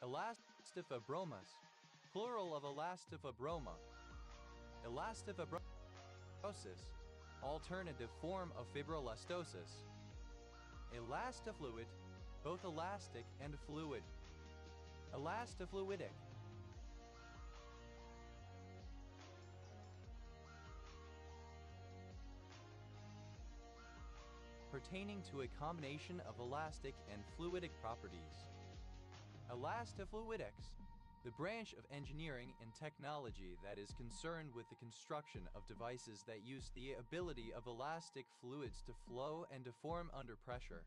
Elastifibromus, plural of elastifibroma. Elastifibrosis, alternative form of fibroelastosis. Elastifluid, both elastic and fluid. Elastifluidic. Pertaining to a combination of elastic and fluidic properties. Elastifluidics, the branch of engineering and technology that is concerned with the construction of devices that use the ability of elastic fluids to flow and deform under pressure.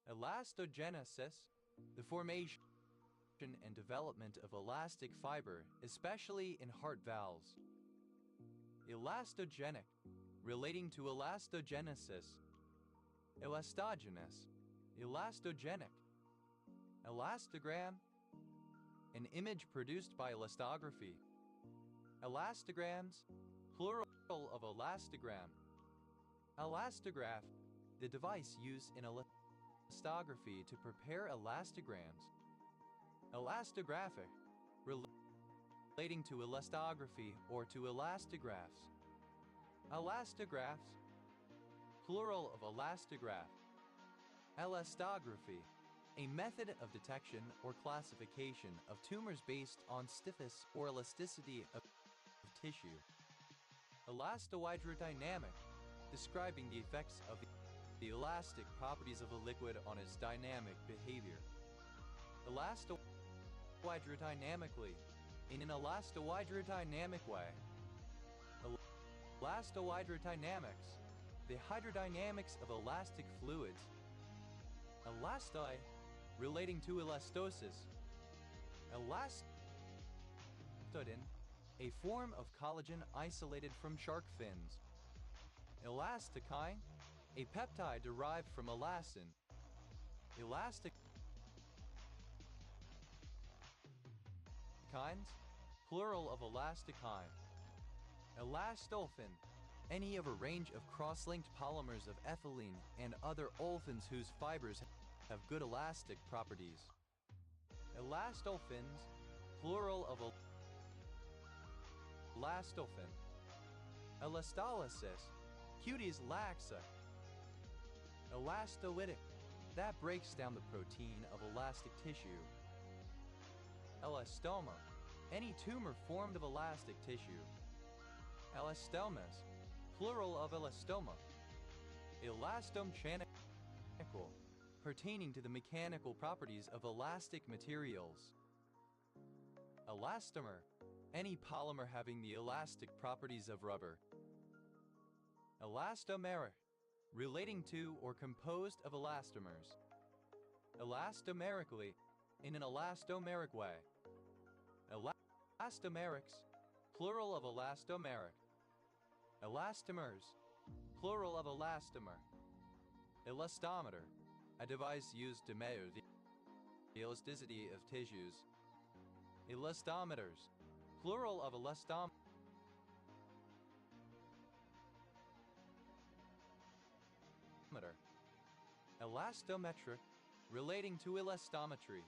Elastogenesis, the formation and development of elastic fiber, especially in heart valves. Elastogenic, relating to elastogenesis. Elastogenous, elastogenic. Elastogram, an image produced by elastography. Elastograms, plural of elastogram. Elastograph, the device used in elastography to prepare elastograms. Elastographic, relating to elastography or to elastographs. Elastographs, plural of elastograph. Elastography, a method of detection or classification of tumors based on stiffness or elasticity of tissue. Elastohydrodynamic, describing the effects of the elastic properties of a liquid on its dynamic behavior. Elastohydrodynamically, in an elastohydrodynamic way. Elastohydrodynamics, the hydrodynamics of elastic fluids. Elastoi, relating to elastosis. Elastodin, a form of collagen isolated from shark fins. Elastikine, a peptide derived from elastin. Elastikines, plural of elastikine. Elastolfin, any of a range of cross-linked polymers of ethylene and other olefins whose fibers have good elastic properties. Elastolfins, plural of elastolfin. Elastolysis, cutis laxa. Elastolytic, that breaks down the protein of elastic tissue. Elastoma, any tumor formed of elastic tissue. Elastomas, plural of elastoma. Elastomechanical, pertaining to the mechanical properties of elastic materials. Elastomer, any polymer having the elastic properties of rubber. Elastomeric, relating to or composed of elastomers. Elastomerically, in an elastomeric way. Elastomerics, plural of elastomeric. Elastomers, plural of elastomer. Elastometer, a device used to measure the elasticity of tissues. Elastometers, plural of elastometer. Elastometric, relating to elastometry.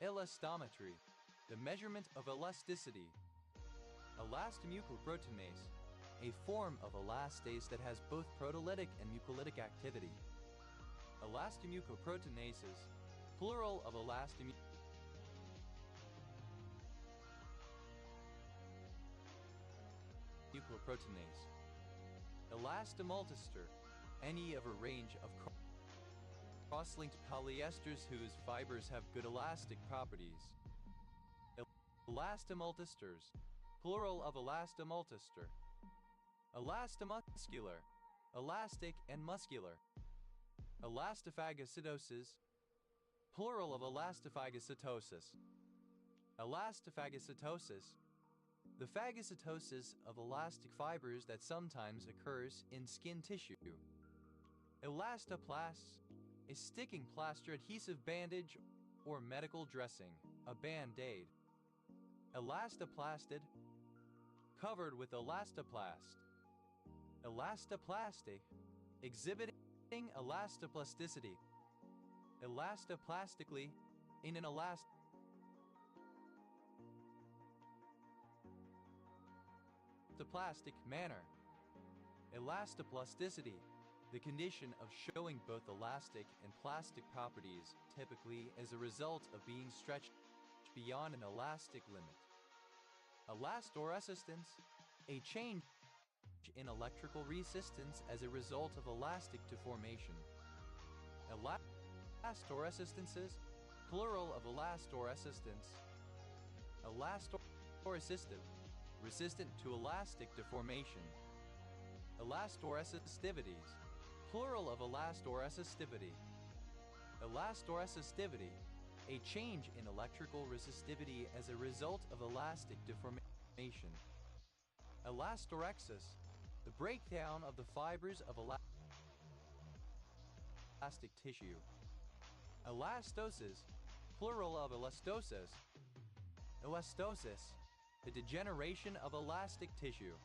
Elastometry, the measurement of elasticity. Elastomucoproteinase, a form of elastase that has both proteolytic and mucolytic activity. Elastomucoproteinases, plural of elastomucoproteinase. Elastomultister, any of a range of cross-linked polyesters whose fibers have good elastic properties. Elastomultisters, plural of elastomultister. Elastomuscular, elastic and muscular. Elastophagocytosis, plural of elastophagocytosis. Elastophagocytosis, the phagocytosis of elastic fibers that sometimes occurs in skin tissue. Elastoplast, a sticking plaster adhesive bandage or medical dressing, a band-aid. Elastoplastid, covered with elastoplast. Elastoplastic, exhibiting elastoplasticity. Elastoplastically, in an elastoplastic manner. Elastoplasticity, the condition of showing both elastic and plastic properties, typically as a result of being stretched beyond an elastic limit. Elastoresistance, a change in electrical resistance as a result of elastic deformation. Elastoresistance, plural of elastoresistance. Elastoresistive, resistant to elastic deformation. Elastoresistivities, plural of elastoresistivity. Elastoresistivity, a change in electrical resistivity as a result of elastic deformation. Elastorexis, the breakdown of the fibers of elastic tissue. Elastosis, plural of elastosis. Elastosis, the degeneration of elastic tissue.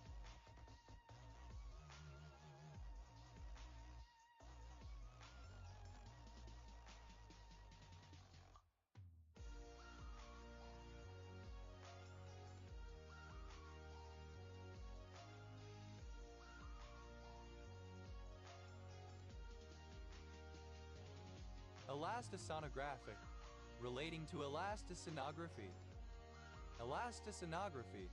Elastisonographic, relating to elastisonography. Elastisonography,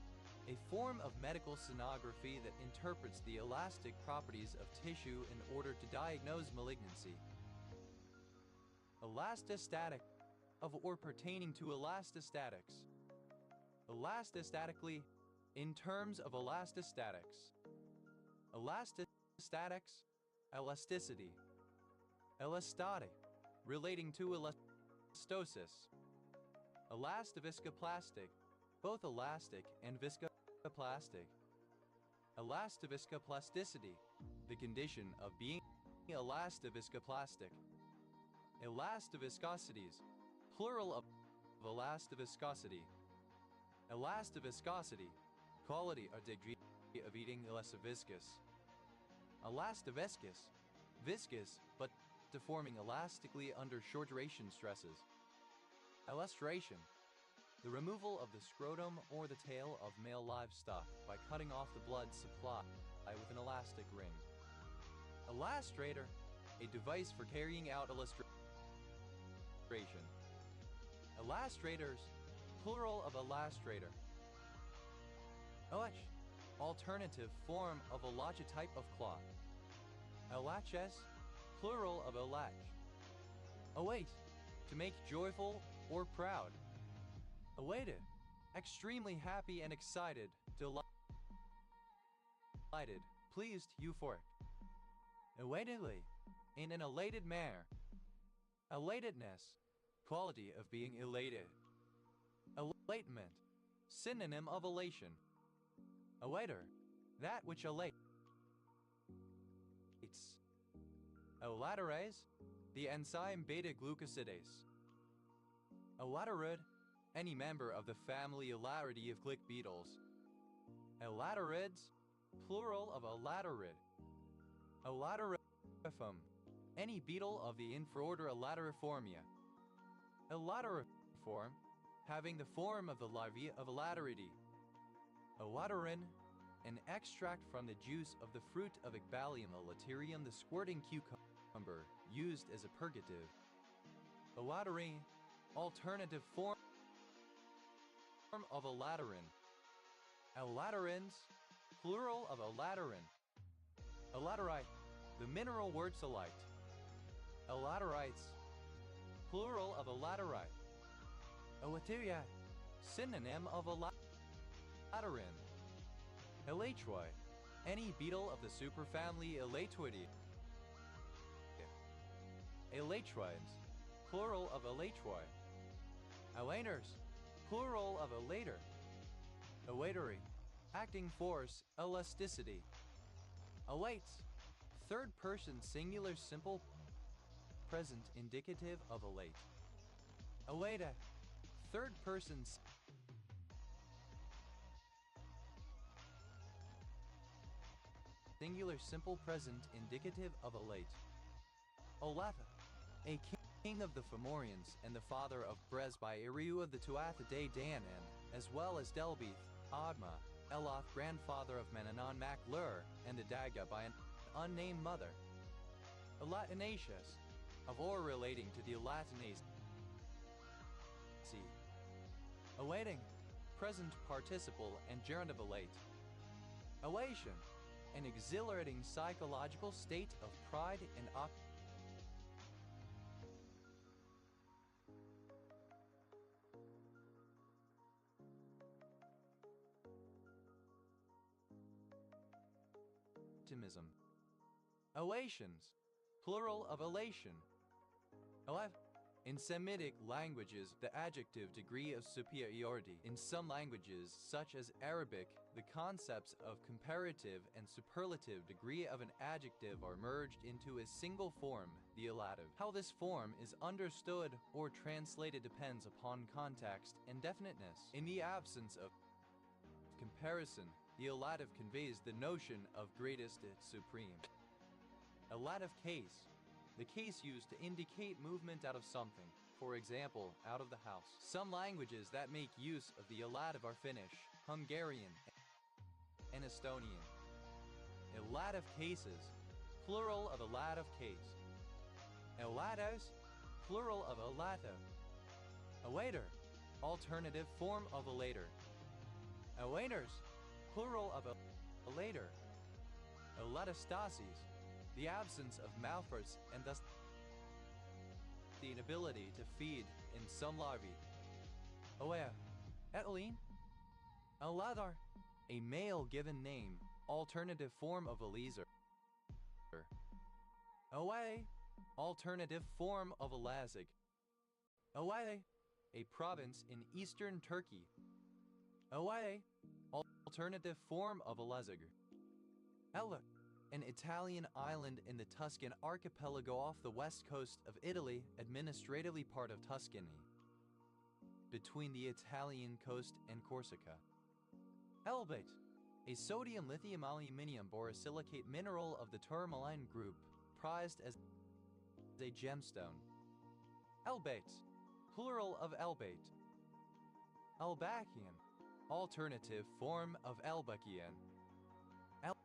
a form of medical sonography that interprets the elastic properties of tissue in order to diagnose malignancy. Elastostatic, of or pertaining to elastostatics. Elastostatically, in terms of elastostatics. Elastostatics, elasticity. Elastotic, relating to elastosis. Elastoviscoplastic, both elastic and viscoplastic. Elastoviscoplasticity, the condition of being elastoviscoplastic. Elastoviscosities, plural of elastoviscosity. Elastoviscosity, quality or degree of eating elastoviscous. Elastoviscous, viscous but deforming elastically under short duration stresses. Elastration, the removal of the scrotum or the tail of male livestock by cutting off the blood supply with an elastic ring. Elastrator, a device for carrying out illustration. Elastrators, plural of elastrator. OH, alternative form of a lacha type of cloth. Elaches, plural of elach. Await, to make joyful or proud. Elated, extremely happy and excited, delighted, pleased, euphoric. Elatedly, in an elated manner. Elatedness, quality of being elated. Elatement, synonym of elation. Elater, that which elates. Elaterase, the enzyme beta-glucosidase. Elaterid, any member of the family Elatidae of click beetles. Elaterids, plural of elaterid. Elateriform, any beetle of the infraorder Elateriformia. Elateriform, having the form of the larvae of Elateridae. Elaterin, an extract from the juice of the fruit of Ecballium elaterium, the squirting cucumber, used as a purgative. Elaterine, alternative form of elaterin. Elaterins, plural of elaterin. Elaterite, the mineral wurzelite. Elaterites, plural of elaterite. Elateria, synonym of elaterin. Elatroi, any beetle of the superfamily Elatoidae. Elatroids, plural of elatroi. Elaners, plural of elater. Elatory, acting force, elasticity. Elates, third person singular simple present indicative of elate. Elata, third person singular simple present indicative of elate. Olatha, a king of the Fomorians and the father of Brez by Eriu of the Tuatha De Danann, as well as Delbeth, Adma, Eloth, grandfather of Menanon Mac Lur, and the Daga by an unnamed mother. Elatinatius, of or relating to the Elatinase. Awaiting, present participle and gerund of elate. Elation, an exhilarating psychological state of pride and optimism. Oations, plural of elation. In Semitic languages, the adjective degree of superiority. In some languages, such as Arabic, the concepts of comparative and superlative degree of an adjective are merged into a single form, the elative. How this form is understood or translated depends upon context and definiteness. In the absence of comparison, the elative conveys the notion of greatest et supreme. Elative case, the case used to indicate movement out of something, for example, out of the house. Some languages that make use of the elative are Finnish, Hungarian, and Estonian. Elative cases, plural of elative case. Elatos, plural of elato. Awaiter, alternative form of elator. Awaiters, plural of elator. Elatostases, the absence of mouthparts and thus the inability to feed in some larvae. Oea, ethylene. Eladar, a male given name, alternative form of Eliezer. Oe, alternative form of Elazig. Oe, a province in eastern Turkey. Oe, alternative form of Elazig. Ella, an Italian island in the Tuscan archipelago off the west coast of Italy, administratively part of Tuscany, between the Italian coast and Corsica. Elbate, a sodium lithium aluminium borosilicate mineral of the tourmaline group, prized as a gemstone. Elbate, plural of elbate. Elbakian, alternative form of Elbakian.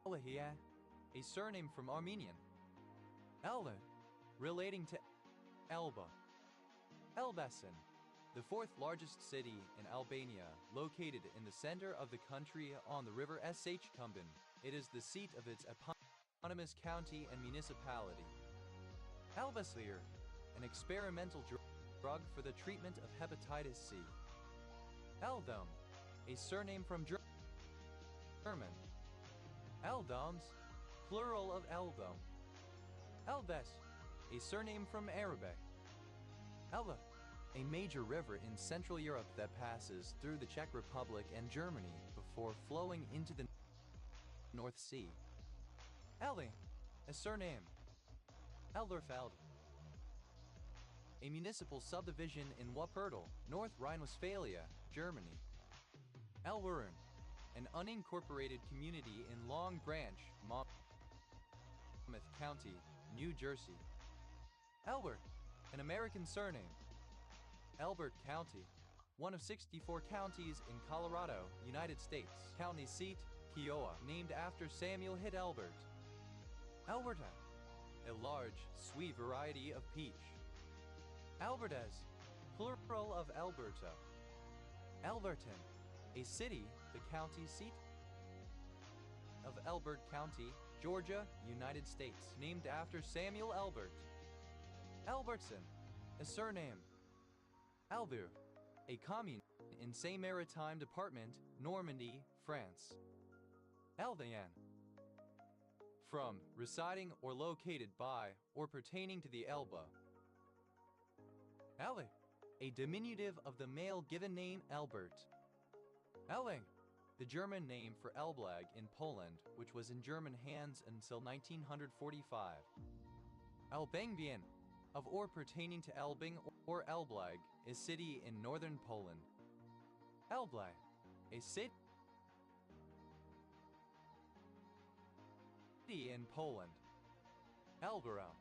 Elahia, a surname from Armenian. Elba, relating to Elba. Elbasan, the fourth largest city in Albania, located in the center of the country on the river Shkumbin. It is the seat of its eponymous county and municipality. Elbaslir, an experimental drug for the treatment of hepatitis C. Eldom, a surname from German. Eldoms, plural of Eldom. Elbes, a surname from Arabic. Elba, a major river in Central Europe that passes through the Czech Republic and Germany before flowing into the North Sea. Elli, a surname. Elderfeld, a municipal subdivision in Wuppertal, North Rhine-Westphalia, Germany. Elwurun, an unincorporated community in Long Branch, Monmouth County, New Jersey. Elbert, an American surname. Elbert County, one of 64 counties in Colorado, United States. County seat, Kiowa, named after Samuel Hitt Elbert. Alberta, a large, sweet variety of peach. Albertes, plural of Alberta. Alberton, a city, the county seat of Elbert County, Georgia, United States, named after Samuel Elbert. Albertson, a surname. Albu, a commune in Seine-Maritime Department, Normandy, France. Elvian, from, residing or located by, or pertaining to the Elbe. Elle, a diminutive of the male given name Albert. Elling, the German name for Elblag in Poland, which was in German hands until 1945. Elbängbien, of or pertaining to Elbing or Elblag, a city in northern Poland. Elblaj, a city in Poland. Elborough,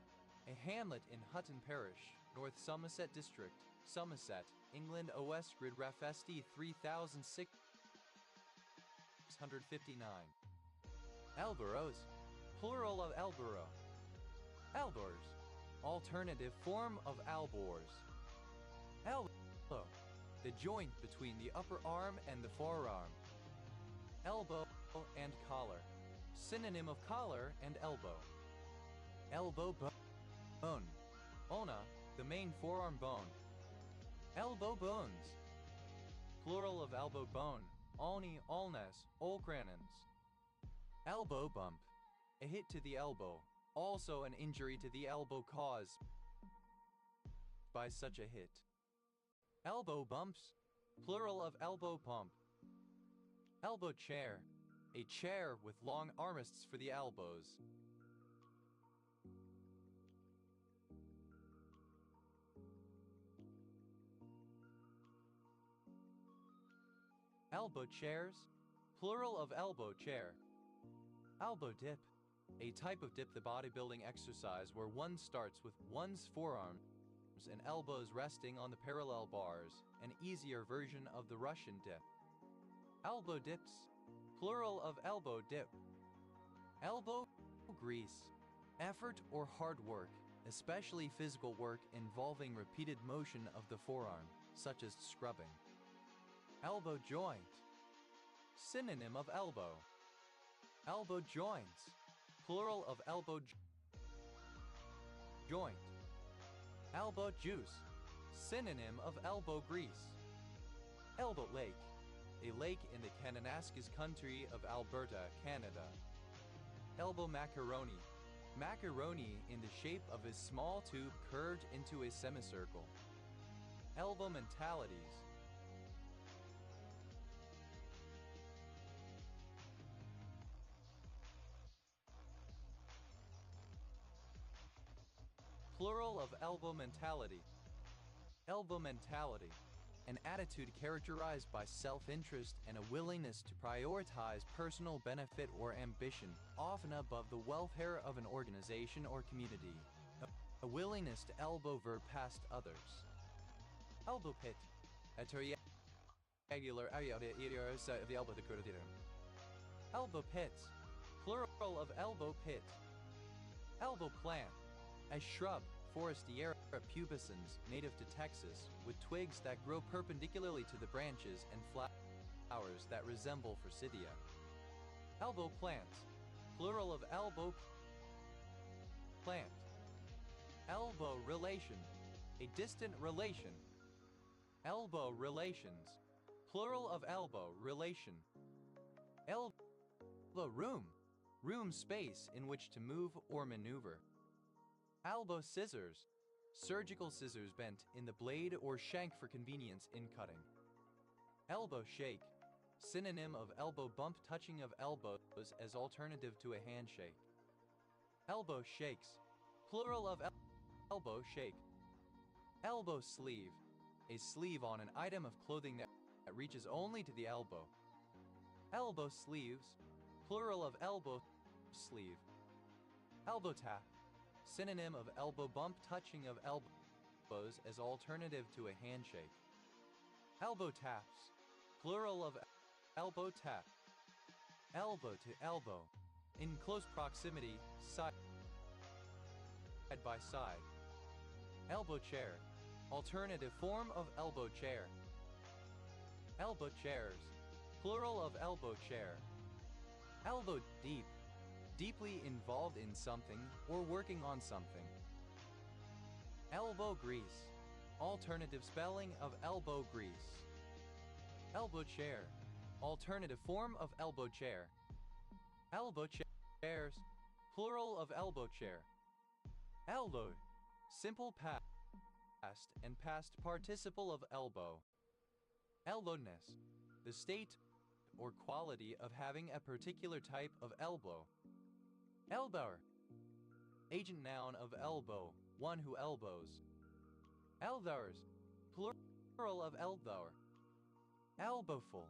a hamlet in Hutton Parish, North Somerset District, Somerset, England OS Grid Rafesti 3659. Alboros, plural of alboro. Albors, alternative form of albors. Elbow, the joint between the upper arm and the forearm. Elbow and collar, synonym of collar and elbow. Elbow bone, ulna, the main forearm bone. Elbow bones, plural of elbow bone, ulni, ulnes, olkranens. Elbow bump, a hit to the elbow, also an injury to the elbow caused by such a hit. Elbow bumps, plural of elbow pump. Elbow chair, a chair with long armrests for the elbows. Elbow chairs, plural of elbow chair. Elbow dip, a type of dip the bodybuilding exercise where one starts with one's forearms and elbows resting on the parallel bars, an easier version of the Russian dip. Elbow dips, plural of elbow dip. Elbow grease, effort or hard work, especially physical work involving repeated motion of the forearm, such as scrubbing. Elbow joint, synonym of elbow. Elbow joints, plural of elbow joint. Elbow juice, synonym of elbow grease. Elbow lake, a lake in the Kananaskis country of Alberta, Canada. Elbow macaroni, macaroni in the shape of a small tube curved into a semicircle. Elbow mentalities, plural of elbow mentality. Elbow mentality, an attitude characterized by self-interest and a willingness to prioritize personal benefit or ambition, often above the welfare of an organization or community. A willingness to elbow past others. Elbow pit, a triangular area of the elbow. Elbow pits, plural of elbow pit. Elbow plant, a shrub, Forestiera pubescens, native to Texas, with twigs that grow perpendicularly to the branches and flowers that resemble forsythia. Elbow plant, plural of elbow plant. Elbow relation, a distant relation. Elbow relations, plural of elbow relation. Elbow room, room space in which to move or maneuver. Elbow scissors, surgical scissors bent in the blade or shank for convenience in cutting. Elbow shake, synonym of elbow bump, touching of elbows as alternative to a handshake. Elbow shakes, plural of elbow shake. Elbow sleeve, a sleeve on an item of clothing that reaches only to the elbow. Elbow sleeves, plural of elbow sleeve. Elbow tap, synonym of elbow bump, touching of elbows as alternative to a handshake. Elbow taps, plural of elbow tap. Elbow to elbow, in close proximity, side by side. Elbow chair, alternative form of elbow chair. Elbow chairs, plural of elbow chair. Elbow deep, deeply involved in something or working on something. Elbow grease, alternative spelling of elbow grease. Elbow chair, alternative form of elbow chair. Elbow chairs, plural of elbow chair. Elbowed, simple past and past participle of elbow. Elbowness, the state or quality of having a particular type of elbow. Elbower, agent noun of elbow, one who elbows. Elbowers, plural of elbower. Elbowful,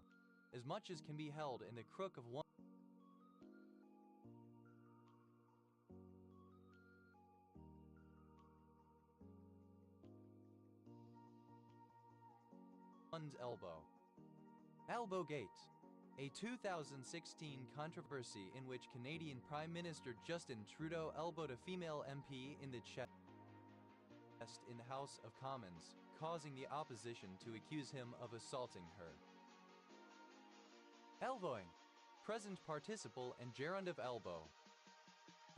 as much as can be held in the crook of one. one's elbow. Elbow Gate, a 2016 controversy in which Canadian Prime Minister Justin Trudeau elbowed a female MP in the chest in the House of Commons, causing the opposition to accuse him of assaulting her. Elbowing, present participle and gerund of elbow.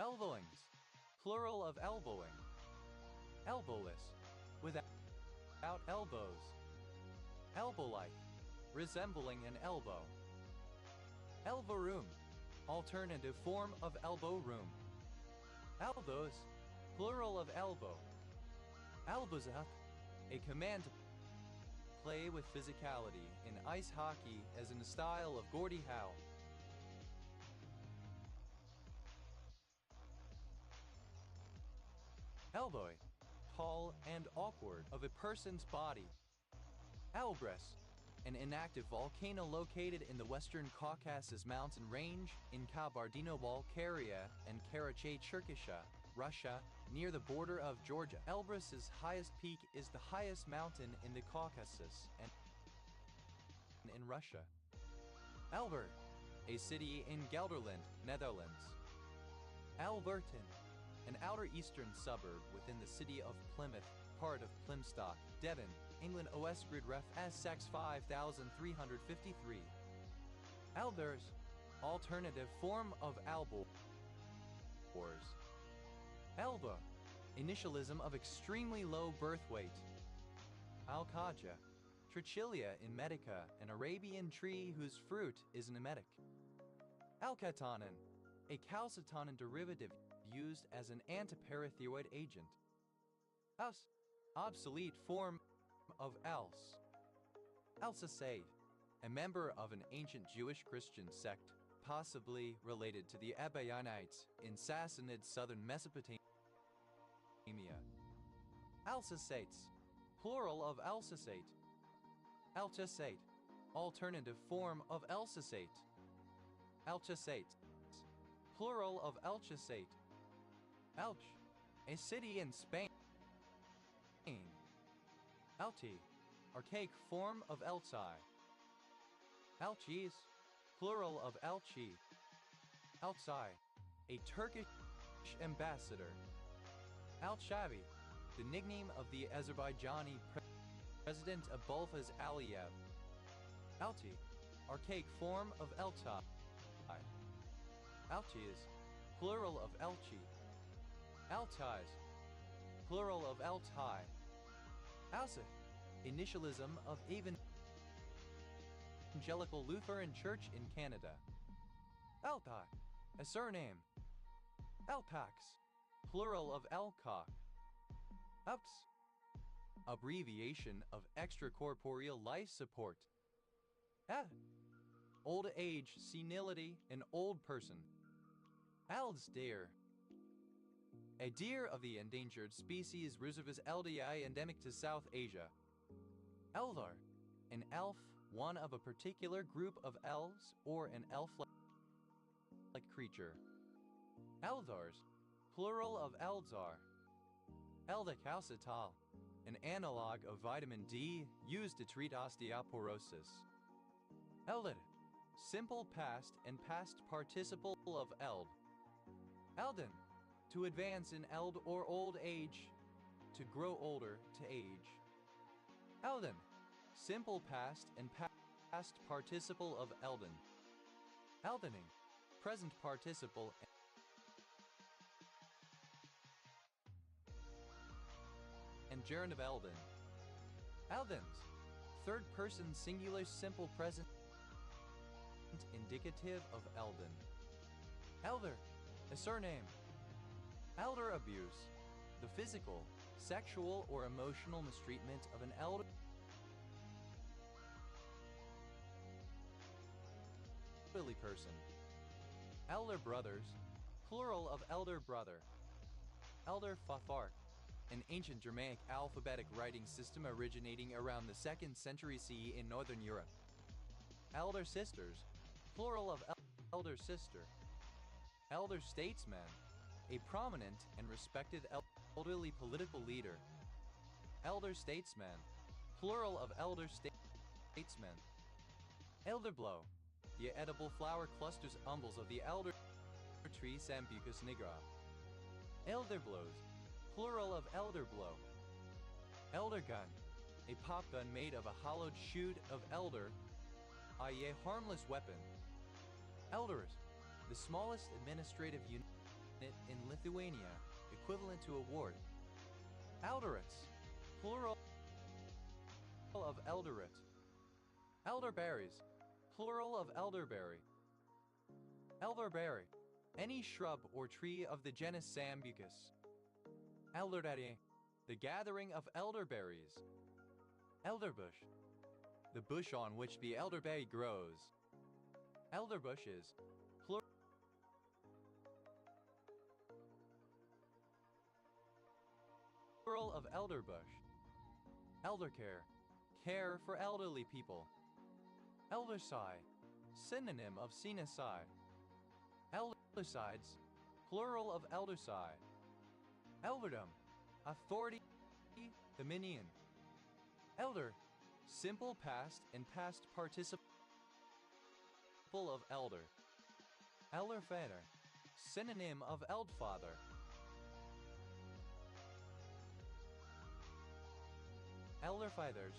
Elbowings, plural of elbowing. Elbowless, without elbows. Elbow-like, resembling an elbow. Elbow room, alternative form of elbow room. Elbows, plural of elbow. Elbows up, a command to play with physicality in ice hockey as in the style of Gordie Howe. Elbowing, tall and awkward of a person's body. Elbrus, an inactive volcano located in the western Caucasus mountain range in Kabardino-Balkaria and Karachay-Cherkessia, Russia, near the border of Georgia. Elbrus's highest peak is the highest mountain in the Caucasus and in Russia. Elbert, a city in Gelderland, Netherlands. Alberton, an outer eastern suburb within the city of Plymouth, part of Plymstock, Devon, England. OS grid ref SX 5353. Elders, alternative form of Albors. Elba, initialism of extremely low birth weight. Alcaja, Trichilia in Medica, an Arabian tree whose fruit is an emetic. Alkatonin, a calcitonin derivative used as an antiparathyroid agent. Us, obsolete form of else. Elsasate, a member of an ancient Jewish Christian sect, possibly related to the Ebionites in Sassanid southern Mesopotamia. Alsacates, plural of Alsacate. Alchasate, alternative form of Alsacate. Alchasates, plural of Alchasate. Elche, a city in Spain. Elti, archaic form of Eltsai. Elchis, plural of Elchi. Eltsai, a Turkish ambassador. Al-Shabi, the nickname of the Azerbaijani president Abulfaz Aliyev. Alti, archaic form of Eltai. Altis, plural of Elchi. Altais, plural of Altai. Alsif, initialism of Evangelical Lutheran Church in Canada. Altai, a surname. Alpax, plural of Alcock. Outs, abbreviation of extracorporeal life support. Old age, senility, an old person. Ald's deer, a deer of the endangered species Ruzivus eldii endemic to South Asia. Eldar, an elf, one of a particular group of elves or an elf-like creature. Eldars, plural of Eldzar. Eldocalcital, an analog of vitamin D used to treat osteoporosis. Elded, simple past and past participle of eld. Elden, to advance in eld or old age, to grow older to age. Elden, simple past and past participle of elden. Eldening, present participle and gerund of elden. Eldens, third person singular simple present indicative of elden. Elder, a surname. Elder abuse, the physical, sexual, or emotional mistreatment of an elderly person. Elder brothers, plural of elder brother. Elder Fathark, an ancient Germanic alphabetic writing system originating around the 2nd century CE in Northern Europe. Elder sisters, plural of elder sister. Elder statesman, a prominent and respected elderly political leader. Elder statesman, plural of elder statesmen. Elderblow, the edible flower clusters umbels of the elder tree Sambucus nigra. Elderblows, plural of elderblow. Eldergun, a pop gun made of a hollowed shoot of elder, i.e. a harmless weapon. Elderus, the smallest administrative unit in Lithuania, equivalent to a ward. Elderets, plural of eldoret. Elderberries, plural of elderberry. Elderberry, any shrub or tree of the genus Sambucus. Elderberry, the gathering of elderberries. Elderbush, the bush on which the elderberry grows. Elderbushes, plural of elderbush. Eldercare, care for elderly people. Eldersci, synonym of senesci. Eldersides, plural of elderci. Elderdom, authority, dominion. Elder, simple past and past participle of elder. Elderfather, synonym of eldfather. Elderfathers,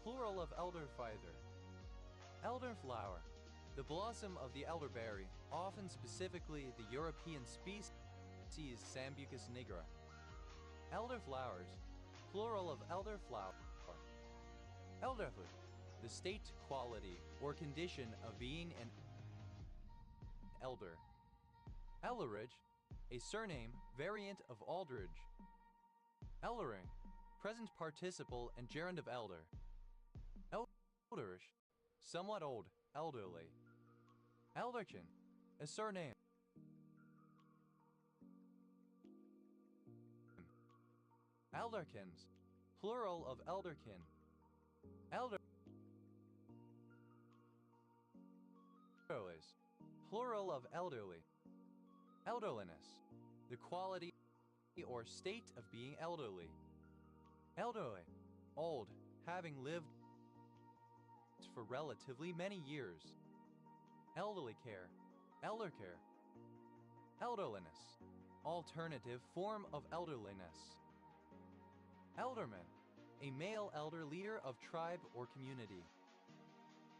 plural of elderfather. Elderflower, the blossom of the elderberry, often specifically the European species Sambucus nigra. Elderflowers, plural of elderflower. Elderhood, the state, quality, or condition of being an elder. Elleridge, a surname, variant of Aldridge. Eldering, present participle and gerund of elder. Elderish, somewhat old, elderly. Elderkin, a surname. Elderkins, plural of elderkin. Elderlies, plural of elderly. Elderliness, the quality or state of being elderly. Elderly, old, having lived for relatively many years. Elderly care, eldercare. Elderliness, alternative form of elderliness. Elderman, a male elder leader of tribe or community.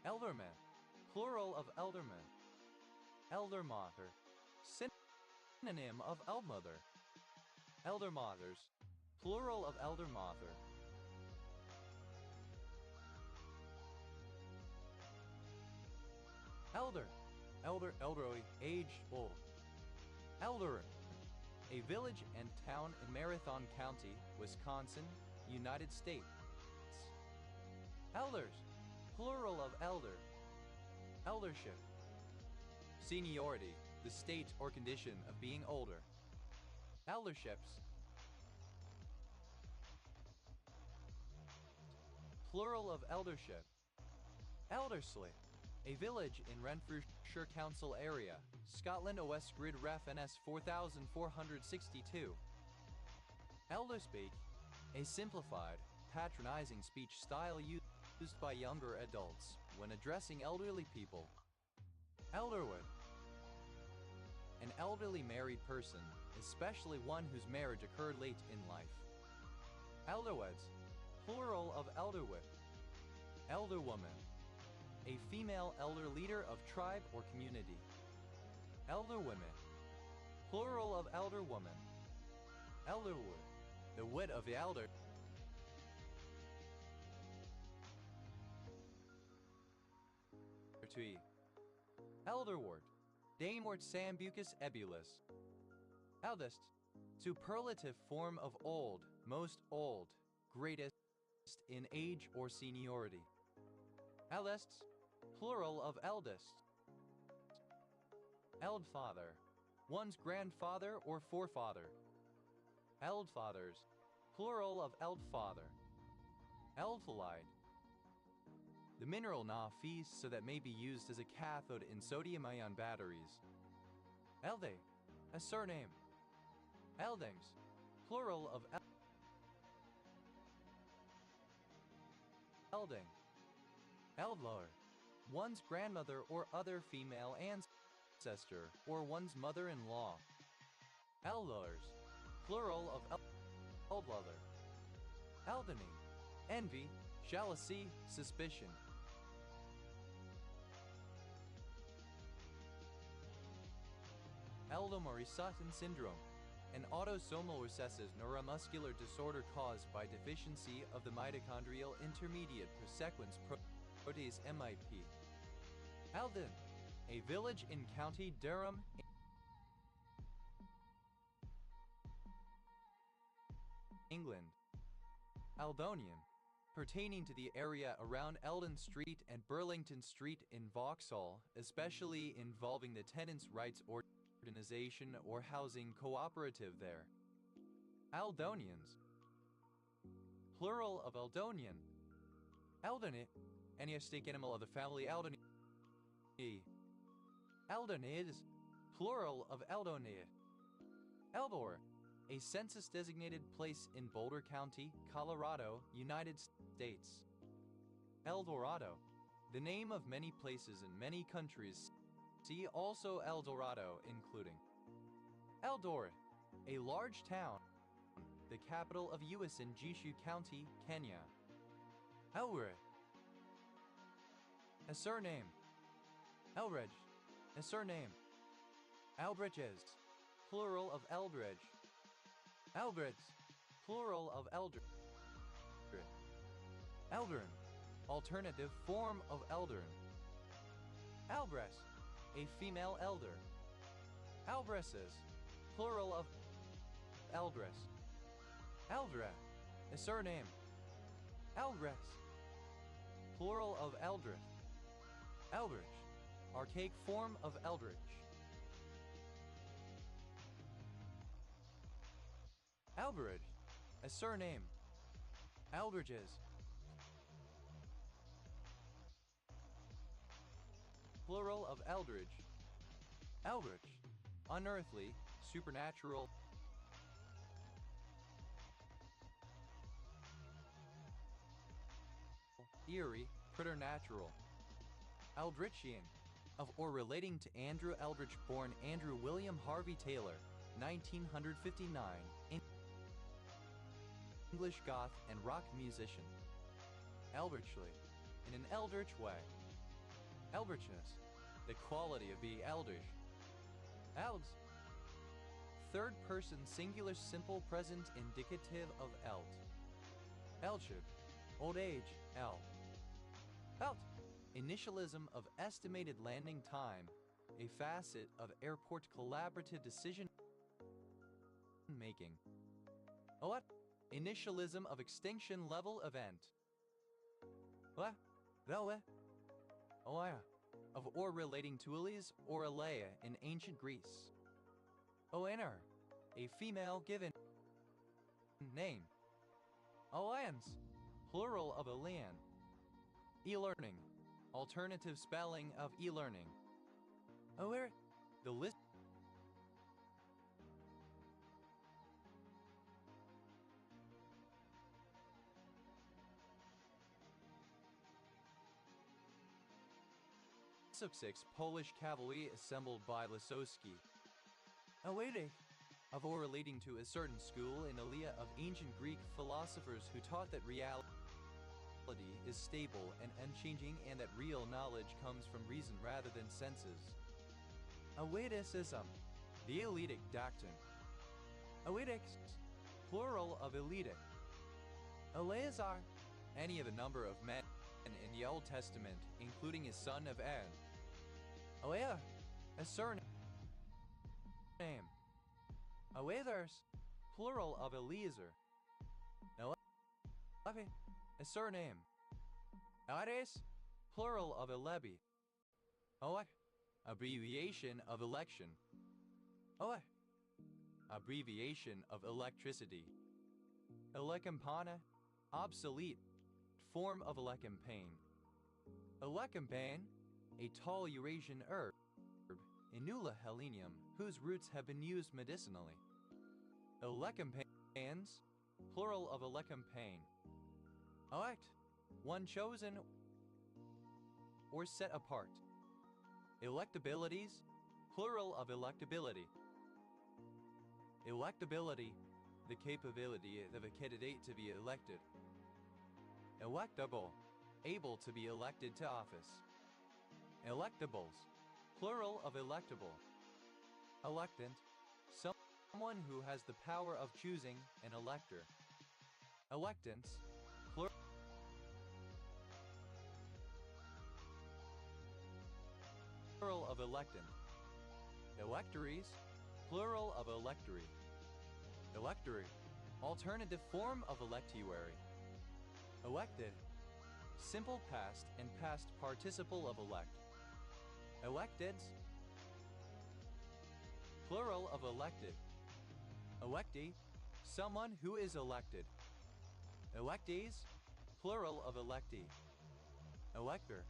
Elderman, plural of elderman. Eldermother, synonym of eldmother. Eldermothers, plural of eldermother. Elderly, aged, old. Elderin, a village and town in Marathon County, Wisconsin, United States. Elders, plural of elder. Eldership, seniority, the state or condition of being older. Elderships, plural of eldership. Elderslie, a village in Renfrewshire Council area, Scotland OS Grid Ref NS 4462. Elderspeak, a simplified, patronizing speech style used by younger adults when addressing elderly people. Elderwood, an elderly married person, especially one whose marriage occurred late in life. Elderweds, plural of elderwood. Elderwoman, a female elder leader of tribe or community. Elderwomen, plural of elderwoman. Elderwood, the wood of the elder. Tree. Elderwort, Damewort Sambucus ebulus. Eldest, superlative form of old, most old, greatest in age or seniority. Eldests, plural of eldest. Eldfather, one's grandfather or forefather. Eldfathers, plural of eldfather. Eldphalide, the mineral na feast so that may be used as a cathode in sodium-ion batteries. Elde, a surname. Eldings, plural of elding. Eldlar, one's grandmother or other female ancestor, or one's mother-in-law. Eldars, plural of Eldlar. Eldony, envy, jealousy, suspicion. Eldon-Morisot syndrome, an autosomal recessive neuromuscular disorder caused by deficiency of the mitochondrial intermediate sequence protease MIP. Eldon, a village in County Durham, England. Eldonian, pertaining to the area around Eldon Street and Burlington Street in Vauxhall, especially involving the tenants' rights organization or housing cooperative there. Eldonians, plural of Eldonian. Eldonid, any stick animal of the family Eldonid. Eldonids, plural of Eldonid. Eldor, a census-designated place in Boulder County, Colorado, United States. Eldorado, the name of many places in many countries. See also El Dorado, including Eldoret, a large town, the capital of Uasin Gishu County, Kenya. Elred, a surname. Elred, a surname. Albridges, plural of Eldridge. Albreds, plural of Eldred. Eldern, alternative form of Eldern. Albress, a female elder. Albresses, plural of Eldress. Eldra, a surname. Eldress, plural of Eldrith. Eldridge, archaic form of Eldridge. Alberich, a surname. Eldridges, plural of Eldridge. Eldritch, unearthly, supernatural. Eerie, preternatural. Eldritchian, of or relating to Andrew Eldritch, born Andrew William Harvey Taylor, 1959, English goth and rock musician. Eldritchly, in an eldritch way. Eldritchness, the quality of being eldish. Elds, third person singular simple present indicative of eld. Eldship, old age, el. Elt, initialism of estimated landing time, a facet of airport collaborative decision making. What? Initialism of extinction level event. What? Oia, of or relating to Elis or Alea in ancient Greece. Oener, a female given name. Alliance, plural of Elian. E-learning, alternative spelling of e-learning. Where the list of 6 Polish cavalry assembled by Lasowski. Awaiting, of or relating to a certain school in Alia of ancient Greek philosophers who taught that reality is stable and unchanging and that real knowledge comes from reason rather than senses. Awaitism, the elitic doctrine. Awaidics, plural of elitic. Eleazar, any of a number of men in the Old Testament, including his son of En. Oea, a surname. Oethers, plural of Eliezer. Noavi, a surname. Ares, plural of Elebi. Oak, abbreviation of election. Oak, abbreviation of electricity. Elecampana, obsolete, form of elecampane. Elecampane, a tall Eurasian herb, Inula helenium, whose roots have been used medicinally. Elecampans, plural of elecampane. Oact, one chosen or set apart. Electabilities, plural of electability. Electability, the capability of a candidate to be elected. Electable, able to be elected to office. Electables, plural of electable. Electant, someone who has the power of choosing an elector. Electants, plural of electant. Electories, plural of electory. Electory, alternative form of electuary. Elected, simple past and past participle of elect. Electeds, plural of elected. Electee, someone who is elected. Electees, plural of electee. Elector,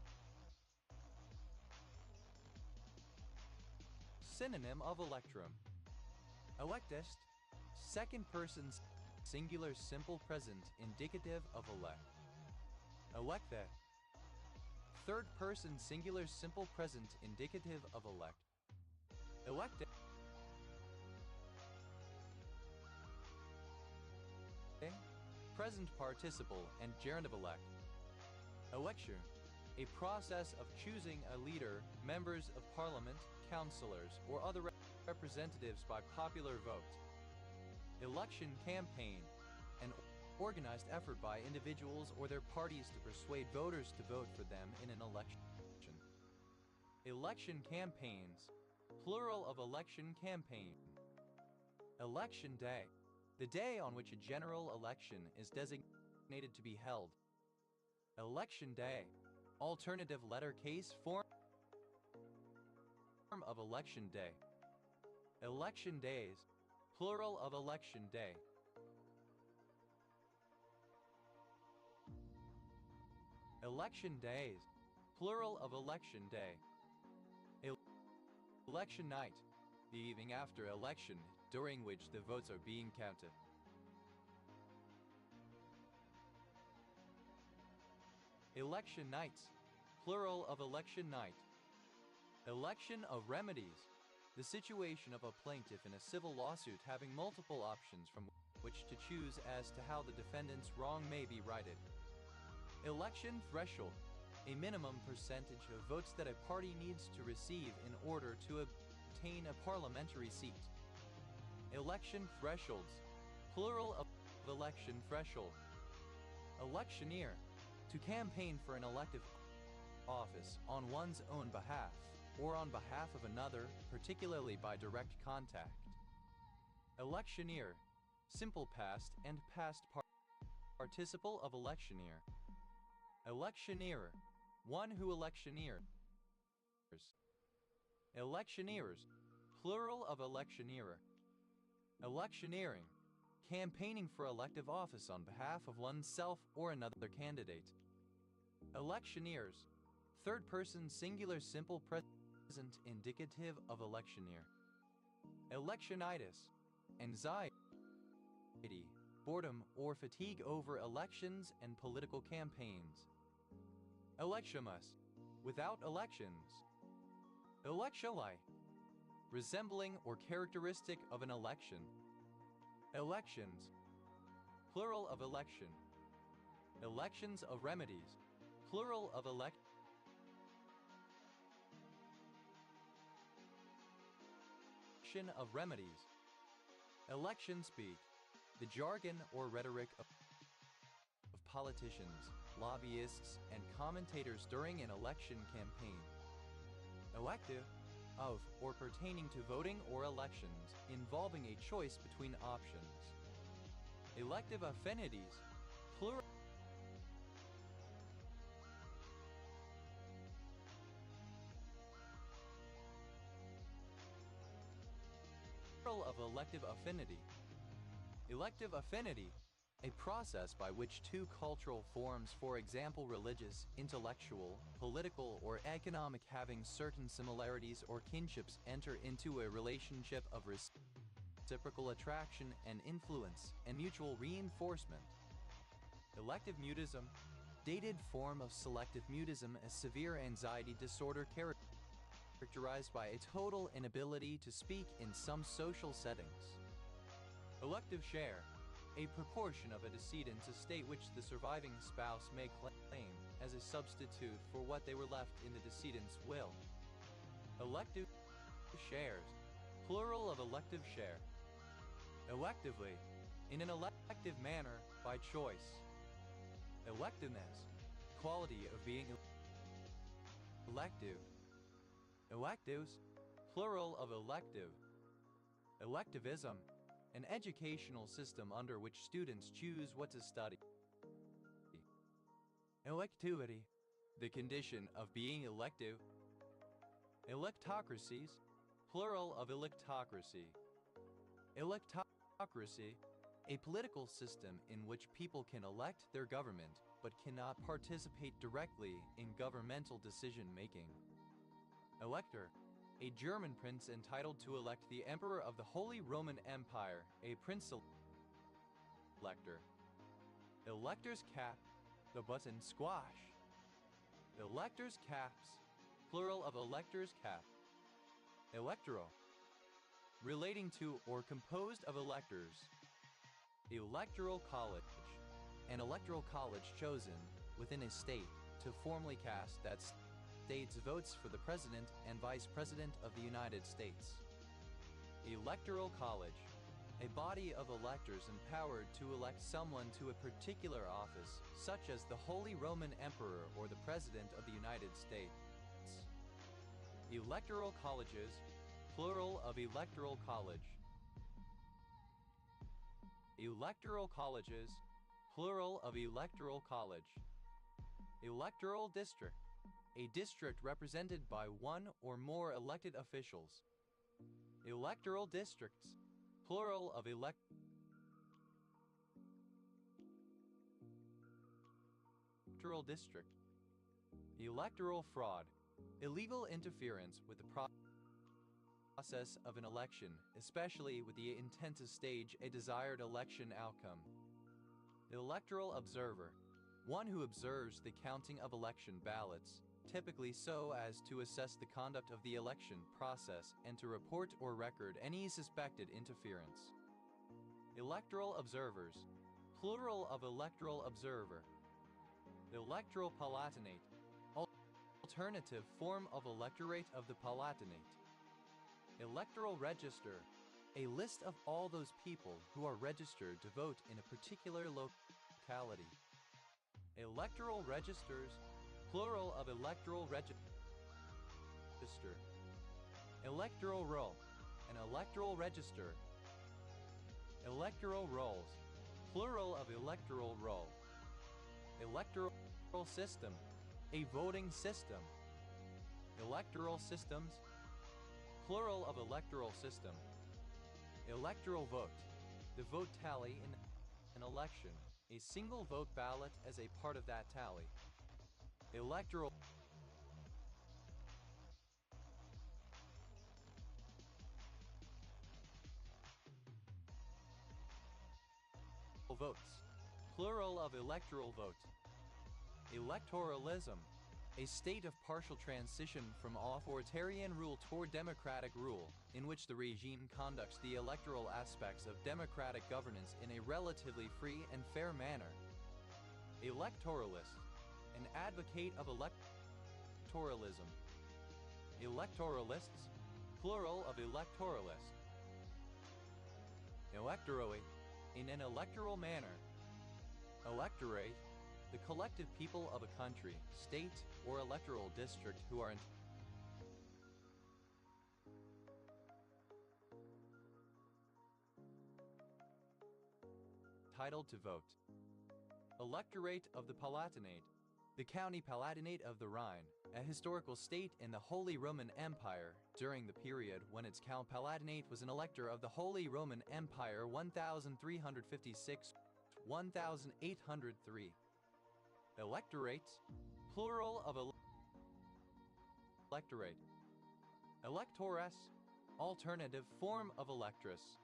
synonym of electrum. Electist, second person singular simple present indicative of elect. Electa, third person singular simple present indicative of elect. Elected, present participle and gerund of elect. Election, a process of choosing a leader, members of parliament, councillors, or other representatives by popular vote. Election campaign, an organized effort by individuals or their parties to persuade voters to vote for them in an election. Election campaigns, plural of election campaign. Election day, the day on which a general election is designated to be held. Election day, alternative letter case form of election day. Election days, plural of election day. Election days, plural of election day. Election night, the evening after election, during which the votes are being counted. Election nights, plural of election night. Election of remedies, the situation of a plaintiff in a civil lawsuit having multiple options from which to choose as to how the defendant's wrong may be righted. Election threshold, a minimum percentage of votes that a party needs to receive in order to obtain a parliamentary seat. Election thresholds, plural of election threshold. Electioneer, to campaign for an elective office on one's own behalf or on behalf of another, particularly by direct contact. Electioneer, simple past and past participle of electioneer. Electioneerer, one who electioneers. Electioneers, plural of electioneerer. Electioneering, campaigning for elective office on behalf of oneself or another candidate. Electioneers, third person singular simple present indicative of electioneer. Electionitis, anxiety, boredom, or fatigue over elections and political campaigns. Electionless, without elections. Electioli, resembling or characteristic of an election. Elections, plural of election. Elections of remedies, plural of election of remedies. Election speak, the jargon or rhetoric of politicians, lobbyists, and commentators during an election campaign. Elective, of or pertaining to voting or elections, involving a choice between options. Elective affinities, plural of elective affinity. Elective affinity, a process by which two cultural forms, for example religious, intellectual, political, or economic having certain similarities or kinships enter into a relationship of reciprocal attraction and influence and mutual reinforcement. Elective mutism, updated form of selective mutism, a severe anxiety disorder characterized by a total inability to speak in some social settings. Elective share, a proportion of a decedent's estate which the surviving spouse may claim as a substitute for what they were left in the decedent's will. Elective shares, plural of elective share. Electively, in an elective manner, by choice. Electiveness, quality of being elective. Electives, plural of elective. Electivism, an educational system under which students choose what to study. Electivity, the condition of being elective. Electocracies, plural of electocracy. Electocracy, a political system in which people can elect their government but cannot participate directly in governmental decision-making. Elector, a German prince entitled to elect the Emperor of the Holy Roman Empire, a prince-elector. Elector's cap, the button squash. Elector's caps, plural of elector's cap. Electoral, relating to or composed of electors. Electoral college, an electoral college chosen within a state to formally cast that state's votes for the President and Vice President of the United States. Electoral college, a body of electors empowered to elect someone to a particular office, such as the Holy Roman Emperor or the President of the United States. Electoral colleges, plural of electoral college. Electoral colleges, plural of electoral college. Electoral district, a district represented by one or more elected officials. Electoral districts, plural of electoral district. Electoral fraud, illegal interference with the process of an election, especially with the intent to stage a desired election outcome. Electoral observer, one who observes the counting of election ballots, typically so as to assess the conduct of the election process and to report or record any suspected interference. Electoral observers, plural of electoral observer. Electoral palatinate, alternative form of electorate of the palatinate. Electoral register, a list of all those people who are registered to vote in a particular locality. Electoral registers, plural of electoral register. Electoral roll, an electoral register. Electoral rolls, plural of electoral roll. Electoral system, a voting system. Electoral systems, plural of electoral system. Electoral vote, the vote tally in an election, a single vote ballot as a part of that tally. Electoral votes, plural of electoral vote. Electoralism, a state of partial transition from authoritarian rule toward democratic rule, in which the regime conducts the electoral aspects of democratic governance in a relatively free and fair manner. Electoralist, an advocate of electoralism. Electoralists, plural of electoralist. Electorally, in an electoral manner. Electorate, the collective people of a country, state, or electoral district who are entitled to vote. Electorate of the Palatinate, the County Palatinate of the Rhine, a historical state in the Holy Roman Empire during the period when its Count Palatinate was an elector of the Holy Roman Empire 1356-1803. Electorates, plural of electorate. Electoress, alternative form of electress.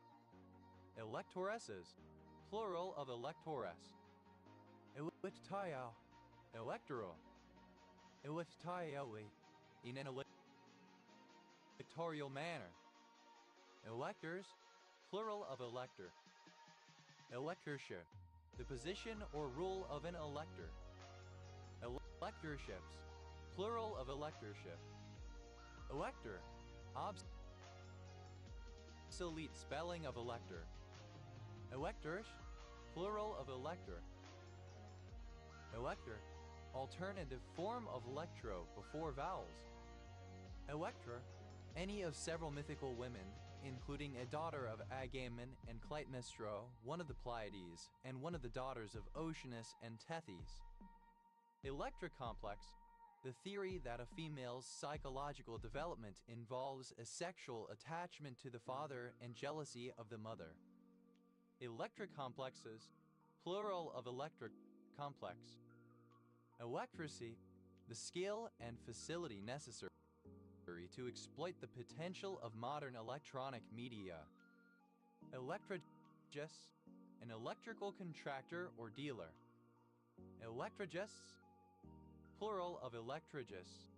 Electoresses, plural of electoress. Electio, Electoral. Electaioli. In an electoral manner. Electors, plural of elector. Electorship. The position or rule of an elector. Electorships, plural of electorship. Elector, obsolete spelling of elector. Electors, plural of elector. Elector, alternative form of electro before vowels. Electra, any of several mythical women, including a daughter of Agamemnon and Clytemnestra, one of the Pleiades, and one of the daughters of Oceanus and Tethys. Electra complex, the theory that a female's psychological development involves a sexual attachment to the father and jealousy of the mother. Electric complexes, plural of electric complex. Electracy, the skill and facility necessary to exploit the potential of modern electronic media. Electrogest, an electrical contractor or dealer. Electrogests, plural of electrogests.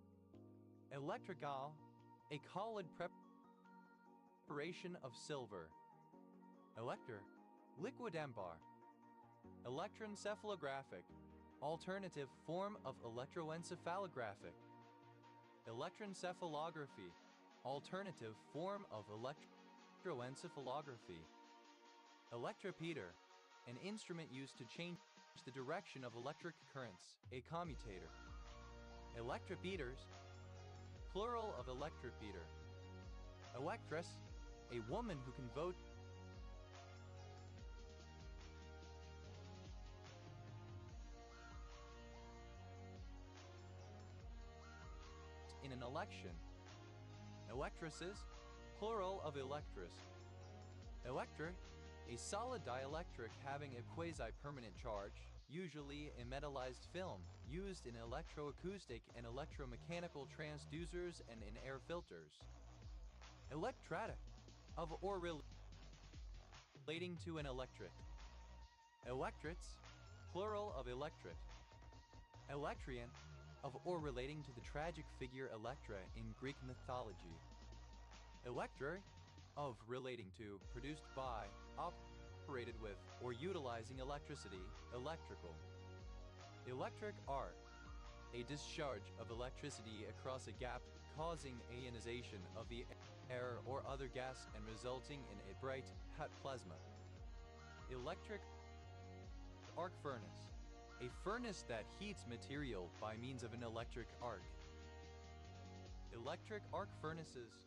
Electrical, a collid preparation of silver. Elector, liquid ambar. Electroencephalographic, alternative form of electroencephalographic. Electroencephalography, alternative form of electroencephalography. Electropeter, an instrument used to change the direction of electric currents, a commutator. Electrometers, plural of electropeter. Electress, a woman who can vote in an election. Electresses, plural of electress. Electric, a solid dielectric having a quasi-permanent charge, usually a metallized film, used in electroacoustic and electromechanical transducers and in air filters. Electratic, of or relating to an electric. Electrets, plural of electric. Electrian, of or relating to the tragic figure Electra in Greek mythology. Electra, of relating to, produced by, operated with, or utilizing electricity, electrical. Electric arc, a discharge of electricity across a gap causing ionization of the air or other gas and resulting in a bright, hot plasma. Electric arc furnace, a furnace that heats material by means of an electric arc. Electric arc furnaces,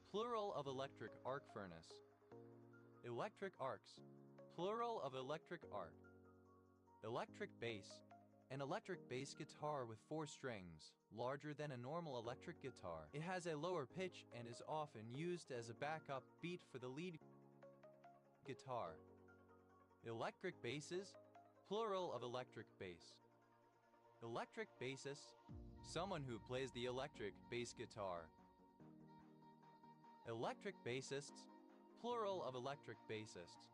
plural of electric arc furnace. Electric arcs, plural of electric arc. Electric bass, an electric bass guitar with 4 strings, larger than a normal electric guitar. It has a lower pitch and is often used as a backup beat for the lead guitar. Electric basses, plural of electric bass. Electric bassist, someone who plays the electric bass guitar. Electric bassists, plural of electric bassists.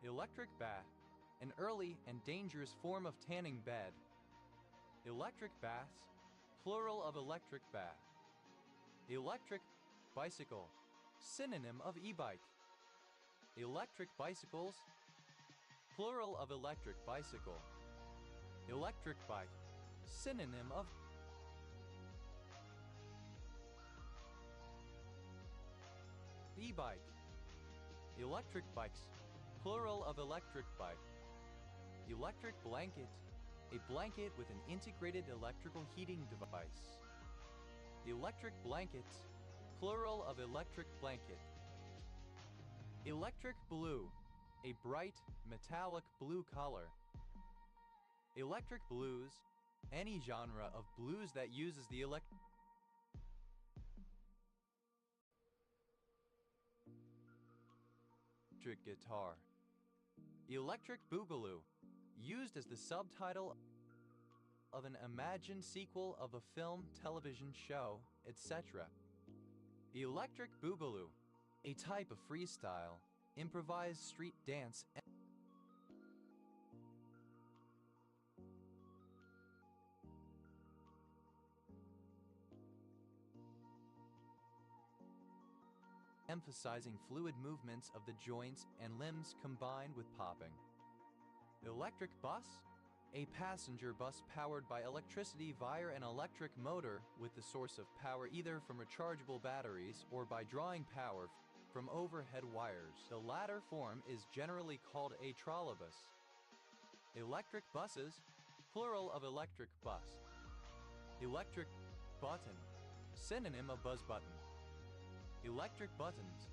Electric bath, an early and dangerous form of tanning bed. Electric baths, plural of electric bath. Electric bicycle, synonym of e-bike. Electric bicycles, plural of electric bicycle. Electric bike, synonym of e-bike. Electric bikes, plural of electric bike. Electric blanket, a blanket with an integrated electrical heating device. Electric blankets, plural of electric blanket. Electric blue, a bright metallic blue color. Electric blues, any genre of blues that uses the electric guitar. Electric Boogaloo, used as the subtitle of an imagined sequel of a film, television show, etc. Electric Boogaloo, a type of freestyle, improvised street dance emphasizing fluid movements of the joints and limbs combined with popping. Electric bus, a passenger bus powered by electricity via an electric motor with the source of power either from rechargeable batteries or by drawing power from overhead wires. The latter form is generally called a trolleybus. Electric buses, plural of electric bus. Electric button, synonym of buzz button. Electric buttons,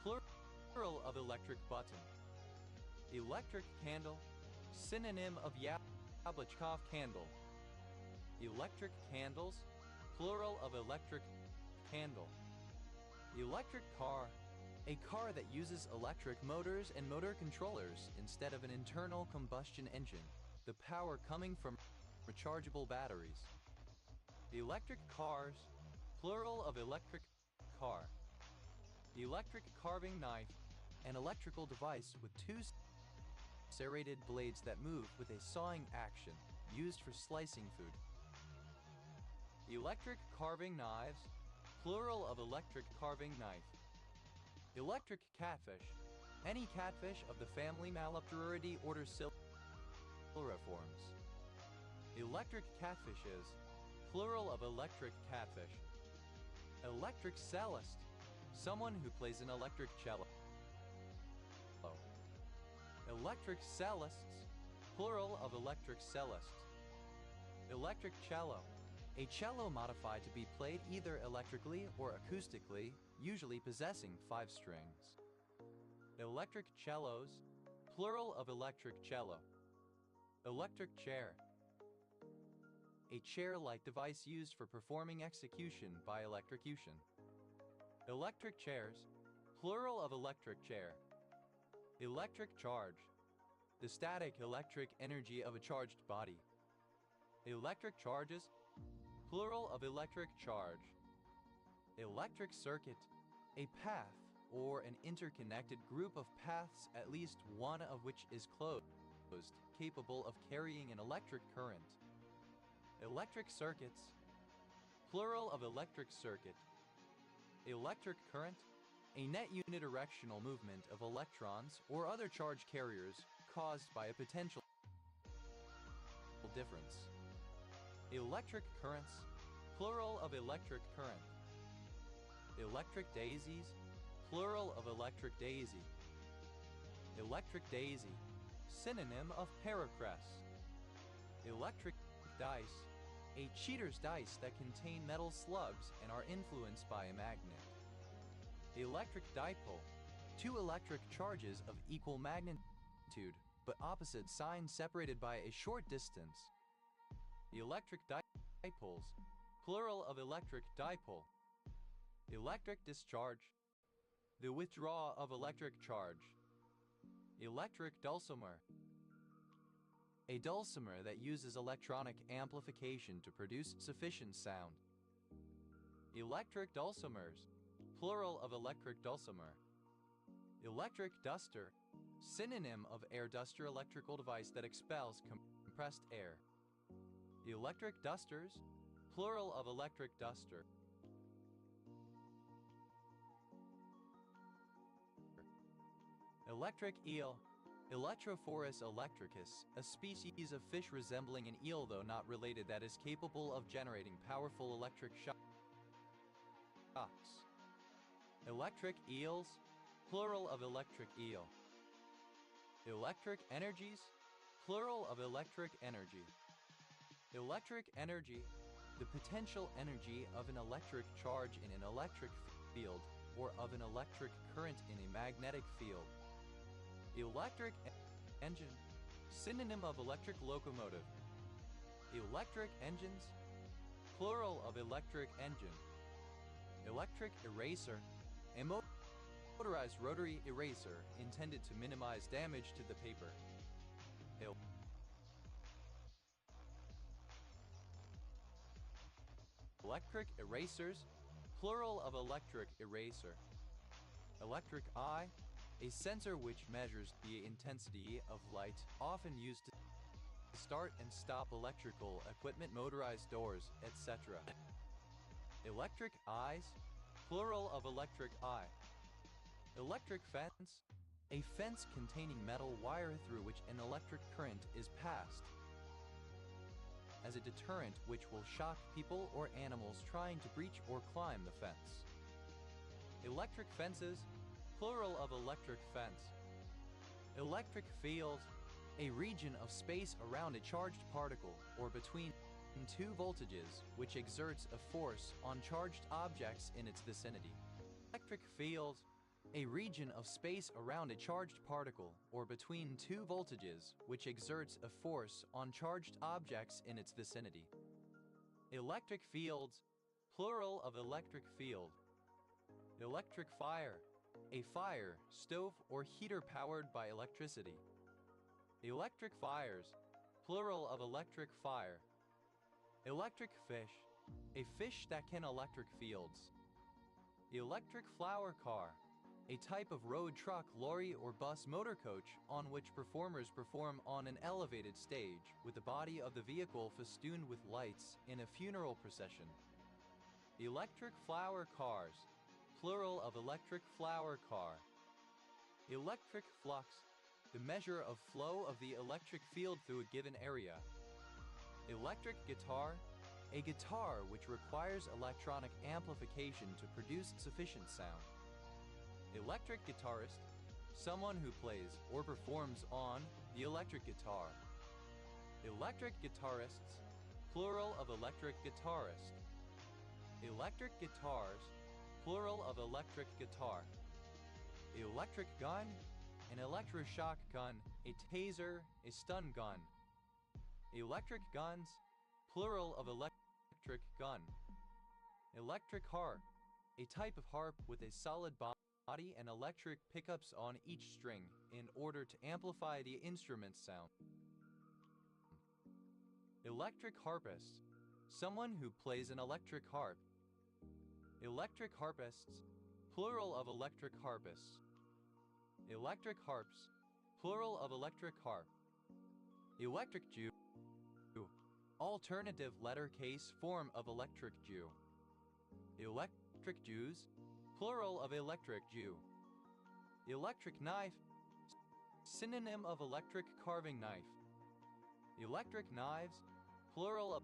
plural of electric button. Electric candle, synonym of Yablachkov candle. Electric candles, plural of electric candle. Electric car, a car that uses electric motors and motor controllers instead of an internal combustion engine, the power coming from rechargeable batteries. Electric cars, plural of electric car. Electric carving knife, an electrical device with two serrated blades that move with a sawing action, used for slicing food. Electric carving knives, plural of electric carving knife. Electric catfish, any catfish of the family Malapteridae order Siluriformes. Electric catfishes, plural of electric catfish. Electric cellist, someone who plays an electric cello. Electric cellists, plural of electric cellist. Electric cello, a cello modified to be played either electrically or acoustically, usually possessing 5 strings. Electric cellos, plural of electric cello. Electric chair, a chair-like device used for performing execution by electrocution. Electric chairs, plural of electric chair. Electric charge, the static electric energy of a charged body. Electric charges, plural of electric charge. Electric circuit, a path or an interconnected group of paths, at least one of which is closed, capable of carrying an electric current. Electric circuits, plural of electric circuit. Electric current, a net unidirectional movement of electrons or other charge carriers caused by a potential difference. Electric currents, plural of electric current. Electric daisies, plural of electric daisy. Electric daisy, synonym of paracress. Electric dice, a cheater's dice that contain metal slugs and are influenced by a magnet. Electric dipole, 2 electric charges of equal magnitude but opposite signs separated by a short distance. Electric dipoles, plural of electric dipole. Electric discharge, the withdrawal of electric charge. Electric dulcimer, a dulcimer that uses electronic amplification to produce sufficient sound. Electric dulcimers, plural of electric dulcimer. Electric duster, synonym of air duster, electrical device that expels compressed air. Electric dusters, plural of electric duster. Electric eel, Electrophorus electricus, a species of fish resembling an eel though not related that is capable of generating powerful electric shocks. Electric eels, plural of electric eel. Electric energies, plural of electric energy. Electric energy, the potential energy of an electric charge in an electric field or of an electric current in a magnetic field. Electric engine, synonym of electric locomotive. Electric engines, plural of electric engine. Electric eraser, a motorized rotary eraser intended to minimize damage to the paper. Electric erasers, plural of electric eraser. Electric eye, a sensor which measures the intensity of light, often used to start and stop electrical equipment, motorized doors, etc. Electric eyes, plural of electric eye. Electric fence. A fence containing metal wire through which an electric current is passed as a deterrent which will shock people or animals trying to breach or climb the fence. Electric fences, plural of electric fence. Electric field, a region of space around a charged particle or between two voltages which exerts a force on charged objects in its vicinity. Electric field, a region of space around a charged particle or between two voltages which exerts a force on charged objects in its vicinity. Electric fields, plural of electric field. Electric fire, a fire, stove, or heater powered by electricity. Electric fires, plural of electric fire. Electric fish, a fish that can electric fields. Electric flower car, a type of road truck, lorry, or bus motor coach on which performers perform on an elevated stage with the body of the vehicle festooned with lights in a funeral procession. Electric flower cars, plural of electric flower car. Electric flux, the measure of flow of the electric field through a given area. Electric guitar, a guitar which requires electronic amplification to produce sufficient sound. Electric guitarist, someone who plays or performs on the electric guitar. Electric guitarists, plural of electric guitarist. Electric guitars, plural of electric guitar. Electric gun, an electroshock gun, a taser, a stun gun. Electric guns, plural of electric gun. Electric harp, a type of harp with a solid body and electric pickups on each string in order to amplify the instrument's sound. Electric harpist, someone who plays an electric harp. Electric harpists, plural of electric harpists. Electric harps, plural of electric harp. Electric Jew, alternative letter case form of electric Jew. Electric Jews, plural of electric Jew. Electric knife, synonym of electric carving knife. Electric knives, plural of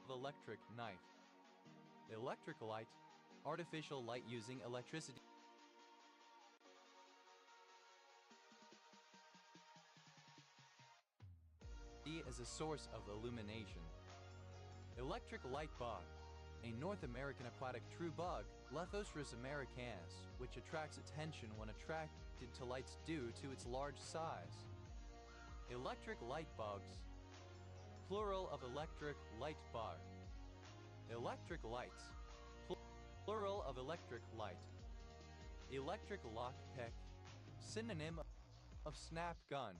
electric knife. Electric light, artificial light using electricity as a source of illumination. Electric light bug, a North American aquatic true bug, Lethostris americanus, which attracts attention when attracted to lights due to its large size. Electric light bugs, plural of electric light bug. Electric lights, plural of electric light. Electric lockpick, synonym of snap gun.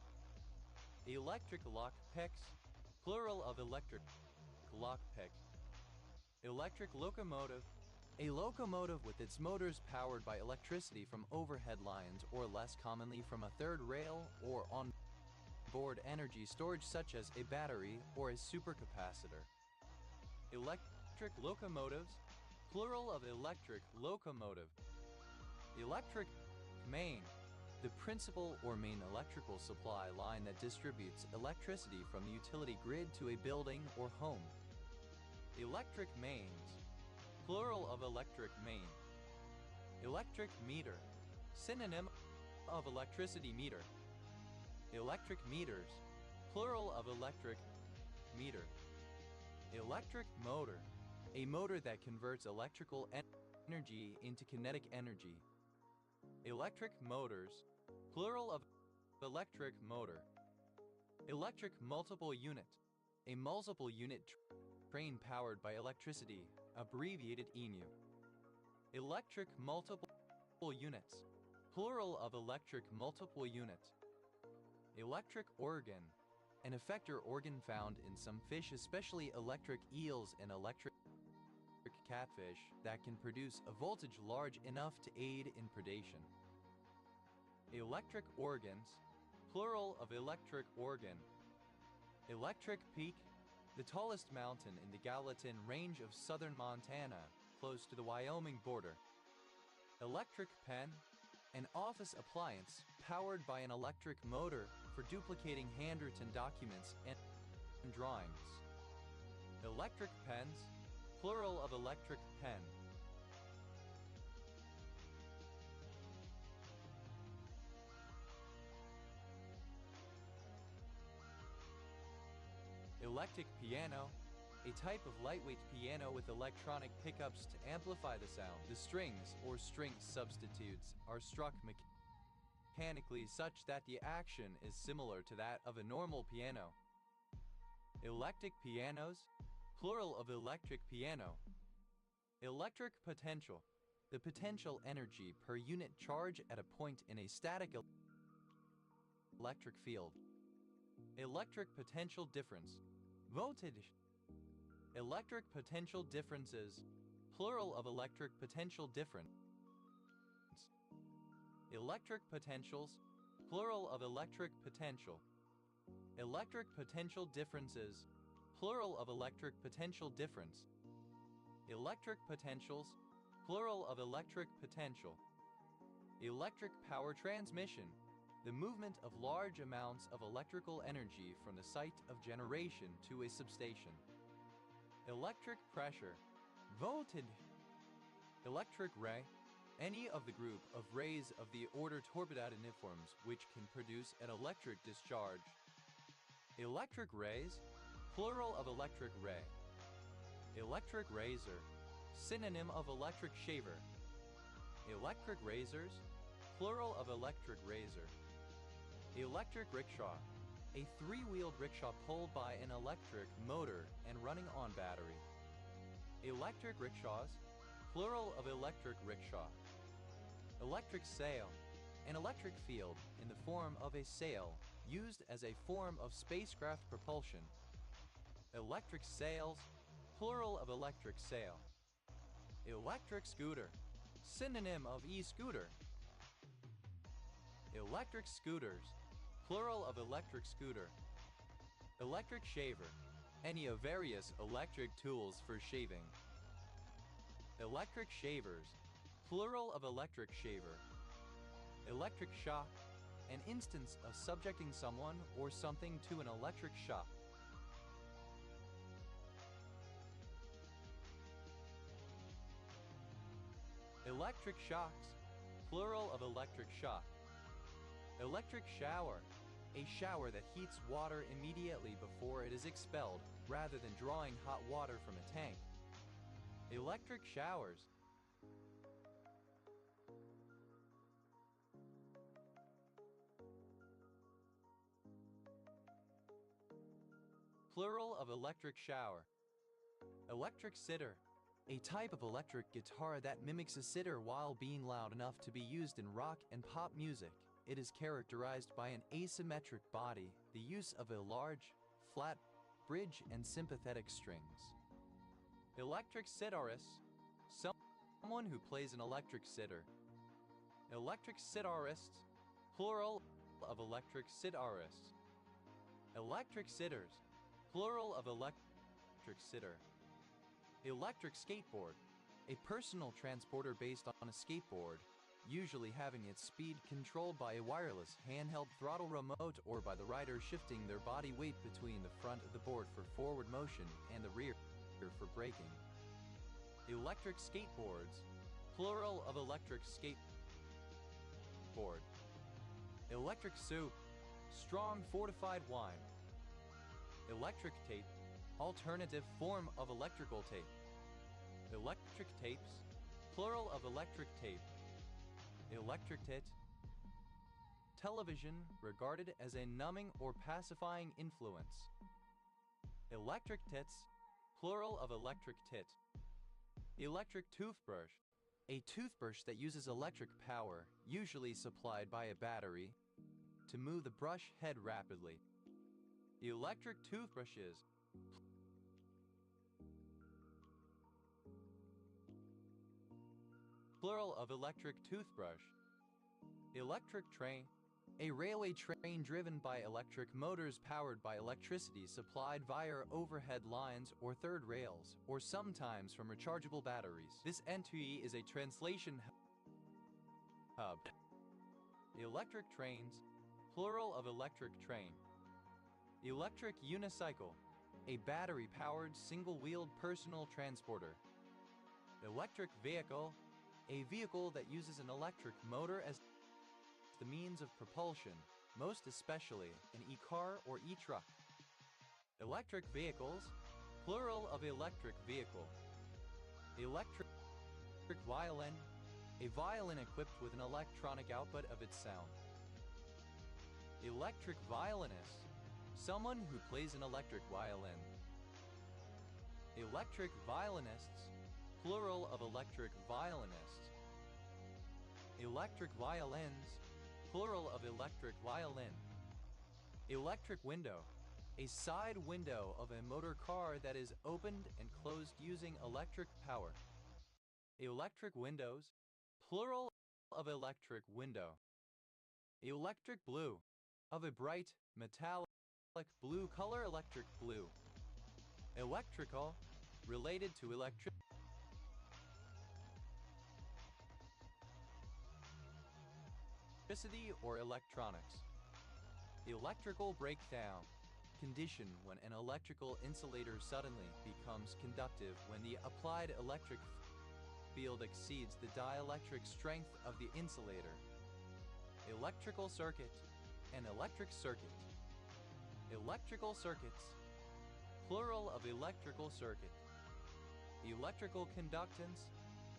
Electric lockpicks, plural of electric lockpick. Electric locomotive, a locomotive with its motors powered by electricity from overhead lines or less commonly from a third rail or on-board energy storage such as a battery or a supercapacitor. Electric locomotives, plural of electric locomotive. Electric main, the principal or main electrical supply line that distributes electricity from the utility grid to a building or home. Electric mains, plural of electric main. Electric meter, synonym of electricity meter. Electric meters, plural of electric meter. Electric motor, a motor that converts electrical energy into kinetic energy. Electric motors, plural of electric motor. Electric multiple unit, a multiple unit train powered by electricity, abbreviated EMU. Electric multiple units, plural of electric multiple unit. Electric organ, an effector organ found in some fish, especially electric eels and electric catfish, that can produce a voltage large enough to aid in predation. Electric organs, plural of electric organ. Electric peak, the tallest mountain in the Gallatin Range of southern Montana, close to the Wyoming border. Electric pen, an office appliance powered by an electric motor for duplicating handwritten documents and drawings. Electric pens, plural of electric pen. Electric piano, a type of lightweight piano with electronic pickups to amplify the sound. The strings or string substitutes are struck mechanically such that the action is similar to that of a normal piano. Electric pianos, plural of electric piano. Electric potential, the potential energy per unit charge at a point in a static electric field. Electric potential difference, voltage. Electric potential differences, plural of electric potential difference. Electric potentials, plural of electric potential. Electric potential differences, plural of electric potential difference. Electric potentials, plural of electric potential. Electric power transmission, the movement of large amounts of electrical energy from the site of generation to a substation. Electric pressure, voltage. Electric ray, any of the group of rays of the order torpidiniforms which can produce an electric discharge. Electric rays, plural of electric ray. Electric razor, synonym of electric shaver. Electric razors, plural of electric razor. Electric rickshaw, a three-wheeled rickshaw pulled by an electric motor and running on battery. Electric rickshaws, plural of electric rickshaw. Electric sail, an electric field in the form of a sail used as a form of spacecraft propulsion. Electric sails, plural of electric sail. Electric scooter, synonym of e-scooter. Electric scooters, plural of electric scooter. Electric shaver, any of various electric tools for shaving. Electric shavers, plural of electric shaver. Electric shock, an instance of subjecting someone or something to an electric shock. Electric shocks, plural of electric shock. Electric shower, a shower that heats water immediately before it is expelled, rather than drawing hot water from a tank. Electric showers. Plural of electric shower. Electric sitar, a type of electric guitar that mimics a sitar while being loud enough to be used in rock and pop music. It is characterized by an asymmetric body, the use of a large, flat bridge and sympathetic strings. Electric sitarist, someone who plays an electric sitar. Electric sitarist, plural of electric sitarist. Electric sitters, plural of electric sitter. Electric skateboard, a personal transporter based on a skateboard, usually having its speed controlled by a wireless handheld throttle remote or by the rider shifting their body weight between the front of the board for forward motion and the rear for braking. Electric skateboards, plural of electric skateboard. Electric soup, strong fortified wine. Electric tape, alternative form of electrical tape. Electric tapes, plural of electric tape. Electric tit, television regarded as a numbing or pacifying influence. Electric tits, plural of electric tit. Electric toothbrush, a toothbrush that uses electric power, usually supplied by a battery, to move the brush head rapidly. Electric toothbrushes, plural of electric toothbrush. Electric train, A railway train driven by electric motors powered by electricity supplied via overhead lines or third rails, or sometimes from rechargeable batteries. This entity is a translation hub. Electric trains, plural of electric train. Electric unicycle, a battery-powered single-wheeled personal transporter. Electric vehicle, a vehicle that uses an electric motor as the means of propulsion, most especially an e-car or e-truck. Electric vehicles, plural of electric vehicle. Electric violin, a violin equipped with an electronic output of its sound. Electric violinist, someone who plays an electric violin. Electric violinists, plural of electric violinist. Electric violins, plural of electric violin. Electric window, a side window of a motor car that is opened and closed using electric power. Electric windows, plural of electric window. Electric blue, of a bright, metallic blue color. Electric blue. Electrical, related to electricity or electronics. Electrical breakdown, condition when an electrical insulator suddenly becomes conductive when the applied electric field exceeds the dielectric strength of the insulator. Electrical circuit, an electric circuit. Electrical circuits, plural of electrical circuit. Electrical conductance,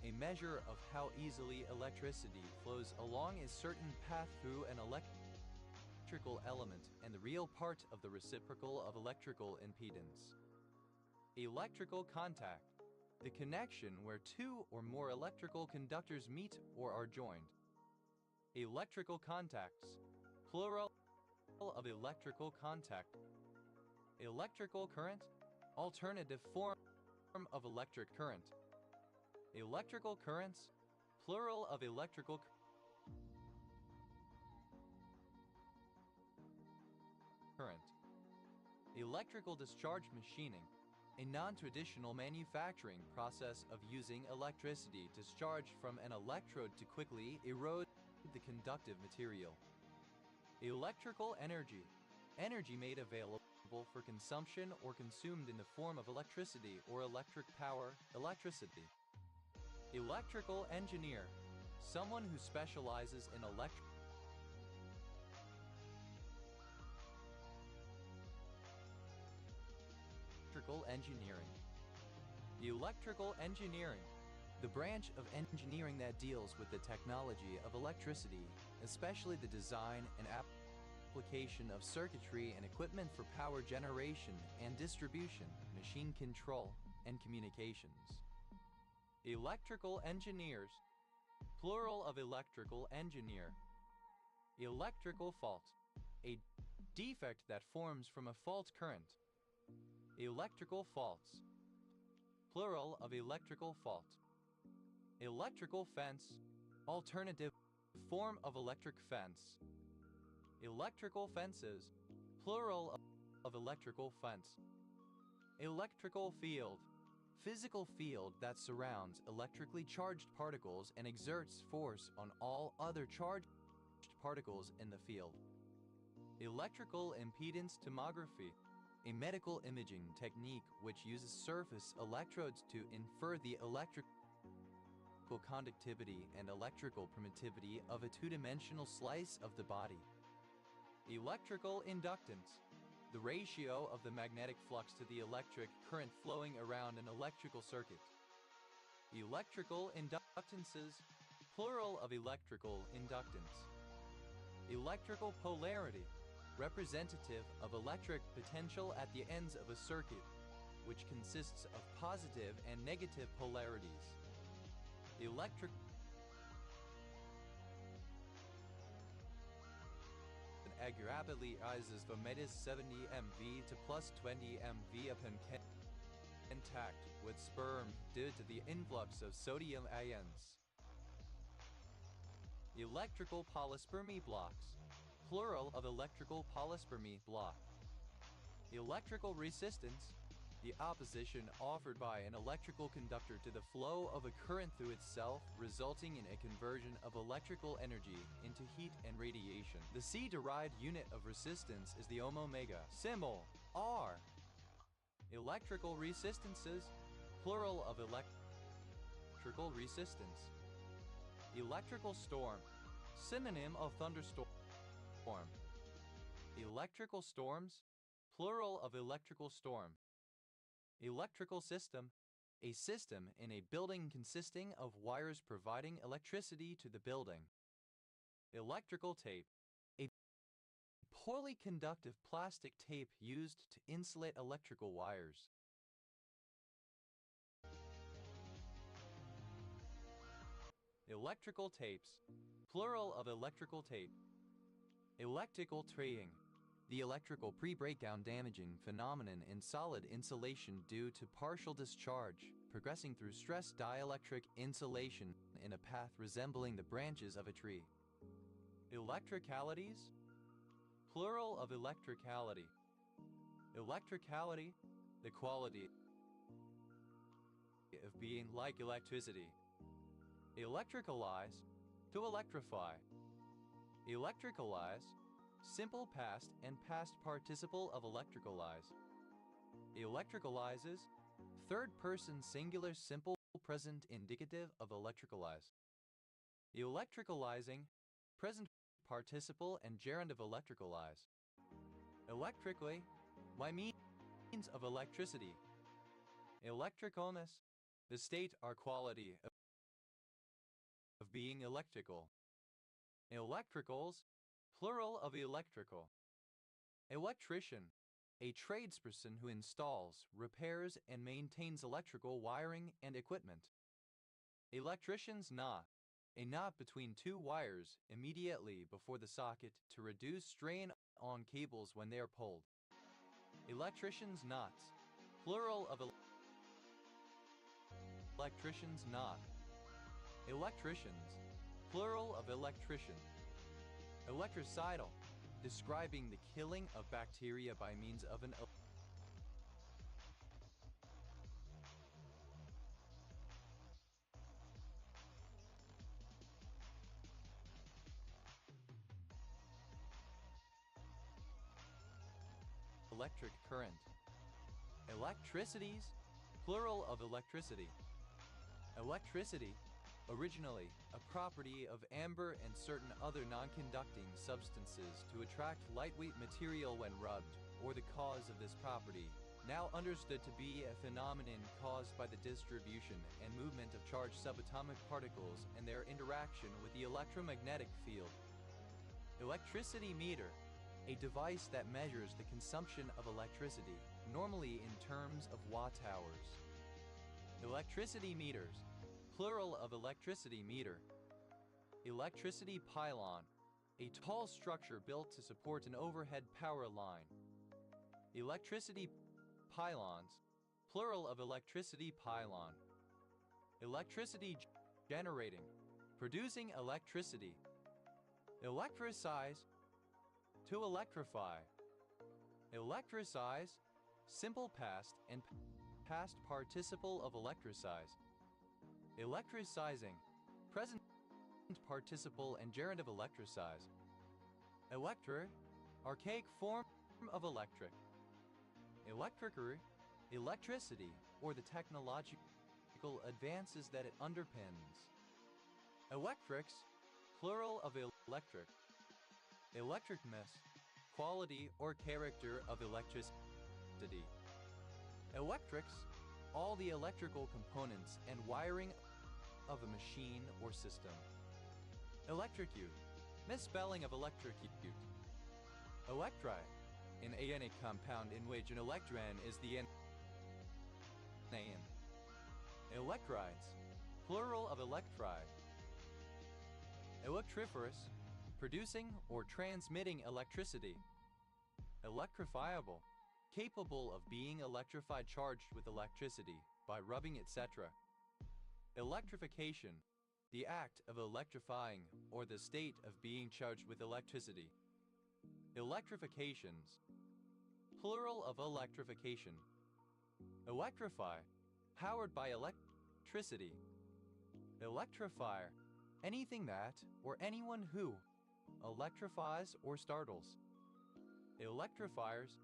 a measure of how easily electricity flows along a certain path through an electrical element and the real part of the reciprocal of electrical impedance. Electrical contact, the connection where two or more electrical conductors meet or are joined. Electrical contacts, plural of electrical contact. Electrical current, alternative form of electric current. Electrical currents, plural of electrical current. Electrical discharge machining, a non-traditional manufacturing process of using electricity discharged from an electrode to quickly erode the conductive material. Electrical energy, energy made available for consumption or consumed in the form of electricity or electric power, electricity. Electrical engineer, someone who specializes in electrical engineering. Electrical engineering, the branch of engineering that deals with the technology of electricity, especially the design and application of circuitry and equipment for power generation and distribution, machine control, and communications. Electrical engineers, plural of electrical engineer. Electrical fault, a defect that forms from a fault current. Electrical faults, plural of electrical fault. Electrical fence, alternative form of electric fence. Electrical fences, plural of electrical fence. Electrical field, physical field that surrounds electrically charged particles and exerts force on all other charged particles in the field. Electrical impedance tomography, a medical imaging technique which uses surface electrodes to infer the electrical conductivity and electrical permittivity of a two-dimensional slice of the body. Electrical inductance, the ratio of the magnetic flux to the electric current flowing around an electrical circuit. Electrical inductances, plural of electrical inductance. Electrical polarity, representative of electric potential at the ends of a circuit, which consists of positive and negative polarities. Electric aggrapately rises from -70 MV to +20 MV upon contact with sperm due to the influx of sodium ions. Electrical polyspermy blocks, plural of electrical polyspermy block. Electrical resistance, the opposition offered by an electrical conductor to the flow of a current through itself, resulting in a conversion of electrical energy into heat and radiation. The C-derived unit of resistance is the ohm omega, symbol R. Electrical resistances, plural of electrical resistance. Electrical storm, synonym of thunderstorm. Electrical storms, plural of electrical storm. Electrical system, a system in a building consisting of wires providing electricity to the building. Electrical tape, a poorly conductive plastic tape used to insulate electrical wires. Electrical tapes, plural of electrical tape. Electrical traying, the electrical pre-breakdown damaging phenomenon in solid insulation due to partial discharge, progressing through stress dielectric insulation in a path resembling the branches of a tree. Electricalities, plural of electricality. Electricality, the quality of being like electricity. Electricalize, to electrify. Electricalize, simple past and past participle of electricalize. Electricalizes, third person singular simple present indicative of electricalize. Electricalizing, present participle and gerund of electricalize. Electrically, by means of electricity. Electricalness, the state or quality of being electrical. Electricals, plural of electrical. Electrician, a tradesperson who installs, repairs, and maintains electrical wiring and equipment. Electrician's knot, a knot between two wires immediately before the socket to reduce strain on cables when they are pulled. Electrician's knots, plural of electrician's knot. Electricians, plural of electrician. Electricidal, describing the killing of bacteria by means of an electric current. Electricities, plural of electricity. Electricity, originally a property of amber and certain other non-conducting substances to attract lightweight material when rubbed, or the cause of this property, now understood to be a phenomenon caused by the distribution and movement of charged subatomic particles and their interaction with the electromagnetic field. Electricity meter, a device that measures the consumption of electricity, normally in terms of watt-hours. Electricity meters, plural of electricity meter. Electricity pylon, a tall structure built to support an overhead power line. Electricity pylons, plural of electricity pylon. Electricity generating, producing electricity. Electricize, to electrify. Electricize, simple past and past participle of electricize. Electricizing, present participle and gerund of electricize. Elector, archaic form of electric. Electricer, electricity, or the technological advances that it underpins. Electrics, plural of electric. Electricness, quality or character of electricity. Electrics, all the electrical components and wiring of a machine or system. Electrocute, misspelling of electrocute. Electri, an ionic compound in which an electron is the anion. Electrides, plural of electri. Electriferous, producing or transmitting electricity. Electrifiable, capable of being electrified, charged with electricity by rubbing, etc. Electrification, the act of electrifying or the state of being charged with electricity. Electrifications, plural of electrification. Electrify, powered by electricity. Electrifier, anything that or anyone who electrifies or startles. Electrifiers,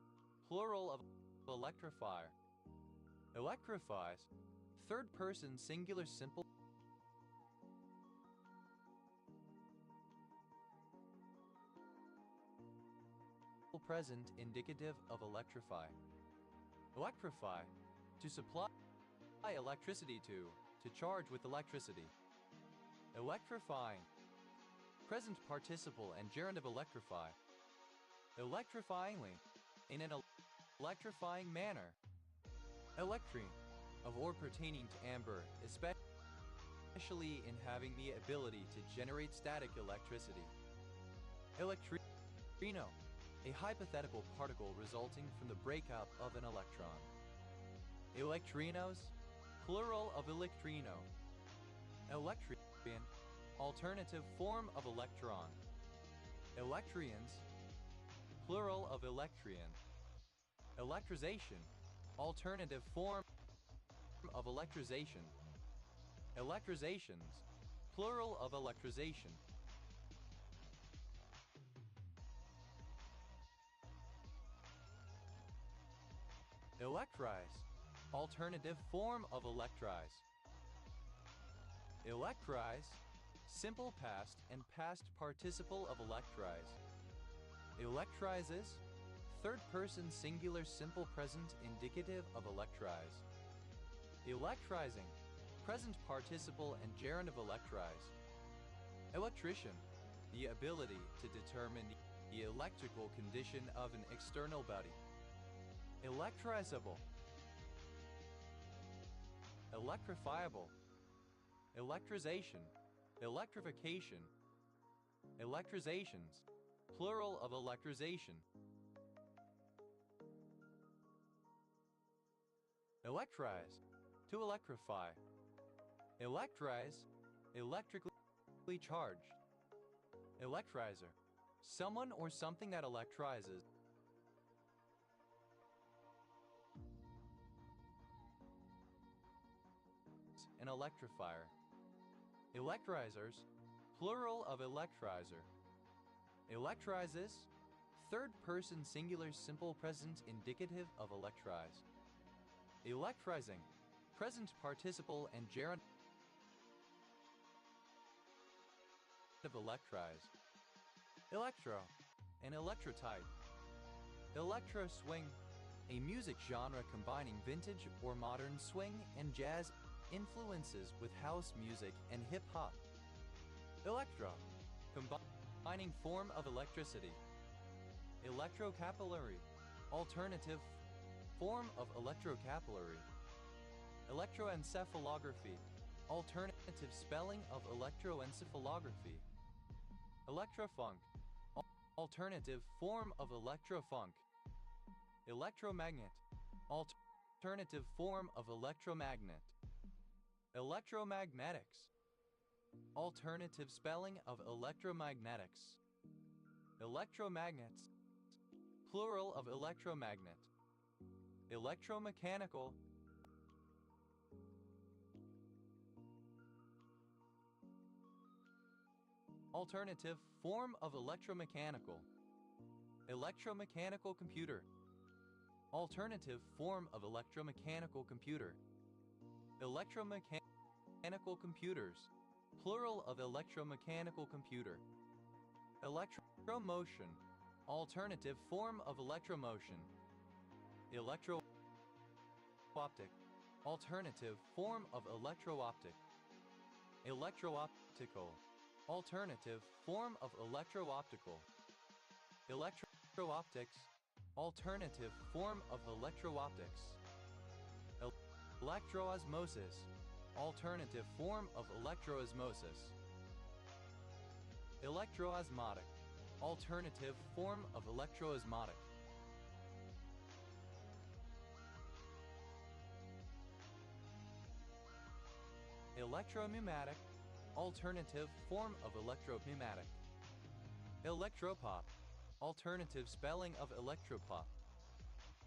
plural of electrifier. Electrifies, third person singular simple present indicative of electrify. Electrify, to supply electricity to charge with electricity. Electrifying, present participle and gerund of electrify. Electrifyingly, in an electrifying manner. Electrine, of or pertaining to amber, especially in having the ability to generate static electricity. Electrino, a hypothetical particle resulting from the breakup of an electron. Electrinos, plural of electrino. Electrian, alternative form of electron. Electrians, plural of electrian. Electrization, alternative form of electrization. Electrizations, plural of electrization. Electrize, alternative form of electrize. Electrize, simple past and past participle of electrize. Electrizes, third person singular simple present indicative of electrize. Electrizing, present participle and gerund of electrize. Electrician, the ability to determine the electrical condition of an external body. Electrizable, electrifiable. Electrization, electrification. Electrizations, plural of electrization. Electrize, to electrify. Electrize, electrically charged. Electrizer, someone or something that electrizes. An electrifier. Electrizers, plural of electrizer. Electrizes, third person singular simple present indicative of electrize. Electrizing, present participle and gerund of electrize. Electro, an electrotype. Electro swing, a music genre combining vintage or modern swing and jazz influences with house music and hip-hop. Electro, combining form of electricity. Electrocapillary, alternative form of electrocapillary. Electroencephalography, alternative spelling of electroencephalography. Electrofunk, alternative form of electrofunk. Electromagnet, alternative form of electromagnet. Electromagnetics, alternative spelling of electromagnetics. Electromagnets, plural of electromagnet. Electromechanical, alternative form of electromechanical. Electromechanical computer, alternative form of electromechanical computer. Electromechanical computers, plural of electromechanical computer. Electromotion, alternative form of electromotion. Electro-optic, alternative form of electro-optic. Electro-optical, alternative form of electro-optical. Electro-optics, alternative form of electro-optics. Electroosmosis, alternative form of electroosmosis. Electroosmotic, alternative form of electroosmotic. Electropneumatic, alternative form of electropneumatic. Electropop, Alternative spelling of electropop.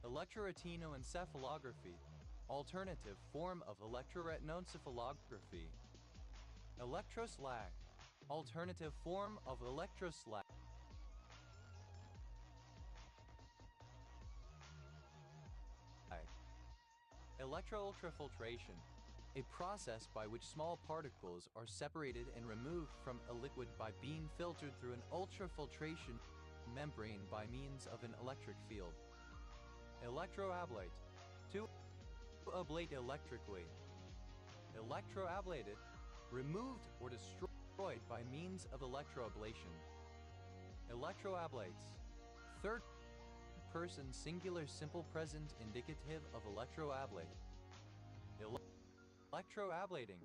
Electroretinoencephalography. Alternative form of electroretinoencephalography. Electroslag. Alternative form of electroslag. Electroultrafiltration, a process by which small particles are separated and removed from a liquid by being filtered through an ultrafiltration membrane by means of an electric field. Electroablate, to ablate electrically. Electroablated, removed or destroyed by means of electroablation. Electroablates, third person singular simple present indicative of electroablate. Electroablating,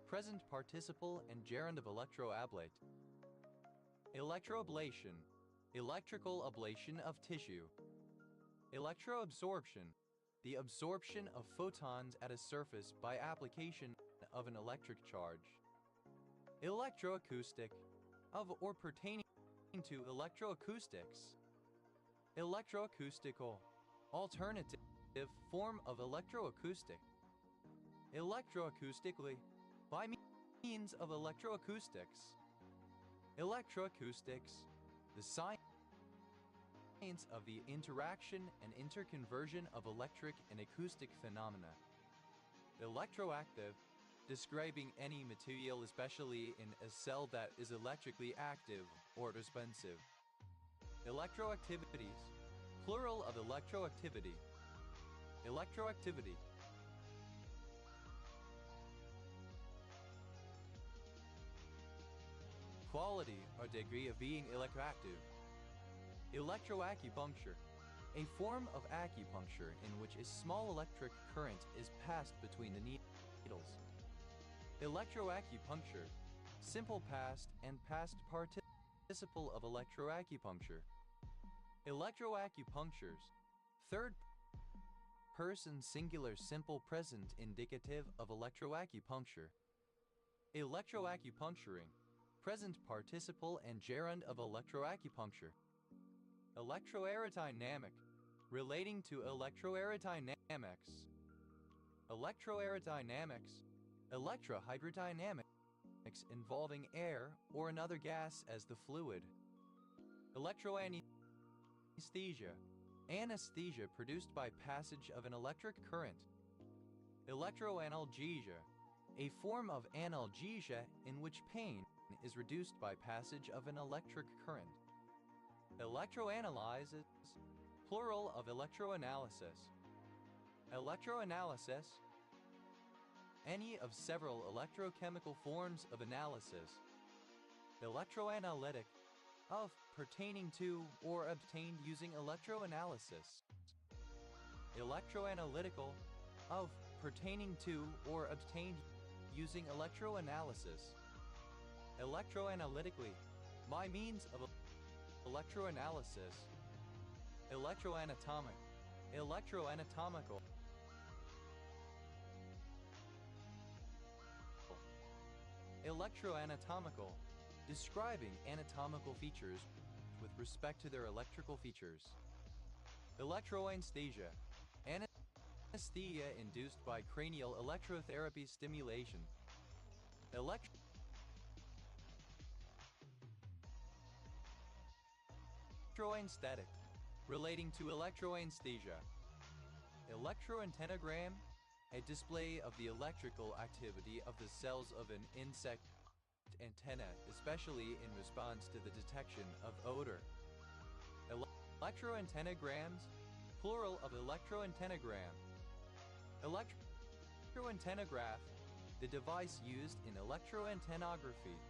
present participle and gerund of electroablate. Electroablation, electrical ablation of tissue. Electroabsorption, the absorption of photons at a surface by application of an electric charge. Electroacoustic, of or pertaining to electroacoustics. Electroacoustical, alternative form of electroacoustic. Electroacoustically, by means of electroacoustics. Electroacoustics, the science of the interaction and interconversion of electric and acoustic phenomena. Electroactive, describing any material especially in a cell that is electrically active or responsive. Electroactivities, plural of electroactivity. Electroactivity. Quality or degree of being electroactive. Electroacupuncture, a form of acupuncture in which a small electric current is passed between the needles. Electroacupuncture, simple past and past participle of electroacupuncture. Electroacupunctures, third person singular simple present indicative of electroacupuncture. Electroacupuncturing, present participle and gerund of electroacupuncture. Electroaerodynamic, relating to electroaerodynamics. Electroaerodynamics, electrohydrodynamics involving air or another gas as the fluid. Electroanesthesia, anesthesia produced by passage of an electric current. Electroanalgesia, a form of analgesia in which pain is reduced by passage of an electric current. Electroanalysis, plural of electroanalysis. Electroanalysis, any of several electrochemical forms of analysis. Electroanalytic, of, pertaining to, or obtained using electroanalysis. Electroanalytical, of, pertaining to, or obtained using electroanalysis. Electroanalytically, by means of electroanalysis. Electroanatomic, electroanatomical. Electroanatomical, describing anatomical features with respect to their electrical features. Electroanesthesia, anesthesia induced by cranial electrotherapy stimulation. Electroanesthetic, relating to electroanesthesia. Electroantennogram, a display of the electrical activity of the cells of an insect antenna, especially in response to the detection of odor. Electroantennograms, plural of electroantennogram. Electroantennograph, the device used in electroantennography.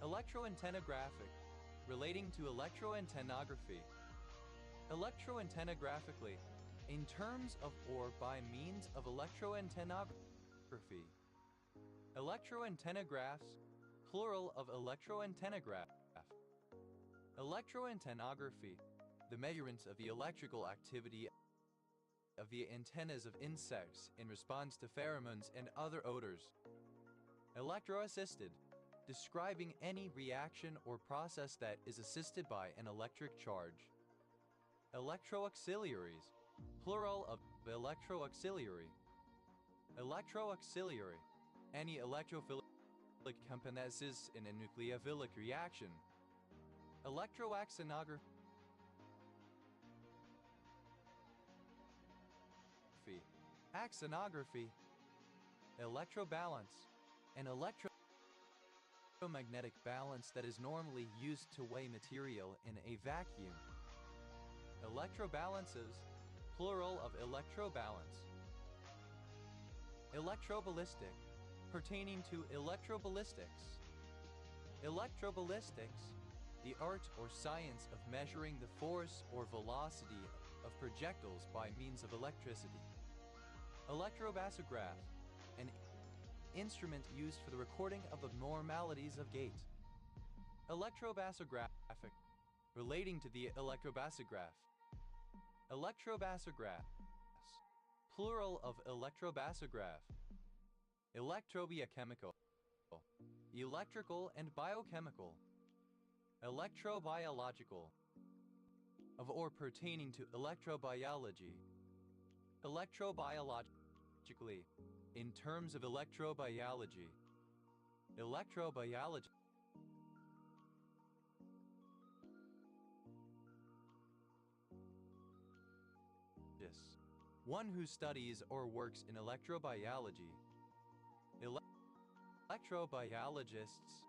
Electroantennographic, relating to electroantennography. Electroantennographically, in terms of or by means of electroantennography. Electroantennographs, plural of electroantennograph. Electroantennography, the measurements of the electrical activity of the antennas of insects in response to pheromones and other odors. Electroassisted, describing any reaction or process that is assisted by an electric charge. Electroauxiliaries, plural of electroauxiliary. Electroauxiliary, any electrophilic components in a nucleophilic reaction. Electroaxonography, axonography, electrobalance, an electromagnetic balance that is normally used to weigh material in a vacuum. Electrobalances, plural of electrobalance. Electroballistic, pertaining to electroballistics. Electroballistics, the art or science of measuring the force or velocity of projectiles by means of electricity. Electrobassograph, an instrument used for the recording of abnormalities of gait. Electrobassographic, relating to the electrobassograph. Electrobassographs, plural of electrobassograph. Electrobiochemical, electrical and biochemical. Electrobiological, of or pertaining to electrobiology. Electrobiologically, in terms of electrobiology. Electrobiology, one who studies or works in electrobiology. Electrobiologists,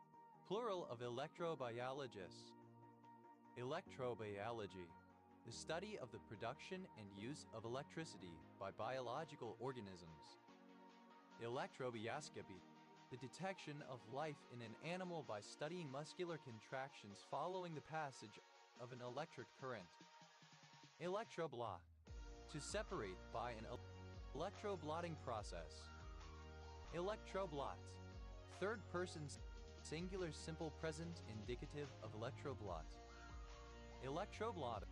plural of electrobiologists. Electrobiology, the study of the production and use of electricity by biological organisms. Electrobioscopy, the detection of life in an animal by studying muscular contractions following the passage of an electric current. Electroblot, to separate by an electroblotting process. Electroblot, third person singular simple present indicative of electroblot. Electroblot,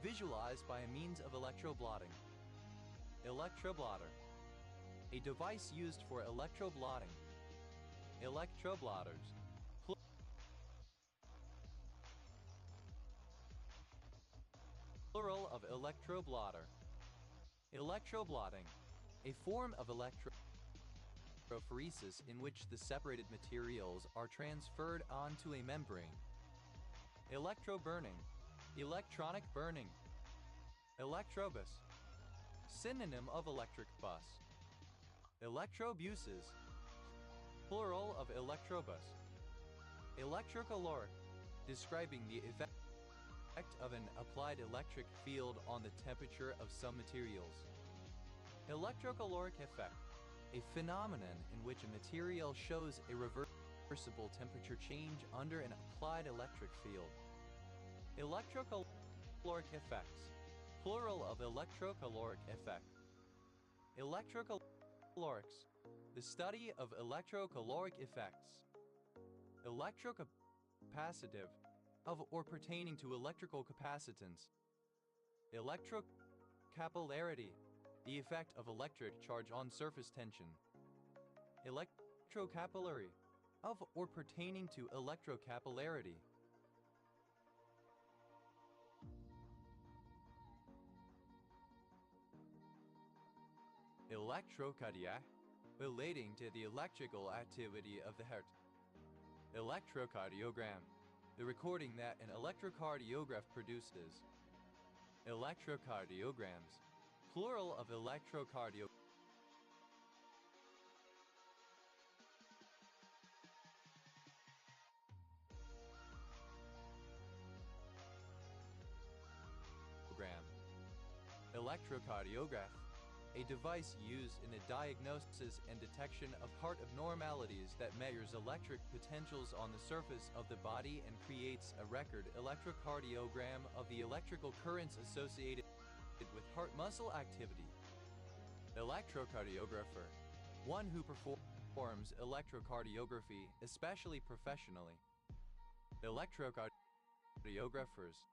visualized by a means of electroblotting. Electroblotter, a device used for electroblotting. Electroblotters, plural of electroblotter. Electroblotting, a form of electrophoresis in which the separated materials are transferred onto a membrane. Electroburning, electronic burning. Electrobus, synonym of electric bus. Electrobuses, plural of electrobus. Electrocaloric, describing the effect of an applied electric field on the temperature of some materials. Electrocaloric effect, a phenomenon in which a material shows a reversible temperature change under an applied electric field. Electrocaloric effects, plural of electrocaloric effect. Electrocalorics, the study of electrocaloric effects. Electrocapacitive, of or pertaining to electrical capacitance. Electrocapillarity, the effect of electric charge on surface tension. Electrocapillary, of or pertaining to electrocapillarity. Electrocardiac, relating to the electrical activity of the heart. Electrocardiogram, the recording that an electrocardiograph produces. Electrocardiograms, plural of electrocardiogram. Electrocardiograph, a device used in the diagnosis and detection of heart abnormalities that measures electric potentials on the surface of the body and creates a record electrocardiogram of the electrical currents associated with heart muscle activity. Electrocardiographer, one who performs electrocardiography, especially professionally. Electrocardiographers,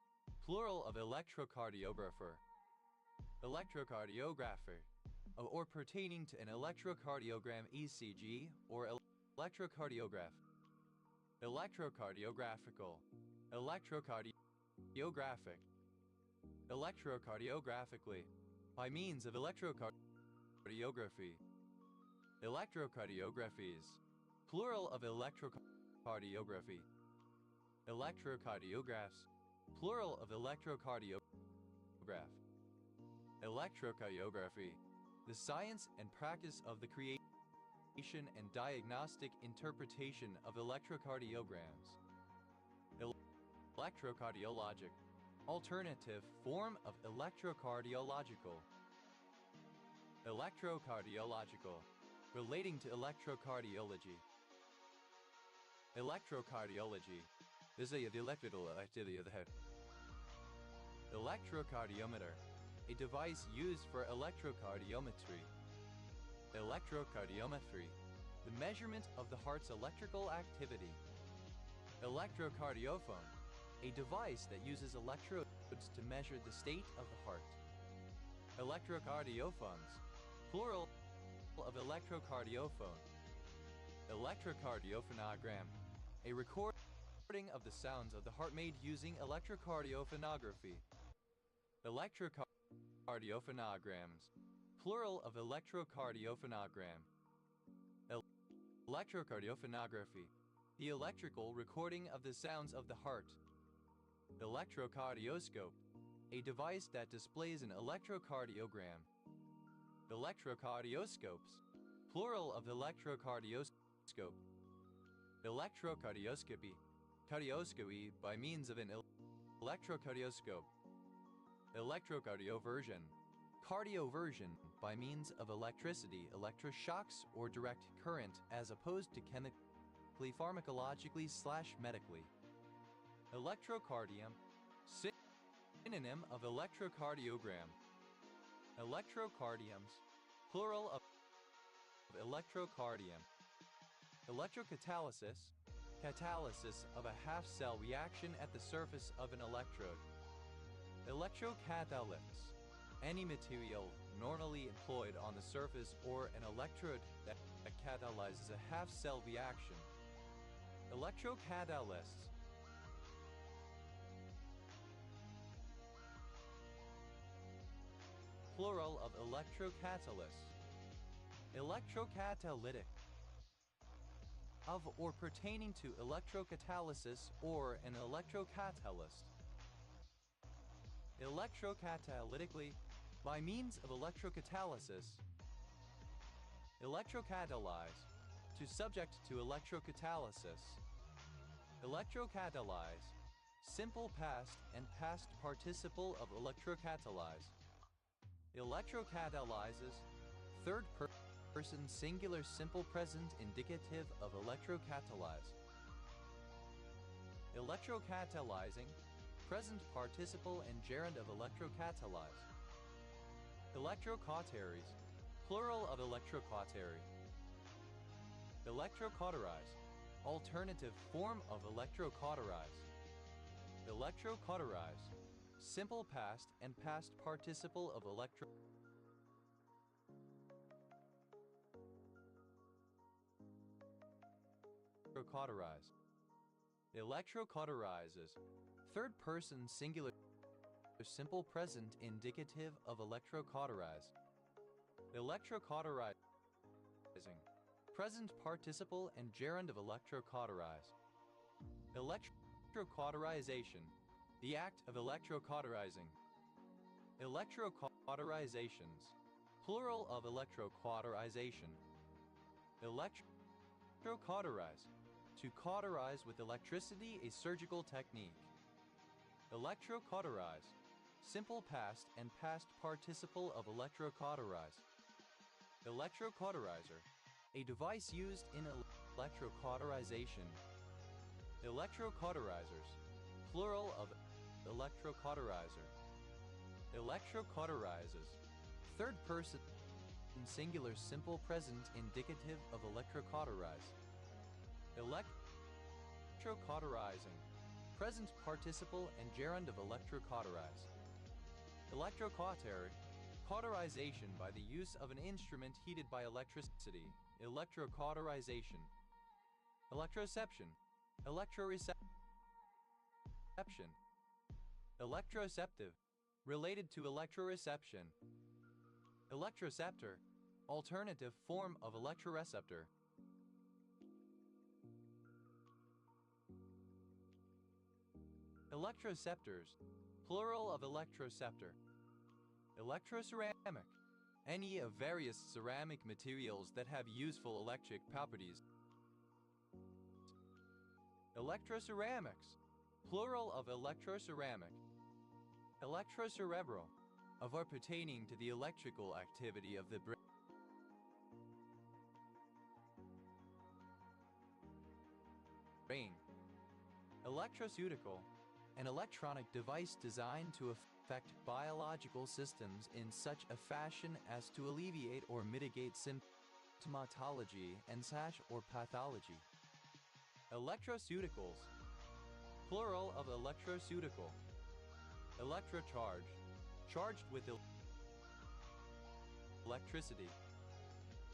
plural of electrocardiographer. Electrocardiographer, or pertaining to an electrocardiogram ECG or Electrocardiograph. Electrocardiographical. Electrocardiographic. Electrocardiographically. By means of electrocardiography. Electrocardiographies. Plural of electrocardiography. Electrocardiographs. Plural of electrocardiograph. Electrocardiography. The science and practice of the creation and diagnostic interpretation of electrocardiograms. Electrocardiologic. Alternative form of electrocardiological. Electrocardiological. Relating to electrocardiology. Electrocardiology. This is the electrical activity of the head. Electrocardiometer. A device used for electrocardiometry. Electrocardiometry. The measurement of the heart's electrical activity. Electrocardiophone. A device that uses electrodes to measure the state of the heart. Electrocardiophones. Plural of electrocardiophone. Electrocardiophonograph. A recording of the sounds of the heart made using electrocardiophonometry. Electrocardiophonographs. Plural of electrocardiophonograph. Electrocardiophonometry. The electrical recording of the sounds of the heart. Electrocardioscope. A device that displays an electrocardiogram. Electrocardioscopes. Plural of electrocardioscope. Electrocardioscopy. Cardioscopy by means of an electrocardioscope. Electrocardioversion. Cardioversion by means of electricity, electroshocks, or direct current as opposed to chemically, pharmacologically / medically. Electrocardium. Synonym of electrocardiogram. Electrocardiums. Plural of electrocardium. Electrocatalysis. Catalysis of a half-cell reaction at the surface of an electrode. Electrocatalysis. Any material normally employed on the surface or an electrode that catalyzes a half-cell reaction. Electrocatalysts. Plural of electrocatalysts. Electrocatalytic. Of or pertaining to electrocatalysis or an electrocatalyst. Electrocatalytically, by means of electrocatalysis. Electrocatalyze. To subject to electrocatalysis. Electrocatalyze. Simple past and past participle of electrocatalyze. Electrocatalyzes. Third person singular simple present indicative of electrocatalyze. Electrocatalyzing. Present participle and gerund of electrocatalyze. Electrocauteries. Plural of electrocautery. Electrocauterize. Alternative form of electrocauterize. Electrocauterize. Simple past and past participle of electrocauterize. Electrocauterizes. Third person singular simple present indicative of electrocauterize. Electrocauterizing. Present participle and gerund of electrocauterize. Electrocauterization. The act of electrocauterizing. Electrocauterizations. Plural of electrocauterization. Electrocauterize. To cauterize with electricity, a surgical technique. Electrocauterize. Simple past and past participle of electrocauterize. Electrocauterizer. A device used in electrocauterization. Electrocauterizers. Plural of electrocauterizer. Electrocauterizes. Third person singular simple present indicative of electrocauterize. Electrocauterizing. Present participle and gerund of electrocauterize. Electrocautery. Cauterization by the use of an instrument heated by electricity. Electrocauterization. electroception, electroreception, electroceptive, related to electroreception, electroceptor, alternative form of electroreceptor. Electroceptors, plural of electroceptor. Electroceramic, any of various ceramic materials that have useful electric properties. Electroceramics, plural of electroceramic. Electrocerebral, of or pertaining to the electrical activity of the brain. Electroceutical, an electronic device designed to affect biological systems in such a fashion as to alleviate or mitigate symptomatology and or pathology. Electroceuticals, plural of electroceutical. Electrocharge, charged with electricity.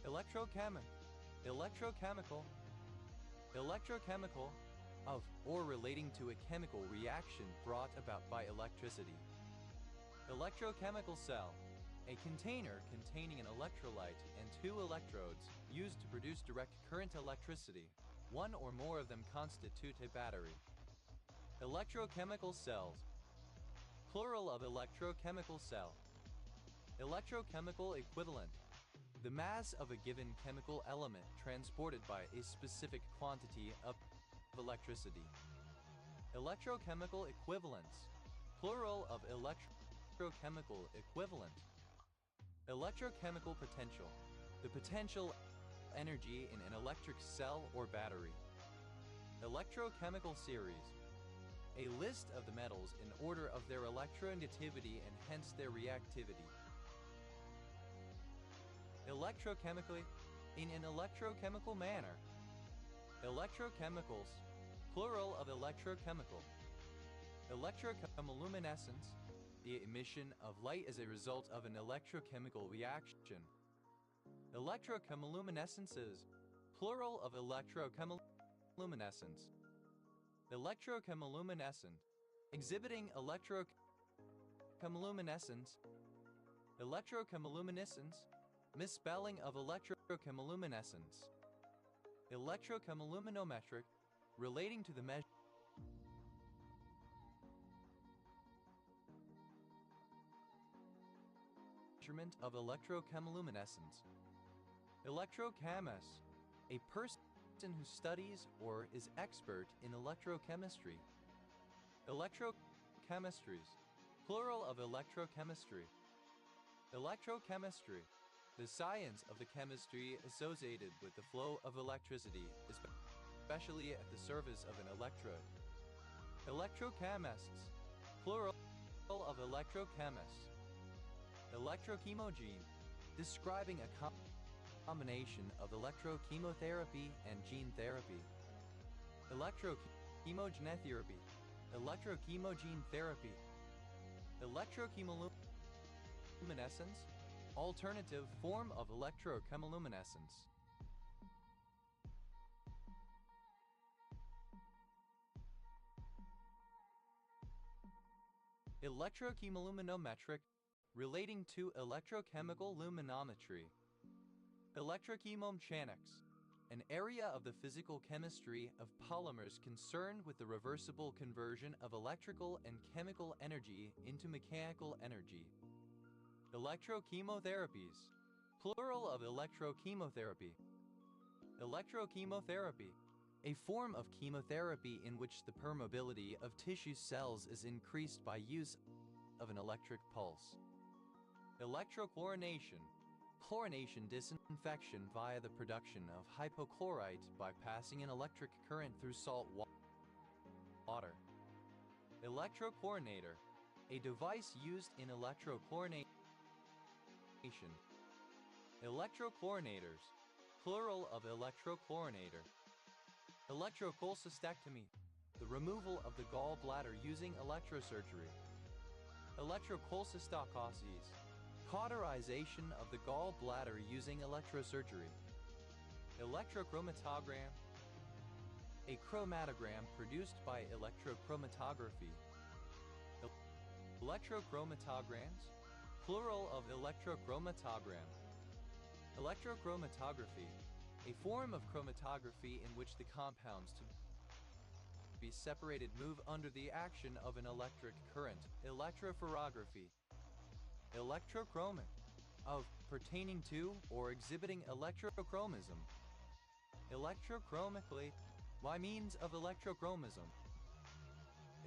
Electrochemical, of or relating to a chemical reaction brought about by electricity. Electrochemical cell, a container containing an electrolyte and two electrodes used to produce direct current electricity. One or more of them constitute a battery. Electrochemical cells, plural of electrochemical cell. Electrochemical equivalent, the mass of a given chemical element transported by a specific quantity of electricity. Electrochemical equivalence, plural of electrochemical equivalent. Electrochemical potential, the potential energy in an electric cell or battery. Electrochemical series, a list of the metals in order of their electronegativity and hence their reactivity. Electrochemically, in an electrochemical manner. Electrochemicals, plural of electrochemical. Electrochemiluminescence, the emission of light as a result of an electrochemical reaction. Electrochemiluminescences, plural of electrochemiluminescence. Electrochemiluminescent, exhibiting electrochemiluminescence. Electrochemiluminescence, misspelling of electrochemiluminescence. Electrochemiluminometric, relating to the measurement of electrochemiluminescence. Electrochemist, a person who studies or is expert in electrochemistry. Electrochemistries, plural of electrochemistry. Electrochemistry, the science of the chemistry associated with the flow of electricity, especially at the surface of an electrode. Electrochemists, plural of electrochemists. Electrochemogene, describing a combination of electrochemotherapy and gene therapy. Electrochemogenetherapy, electrochemogene therapy. Electrochemiluminescence, alternative form of electrochemiluminescence. Electrochemiluminometric, relating to electrochemical luminometry. Electrochemomechanics, an area of the physical chemistry of polymers concerned with the reversible conversion of electrical and chemical energy into mechanical energy. Electrochemotherapies, plural of electrochemotherapy. Electrochemotherapy, a form of chemotherapy in which the permeability of tissue cells is increased by use of an electric pulse. Electrochlorination, chlorination disinfection via the production of hypochlorite by passing an electric current through salt water. Electrochlorinator, a device used in electrochlorination. Electrochlorinators, plural of electrochlorinator. Electrocholecystectomy, the removal of the gallbladder using electrosurgery. Electrocholecystocoses, cauterization of the gallbladder using electrosurgery. Electrochromatograph, A chromatogram produced by electrochromatography. Electrochromatograms, plural of electrochromatogram. Electrochromatography, a form of chromatography in which the compounds to be separated move under the action of an electric current. Electrophoreography, electrochromic, of, pertaining to, or exhibiting electrochromism. Electrochromically, by means of electrochromism.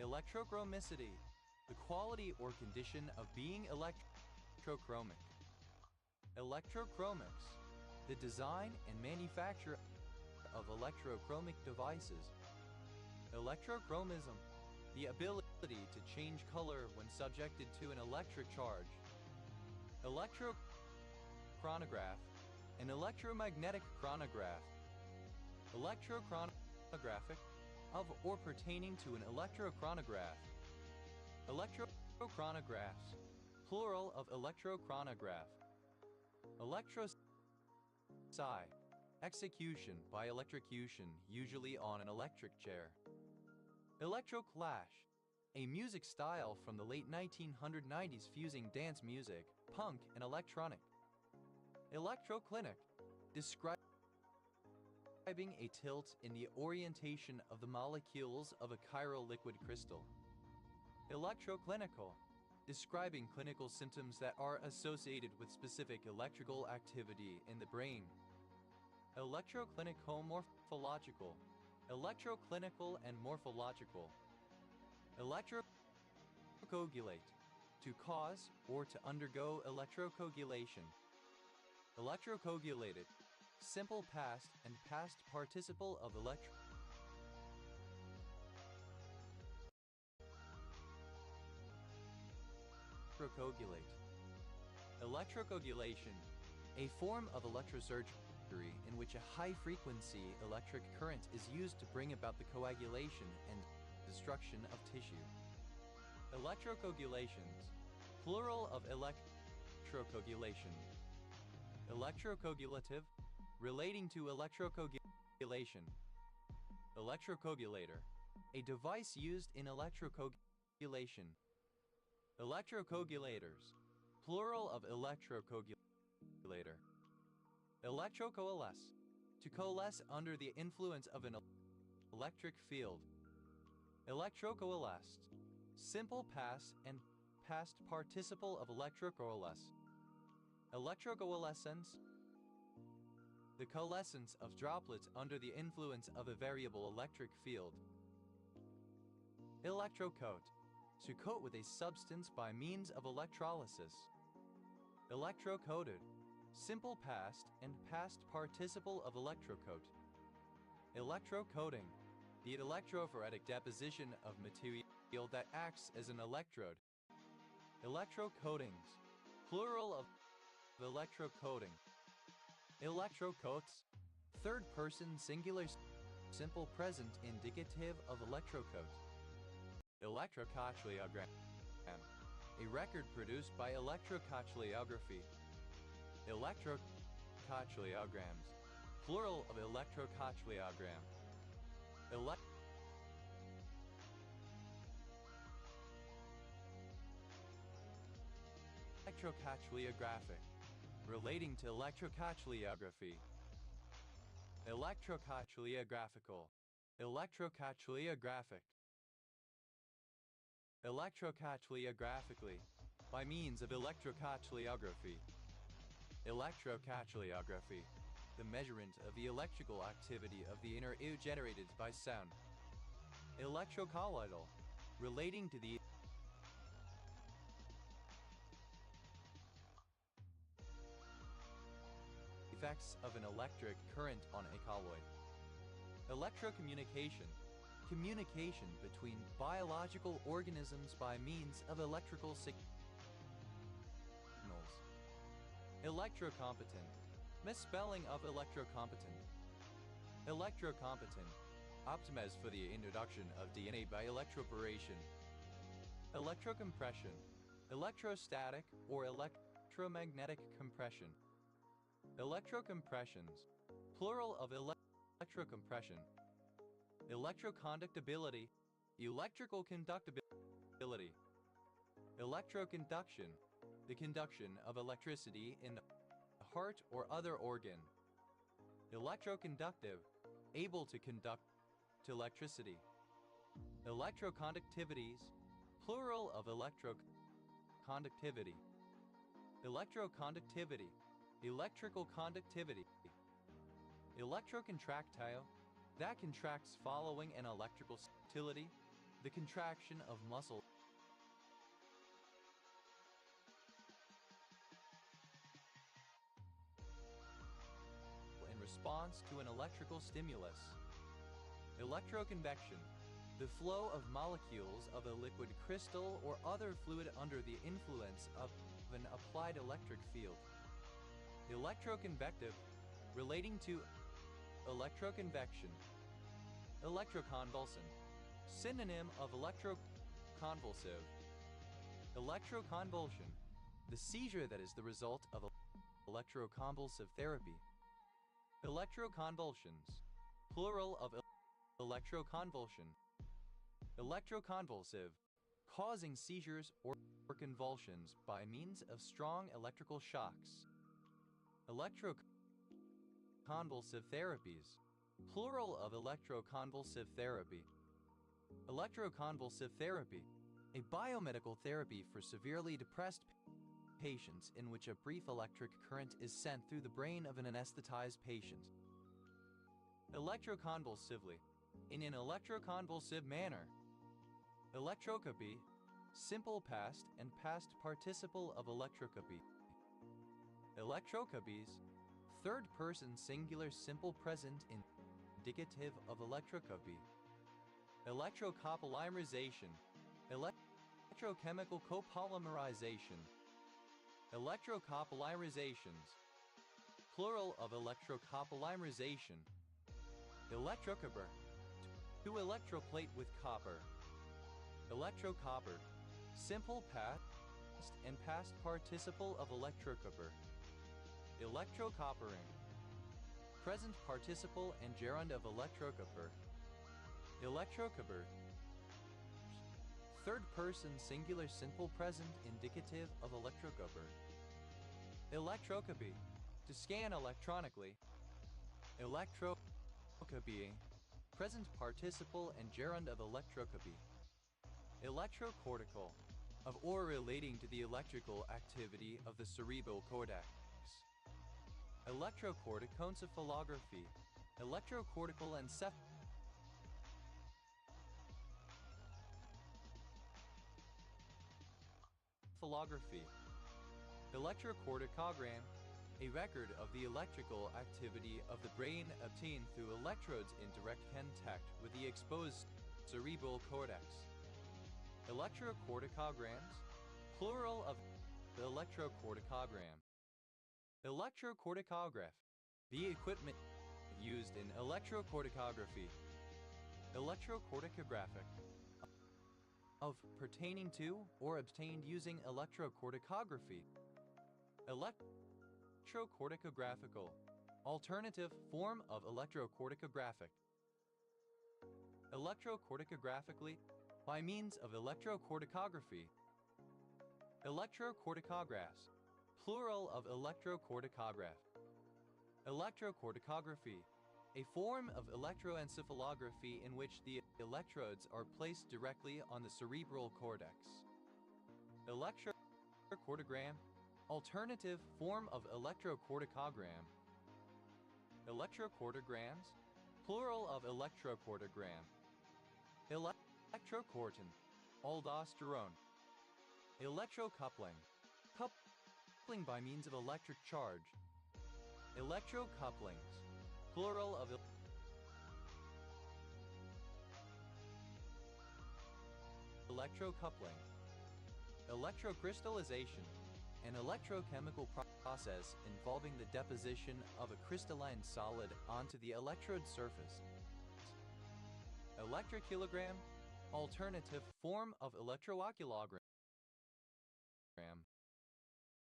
Electrochromicity, the quality or condition of being electrochromic. Electrochromics, the design and manufacture of electrochromic devices. Electrochromism, the ability to change color when subjected to an electric charge. Electrochronograph, an electromagnetic chronograph. Electrochronographic, of or pertaining to an electrochronograph. Electrochronographs, plural of electrochronograph. Electroci, execution by electrocution, usually on an electric chair. Electroclash, a music style from the late 1990s fusing dance music, punk, and electronic. Electroclinic, describing a tilt in the orientation of the molecules of a chiral liquid crystal. Electroclinical, describing clinical symptoms that are associated with specific electrical activity in the brain. Electroclinico-morphological, electroclinical and morphological. Electrocoagulate, to cause or to undergo electrocoagulation. Electrocoagulated, simple past and past participle of electrocoagulate. Electrocoagulation, a form of electrosurgery in which a high-frequency electric current is used to bring about the coagulation and destruction of tissue. Electrocoagulations, plural of electrocoagulation. Electrocoagulative, relating to electrocoagulation. Electrocoagulator, a device used in electrocoagulation. Electrocoagulators, plural of electrocoagulator. Electrocoalesce, to coalesce under the influence of an electric field. Electrocoalesced, simple past and past participle of electrocoalesce. Electrocoalescence, the coalescence of droplets under the influence of a variable electric field. Electrocoat, to coat with a substance by means of electrolysis. Electrocoated, simple past and past participle of electrocoat. Electrocoating, the electrophoretic deposition of material that acts as an electrode. Electrocoatings, plural of electrocoating. Electrocoats, third person singular simple present indicative of electrocoat. Electrocochleogram, a record produced by electrocochleography. Electrocochleograms, plural of electrocochleogram. Electrocochleographic, relating to electrocochleography. Electrocochleographical, electrocochleographic. Electrocochleographically, by means of electrocochleography. Electrocochleography, the measurement of the electrical activity of the inner ear generated by sound. Electrocolloidal, relating to the effects of an electric current on a colloid. Electrocommunication, communication between biological organisms by means of electrical signals. Electrocompetent, misspelling of electrocompetent. Electrocompetent, optimized for the introduction of DNA by electroporation. Electrocompression, electrostatic or electromagnetic compression. Electrocompressions, plural of electrocompression. electroconductibility, electrical conductibility, electroconduction, the conduction of electricity in the heart or other organ, electroconductive, able to conduct electricity, electroconductivities, plural of electroconductivity, electroconductivity, electrical conductivity, electrocontractile, that contracts following an electrical utility, the contraction of muscle. In response to an electrical stimulus. Electroconvection, the flow of molecules of a liquid crystal or other fluid under the influence of an applied electric field. Electroconvective, relating to electroconvection. Electroconvulsant, synonym of electroconvulsive. Electroconvulsion, the seizure that is the result of electroconvulsive therapy. Electroconvulsions, plural of electroconvulsion. Electroconvulsive, causing seizures or convulsions by means of strong electrical shocks. Electroconvulsive therapies, plural of electroconvulsive therapy. Electroconvulsive therapy, a biomedical therapy for severely depressed patients in which a brief electric current is sent through the brain of an anesthetized patient. Electroconvulsively, in an electroconvulsive manner. Electrocopy, simple past and past participle of electrocopy. Electrocopies, third person singular simple present indicative of electrocopy. Electrocopolymerization, electrochemical copolymerization. Electrocopolymerizations, plural of electrocopolymerization. Electrocopper, to electroplate with copper. Electrocopper, simple past and past participle of electrocopper. Electrocoppering, present participle and gerund of electrocopper. Electrocopper, third person singular simple present indicative of electrocopper. Electrocopy, to scan electronically. Electrocopying, present participle and gerund of electrocopy. Electrocortical, of or relating to the electrical activity of the cerebral cortex. Electrocorticoencephalography, electrocortical encephalography. Electrocorticogram, a record of the electrical activity of the brain obtained through electrodes in direct contact with the exposed cerebral cortex. Electrocorticograms, plural of the electrocorticogram. Electrocorticograph, the equipment used in electrocorticography. Electrocorticographic, of pertaining to or obtained using electrocorticography. Electrocorticographical, alternative form of electrocorticographic. Electrocorticographically, by means of electrocorticography. Electrocorticographs, plural of electrocorticograph. Electrocorticography, a form of electroencephalography in which the electrodes are placed directly on the cerebral cortex. Electrocortigram, alternative form of electrocorticogram. Electrocortograms, plural of electrocortogram. Electrocortin, aldosterone. Electrocoupling, coupling by means of electric charge. Electrocouplings, plural of electrocoupling. Electrocrystallization, an electrochemical process involving the deposition of a crystalline solid onto the electrode surface. Electrokilogram, alternative form of electrooscillogram.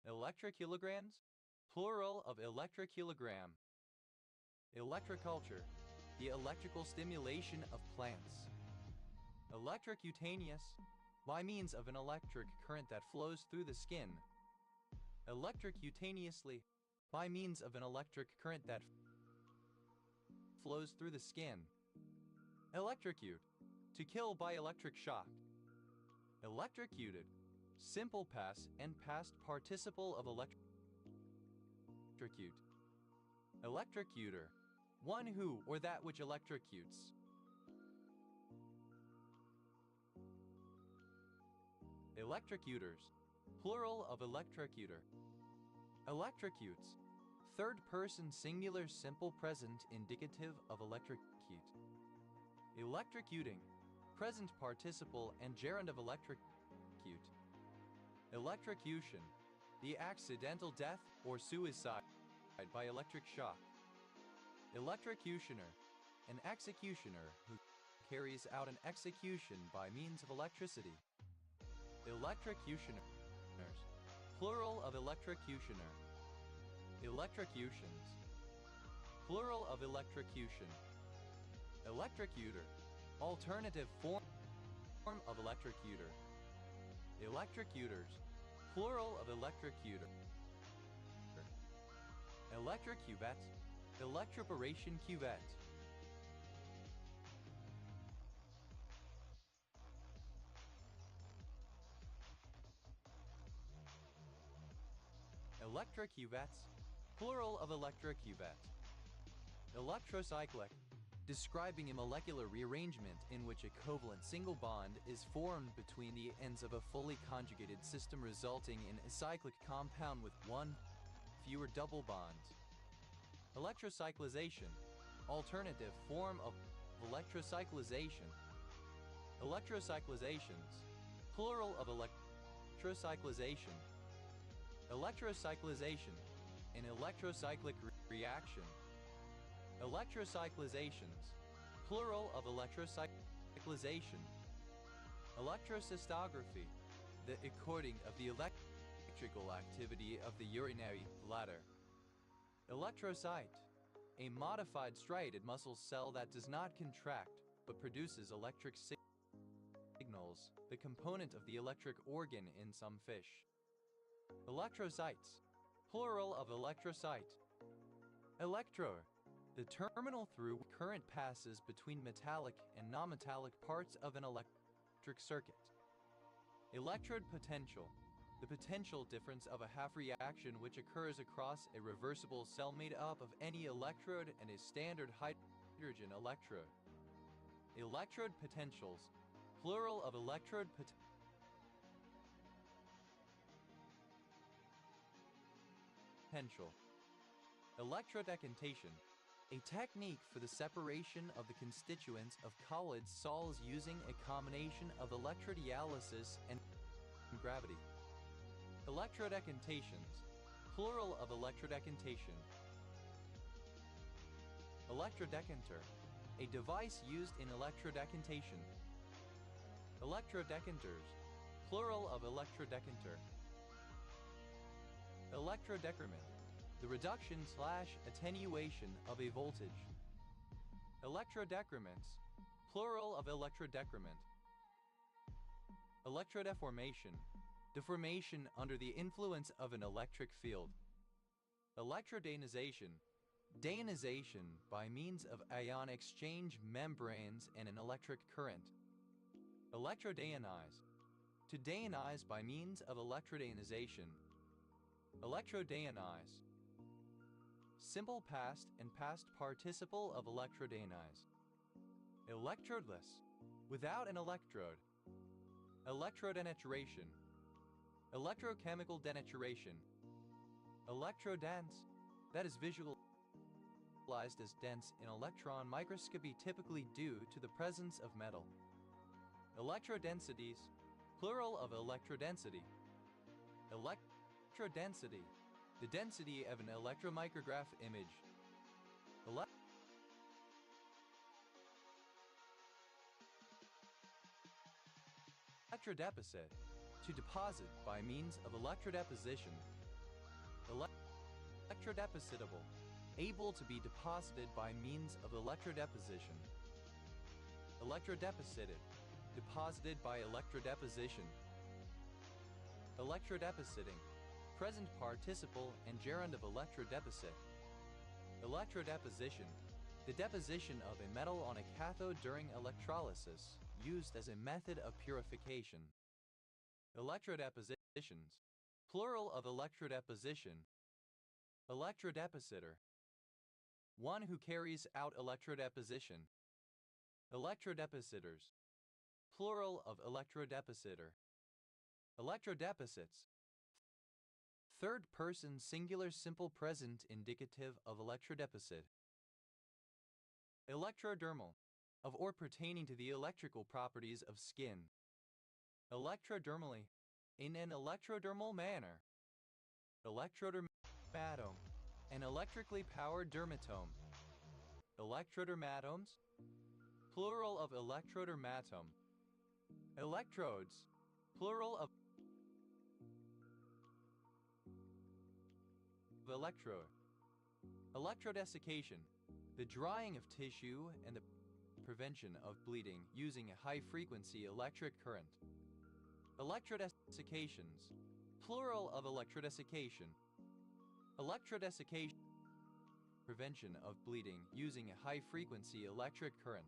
Electrokilograms, plural of electrokilogram. Electroculture, the electrical stimulation of plants. Electrocutaneous, by means of an electric current that flows through the skin. Electrocutaneously, by means of an electric current that flows through the skin. Electrocute, to kill by electric shock. Electrocuted, simple past and past participle of electrocute. Electrocutor, one who or that which electrocutes. Electrocutors, plural of electrocutor. Electrocutes, third person singular simple present indicative of electrocute. Electrocuting, present participle and gerund of electrocute. Electrocution, the accidental death or suicide by electric shock. Electrocutioner, an executioner who carries out an execution by means of electricity. Electrocutioners, plural of electrocutioner. Electrocutions, plural of electrocution. Electrocutor, alternative form of electrocutor. Electrocutors, plural of electrocutor. Electrocuvette, electroporation cuvette. Electrocuvettes, plural of electrocuvette. Electrocyclic, describing a molecular rearrangement in which a covalent single bond is formed between the ends of a fully conjugated system, resulting in a cyclic compound with one fewer double bonds. Electrocyclization, alternative form of electrocyclization. Electrocyclizations, plural of electrocyclization. Electrocyclization, an electrocyclic reaction. Electrocyclizations, plural of electrocyclization. Electrocystography, the recording of the electrical activity of the urinary bladder. Electrocyte, a modified striated muscle cell that does not contract but produces electric signals, the component of the electric organ in some fish. Electrocytes, plural of electrocyte. Electrode, the terminal through which current passes between metallic and non-metallic parts of an electric circuit. Electrode potential, the potential difference of a half reaction which occurs across a reversible cell made up of any electrode and a standard hydrogen electrode. Electrode potentials, plural of electrode potential. Electrodecantation, a technique for the separation of the constituents of colloid sols using a combination of electrodialysis and gravity. Electrodecantations, plural of electrodecantation. Electrodecanter, a device used in electrodecantation. Electrodecanters, plural of electrodecanter. Electrodecrement, the reduction/attenuation of a voltage. Electrodecrements, plural of electrodecrement. Electrodeformation, deformation under the influence of an electric field. Electrodeionization, deionization by means of ion exchange membranes and an electric current. Electrodeonize, to deionize by means of electrodeionization. Electrodeonize, simple past and past participle of electrodeonize. Electrodeless, without an electrode. Electrodenaturation, electrochemical denaturation. Electrodense, that is visualized as dense in electron microscopy, typically due to the presence of metal. Electrodensities, plural of electrodensity. Electrodensity, the density of an electromicrograph image. Electrodeposit, to deposit by means of electrodeposition. electrodepositable, able to be deposited by means of electrodeposition. Electrodeposited, deposited by electrodeposition. Electrodepositing, present participle and gerund of electrodeposit. Electrodeposition, the deposition of a metal on a cathode during electrolysis, used as a method of purification. Electrodepositions, plural of electrodeposition. Electrodepositor, one who carries out electrodeposition. Electrodepositors, plural of electrodepositor. Electrodeposits, third person singular simple present indicative of electrodeposit. Electrodermal, of or pertaining to the electrical properties of skin. Electrodermally, in an electrodermal manner. Electrodermatome, an electrically powered dermatome. Electrodermatomes, plural of electrodermatome. Electrodes, plural of electrode. Electrodesiccation, the drying of tissue and the prevention of bleeding using a high-frequency electric current. Electrodesiccations, plural of electrodesiccation. Electrodesiccation, prevention of bleeding using a high-frequency electric current.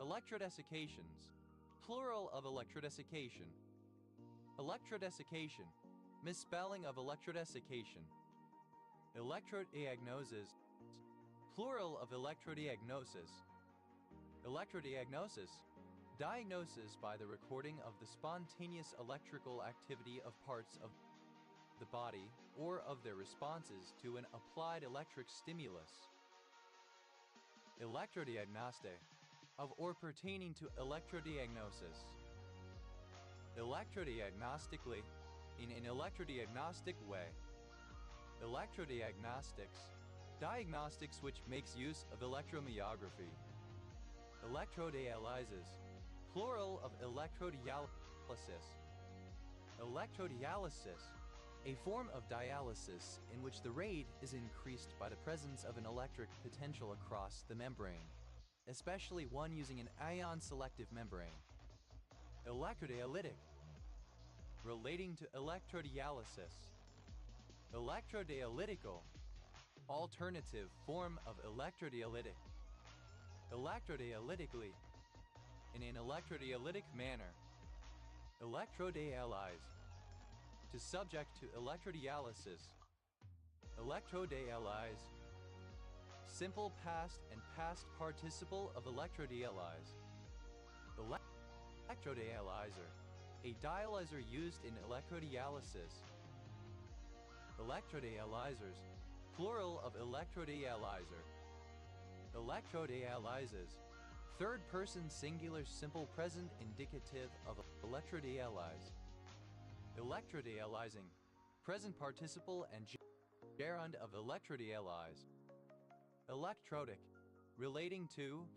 Electrodesiccations, plural of electrodesiccation. Electrodesiccation, misspelling of electrodesiccation. Electrodiagnosis, plural of electrodiagnosis. Electrodiagnosis, diagnosis by the recording of the spontaneous electrical activity of parts of the body or of their responses to an applied electric stimulus. Electrodiagnostic, of or pertaining to electrodiagnosis. Electrodiagnostically, in an electrodiagnostic way. Electrodiagnostics, diagnostics which makes use of electromyography. Electrodialysis, plural of electrodialysis. Electrodialysis, a form of dialysis in which the rate is increased by the presence of an electric potential across the membrane, especially one using an ion-selective membrane. Electrodialytic, relating to electrodialysis. Electrodialytical, alternative form of electrodialytic. Electrodialytically, in an electrodialytic manner. Electrodialyze, to subject to electrodialysis. Electrodialyze, simple past and past participle of electrodialyze. Electrodialyzer, a dialyzer used in electrodialysis. Electrodialyzers, plural of electrodialyzer. Electrodialyzes, third person singular simple present indicative of electrodialyze. Electrodialyzing, present participle and gerund of electrodialyze. Electrodic, relating to,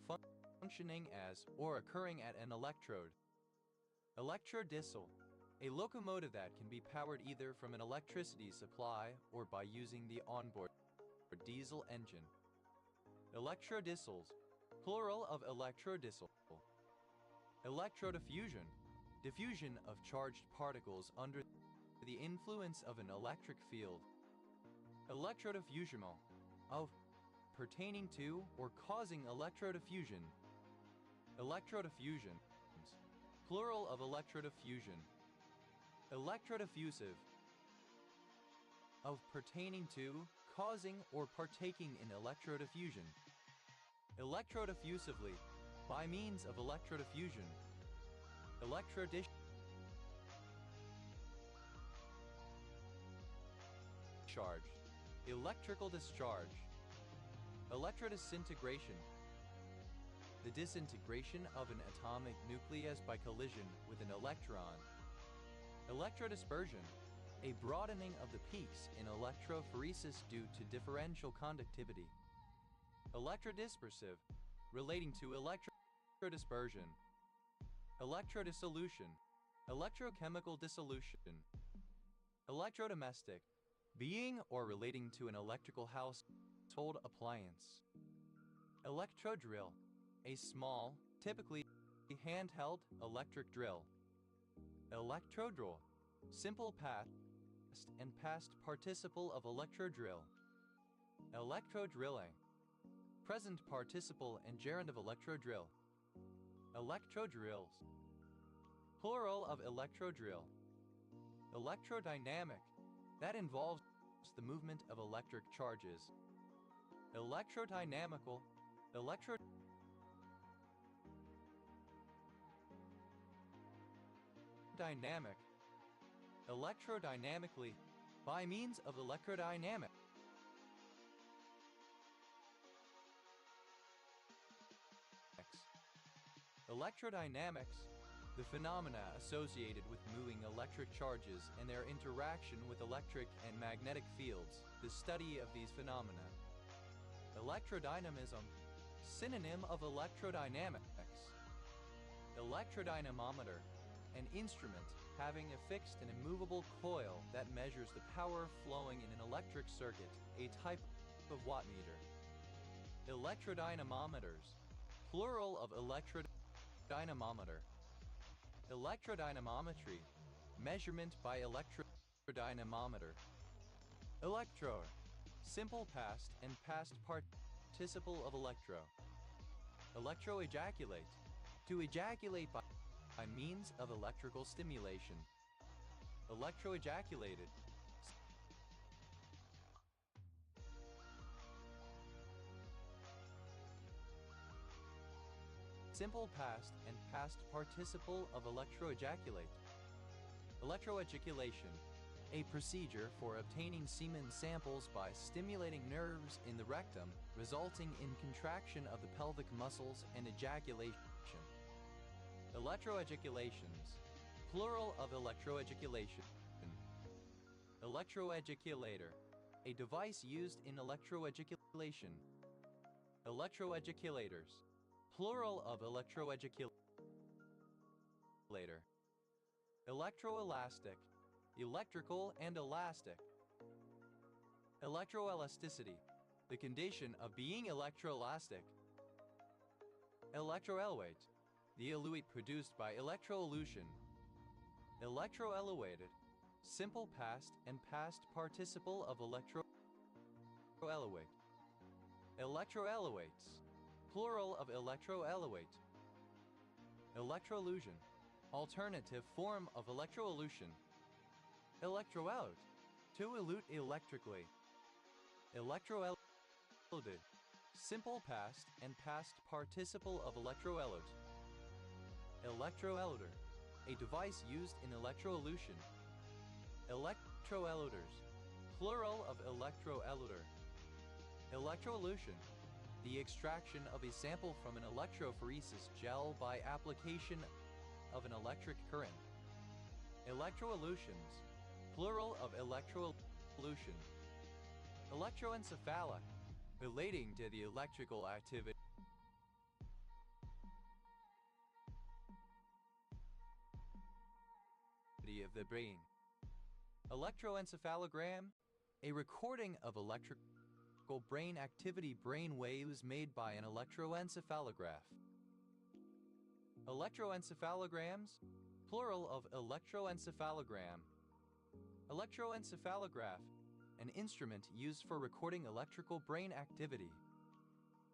functioning as, or occurring at an electrode. Electrodiesel, a locomotive that can be powered either from an electricity supply or by using the onboard diesel engine. Electrodiesels, plural of electrodiesel. Electrodiffusion, diffusion of charged particles under the influence of an electric field. Electrodiffusional, of, pertaining to or causing electrodiffusion. Electrodiffusions, plural of electrodiffusion. Electrodiffusive, of pertaining to, causing or partaking in electrodiffusion. Electrodiffusively, by means of electrodiffusion. Electrodischarge, electrical discharge. Electrodisintegration, the disintegration of an atomic nucleus by collision with an electron. Electrodispersion, a broadening of the peaks in electrophoresis due to differential conductivity. Electrodispersive, relating to electrodispersion. Electrodissolution, electrochemical dissolution. Electrodomestic, Being or relating to an electrical household appliance. Electrodrill, a small, typically handheld electric drill. Electrodrill, simple past and past participle of electrodrill. Electrodrilling, present participle and gerund of electrodrill. Electrodrills, plural of electrodrill. Electrodynamic, that involves the movement of electric charges. Electrodynamical, dynamic, electrodynamically, by means of electrodynamics. Electrodynamics, the phenomena associated with moving electric charges and their interaction with electric and magnetic fields, the study of these phenomena. Electrodynamism, synonym of electrodynamics. Electrodynamometer, an instrument having a fixed and immovable coil that measures the power flowing in an electric circuit, a type of wattmeter. Electrodynamometers, plural of electrodynamometer. Electrodynamometry, measurement by electrodynamometer. Electro, simple past and past participle of electro. Electroejaculate, to ejaculate by means of electrical stimulation. Electroejaculated, simple past and past participle of electroejaculate. Electroejaculation, a procedure for obtaining semen samples by stimulating nerves in the rectum, resulting in contraction of the pelvic muscles and ejaculation. Electroejaculations, plural of electroejaculation. Electroejaculator, a device used in electroejaculation. Electroejaculators, plural of electroejaculator. Electroelastic, electrical and elastic. Electroelasticity, the condition of being electroelastic. Electroeluate, the eluate produced by electroelution. Electroeluated, simple past and past participle of electroeluate. Electroeluates, plural of electroeluate. Electroillusion, alternative form of electroillusion. Electroelute, to elute electrically. Electroeluted, simple past and past participle of electroelute. Electroeluter, a device used in electroelution. Electroeluters, plural of electroeluter. Electroelution, the extraction of a sample from an electrophoresis gel by application of an electric current. Electroelutions, plural of electroelution. Electroencephalic, relating to the electrical activity of the brain. Electroencephalogram, a recording of electrical brain activity brain waves made by an electroencephalograph. Electroencephalograms, plural of electroencephalogram. Electroencephalograph, an instrument used for recording electrical brain activity.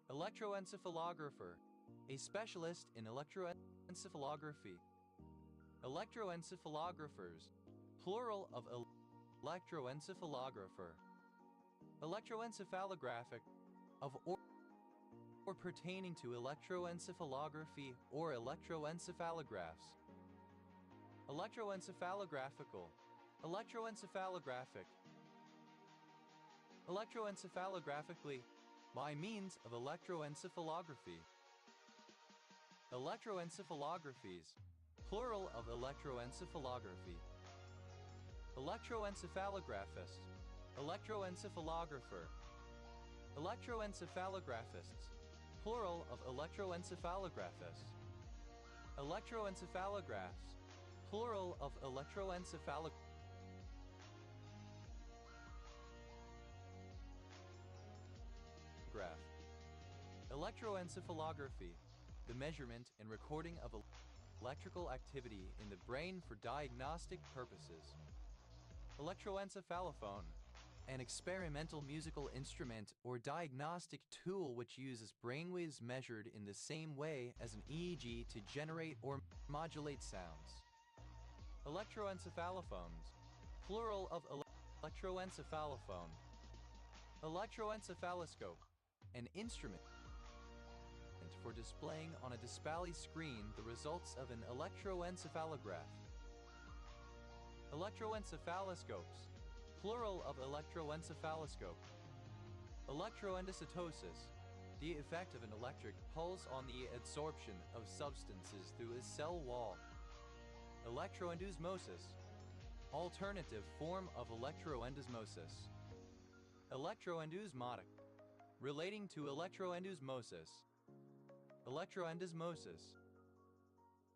Electroencephalographer, a specialist in electroencephalography. Electroencephalographers, plural of electroencephalographer. Electroencephalographic, of or pertaining to electroencephalography or electroencephalographs. Electroencephalographical, electroencephalographic. Electroencephalographically, by means of electroencephalography. Electroencephalographies, plural of electroencephalography. Electroencephalographist, electroencephalographer. Electroencephalographists, plural of electroencephalographist. Electroencephalographs, plural of electroencephalographs. Electroencephalography, the measurement and recording of electrical activity in the brain for diagnostic purposes. Electroencephalophone, an experimental musical instrument or diagnostic tool which uses brainwaves measured in the same way as an EEG to generate or modulate sounds. Electroencephalophones, plural of electroencephalophone. Electroencephaloscope, an instrument for displaying on a display screen the results of an electroencephalograph. Electroencephaloscopes, plural of electroencephaloscope. Electroendocytosis, the effect of an electric pulse on the adsorption of substances through a cell wall. Electroendosmosis, alternative form of electroendosmosis. Electroendosmotic, relating to electroendosmosis. Electroendosmosis,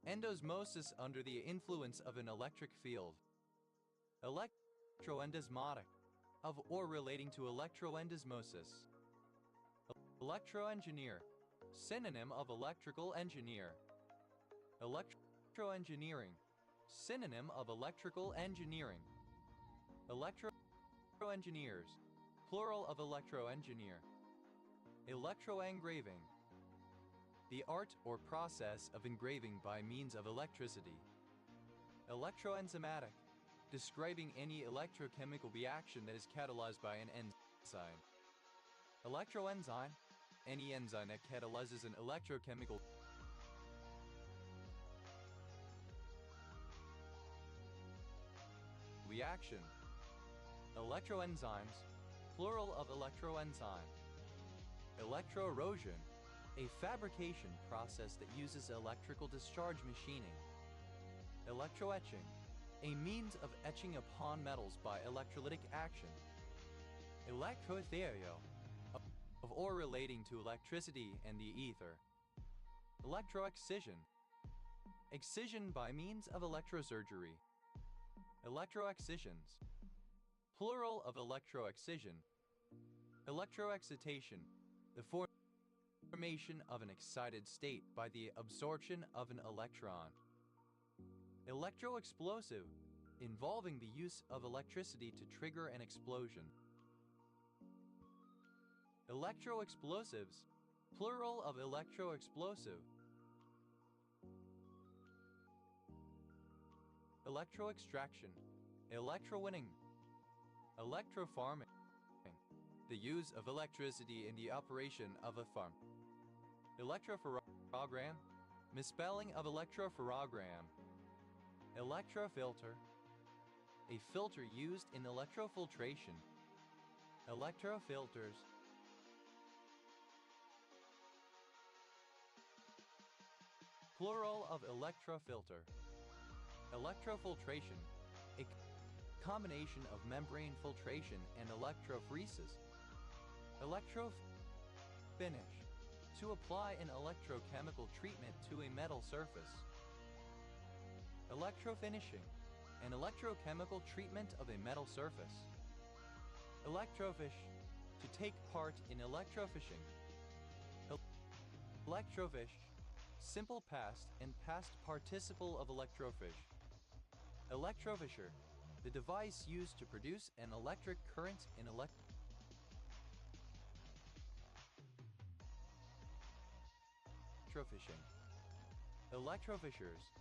endosmosis under the influence of an electric field. Electroendosmotic, of or relating to electroendosmosis. Electroengineer, synonym of electrical engineer. Electroengineering, synonym of electrical engineering. Electroengineers, plural of electroengineer. Electroengraving, the art or process of engraving by means of electricity. Electroenzymatic, describing any electrochemical reaction that is catalyzed by an enzyme. Electroenzyme, any enzyme that catalyzes an electrochemical reaction. Electroenzymes, plural of electroenzyme. Electroerosion, a fabrication process that uses electrical discharge machining. Electroetching, a means of etching upon metals by electrolytic action. Electroethereal, of or relating to electricity and the ether. Electroexcision, excision by means of electrosurgery. Electroexcisions, plural of electroexcision. Electroexcitation, the formation of an excited state by the absorption of an electron. Electroexplosive, involving the use of electricity to trigger an explosion. Electroexplosives, plural of electroexplosive. Electroextraction, electrowinning. Electrofarming, the use of electricity in the operation of a farm. Electropherogram, misspelling of electropherogram. Electrofilter, a filter used in electrofiltration. Electrofilters, plural of electrofilter. Electrofiltration, a combination of membrane filtration and electrophoresis. Electrofinish, to apply an electrochemical treatment to a metal surface. Electrofinishing, an electrochemical treatment of a metal surface. Electrofish, to take part in electrofishing. Electrofish, simple past and past participle of electrofish. Electrofisher, the device used to produce an electric current in electrofishing. Electrofishers,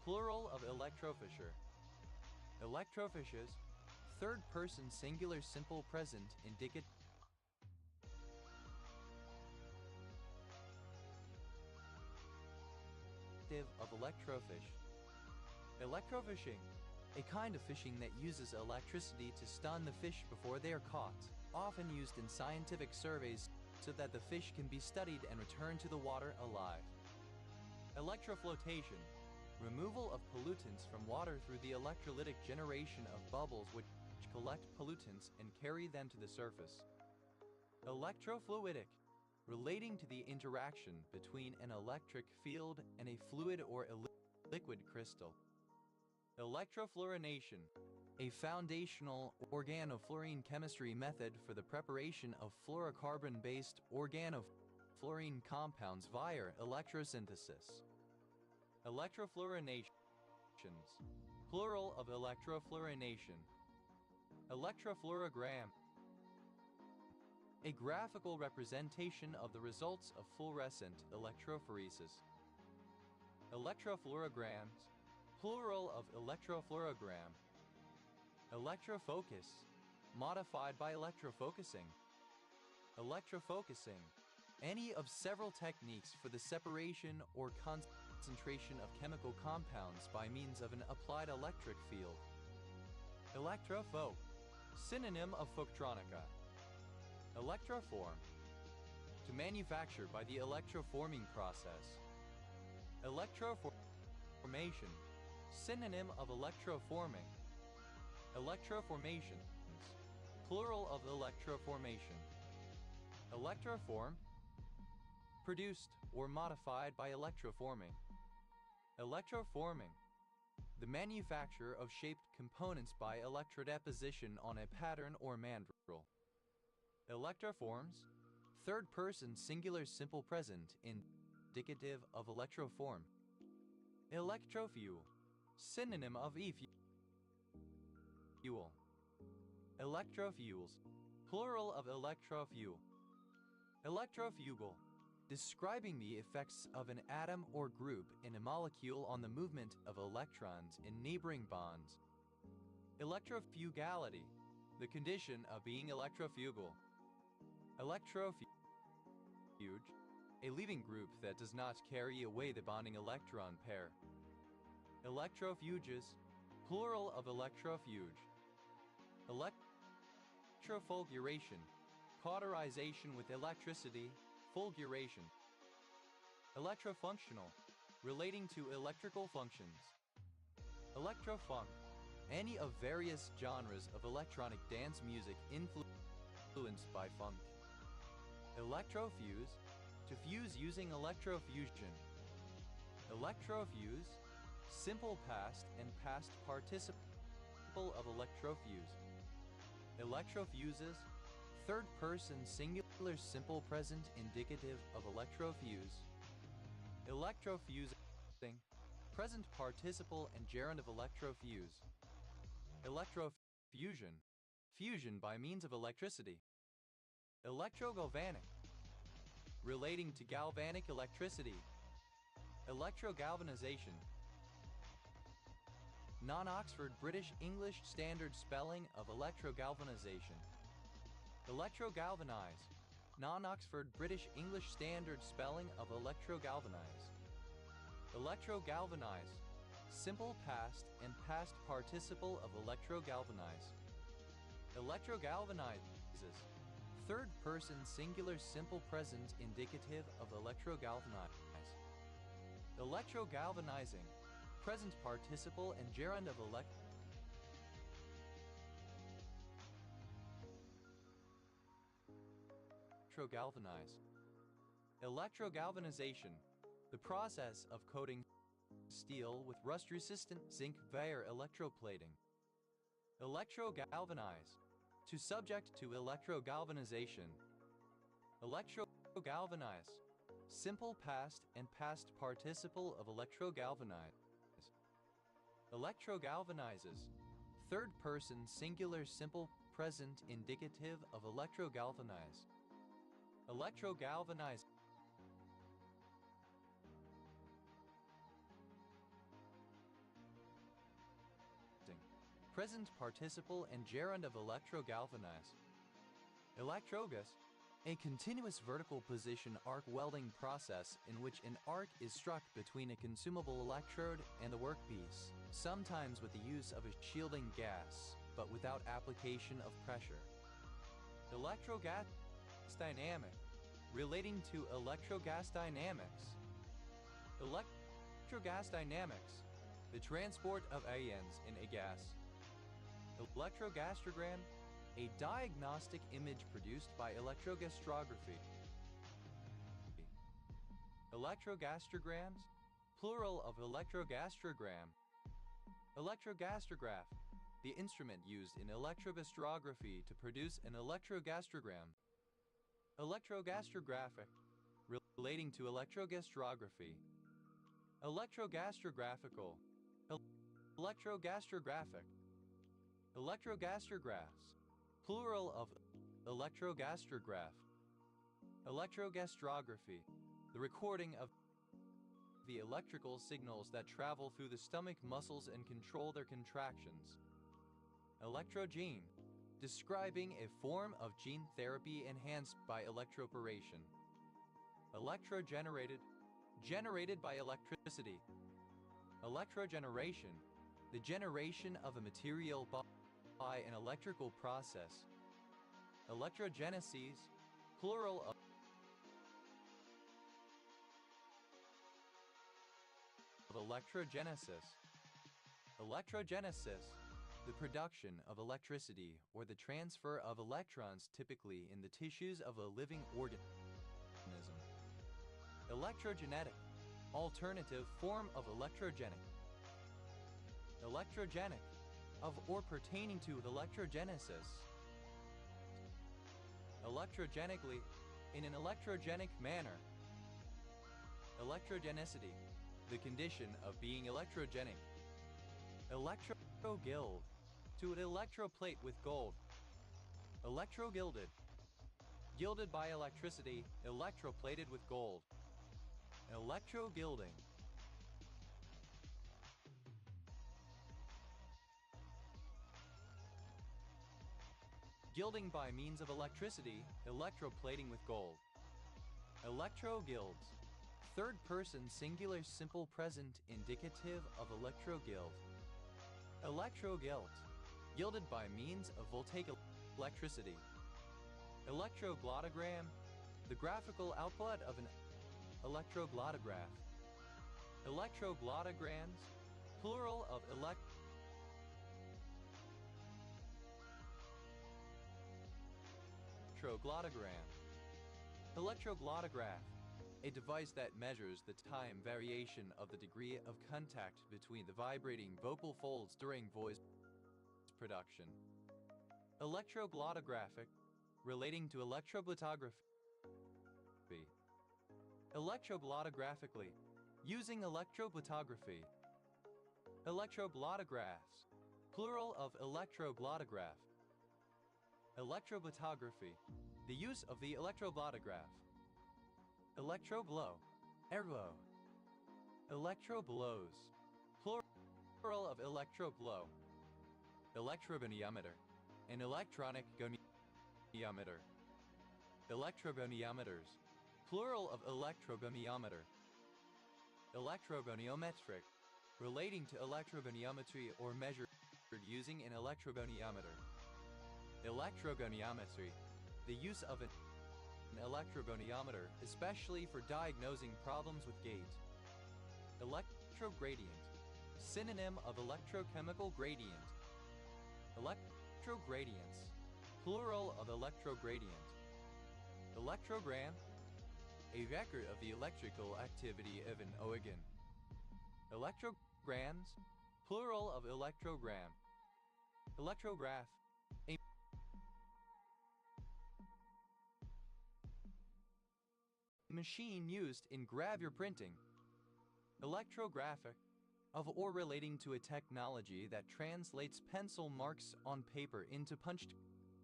plural of electrofisher. Electrofishes, third person singular simple present indicative of electrofish. Electrofishing, a kind of fishing that uses electricity to stun the fish before they are caught, often used in scientific surveys so that the fish can be studied and returned to the water alive. Electroflotation, removal of pollutants from water through the electrolytic generation of bubbles which collect pollutants and carry them to the surface. Electrofluidic, relating to the interaction between an electric field and a fluid or a liquid crystal. Electrofluorination, a foundational organofluorine chemistry method for the preparation of fluorocarbon-based fluorine compounds via electrosynthesis. Electrofluorinations, plural of electrofluorination. Electrofluorogram, a graphical representation of the results of fluorescent electrophoresis. Electrofluorograms, plural of electrofluorogram. Electrofocus, modified by electrofocusing. Electrofocusing, any of several techniques for the separation or concentration of chemical compounds by means of an applied electric field. Electrophobe, synonym of Phototronica. Electroform, to manufacture by the electroforming process. Electroformation, synonym of electroforming. Electroformations, plural of electroformation. Electroform, produced or modified by electroforming. Electroforming, the manufacture of shaped components by electrodeposition on a pattern or mandrel. Electroforms, third person singular simple present indicative of electroform. Electrofuel, synonym of e-fuel. Electrofuels, plural of electrofuel. Electrofugal, describing the effects of an atom or group in a molecule on the movement of electrons in neighboring bonds. Electrofugality, the condition of being electrofugal. Electrofuge, a leaving group that does not carry away the bonding electron pair. Electrofuges, plural of electrofuge. Electrofulguration, cauterization with electricity, fulguration. Electrofunctional, relating to electrical functions. Electrofunk, any of various genres of electronic dance music influenced by funk. Electrofuse, to fuse using electrofusion. Electrofuse, simple past and past participle of electrofuse. Electrofuses, third person singular simple present indicative of electrofuse. Electrofusing, present participle and gerund of electrofuse. Electrofusion, fusion by means of electricity. Electrogalvanic, relating to galvanic electricity. Electrogalvanization, non-Oxford British English standard spelling of electrogalvanization. Electrogalvanize, non-Oxford British English standard spelling of electrogalvanize. Electrogalvanize, simple past and past participle of electrogalvanize. Electrogalvanizes, third person singular simple present indicative of electrogalvanize. Electrogalvanizing, present participle and gerund of electrogalvanize. Electrogalvanization, the process of coating steel with rust-resistant zinc via electroplating. Electrogalvanize, to subject to electrogalvanization. Electrogalvanize, simple past and past participle of electrogalvanize. Electrogalvanizes, third person singular simple present indicative of electrogalvanize. Electrogalvanize, present participle and gerund of electrogalvanize. Electrogus, a continuous vertical position arc welding process in which an arc is struck between a consumable electrode and the workpiece, sometimes with the use of a shielding gas, but without application of pressure. Electrogas dynamic, relating to electrogas dynamics. Electrogas dynamics, the transport of ions in a gas. Electrogastrogram, a diagnostic image produced by electrogastrography. Electrogastrograms, plural of electrogastrogram. Electrogastrograph, the instrument used in electrogastrography to produce an electrogastrogram. Electrogastrographic, relating to electrogastrography. Electrogastrographical. Electrogastrographic. Electrogastrographs. Plural of electrogastrograph. Electrogastrography. The recording of the electrical signals that travel through the stomach muscles and control their contractions. Electrogene. Describing a form of gene therapy enhanced by electroporation. Electrogenerated. Generated by electricity. Electrogeneration. The generation of a material by an electrical process. Electrogenesis. Plural of electrogenesis. Electrogenesis. The production of electricity or the transfer of electrons typically in the tissues of a living organism. Electrogenetic. Alternative form of electrogenic. Electrogenic. Of or pertaining to electrogenesis. Electrogenically. In an electrogenic manner. Electrogenicity. The condition of being electrogenic. Electrogild. To an electroplate with gold. Electrogilded. Gilded by electricity, electroplated with gold. Electrogilding. Gilding by means of electricity, electroplating with gold. Electroguilds. Third person singular simple present indicative of electrogild. Electrogilt. Gilded by means of voltaic electricity. Electroglottogram. The graphical output of an electroglottograph. Electroglottograms. Plural of electroglottogram. Electroglottograph. A device that measures the time variation of the degree of contact between the vibrating vocal folds during voice production. Electroglottographic. Relating to electroglottography. Electroglottographically. Using electroglottography. Electroglottographs. Plural of electroglottograph. Electroglottography. The use of the electroglottograph. Electroglow. Ergo. Electroblows. Plural of electroglow. Electrogoniometer. An electronic goniometer. Electrogoniometers. Plural of electrogoniometer. Electrogoniometric. Relating to electrogoniometry or measured using an electrogoniometer. Electrogoniometry. The use of an electrogoniometer, especially for diagnosing problems with gait. Electrogradient. Synonym of electrochemical gradient. Electrogradients. Plural of electrogradient. Electrogram. A record of the electrical activity of an organ. Electrograms. Plural of electrogram. Electrograph. A machine used in gravure printing. Electrographic. Of or relating to a technology that translates pencil marks on paper into punched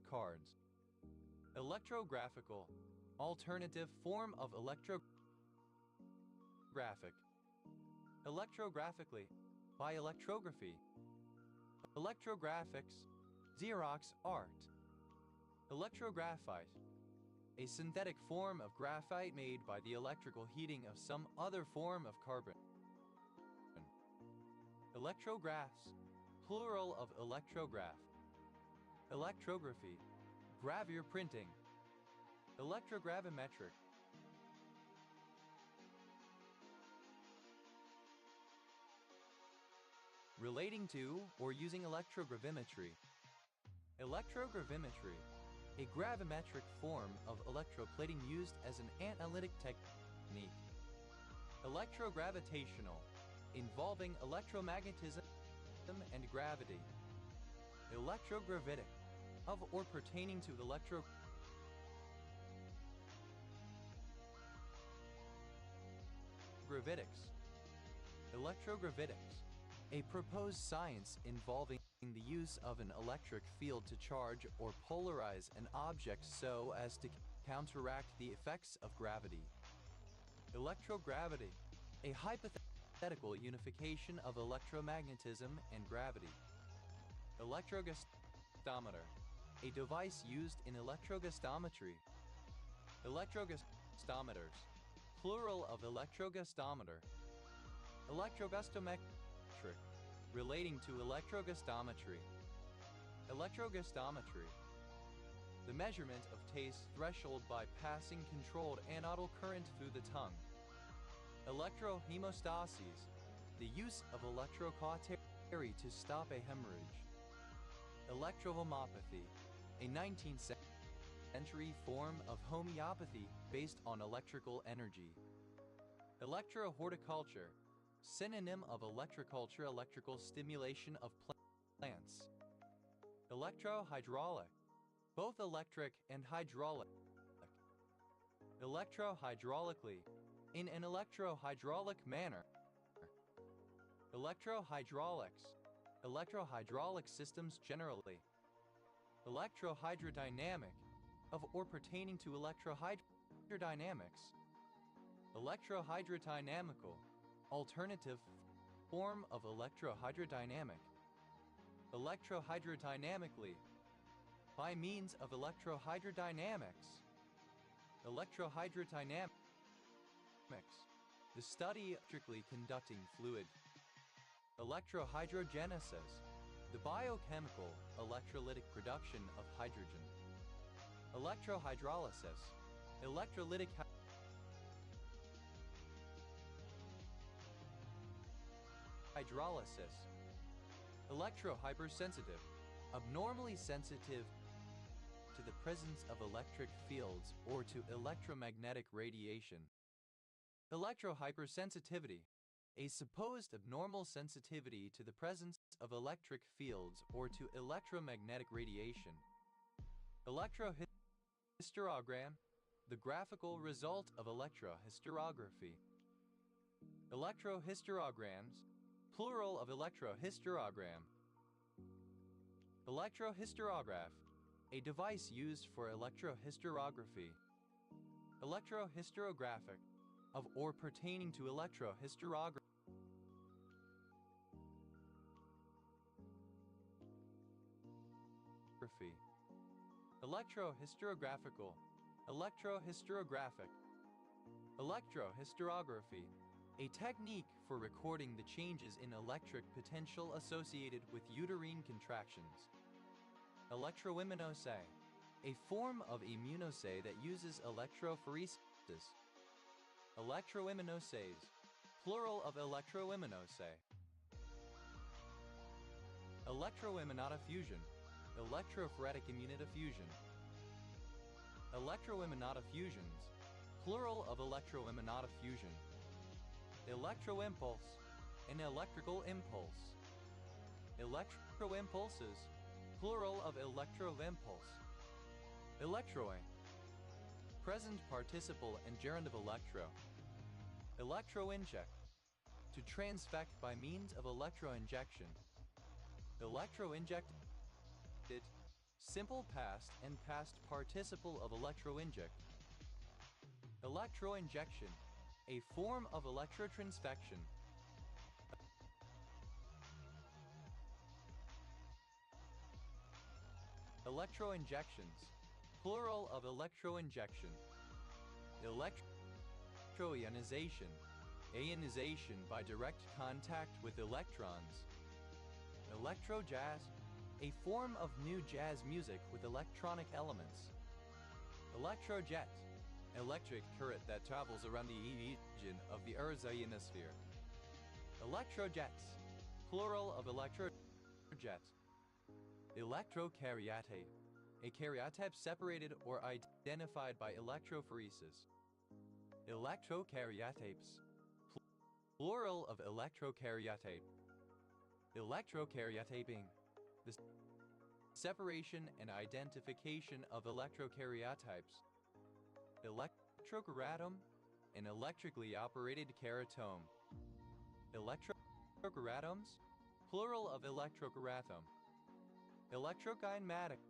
cards. Electrographical. Alternative form of electrographic. Electrographically. By electrography. Electrographics. Xerox art. Electrographite. A synthetic form of graphite made by the electrical heating of some other form of carbon. Electrographs. Plural of electrograph. Electrography. Gravure printing. Electrogravimetric. Relating to or using electrogravimetry. Electrogravimetry. A gravimetric form of electroplating used as an analytic technique. Electrogravitational. Involving electromagnetism and gravity. Electrogravitic. Of or pertaining to Electrogravitics. Electrogravitics, a proposed science involving the use of an electric field to charge or polarize an object so as to counteract the effects of gravity. Electrogravity, a hypothetical unification of electromagnetism and gravity. Electrogustometer, a device used in electrogustometry. Electrogustometers, plural of electrogustometer. Electrogustometric, relating to electrogustometry. Electrogustometry, the measurement of taste threshold by passing controlled anodal current through the tongue. Electrohemostasis, the use of electrocautery to stop a hemorrhage. Electrohomopathy, a 19th century form of homeopathy based on electrical energy. Electrohorticulture, synonym of electroculture, electrical stimulation of plants. Electrohydraulic, both electric and hydraulic. Electrohydraulically, in an electrohydraulic manner. Electrohydraulics, electrohydraulic systems generally. Electrohydrodynamic, of or pertaining to electrohydrodynamics. Electrohydrodynamical, alternative form of electrohydrodynamic. Electrohydrodynamically, by means of electrohydrodynamics. Electrohydrodynamics, the study of electrically conducting fluid. Electrohydrogenesis, the biochemical electrolytic production of hydrogen. Electrohydrolysis, electrolytic hydrolysis. Electrohypersensitive, abnormally sensitive to the presence of electric fields or to electromagnetic radiation. Electrohypersensitivity, a supposed abnormal sensitivity to the presence of electric fields or to electromagnetic radiation. Electrohysterogram, the graphical result of electrohysterography. Electrohysterograms, plural of electrohysterogram. Electrohysterograph, a device used for electrohysterography. Electrohysterographic, of or pertaining to electrohysterography. Electrohysterographical, electrohysterographic. Electrohysterography, a technique for recording the changes in electric potential associated with uterine contractions. Electroimmunoassay, a form of immunoassay that uses electrophoresis. Electroimmunoassays, plural of electroimmunoassay. Electroimmunodiffusion, electrophoretic immunodiffusion. Electroimmunodiffusions, plural of electroimmunodiffusion. Electroimpulse, an electrical impulse. Electroimpulses, plural of electroimpulse. Electroi, present participle and gerund of electro. Electroinject, to transfect by means of electroinjection. Electroinjected, simple past and past participle of electroinject. Electroinjection, a form of electrotransfection. Electroinjections, plural of electroinjection. Electroionization, ionization by direct contact with electrons. Electrojazz, a form of new jazz music with electronic elements. Electrojet, electric current that travels around the region of the Earth's ionosphere. Electrojets, plural of electrojet. Electrokaryotype, a karyotype separated or identified by electrophoresis. Electrokaryotypes, plural of electrokaryotype. Electrokaryotyping, the separation and identification of electrokaryotypes. Electrokeratum, an electrically operated keratome. Electrokeratomes, plural of electrokeratom. Electrokinematic.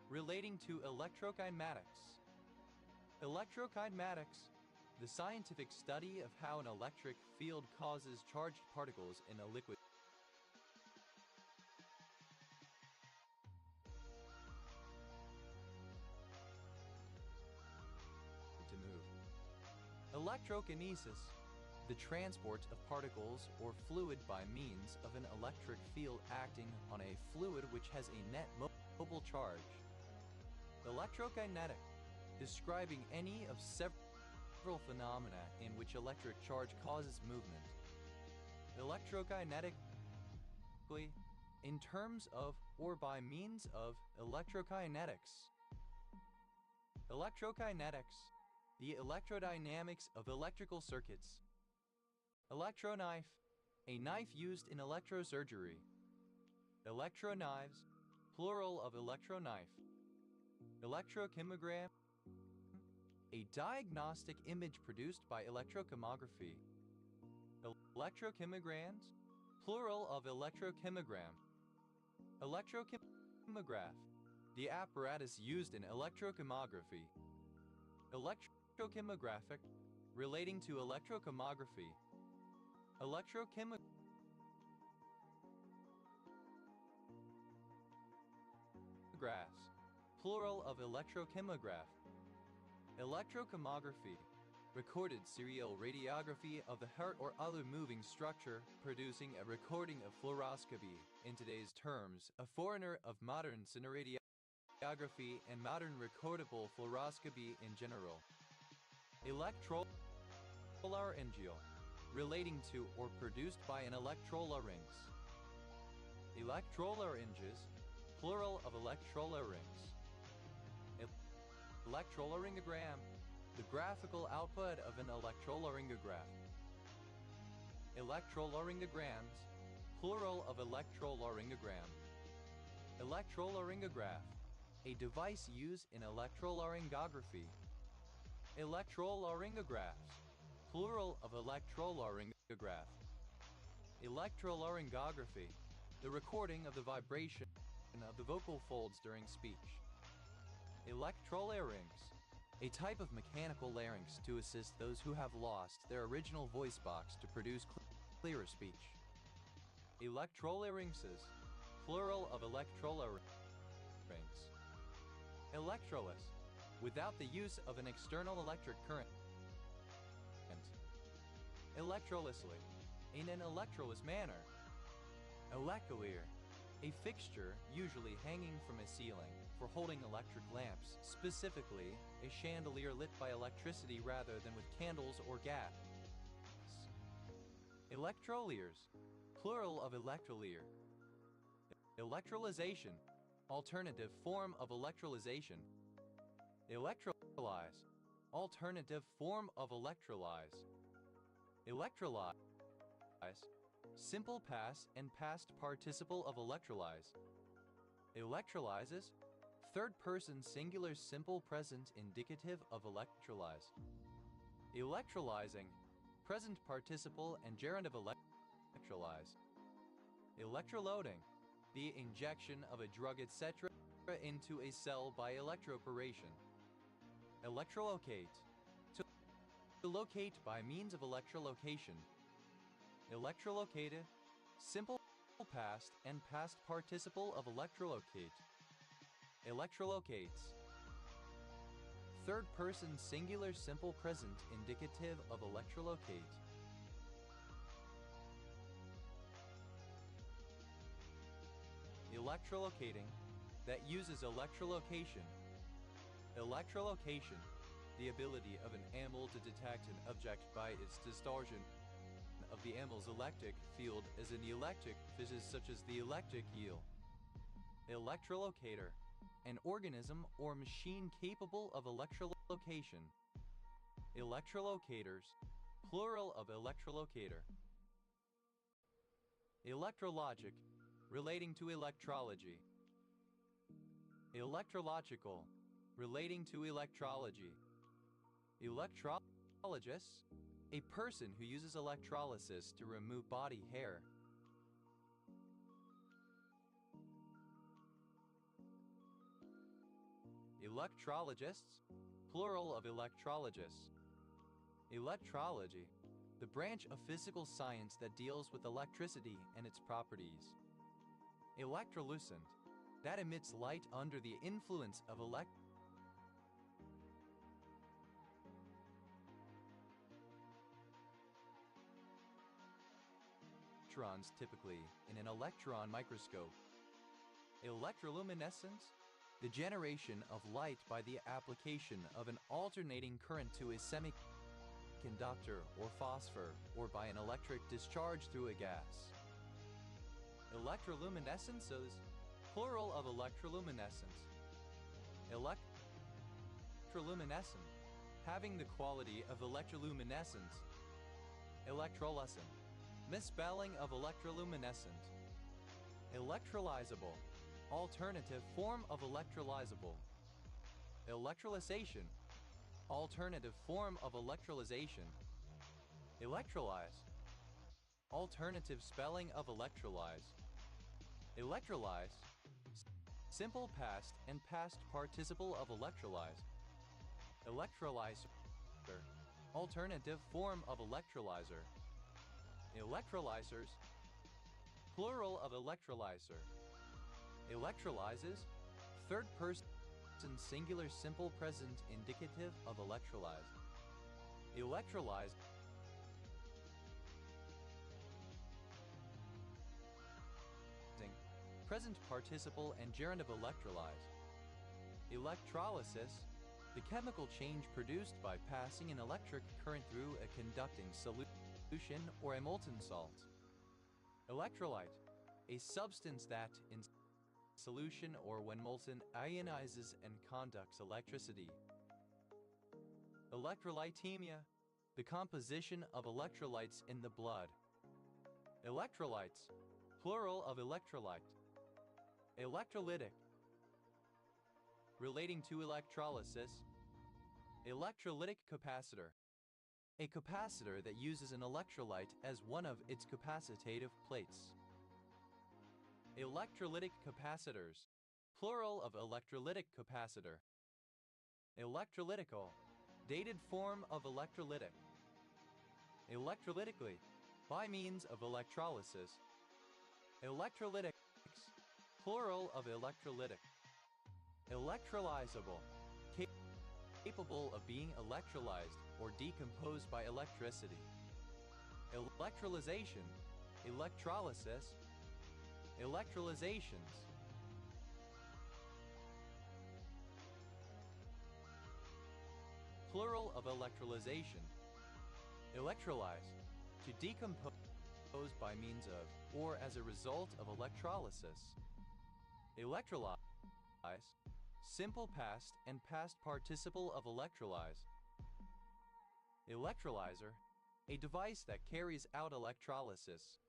Relating to electrokinematics. Electrokinematics, the scientific study of how an electric field causes charged particles in a liquid to move. Electrokinesis, the transport of particles or fluid by means of an electric field acting on a fluid which has a net mobile charge. Electrokinetic, describing any of several phenomena in which electric charge causes movement. Electrokinetically, in terms of or by means of electrokinetics. Electrokinetics, the electrodynamics of electrical circuits. Electroknife, a knife used in electrosurgery. Electroknives, plural of electroknife. Electrochemogram, a diagnostic image produced by electrochemography. Electrochemograms, plural of electrochemogram. Electrochemograph, the apparatus used in electrochemography. Electrochemographic, relating to electrochemography. Electrochemographs, plural of electrochemograph. Electrochemography, recorded serial radiography of the heart or other moving structure, producing a recording of fluoroscopy, in today's terms, a forerunner of modern cineradiography and modern recordable fluoroscopy in general. Electrolaryngeal, relating to or produced by an electrolarynx. Electrolarynges, plural of electrolarynx. Electrolaryngogram, the graphical output of an electrolaryngograph. Electrolaryngograms, plural of electrolaryngogram. Electrolaryngograph, a device used in electrolaryngography. Electrolaryngographs, plural of electrolaryngograph. Electrolaryngography, the recording of the vibration of the vocal folds during speech. Electrolarynx, a type of mechanical larynx to assist those who have lost their original voice box to produce clearer speech. Electrolarynxes, plural of electrolarynx. Electroless, without the use of an external electric current. Electrolytically, in an electroless manner. Elecolier, a fixture usually hanging from a ceiling for holding electric lamps, specifically a chandelier lit by electricity rather than with candles or gas. Electroliers, plural of electrolier. Electrolyzation, alternative form of electrolyzation. Electrolyze, alternative form of electrolyze. Electrolyze, simple past and past participle of electrolyze. Electrolyzes, third person singular simple present indicative of electrolyze. Electrolyzing, present participle and gerund of electrolyze. Electroloading, the injection of a drug etc. into a cell by electroporation. Electrolocate, to locate by means of electrolocation. Electrolocated, simple past and past participle of electrolocate. Electrolocates, third person singular simple present indicative of electrolocate. Electrolocating, that uses electrolocation. Electrolocation, the ability of an animal to detect an object by its distortion of the animal's electric field as in the electric physics such as the electric eel. Electrolocator, an organism or machine capable of electrolocation. Electrolocators, plural of electrolocator. Electrologic, relating to electrology. Electrological, relating to electrology. Electrologist, a person who uses electrolysis to remove body hair. Electrologists, plural of electrologists. Electrology, the branch of physical science that deals with electricity and its properties. Electrolucent, that emits light under the influence of electrons, typically in an electron microscope. Electroluminescence, the generation of light by the application of an alternating current to a semiconductor or phosphor, or by an electric discharge through a gas. Electroluminescences, plural of electroluminescence. Electroluminescent, having the quality of electroluminescence. Electrolucent, misspelling of electroluminescent. Electrolyzable, alternative form of electrolyzable. Electrolyzation, alternative form of electrolyzation. Electrolyze, alternative spelling of electrolyze. Electrolyze, simple past and past participle of electrolyze. Electrolyzer, alternative form of electrolyzer. Electrolyzers, plural of electrolyzer. Electrolyzes, third person singular simple present indicative of electrolyze. Electrolyze, present participle and gerund of electrolyze. Electrolysis, the chemical change produced by passing an electric current through a conducting solution or a molten salt. Electrolyte, a substance that, in solution or when molten, ionizes and conducts electricity. Electrolytemia, the composition of electrolytes in the blood. Electrolytes, plural of electrolyte. Electrolytic, relating to electrolysis. Electrolytic capacitor, a capacitor that uses an electrolyte as one of its capacitative plates. Electrolytic capacitors, plural of electrolytic capacitor. Electrolytical, dated form of electrolytic. Electrolytically, by means of electrolysis. Electrolytics, plural of electrolytic. Electrolyzable, capable of being electrolyzed or decomposed by electricity. Electrolyzation, electrolysis, electrolyzations. Plural of electrolyzation. Electrolyze, to decompose by means of or as a result of electrolysis. Electrolyze, simple past and past participle of electrolyze. Electrolyzer, a device that carries out electrolysis.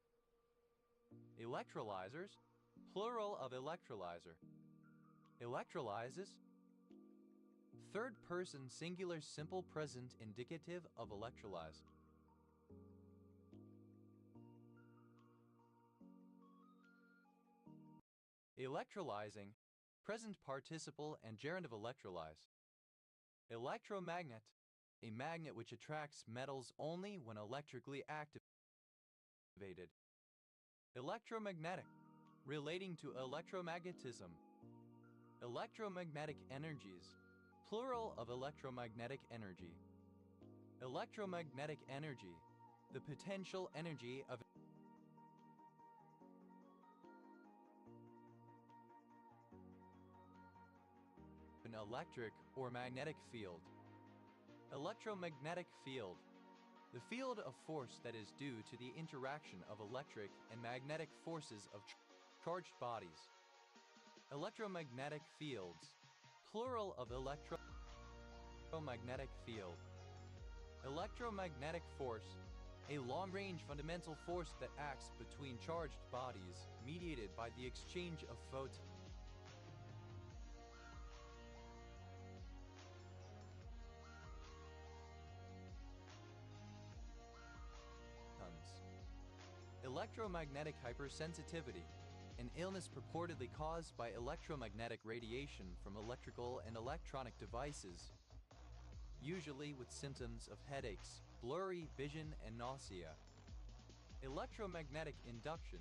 Electrolyzers, plural of electrolyzer. Electrolyzes, third person singular simple present indicative of electrolyze. Electrolyzing, present participle and gerund of electrolyze. Electromagnet, a magnet which attracts metals only when electrically activated. Electromagnetic, relating to electromagnetism. Electromagnetic energies, plural of electromagnetic energy. Electromagnetic energy, the potential energy of an electric or magnetic field. Electromagnetic field, the field of force that is due to the interaction of electric and magnetic forces of charged bodies. Electromagnetic fields, plural of electromagnetic field. Electromagnetic force, a long-range fundamental force that acts between charged bodies, mediated by the exchange of photons. Electromagnetic hypersensitivity, an illness purportedly caused by electromagnetic radiation from electrical and electronic devices, usually with symptoms of headaches, blurry vision, and nausea. Electromagnetic induction,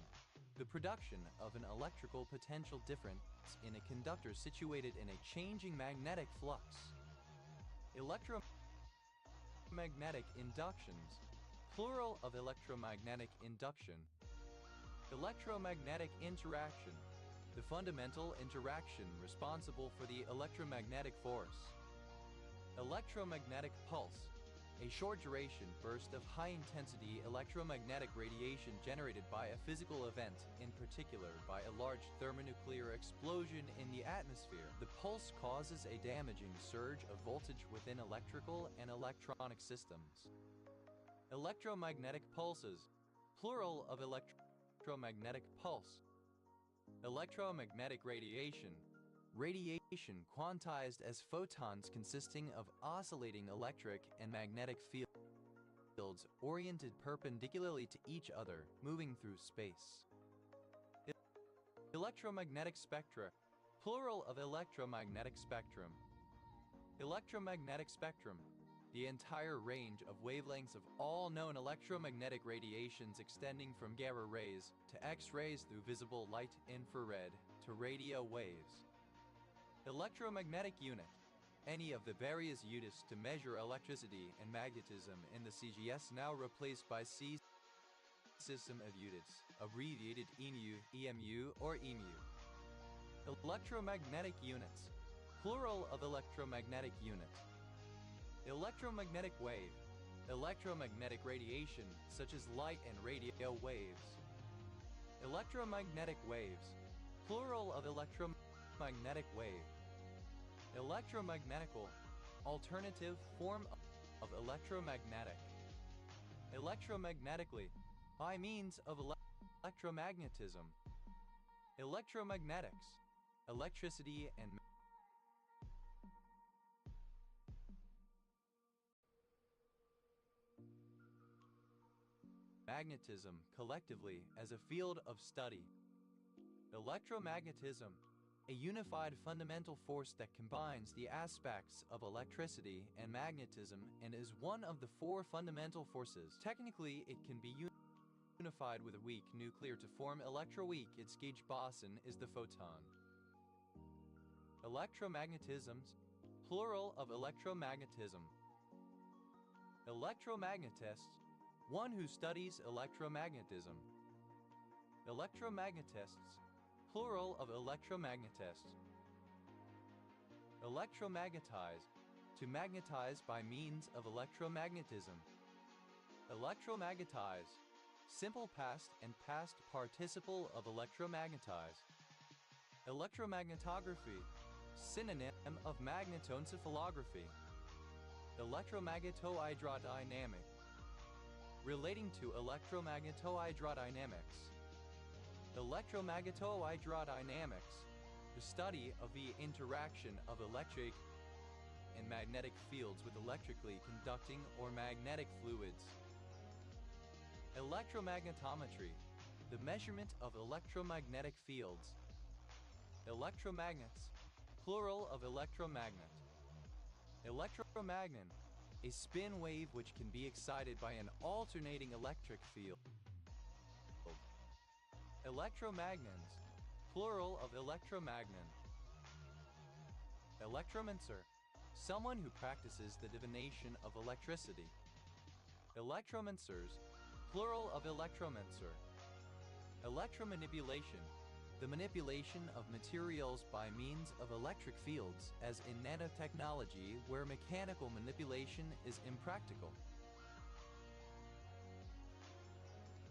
the production of an electrical potential difference in a conductor situated in a changing magnetic flux. Electromagnetic inductions, plural of electromagnetic induction. Electromagnetic interaction, the fundamental interaction responsible for the electromagnetic force. Electromagnetic pulse, a short-duration burst of high-intensity electromagnetic radiation generated by a physical event, in particular by a large thermonuclear explosion in the atmosphere. The pulse causes a damaging surge of voltage within electrical and electronic systems. Electromagnetic pulses, plural of electromagnetic pulse. Electromagnetic radiation, radiation quantized as photons consisting of oscillating electric and magnetic fields oriented perpendicularly to each other, moving through space. Electromagnetic spectra, plural of electromagnetic spectrum. Electromagnetic spectrum, the entire range of wavelengths of all known electromagnetic radiations extending from gamma rays to X-rays through visible light, infrared, to radio waves. Electromagnetic unit, any of the various units to measure electricity and magnetism in the CGS now replaced by C system of units, abbreviated EMU, EMU, or EMU. Electromagnetic units, plural of electromagnetic unit. Electromagnetic wave, electromagnetic radiation such as light and radio waves. Electromagnetic waves, plural of electromagnetic wave. Electromagnetical, alternative form of electromagnetic. Electromagnetically, by means of electromagnetism. Electromagnetics, electricity and magnetism collectively as a field of study. Electromagnetism, a unified fundamental force that combines the aspects of electricity and magnetism and is one of the four fundamental forces. Technically, it can be unified with a weak nuclear to form electroweak. Its gauge boson is the photon. Electromagnetisms, plural of electromagnetism. Electromagnetist, one who studies electromagnetism. Electromagnetists, plural of electromagnetist. Electromagnetize, to magnetize by means of electromagnetism. Electromagnetize, simple past and past participle of electromagnetize. Electromagnetography, synonym of magnetoencephalography. Electromagnetohydrodynamic, relating to electromagnetohydrodynamics. Electromagnetohydrodynamics, the study of the interaction of electric and magnetic fields with electrically conducting or magnetic fluids. Electromagnetometry, the measurement of electromagnetic fields. Electromagnets, plural of electromagnet. Electromagnon, a spin wave which can be excited by an alternating electric field. Electromagnons, plural of electromagnon. Electromancer, someone who practices the divination of electricity. Electromancers, plural of electromancer. Electromanipulation, the manipulation of materials by means of electric fields, as in nanotechnology where mechanical manipulation is impractical.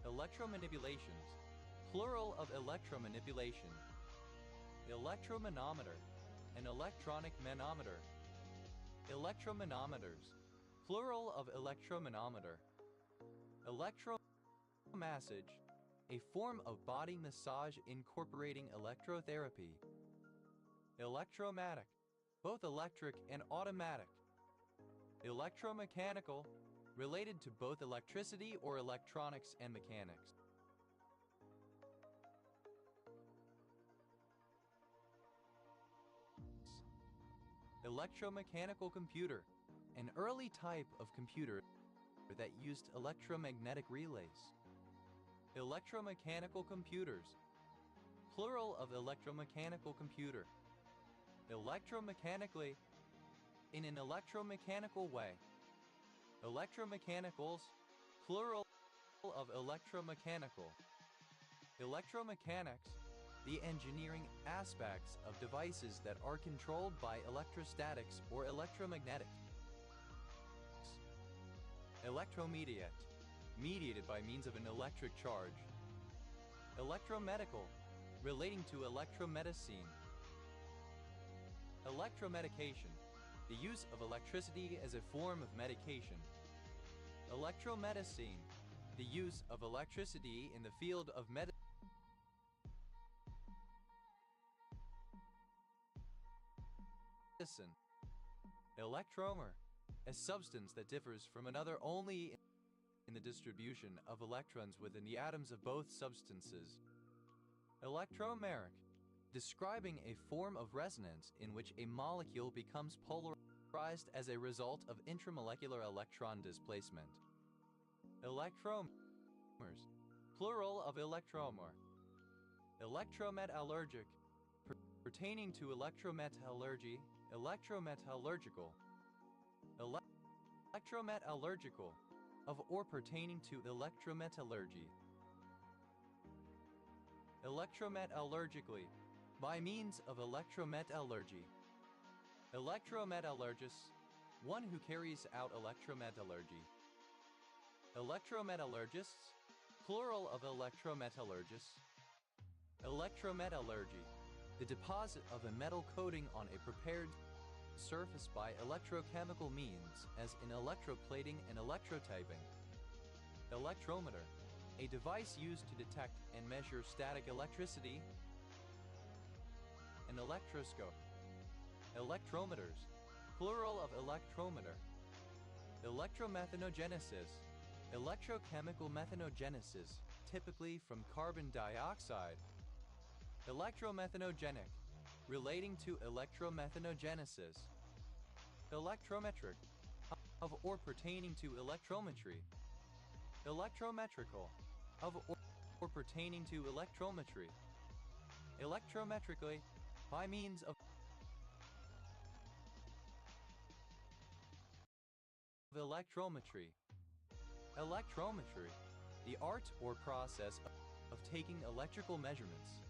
Electromanipulations, plural of electromanipulation. Electromanometer, an electronic manometer. Electromanometers, plural of electromanometer. Electromassage, a form of body massage incorporating electrotherapy. Electromatic, both electric and automatic. Electromechanical, related to both electricity or electronics and mechanics. Electromechanical computer, an early type of computer that used electromagnetic relays. Electromechanical computers, plural of electromechanical computer. Electromechanically, in an electromechanical way. Electromechanicals, plural of electromechanical. Electromechanics, the engineering aspects of devices that are controlled by electrostatics or electromagnetics. Electromediate, mediated by means of an electric charge. Electromedical, relating to electromedicine. Electromedication, the use of electricity as a form of medication. Electromedicine, the use of electricity in the field of medicine. Electromer, a substance that differs from another only in the distribution of electrons within the atoms of both substances. Electromeric, describing a form of resonance in which a molecule becomes polarized as a result of intramolecular electron displacement. Electromers, plural of electromer. Electrometallurgic, pertaining to electrometallurgy, electrometallurgical. Electrometallurgical, of or pertaining to electrometallurgy. Electrometallurgically, by means of electrometallurgy. Electrometallurgist, one who carries out electrometallurgy. Electrometallurgists, plural of electrometallurgists. Electrometallurgy, the deposit of a metal coating on a prepared surface by electrochemical means, as in electroplating and electrotyping. Electrometer, a device used to detect and measure static electricity. An electroscope. Electrometers, plural of electrometer. Electromethanogenesis, electrochemical methanogenesis, typically from carbon dioxide. Electromethanogenic, relating to electromethanogenesis. Electrometric, of or pertaining to electrometry. Electrometrical, of or pertaining to electrometry. Electrometrically, by means of electrometry. Electrometry, the art or process of taking electrical measurements.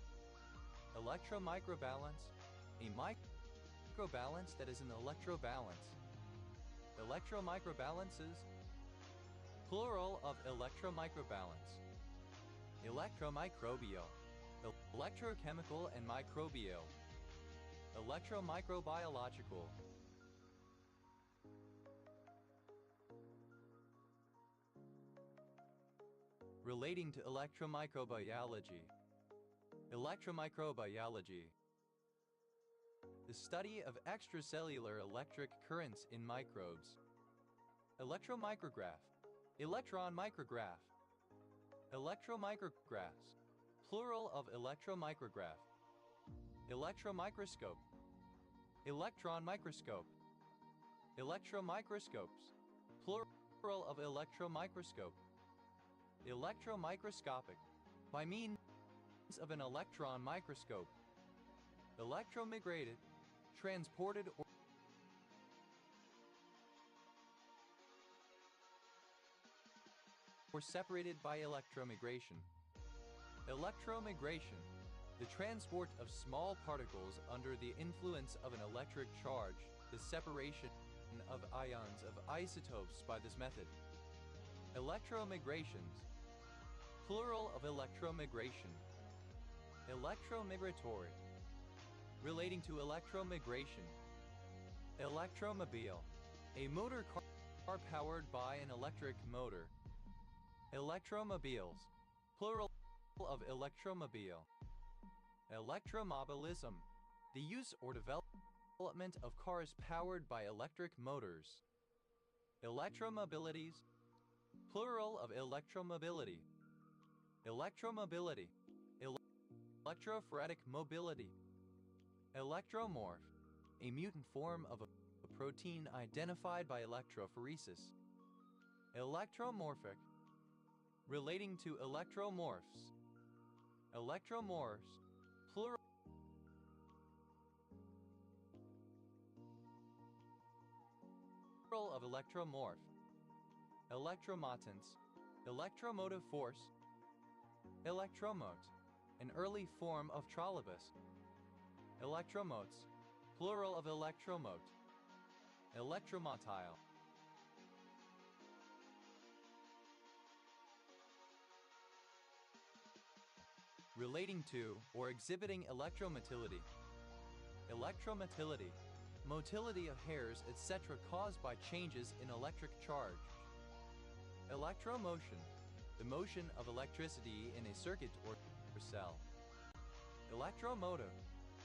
Electromicrobalance, a microbalance that is an electrobalance. Electromicrobalances, plural of electromicrobalance. Electromicrobial, electrochemical and microbial. Electromicrobiological. Relating to electromicrobiology. Electromicrobiology, the study of extracellular electric currents in microbes. Electromicrograph, electron micrograph. Electromicrographs, plural of electromicrograph. Electromicroscope, electron microscope. Electromicroscopes, plural of electromicroscope. Electromicroscopic, by means of an electron microscope. Electromigrated, transported or separated by electromigration. Electromigration, the transport of small particles under the influence of an electric charge, the separation of ions of isotopes by this method. Electromigrations, plural of electromigration. Electromigratory, relating to electromigration. Electromobile, a motor car powered by an electric motor. Electromobiles, plural of electromobile. Electromobilism, the use or development of cars powered by electric motors. Electromobilities, plural of electromobility. Electromobility, electrophoretic mobility. Electromorph, a mutant form of a protein identified by electrophoresis. Electromorphic, relating to electromorphs. Electromorphs, plural of electromorph. Electromotance, electromotive force. Electromote, an early form of trolleybus. Electromotes, plural of electromote. Electromotile. Relating to or exhibiting electromotility. Electromotility, motility of hairs, etc. caused by changes in electric charge. Electromotion, the motion of electricity in a circuit or cell. Electromotive,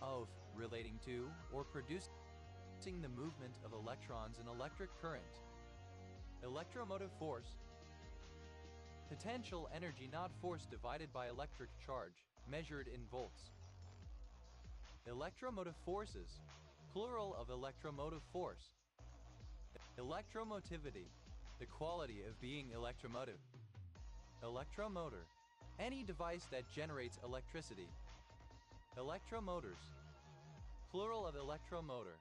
of, relating to, or producing the movement of electrons in electric current. Electromotive force, potential energy not force divided by electric charge, measured in volts. Electromotive forces, plural of electromotive force. Electromotivity, the quality of being electromotive. Electromotor, any device that generates electricity. Electromotors, plural of electromotor.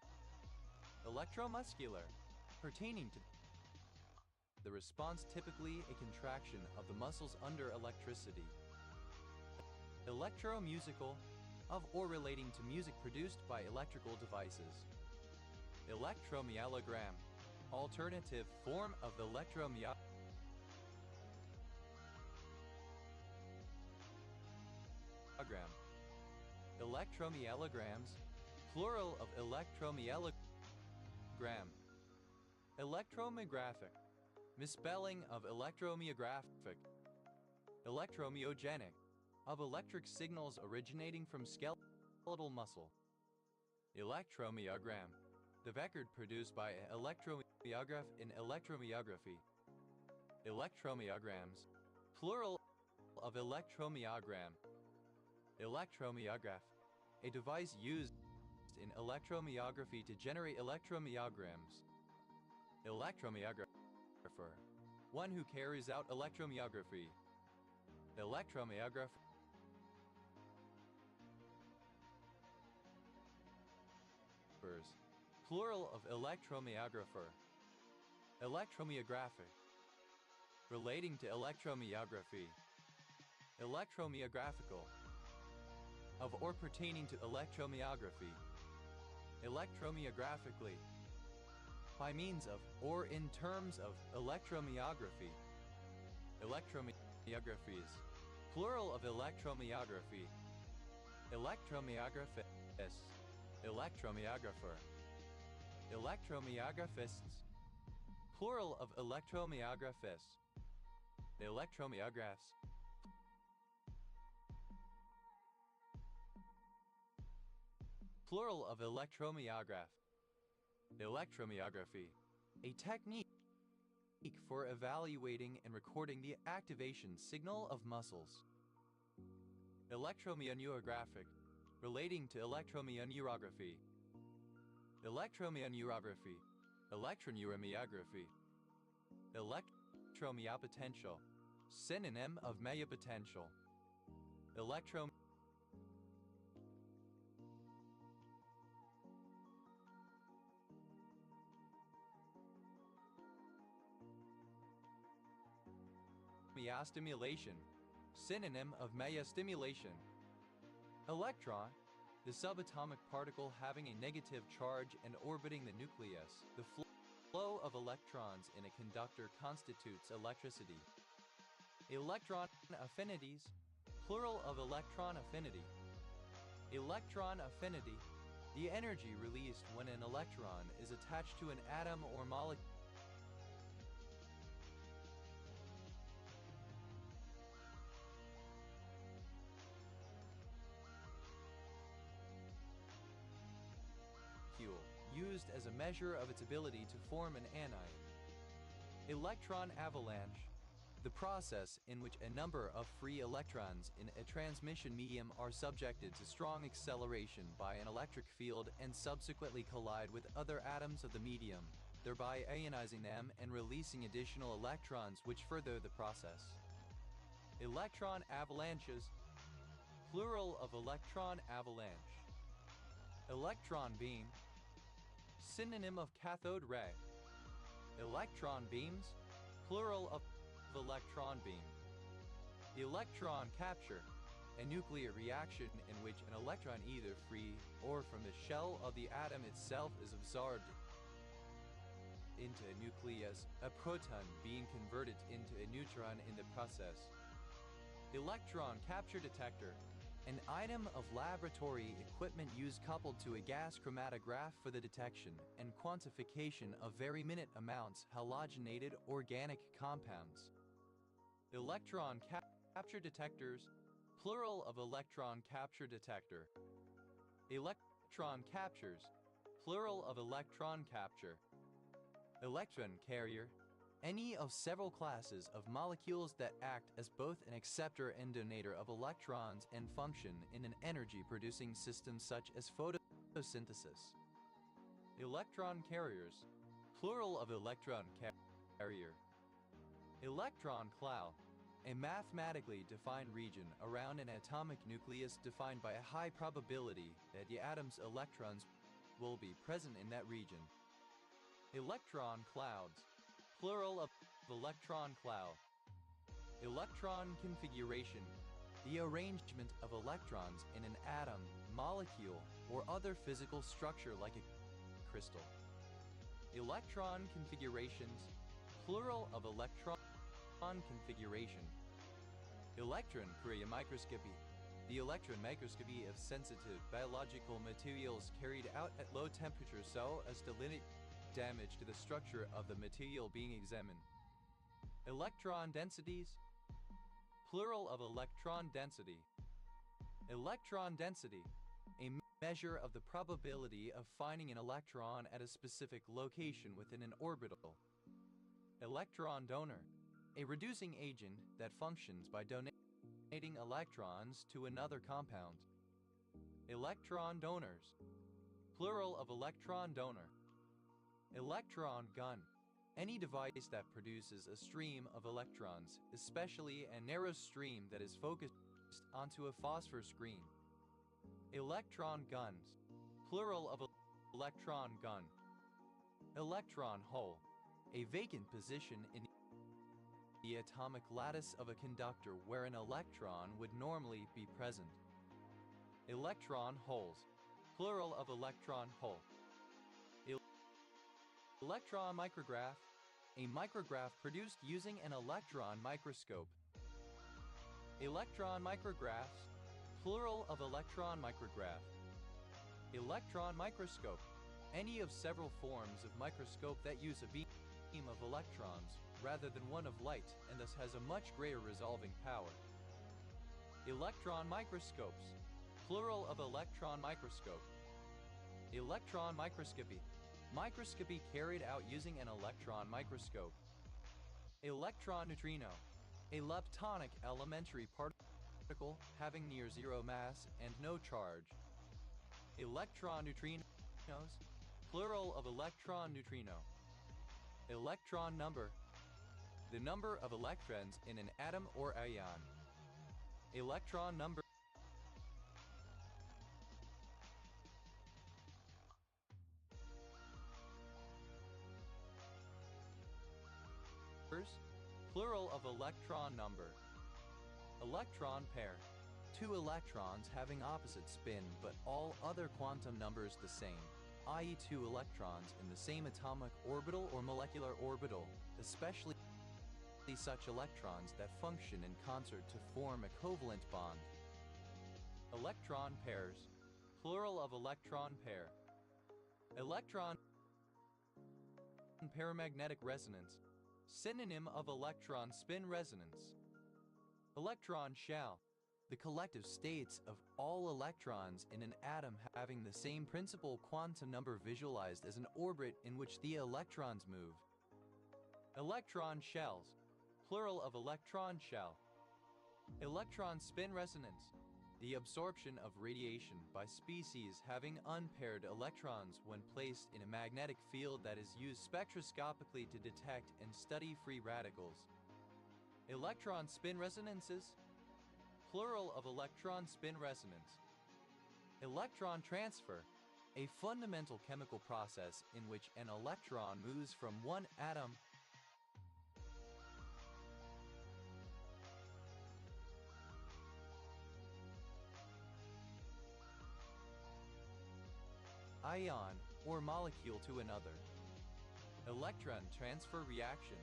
Electromuscular, pertaining to the response, typically a contraction of the muscles under electricity. Electromusical, of or relating to music produced by electrical devices. Electromyogram, alternative form of electromyogram. Electromyelograms, plural of electromyelogram. Electromyographic, misspelling of electromyographic. Electromyogenic, of electric signals originating from skeletal muscle. Electromyogram, the record produced by an electromyograph in electromyography. Electromyograms, plural of electromyogram. Electromyograph, a device used in electromyography to generate electromyograms. Electromyographer, one who carries out electromyography. Electromyographers, plural of electromyographer. Electromyographic, relating to electromyography. Electromyographical, of or pertaining to electromyography. Electromyographically, by means of or in terms of electromyography. Electromyographies, plural of electromyography. Electromyographist, electromyographer. Electromyographists, plural of electromyographists. Electromyographs, plural of electromyograph. Electromyography, a technique for evaluating and recording the activation signal of muscles. Electromyonurographic, relating to electromyonurography. Electromyonurography, electronuromyography. Electromyopotential, synonym of myopotential. Myostimulation, synonym of myostimulation. Electron, the subatomic particle having a negative charge and orbiting the nucleus. The flow of electrons in a conductor constitutes electricity. Electron affinities, plural of electron affinity. Electron affinity, the energy released when an electron is attached to an atom or molecule. Used as a measure of its ability to form an anion. Electron avalanche, the process in which a number of free electrons in a transmission medium are subjected to strong acceleration by an electric field and subsequently collide with other atoms of the medium, thereby ionizing them and releasing additional electrons which further the process. Electron avalanches, plural of electron avalanche. Electron beam, synonym of cathode ray. Electron beams, plural of electron beam. Electron capture, a nuclear reaction in which an electron either free or from the shell of the atom itself is absorbed into a nucleus, a proton being converted into a neutron in the process. Electron capture detector, an item of laboratory equipment used coupled to a gas chromatograph for the detection and quantification of very minute amounts halogenated organic compounds. Electron capture detectors, plural of electron capture detector. Electron captures, plural of electron capture. Electron carrier, any of several classes of molecules that act as both an acceptor and donator of electrons and function in an energy-producing system such as photosynthesis. Electron carriers, plural of electron carrier. Electron cloud, a mathematically defined region around an atomic nucleus defined by a high probability that the atom's electrons will be present in that region. Electron clouds, plural of electron cloud. Electron configuration, the arrangement of electrons in an atom, molecule, or other physical structure like a crystal. Electron configurations, plural of electron configuration. Electron microscopy, the electron microscopy of sensitive biological materials carried out at low temperature so as to limit damage to the structure of the material being examined. Electron densities, plural of electron density. Electron density, a measure of the probability of finding an electron at a specific location within an orbital. Electron donor, a reducing agent that functions by donating electrons to another compound. Electron donors, plural of electron donor. Electron gun, any device that produces a stream of electrons, especially a narrow stream that is focused onto a phosphor screen. Electron guns, plural of electron gun. Electron hole, a vacant position in the atomic lattice of a conductor where an electron would normally be present. Electron holes, plural of electron hole. Electron micrograph, a micrograph produced using an electron microscope. Electron micrographs, plural of electron micrograph. Electron microscope, any of several forms of microscope that use a beam of electrons rather than one of light and thus has a much greater resolving power. Electron microscopes, plural of electron microscope. Electron microscopy, microscopy carried out using an electron microscope. Electron neutrino, a leptonic elementary particle having near zero mass and no charge. Electron neutrinos, plural of electron neutrino. Electron number, the number of electrons in an atom or ion. Electron number plural of electron number. Electron pair, two electrons having opposite spin but all other quantum numbers the same, i.e. two electrons in the same atomic orbital or molecular orbital, especially such electrons that function in concert to form a covalent bond. Electron pairs, plural of electron pair. Electron paramagnetic resonance, synonym of electron spin resonance. Electron shell, the collective states of all electrons in an atom having the same principal quantum number visualized as an orbit in which the electrons move. Electron shells, plural of electron shell. Electron spin resonance, the absorption of radiation by species having unpaired electrons when placed in a magnetic field that is used spectroscopically to detect and study free radicals. Electron spin resonances, plural of electron spin resonance. Electron transfer, a fundamental chemical process in which an electron moves from one atom ion or molecule to another. Electron transfer reaction,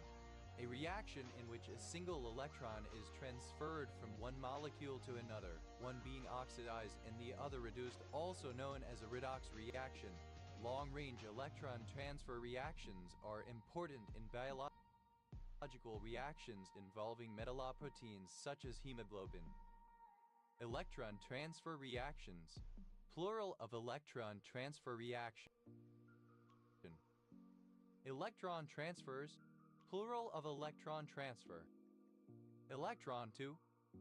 a reaction in which a single electron is transferred from one molecule to another, one being oxidized and the other reduced, also known as a redox reaction. Long-range electron transfer reactions are important in biological reactions involving metalloproteins such as hemoglobin. Electron transfer reactions, plural of electron transfer reaction. Electron transfers, plural of electron transfer. Electron to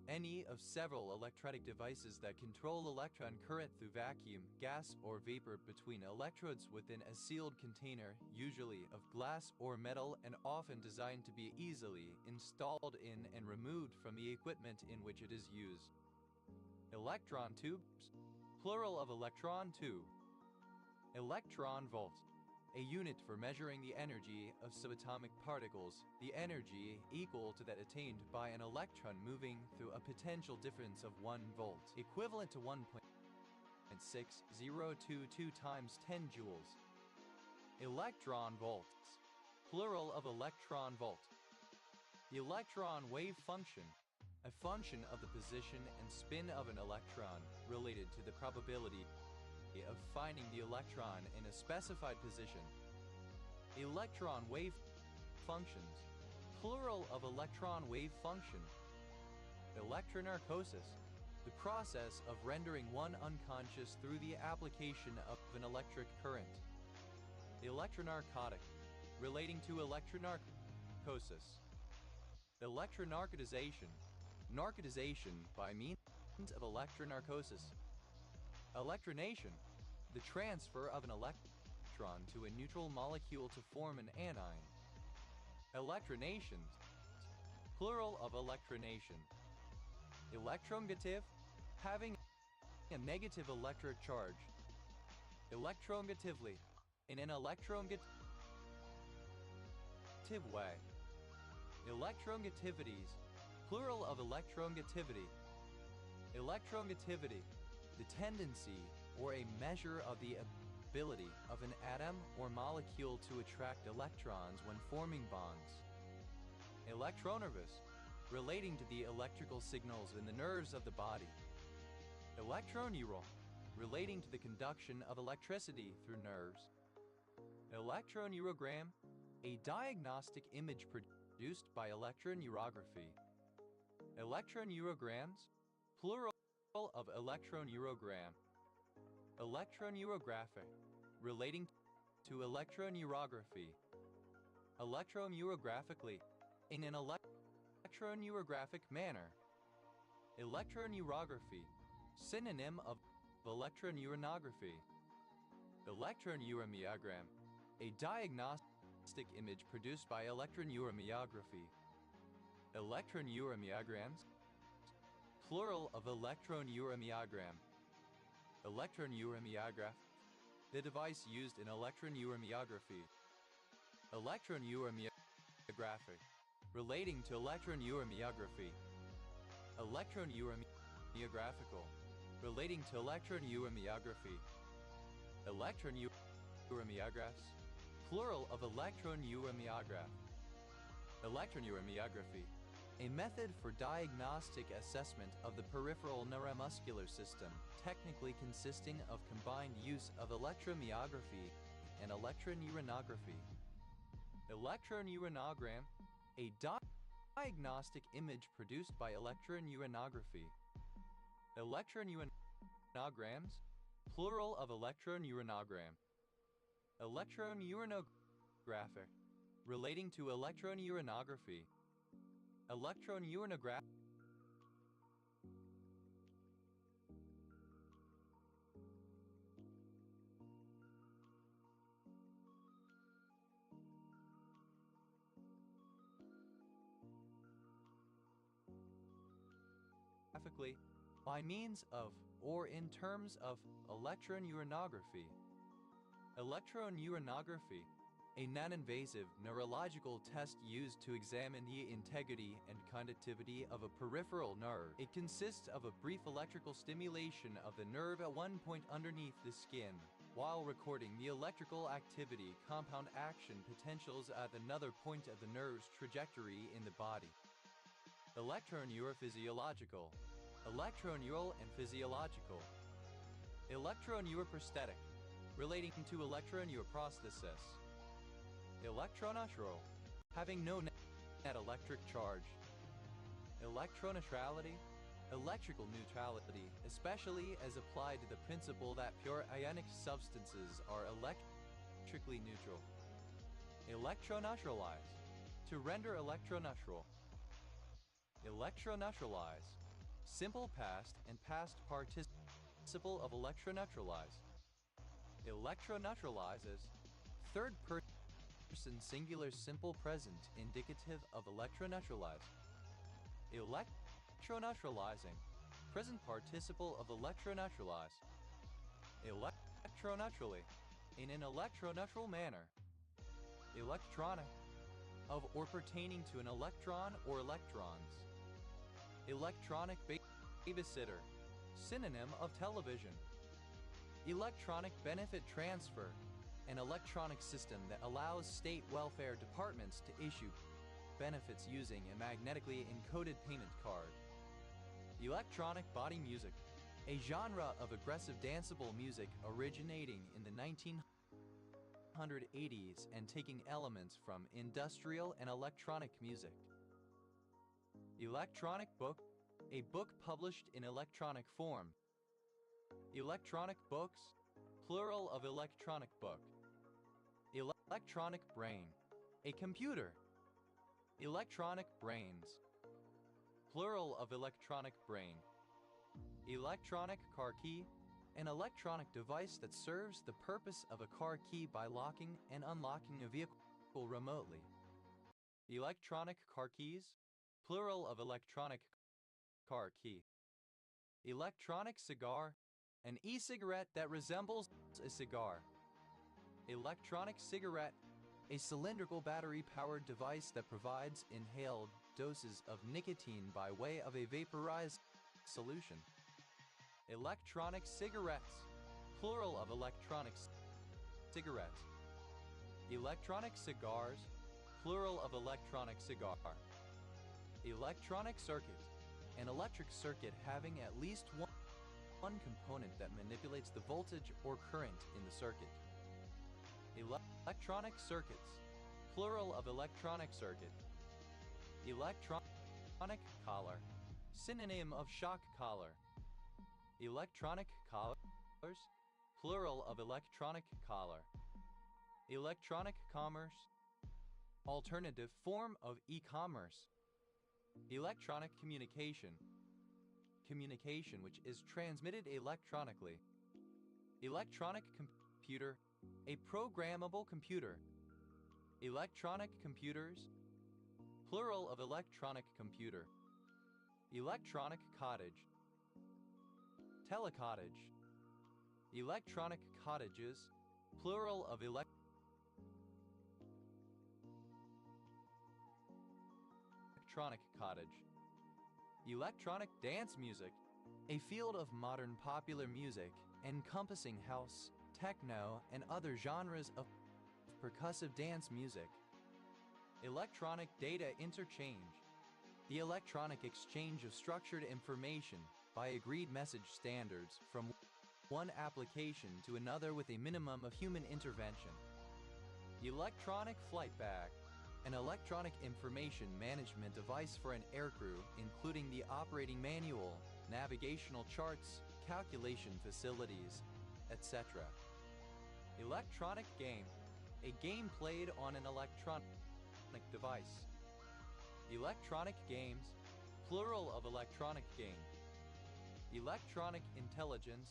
any of several electrolytic devices that control electron current through vacuum, gas, or vapor between electrodes within a sealed container, usually of glass or metal, and often designed to be easily installed in and removed from the equipment in which it is used. Electron tubes, plural of electron tube. Electron volt, a unit for measuring the energy of subatomic particles, the energy equal to that attained by an electron moving through a potential difference of 1 volt, equivalent to 1.6022 times 10 joules. Electron volts, plural of electron volt. The electron wave function, a function of the position and spin of an electron, related to the probability of finding the electron in a specified position. Electron wave functions, plural of electron wave function. Electronarcosis, the process of rendering one unconscious through the application of an electric current. Electronarcotic, relating to electronarcosis. Electronarcotization, narcotization by means of electronarcosis. Electronation, the transfer of an electron to a neutral molecule to form an anion. Electronations, plural of electronation. Electronegative, having a negative electric charge. Electronegatively, in an electronegative way. Electronegativities, plural of electronegativity. Electronegativity, the tendency or a measure of the ability of an atom or molecule to attract electrons when forming bonds. Electronervous, relating to the electrical signals in the nerves of the body. Electroneural, relating to the conduction of electricity through nerves. Electroneurogram, a diagnostic image produced by electroneurography. Electroneurograms, plural of electroneurogram. Electroneurographic, relating to electroneurography. Electroneurographically, in an electroneurographic manner. Electroneurography, synonym of electroneuronography. Electroneuromeogram, a diagnostic image produced by electroneuromeography. Electroneuromeograms, plural of electroneuromeogram. Electroneuromeograph, the device used in electroneuromeography. Electroneuromeographic, relating to electroneuromeography. Electroneuromeographical, relating to electroneuromeography. Electroneuromeographs, plural of electroneuromeograph. Electroneuromeography, a method for diagnostic assessment of the peripheral neuromuscular system, technically consisting of combined use of electromyography and electroneuronography. Electroneuronogram, a diagnostic image produced by electroneuronography. Electroneurograms, plural of electroneuronogram. Electroneuronographic, relating to electroneuronography. Electroneuronography by means of or in terms of electroneuronography. Electroneuronography, a non-invasive neurological test used to examine the integrity and conductivity of a peripheral nerve. It consists of a brief electrical stimulation of the nerve at one point underneath the skin, while recording the electrical activity, compound action potentials at another point of the nerve's trajectory in the body. Electroneurophysiological, electroneural and physiological. Electroneuroprosthetic, relating to electroneuroprosthesis. Electroneural, having no net electric charge. Electroneutrality, electrical neutrality, especially as applied to the principle that pure ionic substances are electrically neutral. Electroneutralize, to render electroneutral. Electroneutralize, simple past and past participle of electroneutralize. Electroneutralizes, third person singular simple present indicative of electroneutralize. Electroneutralizing, present participle of electroneutralize. Electroneutrally, in an electroneutral manner. Electronic, of or pertaining to an electron or electrons. Electronic babysitter, synonym of television. Electronic benefit transfer, an electronic system that allows state welfare departments to issue benefits using a magnetically encoded payment card. Electronic body music, a genre of aggressive danceable music originating in the 1980s and taking elements from industrial and electronic music. Electronic book, a book published in electronic form. Electronic books, plural of electronic book. Electronic brain, a computer. Electronic brains, plural of electronic brain. Electronic car key, an electronic device that serves the purpose of a car key by locking and unlocking a vehicle remotely. Electronic car keys, plural of electronic car key. Electronic cigar, an e-cigarette that resembles a cigar. Electronic cigarette, a cylindrical battery-powered device that provides inhaled doses of nicotine by way of a vaporized solution. Electronic cigarettes, plural of electronic cigarettes. Electronic cigars, plural of electronic cigar. Electronic circuit, an electric circuit having at least one component that manipulates the voltage or current in the circuit. Electronic circuits, plural of electronic circuit. Electronic collar, synonym of shock collar. Electronic collars, plural of electronic collar. Electronic commerce, alternative form of e-commerce. Electronic communication, communication which is transmitted electronically. Electronic computer, a programmable computer. Electronic computers, plural of electronic computer. Electronic cottage, telecottage. Electronic cottages, plural of electronic cottage. Electronic dance music, a field of modern popular music encompassing house, techno, and other genres of percussive dance music. Electronic data interchange, the electronic exchange of structured information by agreed message standards from one application to another with a minimum of human intervention. Electronic flight bag, an electronic information management device for an aircrew, including the operating manual, navigational charts, calculation facilities, etc. Electronic game, a game played on an electronic device. Electronic games, plural of electronic game. Electronic intelligence,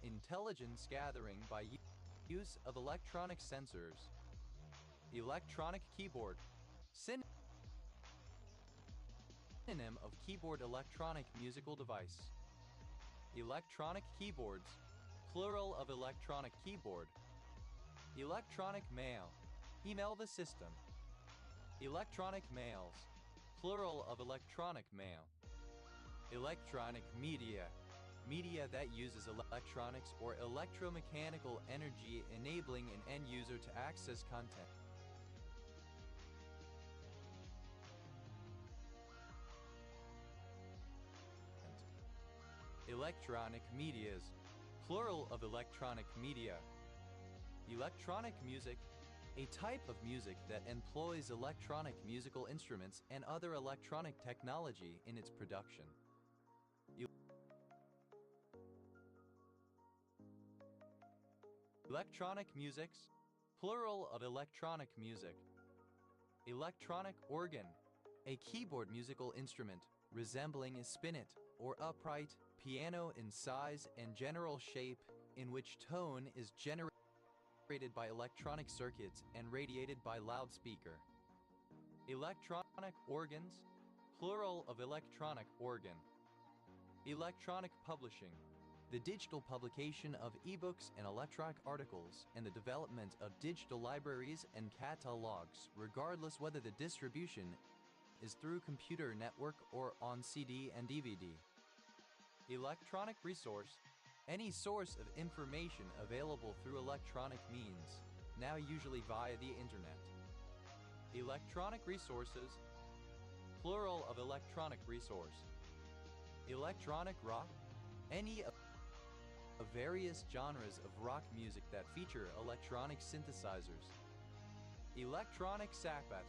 intelligence gathering by use of electronic sensors. Electronic keyboard, synonym of keyboard, electronic musical device. Electronic keyboards, plural of electronic keyboard. Electronic mail, email the system. Electronic mails, plural of electronic mail. Electronic media, media that uses electronics or electromechanical energy, enabling an end user to access content. Electronic medias, plural of electronic media. Electronic music, a type of music that employs electronic musical instruments and other electronic technology in its production. Electronic musics, plural of electronic music. Electronic organ, a keyboard musical instrument resembling a spinet or upright piano in size and general shape, in which tone is generated by electronic circuits and radiated by loudspeaker. Electronic organs, plural of electronic organ. Electronic publishing, the digital publication of ebooks and electronic articles, and the development of digital libraries and catalogs, regardless whether the distribution is through computer network or on CD and DVD. Electronic resource, any source of information available through electronic means, now usually via the internet. Electronic resources, plural of electronic resource. Electronic rock, any of various genres of rock music that feature electronic synthesizers. Electronic sackbut,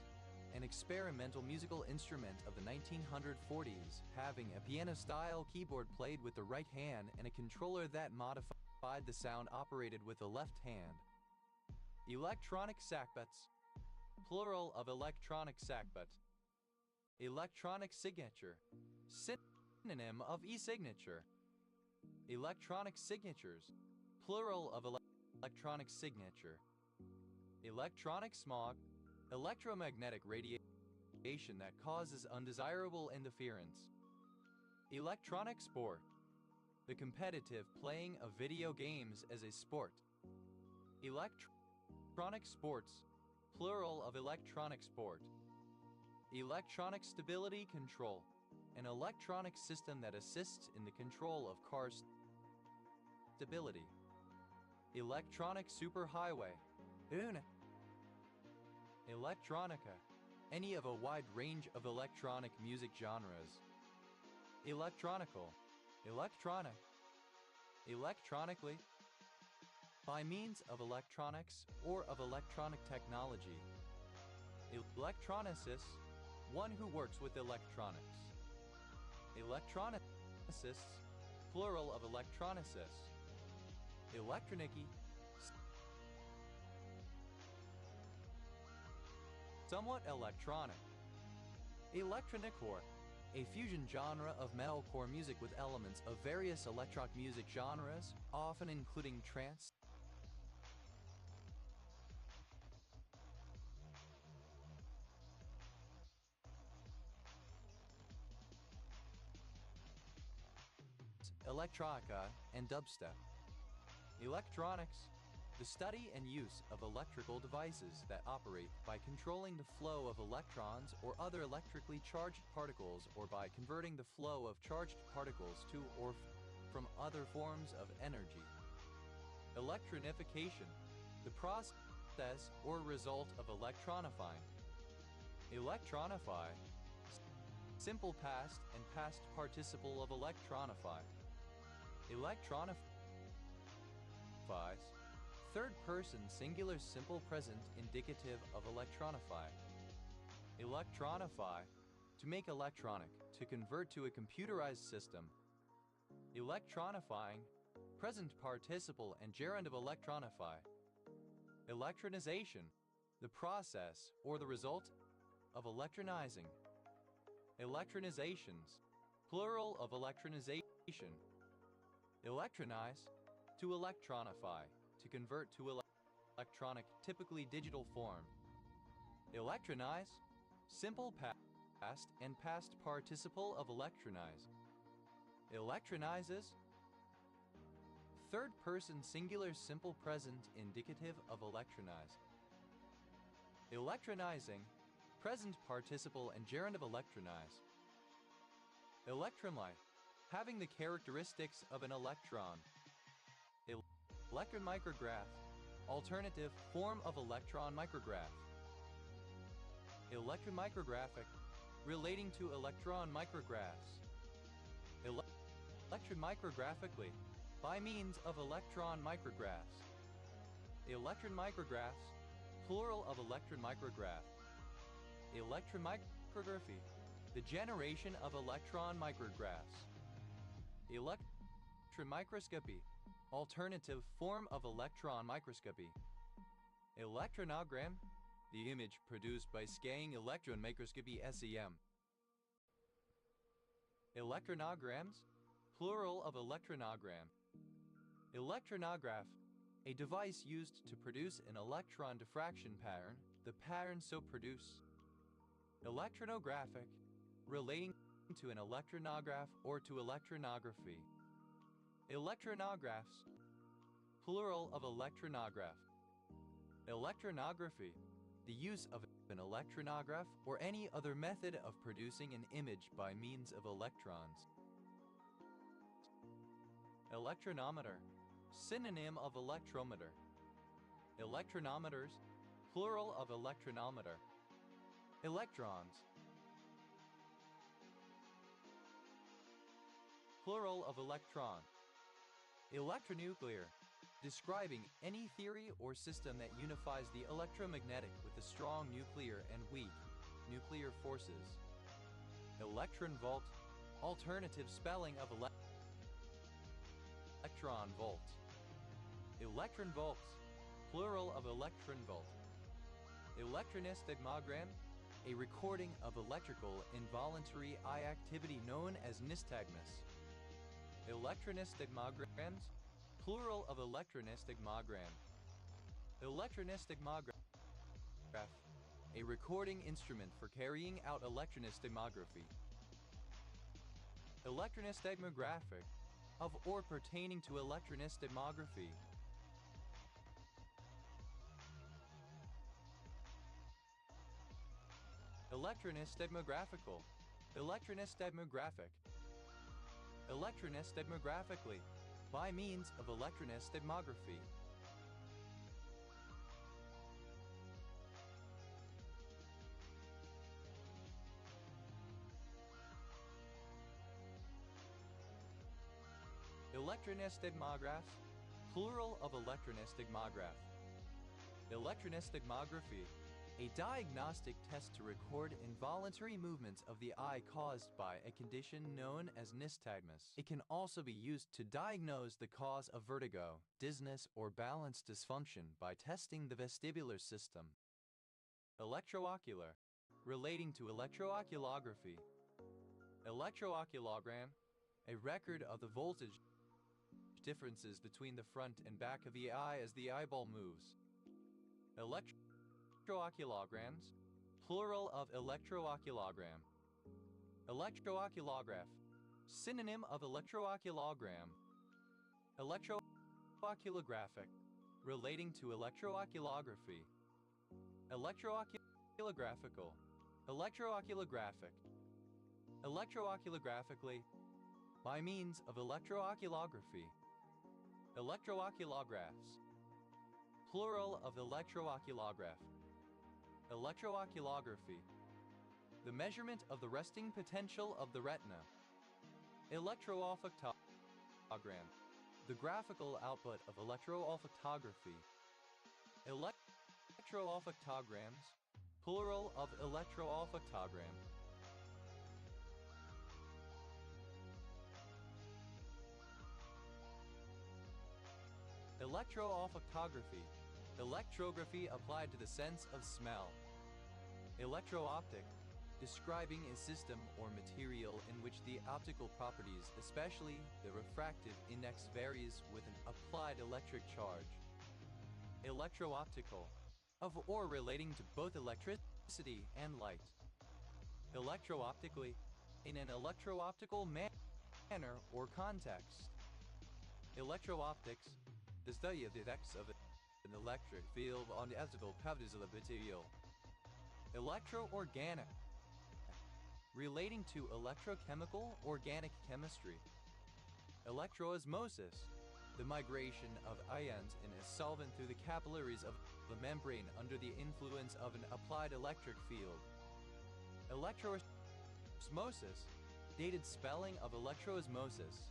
an experimental musical instrument of the 1940s, having a piano-style keyboard played with the right hand and a controller that modified the sound operated with the left hand. Electronic sackbuts, plural of electronic sackbut. Electronic signature, synonym of e-signature. Electronic signatures, plural of electronic signature. Electronic smog, electromagnetic radiation that causes undesirable interference. Electronic sport, the competitive playing of video games as a sport. Electronic sports, plural of electronic sport. Electronic stability control, an electronic system that assists in the control of car stability. Electronic superhighway, UNA. Electronica, any of a wide range of electronic music genres. Electronical, electronic, electronically, by means of electronics or of electronic technology. Electronicist, one who works with electronics. Electronicists, plural of electronicists. Electroniki, somewhat electronic. Electronicore, a fusion genre of metalcore music with elements of various electronic music genres, often including trance, electronica, and dubstep. Electronics, the study and use of electrical devices that operate by controlling the flow of electrons or other electrically charged particles, or by converting the flow of charged particles to or from other forms of energy. Electronification, the process or result of electronifying. Electronify, simple past and past participle of electronify. Electronifies, third person singular simple present indicative of electronify. Electronify, to make electronic, to convert to a computerized system. Electronifying, present participle and gerund of electronify. Electronization, the process or the result of electronizing. Electronizations, plural of electronization. Electronize, to electronify, to convert to electronic, typically digital form. Electronize, simple past and past participle of electronize. Electronizes, third person singular simple present indicative of electronize. Electronizing, present participle and gerund of electronize. Electron-like, having the characteristics of an electron. Electron micrograph, alternative form of electron micrograph. Electron micrographic, relating to electron micrographs. Electron micrographically, by means of electron micrographs. Electron micrographs, plural of electron micrograph. Electron micrography, the generation of electron micrographs. Electron microscopy, alternative form of electron microscopy. Electronogram, the image produced by scanning electron microscopy SEM. Electronograms, plural of electronogram. Electronograph, a device used to produce an electron diffraction pattern, the pattern so produced. Electronographic, relating to an electronograph or to electronography. Electronographs, plural of electronograph. Electronography, the use of an electronograph or any other method of producing an image by means of electrons. Electronometer, synonym of electrometer. Electronometers, plural of electronometer. Electrons, plural of electron. Electronuclear, describing any theory or system that unifies the electromagnetic with the strong nuclear and weak nuclear forces. Electron volt, alternative spelling of electron volt. Electron volts, plural of electron volt. Electronystagmogram, a recording of electrical involuntary eye activity known as nystagmus. Electronystagmograms, plural of electronystagmogram. Electronystagmograph, a recording instrument for carrying out electronystagmography. Electronystagmographic, of or pertaining to electronystagmography. Electronystagmographical, electronystagmographic. Electronystagmographically, by means of electronystagmography. Electronystagmographs, plural of electronystagmograph. Electronystagmography, a diagnostic test to record involuntary movements of the eye caused by a condition known as nystagmus. It can also be used to diagnose the cause of vertigo, dizziness, or balance dysfunction by testing the vestibular system. Electroocular, relating to electrooculography. Electrooculogram, a record of the voltage differences between the front and back of the eye as the eyeball moves. Electroculograms, plural of electrooculogram. Electrooculograph, synonym of electrooculogram. Electrooculographic, relating to electrooculography. Electrooculographical, electrooculographic. Electrooculographically, by means of electrooculography. Electrooculographs, plural of electrooculograph. Electrooculography, the measurement of the resting potential of the retina. Electroolfactogram, the graphical output of electroolfactography. Electroolfactograms, plural of electroolfactogram. Electroolfactography, electrography applied to the sense of smell. Electro-optic, describing a system or material in which the optical properties, especially the refractive index, varies with an applied electric charge. Electro-optical, of or relating to both electricity and light. Electro-optically, in an electro-optical manner or context. Electro-optics, the study of the effects of an electric field on the optical properties of a material. Electro-organic, relating to electrochemical organic chemistry. Electroosmosis, the migration of ions in a solvent through the capillaries of the membrane under the influence of an applied electric field. Electroosmosis, dated spelling of electroosmosis.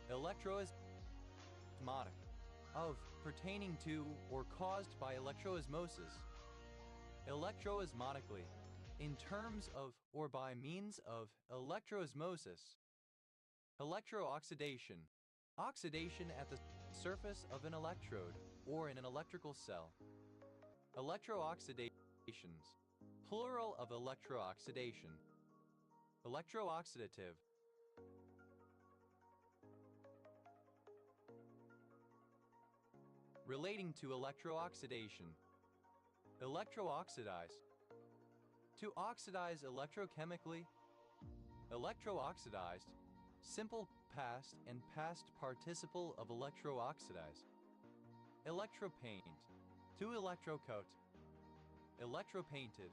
Electroosmotic, of, pertaining to, or caused by electroosmosis. Electroosmotically, in terms of, or by means of, electroosmosis. Electrooxidation, oxidation at the surface of an electrode, or in an electrical cell. Electrooxidations, plural of electrooxidation. Electrooxidative, relating to electrooxidation. Electrooxidize, to oxidize electrochemically. Electrooxidized, simple past and past participle of electrooxidize. Electropaint, to electrocoat. Electropainted,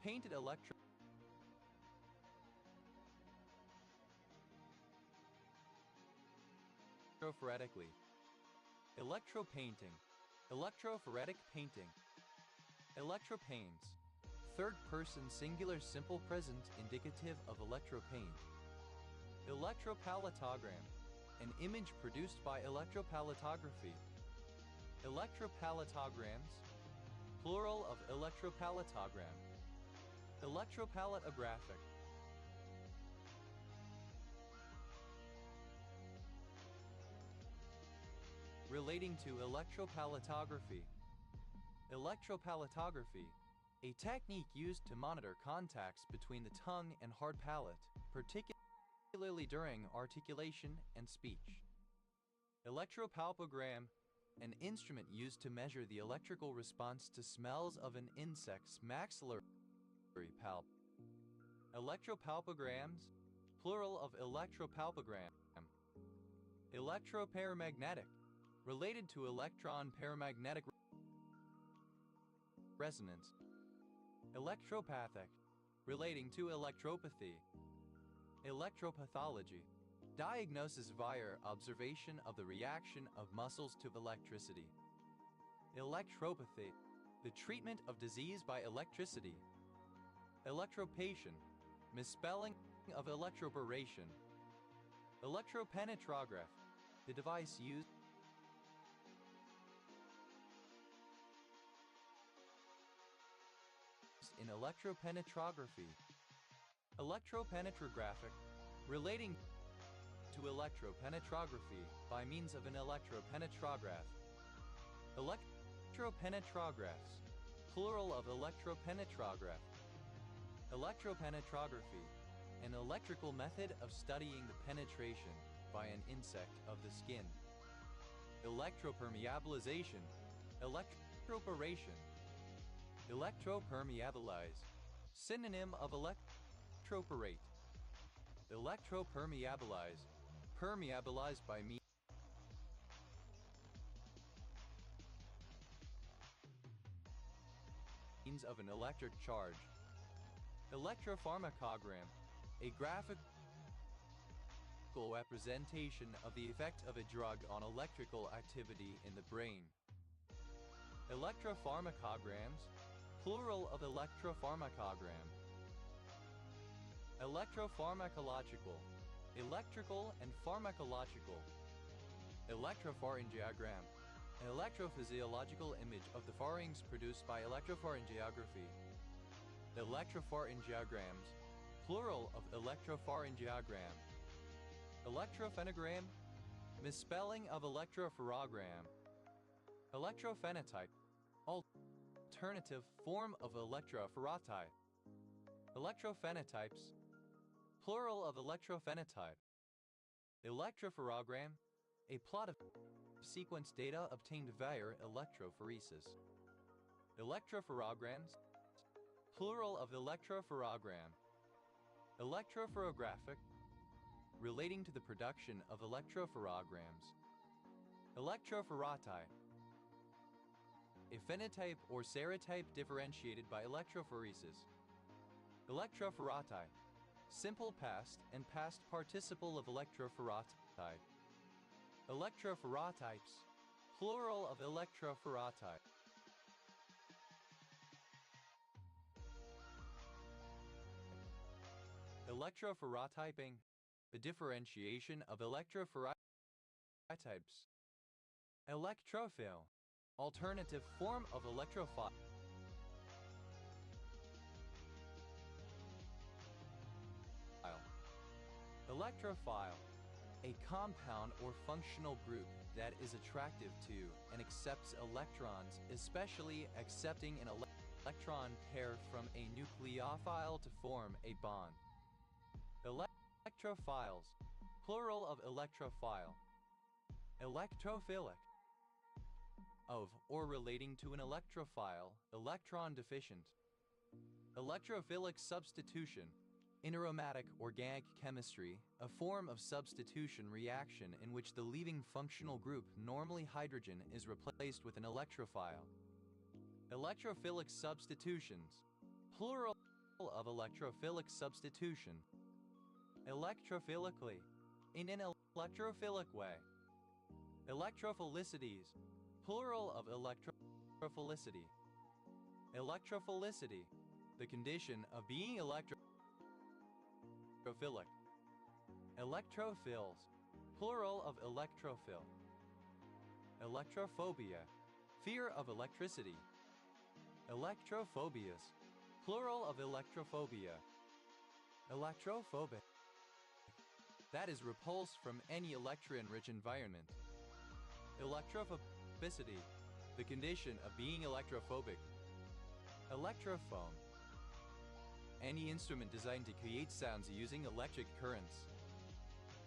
painted electrophoretically. Electropainting, electrophoretic painting. Electropanes, third person singular simple present indicative of electropaint. Electropalettogram, an image produced by electropaletography. Electropaletograms, plural of electropalettogram. Electropaletographic, relating to electropaletography. Electropaletography, a technique used to monitor contacts between the tongue and hard palate, particularly during articulation and speech. Electropalpogram, an instrument used to measure the electrical response to smells of an insect's maxillary palp. Electropalpograms, plural of electropalpogram. Electroparamagnetic, related to electron paramagnetic resonance. Electropathic, relating to electropathy. Electropathology, diagnosis via observation of the reaction of muscles to electricity. Electropathy, the treatment of disease by electricity. Electropation, misspelling of electroporation. Electropenetrograph, the device used in electropenetrography. Electropenetrographic, relating to electropenetrography by means of an electropenetrograph. Electropenetrographs, plural of electropenetrograph. Electropenetrography, an electrical method of studying the penetration by an insect of the skin. Electropermeabilization, electroporation. Electropermeabilize, synonym of electroporate. Electropermeabilize, permeabilized by means of an electric charge. Electropharmacogram, a graphical representation of the effect of a drug on electrical activity in the brain. Electropharmacograms, plural of electropharmacogram. Electropharmacological, electrical and pharmacological. Electropharyngiogram, an electrophysiological image of the pharynx produced by electropharyngography. Electropharyngograms, plural of electropharyngiogram. Electrophenogram, misspelling of electropharogram. Electrophenotype, alternative form of electrophoretic. Electrophenotypes, plural of electrophenotype. Electrophoregram, a plot of sequence data obtained via electrophoresis. Electrophoregrams, plural of electrophoregram. Electrophorographic, relating to the production of electrophoregrams. Electrophorati, a phenotype or serotype differentiated by electrophoresis. Electrophorati, simple past and past participle of electrophorati. Electrophorotypes, plural of electrophorati. Electrophorotyping, the differentiation of electrophorotypes. Electrophile, alternative form of electrophile. Electrophile, a compound or functional group that is attractive to and accepts electrons, especially accepting an electron pair from a nucleophile to form a bond. Electrophiles, plural of electrophile. Electrophilic, of or relating to an electrophile, electron deficient. Electrophilic substitution, in aromatic organic chemistry, a form of substitution reaction in which the leaving functional group, normally hydrogen, is replaced with an electrophile. Electrophilic substitutions, plural of electrophilic substitution. Electrophilically, in an electrophilic way. Electrophilicities, plural of electrophilicity. Electrophilicity, the condition of being electrophilic. Electrophils, plural of electrophil. Electrophobia, fear of electricity. Electrophobias, plural of electrophobia. Electrophobic, that is repulsed from any electron-rich environment. Electrophobicity, the condition of being electrophobic. Electrophone, any instrument designed to create sounds using electric currents.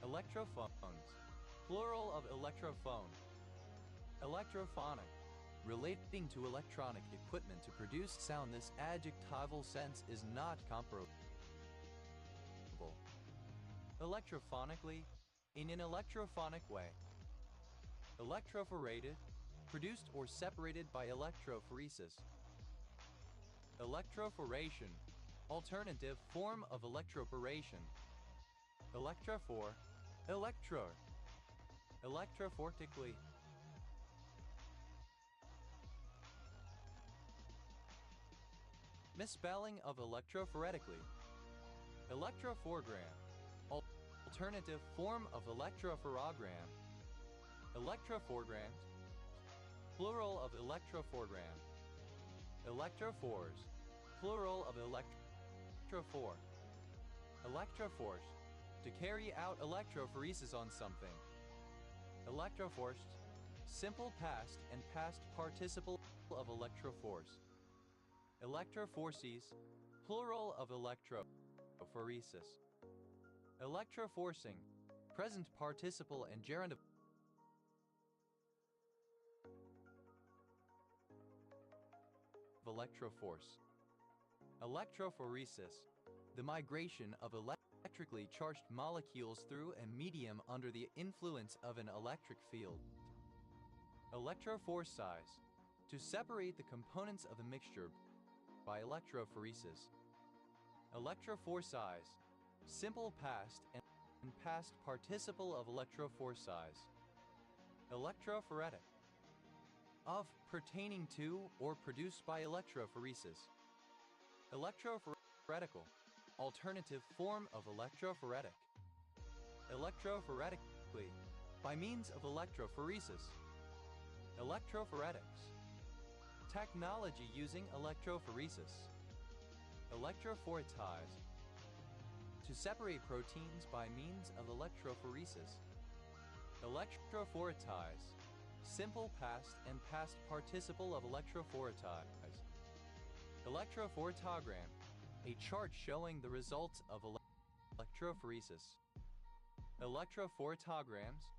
Electrophones, plural of electrophone. Electrophonic, relating to electronic equipment to produce sound. This adjectival sense is not comparable. Electrophonically, in an electrophonic way. Electrophorated, produced or separated by electrophoresis. Electrophoration, alternative form of electroporation. Electrophore, electrode. Electrophoretically. Misspelling of electrophoretically. Electrophoregram, alternative form of electrophorogram. Electrophoregrams, plural of electrophoregram. Electrophores, plural of electrophore. Electroforce, to carry out electrophoresis on something. Electroforced, simple past and past participle of electroforce. Electroforces, plural of electrophoresis. Electroforcing, present participle and gerund of electroforce. Electrophoresis, the migration of electrically charged molecules through a medium under the influence of an electric field. Electrophoresis, to separate the components of a mixture by electrophoresis. Electrophoresis, simple past and past participle of electrophoresis. Electrophoretic, of, pertaining to, or produced by electrophoresis. Electropheretical, alternative form of electrophoretic. Electrophoretically, by means of electrophoresis. Electrophoretics, technology using electrophoresis. Electrophoretize, to separate proteins by means of electrophoresis. Electrophoretize, simple past and past participle of electrophoretize. Electrophotogram, A chart showing the results of electrophoresis. Electrophoretograms,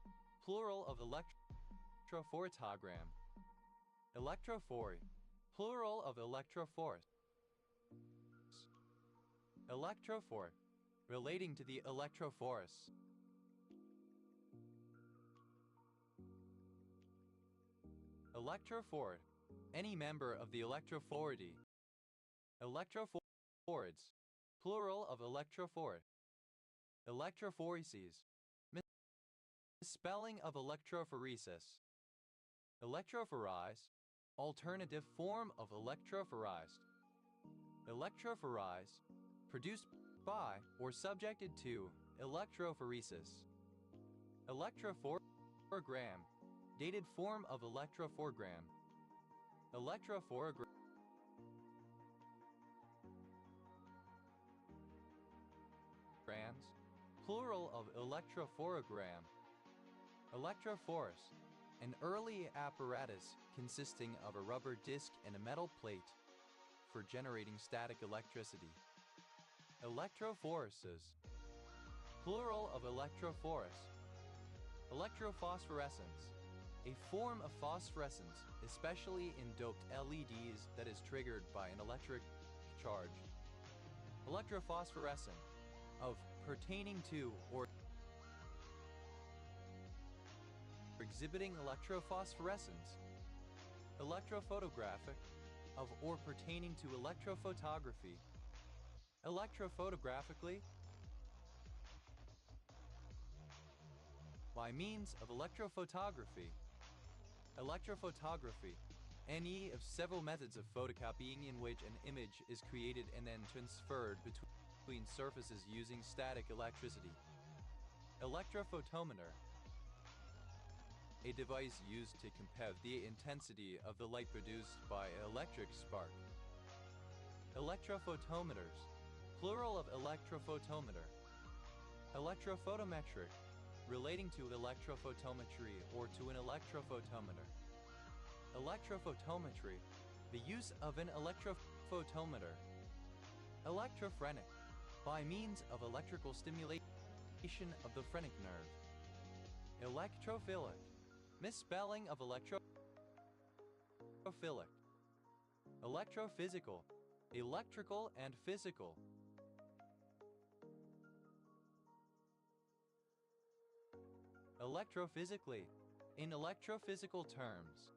plural of electrophoretogram. Electrophore, plural of electrophores. Electrophore, relating to the electrophorus. Electrophore, any member of the electrophority. Electrophorids, plural of electrophore. Electrophoreses, misspelling of electrophoresis. Electrophorize, alternative form of electrophorized. Electrophorize, produced by or subjected to electrophoresis. Electrophoregram, dated form of electrophoregram. Electrophoregrams, plural of electrophorogram. Electrophorus, an early apparatus consisting of a rubber disc and a metal plate for generating static electricity. Electrophoresis, plural of electrophorus. Electrophosphorescence, a form of phosphorescence, especially in doped LEDs that is triggered by an electric charge. Electrophosphorescent, of pertaining to or exhibiting electrophosphorescence. Electrophotographic, of or pertaining to electrophotography. Electrophotographically, by means of electrophotography. Electrophotography, any of several methods of photocopying in which an image is created and then transferred between surfaces using static electricity. Electrophotometer, a device used to compare the intensity of the light produced by an electric spark. Electrophotometers, plural of electrophotometer. Electrophotometric, relating to electrophotometry or to an electrophotometer. Electrophotometry, the use of an electrophotometer. Electrophrenic, by means of electrical stimulation of the phrenic nerve. Electrophilic, misspelling of electrophilic. Electrophysical, electrical and physical. Electrophysically, in electrophysical terms.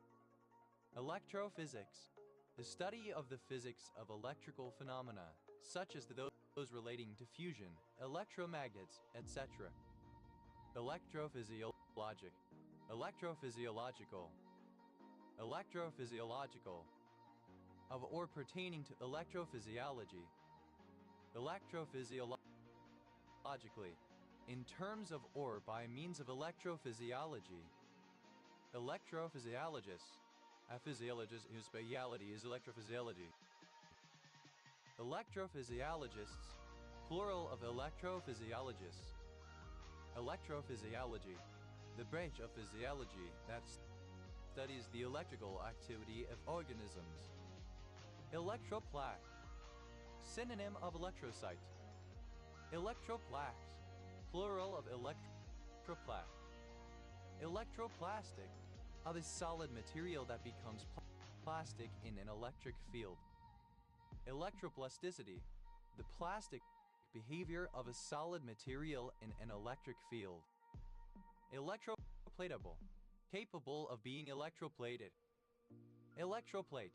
Electrophysics, the study of the physics of electrical phenomena, such as those relating to fusion, electromagnets, etc. Electrophysiologic, electrophysiological. Electrophysiological, of or pertaining to electrophysiology. Electrophysiologically, in terms of or by means of electrophysiology. Electrophysiologist, a physiologist whose specialty is electrophysiology. Electrophysiologists, plural of electrophysiologists. Electrophysiology, the branch of physiology that studies the electrical activity of organisms. Electroplaque, synonym of electrocyte. Electroplaques, plural of electroplaque. Electroplastic, of a solid material that becomes plastic in an electric field. Electroplasticity, the plastic behavior of a solid material in an electric field. Electroplatable, capable of being electroplated. Electroplate,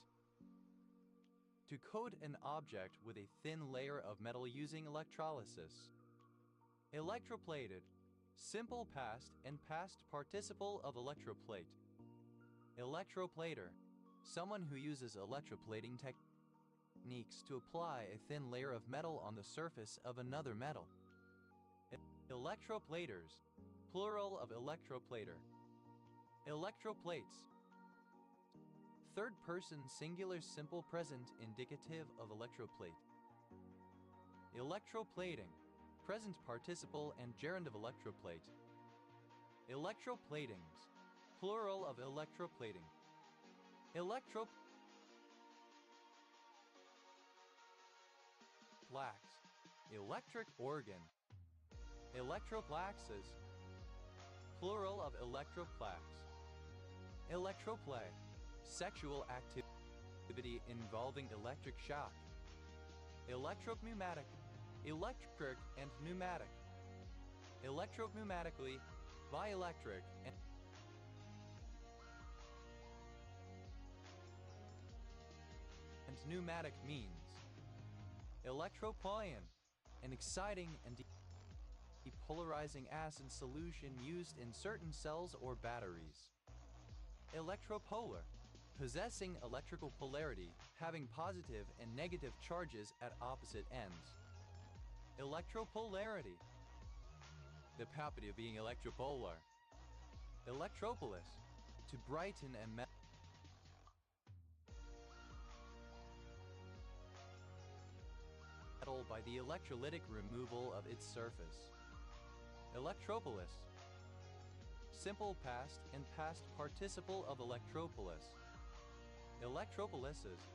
to coat an object with a thin layer of metal using electrolysis. Electroplated, simple past and past participle of electroplate. Electroplater, someone who uses electroplating techniques to apply a thin layer of metal on the surface of another metal. Electroplaters, plural of electroplater. Electroplates, third person singular simple present indicative of electroplate. Electroplating, present participle and gerund of electroplate. Electroplatings, plural of electroplating. electroplax, electric organ. Electroplaxes, plural of electroplax. Electroplay, sexual activity involving electric shock. Electropneumatic, electric and pneumatic. Electropneumatically, bielectric and pneumatic means. Electropoion, an exciting and depolarizing acid solution used in certain cells or batteries. Electropolar, possessing electrical polarity, having positive and negative charges at opposite ends. Electropolarity, the property of being electropolar. Electropolis, to brighten and metal by the electrolytic removal of its surface. Electropolis, simple past and past participle of electropolis. Electropolis's,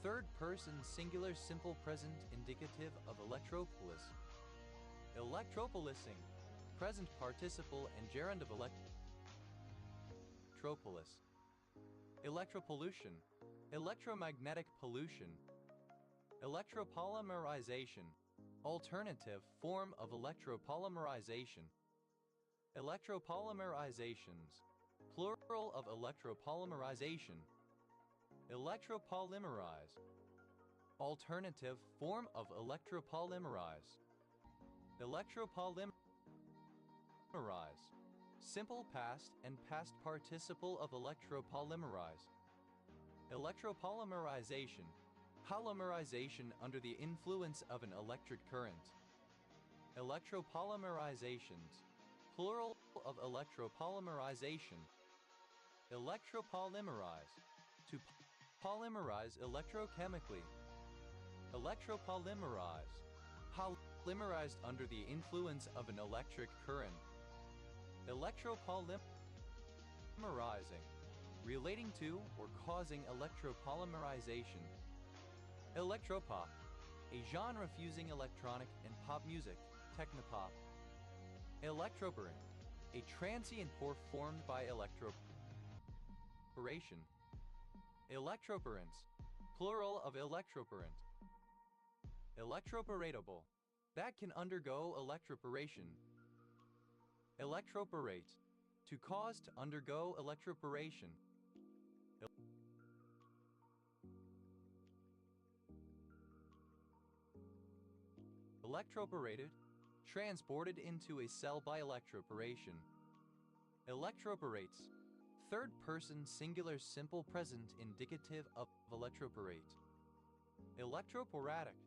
third person singular simple present indicative of electropolis. Electropolising, present participle and gerund of electropolis. Electropollution, electromagnetic pollution. Electropolymerization, alternative form of electropolymerization. Electropolymerizations, plural of electropolymerization. Electropolymerize, alternative form of electropolymerize. Electropolymerize, simple past and past participle of electropolymerize. Electropolymerization, polymerization under the influence of an electric current. Electropolymerizations, plural of electropolymerization. Electropolymerize, to polymerize electrochemically. Electropolymerize, polymerized under the influence of an electric current. Electropolymerizing, relating to or causing electropolymerization. Electropop, a genre fusing electronic and pop music, technopop. Electroporin, a transient pore formed by electroporation. Electroporins, plural of electroporant. Electroporatable, that can undergo electroporation. Electroporate, to cause to undergo electroporation. Electroporated, transported into a cell by electroporation. Electroporates, third person singular simple present indicative of electroporate. Electroporatic,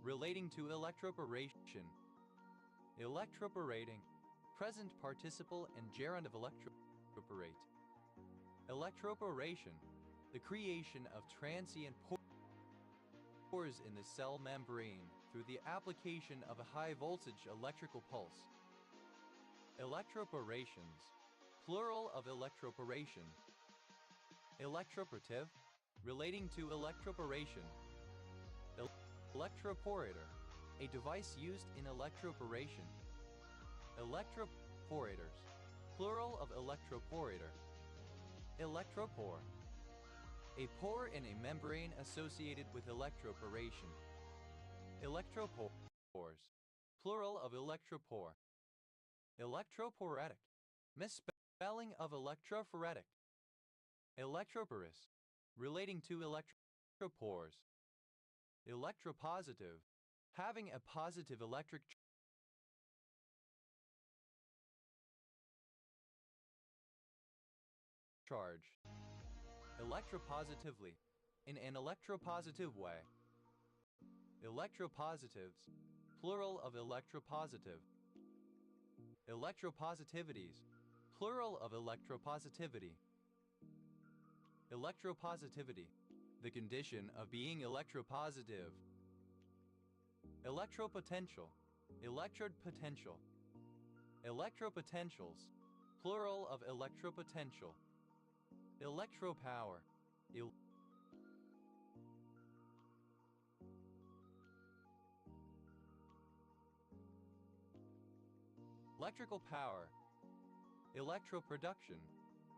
relating to electroporation. Electroporating, present participle and gerund of electroporate. Electroporation, the creation of transient pores in the cell membrane through the application of a high voltage electrical pulse. Electroporations, plural of electroporation. Electroporative, relating to electroporation. Electroporator, a device used in electroporation. Electroporators, plural of electroporator. Electropore, a pore in a membrane associated with electroporation. Electropores, plural of electropore. Electroporetic, misspelling of electrophoretic. Electroporous, relating to electropores. Electropositive, having a positive electric charge. Electropositively, in an electropositive way. Electropositives, plural of electropositive. Electropositivities, plural of electropositivity. Electropositivity, the condition of being electropositive. Electropotential, electrode potential. Electropotentials, plural of electropotential. Electropower, Electrical power. Electroproduction.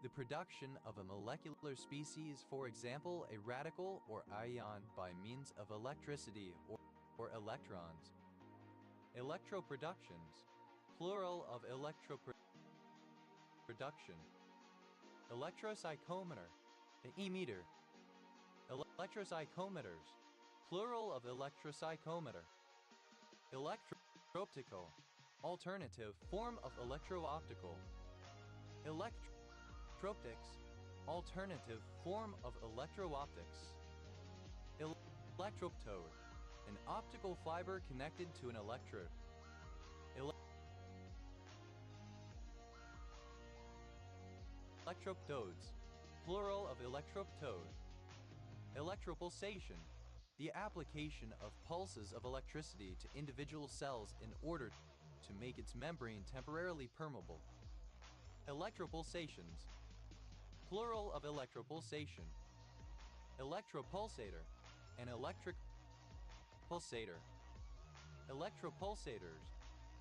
The production of a molecular species, for example, a radical or ion, by means of electricity or electrons. Electroproductions. Plural of electroproduction. Electropsychometer. E-meter. Electropsychometers. Plural of electropsychometer. Electro-optical. Alternative form of electro-optical. Electro-optics. Alternative form of electro-optics. Electroptode. An optical fiber connected to an electrode. Electroptodes. Plural of electroptode. Electropulsation. The application of pulses of electricity to individual cells in order to make its membrane temporarily permeable. Electropulsations. Plural of electropulsation. Electropulsator. An electric pulsator. Electropulsators.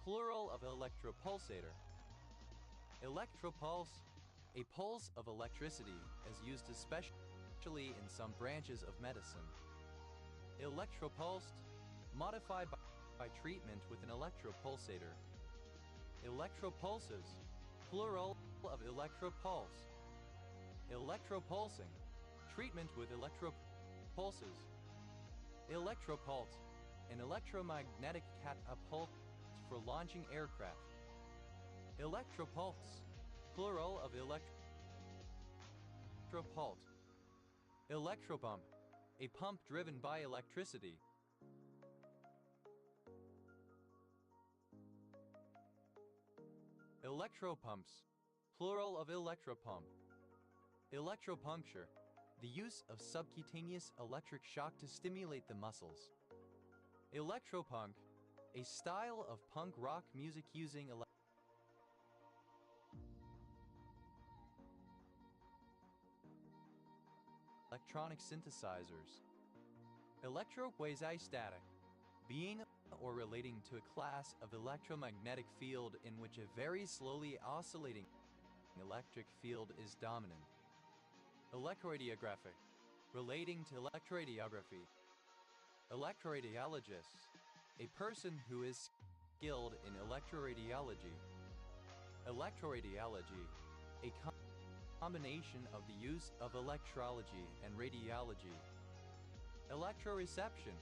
Plural of electropulsator. Electropulse. A pulse of electricity is used especially in some branches of medicine. Electropulsed. Modified by treatment with an electropulsator. Electropulses. Plural of electropulse. Electropulsing. Treatment with electropulses. Electropult. An electromagnetic catapult for launching aircraft. Electropulse. Plural of electropult. Electropump. A pump driven by electricity. Electropumps. Plural of electropump. Electropuncture. The use of subcutaneous electric shock to stimulate the muscles. Electropunk. A style of punk rock music using electronic synthesizers. Electroquasi-static. Being or relating to a class of electromagnetic field in which a very slowly oscillating electric field is dominant. Electroradiographic. Relating to electroradiography. Electroradiologist. A person who is skilled in electroradiology. Electroradiology. A combination of the use of electrology and radiology. Electroreception.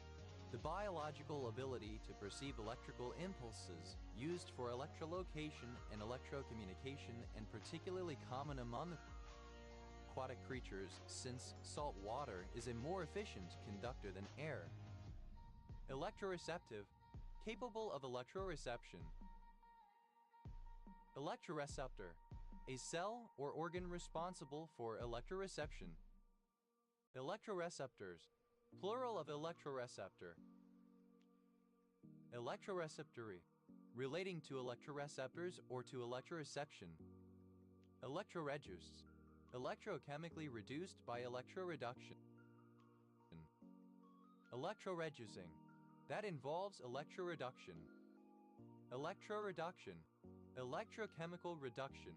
The biological ability to perceive electrical impulses used for electrolocation and electrocommunication, and particularly common among aquatic creatures, since salt water is a more efficient conductor than air. Electroreceptive. Capable of electroreception. Electroreceptor. A cell or organ responsible for electroreception. Electroreceptors. Plural of electroreceptor. Electroreceptory. Relating to electroreceptors or to electroreception. Electroreduced. Electrochemically reduced by electroreduction. Electroreducing. That involves electroreduction. Electroreduction. Electrochemical reduction.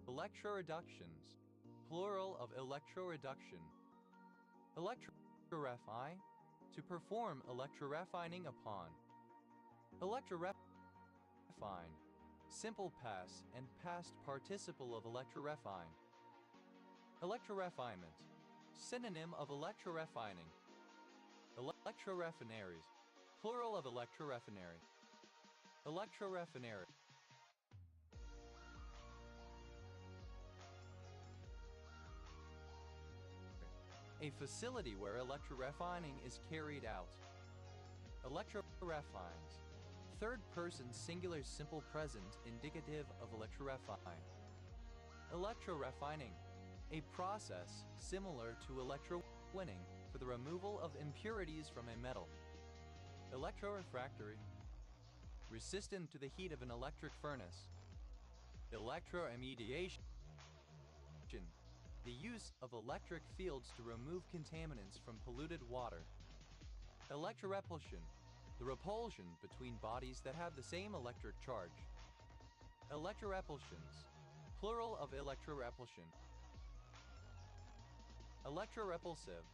Electroreductions. Plural of electroreduction. Electrorefine. To perform electrorefining upon. Electrorefine. Simple past and past participle of electrorefine. Electrorefinement. Synonym of electrorefining. Electrorefinaries. Plural of electrorefinary. Electrorefinary. A facility where electrorefining is carried out. Electrorefines. Third person singular simple present indicative of electrorefine. Electrorefining. A process similar to electrowinning for the removal of impurities from a metal. Electrorefractory. Resistant to the heat of an electric furnace. Electroremediation. The use of electric fields to remove contaminants from polluted water. Electrorepulsion. The repulsion between bodies that have the same electric charge. Electrorepulsions. Plural of electrorepulsion. Electrorepulsive.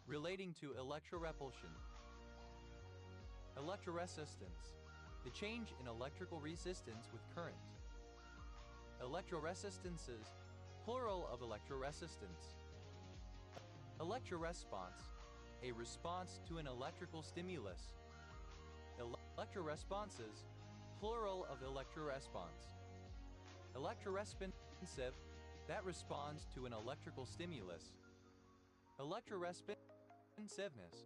Relating to electrorepulsion. Electroresistance. The change in electrical resistance with current. Electroresistances. Plural of electroresistance. Electroresponse. A response to an electrical stimulus. Electroresponses. Plural of electroresponse. Electroresponsive. That responds to an electrical stimulus. Electroresponsiveness.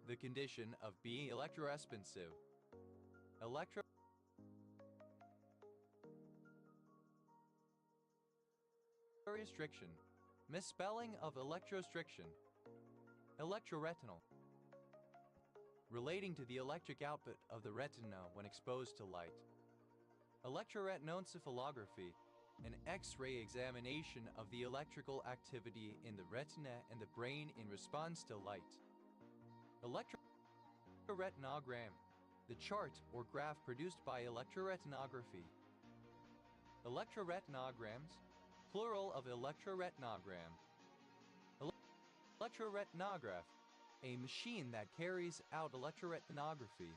The condition of being electroresponsive. Electrorestriction. Misspelling of electrostriction. Electroretinal. Relating to the electric output of the retina when exposed to light. Electroretinoencephalography. An X-ray examination of the electrical activity in the retina and the brain in response to light. Electroretinogram. The chart or graph produced by electroretinography. Electroretinograms. Plural of electroretinogram. Electroretinograph. A machine that carries out electroretinography.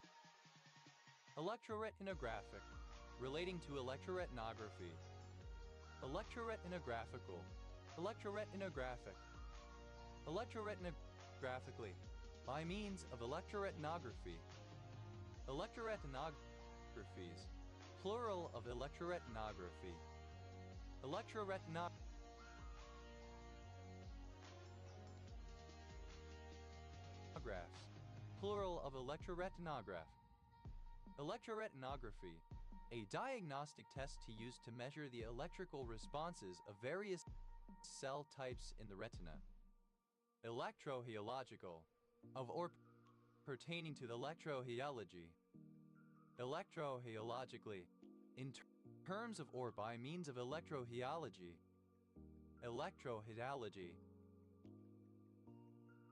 Electroretinographic. Relating to electroretinography. Electroretinographical. Electroretinographic. Electroretinographically. By means of electroretinography. Electroretinographies. Plural of electroretinography. Electroretinographs. Plural of electroretinograph. Electroretinography. A diagnostic test to use to measure the electrical responses of various cell types in the retina. Electroheological. Of or pertaining to the electroheology. Electroheologically. In terms of or by means of electroheology. Electroheology.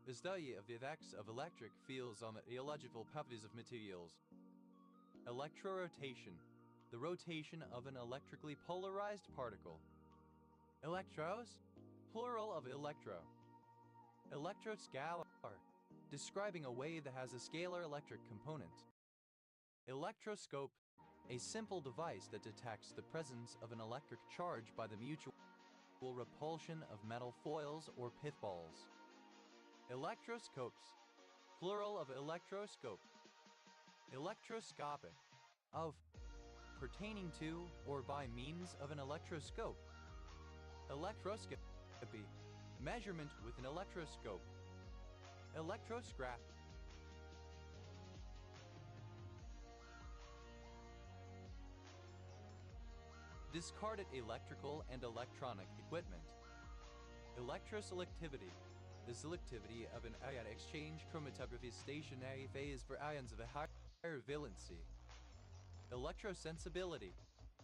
The study of the effects of electric fields on the rheological properties of materials. Electrorotation. The rotation of an electrically polarized particle. Electros. Plural of electro. Electroscalar. Describing a wave that has a scalar electric component. Electroscope. A simple device that detects the presence of an electric charge by the mutual repulsion of metal foils or pithballs. Electroscopes. Plural of electroscope. Electroscopic. Of. Pertaining to or by means of an electroscope. Electroscopy. Measurement with an electroscope. Electroscrap. Discarded electrical and electronic equipment. Electroselectivity. The selectivity of an ion exchange chromatography stationary phase for ions of a higher valency. Electrosensibility.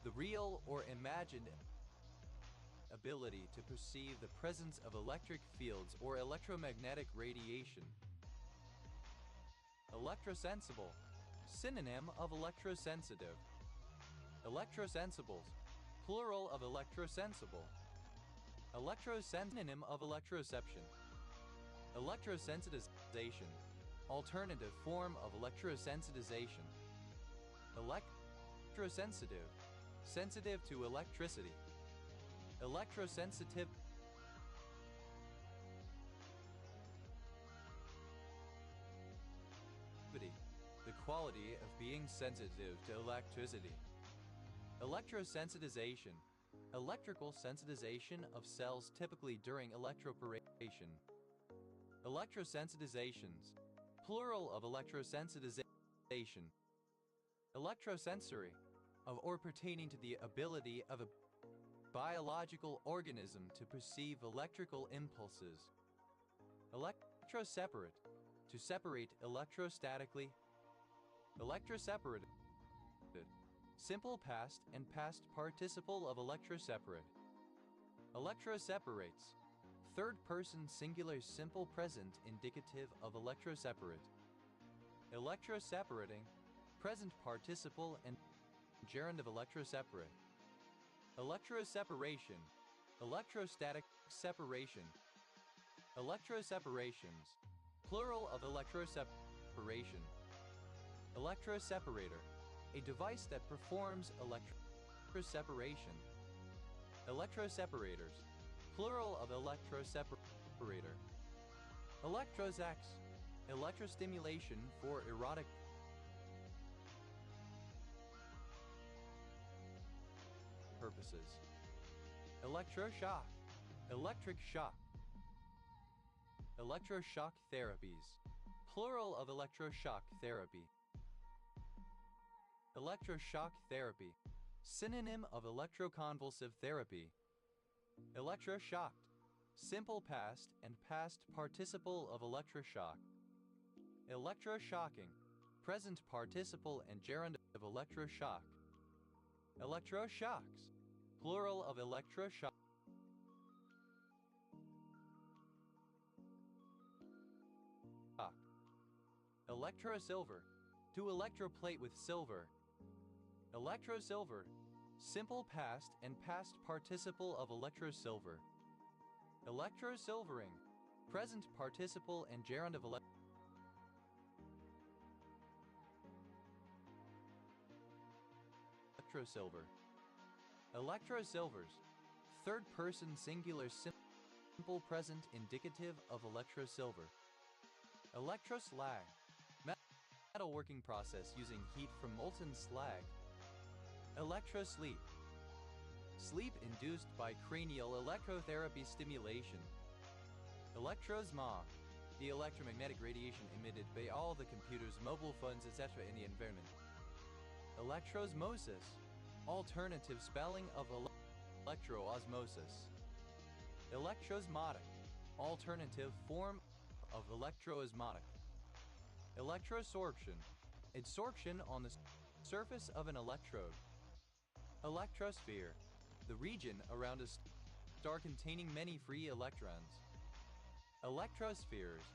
The real or imagined ability to perceive the presence of electric fields or electromagnetic radiation. Electrosensible. Synonym of electrosensitive. Electrosensibles. Plural of electrosensible. Synonym of electroreception. Electrosensitization. Alternative form of electrosensitization. Electrosensitive. Sensitive to electricity. Electrosensitive. The quality of being sensitive to electricity. Electrosensitization. Electrical sensitization of cells typically during electroporation. Electrosensitizations. Plural of electrosensitization. Electrosensory. Of or pertaining to the ability of a biological organism to perceive electrical impulses. Electroseparate. To separate electrostatically. Electroseparated. Simple past and past participle of electroseparate. Electroseparates. Third person singular simple present indicative of electroseparate. Electroseparating. Present participle and gerund of electroseparate. Electroseparation, electrostatic separation, electroseparations, plural of electroseparation, electroseparator, a device that performs electroseparation, electroseparators, plural of electroseparator, electrosex, electrostimulation for erotic purposes, electroshock, electric shock, electroshock therapies, plural of electroshock therapy, electroshock therapy, synonym of electroconvulsive therapy, electroshocked, simple past and past participle of electroshock, electroshocking, present participle and gerund of electroshock, electroshocks, plural of electroshock, electrosilver, to electroplate with silver, electrosilver, simple past and past participle of electrosilver, electrosilvering, present participle and gerund of electrosilver, electrosilvers, third person singular simple present indicative of electrosilver, electroslag, metalworking process using heat from molten slag, electrosleep, sleep induced by cranial electrotherapy stimulation, electrosmog, the electromagnetic radiation emitted by all the computers, mobile phones, etc. in the environment, electrosmosis, alternative spelling of electroosmosis, electrosmotic, alternative form of electroosmotic, electrosorption, adsorption on the surface of an electrode, electrosphere, the region around a star containing many free electrons, electrospheres,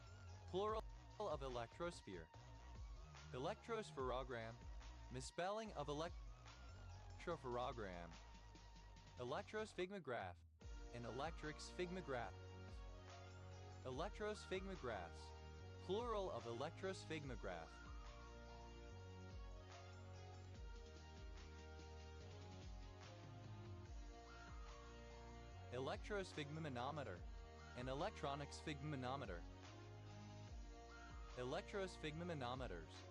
plural of electrosphere, electrospherogram, misspelling of electropherogram, electrosphygmograph, an electric sphygmograph, electrosphygmographs, plural of electrosphygmograph, electrosphygmomanometer, an electronic sphygmomanometer, electrosphygmomanometers,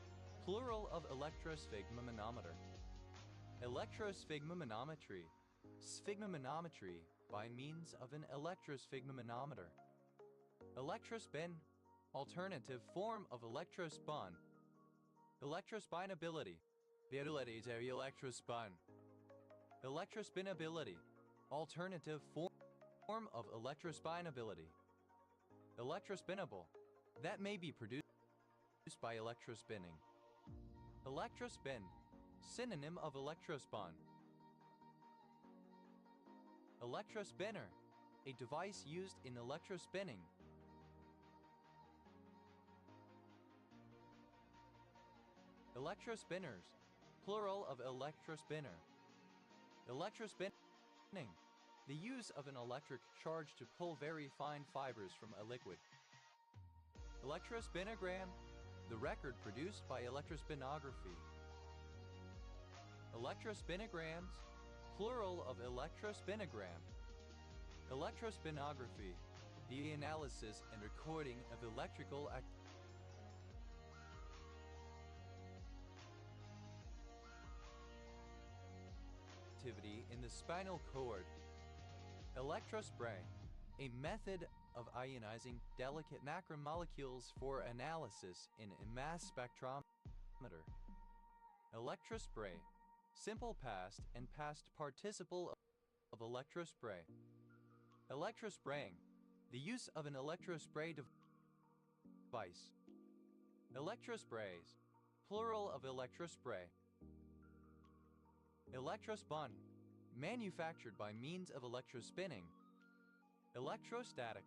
plural of electrosphygmomanometer, electrosphygmomanometry, sphygmomanometry by means of an electrosphygmomanometer, electrospin, alternative form of electrospun, electrospinability, the ability to electrospun, electrospinability, alternative form of electrospinability, electrospinable, that may be produced by electrospinning, electrospin, synonym of electrospun, electrospinner, a device used in electrospinning, electrospinners, plural of electrospinner, electrospinning, the use of an electric charge to pull very fine fibers from a liquid, electrospinogram, the record produced by electrospinography, electrospinograms, plural of electrospinogram, electrospinography, the analysis and recording of electrical activity in the spinal cord, electrospray, a method of ionizing delicate macromolecules for analysis in a mass spectrometer, electrospray, simple past and past participle of electrospray, electrospraying, the use of an electrospray device, electrosprays, plural of electrospray, electrospun, manufactured by means of electrospinning, electrostatic,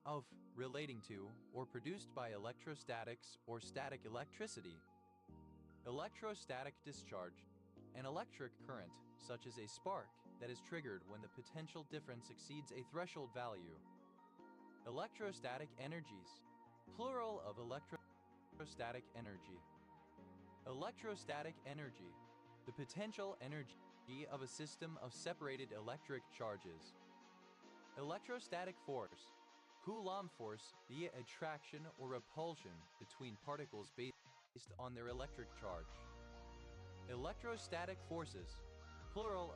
of, relating to, or produced by electrostatics or static electricity, electrostatic discharge, an electric current, such as a spark, that is triggered when the potential difference exceeds a threshold value. Electrostatic energies, plural of electrostatic energy. Electrostatic energy, the potential energy of a system of separated electric charges. Electrostatic force, Coulomb force via attraction or repulsion between particles based on their electric charge. Electrostatic forces, plural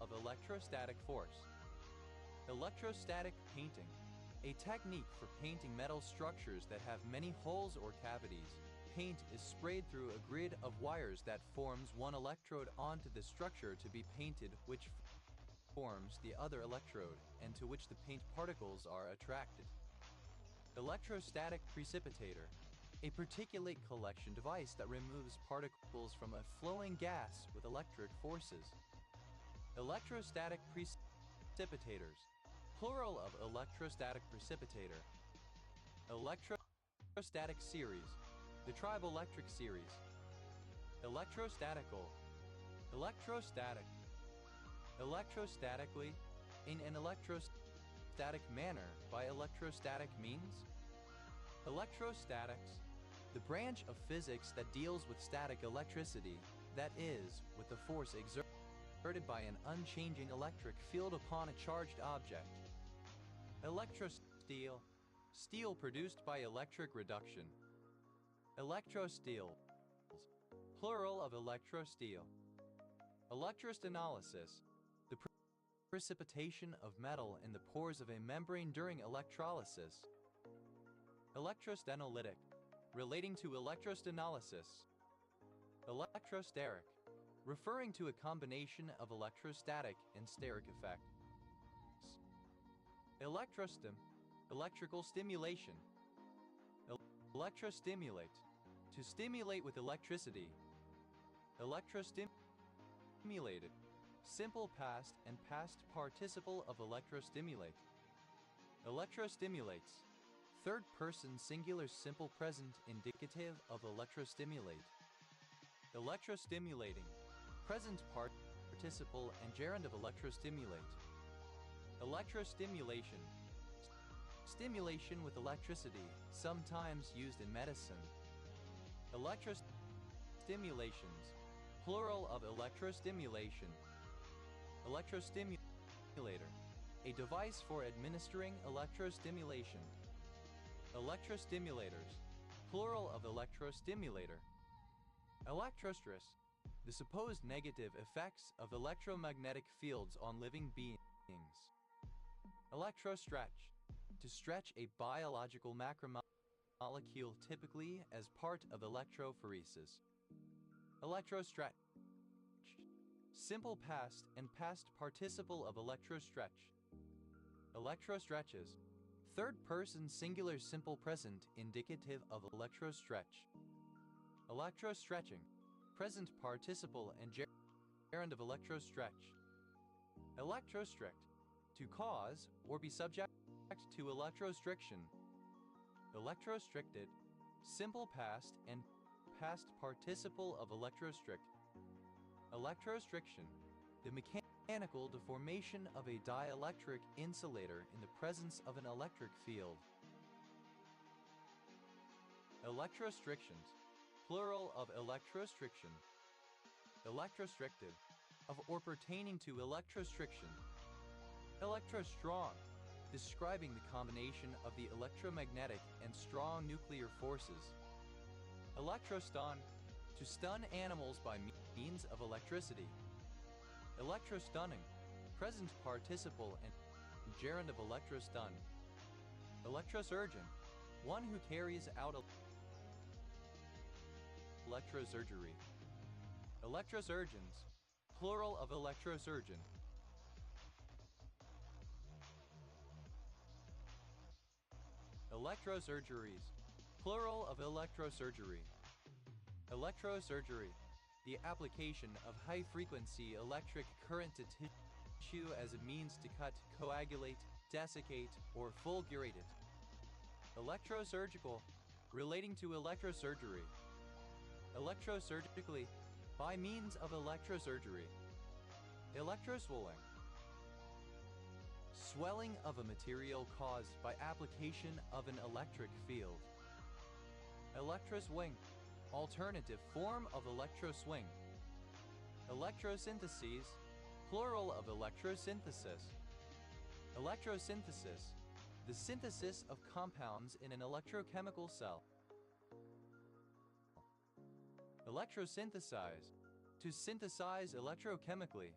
of electrostatic force. Electrostatic painting, a technique for painting metal structures that have many holes or cavities. Paint is sprayed through a grid of wires that forms one electrode onto the structure to be painted, which forms the other electrode, and to which the paint particles are attracted. Electrostatic precipitator, a particulate collection device that removes particles from a flowing gas with electric forces. Electrostatic precipitators, plural of electrostatic precipitator. Electrostatic series, the triboelectric series. Electrostatical, electrostatic, electrostatically, in an electrostatic manner by electrostatic means. Electrostatics, the branch of physics that deals with static electricity, that is, with the force exerted by an unchanging electric field upon a charged object. Electrosteel, steel produced by electric reduction. Electrosteels, plural of electrosteel. Electrostenolysis, the precipitation of metal in the pores of a membrane during electrolysis. Electrostenolytic, relating to electrostenolysis. Electrosteric, referring to a combination of electrostatic and steric effects. Electrostim, electrical stimulation. Electrostimulate, to stimulate with electricity. Electrostimulated, simple past and past participle of electrostimulate. Electrostimulates, third person singular simple present indicative of electrostimulate. Electrostimulating, present participle and gerund of electrostimulate. Electrostimulation, stimulation with electricity, sometimes used in medicine. Electrostimulations, plural of electrostimulation. Electrostimulator, a device for administering electrostimulation. Electrostimulators, plural of electrostimulator. Electrostress, the supposed negative effects of electromagnetic fields on living beings. Electrostretch, to stretch a biological macromolecule typically as part of electrophoresis. Electrostretch, simple past and past participle of electrostretch. Electrostretches, third person singular simple present indicative of electrostretch. Electrostretching, present participle and gerund of electrostretch. Electrostrict, to cause or be subject to electrostriction. Electrostricted, simple past and past participle of electrostrict. Electrostriction, the mechanical deformation of a dielectric insulator in the presence of an electric field. Electrostrictions, plural of electrostriction. Electrostrictive, of or pertaining to electrostriction. Electrostrong, describing the combination of the electromagnetic and strong nuclear forces. Electrostun, to stun animals by means of electricity. Electrostunning, present participle and gerund of electrostun. Electrosurgeon, one who carries out electrosurgery. Electrosurgeons, plural of electrosurgeon. Electrosurgeries, plural of electrosurgery. Electrosurgery, the application of high-frequency electric current to tissue as a means to cut, coagulate, desiccate, or fulgurate it. Electrosurgical, relating to electrosurgery. Electrosurgically, by means of electrosurgery. Electroswelling, swelling of a material caused by application of an electric field. Electroswing, alternative form of electroswing. Electrosyntheses, plural of electrosynthesis. Electrosynthesis, the synthesis of compounds in an electrochemical cell. Electrosynthesize, to synthesize electrochemically.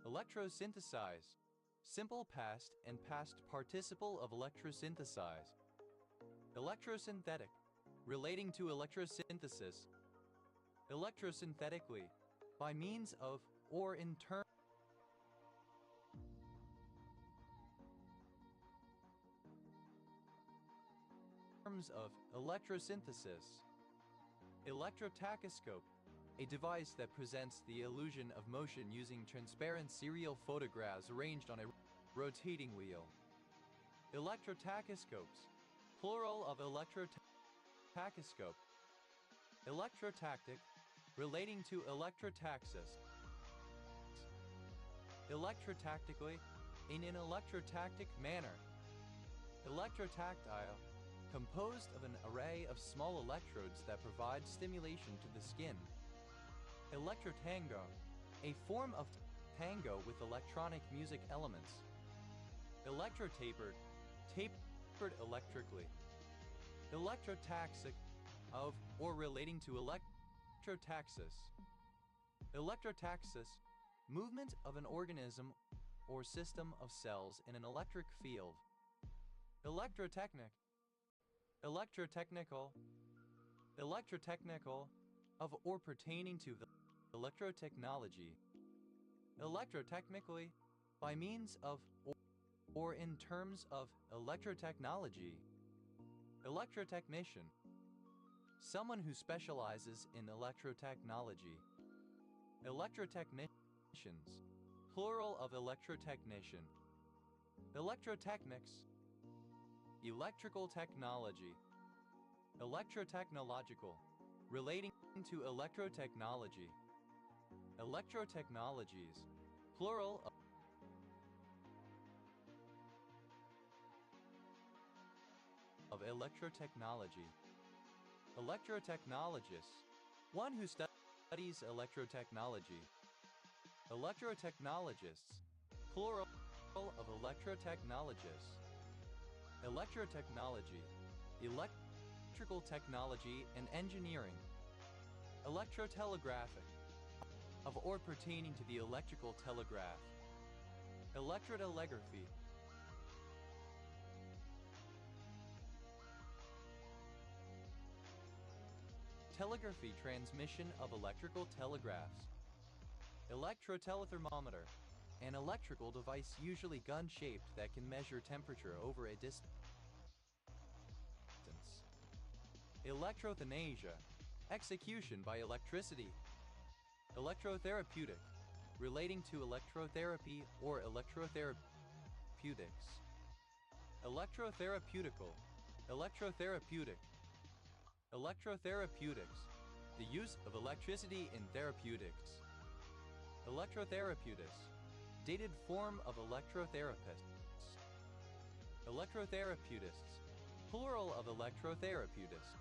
Electrosynthesize, simple past and past participle of electrosynthesize. Electrosynthetic, relating to electrosynthesis. Electrosynthetically, by means of or in terms of electrosynthesis. Electrotachoscope, a device that presents the illusion of motion using transparent serial photographs arranged on a rotating wheel. Electrotachoscopes, plural of electrotachoscope. Electrotactic, relating to electrotaxis. Electrotactically, in an electrotactic manner. Electrotactile, composed of an array of small electrodes that provide stimulation to the skin. Electrotango, a form of tango with electronic music elements. Electrotapered, tapered electrically. Electrotaxic, of or relating to electrotaxis. Electrotaxis, movement of an organism or system of cells in an electric field. Electrotechnic, electrotechnical, electrotechnical, of or pertaining to the electrotechnology. Electrotechnically, by means of or in terms of electrotechnology. Electrotechnician, someone who specializes in electrotechnology. Electrotechnicians, plural of electrotechnician. Electrotechnics, electrical technology. Electrotechnological, relating to electrotechnology. Electrotechnologies, plural of electrotechnology. Electrotechnologist, one who studies electrotechnology. Electrotechnologists, plural of electrotechnologists. Electrotechnology, electrical technology and engineering. Electrotelegraphic, of or pertaining to the electrical telegraph. Electrotelegraphy, telegraphy, transmission of electrical telegraphs. Electrotelethermometer, an electrical device usually gun-shaped that can measure temperature over a distance. Electrothanasia, execution by electricity. Electrotherapeutic, relating to electrotherapy or electrotherapeutics. Electrotherapeutical, electrotherapeutic. Electrotherapeutics, the use of electricity in therapeutics. Electrotherapeutist, dated form of electrotherapists. Electrotherapeutists, plural of electrotherapeutists.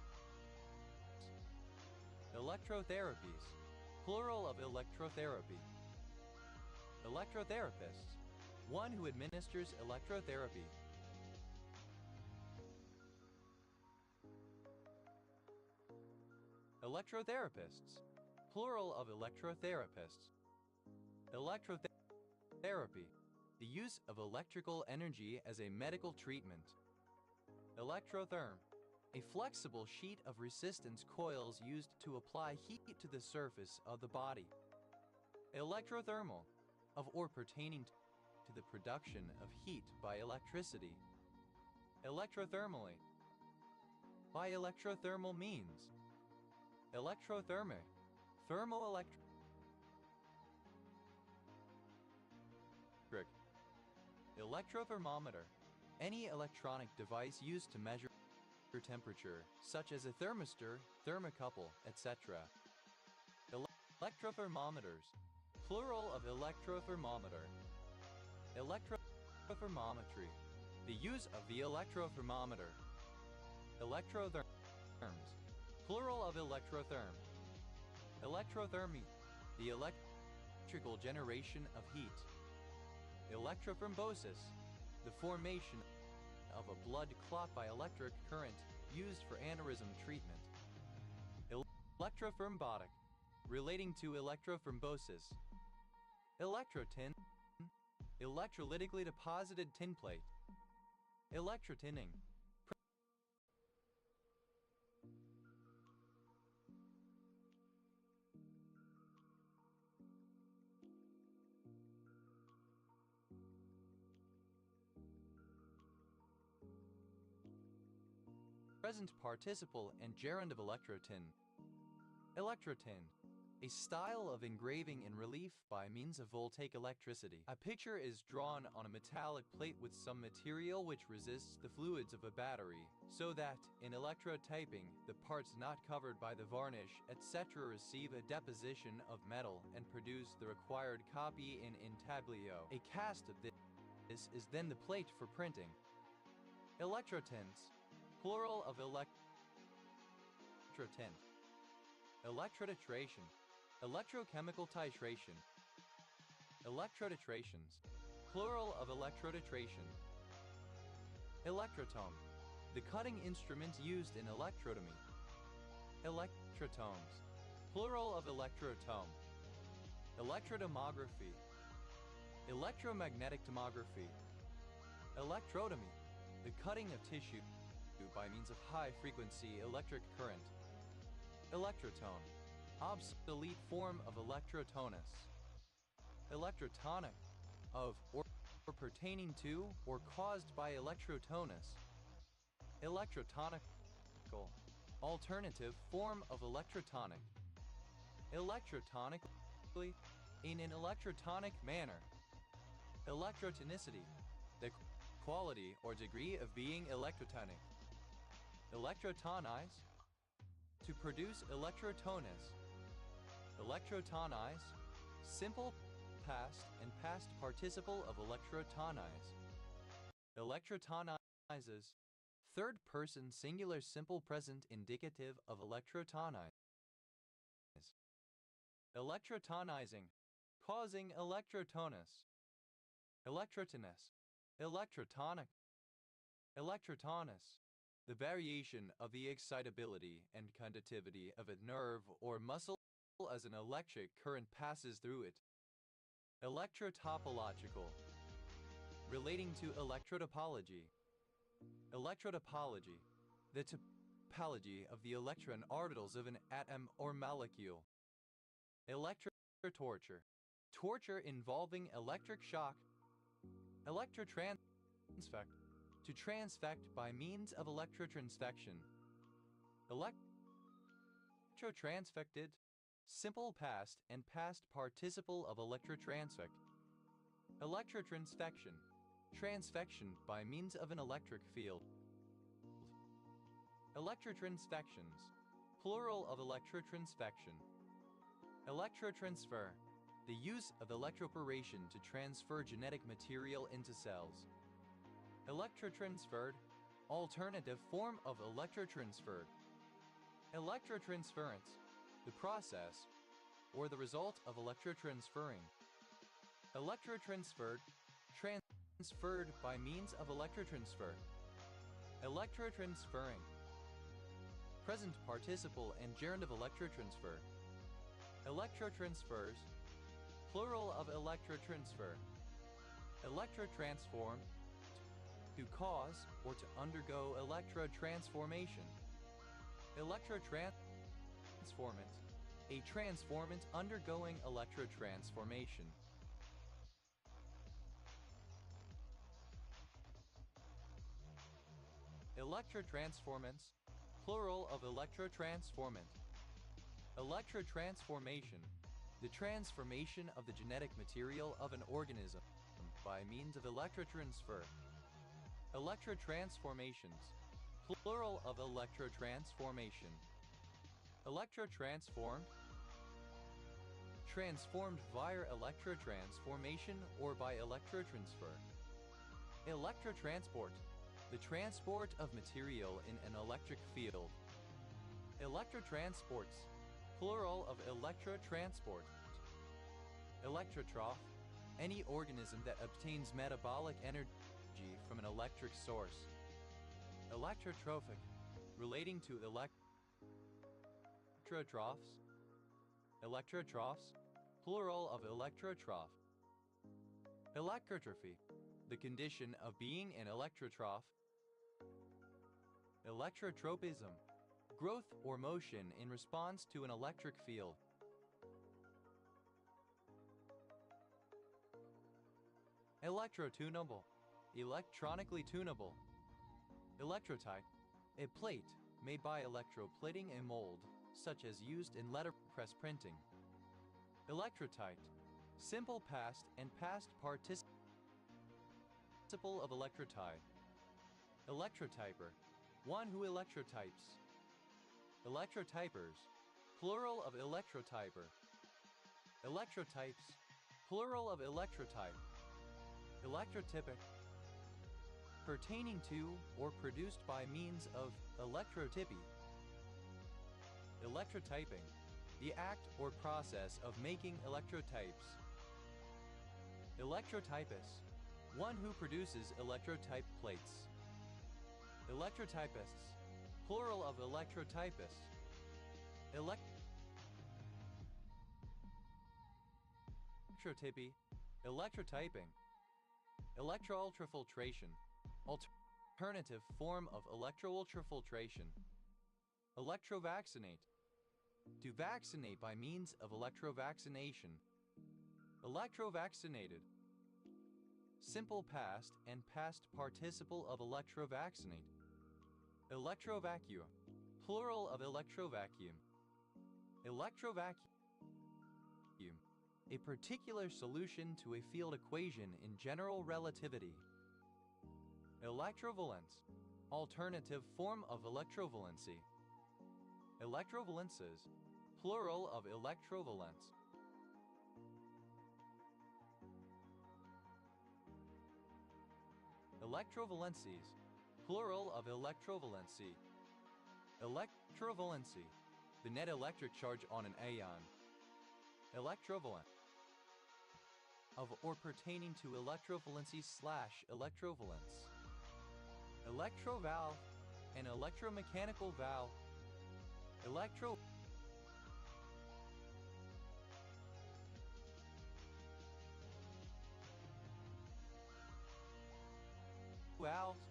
Electrotherapies, plural of electrotherapy. Electrotherapists, one who administers electrotherapy. Electrotherapists, plural of electrotherapists. Electrotherapy, the use of electrical energy as a medical treatment. Electrotherm, a flexible sheet of resistance coils used to apply heat to the surface of the body. Electrothermal, of or pertaining to the production of heat by electricity. Electrothermally, by electrothermal means. Electrothermic, thermoelectric. Electrothermometer, Any electronic device used to measure temperature, such as a thermistor, thermocouple, etc. Electrothermometers. Plural of electrothermometer. Electrothermometry. The use of the electrothermometer. Electrotherms. Plural of electrotherm. Electrothermy. The electrical generation of heat. Electrophrombosis. The formation of a blood clot by electric current used for aneurysm treatment. Electrophrombotic. Relating to electrophrombosis. Electrotin. Electrolytically deposited tin plate. Electrotinning. Present participle and gerund of electrotin. Electrotin. A style of engraving in relief by means of voltaic electricity. A picture is drawn on a metallic plate with some material which resists the fluids of a battery, so that, in electrotyping, the parts not covered by the varnish, etc. receive a deposition of metal and produce the required copy in intaglio. A cast of this is then the plate for printing. Electrotins. Plural of electrotint. Electrotitration. Electrochemical titration. Electrotitrations. Plural of electrotitration. Electrotome. The cutting instrument used in electrotomy. Electrotomes. Plural of electrotome. Electrotomography. Electromagnetic tomography. Electrotomy. The cutting of tissue by means of high-frequency electric current. Electrotone. Obsolete form of electrotonus. Electrotonic. Of or pertaining to or caused by electrotonus. Electrotonical. Alternative form of electrotonic. Electrotonically. In an electrotonic manner. Electrotonicity. The quality or degree of being electrotonic. Electrotonize. To produce electrotonus. Electrotonize. Simple past and past participle of electrotonize. Electrotonizes. Third person singular simple present indicative of electrotonize. Electrotonizing. Causing electrotonus. Electrotonus. Electrotonic. Electrotonus. The variation of the excitability and conductivity of a nerve or muscle as an electric current passes through it. Electrotopological. Relating to electrotopology. Electrotopology. The topology of the electron orbitals of an atom or molecule. Electrotorture. Torture involving electric shock. Electrotransfect. To transfect by means of electrotransfection. Electrotransfected. Simple past and past participle of electrotransfect. Electrotransfection. Transfection by means of an electric field. Electrotransfections. Plural of electrotransfection. Electrotransfer. The use of electroporation to transfer genetic material into cells. Electrotransferred. Alternative form of electrotransferred. Electrotransference. The process or the result of electrotransferring. Electrotransferred. Transferred by means of electrotransfer. Electrotransferring. Present participle and gerund of electrotransfer. Electrotransfers. Plural of electrotransfer. Electrotransform. To cause or to undergo electrotransformation. Electrotransformant. A transformant undergoing electrotransformation. Electrotransformants. Plural of electrotransformant. Electrotransformation. The transformation of the genetic material of an organism by means of electrotransfer. Electrotransformations, plural of electrotransformation. Electrotransformed, transformed via electrotransformation or by electrotransfer. Electrotransport, the transport of material in an electric field. Electrotransports, plural of electrotransport. Electrotroph, any organism that obtains metabolic energy from an electric source. Electrotrophic, relating to electrotrophs. Electrotrophs, plural of electrotroph. Electrotrophy, the condition of being an electrotroph. Electrotropism, growth or motion in response to an electric field. Electrotunable, electronically tunable. Electrotype, a plate made by electroplating a mold, such as used in letterpress printing. Electrotyped, simple past and past participle of electrotype. Electrotyper, one who electrotypes. Electrotypers, plural of electrotyper. Electrotypes, plural of electrotype. Electrotypic, pertaining to or produced by means of electrotypy. Electrotyping, the act or process of making electrotypes. Electrotypist, one who produces electrotype plates. Electrotypists, plural of electrotypists. Electrotypy, electrotyping. Electroultrafiltration, alternative form of electroultrafiltration. Electrovaccinate, to vaccinate by means of electrovaccination. Electrovaccinated, simple past and past participle of electrovaccinate. Electrovacuum, plural of electrovacuum. Electrovacuum, a particular solution to a field equation in general relativity. Electrovalence, alternative form of electrovalency. Electrovalences, plural of electrovalence. Electrovalencies, plural of electrovalency. Electrovalency, the net electric charge on an ion. Electrovalent, of or pertaining to electrovalency/electrovalence. Electrovalve, an electromechanical valve. Electro valves,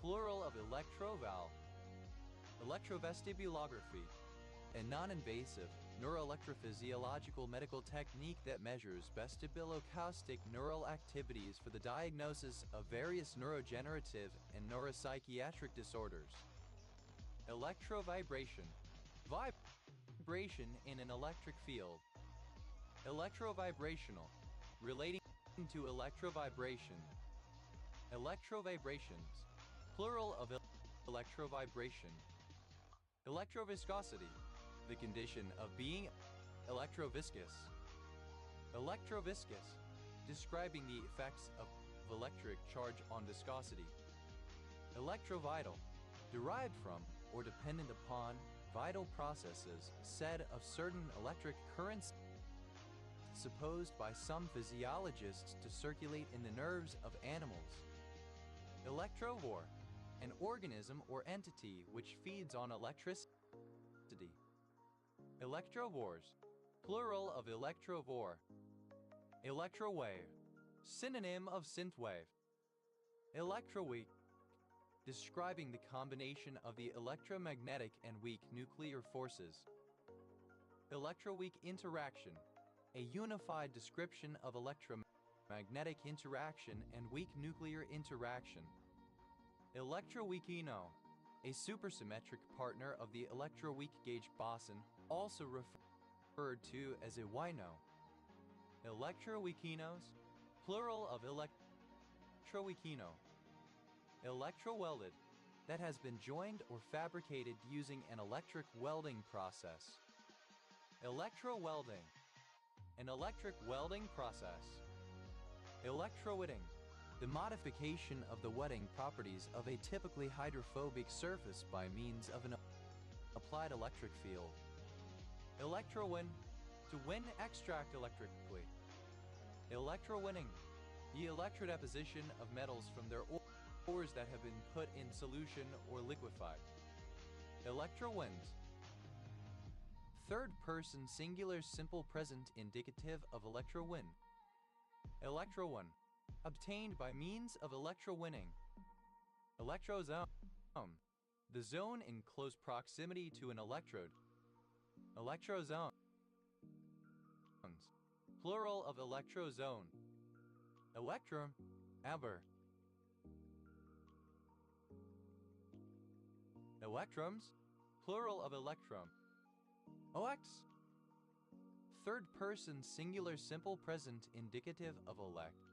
plural of electrovalve. Electrovestibulography, a non-invasive, neuroelectrophysiological medical technique that measures vestibuloacoustic neural activities for the diagnosis of various neurodegenerative and neuropsychiatric disorders. Electrovibration, vibration in an electric field. Electrovibrational, relating to electrovibration. Electrovibrations, plural of electrovibration. Electroviscosity, the condition of being electroviscous. Electroviscous, describing the effects of electric charge on viscosity. Electrovital, derived from or dependent upon vital processes said of certain electric currents supposed by some physiologists to circulate in the nerves of animals. Electrovore, an organism or entity which feeds on electricity. Electrovores, plural of electrovore. Electrowave, synonym of synthwave. Electroweak, describing the combination of the electromagnetic and weak nuclear forces. Electroweak interaction, a unified description of electromagnetic interaction and weak nuclear interaction. Electroweakino, a supersymmetric partner of the electroweak gauge boson, also referred to as a wino. Electroweakinos, plural of electroweakino. Electrowelded, that has been joined or fabricated using an electric welding process. Electrowelding, an electric welding process. Electrowetting, the modification of the wetting properties of a typically hydrophobic surface by means of an applied electric field. Electrowin, to win extract electrically. Electrowinning, the electrodeposition of metals from their ores that have been put in solution or liquefied. Electrowind, third person singular simple present indicative of electrowin. Electrowin, obtained by means of electrowinning. Electrozone, the zone in close proximity to an electrode. Electrozones, plural of electrozone. Electrum, amber. Electrums, plural of electrum. Ox, third person singular simple present indicative of elect.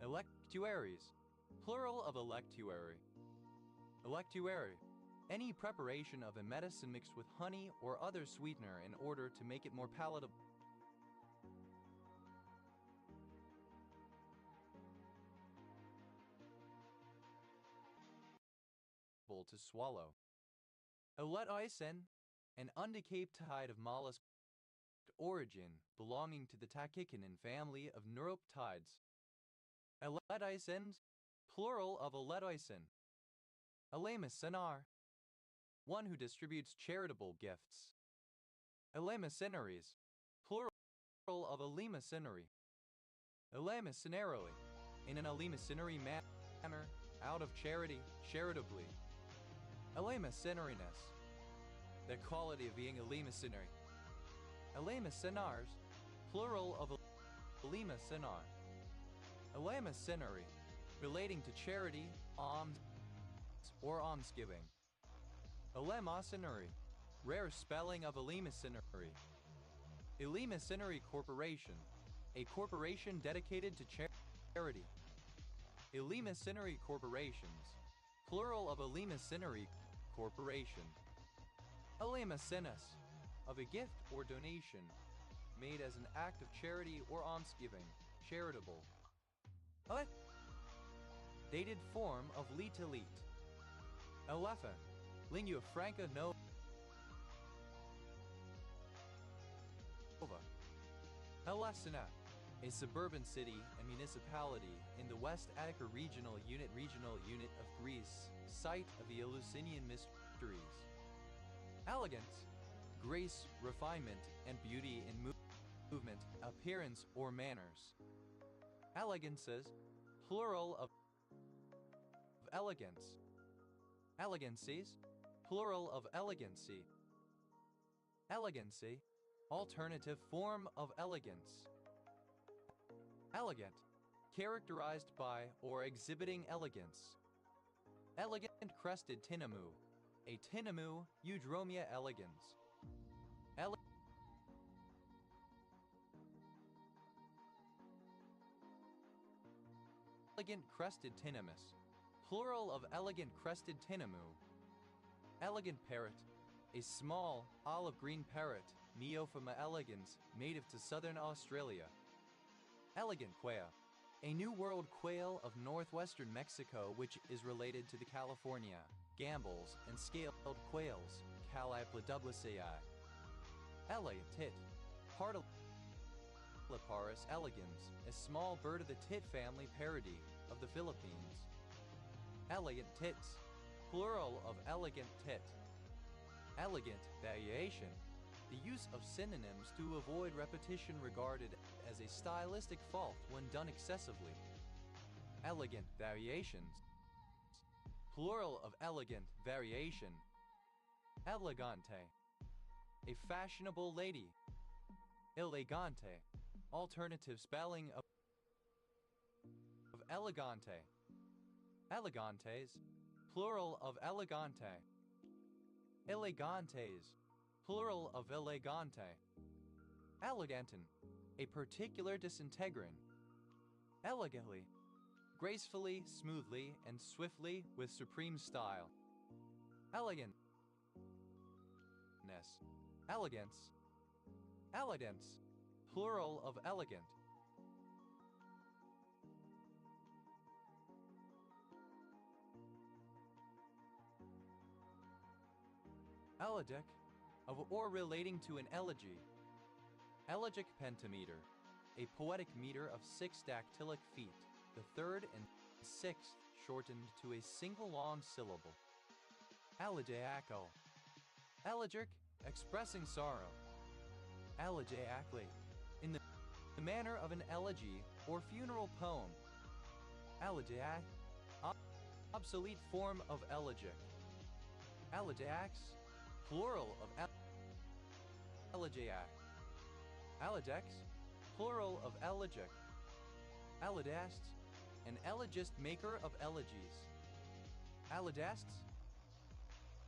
Electuaries, plural of electuary. Electuary, any preparation of a medicine mixed with honey or other sweetener in order to make it more palatable to swallow. Eletoisen, an undecaped mollusk origin belonging to the Tachycinin family of neuroptides. Eletoisens, plural of eletoisen. Elemicenar, one who distributes charitable gifts. Elemecenaries, plural of elemicenary. Elemicenarily, in an elemicenary manner, out of charity, charitably. Elemecenariness, the quality of being elemicenary. Elemicenars, plural of elemicenar. Elemicenary, relating to charity, alms, or almsgiving. Eleemosynary, rare spelling of eleemosynary. Eleemosynary Corporation, a corporation dedicated to charity. Eleemosynary corporations, plural of eleemosynary corporation. Eleemosynos, of a gift or donation made as an act of charity or almsgiving, charitable. Dated form of lite. Elefa, lingua franca nova. Elesina, a suburban city and municipality in the West Attica regional unit of Greece, site of the Eleusinian mysteries. Elegance, grace, refinement, and beauty in movement, appearance, or manners. Elegances, plural of elegance. Elegancies, plural of elegancy. Elegancy, alternative form of elegance. Elegant, characterized by or exhibiting elegance. Elegant crested tinamou, a tinamou, Eudromia elegans. Elegant crested tinamus, plural of elegant crested tinamou. Elegant parrot, a small, olive green parrot, Neophoma elegans, native to southern Australia. Elegant quail, a New World quail of northwestern Mexico which is related to the California gambles and scaled quails, Calliplodublicei. Elegant tit, Partoliparus elegans, a small bird of the tit family parody of the Philippines. Elegant tits, plural of elegant tit. Elegant variation, the use of synonyms to avoid repetition regarded as a stylistic fault when done excessively. Elegant variations, plural of elegant variation. Elegante, a fashionable lady. Elegante, alternative spelling of elegante. Elegantes, plural of elegante. Elegantes, plural of elegante. Elegantin, a particular disintegrin. Elegantly, gracefully, smoothly, and swiftly with supreme style. Elegantness, elegance, elegance, plural of elegant. Elegic, of or relating to an elegy. Elegic pentameter, a poetic meter of 6 dactylic feet, the third and sixth shortened to a single long syllable. Elegiacal, elegic, expressing sorrow. Elegiacally, in the manner of an elegy or funeral poem. Elegiac, obsolete form of elegic. Elegiacs, plural of elegiac. Elegex, plural of elegic. Eledasts, an elegist maker of elegies. Eledasts,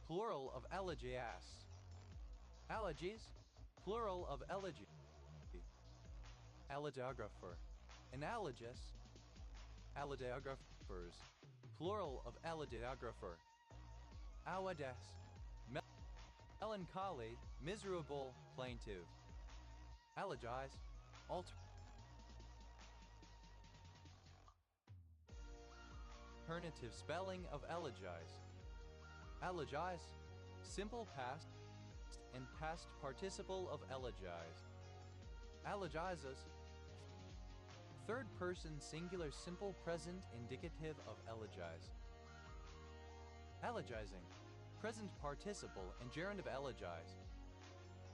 plural of elegias. Elegies, plural of elegy. Elegographer, analogous. Elegographers, plural of elegographer. Awades, melancholy, miserable, plaintive. Elegize, alternative spelling of elegize. Elegize, simple past and past participle of elegize. Elegizes, third person singular simple present indicative of elegize. Elegizing, present participle and gerund of elegize.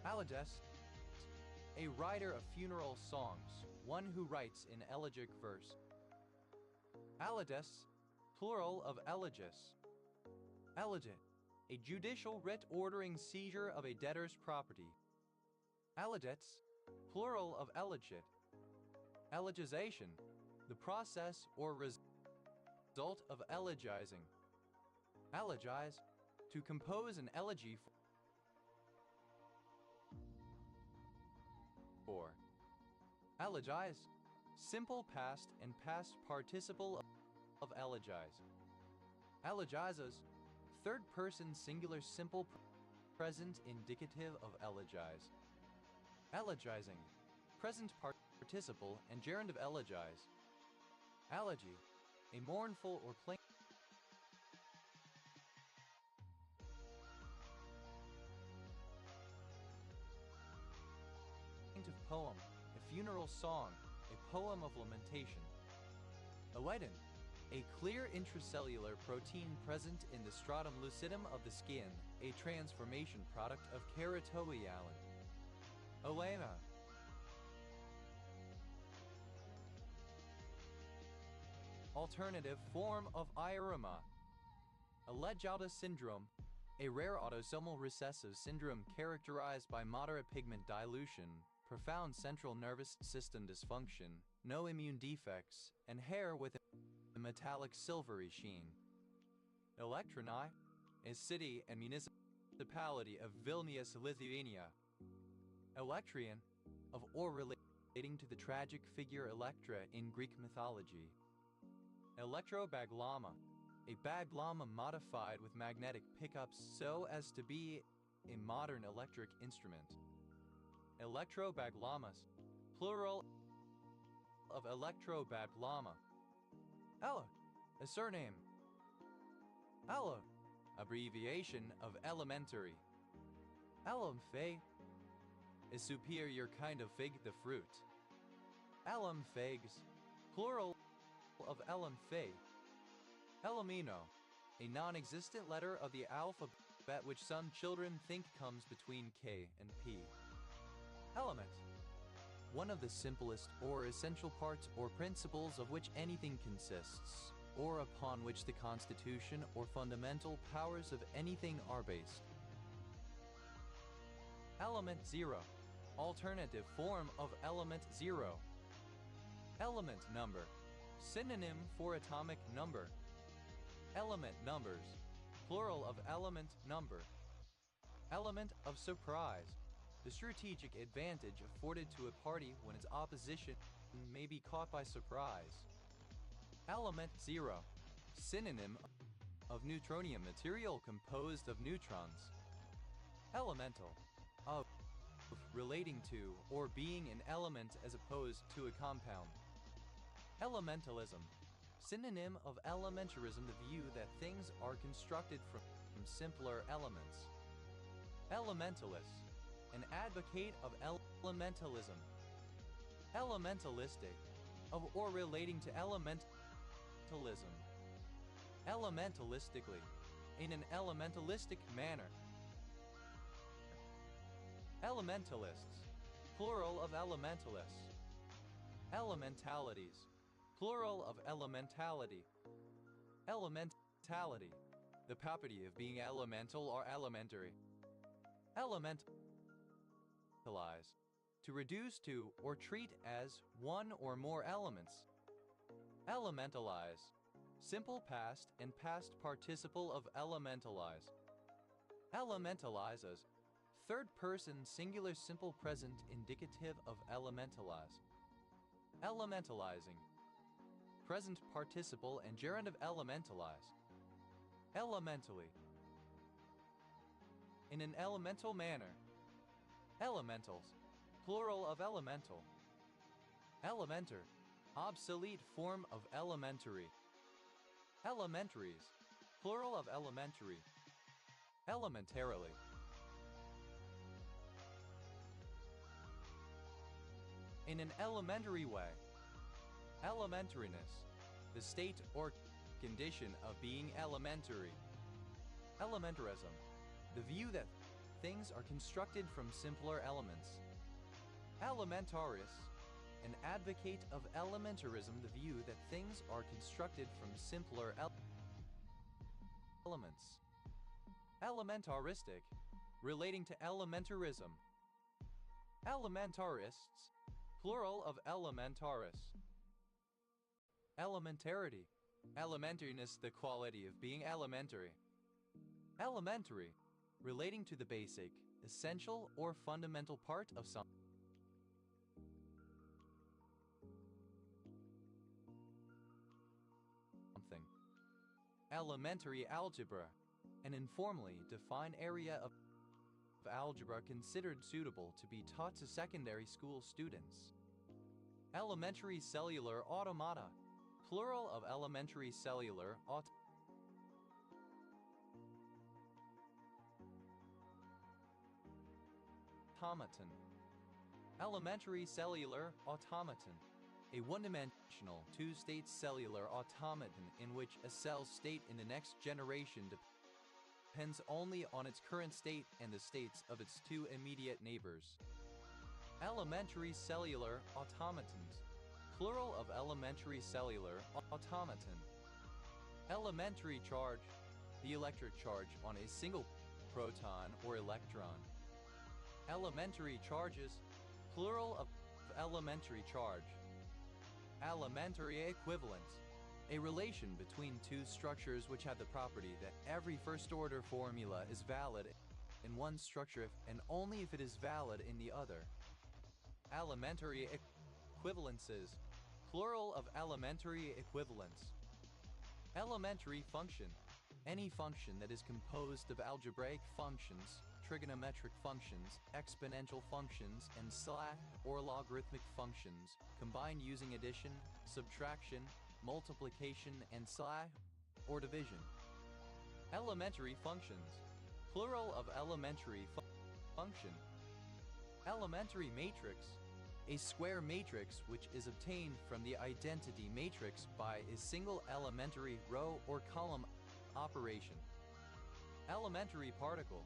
Elegist, a writer of funeral songs, one who writes in elegic verse. Elegus, plural of elegus. Elegit, a judicial writ ordering seizure of a debtor's property. Elegits, plural of elegit. Elegization, the process or result of elegizing. Elegize, to compose an elegy for. Elegize, simple past and past participle of elegize. Elegizes, third person singular simple present indicative of elegize. Elegizing, present participle and gerund of elegize. Elegy, a mournful or plaintive poem, a funeral song, a poem of lamentation. Oedin, a clear intracellular protein present in the stratum lucidum of the skin, a transformation product of keratohyalin. Oema, alternative form of iorama. Alegata syndrome, a rare autosomal recessive syndrome characterized by moderate pigment dilution, profound central nervous system dysfunction, no immune defects, and hair with a metallic silvery sheen. Elektronai, a city and municipality of Vilnius, Lithuania. Electrian, of or relating to the tragic figure Electra in Greek mythology. Electrobaglama, a baglama modified with magnetic pickups so as to be a modern electric instrument. Electrobaglamas, plural of electrobaglama. Ella, a surname. Ella, abbreviation of elementary. Elumfe, a superior kind of fig, the fruit. Elum figs, plural of elumfe. Elumino, a non-existent letter of the alphabet which some children think comes between K and P. Element, one of the simplest or essential parts or principles of which anything consists, or upon which the constitution or fundamental powers of anything are based. Element zero, alternative form of element zero. Element number, synonym for atomic number. Element numbers, plural of element number. Element of surprise, the strategic advantage afforded to a party when its opposition may be caught by surprise. Element 0. Synonym of neutronium, material composed of neutrons. Elemental. Of, relating to or being an element as opposed to a compound. Elementalism. Synonym of elementarism, the view that things are constructed from simpler elements. Elementalist. An advocate of elementalism. Elementalistic. Of or relating to elementalism. Elementalistically. In an elementalistic manner. Elementalists. Plural of elementalists. Elementalities. Plural of elementality. Elementality. The property of being elemental or elementary. Elementalize. To reduce to or treat as one or more elements. Elementalize. Simple past and past participle of elementalize. Elementalizes. Third person singular simple present indicative of elementalize. Elementalizing. Present participle and gerund of elementalize. Elementally. In an elemental manner. Elementals. Plural of elemental. Elementer. Obsolete form of elementary. Elementaries. Plural of elementary. Elementarily. In an elementary way. Elementariness. The state or condition of being elementary. Elementarism. The view that things are constructed from simpler elements. Elementaris. An advocate of elementarism, the view that things are constructed from simpler elements. Elementaristic. Relating to elementarism. Elementarists. Plural of elementaris. Elementarity. Elementariness, the quality of being elementary. Elementary. Relating to the basic, essential, or fundamental part of something. Elementary algebra. An informally defined area of algebra considered suitable to be taught to secondary school students. Elementary cellular automata. Plural of elementary cellular automaton. Elementary cellular automaton. A one-dimensional, two-state cellular automaton in which a cell's state in the next generation depends only on its current state and the states of its two immediate neighbors. Elementary cellular automatons. Plural of elementary cellular automaton. Elementary charge. The electric charge on a single proton or electron. Elementary charges. Plural of elementary charge. Elementary equivalent. A relation between two structures which have the property that every first-order formula is valid in one structure if and only if it is valid in the other. Elementary equivalences. Plural of elementary equivalents. Elementary function. Any function that is composed of algebraic functions, trigonometric functions, exponential functions, and slash or logarithmic functions, combined using addition, subtraction, multiplication, and slash or division. Elementary functions. Plural of elementary function. Elementary matrix. A square matrix which is obtained from the identity matrix by a single elementary row or column operation. Elementary particle.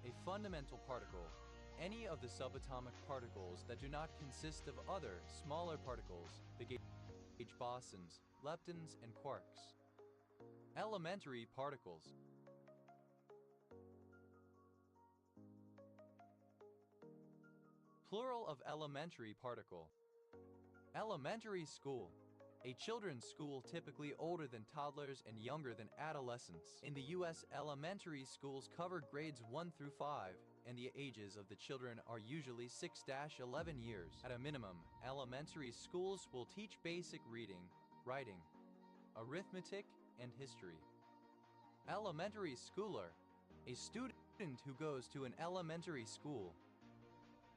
A fundamental particle. Any of the subatomic particles that do not consist of other, smaller particles, the gauge bosons, leptons, and quarks. Elementary particles. Plural of elementary particle. Elementary school. A children's school typically older than toddlers and younger than adolescents. In the U.S., elementary schools cover grades 1 through 5, and the ages of the children are usually 6-11 years. At a minimum, elementary schools will teach basic reading, writing, arithmetic, and history. Elementary schooler, a student who goes to an elementary school.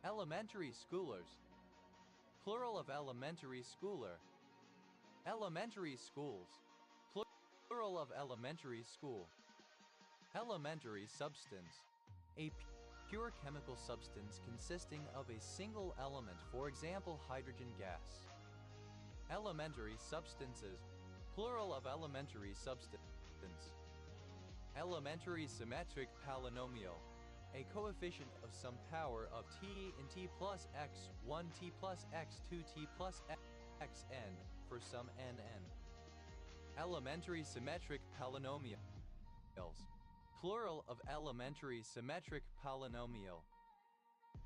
Elementary schoolers, plural of elementary schooler. Elementary schools, plural of elementary school. Elementary substance, a pure chemical substance consisting of a single element, for example, hydrogen gas. Elementary substances, plural of elementary substance. Elementary symmetric polynomial, a coefficient of some power of t in t plus x1 t plus x2 t plus xn for some nn. Elementary symmetric polynomials, plural of elementary symmetric polynomial.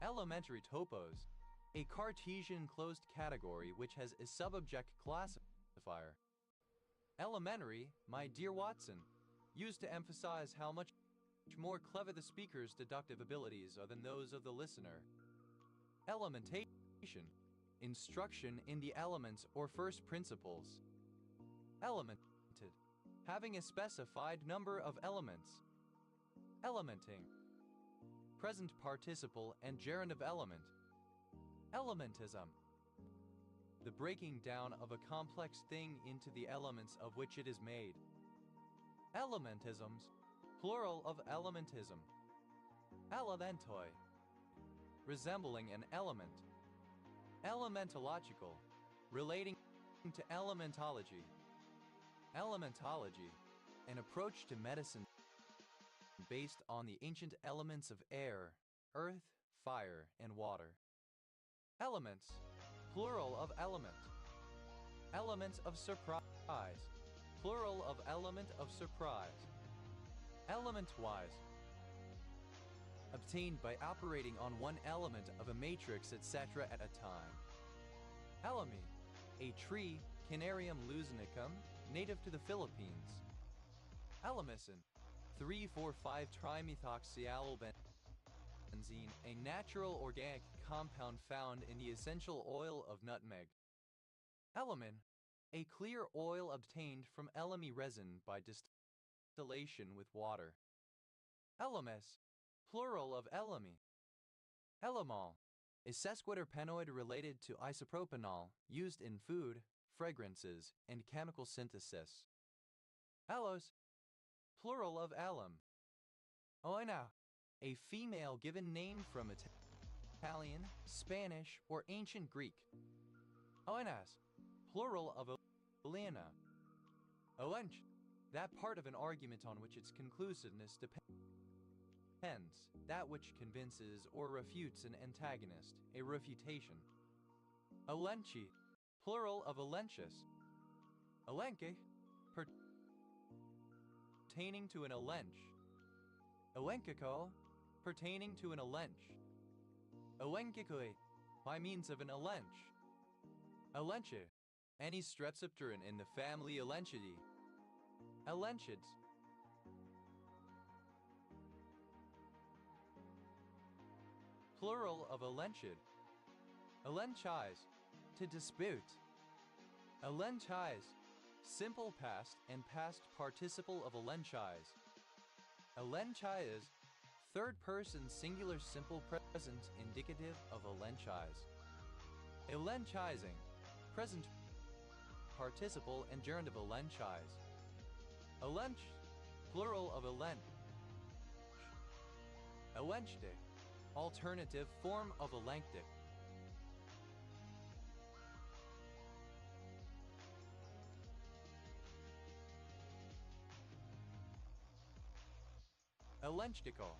Elementary topos, a Cartesian closed category which has a subobject classifier. Elementary, my dear Watson, used to emphasize how much more clever the speaker's deductive abilities are than those of the listener. Elementation, instruction in the elements or first principles. Elemented, having a specified number of elements. Elementing, present participle and gerund of element. Elementism, the breaking down of a complex thing into the elements of which it is made. Elementisms, plural of elementism. Elementoi, resembling an element. Elementological, relating to elementology. Elementology, an approach to medicine based on the ancient elements of air, earth, fire, and water. Elements, plural of element. Element of surprise, plural of element of surprise. Element-wise, obtained by operating on one element of a matrix, etc. at a time. Elemi, a tree, Canarium lusinicum, native to the Philippines. Elemicin, 3,4,5-trimethoxyalbenzene, a natural organic compound found in the essential oil of nutmeg. Elemin, a clear oil obtained from elemi resin by distillation with water. Elemes, plural of elemi. Elemol, a sesquiterpenoid related to isopropanol, used in food, fragrances, and chemical synthesis. Alos, plural of alum. Oina, a female given name from Italian, Spanish, or ancient Greek. Oenas, plural of Elena. Oench, that part of an argument on which its conclusiveness depends, that which convinces or refutes an antagonist, a refutation. Olenchi, plural of Olentius. Olenke, pertaining to an olench. Oenkiko, pertaining to an olench. Oenkikoi, by means of an olench. Olenche, any strepsipteran in the family Olenchidae. Olenchids, plural of olenchid. Olenchais, to dispute. Olenchais, simple past and past participle of olenchais. Olenchais, third person singular simple present indicative of olenchais. Olenchizing, present participle and gerund of olenchais. Olench, plural of olench. Olenchde, alternative form of olenctic. Olenchtical,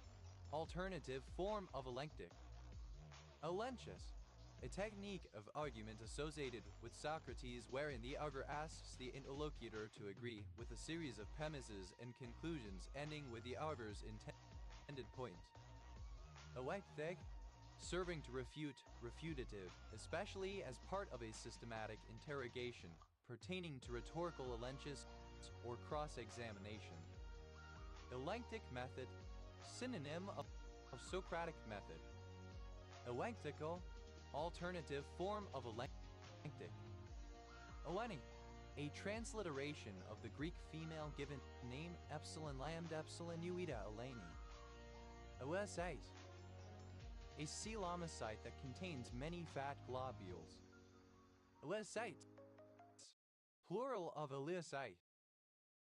alternative form of olenctic. Olenchus, a technique of argument associated with Socrates wherein the augur asks the interlocutor to agree with a series of premises and conclusions ending with the augur's intended point. Oectheg, serving to refute refutative, especially as part of a systematic interrogation pertaining to rhetorical elenchus or cross-examination. Elenctic method, synonym of Socratic method. Oenctical, alternative form of elenctic. Oeni, a transliteration of the Greek female given name Epsilon Lambda Epsilon Uida Eleni. Oocyte, a coelomocyte that contains many fat globules. Oocytes, plural of ileocyte.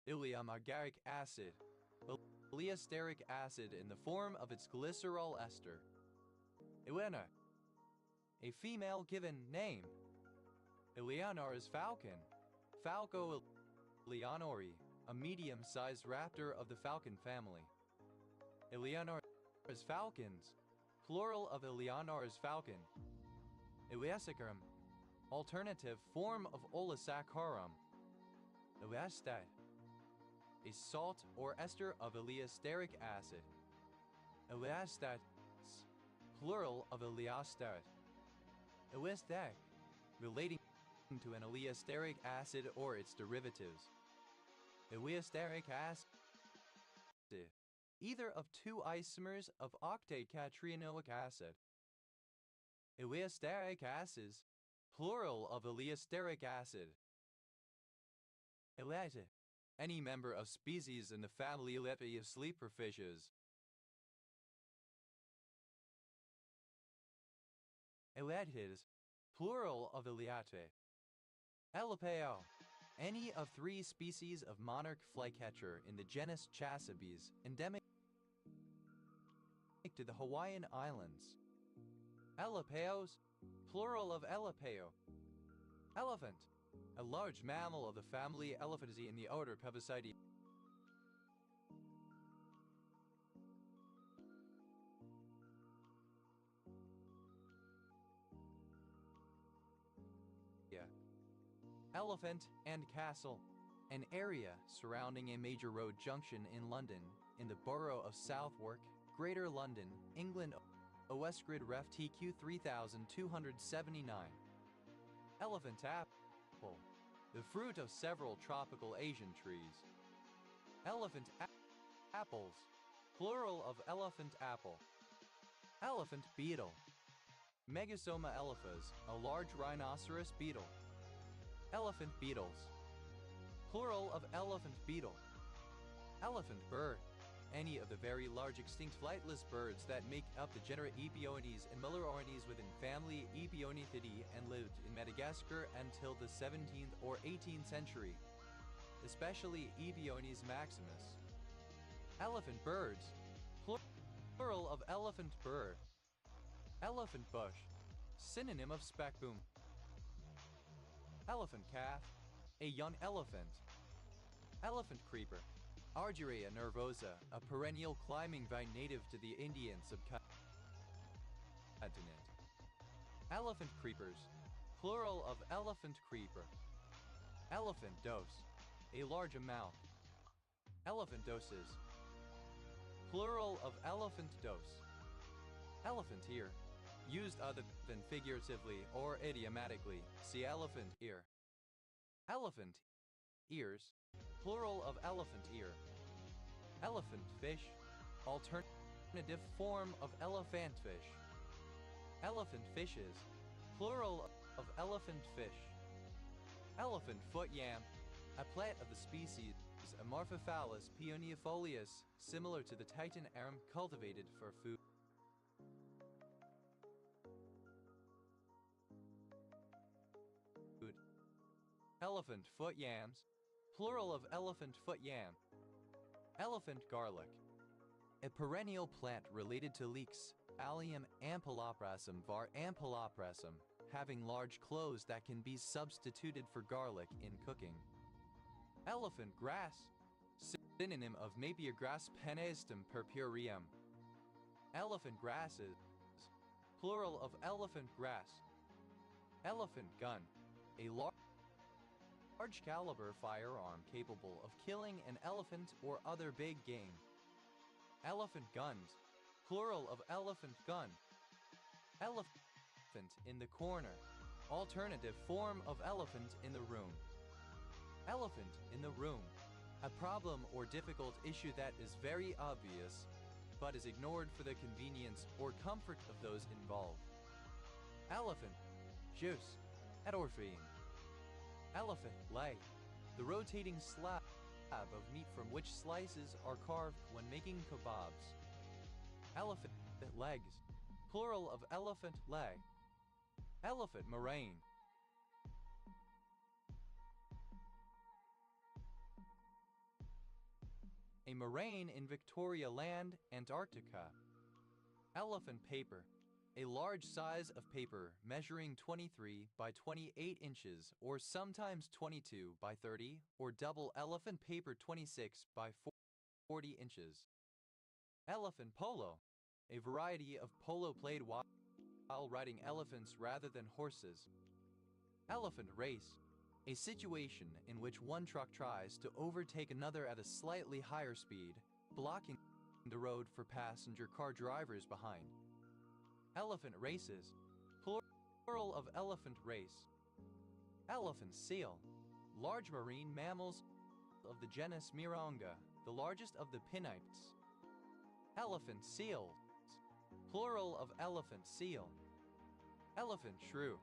Ileum agaric acid, ileosteric acid in the form of its glycerol ester. Ileana, a female given name. Eleanor's falcon, Falco eleanori, a medium-sized raptor of the falcon family. Eleanor's falcons, plural of Eleanor's falcon. Eleasacarum, alternative form of Olisaccharum. Eleastat, a salt or ester of eleosteric acid. Eleastats, plural of eleostat. Eleostat, relating to an eleosteric acid or its derivatives. Eleosteric acid, either of two isomers of octacatrienoic acid. Eleosteric acids, plural of eleosteric acid. Elate, any member of species in the family Elete of sleeper fishes. Eleatids, plural of Eleate. Elapeo, any of three species of monarch flycatcher in the genus Chasubes, endemic to the Hawaiian Islands. Elapeos, plural of Elapeo. Elephant, a large mammal of the family Elephantaceae in the order Pebicidae. Elephant and Castle, an area surrounding a major road junction in London, in the borough of Southwark, Greater London, England. Westgrid Ref TQ 3279. Elephant apple, the fruit of several tropical Asian trees. Elephant apples, plural of elephant apple. Elephant beetle. Megasoma elephas, a large rhinoceros beetle. Elephant beetles, plural of elephant beetle. Elephant bird, any of the very large extinct flightless birds that make up the genera Ebiones and Mullornis within family Ebionithidae and lived in Madagascar until the 17th or 18th century, especially Ebiones maximus. Elephant birds, plural of elephant bird. Elephant bush, synonym of specboom. Elephant calf, a young elephant. Elephant creeper, Argyrea nervosa, a perennial climbing vine native to the Indian subcontinent. Elephant creepers, plural of elephant creeper. Elephant dose, a large amount. Elephant doses, plural of elephant dose. Elephant ear, used other than figuratively or idiomatically, see elephant ear. Elephant ears, plural of elephant ear. Elephant fish, alternative form of elephant fish. Elephant fishes, plural of elephant fish. Elephant foot yam, a plant of the species Amorphophallus peoniifolius, similar to the Titan arum, cultivated for food. Elephant foot yams, plural of elephant foot yam. Elephant garlic, a perennial plant related to leeks, Allium ampiloprasum var. ampiloprasum, having large cloves that can be substituted for garlic in cooking. Elephant grass, synonym of Mapiagrass peneistum purpureum. Elephant grasses, plural of elephant grass. Elephant gun, a large caliber firearm capable of killing an elephant or other big game. Elephant guns, plural of elephant gun. Elephant in the corner, alternative form of elephant in the room. Elephant in the room, a problem or difficult issue that is very obvious, but is ignored for the convenience or comfort of those involved. Elephant juice, at Orpheum. Elephant leg, the rotating slab of meat from which slices are carved when making kebabs. Elephant legs, plural of elephant leg. Elephant moraine. A moraine in Victoria Land, Antarctica. Elephant paper, a large size of paper measuring 23 by 28 inches or sometimes 22 by 30 or double elephant paper 26 by 40 inches. Elephant polo, a variety of polo played while riding elephants rather than horses. Elephant race, a situation in which one truck tries to overtake another at a slightly higher speed, blocking the road for passenger car drivers behind. Elephant races, plural of elephant race. Elephant seal, large marine mammals of the genus Mironga, the largest of the pinnites. Elephant seals, plural of elephant seal. Elephant shrew,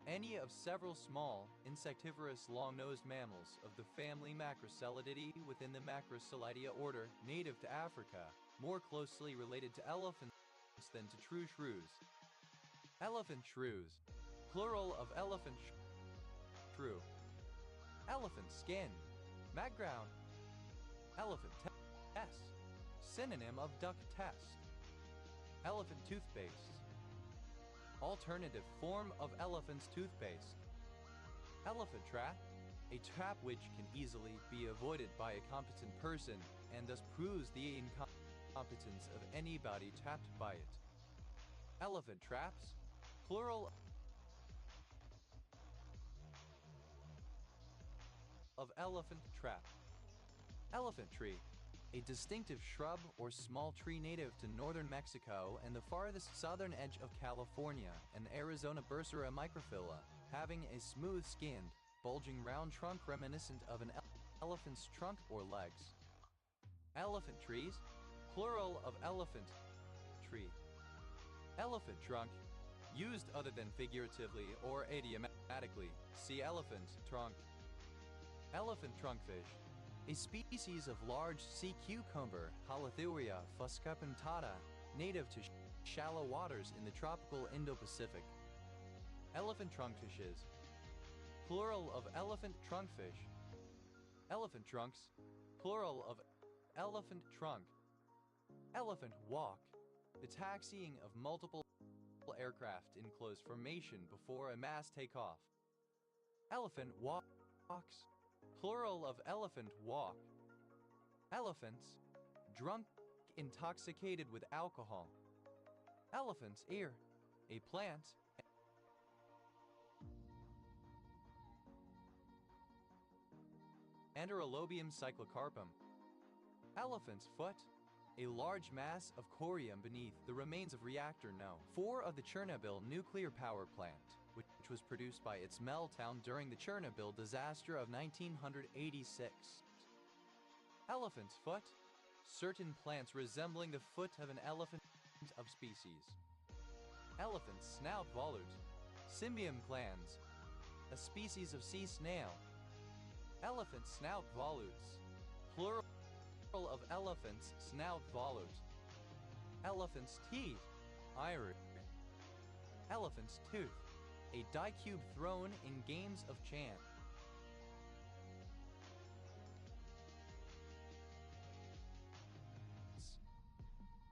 any of several small, insectivorous long-nosed mammals of the family Macrocelidae within the Macrocelidae order native to Africa, more closely related to elephants than to true shrews. Elephant shrews, plural of elephant shrew. Elephant skin, background. Elephant test, synonym of duck test. Elephant toothpaste, alternative form of elephant's toothpaste. Elephant trap, a trap which can easily be avoided by a competent person and thus proves the incompetence of anybody trapped by it. Elephant traps, plural of elephant trap. Elephant tree, a distinctive shrub or small tree native to northern Mexico and the farthest southern edge of California and Arizona Bursera microphylla, having a smooth-skinned, bulging round trunk reminiscent of an elephant's trunk or legs. Elephant trees, plural of elephant tree. Elephant trunk, used other than figuratively or idiomatically, see elephant trunk. Elephant trunkfish, a species of large sea cucumber, Halothuriea fuscapentata, native to shallow waters in the tropical Indo-Pacific. Elephant trunkfishes, plural of elephant trunkfish. Elephant trunks, plural of elephant trunk. Elephant walk, the taxiing of multiple aircraft in close formation before a mass takeoff. Elephant walks, plural of elephant walk. Elephants, drunk, intoxicated with alcohol. Elephant's ear, a plant. Enterolobium cyclocarpum. Elephant's foot, a large mass of corium beneath the remains of reactor No. 4 of the Chernobyl nuclear power plant, which was produced by its meltdown during the Chernobyl disaster of 1986. Elephant's foot, certain plants resembling the foot of an elephant of species. Elephant snout volute, Symbium clans, a species of sea snail. Elephant snout volutes, plural of elephant's snout volute. Elephant's teeth, iris. Elephant's tooth, a die-cube thrown in games of chance.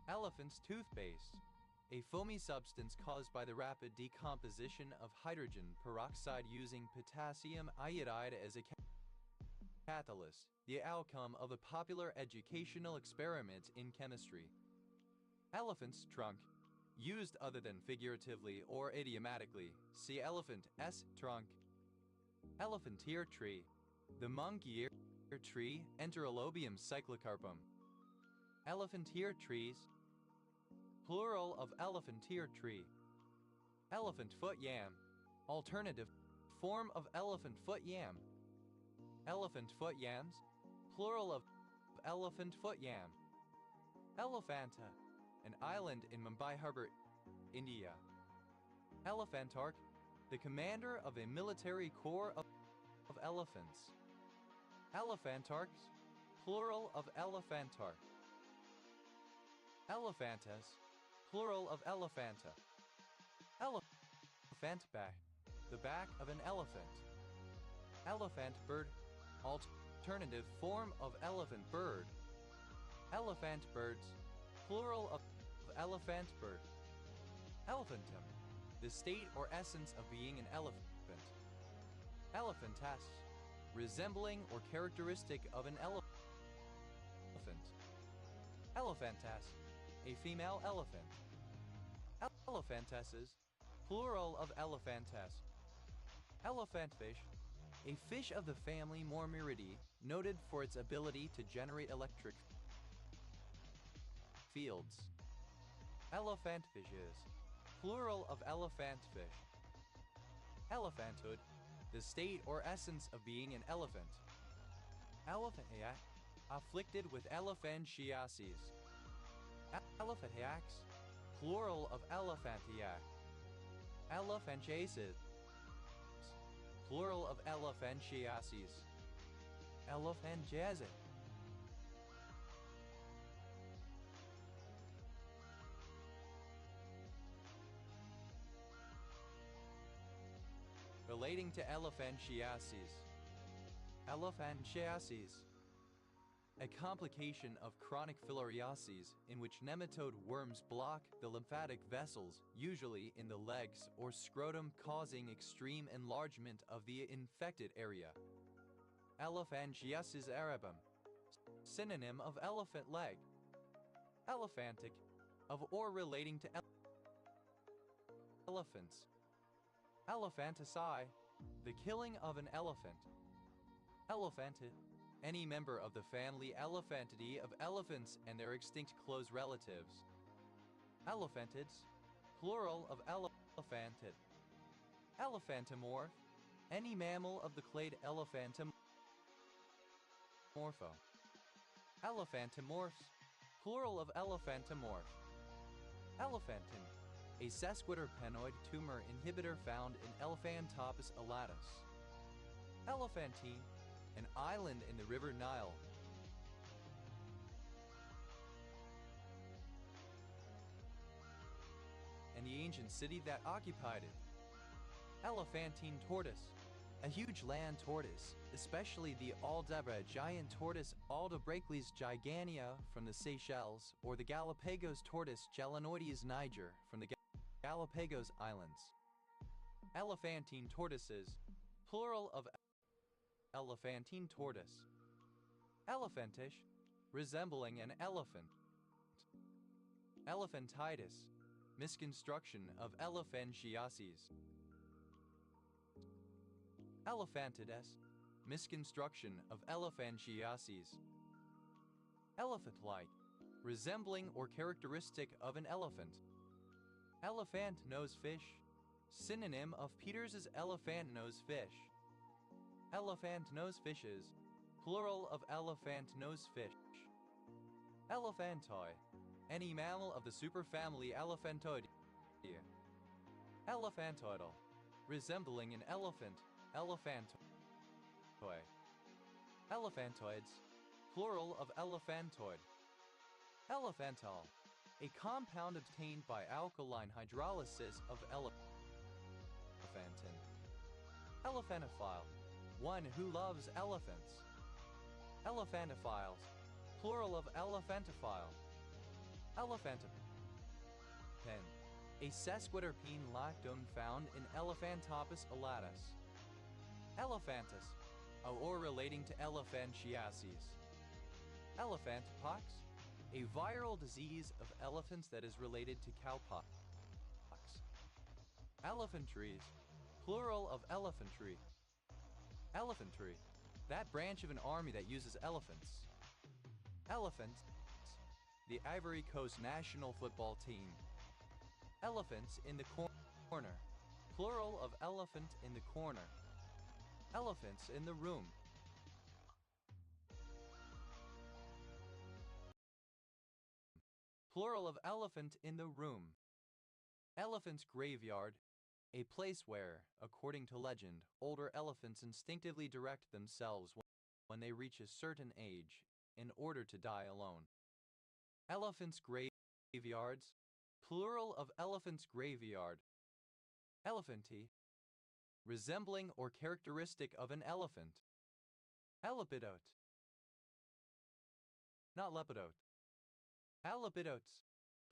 Elephant's toothpaste, a foamy substance caused by the rapid decomposition of hydrogen peroxide using potassium iodide as a catalyst, the outcome of a popular educational experiment in chemistry. Elephant's trunk, used other than figuratively or idiomatically, see elephant S trunk. Elephantier tree, the monk-ear tree, Enterolobium cyclocarpum. Elephantier trees, plural of elephantier tree. Elephant foot yam, alternative form of elephant foot yam. Elephant foot yams, plural of elephant foot yam. Elephanta, an island in Mumbai Harbor, India. Elephantarch, the commander of a military corps of of elephants. Elephantarchs, plural of elephantarch. Elephantus, plural of elephanta. Elephant back, the back of an elephant. Elephant bird, alternative form of elephant bird. Elephant birds, plural of elephant bird. Elephantum, the state or essence of being an elephant. Elephantas, resembling or characteristic of an elephant. Elephantas, a female elephant. Elephantesses, plural of elephantas. Elephantfish, a fish of the family Mormyridae, noted for its ability to generate electric fields. Elephantfishes, plural of elephantfish. Elephanthood, the state or essence of being an elephant. Elephantiac, afflicted with elephantiasis. Elephantiacs, plural of elephantiac. Elephantiasis, plural of elephantiasis. Elephantiasis. Relating to elephantiasis. Elephantiasis, a complication of chronic filariasis in which nematode worms block the lymphatic vessels, usually in the legs or scrotum, causing extreme enlargement of the infected area. Elephantiasis arabum, synonym of elephant leg. Elephantic, of or relating to elephants. Elephanticide, the killing of an elephant. Elephantid, any member of the family Elephantidae of elephants and their extinct close relatives. Elephantids, plural of elephantid. Elephantomorph, any mammal of the clade Elephantomorpho. Elephantomorphs, plural of elephantomorph. Elephantin, a sesquiterpenoid tumor inhibitor found in Elephantopus elatus. Elephantine, an island in the river Nile. And the ancient city that occupied it. Elephantine tortoise, a huge land tortoise, especially the Aldabra giant tortoise Aldobrachles gigantea from the Seychelles, or the Galapagos tortoise Gelanoides niger from the Galapagos Islands. Elephantine tortoises, plural of elephantine tortoise. Elephantish, resembling an elephant. Elephantitis, misconstruction of elephantiasis. Elephantides, misconstruction of elephantiasis. Elephant-like, resembling or characteristic of an elephant. Elephant nose fish, synonym of Peters's elephant nose fish. Elephant nose fishes, plural of elephant nose fish. Elephantoi, any mammal of the superfamily Elephantoidea. Elephantoidal, resembling an elephant, elephantoi. Elephantoids, plural of elephantoid. Elephantal, a compound obtained by alkaline hydrolysis of elephantin. Elephantophile, one who loves elephants. Elephantophiles, plural of elephantophile. Elephantopen, a sesquiterpene lactone found in Elephantopus elatus. Elephantus, or relating to elephantiasis. Elephantopox, a viral disease of elephants that is related to cowpox. Elephantries, plural of elephantry. Elephantry, that branch of an army that uses elephants. Elephants, the Ivory Coast national football team. Elephants in the corner, plural of elephant in the corner. Elephants in the room. Plural of elephant in the room. Elephant's graveyard, a place where, according to legend, older elephants instinctively direct themselves when they reach a certain age in order to die alone. Elephants' graveyards, plural of elephant's graveyard. Elephanty, resembling or characteristic of an elephant. Elepidote, not lepidote. Elepidotes,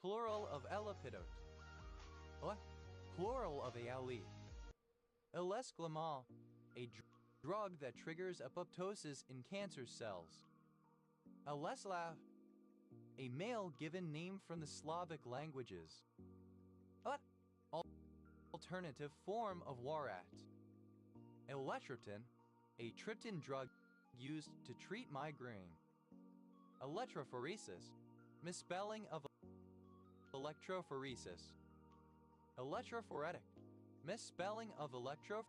plural of elepidote. What? Plural of aali. Elesclamal, a drug that triggers apoptosis in cancer cells. Aleslav, a male given name from the Slavic languages. What? Alternative form of warat. Electrotin, a triptan drug used to treat migraine. Electrophoresis, misspelling of electrophoresis. Electrophoretic, misspelling of electrophoretic.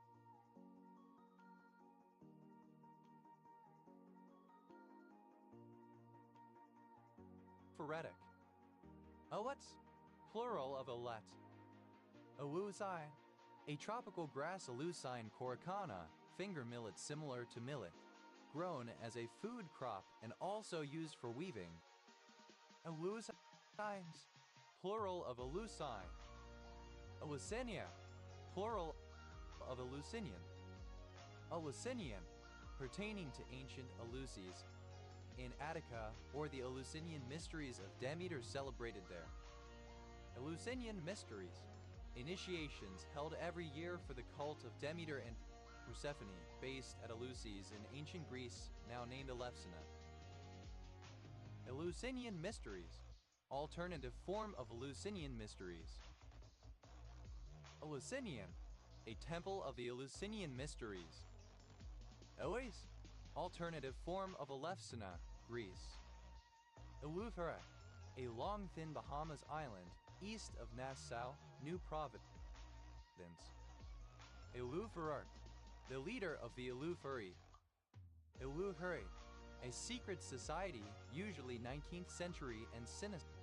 Owets, plural of owlet. Awusai, a tropical grass Alusine coricana, finger millet similar to millet, grown as a food crop and also used for weaving. Alusines, plural of Alusine. Alucinia, plural of Alusinian. Alusinian, pertaining to ancient Eleusis in Attica or the Eleusinian mysteries of Demeter celebrated there. Eleusinian mysteries, initiations held every year for the cult of Demeter and Persephone, based at Eleusis in ancient Greece, now named Elefsina. Eleusinian mysteries, alternative form of Eleusinian mysteries. Eleusinian, a temple of the Eleusinian mysteries. Ois, alternative form of Elefsina, Greece. Eleuthera, a long thin Bahamas island east of Nassau, New Providence. Eleutherar, the leader of the Eleutheroi. Eleutheri, a secret society, usually 19th century and sinister.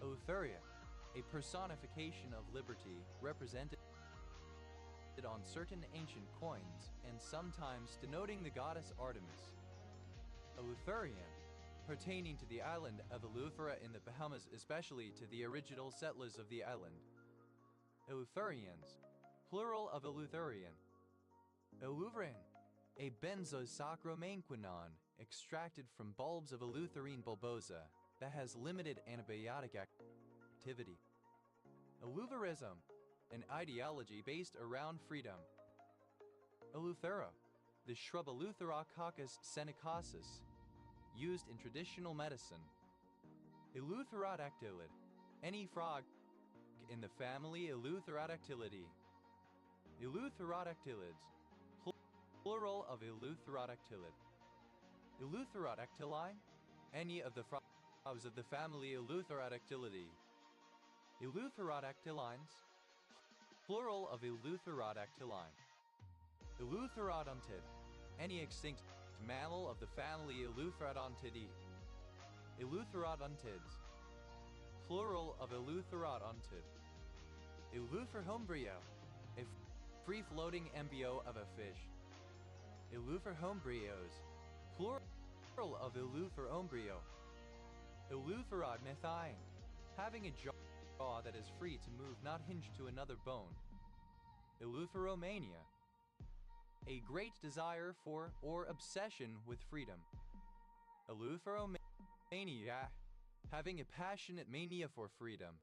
Eleutheria, a personification of liberty, represented on certain ancient coins and sometimes denoting the goddess Artemis. Eleutherian, pertaining to the island of Eleuthera in the Bahamas, especially to the original settlers of the island. Eleutherians, plural of Eleutherian. Eleutherine, a benzosacromanquinon extracted from bulbs of Eleutherine bulbosa that has limited antibiotic activity. Eleutherism, an ideology based around freedom. Eleuthera, the shrub Eleutherococcus senicosus, used in traditional medicine. Eleutherodactylid, any frog in the family Eleutherodactylidae. Eleutherodactylids, plural of Eleutherodactylid. Eleutherodactyli, any of the frogs of the family Eleutherodactylidae. Eleutherodactylines, plural of Eleutherodactyline. Eleutherodontid, any extinct mammal of the family Eleutherodontidae. Eleutherodontids, plural of Eleutherodontid. Eleutherhombrio, a free-floating embryo of a fish. Eleutherhombrios, plural of Eleutherombryo. Eleutherod methine, having a jaw that is free to move, not hinged to another bone. Eleutheromania, a great desire for or obsession with freedom. Eleutheromania, having a passionate mania for freedom.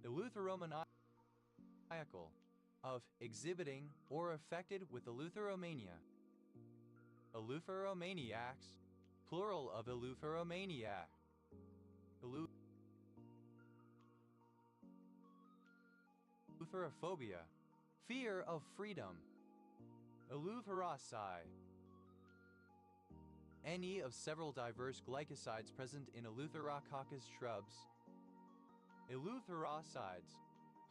Eleutheromaniacal, of exhibiting or affected with eleutheromania. Eleutheromaniacs, plural of eleutheromaniac. Eleutherophobia, fear of freedom. Eleutherocide, any of several diverse glycosides present in Eleutherococcus shrubs. Eleutherocides,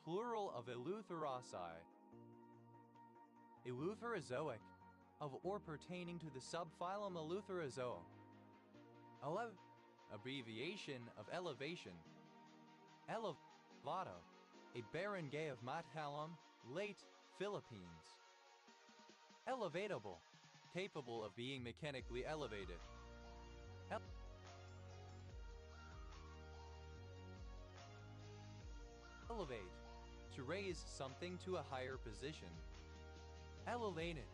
plural of eleutherocide. Eleutherozoic, of or pertaining to the subphylum Eleutherozoa. Ele- Abbreviation of elevation. Elevado. A barangay of Matalam, late Philippines. Elevatable. Capable of being mechanically elevated. Elevate. To raise something to a higher position. Elevated.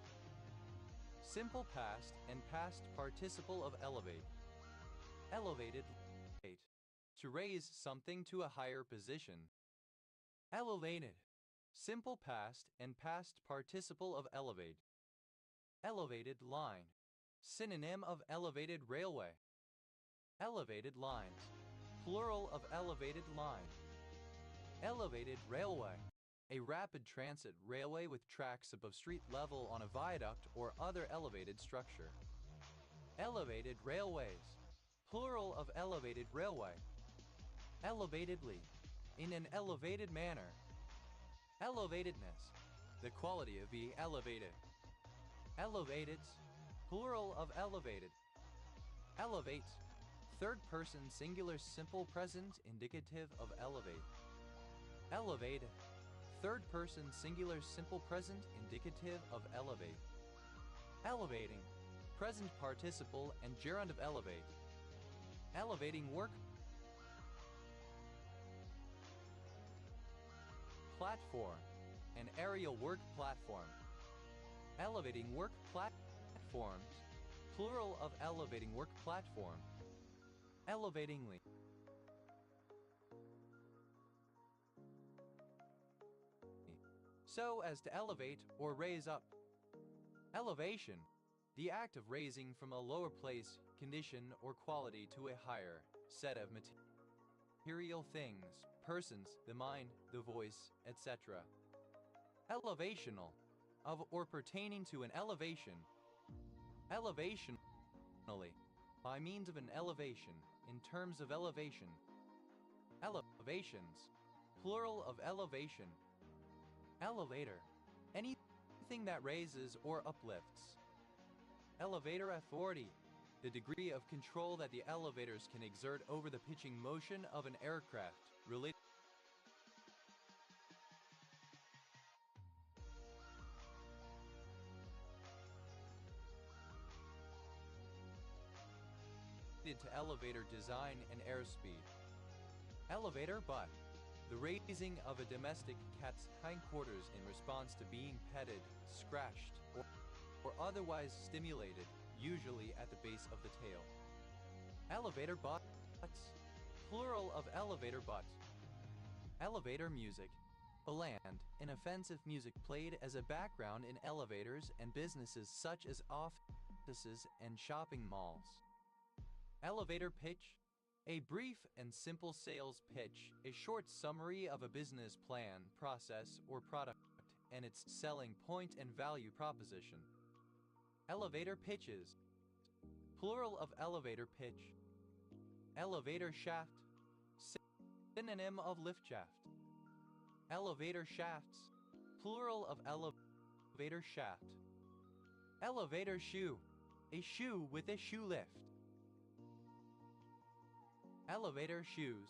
Simple past and past participle of elevate. Elevated. To raise something to a higher position. Elevated. Simple past and past participle of elevate. Elevated line. Synonym of elevated railway. Elevated lines. Plural of elevated line. Elevated railway. A rapid transit railway with tracks above street level on a viaduct or other elevated structure. Elevated railways. Plural of elevated railway. Elevatedly. In an elevated manner. Elevatedness. The quality of being elevated. Elevateds. Plural of elevated. Elevate. Third person singular simple present indicative of elevate. Elevate. Third person singular simple present indicative of elevate. Elevating. Present participle and gerund of elevate. Elevating work. Platform. An aerial work platform. Elevating work platforms. Plural of elevating work platform. Elevatingly. So as to elevate or raise up. Elevation. The act of raising from a lower place, condition, or quality to a higher set of material things, persons, the mind, the voice, etc. Elevational. Of or pertaining to an elevation. Elevationally. By means of an elevation, in terms of elevation. Elevations. Plural of elevation. Elevator. Anything that raises or uplifts. Elevator authority. The degree of control that the elevators can exert over the pitching motion of an aircraft, related to elevator design and airspeed. Elevator butt. The raising of a domestic cat's hindquarters in response to being petted, scratched, or otherwise stimulated, usually at the base of the tail. Elevator butts. Plural of elevator butt. Elevator music. Bland, inoffensive music played as a background in elevators and businesses such as offices and shopping malls. Elevator pitch. A brief and simple sales pitch, a short summary of a business plan, process, or product, and its selling point and value proposition. Elevator pitches. Plural of elevator pitch. Elevator shaft. Synonym of lift shaft. Elevator shafts. Plural of elevator shaft. Elevator shoe. A shoe with a shoe lift. Elevator shoes.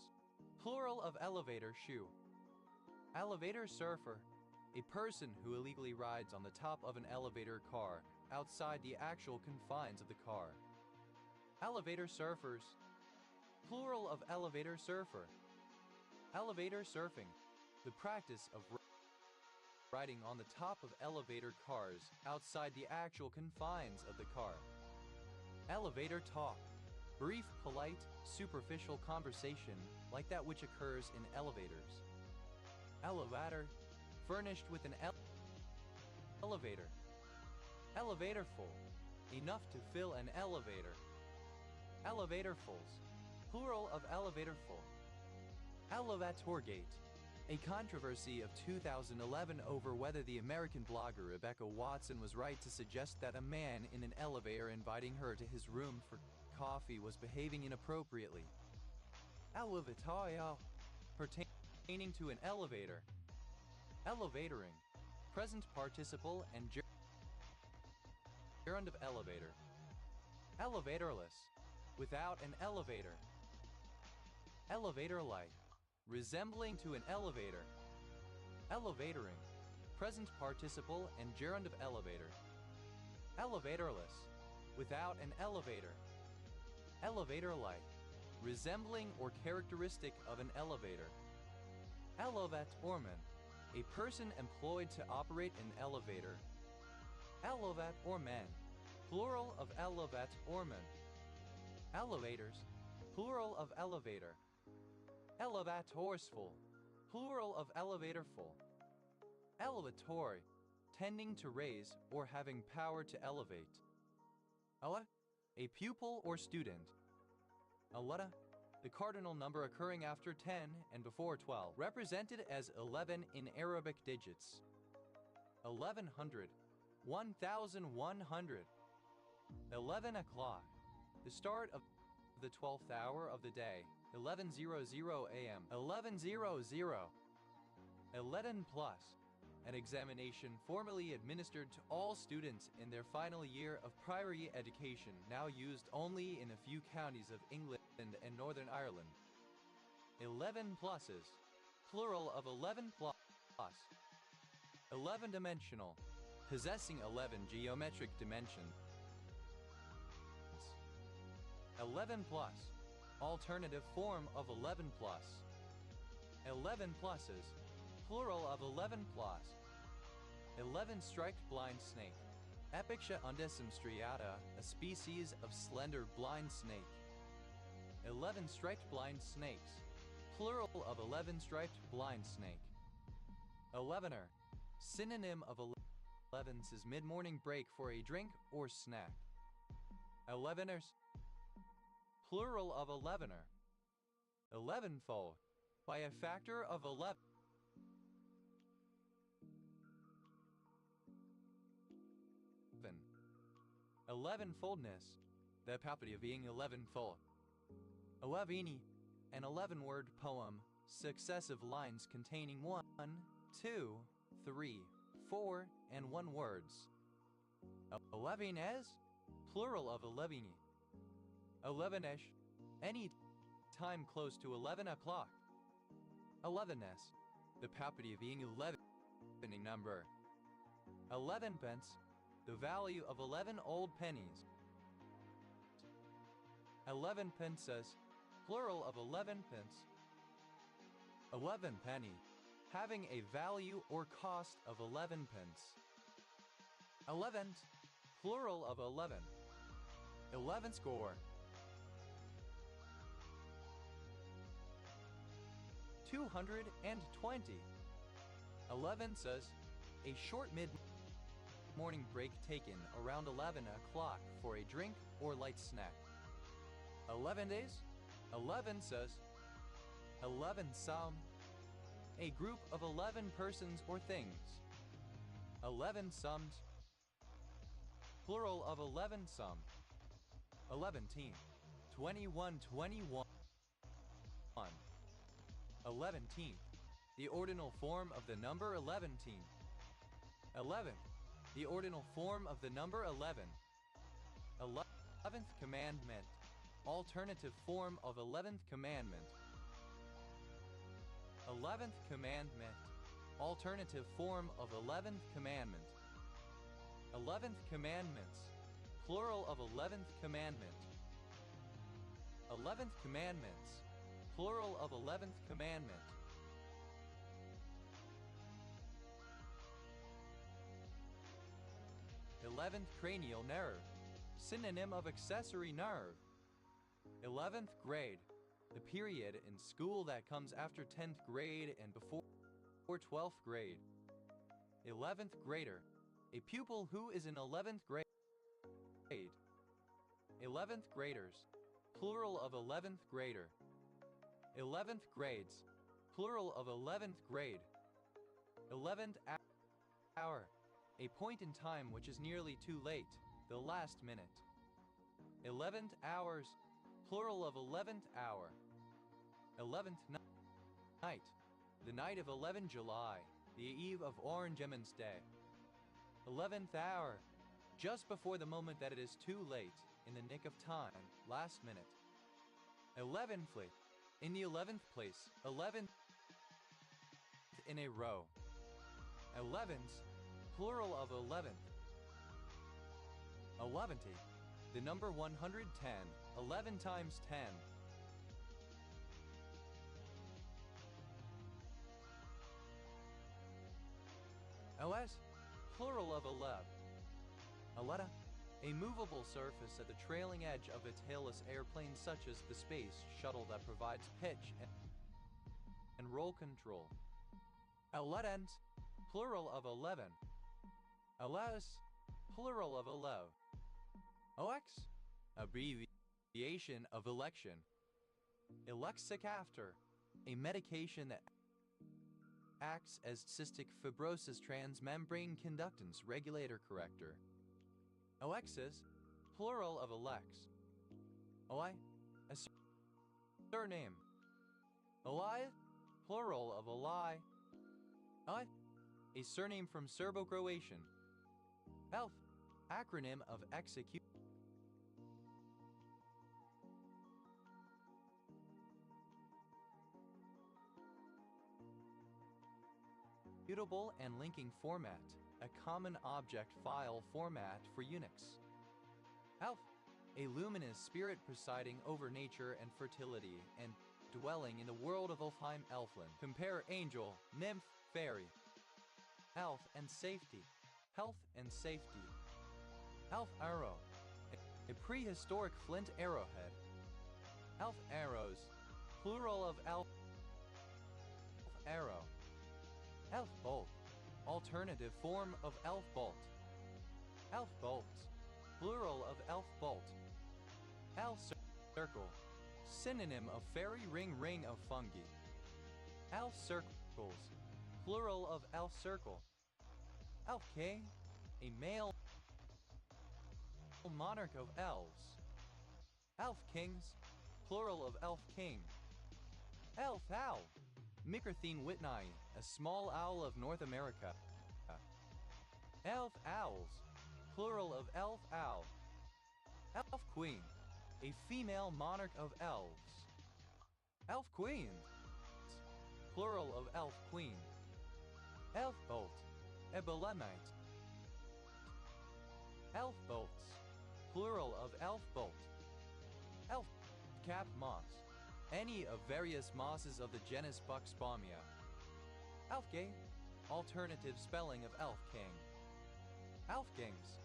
Plural of elevator shoe. Elevator surfer. A person who illegally rides on the top of an elevator car, outside the actual confines of the car. Elevator surfers. Plural of elevator surfer. Elevator surfing. The practice of riding on the top of elevator cars, outside the actual confines of the car. Elevator talk. Brief, polite, superficial conversation like that which occurs in elevators. Elevator. Furnished with an elevator. Elevator full. Enough to fill an elevator. Elevatorfuls. Plural of elevator full. Elevator gate. A controversy of 2011 over whether the American blogger Rebecca Watson was right to suggest that a man in an elevator inviting her to his room for coffee was behaving inappropriately. Elevator. Pertaining to an elevator. Elevatoring. Present participle and gerund of elevator. Elevatorless. without an elevator. Elevator-like, resembling to an elevator. Elevatoring, present participle and gerund of elevator. Elevatorless, without an elevator. Elevator-like, resembling or characteristic of an elevator. Elevatorman, a person employed to operate an elevator. Elevatormen, plural of elevatorman. Elevators, plural of elevator. Elevatorsful, plural of elevatorful. Elevatory, tending to raise or having power to elevate. Ele, a pupil or student. Eleta, the cardinal number occurring after 10 and before 12, represented as 11 in Arabic digits. 1100, 1100. 11 o'clock, the start of the 12th hour of the day. 11:00 a.m. 11:00. 11 plus, an examination formally administered to all students in their final year of primary education, now used only in a few counties of England and Northern Ireland. 11 pluses, plural of 11 plus. 11-dimensional, possessing 11 geometric dimensions. 11 plus, alternative form of 11 plus. 11 pluses, plural of 11 plus. 11-striped blind snake. Epixia undecim striata, a species of slender blind snake. 11-striped blind snakes, plural of 11-striped blind snake. 11er, synonym of 11s is mid-morning break for a drink or snack. 11ers, plural of 11er. 11-fold, by a factor of 11. 11-foldness, the property of being 11-fold. 11, an 11-word poem, successive lines containing 1, 2, 3, 4, and 1 words. 11es, plural of 11. 11ish, any time close to 11 o'clock. 11s, the property of being 11 number. 11 pence, the value of 11 old pennies. 11 pences, plural of 11 pence. 11 penny, having a value or cost of 11 pence. 11th, plural of 11. 11 score. 220. 11 says, a short mid-morning break taken around 11 o'clock for a drink or light snack. 11 days. 11 says, 11 some, a group of 11 persons or things. 11 sums, plural of 11 some. 11teen, 21 21. 11teen, the ordinal form of the number 11teen. 11, the ordinal form of the number 11. 11th commandment, alternative form of 11th commandment. 11th commandment, alternative form of 11th commandment. 11th commandments, plural of 11th commandment. 11th commandments, plural of 11th commandment. 11th cranial nerve, synonym of accessory nerve. 11th grade, the period in school that comes after 10th grade and before 12th grade. 11th grader, a pupil who is in 11th grade. 11th graders, plural of 11th grader. 11th grades, plural of 11th grade. 11th hour, a point in time which is nearly too late, the last minute. 11th hours, plural of 11th hour. 11th night, the night of 11 July, the eve of Orange Day. 11th hour, just before the moment that it is too late, in the nick of time, last minute. 11thly, in the 11th place, 11th in a row. 11s, plural of 11th. 11ty, the number 110, 11 times 10. OS, plural of 11. Aletta, a movable surface at the trailing edge of a tailless airplane such as the space shuttle that provides pitch and roll control. Eletent, plural of 11. Alas, plural of 11. OX, abbreviation of election. Elexacaftor, a medication that acts as cystic fibrosis transmembrane conductance regulator corrector. Alexis, plural of Alex. Oli, a surname. Oli, plural of Oli. Oli, a surname from Serbo-Croatian. ELF, acronym of execute. Executable and linking format, a common object file format for Unix. ELF, a luminous spirit presiding over nature and fertility and dwelling in the world of Ulfheim Elfland. Compare angel, nymph, fairy. Elf and safety, health and safety. Elf arrow, a prehistoric flint arrowhead. Elf arrows, plural of elf arrow. Elf bolt, alternative form of elf bolt. Elf bolts, plural of elf bolt. Elf circle, synonym of fairy ring of fungi. Elf circles, plural of elf circle. Elf king, a male monarch of elves. Elf kings, plural of elf king. Elf owl, Microthene whitney, a small owl of North America. Elf owls, plural of elf owl. Elf queen, a female monarch of elves. Elf queens, plural of elf queen. Elf bolt, a belemite. Elf bolts, plural of elf bolt. Elf cap moss, any of various mosses of the genus Buxbaumia. Elfgay, alternative spelling of elf king. Elfkings,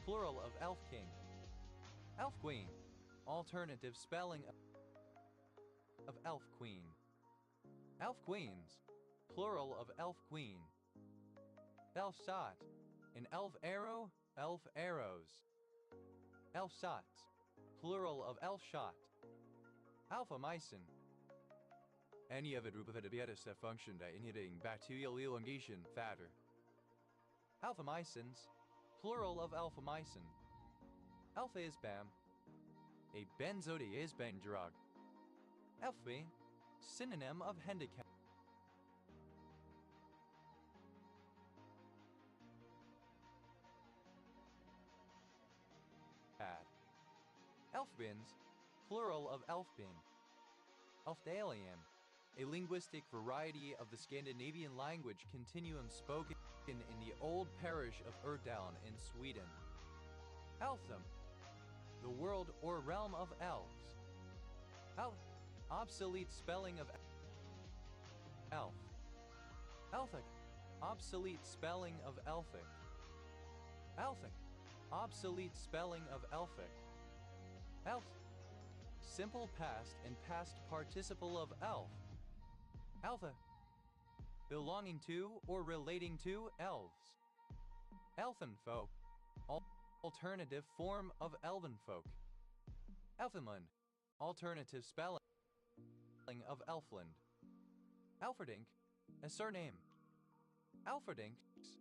plural of elf king. Elf queen, alternative spelling of elf queen. Elf queens, plural of elf queen. Elf shot, an elf arrow, elf arrows. Elf shots, plural of elf shot. Alphamycin, any of it rubifidabiatus that functioned at inhibiting bacterial elongation fatter. Alphamycins, plural of alphamycin. Alphaisbam, a benzodiazepine drug. Elfbane, synonym of handicap. Elfbins, plural of elfbin. Elfdalian, a linguistic variety of the Scandinavian language continuum spoken in the old parish of Erdalen in Sweden. Elfdom, the world or realm of elves. Elf, obsolete spelling of elf. Elfic, obsolete spelling of elfic. Elfic, obsolete spelling of elfic. Elf, simple past and past participle of elf. Alpha, belonging to or relating to elves. Elfinfolk, alternative form of elvenfolk. Elfinland, alternative spelling of Elfland. Alfredink, a surname. Alfredinks,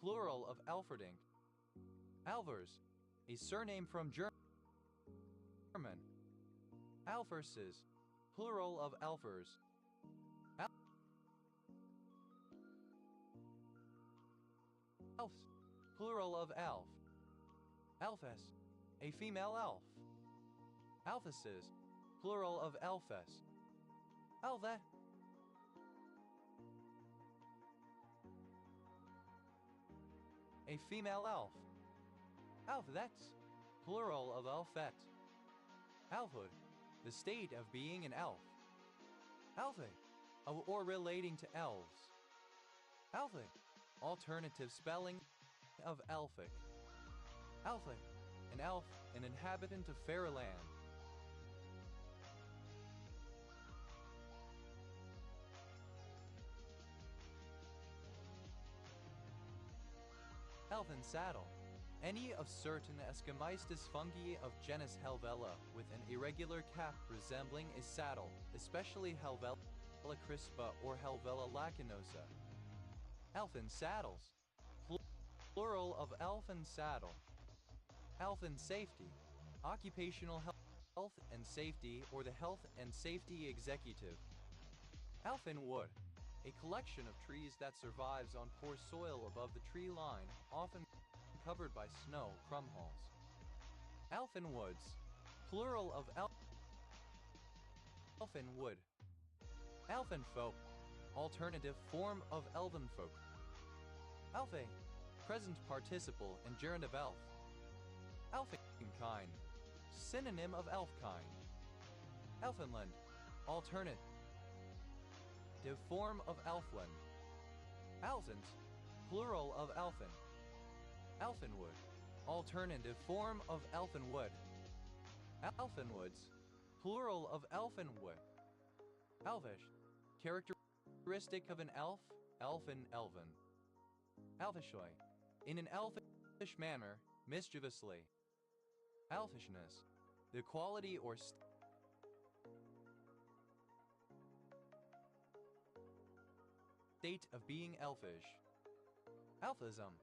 plural of Alfredink. Alvers, a surname from German. Alferses, plural of Alfers. Elves, plural of elf. Elfes, A female elf. Alphases, plural of elfes. Elve. A female elf. Elfets, plural of elfet. Elfhood, the state of being an elf. Elfe, of or relating to elves. Elfe, alternative spelling of elfic. Elfe, an elf, an inhabitant of fairyland. Elfin saddle, any of certain Escamistus fungi of genus Helvella with an irregular cap resembling a saddle, especially Helvella crispa or Helvella lacinosa. Elfin saddles, plural of elfin saddle. Elfin safety, occupational health and safety or the health and safety executive. Elfin wood, a collection of trees that survives on poor soil above the tree line, often covered by snow crumhalls. Elfin woods, plural of elfin wood. Elfin folk, alternative form of elven folk. Elfe, present participle and gerund of elf. Elfin kind, synonym of elf kind. Elfinland, alternative form of elfland. Elfins, plural of elfin. Elfinwood, alternative form of elfinwood. Elfinwoods, plural of elfinwood. Elvish, characteristic of an elf, elfin, elven. Elfishly, in an elfish manner, mischievously. Elfishness, the quality or state of being elfish. Elfism,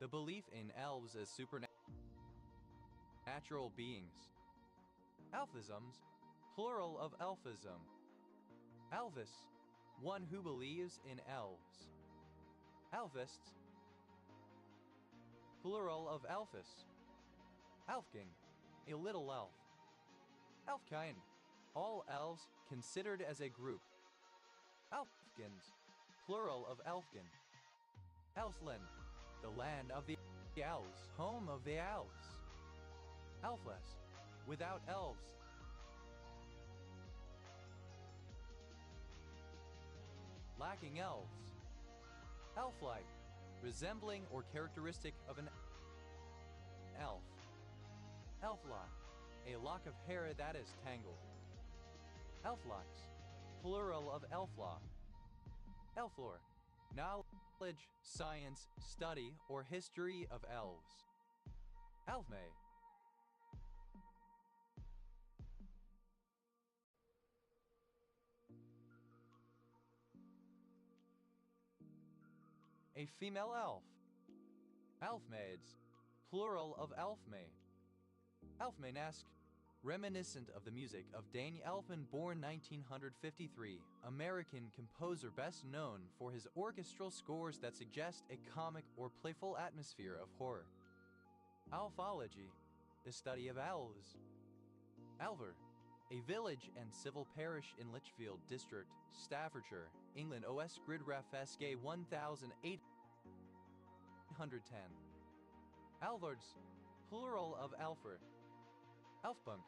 the belief in elves as supernatural beings. Elfisms, plural of elfism. Elvis, one who believes in elves. Elvists, plural of elfis. Elfkin, a little elf. Elfkind, all elves considered as a group. Elfkins, plural of elfkin. Elfland, the land of the elves, home of the elves. Elfless, without elves. Lacking elves. Elf-like, resembling or characteristic of an elf. Elf-lock, a lock of hair that is tangled. Elf-locks, plural of elf-lock. Elf-lore, knowledge, science, study, or history of elves. Elfmay, a female elf. Elfmaids, plural of elfmaid. Elfmanesque, reminiscent of the music of Dane Elfman, born 1953, American composer best known for his orchestral scores that suggest a comic or playful atmosphere of horror. Elfology, the study of elves. Elver, a village and civil parish in Lichfield District, Staffordshire, England. OS Grid Ref SK 1810. Alvards, plural of Alfred. Elfpunk,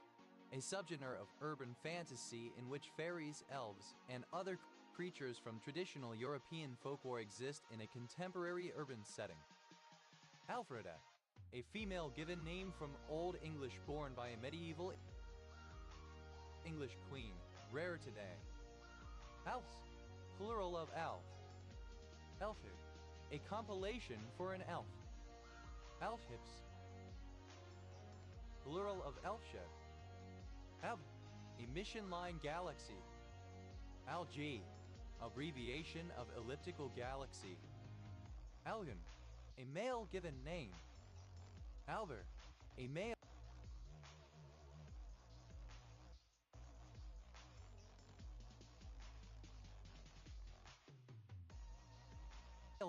a subgenre of urban fantasy in which fairies, elves, and other creatures from traditional European folklore exist in a contemporary urban setting. Alfreda, a female given name from Old English born by a medieval English queen, rare today. Elves, plural of elf. Elfhood, a compilation for an elf. Elfhips, plural of elfship. Elb, a mission line galaxy. Alg, abbreviation of elliptical galaxy. Algon, a male given name. Alber, a male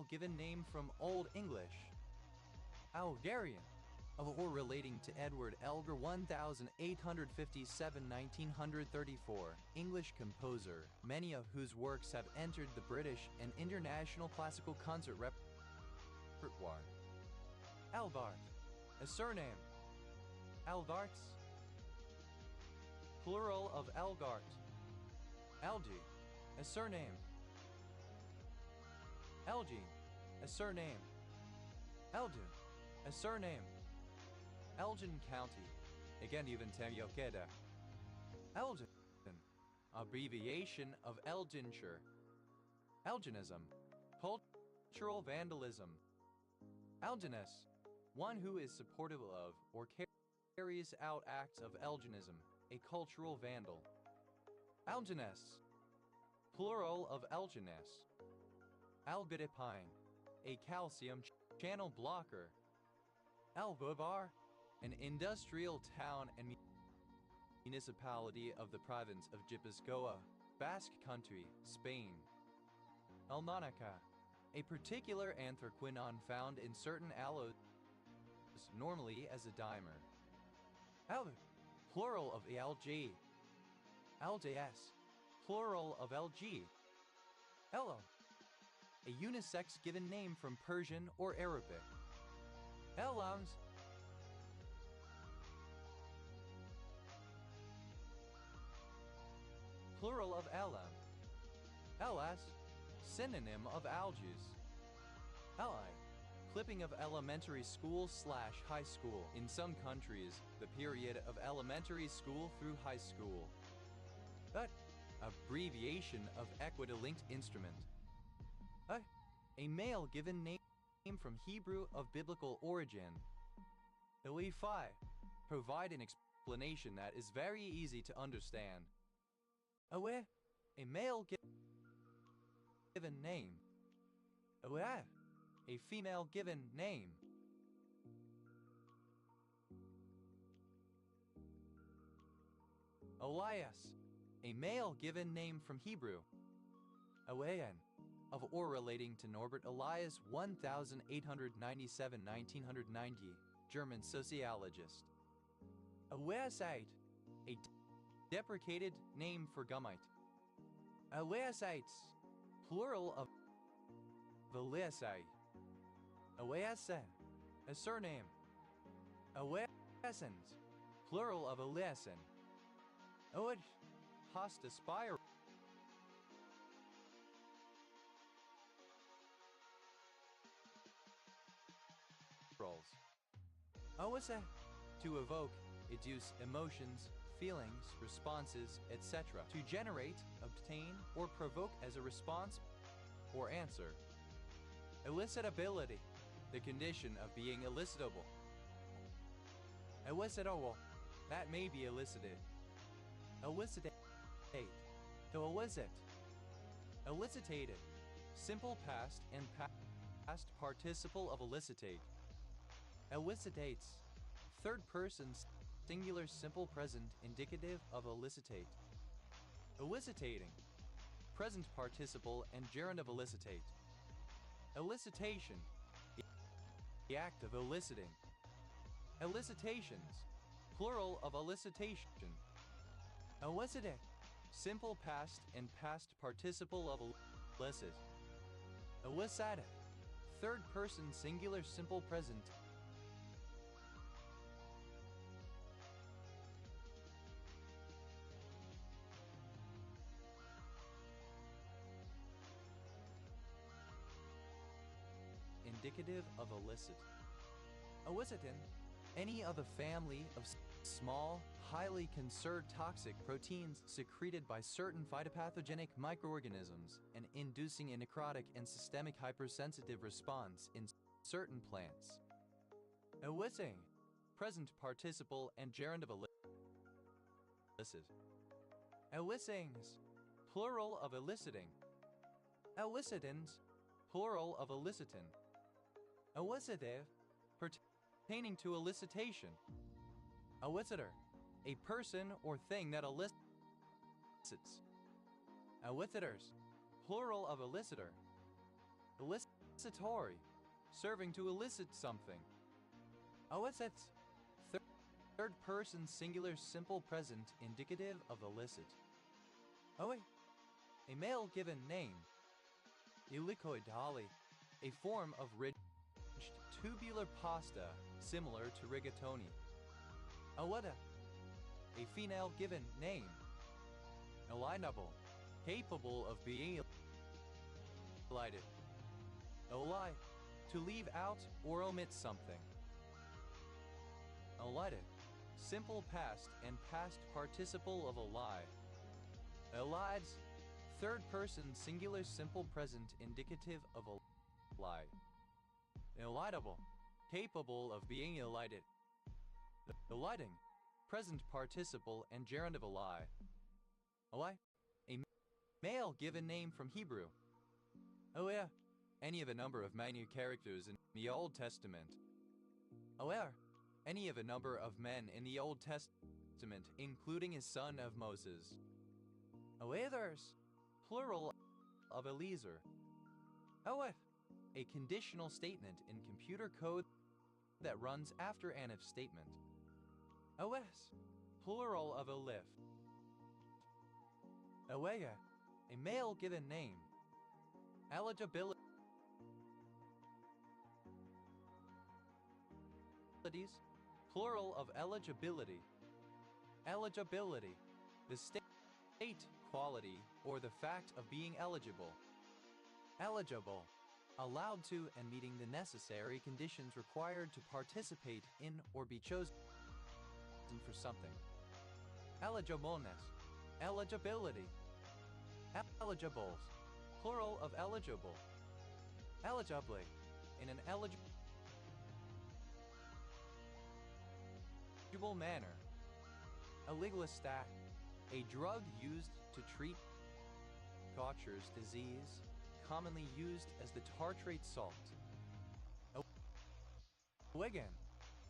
given name from Old English. Algarian, of or relating to Edward Elgar 1857–1934, English composer, many of whose works have entered the British and international classical concert repertoire. Albart, a surname. Albarts, plural of Algart. Algi, a surname. Algi, a surname. Eldon, a surname. Elgin County, again even Yokeda. Elgin, abbreviation of Elginshire. Elginism, cultural vandalism. Elginus, one who is supportive of or carries out acts of Elginism, a cultural vandal. Elginus, plural of Elginus. Albidipine, a calcium channel blocker. Albubar, an industrial town and municipality of the province of Gipuzkoa, Basque Country, Spain. Almonica, a particular anthraquinone found in certain aloes, normally as a dimer. Plural of LG. LJS, plural of LG. Elo, a unisex given name from Persian or Arabic. Elams, plural of elam. Elas, synonym of algaes. Li, clipping of elementary school/high school. In some countries, the period of elementary school through high school. But, abbreviation of equidolinked instrument. A male given name from Hebrew of biblical origin. Eliphi, provide an explanation that is very easy to understand. A male given name. A female given name. Elias, a male given name from Hebrew. Awayan, of or relating to Norbert Elias 1897–1990, German sociologist. Aweasite, a deprecated name for gumite. Aweasites, plural of Aweasite. Aweasen, a surname. Aweasens, plural of Aweasen. Oed, hosta spirals. Oasa, to evoke, educe emotions, feelings, responses, etc. To generate, obtain, or provoke as a response or answer. Elicitability, the condition of being elicitable. Elicitable, that may be elicited. Elicitate, to elicit. Elicitated, simple past and past participle of elicitate. Elicitates, third person singular simple present indicative of elicitate. Elicitating, present participle and gerund of elicitate. Elicitation, the act of eliciting. Elicitations, plural of elicitation. Elicitate, simple past and past participle of elicit. Elicited, third person singular simple present. Indicative of illicit. Elicitin, any of a family of small, highly conserved toxic proteins secreted by certain phytopathogenic microorganisms and inducing a necrotic and systemic hypersensitive response in certain plants. Eliciting, present participle and gerund of elicit. Elicitings, plural of eliciting. Elicitins, plural of elicitin. Elicitive, pertaining to elicitation. Eliciter, a person or thing that elicits. Elicitors, plural of elicitor. Elicitory, serving to elicit something. OSF's third person singular simple present indicative of illicit. Oh, a male given name. Ilicoidali, a form of ridged tubular pasta similar to rigatoni. Awada, a female given name. Alignable, capable of being elided. Oli, to leave out or omit something. Elided, simple past and past participle of a lie. Elides, third person singular simple present indicative of a lie. Elidable, capable of being elided. Eliding, present participle and gerund of a lie. Eli, a male given name from Hebrew. Oh yeah, any of a number of minute characters in the Old Testament. Oh yeah, any of a number of men in the Old Testament, including his son of Moses. Oh others, plural of Eliezer. Oh, a conditional statement in computer code that runs after an if statement. OS, plural of elif. Oea, a male given name. Eligibility. Plural of eligibility. Eligibility, the state quality or the fact of being eligible. Eligible, allowed to and meeting the necessary conditions required to participate in or be chosen for something. Eligibleness, eligibility. Eligibles, plural of eligible. Eligibly, in an eligible manner. Aliglistat, a drug used to treat Gaucher's disease, commonly used as the tartrate salt. Awegan,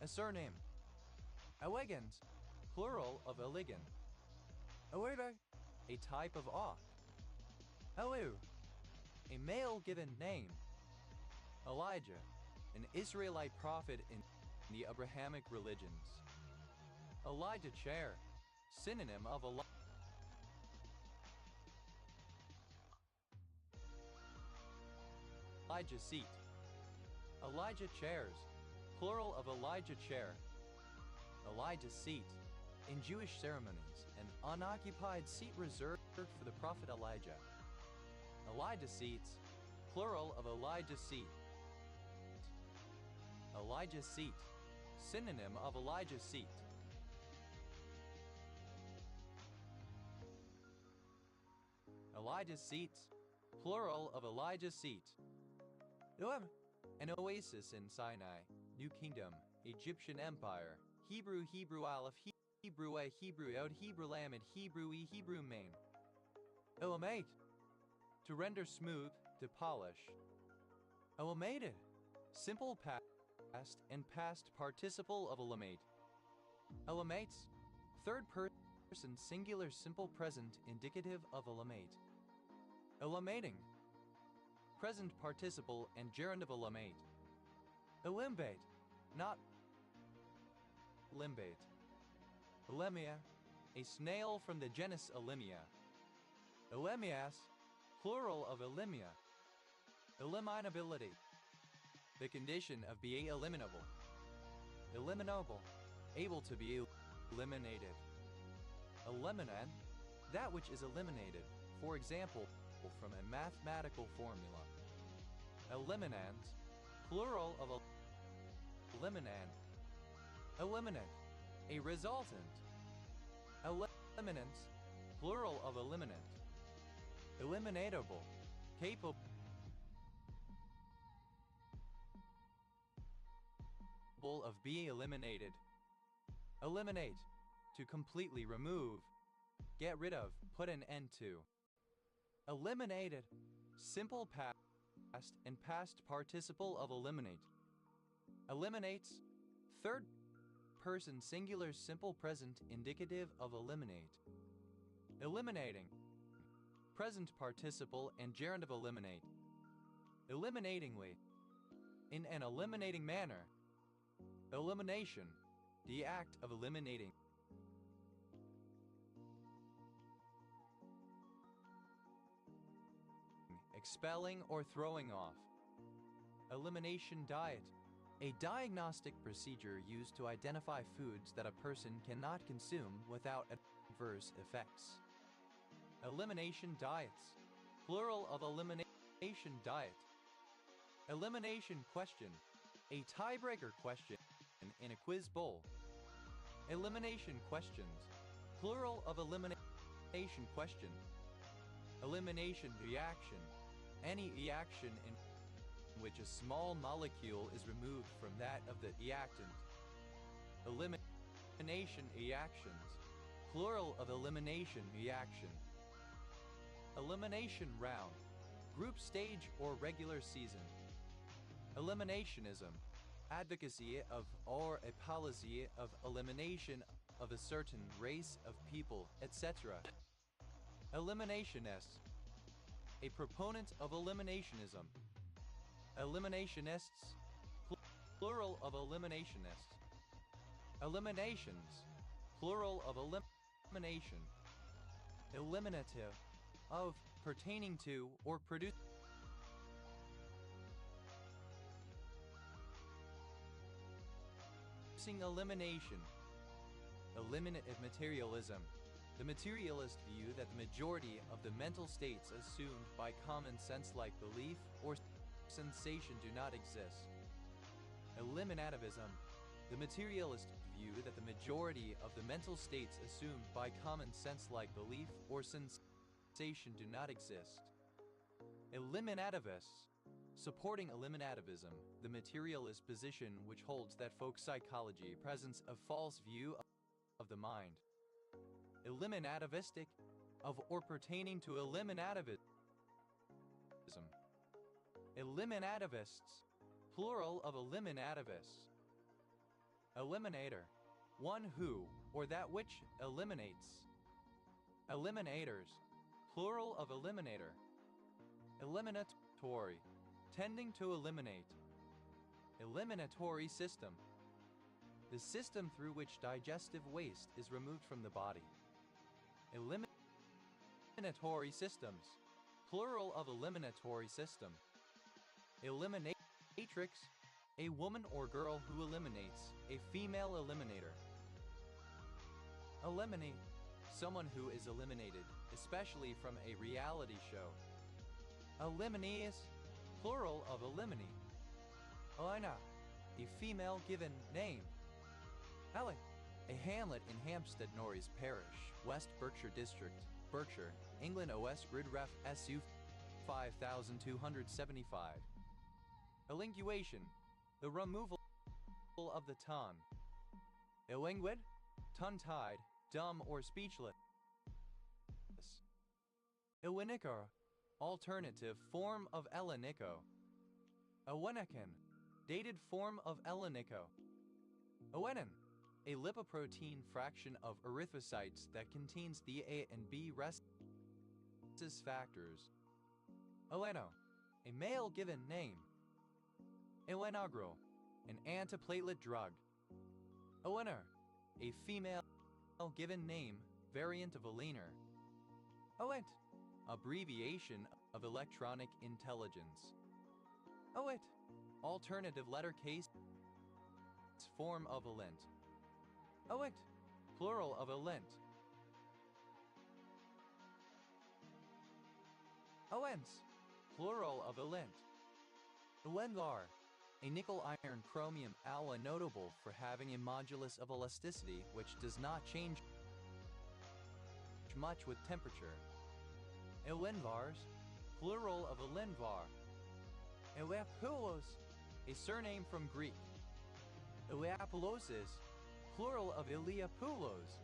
a surname. Awegans, plural of aligan. Awebe, a type of awe. Awu, a male given name. Elijah, an Israelite prophet in the Abrahamic religions. Elijah chair, synonym of Elijah seat. Elijah chairs, plural of Elijah chair. Elijah seat, in Jewish ceremonies, an unoccupied seat reserved for the prophet Elijah. Elijah seats, plural of Elijah seat. Elijah seat, synonym of Elijah seat. Elijah seats, plural of Elijah seat. An oasis in Sinai, New Kingdom, Egyptian Empire, Hebrew, Hebrew Aleph, Hebrew A, Hebrew Yod, Hebrew Lamed, Hebrew E, Hebrew Main. Elamate, to render smooth, to polish. Elamated, simple past and past participle of elamate. Elamates, third person singular simple present indicative of elamate. Elamating, present participle and gerund of elamate. Elimbate, not limbate. Elemia, a snail from the genus Elimia. Elemias, plural of Elimia. Eliminability, the condition of being eliminable. Eliminable, able to be eliminated. Eliminant, that which is eliminated, for example, from a mathematical formula. Eliminant, plural of eliminant. Eliminant, a resultant. Eliminant, plural of eliminant. Eliminatable, capable of being eliminated. Eliminate, to completely remove, get rid of, put an end to. Eliminated, simple past and past participle of eliminate. Eliminates, third person singular simple present indicative of eliminate. Eliminating, present participle and gerund of eliminate. Eliminatingly, in an eliminating manner. Elimination, the act of eliminating. Expelling or throwing off. Elimination diet, a diagnostic procedure used to identify foods that a person cannot consume without adverse effects. Elimination diets, plural of elimination diet. Elimination question, a tiebreaker question in a quiz bowl. Elimination questions, plural of elimination question. Elimination reaction, any reaction in which a small molecule is removed from that of the reactant. Elimination reactions, plural of elimination reaction. Elimination round, group stage or regular season. Eliminationism, advocacy of or a policy of elimination of a certain race of people, etc. Eliminationists, a proponent of eliminationism. Eliminationists, plural of eliminationists. Eliminations, plural of elimination. Eliminative, of, pertaining to, or producing elimination. Eliminative materialism, the materialist view that the majority of the mental states assumed by common sense-like belief or sensation do not exist. Eliminativism, the materialist view that the majority of the mental states assumed by common sense-like belief or sensation do not exist. Eliminativists, supporting eliminativism, the materialist position which holds that folk psychology presents a false view of the mind. Eliminativistic, of or pertaining to eliminativism. Eliminativists, plural of eliminativists. Eliminator, one who, or that which eliminates. Eliminators, plural of eliminator. Eliminatory, tending to eliminate. Eliminatory system, the system through which digestive waste is removed from the body. Eliminatory systems, plural of eliminatory system. Eliminatrix, a woman or girl who eliminates, a female eliminator. Eliminate, someone who is eliminated, especially from a reality show. Eliminaeus, plural of elimine. Elena, a female given name. Ellen, a hamlet in Hampstead Norreys Parish, West Berkshire District, Berkshire, England. OS Grid Ref SU 5275. Elinguation, the removal of the tongue. Elinguid, tongue-tied, dumb or speechless. Ewinico, alternative form of Elenico. Ewenican, dated form of Elenico. Ewenin, a lipoprotein fraction of erythrocytes that contains the A and B rhesus factors. Eleno, a male given name. Elenagro, an antiplatelet drug. Eleanor, a female given name, variant of Eleanor. Oent, abbreviation of electronic intelligence. Oet, alternative letter case form of elent. Oet, plural of elent. Oens, plural of elent. Ewenlar, a nickel iron chromium alloy notable for having a modulus of elasticity which does not change much with temperature. Elenvars, plural of elenvar. Eleapoulos, a surname from Greek. Eleapoulosis, plural of Eliapoulos.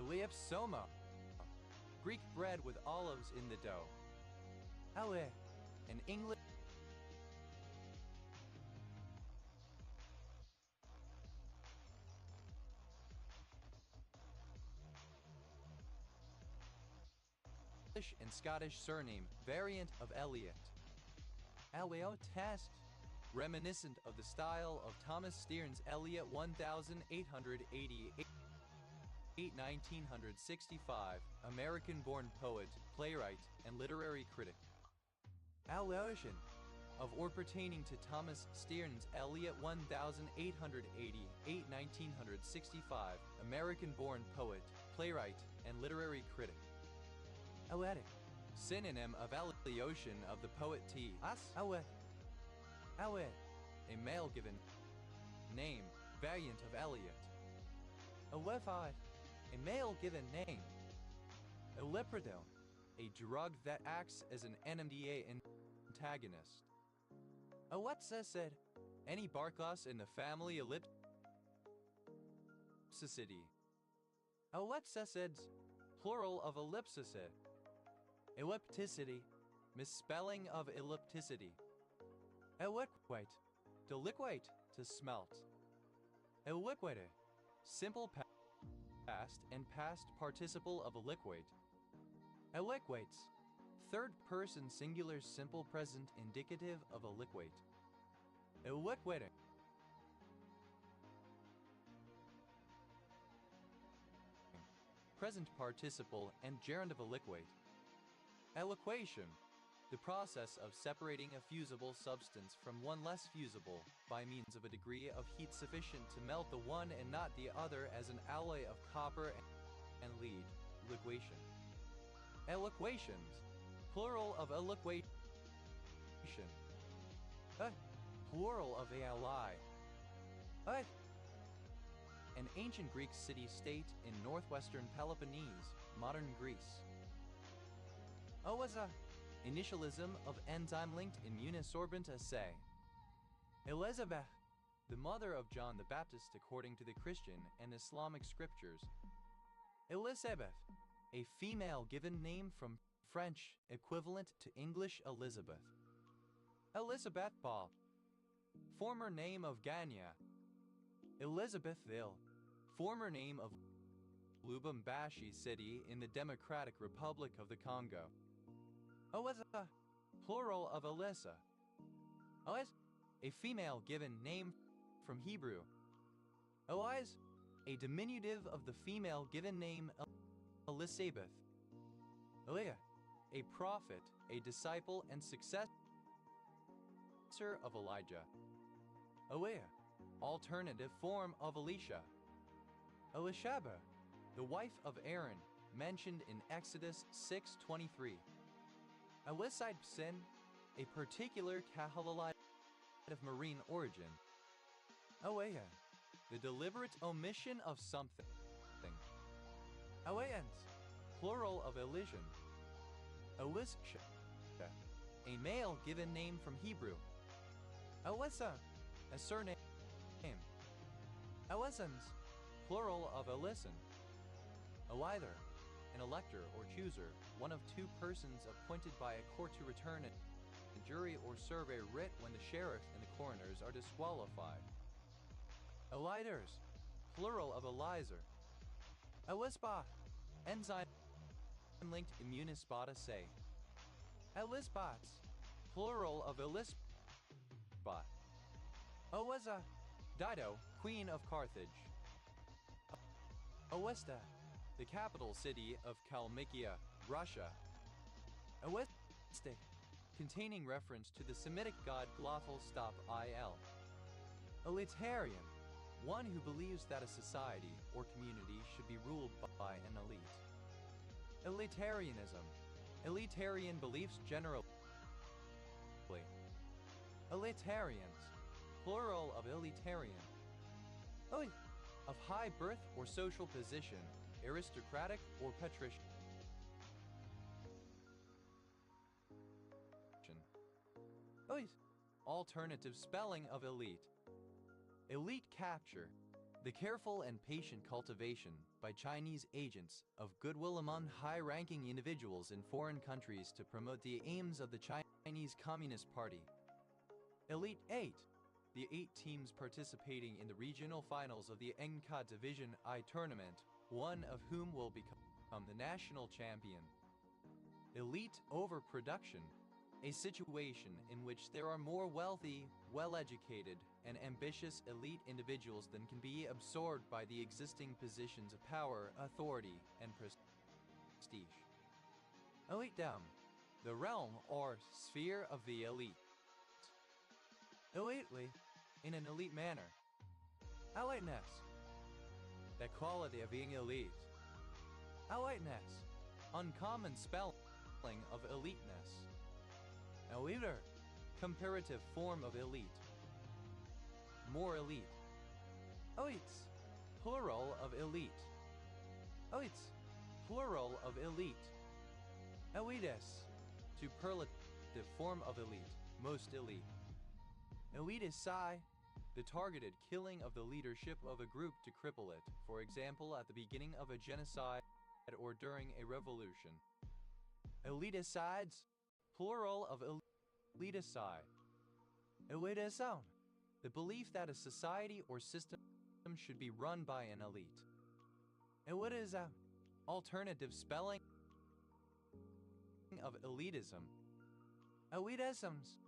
Eleapsoma, Greek bread with olives in the dough. Ale, an English and Scottish surname, variant of Elliot. Aleo test, reminiscent of the style of Thomas Stearns Eliot 1888 1965, American-born poet, playwright, and literary critic. Allocation of or pertaining to Thomas Stearns Eliot 1888 1965, American-born poet, playwright, and literary critic. Aletic, synonym of Aliotion of the poet T. S. Awet. Awet, a male given name, variant of Eliot. Awefad, a male given name. Elliprodone, a drug that acts as an NMDA antagonist. Ellipsicid, any bark class in the family Ellipsicidae. Ellipsicids, plural of ellipsicid. Ellipticity, misspelling of ellipticity. Eliquate, to liquate, to smelt. Eliquate, simple past and past participle of eliquate. Eliquates, third person singular simple present indicative of eliquate. Eliquating. Present participle and gerund of eliquate. Eloquation, the process of separating a fusible substance from one less fusible by means of a degree of heat sufficient to melt the one and not the other, as an alloy of copper and lead. Liquation. Eloquations, plural of eloquation. Plural of ali. An ancient Greek city-state in northwestern Peloponnese, modern Greece. Oaza, initialism of enzyme-linked immunosorbent assay. Elizabeth, the mother of John the Baptist according to the Christian and Islamic scriptures. Elizabeth, a female given name from French equivalent to English Elizabeth. Elizabeth Bob, former name of Ganya. Elizabethville, former name of Lubumbashi city in the Democratic Republic of the Congo. Oaza, plural of Alyssa. Oaz, a female given name from Hebrew. Oaz, a diminutive of the female given name Elisabeth. Eliah, a prophet, a disciple and successor of Elijah. Eliah, alternative form of Elisha. Elishaba, the wife of Aaron, mentioned in Exodus 6:23. Eliside sin, a particular Kahalalite of marine origin. Oea, the deliberate omission of something. Oeans, plural of Elysian. Elisha, a male given name from Hebrew. Elissa, a surname. Elisans, plural of Elisan. Elither, an elector or chooser, one of two persons appointed by a court to return a jury or serve a writ when the sheriff and the coroners are disqualified. Eliters, plural of Elizer. Elispa, enzyme-linked immunispot assay. Elisbots, plural of Elisbot. Oeza, Dido, queen of Carthage. Oesta, the capital city of Kalmykia, Russia. Oestic, containing reference to the Semitic god Glothal Stop Il. Elitarian, one who believes that a society or community should be ruled by an elite. Elitarianism, elitarian beliefs generally. Elitarians, plural of elitarian. Of high birth or social position, aristocratic or patrician. Alternative spelling of elite. Elite capture, the careful and patient cultivation by Chinese agents of goodwill among high-ranking individuals in foreign countries to promote the aims of the Chinese Communist Party. Elite 8, the 8 teams participating in the regional finals of the NCAA Division I tournament, one of whom will become the national champion. Elite overproduction, a situation in which there are more wealthy, well-educated, and ambitious elite individuals than can be absorbed by the existing positions of power, authority, and prestige. Elitedom, the realm or sphere of the elite. Elitely, in an elite manner. Eliteness, the quality of being elite. Eliteness, uncommon spelling of eliteness. Eliter, comparative form of elite. More elite. Elites, plural of elite. Elites, plural of elite. Elites, superlative form of elite, most elite. Elitici, the targeted killing of the leadership of a group to cripple it, for example at the beginning of a genocide or during a revolution. Eliticides, plural of eliticide. Elitism, the belief that a society or system should be run by an elite. Elitism, alternative spelling of elitism. Elitisms,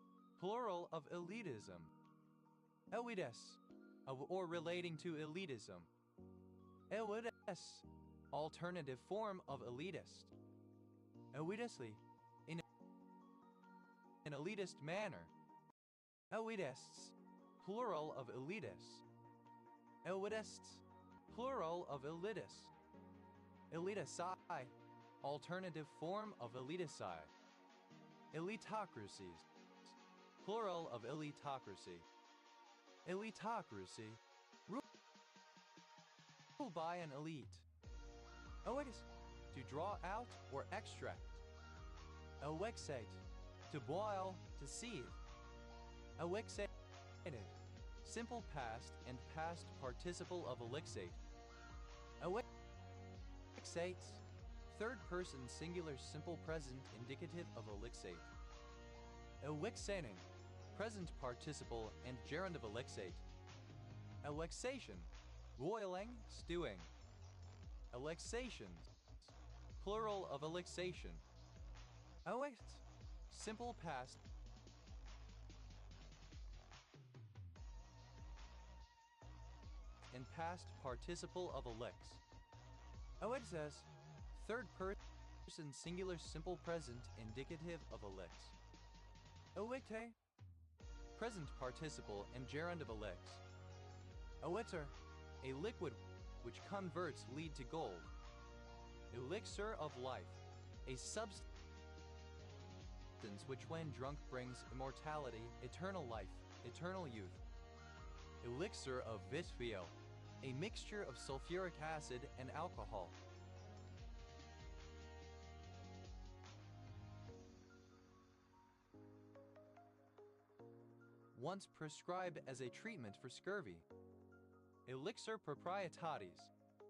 plural of elitism. Elites, of or relating to elitism. Elites, alternative form of elitist. Elitistly, in an elitist manner. Elitists, plural of elitists. Elitists, plural of elitists. Elitici, alternative form of elitici. Elitocracies, plural of elitocracy. Elitocracy, ruled by an elite. Elitis, to draw out or extract. Elixate, to boil, to seethe. Elixated, simple past and past participle of elixate. Elixates, third person singular simple present indicative of elixate. Elixating, present participle and gerund of elixate. Elixation, boiling, stewing. Elixations, plural of elixation. Elix, simple past and past participle of elix. Elixes, third person singular simple present indicative of elix. Elicte, present participle and gerund of elix. Elixir, a liquid which converts lead to gold. Elixir of life, a substance which when drunk brings immortality, eternal life, eternal youth. Elixir of vitriol, a mixture of sulfuric acid and alcohol. Once prescribed as a treatment for scurvy. Elixir proprietatis,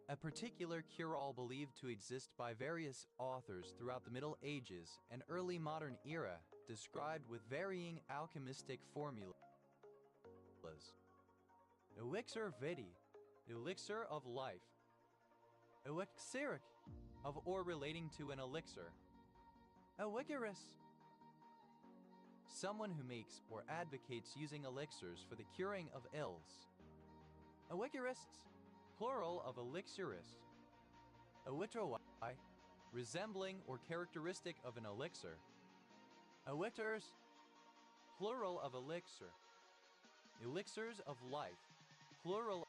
a particular cure-all believed to exist by various authors throughout the Middle Ages and early modern era, described with varying alchemistic formulas. Elixir vitae, elixir of life. Elixiric, of or relating to an elixir. Elixirus, someone who makes or advocates using elixirs for the curing of ills. Elixirists, plural of elixirist. Elitroi, resembling or characteristic of an elixir. Elixirs, plural of elixir. Elixirs of life, plural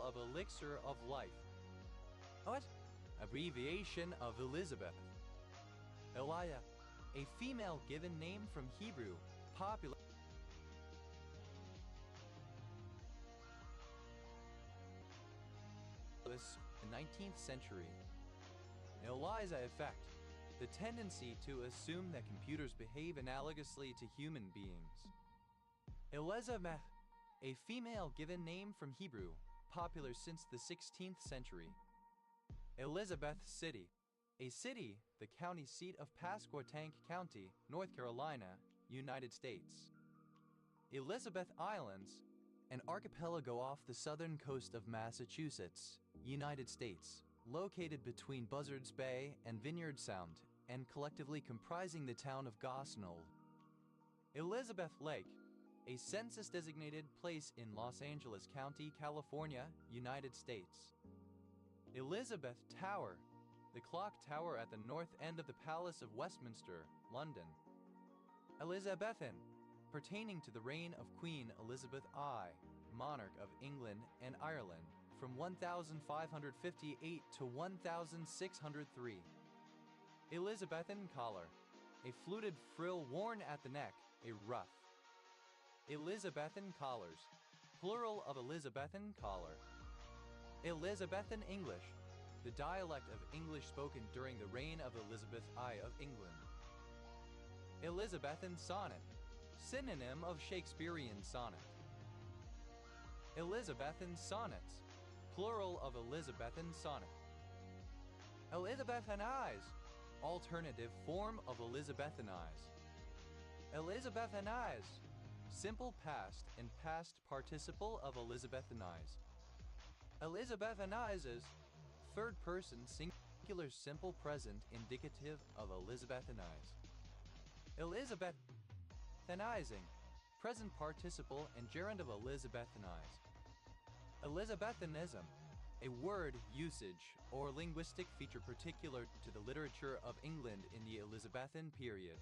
of elixir of life. What? Abbreviation of Elizabeth. Elia, a female given name from Hebrew, popular in the 19th century. Eliza effect, the tendency to assume that computers behave analogously to human beings. Elizabeth, a female given name from Hebrew, popular since the 16th century. Elizabeth City, a city, the county seat of Pasquotank County, North Carolina, United States. Elizabeth Islands, an archipelago off the southern coast of Massachusetts, United States, located between Buzzards Bay and Vineyard Sound, and collectively comprising the town of Gosnold, Elizabeth Lake, a census-designated place in Los Angeles County, California, United States. Elizabeth Tower, the clock tower at the north end of the Palace of Westminster, London. Elizabethan, pertaining to the reign of Queen Elizabeth I, monarch of England and Ireland, from 1558 to 1603. Elizabethan collar, a fluted frill worn at the neck, a ruff. Elizabethan collars, plural of Elizabethan collar. Elizabethan English, the dialect of English spoken during the reign of Elizabeth I of England. Elizabethan sonnet, synonym of Shakespearean sonnet. Elizabethan sonnets, plural of Elizabethan sonnet. Elizabethanize, alternative form of Elizabethanize. Elizabethanize, simple past and past participle of Elizabethanize. Elizabethanizes, third person singular simple present indicative of Elizabethanize. Elizabethanizing, present participle and gerund of Elizabethanize. Elizabethanism, a word, usage, or linguistic feature particular to the literature of England in the Elizabethan period.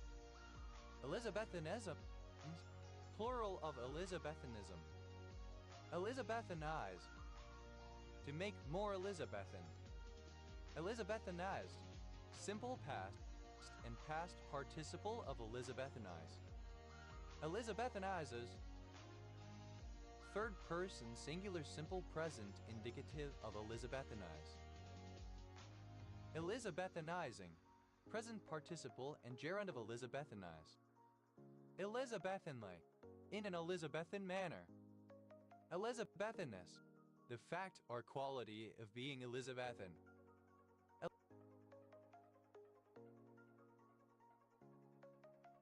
Elizabethanism, plural of Elizabethanism. Elizabethanize, to make more Elizabethan. Elizabethanized, simple past and past participle of Elizabethanize. Elizabethanizes, third person singular simple present indicative of Elizabethanize. Elizabethanizing, present participle and gerund of Elizabethanize. Elizabethanly, in an Elizabethan manner. Elizabethanness, the fact or quality of being Elizabethan.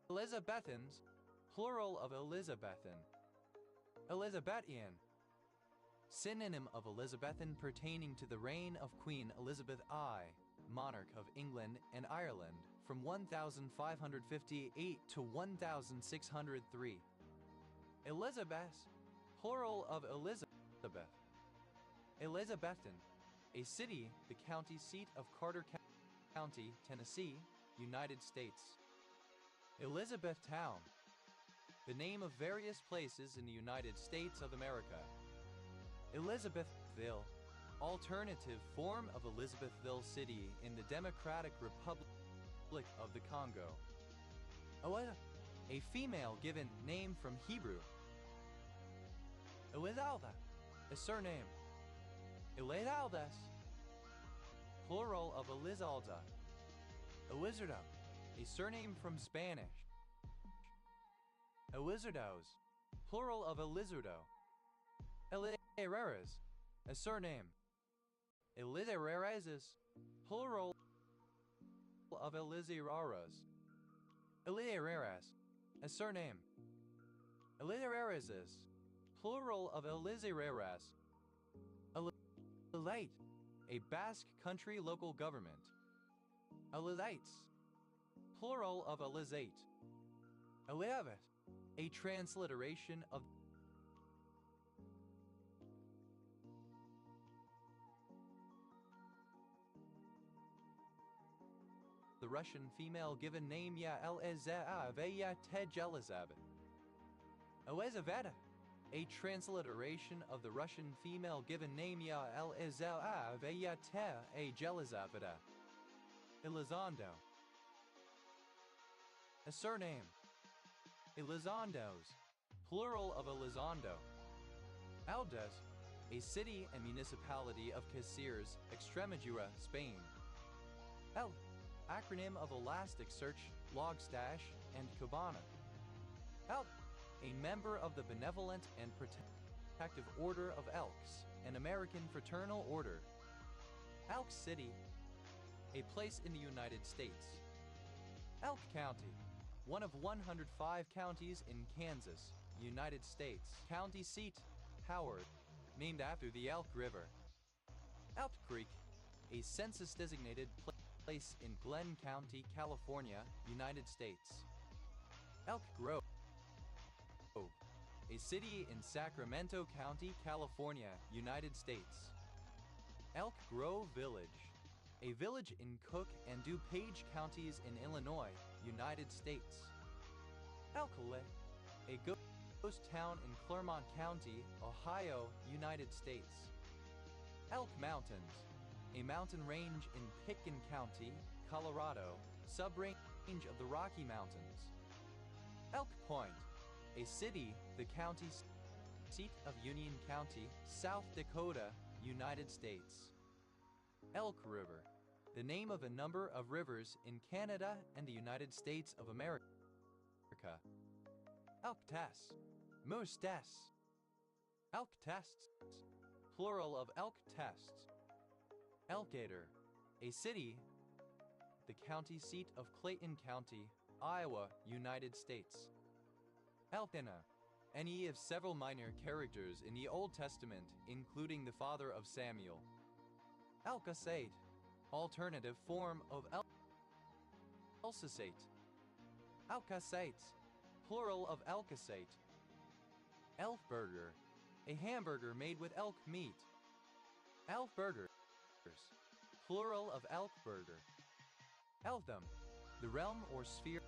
Elizabethans, plural of Elizabethan. Elizabethan, synonym of Elizabethan pertaining to the reign of Queen Elizabeth I, monarch of England and Ireland, from 1558 to 1603. Elizabeth, plural of Elizabeth. Elizabethton, a city, the county seat of Carter County, Tennessee, United States. Elizabethtown, the name of various places in the United States of America. Elizabethville, alternative form of Elizabethville City in the Democratic Republic of the Congo. A female given name from Hebrew. Elizalda, a surname. Elizaldas, plural of Elizalda. Elizardo, a surname from Spanish. Elizardos, plural of Elizardo. Elizarreras, a surname. Elizarreras, plural of Elizarraras. Elizarreras, a surname. Elizarreras, plural of Elizarreras. Elite, a Basque country local government. Elites, plural of Elizate. Eliavet, a transliteration of the Russian female given name Yelizaveta Tejelizavet. Elizaveta, a transliteration of the Russian female given name Yelizaveta Tejelizavet. Elizondo, a surname. Elizondos, plural of Elizondo. Aldes, a city and municipality of Caceres, Extremadura, Spain. Acronym of Elasticsearch, Logstash, and Kibana. A member of the Benevolent and Protective Order of Elks, an American fraternal order. Elk City, a place in the United States. Elk County, one of 105 counties in Kansas, United States. County seat, Howard, named after the Elk River. Elk Creek, a census-designated place in Glenn County, California, United States. Elk Grove, a city in Sacramento County, California, United States. Elk Grove Village, a village in Cook and DuPage counties in Illinois, United States. Elkle, a ghost town in Clermont County, Ohio, United States. Elk Mountains, a mountain range in Pitkin County, Colorado, subrange of the Rocky Mountains. Elk Point, a city, the county seat of Union County, South Dakota, United States. Elk River, the name of a number of rivers in Canada and the United States of America. Elk Tess, Moose Tess. Elk Tests, plural of elk tests. Elkator, a city, the county seat of Clayton County, Iowa, United States. Elkanah, any of several minor characters in the Old Testament, including the father of Samuel. Elkasate, alternative form of Elsasate. Elkasate, plural of Elkasate. Elf burger, a hamburger made with elk meat. Elf burgers, plural of elk burger. Elfdom, the realm or sphere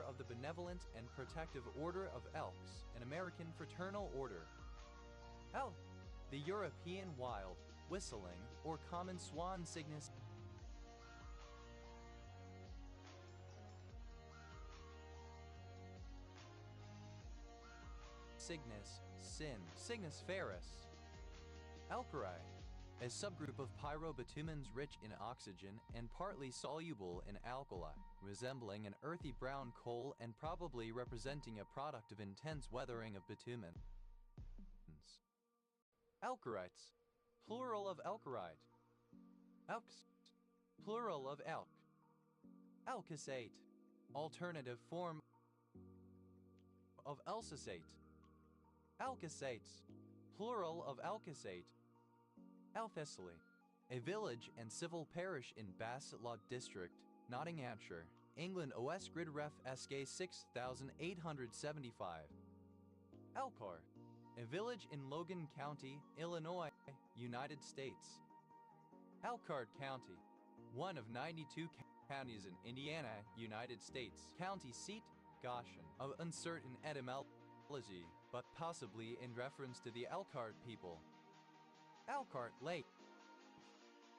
of the benevolent and protective order of Elks, an American fraternal order. Elk, the European wild, whistling, or common swan cygnus. Cygnus, sin, Cygnus ferus. Alkali, a subgroup of pyrobitumens rich in oxygen and partly soluble in alkali, resembling an earthy brown coal and probably representing a product of intense weathering of bitumen. Alkarites, plural of alkarite. Elks, plural of elk. Alkasate, alternative form of Elsasate. Alkasates, plural of alkasate. Althessley, a village and civil parish in Bassetlaw District, Nottinghamshire, England. OS Grid Ref SK 6875. Elkhart, a village in Logan County, Illinois, United States. Elkhart County, one of 92 counties in Indiana, United States. County seat, Goshen, of uncertain etymology, but possibly in reference to the Elkhart people. Elkhart Lake,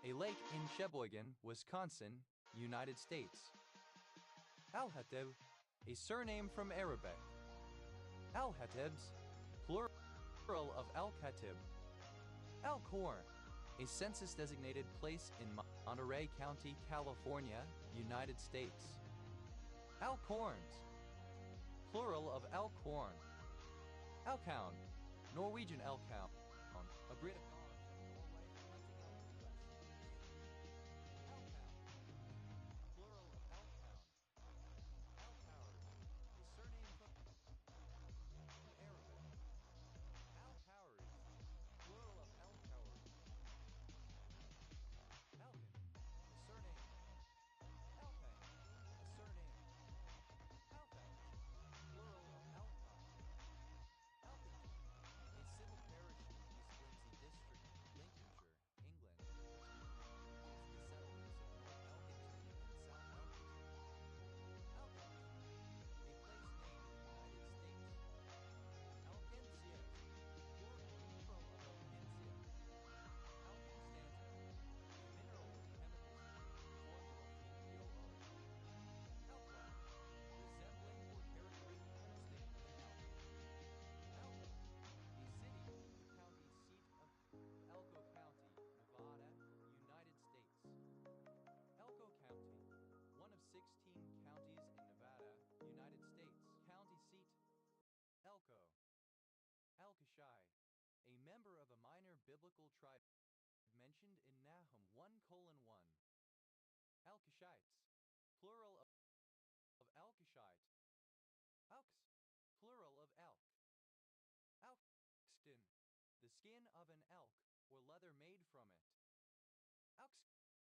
a lake in Sheboygan, Wisconsin, United States. Al-Hatib, a surname from Arabic. Al-Hatibs, plural of Al-Khatib. Elkhorn, a census-designated place in Monterey County, California, United States. Elkhorns, plural of Elkhorn. Elkhound, Norwegian Elkhound, a breed of dog from Norway, hunting elk, U.S. Elkhound, plural of Elkhound. Elkhoward, a surname from Arabic. Elkhowries, plural of Elkhoward. Elkin, a surname. Elkang, a surname. Elkhout, plural of Elkhart. Elkington, a civil parish in East Lindsey District, Lincolnshire, England, which includes the settlements of North Elkington and South Elkington. Elkins, a place name in the United States. Elkinsias, plural of Elkinsia. Elkinstanton, a mineral with chemical formula HGOO. Elkline, resembling or characteristic of an elk. Elko, a city, the county seat of Elko County, Nevada, United States. Elko County, one of 16 counties in Nevada, United States. County seat, Elko. Elkashai, a member of a minor biblical tribe mentioned in Nahum 1:1. Elkashites, plural of Elkashite. Elks, plural of elk. Elkskin, the skin of an elk or leather made from it. Elkskins,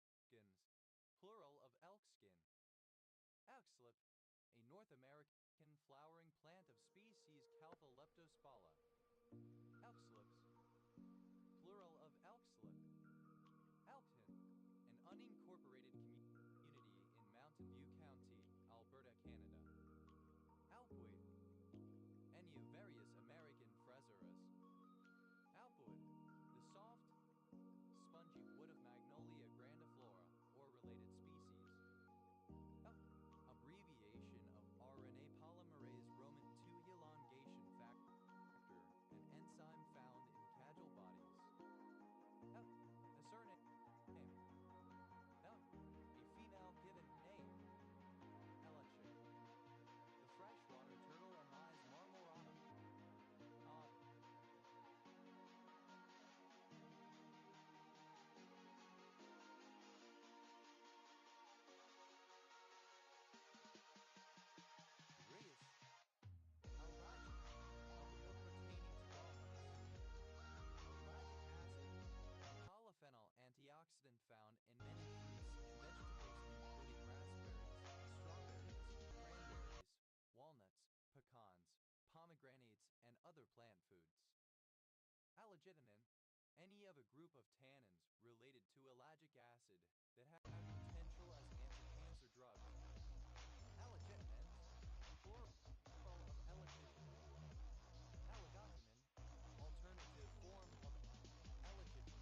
plural of elkskin. Elkslip, a North American flowering plant of species Caltholeptospira. Spala. Elkslips, plural of Elkslip. Elkton, an unincorporated community in Mountain View County, Alberta, Canada. Alpwood, any of various American Fraseras. Alpwood, the soft, spongy wood of Magnolia grandiflora or related species. Abbreviation of RNA polymerase Roman II elongation factor, an enzyme found in cadgel bodies. A surname. A female given name. Electric. The freshwater turtle Amais marmoratum. Reus. Alragic, a wheel pertaining to walnuts. Alragic acid, a polyphenol antioxidant found in many fruits and vegetables, including raspberries, strawberries, cranberries, walnuts, pecans, pomegranates, and other plant foods. Allagitinin, any of a group of tannins related to ellagic acid that have potential as anti-cancer drugs. Allagitinin, plural of ellagitin. Alligotinine, alternative form of ellagitin.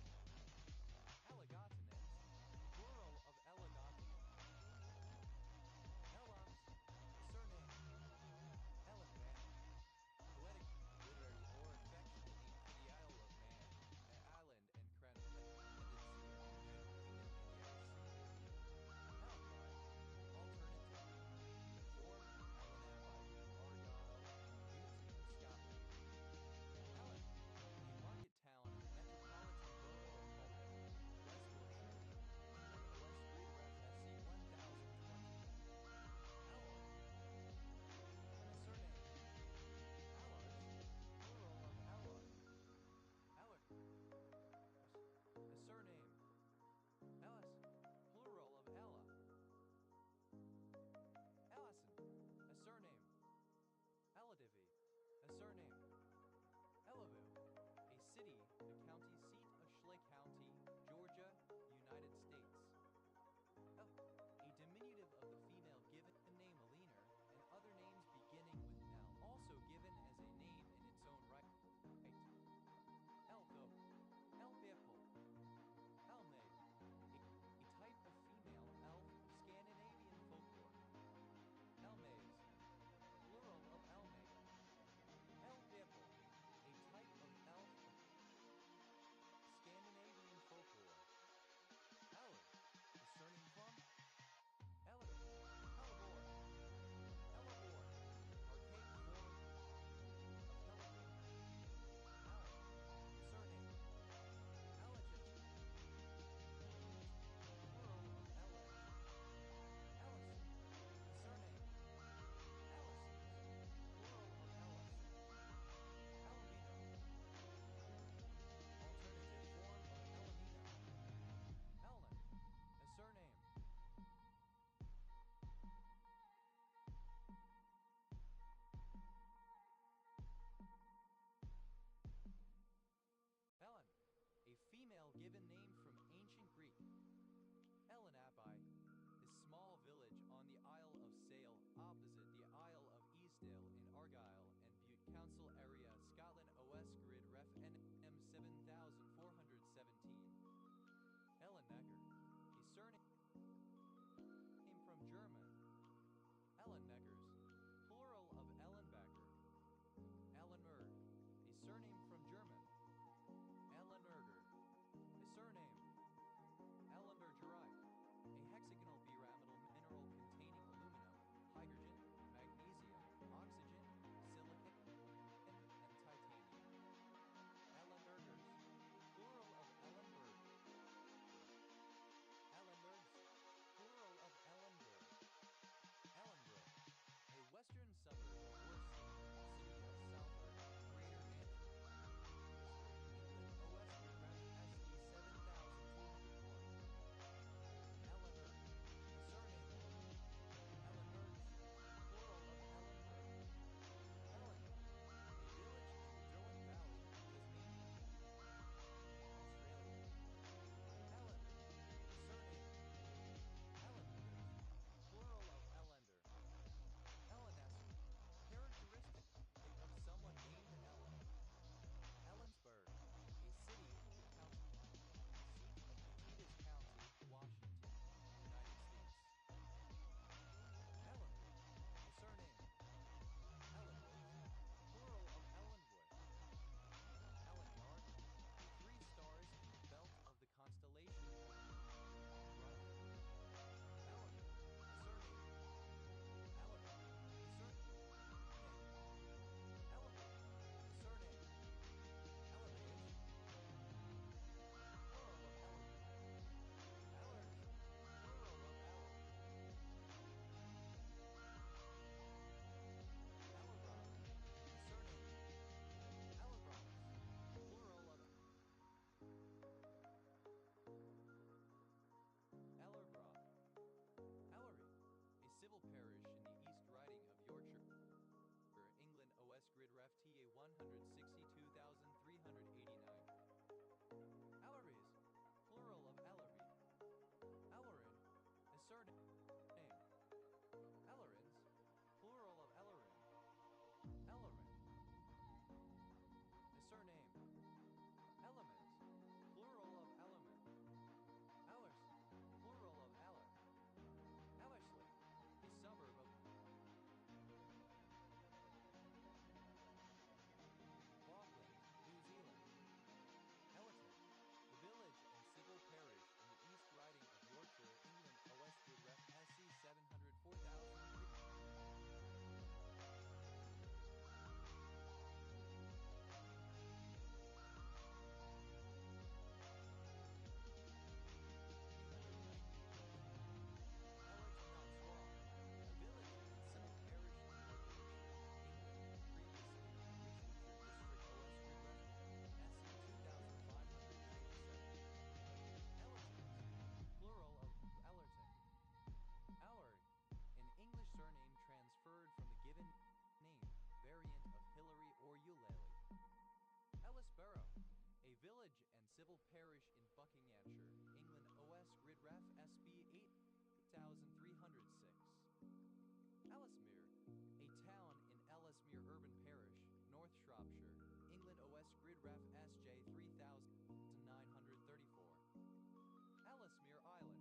Alligotinins, plural of alligotinine. Ellums, surname. Ellenman, poetic, literary, or affectionate name for the Isle of Man, an island and crown dependency on the United Kingdom and the Irish Sea. Alpine, alternative, form Allanabi, Argyll, Newton, Scotland. Allen, a market town in the metropolitan borough of Colton, West Yorkshire, England, West Grid Ref SC 1020. Alloy, a surname. Alloys, plural of alloy. Alec, a surname. Ellis, plural of Ella. Allison, a surname. Elladivy, a surname. Ellaville, a city, the county seat of Schley County, Georgia, United States. A diminutive of the female given name Aliner and other names beginning with L, also given as a name in its own right. Elko, Elbepel, Elmaid, a type of female elf of Scandinavian folklore. Elmays, plural of Elmaid. Elbepel, a type of elf of Scandinavian folklore. Eller, the surname from Eller, Hellebore, Hellebore, archaic form of Hellebore. Allen, the surname Allegit, plural of Ellen. Ellison, the surname Allison, plural of Ellison. Alamino, alternative form of Alamino. Elnan, a surname. Ellen, a female given name from ancient Greek. Ellenabai, a small village on the Isle of Sail opposite the Isle of Easdale in Argyll and Bute Council area, Scotland. OS Grid Ref NM 7417. Ellenegger, a surname from German. Ellenneggers, plural of Ellenbecker. Ellenberg, a surname from German. Ellenberger, a surname. Ellenbergerite, a hexagonal pyramidal mineral containing aluminum, hydrogen, magnesium, oxygen, silicon, and titanium. Ellenbergers, plural of Ellenberg. Ellenberg, Ref SB 8306. Ellesmere, a town in Ellesmere Urban Parish, North Shropshire, England OS Grid Ref SJ 3934. Ellesmere Island,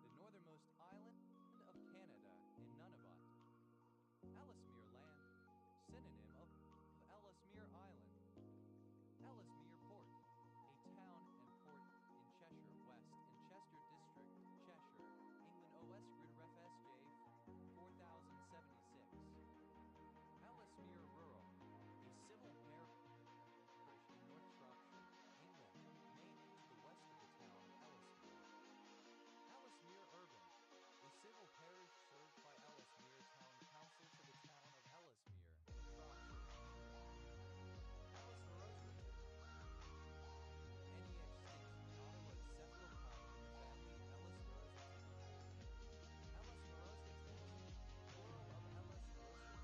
the northernmost island of Canada in Nunavut. Ellesmere Land, synonym of Ellesmere Island. Ellesmere Port, a town and port in Cheshire West in Chester District, Cheshire, England OS Grid Ref SJ 4076. Ellesmere Rural, a civil parish in North Shropshire, England, mainly to the west of the town of Ellesmere. Ellesmere Urban, a civil parish served by Ellesmere Town Council to the town of Ellesmere, Shropshire, England. Ellesmerostrative, NEH stinks from Ottawa cephalopod in the family Ellesmerostrative. Ellesmerostrative, plural of Ellesmerostrative.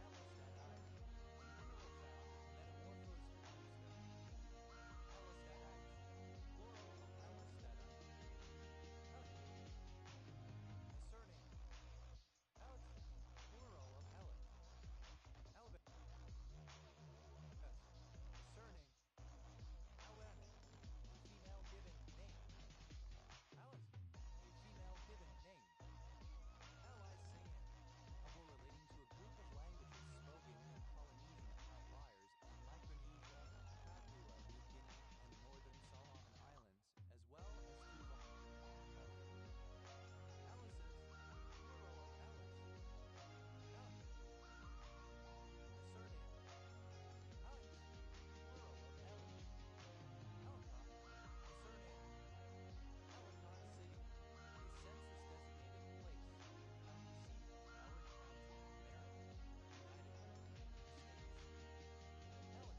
Ellistatite, a mineral found in metamorphosed limestone. Ellistatite, plural of Ellistatite. A surname. Alex, plural of Alex. Albert. Surname. Albert, a female given name. Alice, a female given name. Alisian, a word relating to a group of languages spoken in Polynesian outliers in Micronesia, Papua New Guinea, and northern Solomon Islands, as well as Tuvalu. Alice's, plural of Alice. Alex, a surname. Alex, plural of Ellie. Ellicott, a surname. Ellicott City, a census-designated place, county seat, Howard County, Maryland, United States. Ellicott's Mills,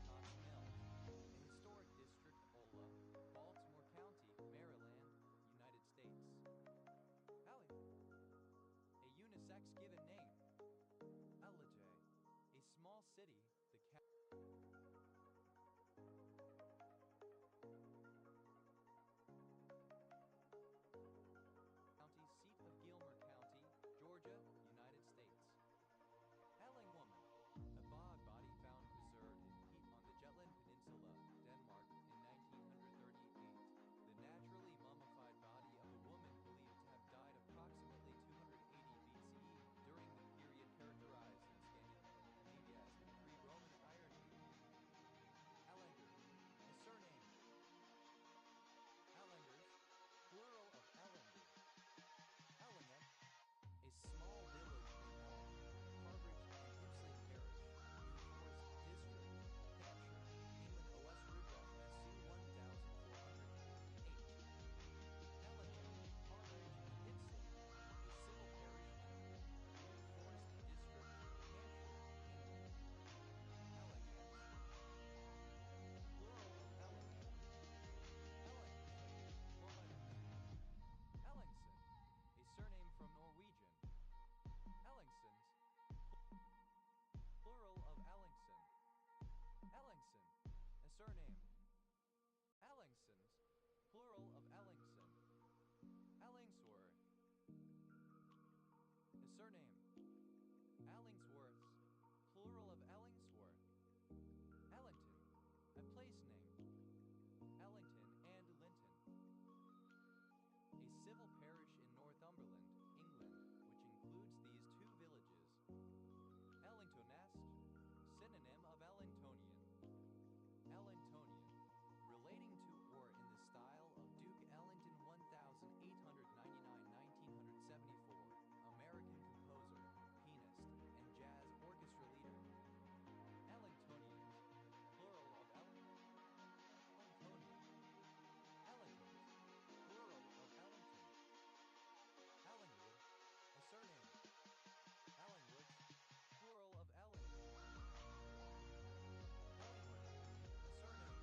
a historic district, Ola, Baltimore County, Maryland, United States. Ellie, a unisex given name. Ellijay, a small city, the county seat of Gilmer County, Georgia, United States. Elling Woman, a bog body found preserved in peat on the Jutland Peninsula, Denmark, in 1938. The naturally mummified body of a woman believed to have died approximately 280 BCE during the period characterized in Scandinavia as the pre-Roman Iron Age. Ellinger, a surname. Ellingers, plural of Ellinger. Ellingham, a small village in Elling, Harbridge and Hipsley Parish, New Forest District, Hampshire, England OS Grid Ref SC 1408. Ellingham, Harbridge and Hipsley, a civil parish in New Forest District, Hampshire, England. Ellinghams, plural of Ellingham. Ellingson, a surname from Norwegian. Ellingsons, plural of Ellingson. Ellingson, a surname. Ellingsons, plural of Ellingson. Ellingsworth, a surname. Ellingsworths, plural of Ellingsworth. Ellington, a place name. Ellington and Linton, a civil parish in Northumberland, England, which includes these two villages. Ellingtonest, synonym of Ellingtonian. Ellingtonian, relating to or in the style of Duke Ellington 1899-1974, American composer, pianist, and jazz orchestra leader. Ellingtonians, plural of Ellingtonian. Ellingtons, plural of Ellington. Ellingwood, a surname. Ellingwoods, plural of Elling. Ellingwood, a surname.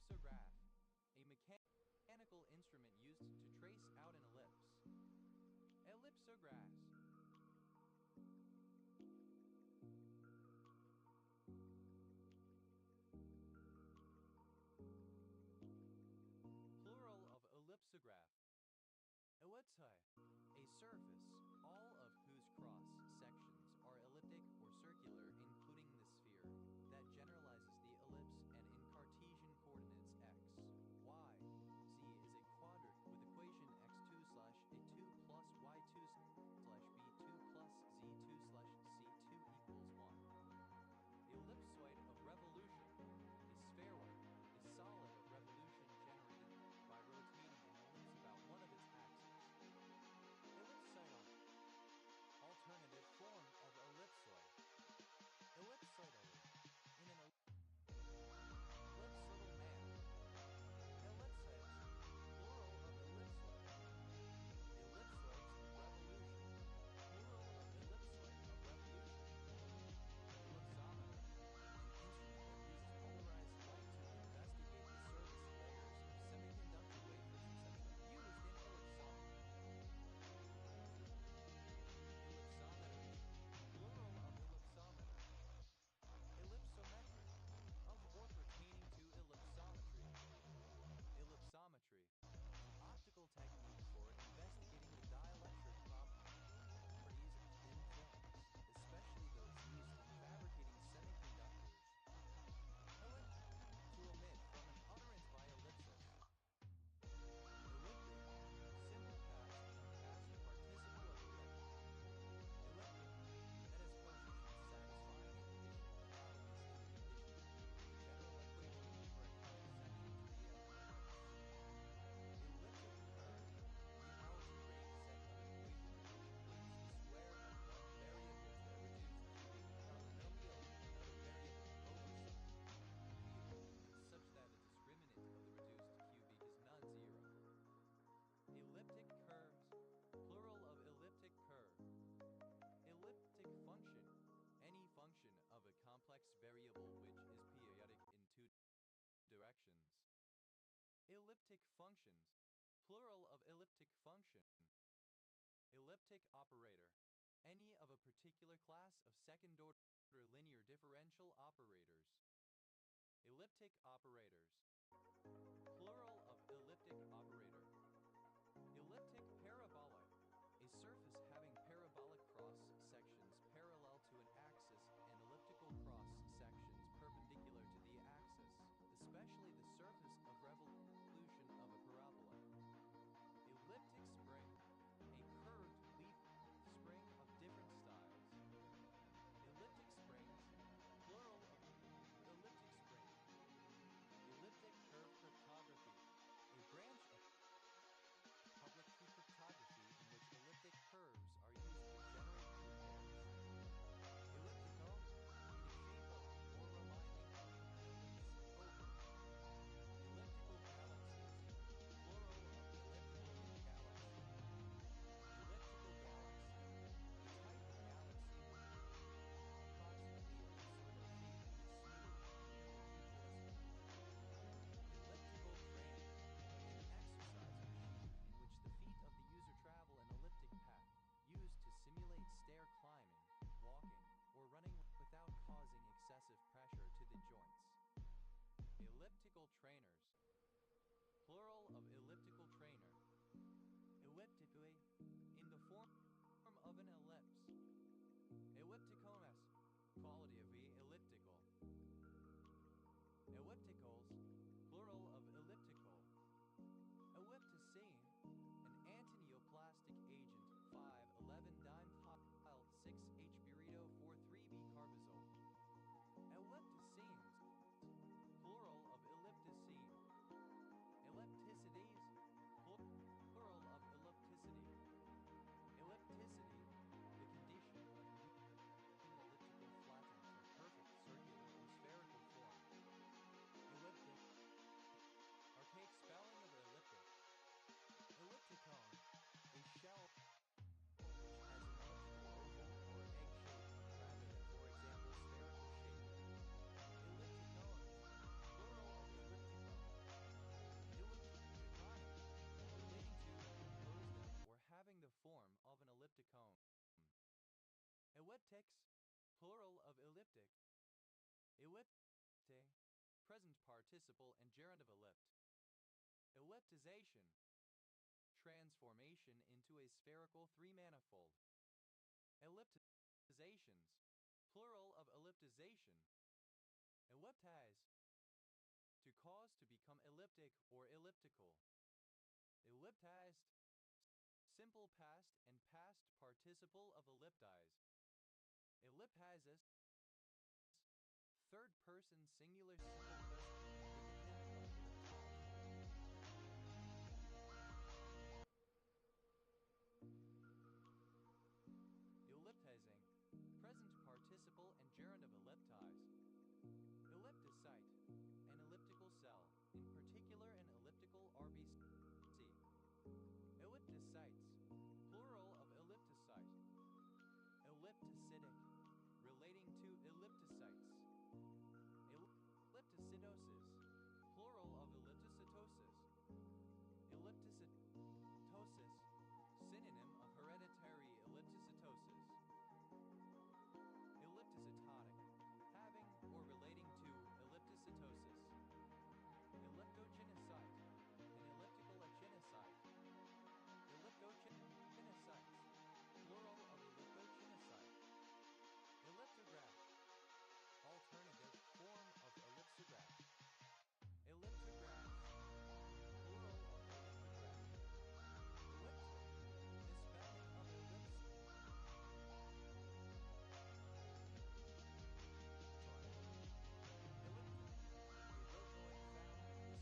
Ellipsograph, a mechanical instrument used to trace out an ellipse. Ellipsographs. Plural of ellipsograph. Ellipsi, a surface, all of whose cross sections are elliptic or circular, including the sphere, that generalizes the ellipse, and in Cartesian coordinates x, y, z is a quadrant with equation x2 slash a2 plus y2 slash b2 plus z2 slash c2 equals 1. Ellipsoid of revolution. A spheroid, a solid of revolution generated by rotating an ellipse about one of its axes. Ellipsoidal. Alternative form of ellipsoid. Ellipsoidally. In an ellipsoidal manner. Ellipsoids. Plural of ellipsoid. Ellipsoids of revolution. Plural of ellipsoid of revolution. Ellipsometer. An instrument that uses polarized light to investigate the surface layers of semiconductor wafers, etc. Used in ellipsometry. Ellipsometer. Plural of ellipsometer. Ellipsometric. Of or pertaining to ellipsometry. Ellipsometry. An optical technique for investigating the dielectric properties of thin films, especially those used in fabricating semiconductors. Elliptic. To omit from an utterance by ellipsis. Elliptic. Simple past and past participle of elliptic. Elliptic. That is coefficient satisfying a condition analogous to the condition. General equation for a conic section to be of an ellipse. Elliptic curve. The algebraic set of an equation which equates the square of one variable to a reduced cubic polynomial of another variable over something such that the discriminant of the reduced cubic is non-zero. Elliptic curves. Plural of elliptic curve. Elliptic function. Any function of a complex variable which is periodic in two directions. Elliptic functions. Plural of elliptic function. Elliptic operator. Any of a particular class of second-order linear differential operators. Elliptic operators. Plural of elliptic operator. Elliptic parabolic. A surface having parabolic cross sections parallel to an axis and elliptical cross sections perpendicular to the axis, especially the surface of revolution of a parabola. Elliptic spring. A curved leaf spring of different styles. Elliptic springs. Plural of elliptic spring. Elliptic curve cryptography. A branch of public key cryptography in which elliptic curves are used to generate key pairs. Elliptical. In the shape of or reminding of an ellipse oval. Elliptical galaxies. Plural of elliptical galaxy. Elliptical galaxy. A type of galaxy with approximately ellipsoidal shape and is smooth, nearly elliptical. Elliptical training. An exercise machine in which the feet of the user travel an elliptic path, used to simulate stair climbing, walking, or running without causing excessive pressure to the joints. Elliptical trainers. Plural of elliptical trainer. Elliptically. In the form of an ellipse. Ellipticomas. Quality of the elliptical. Ellipticals. Plural of elliptical. Ellipticene. An antineoplastic agent 5,11-dimethyl 6-H-burrito 4,3-B carbazole. Ellipticenes. Plural of ellipticene. Ellipticities. Plural of ellipticity. Ellipticity. The Elliptics, plural of elliptic. Ellipte, present participle and gerund of ellipт. Elliptization, transformation into a spherical three-manifold. Elliptizations, plural of elliptization. Elliptize, to cause to become elliptic or elliptical. Elliptized, simple past and past participle of elliptize. Elliptizes, third person singular simple present indicative of elliptize. Elliptizing, present participle and gerund of elliptize. Elliptocyte, an elliptical cell, in particular an elliptical RBC. Elliptocytes, plural of elliptocyte. Elliptocytic, relating to elliptocytes. Elliptocytosis, plural of elliptocytosis. Elliptocytosis, synonym of hereditary elliptocytosis. Elliptocytotic, having or relating to elliptocytosis. Elliptogenocyte, an elliptical echinocyte. Elliptogenocytes, plural of elliptogenocyte. Elliptograph, alternative form of ellipsograph. Elliptograph, plural of elliptograph. Elliptic, misspelling of ellipse. Elliptum, a rotinoid found in the seeds of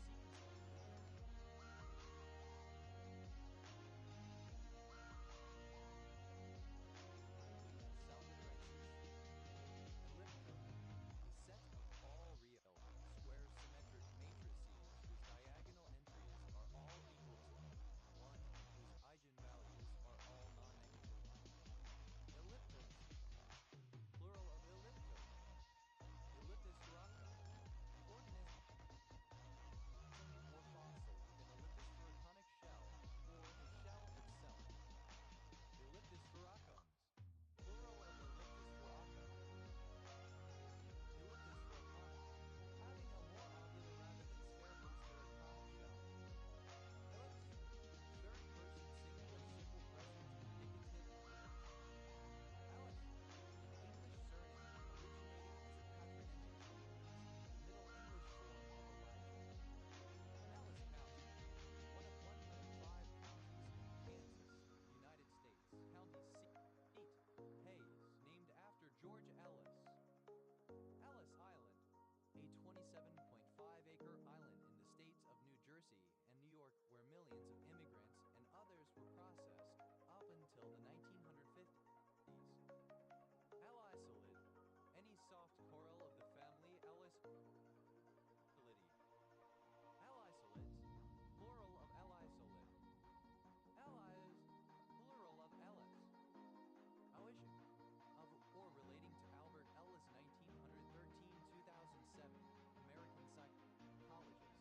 elliptum. Elliptum, a set of all real, square symmetric matrices whose diagonal entries are all equal to 1, whose eigenvalues are all non-negative. Elliptos, plural of elliptum. Elliptis rocca, organism or fossil with an elliptispheroconic shell, or the shell itself. Elliptis ferracones, plural of elliptis ferracone. Elliptis ferraconic, having a more ovular rather than spherical sphericonic shell. Ellipse, third person singular simple present indicative of ellipse. Alice, an English surname originating as a patronymic for Alice, the Middle English form of Elijah. Alice County, one of 105 counties in Kansas, United States. County seat, Hayes, named after George Ellis. Ellis Island, a 27.5-acre island in the states of New Jersey and New York where millions of immigrants and others were processed up until the 1950s. Allisolid, any soft coral of the family Allisolidae. Allisolids, plural of allisolid. Allies, plural of Ellis. Oisian, of or relating to Albert Ellis 1913-2007, American psychologist.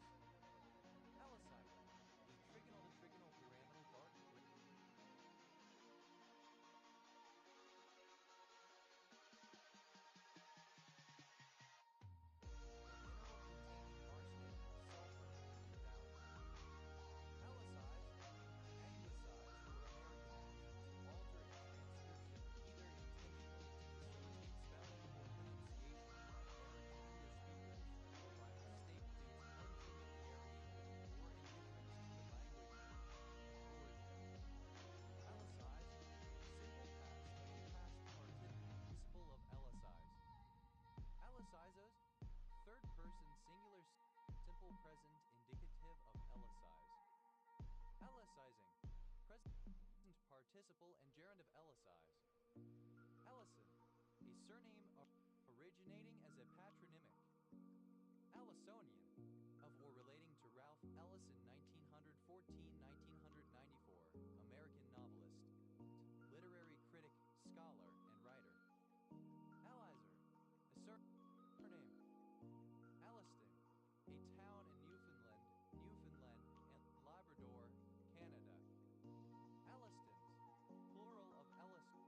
Allicite, a trigonal to trigonal pyramidal dark gray. A mineral containing arsenic, sulfur, without. Allicized, anglicized or Americanized, to alter in transcription either intentionally to facilitate spelling or pronunciation by American English speakers or by mistake due to unfamiliarity or indifference to the language origin. Allicized, simple past and past participle of allicize. Allicizos, third person singular simple present indicative of allicize. Allicizing, present participle and gerund of allicize. Allison, a surname originating as a patronymic. Allisonian, of or relating to Ralph Ellison 1914-1994, American novelist, literary critic, scholar, and writer. Allizer, a surname. Alliston, a town in Newfoundland and Labrador, Canada. Allistons, plural of Alliston.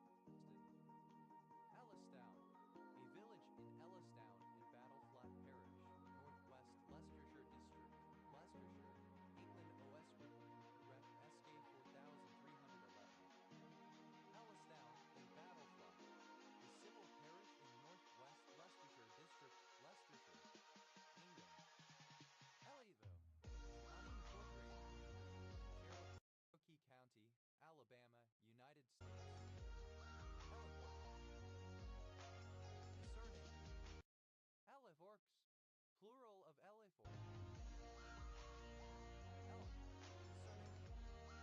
Plural of elephor. Ellen, a surname. Elma,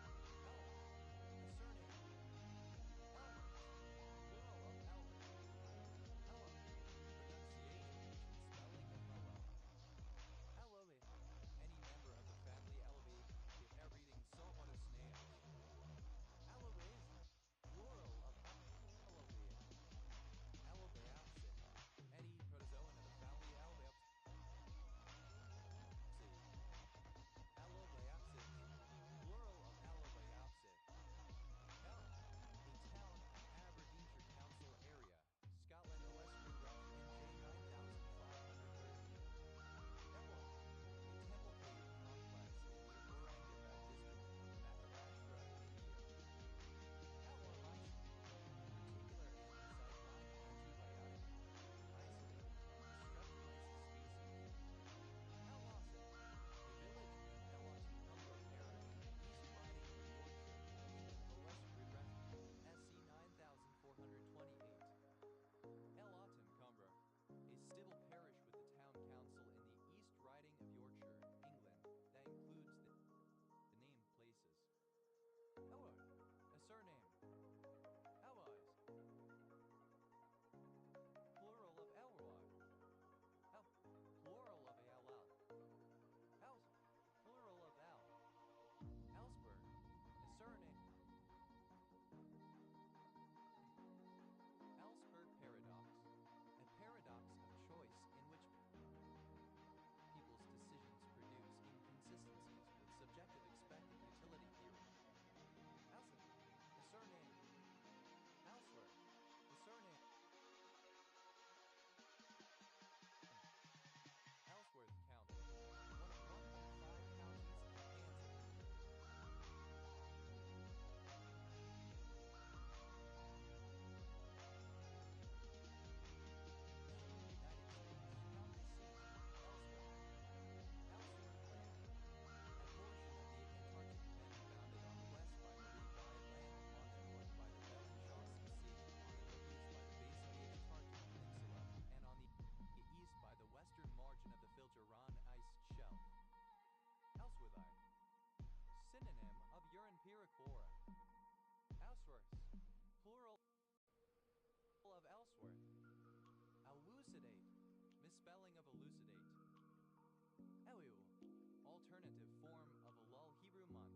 a surname. Elmans, plural of Elman. Hello, pronunciation and spelling of hello. Elobe, any member of the family Elobe, if ever eating saltwater snails. Elobe's, plural of Elobe. Elobeopsin, any protozoan of the family Elobeopsin. Elobeopsis, plural of Elobeopsis. Elm, a town in Aberdeenshire Council area, Scotland OS Grid Ref NJ 9530. Ello, a temple cave complex in the Aurangabad district of Maharashtra, India. Elormycin, particular anthracycline antibiotic, isolated from the Streptomyces species. Elawson, a village in Elawton, Cumbria parish, East Riding of Yorkshire, England OS Grid Ref SC 9428. Elawton, Cumbria, a civil parish with the town council in the East Riding of Yorkshire, England, that includes the named places. Elroy, a surname. Elroys, plural of Elroy. Plural of Ell. Els, plural of El. Ellsberg, a surname. Ellsberg paradox, a paradox of choice in which people's decisions produce inconsistencies with subjective expected utility theory. Elson, a surname. Elsewhere, a surname. Ellsworth County, one of 105 counties in Kansas. United States, county seat, Ellsworth. Ellsworth Land, a portion of the Antarctic Canyon bounded on the west by Marie Belle Land, on the north by the Bellingshausen Sea, on the northeast by the base of the Antarctic Peninsula, and on the east by the western margin of the Filteron ice shelf. Ellsworthite, synonym of urine pyrachlora. Ellsworth, plural of Ellsworth. Elucidate, misspelling of elucidate. Elul, alternative form of Elul Hebrew month.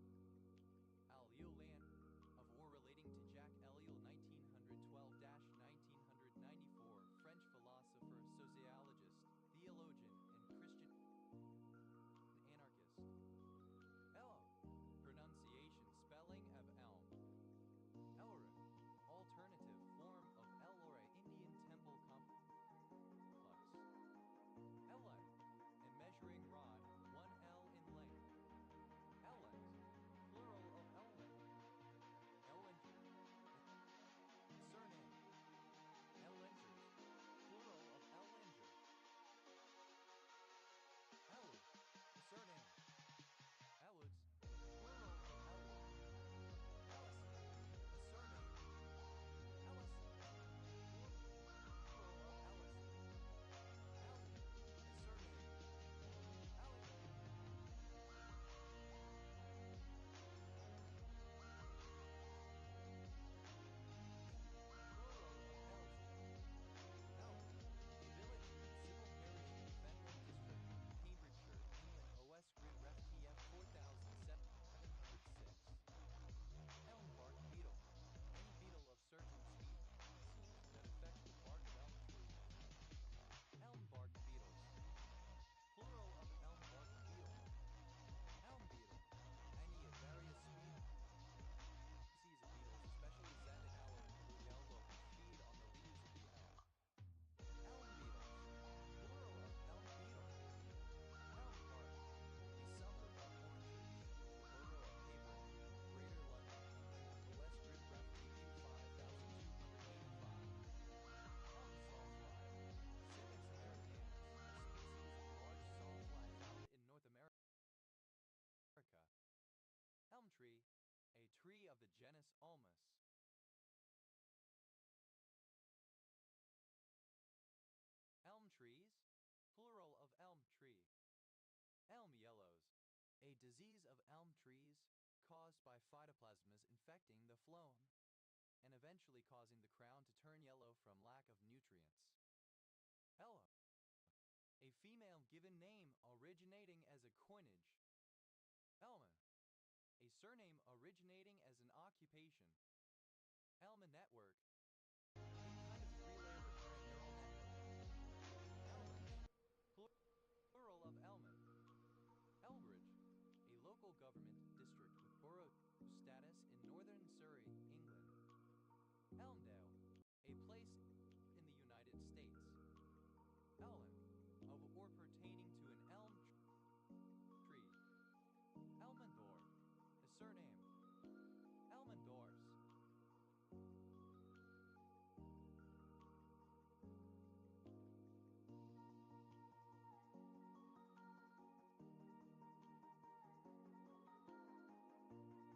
Al-Yulan, of or relating to Jacques Ellul 1912-1994, French philosopher, sociologist, theologian, and Christian anarchist. Elo, pronunciation, spelling of elm. Elore, alternative form of Elore Indian temple complex. Ellet, a measuring rod, 1 L in length. Ellet, plural of Ellet. Ellinger, surname. Ellingers, plural of Ellinger. Elwood, a surname. Elwoods, plural of Elwood. Ellison, a surname. Ellison, plural of Ellison. Aldi, a surname. Alligator. Plural of Elton. Elm, a village and civil parish in Fenland District, Cambridgeshire, England OS Grid Ref TF 4706. Elm bark beetle, any beetle of certain species that affect the bark of elm trees. Elm bark beetles, plural of elm bark beetle. Elm beetle, any of various species of beetles, especially Xanthocalor and Paludiello, which feed on the leaves of the elm. Elm beetles, plural of elm beetle. Elm Park, a suburb of Hornchurch, borough of Havering, Greater London, England, OS Grid Ref TQ 5285. Elm sawfly, Cimex americanus, a species of large sawfly found in North America. Elm tree, a tree of the genus Ulmus. Elm trees, plural of elm disease of elm trees caused by phytoplasmas infecting the phloem and eventually causing the crown to turn yellow from lack of nutrients. Ella, a female given name originating as a coinage. Elma, a surname originating as an occupation. Elma network, a kind of three-layer recurrent neural network. Elmans, plural of Elman. Elbridge, a local government district with borough status in northern Surrey, England. Elmdale, a place in the United States. Elm, of or pertaining to an elm tree. Elmendor, a surname. Elmendors.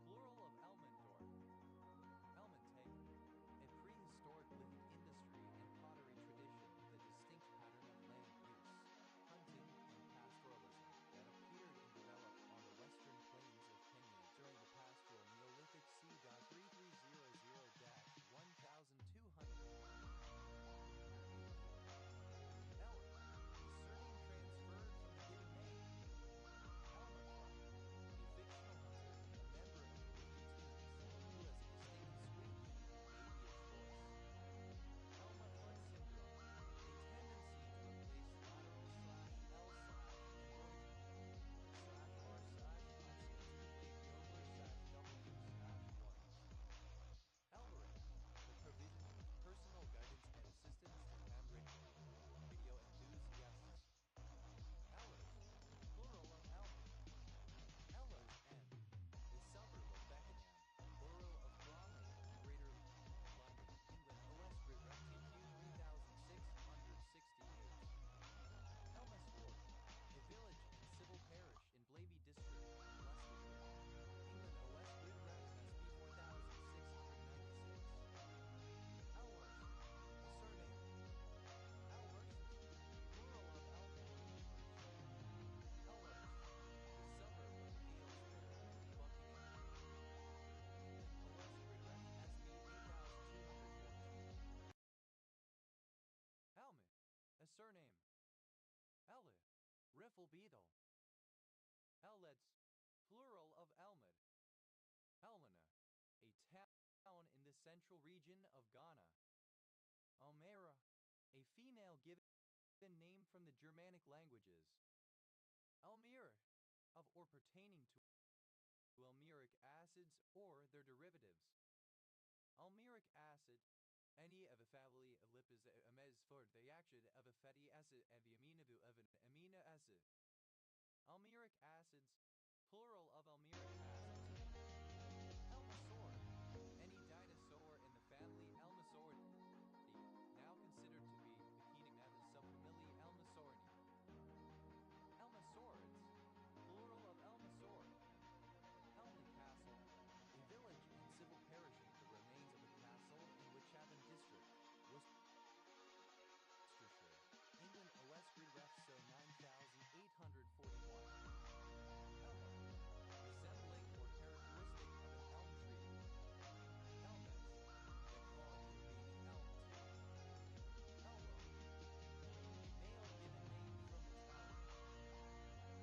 Plural of Elmendorf. Elmentake, a prehistoric living industry and pottery tradition with a distinct pattern of land use, hunting, and pastoralism that appeared and developed on the western plains of Kenya during the pastoral Neolithic c.3300-1200. Eller, a surname transferred from the given name. Elmer, a fictional hunter, a member of the Looney Tunes, who has a distinct squeaky, babyish voice. Elma Fudd syndrome, a tendency to replace lateral /L/ and rhotic /R/ consonants with labioblar/W/1. Elbering, the provision of personal guidance and assistance to ham radio enthusiasts. Ellers, plural of Elmer. Ellers End, a suburb of Beckenham, borough of Bromley, Greater London, England, OS Grid Rec TQ 3668. Elmsford, a village and civil parish in Blaby District, Leicestershire, England, OS Grid Rec SP 4696. Elmers, a surname. Elmers, plural of Elmers. Elmers, a suburb of Aylesbury, Buckingham, England, OS Grid Rec SP 8214. Elme, a surname. Elle, riffle beetle. Ellets, plural of Elmed. Elmina, a town in the central region of Ghana. Almera, a female given name from the Germanic languages. Elmira, of or pertaining to elmuric acids or their derivatives. Elmuric acid, any of a family of lipids amaz for the action of a fatty acid and the amino of an amino acid. Elmuric acids, plural of elmuric acids. Elmasaur, any dinosaur in the family Elmasauridae, now considered to be the kingdom of subfamily Elmasauridae. Elmasaurids, plural of Elmasaur. Elmley Castle, a village and civil parish with the remains of a castle in Wychavon District, Worcestershire, England, OS Grid Ref So 9841. Elmar, resembling or characteristic of an elm tree. Elmet, the quality of being an elm tree. Elmo, a male given name from Italian.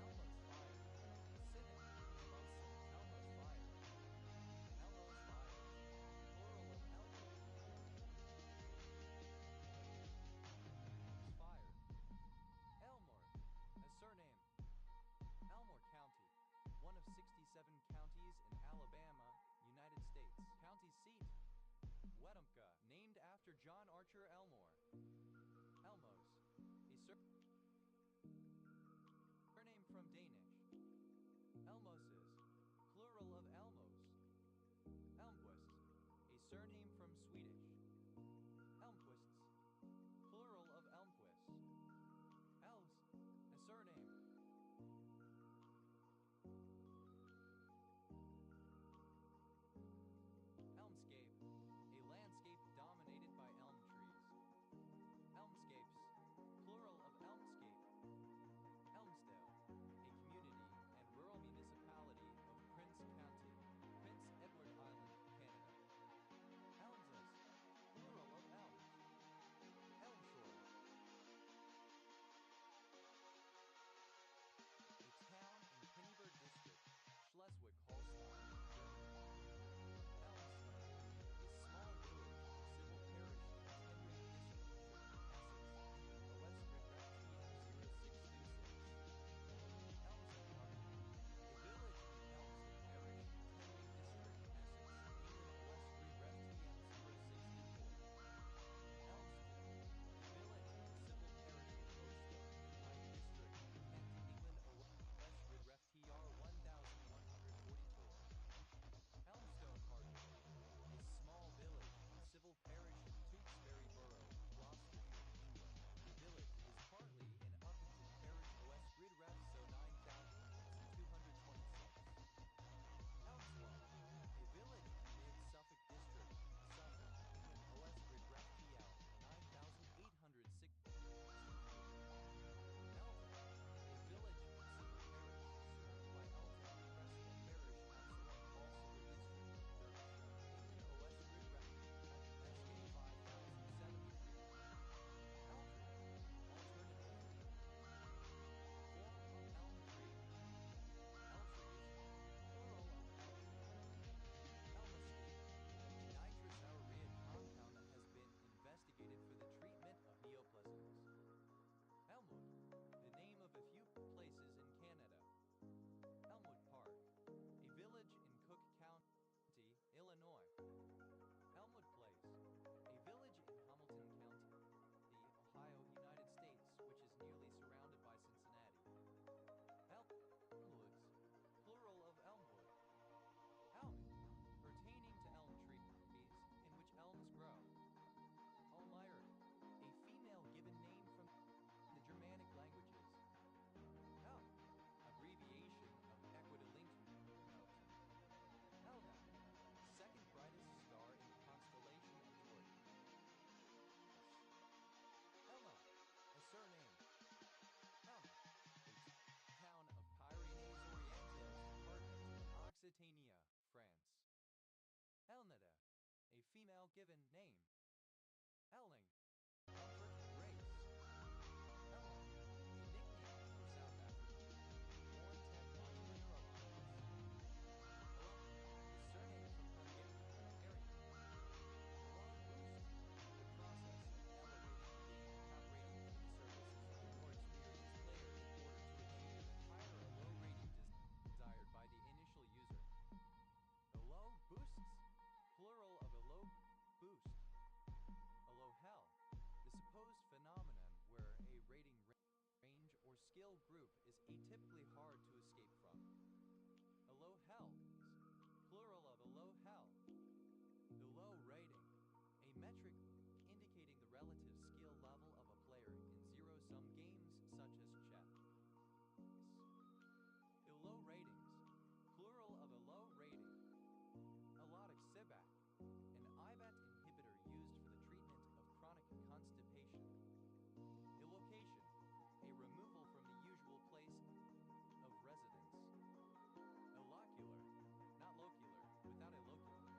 Elmo's fire, synonym, emulsion, Elmo's fire. Elmo's fire, plural of Elmo's fire. Elmore, a surname. Elmore County, one of 67 counties in Alabama, United States. County seat, Wetumpka, named after John Archer Elmore. Elmos, a surname from Danish. Elmoses, plural of Elmos. Elmquist, a surname from Swedish. Elmquists, plural of Elmquist. Els, a surname. Elmscape, a landscape dominated by elm trees. Elmscapes, plural of Elmscape. Elmsdale, a community and rural municipality given name. Elling, Albert Grace. Elling, a nickname for South Africa, born tech entrepreneur Elon Musk. Elon, his surname from Hungarian. Elon Boost, the process of elevating the game cap rating for the services of a more experienced player in order to achieve a higher Elo rating desired by the initial user. Elo boosts, plural of Elo boost. Elo hell, the supposed phenomenon where a rating range or skill group is atypically hard to escape from. Elo hells, plural of Elo hell. Elo rating, a metric indicating the relative skill level of a player in zero-sum games such as chess. Elo ratings, plural of Elo rating. Elotixibat, an IBAT inhibitor used for the treatment of chronic constipation. Illocation, a removal from the usual place of residence. Illocular, not locular, without a loculus.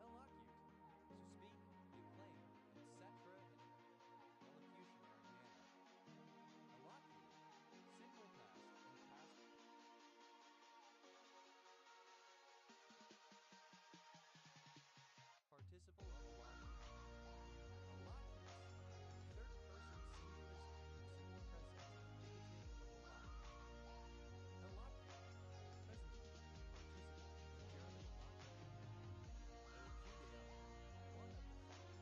Illocute, to speak, give claim, etc. in an illocutionary manner. Illocute, simple past and past participle of allocute. Allocutes, third person singular simple present indicative of allocute. Allocute, present participle, gerund of allocute. Illocuteo, one of the following.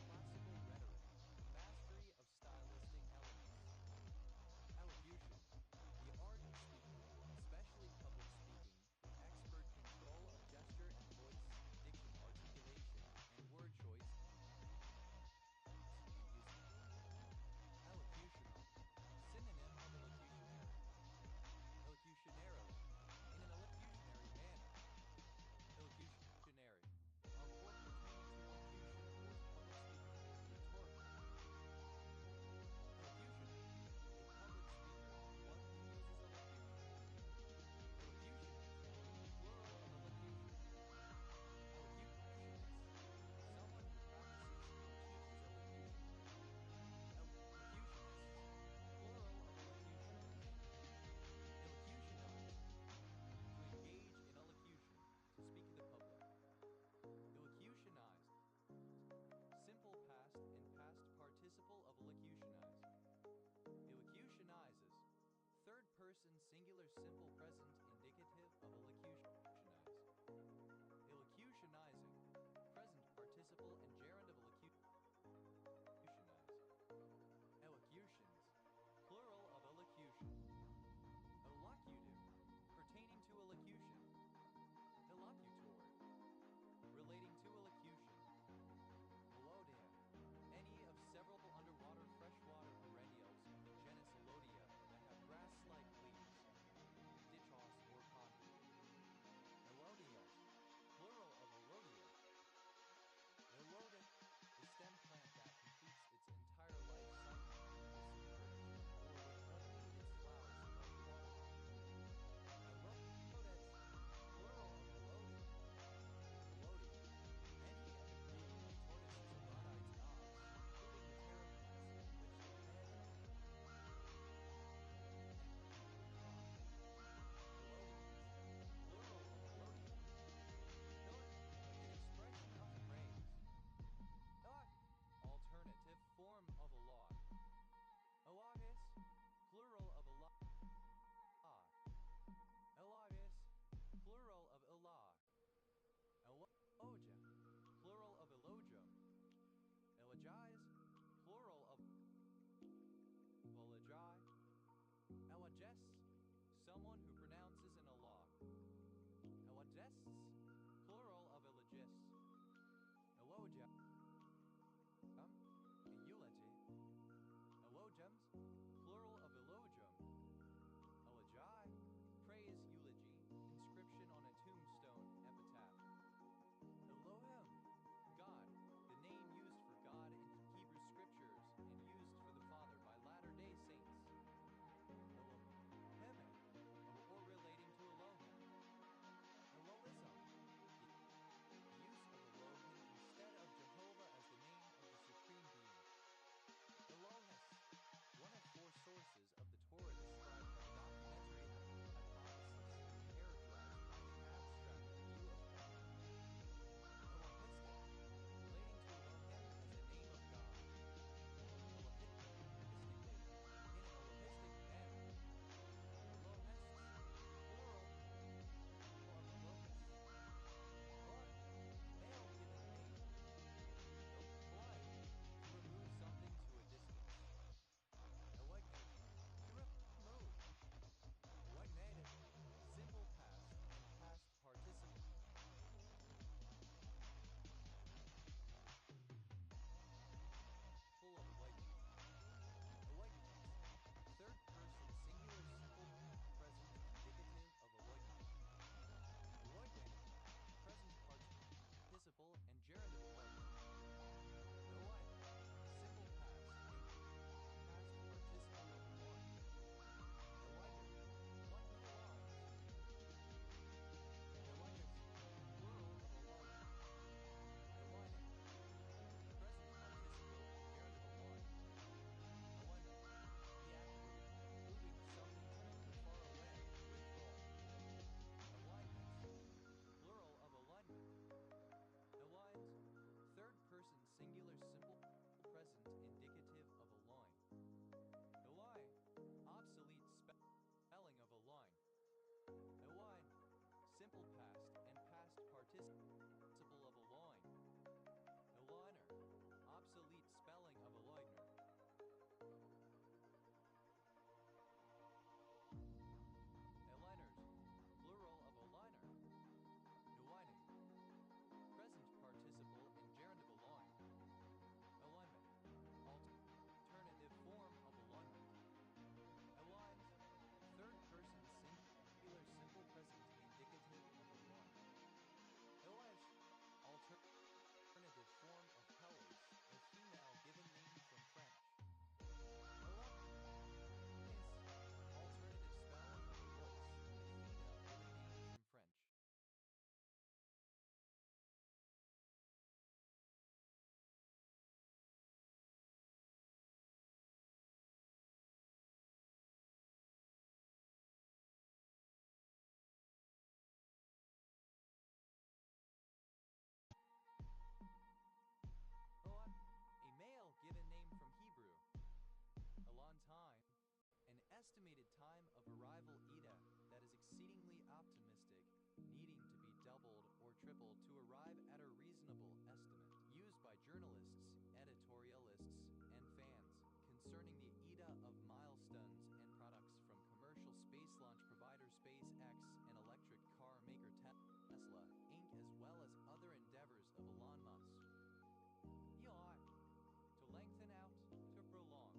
Classical rhetoric, mastery of stylistic elements. Elocution, the art of speaking, especially public speaking, expert control of gesture and voice, diction, articulation, and word choice. Elocutional, synonym of elocutionary. Elocutionarily, in an elocutionary manner. Elocutionary, a word pertaining to elocution or to public speaking, rhetorical. Elocution, a public speaker, one who uses elocution. Elocutionist, plural of elocution. Elocutionist, someone who practices or teaches elocution. Elocutionist, plural of elocutionist. Elocutionize, to engage in elocution, to speak to the public. Elocutionized, simple past and past participle of elocutionize. Elocutionizes, third person singular simple present indicative of elocutionize. Elocutionizing, present participle and gerund of elocutionize. Elocutions, plural of elocution. Elocutive, pertaining to elocution. Elocutor, relating to elocution. Elodium, any of several underwater freshwater perennials of the genus Elodia that have grass-like leaves, dichos or convex. Elodia, plural of elodia. Elodic, the stem plant that completes its entire life cycle submerged or with only its flowers above water. Elodets, plural of eloded. Elodie, any of a group of tortoises elodites knobs, including the terrapins, which the head and frog. Elodians, plural of elodian. An expression of praise. Alternative form of elog. Elogus, plural of elog. Elogus, plural of elag. Elogia, plural of elogium. Elegize, plural of elogi. Eloges, someone who pronounces an elogue. Elogests, plural of elogis. Elogia, a eulogy. Elogiums, plural of elogium. Elogi, praise, eulogy, inscription on a tombstone, epitaph. Elohim, God, the name used for God in Hebrew scriptures and used for the Father by Latter-day Saints. triple to arrive at a reasonable estimate used by journalists, editorialists, and fans concerning the ETA of milestones and products from commercial space launch provider SpaceX and electric car maker Tesla, Inc., as well as other endeavors of Elon Musk. Elon, to lengthen out, to prolong.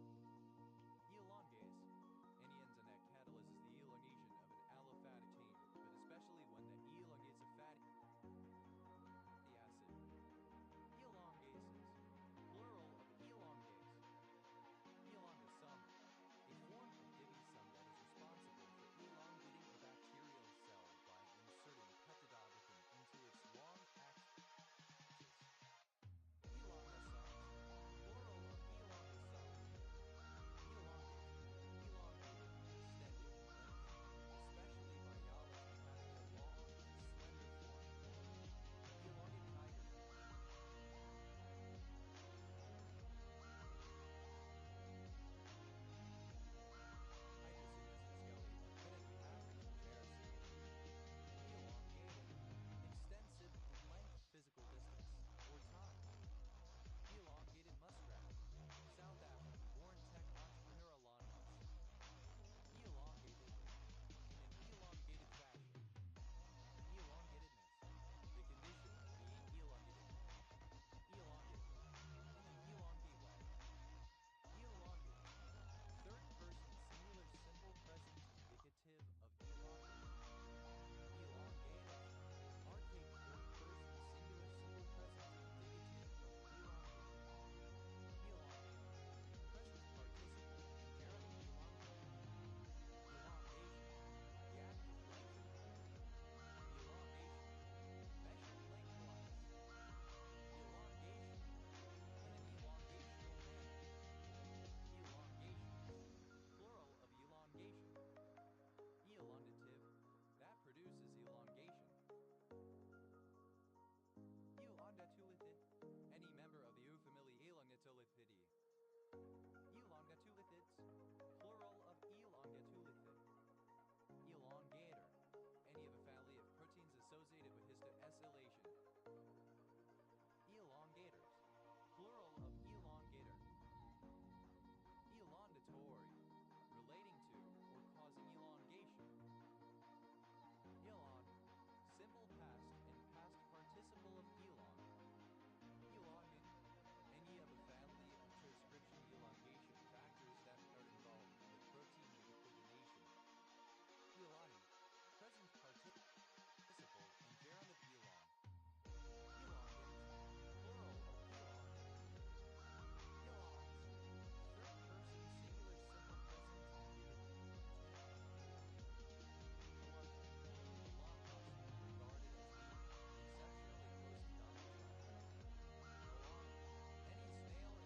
Elongase. Any internet catalyzes the elongation of an aliphatic chain, but especially one that elongates a fatty acid. Elongases. Plural of elongase. Elongasum. A form of Divi-sum that is responsible for elongating a bacterial cell by inserting peptidoglycan into its long axis. Elongasum. Plural of elongasum. Elongate. Elongated, extended, lengthened, especially by Yava's hepatica long, slender form. Elongate tiger. Hydrogen scaly, infinity average comparison. Elongated, extensive in length, physical distance, or time. Elongated muskrat. South African born tech entrepreneur Elon Musk. Elongated. In an elongated fashion. Elongatedness. The condition of being elongated. Elongate. In an elongate way. Elongate. Third person singular simple present indicative of elongate. Elongated. Archaic third person singular simple present indicative of elongate. Elongate. Present participle in gerund elongate. Elongation. The act of lengthening. Elongation. Measured lengthwise. Elongation. In an elongational manner. Elongations. Plural of elongation. Elongative. That produces elongation. Elongatulithid. Any member of the eufamily Elongatulithidae. Elongatulidids. Plural of elongatulithid. Elongator. Any of a family of proteins associated with histoacylation. Elongators. Plural of elongator. Elongatory. Relating to or causing elongation. Elon. Simple past and past participle of elon. Elonging. Any of a family of transcription elongation factors that are involved with protein recoordination. Elani. Present participle and gerund of elon. Elongant. Plural of elon. Elons. Third person singular simple present indicative of elon. 11. Elon Musk, regarded as being exceptionally close to Donald Trump. Elon. Any snail in the family Elani. Elanis.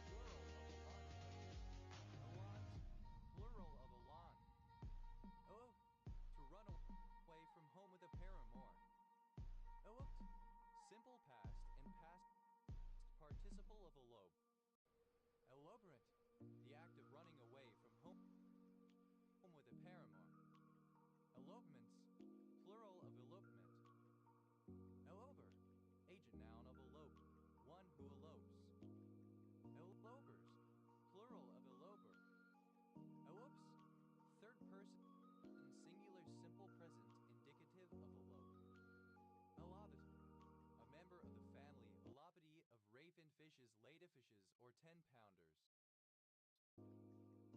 Plural of Elani. Elan. Plural of Elan. Oh, to run away from home with a paramour. Eloped. Simple past and past participle of elope. Eloperant. The act of running away from home with a paramour. Elopements. Plural of elopement. Eloper. Agent noun of elope. One who elopes. Elopers. Plural of eloper. Elopes. Third person singular simple present indicative of elope. Elopet. A member of the family Elopidae of raven fishes, ladyfishes, or 10-pounders.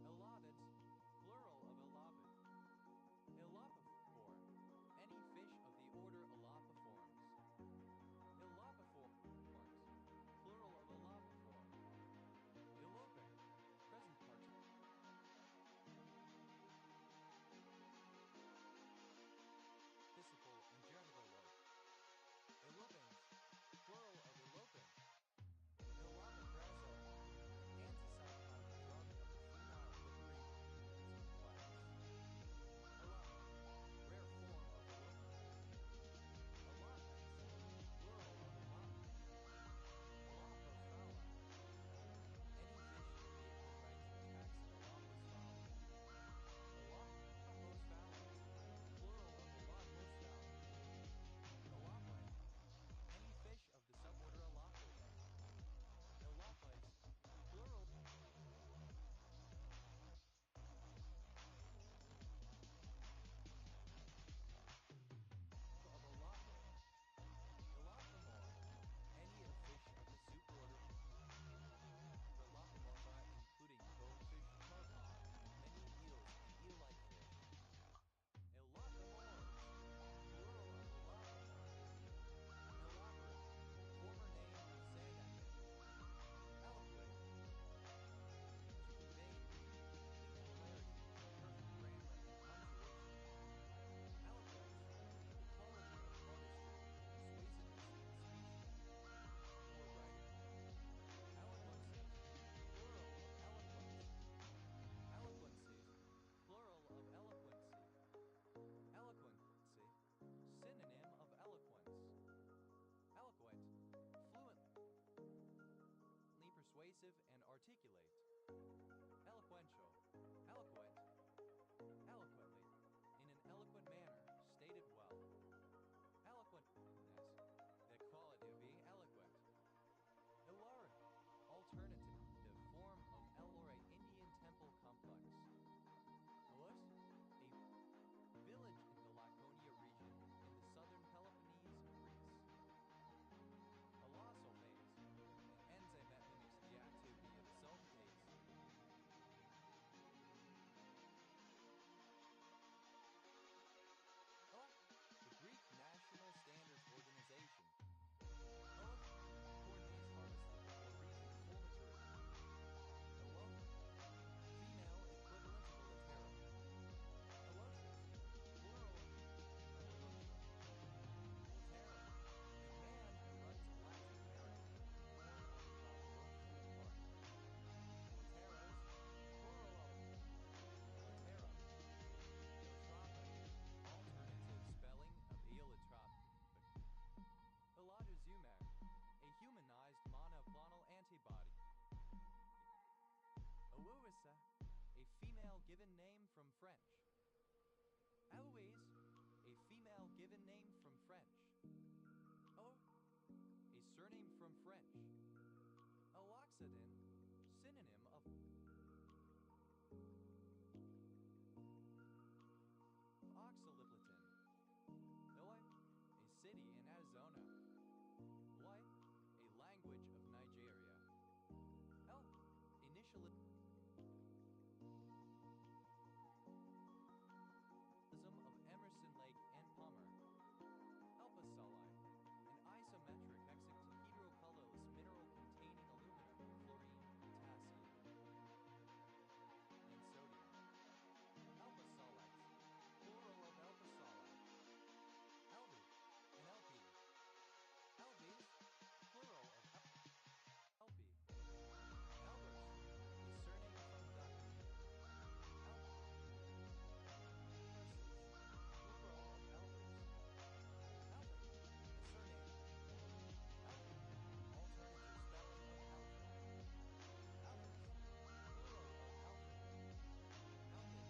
Elopet. Plural of elopet. Elopiform. Any fish of the order Elopiforms. Elopiforms. Plural of elopiform. Eloping. Present participle. And gerund of elope. Elopings. Plural of eloping. Elopaprazo. Antipsychotic drug of the female expressive and articulate. Eloquential, eloquent, eloquently, in an eloquent manner, stated well. Eloquentness, the quality of being eloquent. Illawarra, alternative form of Ellora Indian temple complex. Ilus, a village in the Laconia region in the southern Peloponnese of Greece. Alasso phase, an enzyme that mimics the activity of sulfatase. The Greek National Standards Organization. Corn maize harvested or reaching full maturity. Female equivalent of Laterra. Elotius, plural of Elotia. Laterra, a man who runs a Latin American corn on the tropical park. Laterras, plural of Laterra. Eotropic, alternative spelling of eotropic. Elotuzumab, a humanized monoclonal antibody. Eloisa, a female given name from French. Eloise, a female given name from French. Oh, a surname from French. Eloxidin, synonym of oxaliplatin. Iloi, a city in Arizona. Loi, a language of Nigeria. El, initialism of Emerson, Lake, and Palmer. Alpha Soli, an isometric hexahedrocolorless mineral containing aluminum, fluorine, potassium, and sodium. Alpha solites, plural of alpha soli. Albi, an LP. Albis, plural of LP. Albers, a surname from Dutch. Albers, plural of Albers. Albin, a surname. Albin, alternative spelling of Albin. Albins, plural of Albin. Albin,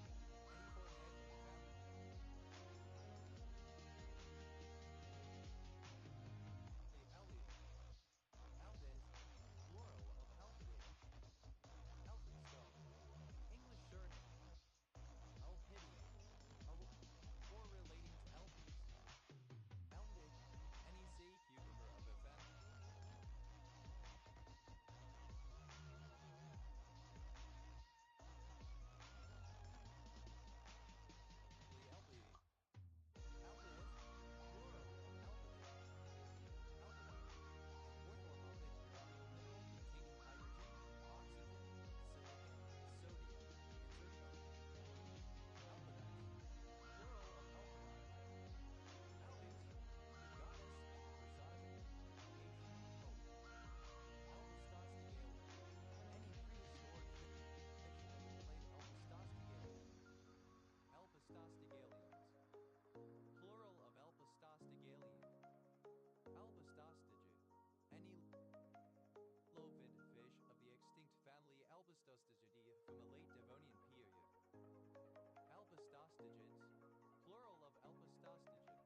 any coordinate family. Elliot, Aldis, plural of Alfred. Alfred Skull, English surname. Elpidium, or relating to Elpis. Elmdid, NEC, cucumber of a family. Elpidi. Aldis, plural of Alpidid. Alpidite, orthorhombic uranyl mineral containing hydrogen, oxygen, silicon, sodium, and zircon. Alpidite, plural of alpidite. Albis, goddess and personification of hope. Alpistostigalium, any prehistoric fiction played Alpistostigalium. Alpistostigalians, plural of Alpistostigalium. Albistostigid, any lovid fish of the extinct family Albistostigidae from the late Devonian period. Albistostigids, plural of Alpistostigid.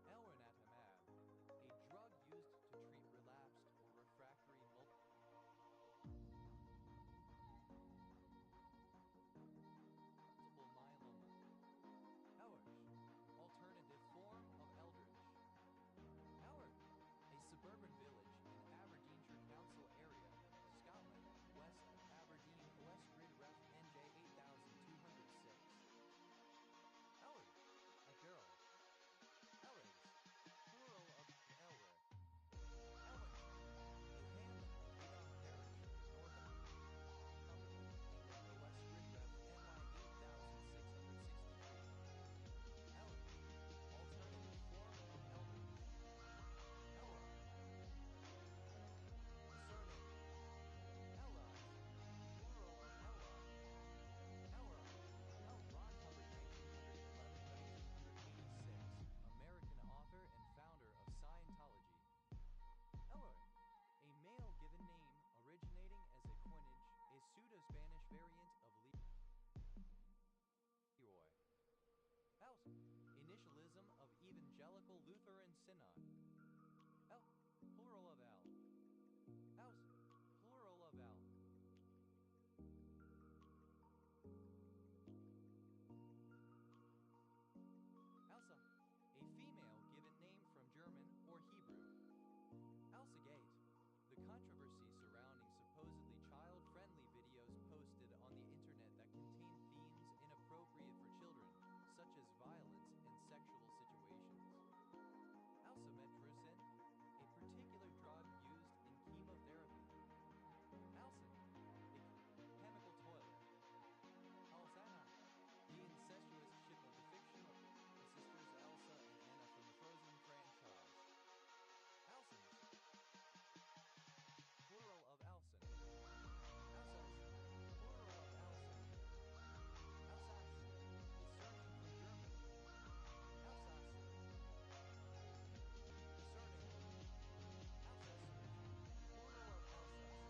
Elranatamab, a drug used to treat relapsed or refractory multiple myeloma. Elrish, alternative form of Eldridge. Elric, a suburban village in Aberdeenshire Council area, Scotland, west of Aberdeen, OS Grid Ref NJ 8206. initialism of Evangelical Lutheran Synod. El, plural of L. Aus, plural of L. Elsa, a female given name from German or Hebrew. Elsagate, the controversy surrounding supposedly child-friendly videos posted on the internet that contain themes inappropriate for children, such as violence and sexual situations. Alsametrozin, a particular drug used in chemotherapy. Alcin, a chemical toilet. Alzana, the incestuous ship of the fictional sisters Elsa and Anna from the Frozen franchise. Alcin, plural of Alcin. Alsace, plural of Alsace. Alsace, a surname from German. Alsace, a surname. Alsace, plural of Alsace.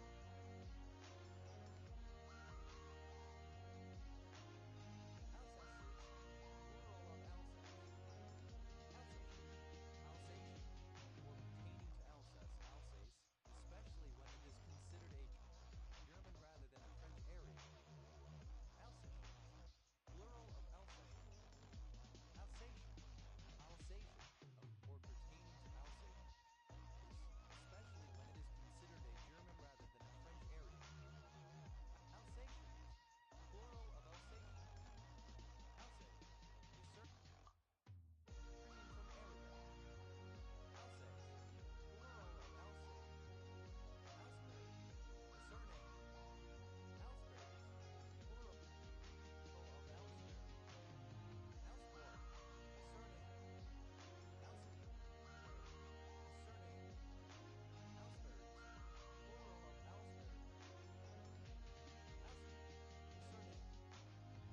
Alsace, plural of Alsace. Alsace, Alsatian, or pertaining to Alsace, Alsace, especially when it is considered a German rather than a French area. Alsatian, plural of Alsatian. Alsatian, Alsatian, or pertaining to Alsace, especially when it is considered a German rather than a French area. Alsatian, plural of Alsatian. Alsace, a certain name from area. Alsace, plural of Alsace. Alsberg, a surname. Alsbergs, plural of Alsberg. Alsborg, a surname. Alsberg, a surname. Alsbergs, plural of Alsberg. Alston, a surname. Alston,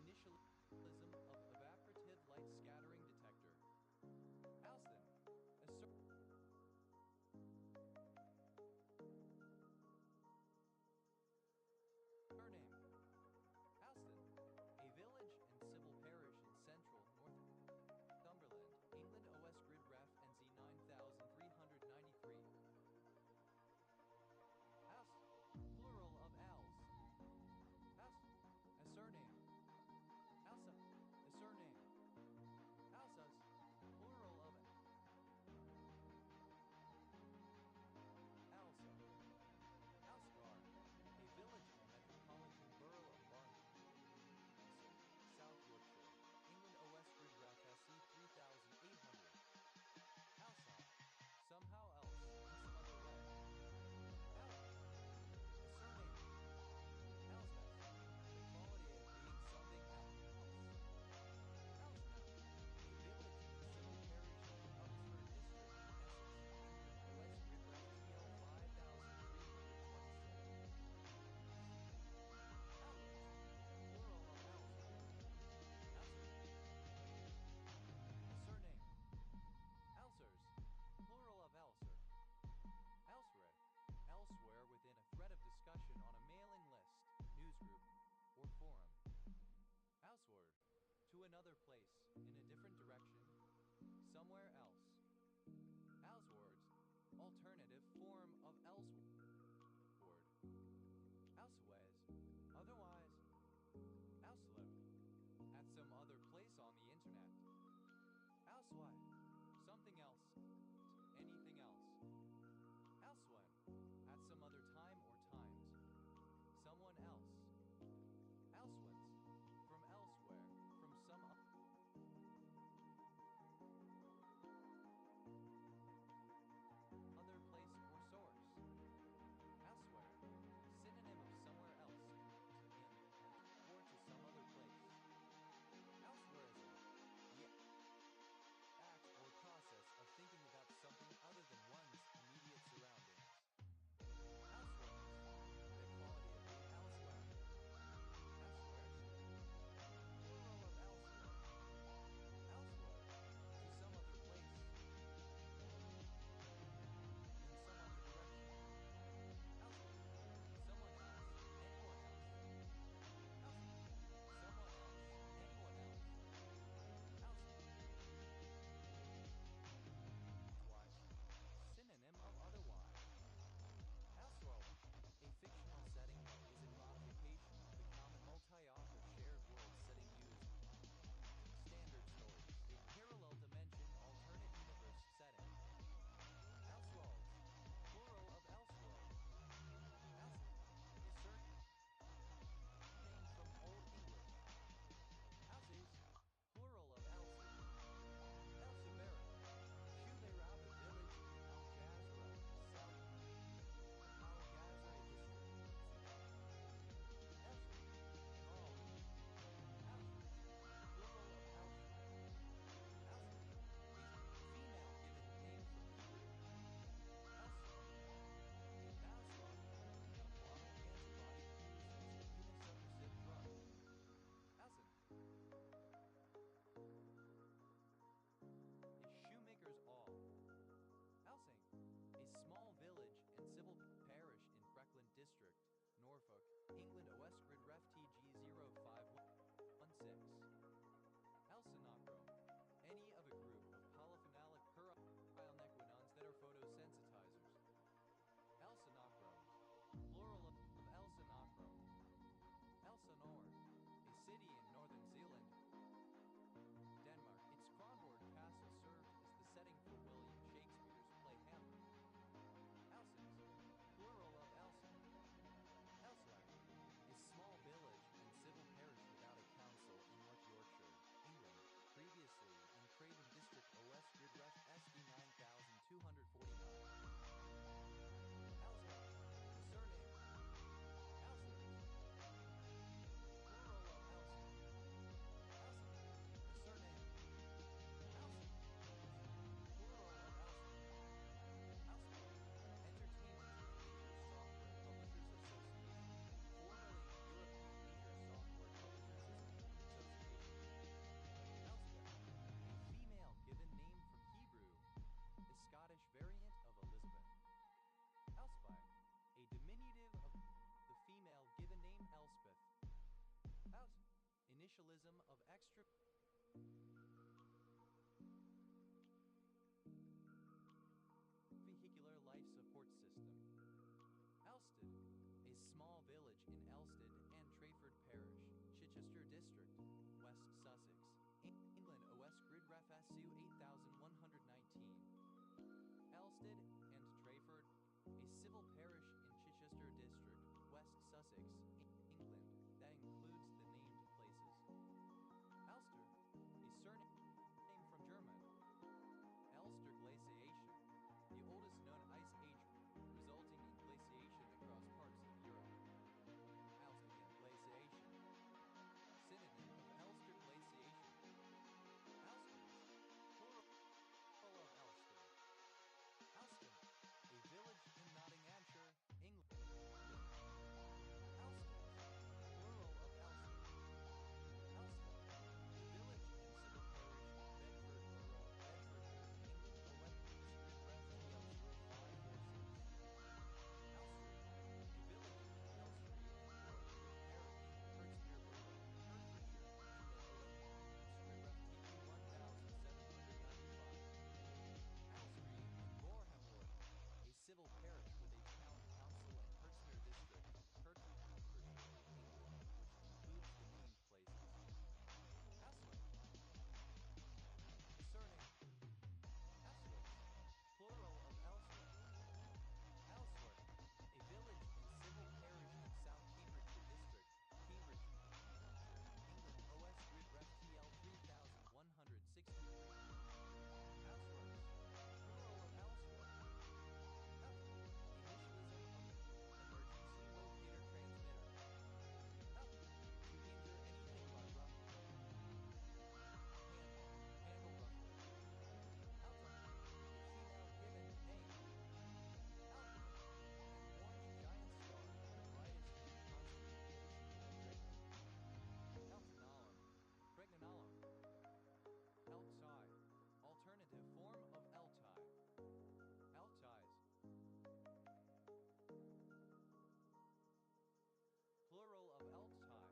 initialism of evaporative light scattering detector. Alston, a surname. Alston, a village and civil parish in central Northumberland, England. OS Grid Ref NZ 9393. Als, plural of als. Als, a surname. Alsa, a surname. Alsas, plural of Alsa. Alsgar, a village in the metropolitan borough of Barnsley, South Yorkshire, England. OS Grid Ref SC 3800. Alsa, somehow else, in some other way. Al, a surname. Alsness, the quality of being something else. Alsness, a village in the civil parish of Huxford District, Essex, England. OS Grid Ref TL 5327. Alwers, plural of Alzer. Alzer, a surname. Alsers, plural of Alser. Elsewhere, elsewhere within a thread of discussion on a mailing list, newsgroup, or forum. Elsewhere, to another place, in a different direction, somewhere else. Elswords, alternative form of elseword. Elsewise, otherwise. Elslo, at some other place on the internet. Elsewhere, something else, anything else. Elsewhere, at some other time or times. Someone else. Elsewhence, from elsewhere, from some other place or source. Elsewhere, synonym of somewhere else, in, or to some other place. Elsewhereism, yeah, at Elsted and Trayford, a civil parish in Chichester District, West Sussex, England, that includes the named places. Elster, a surname from German. Elster glaciation, the oldest known ice age resulting in glaciation across parts of Europe. Alstian glaciation, synonym of Elster glaciation. Elster, plural of Elster. Elston, a village in Nottinghamshire, England. Elston, plural of Elston. Elston, a village in civil parish in Bedford Borough, Bedfordshire, England. OF Street Ref TL 0546. Elston, a village in Elstree or civil parish, Hertsmere Borough, Hertfordshire, England. OF Street Ref TP 1795. Elstree in Boreham Wood, a civil parish with a town council and Hertsmere district, Hertfordshire, England, which includes the named places. Eswick, surname. Eswick, plural of Elswick. Elswick, a village and civil parish in South Cambridgeshire district, Cambridgeshire, England. OS Grid Ref TL 3163. Ellsworth, plural of Ellsworth. Initialism of emergency locator transmitter. To injure anything by rupture. Handle rupture. Elton, a female given name. Elton, an orange giant star, the brightest constellation of Draco. Eltonalum, Pregnanalum. Eltai, alternative form of Eltai. Eltais, plural of Eltai.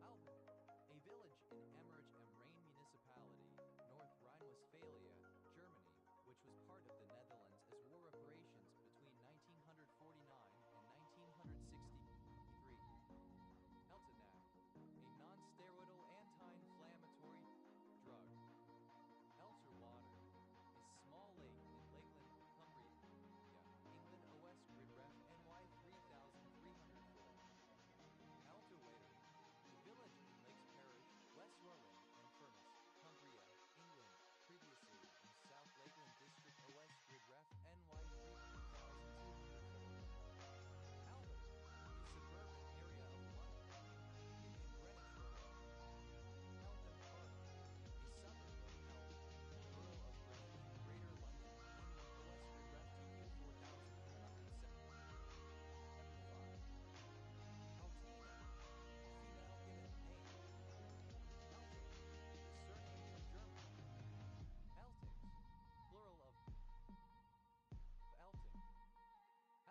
Alben, a village in Emmerich am Rhein municipality, North Rhine-Westphalia, Germany, which was part of the Netherlands as war reparations between 1949 and 1963. Eltenac, a non-steroidal anti-inflammatory drug. Elterwater, a small lake in Lakeland, Cumbria, England. OS Grid Ref NY 3304. Elterwater, a village in Lakes Parish, West Rowan and Furness, Cumbria, England, previously in South Lakeland District. OS Grid Ref NY 3204. Albany, a suburban area of London, in Greenwich Borough. Eltham Park, a suburb of Eltham, Borough of Greenwich, Greater London, England. OS Grid Ref TQ 4375. Altina, female given name. Elting, the surname from German. Eltings, plural of Elting.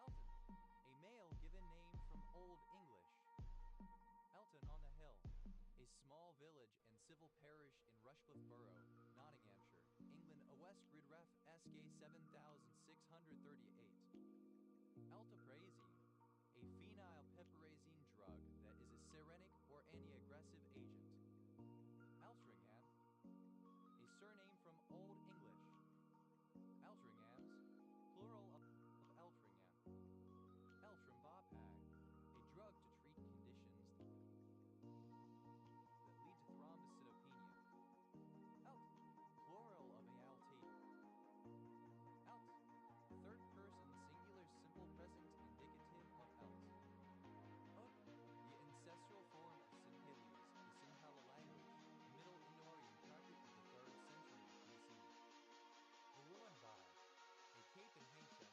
Elton, a male given name from Old English. Elton on the Hill, a small village and civil parish in Rushcliffe Borough, Nottinghamshire, England. OS Grid Ref SK 7638. Eltaprazine, a phenylpiperazine drug that is a serenic or anti-aggressive agent. Eltringham, a surname from Old English. Eltringhams, plural of Eltringham. Eltramvapag, a drug to treat conditions that lead to thrombocytopenia. Elt, plural of ALT. Elt, third person singular simple present indicative of Elt. Ut, the ancestral form of Sinhalese, the Sinhala language, a Middle Indo-Aryan Prakrit of the 3rd century BC. Uluanbai, a cape in Haitian,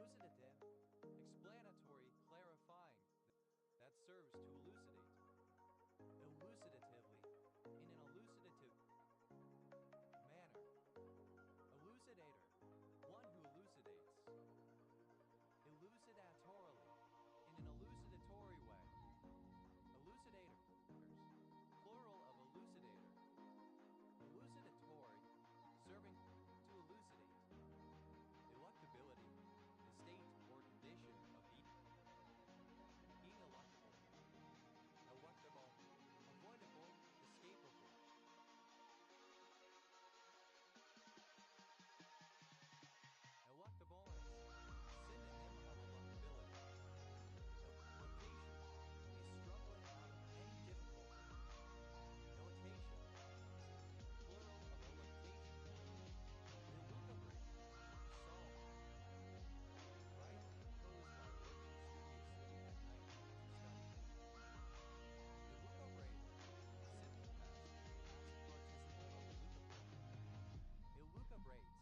Elucidative, explanatory, clarifying, that serves to elucidate. Elucidatively, in an elucidative manner. Elucidator, one who elucidates. Elucidatorily, in an elucidatory way. Elucidators, plural of elucidator. Elucidatory, serving to elucidate. Eluctability, the state or condition of being eluctable. Eluctable, avoidable, escapable. Eluctable, synonym of eluctability. Elucation, a struggling out of any difficulty. Elucation, plural of elucation. Elucubrate, solve. Right composed by working studiously at night to study. Elucubrate, simple past participle of elucubrate. Elucubrates,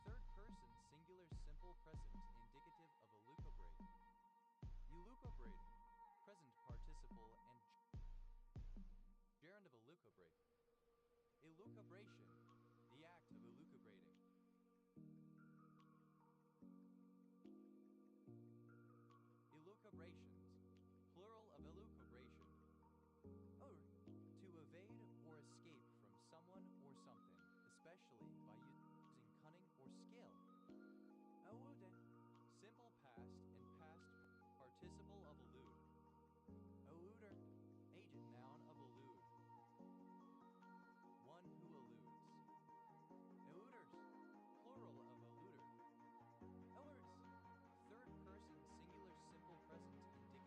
third person singular simple present indicative of elucubrate. Elucubrating, present participle and gerund of elucubrate. Elucubration, the act of elucubrating. Elucubrations, plural of elucubration. Or, to evade or escape from someone or something, especially by using cunning or skill. Elude, simple past and past participle of elude. Eluder, agent noun of elude. One who eludes. Eluders, plural of eluder. Eluders, third person singular simple present indicative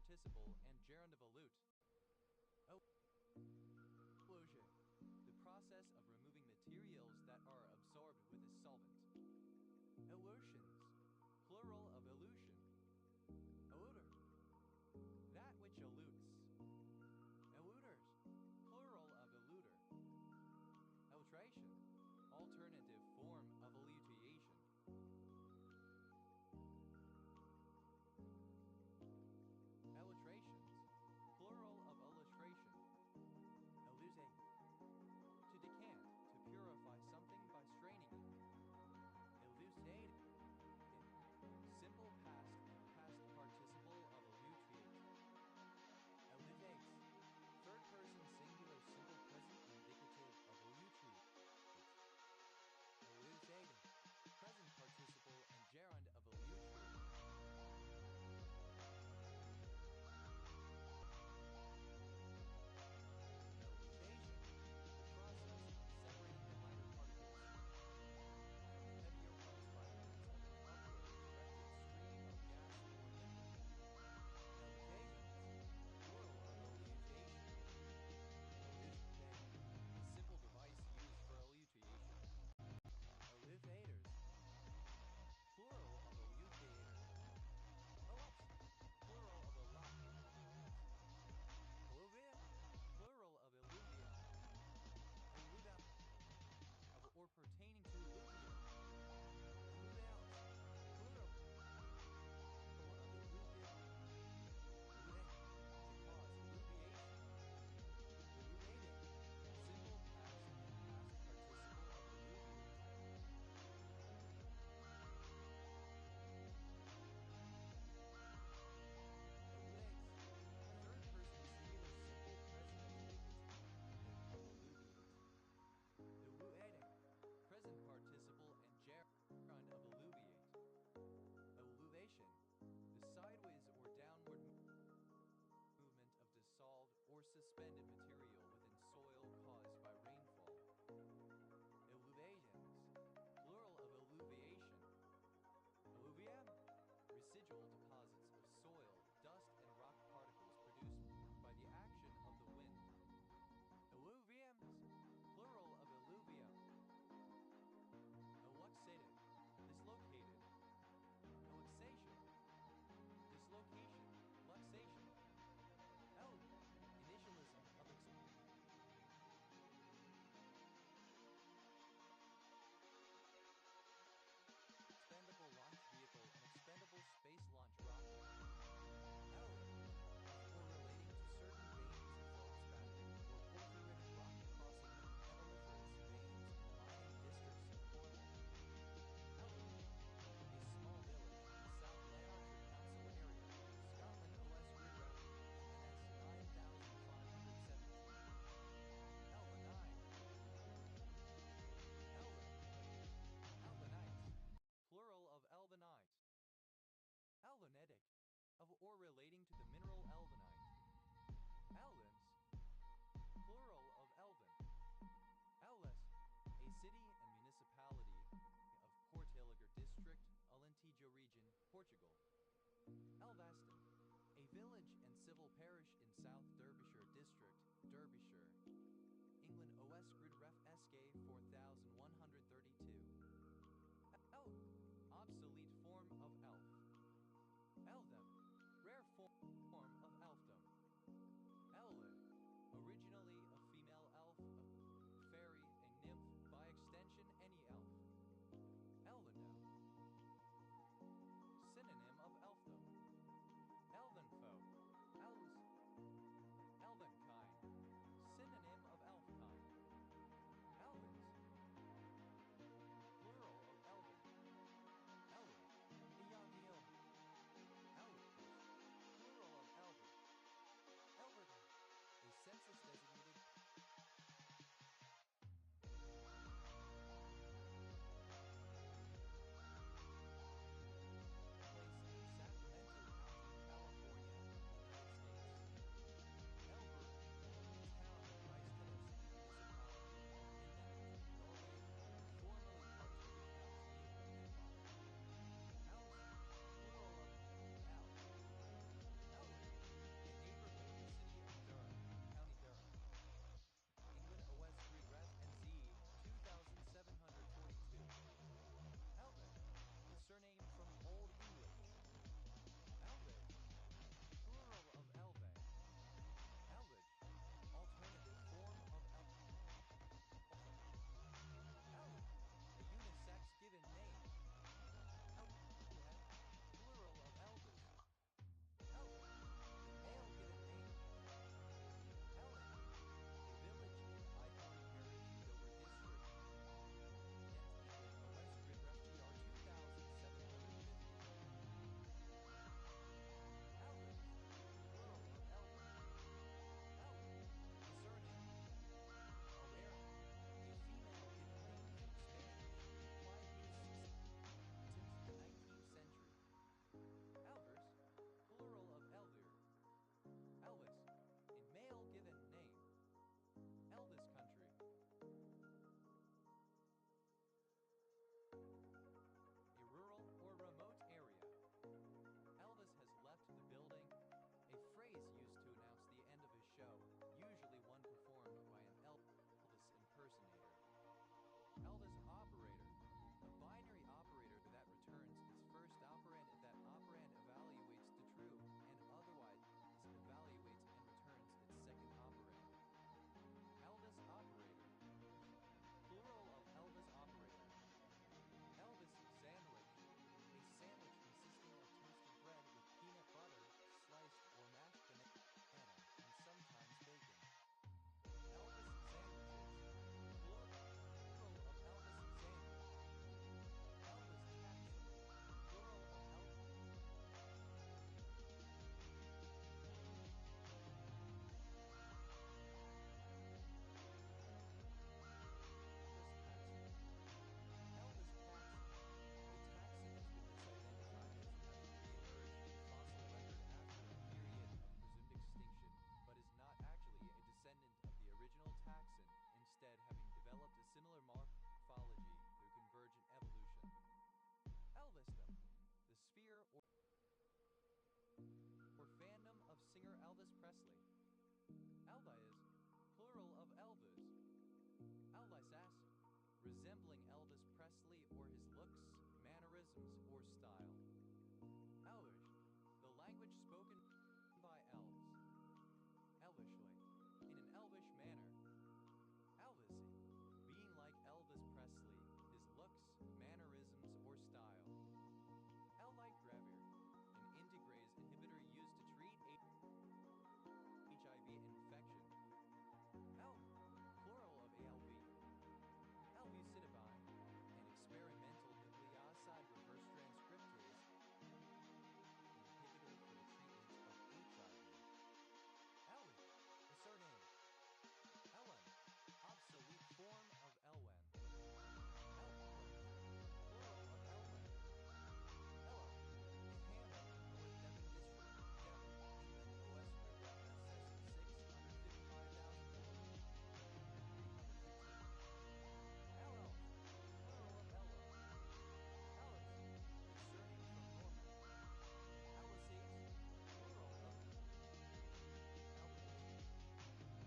participle and gerund of elut. Elution, the process of removing materials that are absorbed with a solvent. Elutions, plural of elution. Eluder, that which elutes. Eluders, plural of eluder. Elutration, alternative form of elutation. Illustrations, plural of illustration. Elusate, to decant, to purify something by straining it. Elucidate, simple past participle of elucidate. Elucidates, third person singular simple present indicative of elucidate. Elucidated, present participle and gerund of elucidate. Or pertaining to alluvium. Alluvials, plural. Plural of alluvium. Alludate, to cause alluviation. Alluvated, simple past participle of alluvium. Alludate, third person singular simple present indicative of alluviate. Alluating, present participle and gerund of alluviate. Alluvation, the sideways or downward movement of dissolved or suspended material within soil caused by rainfall. Alluviations, plural of alluviation. Alluvium, residual deposits of soil, dust, and rock particles produced by the action of the wind. Alluviums, plural of alluvium. Luxated, dislocated. Luxation, dislocation, luxation. Initialism of expendable launch vehicle and expendable space launch rocket. Or relating to certain veins of feldspathic or porphyritic rock crossing metalliferous veins in mining districts of Cornwall. A small village in the South Lanarkshire Council area, Scotland OS Grid Rep, NS 9517. Elvenite. Elvenite, plural of elvenite. Elvenetic, of or relating to the mineral elvenite. Elvens, plural of elven. Elvas, a city and municipality of Portalegre District, Alentejo Region, Portugal. Elvaston, a village and civil parish in South Derbyshire District, Derbyshire, England OS Grid Ref SK 4132. Elf, obsolete form of elf. Eldom, rare form of elfdom. Elwyn, originally a female elf, a fairy, a nymph, by extension any elf. Elvendom, synonym of elfdom. Elvenfolk, elves. Elvenkind, synonym of elfkind. Elvens, Alva is plural of Elvis. Alvisas, resembling Elvis Presley or his looks, mannerisms, or style. Elvish, the language spoken by elves. Elvishly, in an elvish manner. Elvisy, being like Elvis Presley, his looks, mannerisms, or style. L-like-gravir, an integrase inhibitor used to treat HIV infection. L, plural of ALV. Albucidibine, an experimental nucleoside reverse transcriptase inhibitor for the treatment of HIV. Elwen, the surname. Ellen, obsolete form of Elwen. Elwen, plural of Elwen. Ella, a hamlet in North Devon District, Devon, England, OS grid ref SS 655,000. Ella, plural of Ella. Alice, a surname from Norman. Alices, plural of Albert.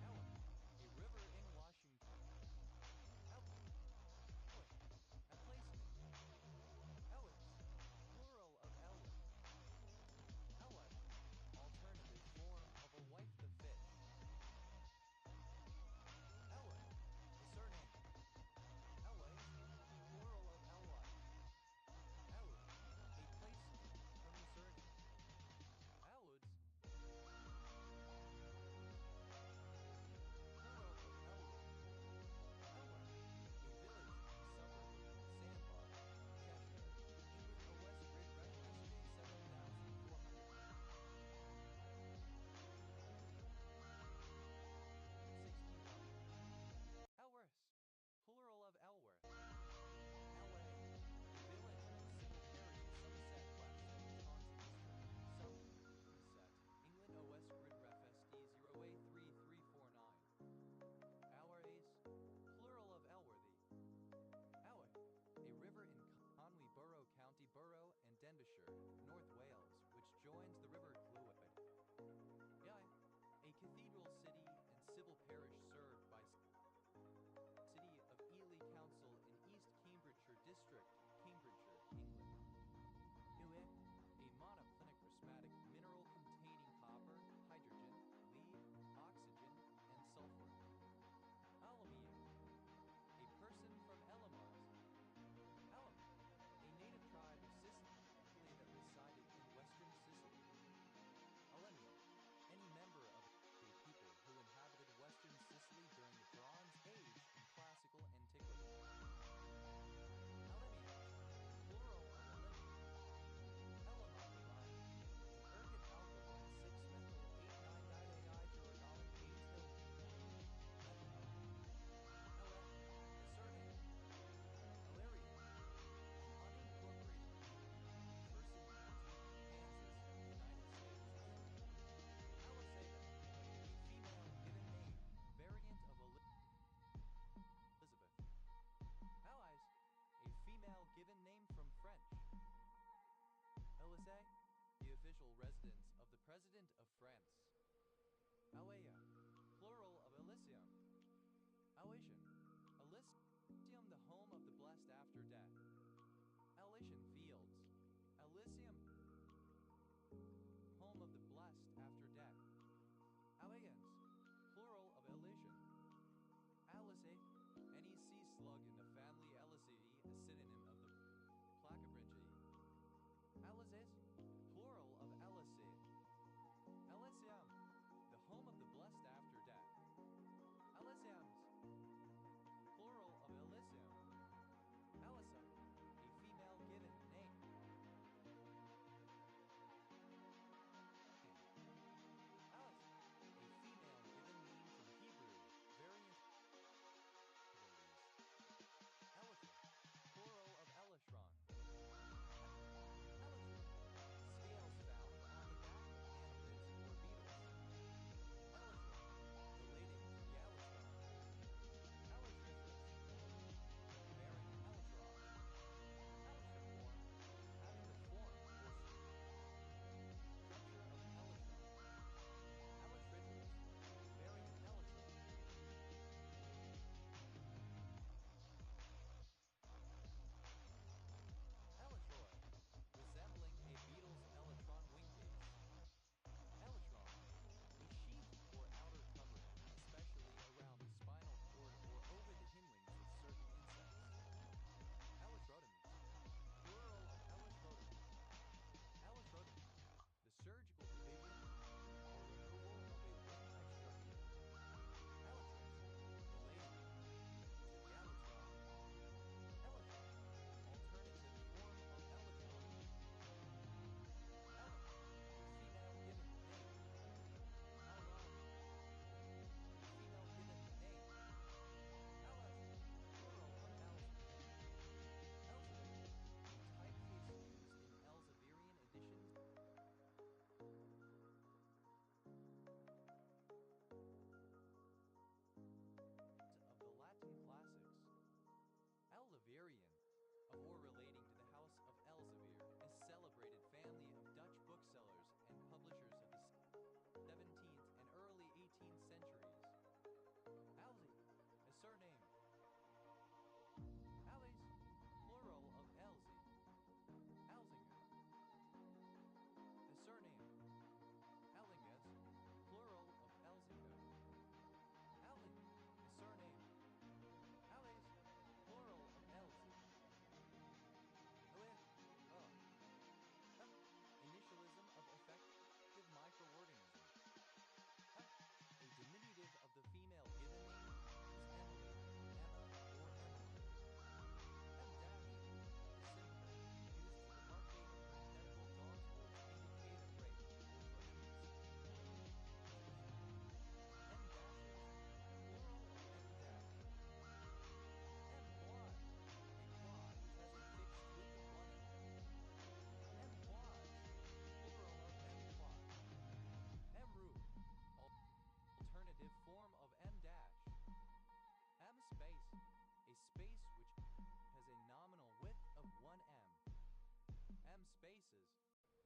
Ellen, a river in Washington. Ellen, a place name. Ellens, plural of Ellen. Ellen, alternative form of a wife the fish. Ellen, a surname. Ella, plural of Ella. Ellen, a place name from the surname. Alwoods, plural of Elwood. Elwood, a village and suburb of Sandbar, Cheshire, England, a West Grid Rec SJ 7400. 61. Elworth, plural of Elworth. Elway, a village and civil parish in Somerset West, Taunton District, Somerset, England, OS Grid Ref SD 083349. Always, plural of Elworthy. Alway, a river in Conwy Borough, County Borough, and Denbighshire, North Wales, which joins the River Clwyd. Yai, a cathedral city and civil parish served by City of Ely Council in East Cambridgeshire District, Cambridgeshire, England. Newick, a monoclinic prismatic mineral containing copper, hydrogen, lead, oxygen, and sulfur. Alamian, a person from Elamars. Elam, a native tribe of Sicily that resided in western Sicily. Alemia, any member of a people who inhabited western Sicily during the Bronze Age in classical antiquity. Alemia, plural of Alemia. Elamon, ergot alkaloid 6-methyl 899AI Juragalin 8-til. Ethanol. Elec, the surname. Alarian, an unincorporated person county, Kansas, United States. Aliseda, a female given name, variant of Elizabeth. Allies, a female given name from French. Elysée, the official residence of the President of France. Aleia, plural of Elysium. Elysian, Elysium, the home of the blessed after death. Elysian fields. Elysium, home of the blessed after death. Allians, plural of Elysian. Alisei, any sea slug in the family Elisidae, a synonym of the Placabringidae. Alizes, plural of Elisei. Elysium, the home of the blessed after death. Elysiums, plural of Elysium. Elisa, space which has a nominal width of 1 m. M spaces,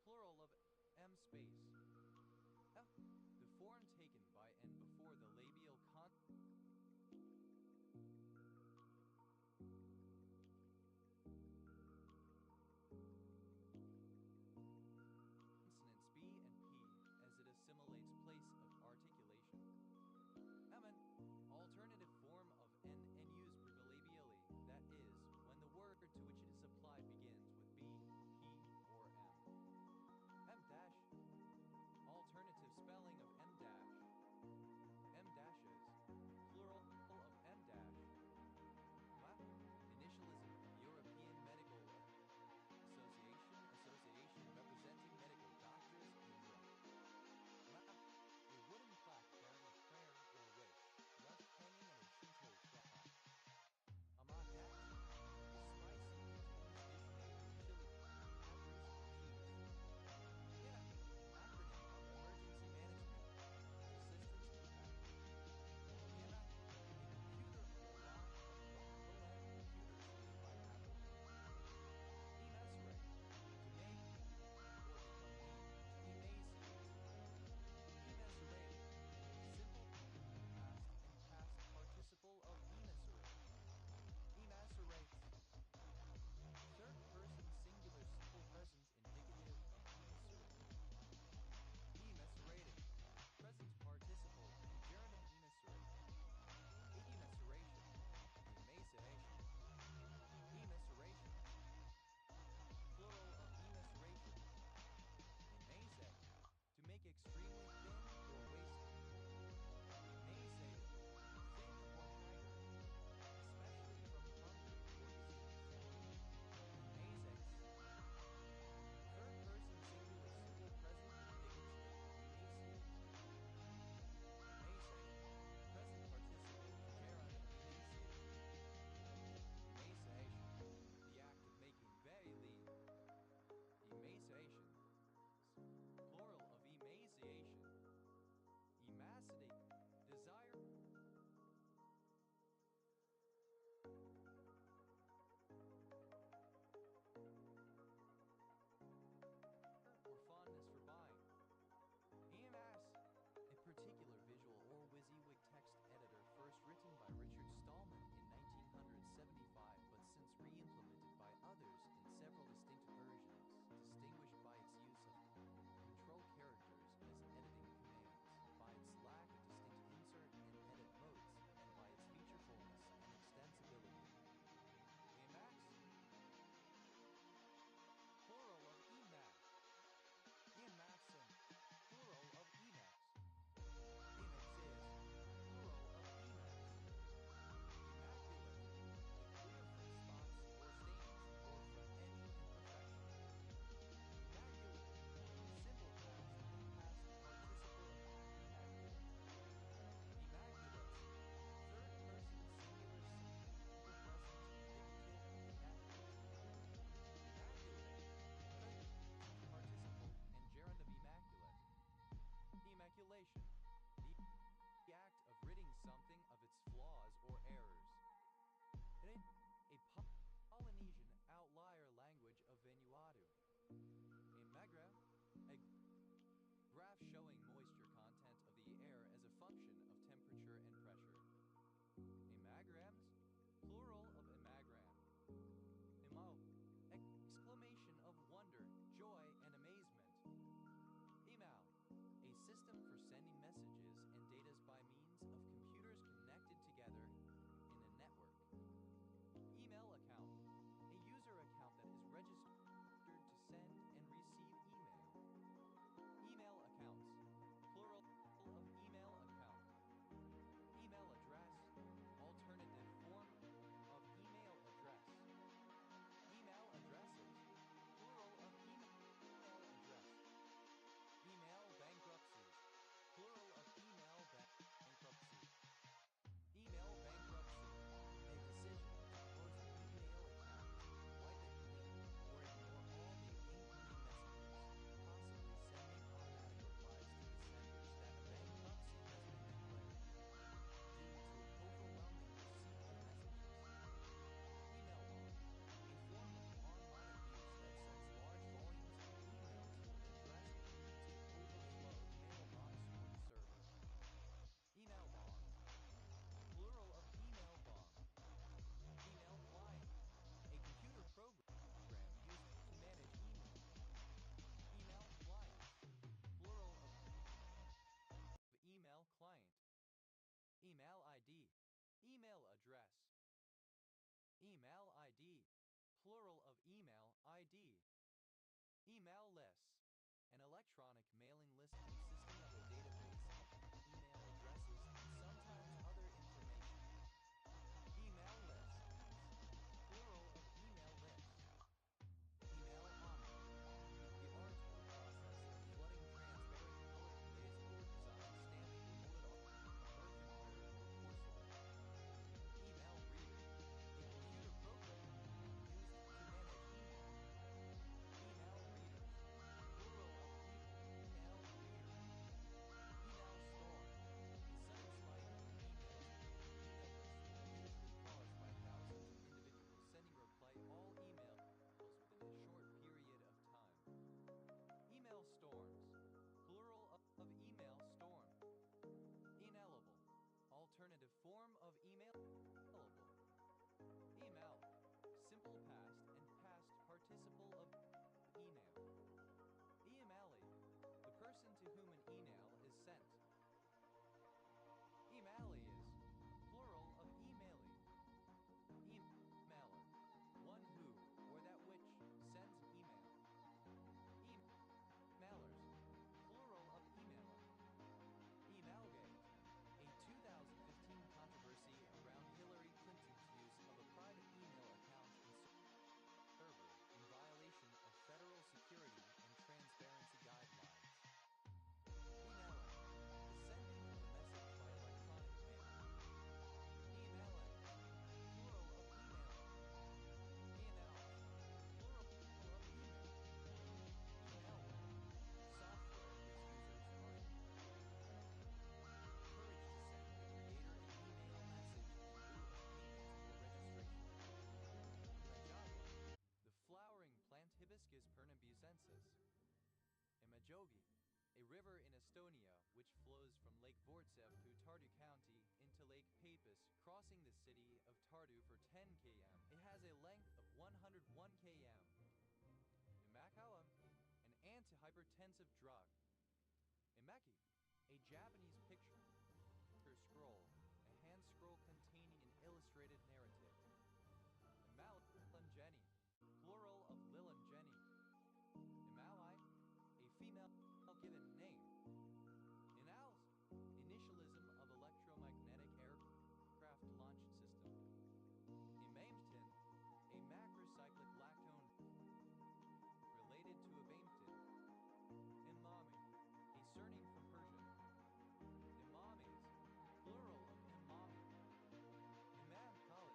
plural of M space. F, the form taken by and before the labial consonants B and P as it assimilates place of articulation. M, an alternative form of N and used prelabially, that is, when the word to which it is applied begins with B, P, or M. M dash, alternative spelling of M dash. M dashes, plural of M dash. Initialism of European Medical Association representing medical doctors in Europe. A wooden plaque bearing a prayer or wish, left hanging in a Shinto shrine. Amagat, a spicy Japanese dish made with chili, peppers, and cheese. Acronym of Emergency Management Assistance Impact. EMA, a computer or line of low-end computers made by Apple. Emascerate, to make or become weak, to emaciate. Emascerated, simple past participle of emascerate. Emascerates. Third person singular simple present indicative of emascerate. Emascerating, present participle and gerund of emascerate. Emasceration, emaciation. Emasceration, plural of emasceration. Emaciate, to make extremely thin or wasted. Emaciated, thin or haggard, especially from hunger or disease. Emaciates. Third person singular simple present indicative emaciate. Emaciate, present participle and gerund of emaciate. Emaciation, the act of making very lean. Emaciation, plural of emaciation. Emacity, desire or fondness for buying. EMS, a particular visual or WYSIWYG text editor first written by Richard Stallman in 1975 but since re-implemented by others in several distinct versions, distinguished by its use of control characters as editing commands, by its lack of distinct insert and edit modes, and by its featurefulness and extensibility. Emacs, plural of Emac. Emaxum, plural of Emacs. Emaxis, plural of Emacs. Immaculate, clear from spots or stains or from any imperfection. Immaculate, simple past and past participle of immaculate. Immaculates, third person singular simple present indicative of immaculate. Immaculate, present participle and gerund of immaculate. Immaculation, the act of ridding something of its flaws or errors. A Polynesian outlier language of Vanuatu. Imagram, a graph showing moisture content of the air as a function of temperature and pressure. Imagrams, plural of imagram. Emo, exclamation of wonder, joy, and amazement. Email, a system for sending messages and data by means of computers connected together in a network. Email account, a user account that is registered to send and receive email. Email accounts, address. Email ID, plural of email ID. Email lists, an electronic mailing list consisting of a database of email addresses and sometimes other information. Email list, plural of email list. Email honor, the art or process of flooding transparent colored glaze over design stamping remolded earthenware or porcelain. Email reader, a computer program used to manage email. Email readers, plural of email reader. Email storm, a sudden spike in emails. Email lists usually caused by thousands of individuals sending reply all emails within a short period of time. Email storms, plural of email storm. Ineligible, alternative form of email. Email, simple past and past participle of email. Emailee, the person to whom an email is sent. Emailee is, plural of emailee. Emailer, one who or that which sends email. Emailers, plural of emailer. Emailgate, a 2015 controversy around Hillary Clinton's use of a private email account and server in violation of federal security and transparency guidelines. Emailing, the sending of a message by electronic mail. Emailing, plural of emailing. Email, plural of email. Emailware, software whose users are encouraged to send the creator an email message in lieu of payment or registration. Imajago, the flowering plant Hibiscus pernabucensis. Imajogi, a river in Estonia which flows from Lake Vortsev through Tartu County into Lake Peipus, crossing the city of Tartu for 10 km. It has a length of 101 km. Imakawa, an antihypertensive drug. Imeki, a Japanese picture scroll, a hand scroll containing an illustrated narrative. Imalangeni, plural of Lilangeni. Imalai, a female given name. Inals, initialism of electromagnetic aircraft launch system. Imamtin, a macrocyclic lactone related to abamtin. Imami, a surname from Persian. Imamis, plural of imami. Imam Kali,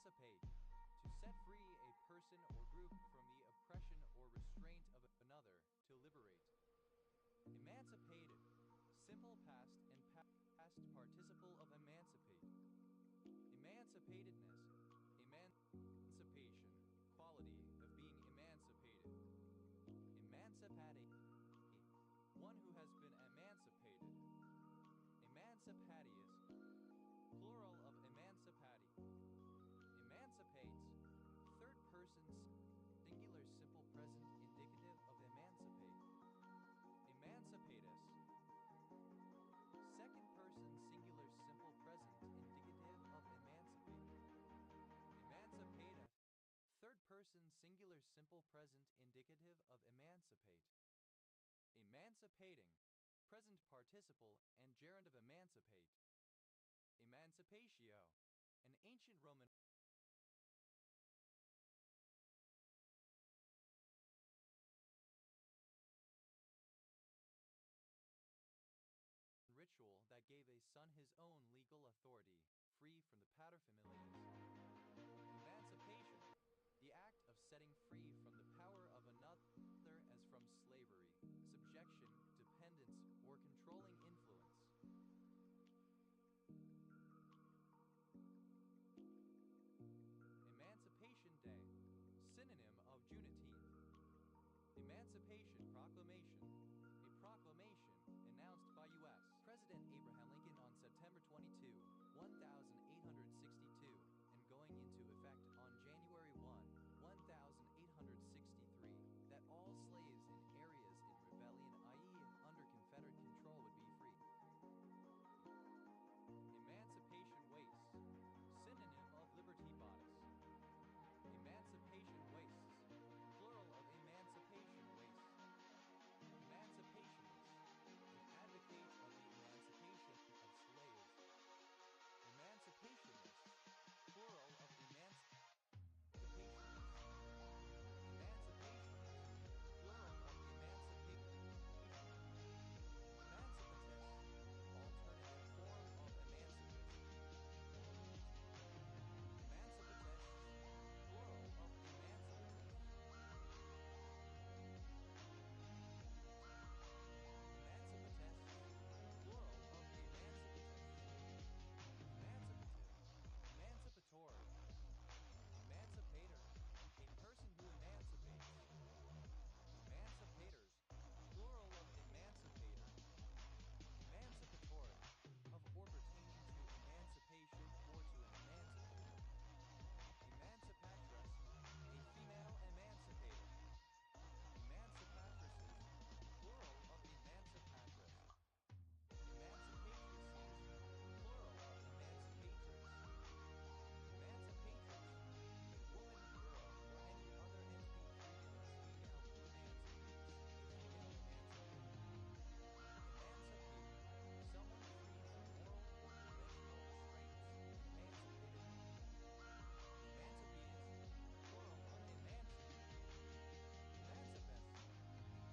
emancipate, to set free a person or group from the oppression or restraint of another, to liberate. Emancipated, simple past and past participle of emancipate. Emancipatedness, emancipation, quality of being emancipated. Emancipati, one who has been emancipated. Emancipatius, plural of emancipati. Emancipates, third person singular simple present indicative of emancipate. Emancipatus, second person singular simple present indicative of emancipate. Emancipateth, third person singular simple present indicative of emancipate. Emancipating, present participle and gerund of emancipate. Emancipatio, an ancient Roman ritual that gave a son his own legal authority, free from the paterfamilias. Emancipation, the act of setting free from the power of another as from slavery, subjection, dependence, or controlling influence. Emancipation Day, synonym of Juneteenth. Emancipation Proclamation, a proclamation announced by U.S. President Abraham Lincoln on September 22, 1862, and going into effect on January 1, 1863, that all slaves in areas in rebellion, i.e. under Confederate control, would be free. Emancipation Wastes, synonym of Liberty Bodice. Emancipation Wastes, plural of emancipation wastes. Emancipationist, an advocate of the emancipation of slaves. Emancipationists, plural of emancipationists. Emancipationist, plural of emancipation. Emancipatist, alternative form of emancipist. Emancipatist, plural of emancipatist. Emancipatist, plural of emancipatist. Emancipative, emancipator. Emancipator, a person who emancipates. Emancipators, plural of emancipator. Emancipator, of or pertaining to emancipation or to an emancipator. Emancipatress, a female emancipator. Emancipatresses, plural of emancipatress. Emancipatresses, plural of emancipatrix. Emancipatrix, a woman, girl, or any other entity treated as female who emancipates, a female emancipator. Emancipate, someone freed from moral or conventional restraints, emancipated. Emancipees, plural of emancipate. Emancipus,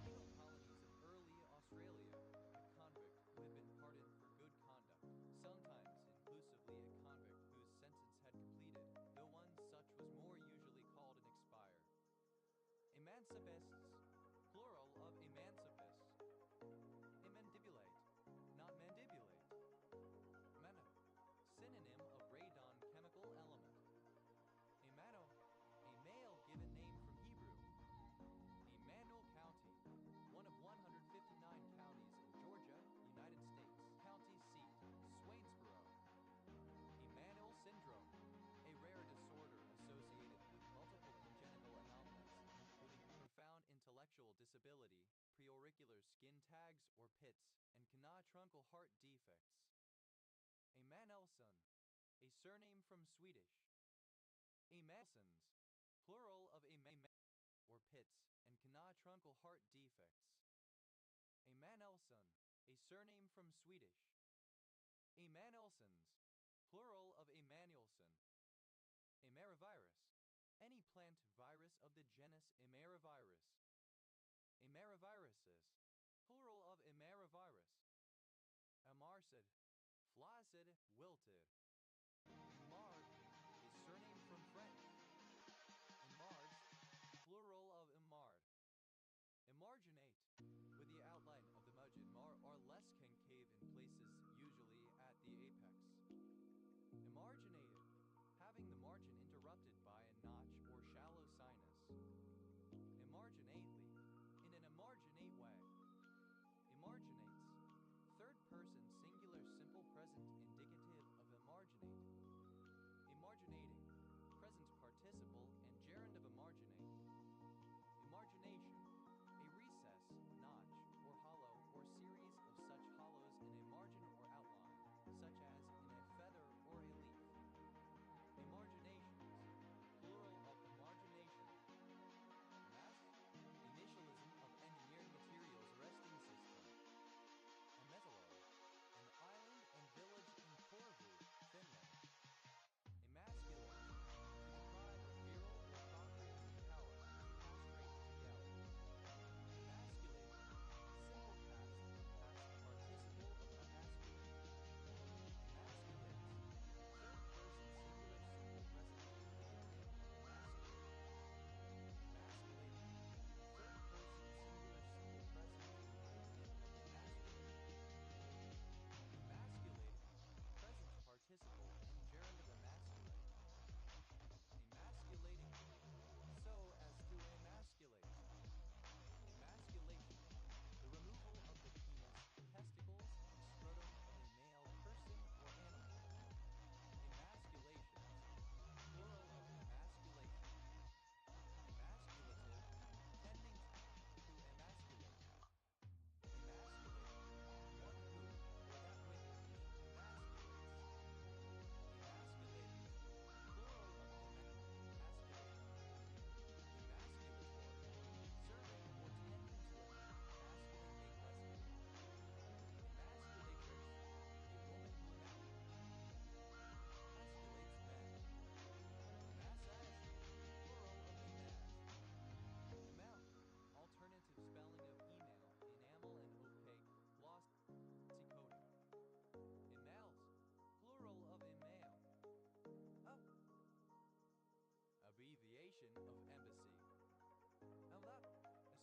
penal colonies of early Australia, a convict who had been pardoned for good conduct, sometimes inclusively a convict whose sentence had completed, though one such was more usually called an expire. Emancipists, plural of emancipist. Emandibulate, not mandibulate. Mano, synonym of radon chemical element. Emano, a male given name from Hebrew. Emanuel County, one of 159 counties in Georgia, United States. County seat, Swainsboro. Emanuel syndrome, a rare disorder associated with multiple congenital anomalies, including profound intellectual disability, preauricular skin tags or pits, and truncal heart defects. Emanuelsson, a surname from Swedish. Emanuelsons, plural of emanuel or pits, and truncal heart defects. Emanuelsson, a surname from Swedish. Emanuelsons, plural of Emanuelsson. Emerivirus, any plant virus of the genus Emerivirus. Emeriviruses, plural of Emerivirus. Amarsid, flaccid, wilted. Marg, a surname from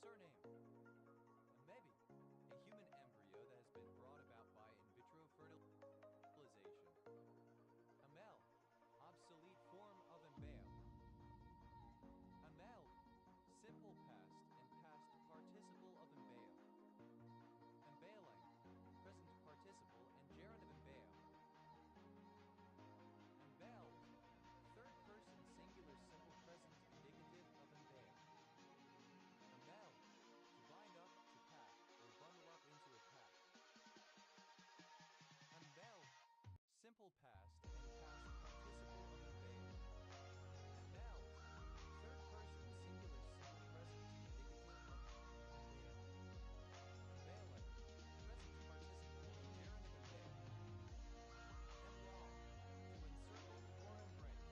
Surname. Maybe. A human embryo that has been brought about by in vitro fertilization. Amel. Obsolete form of embeo. Amel. Simple past and past participle of embeo. Embailing. Present participle and gerund of embeo. Embel. Third person singular simple present indicative of embeo. Embel. To bind up, to pack, or bundle up into a pack. Embel. Simple past and past participle of embeo. Embel. Third person singular simple present indicative of embeo. Embailing. Present participle and gerund of embeo. Emball. To encircle or embrace.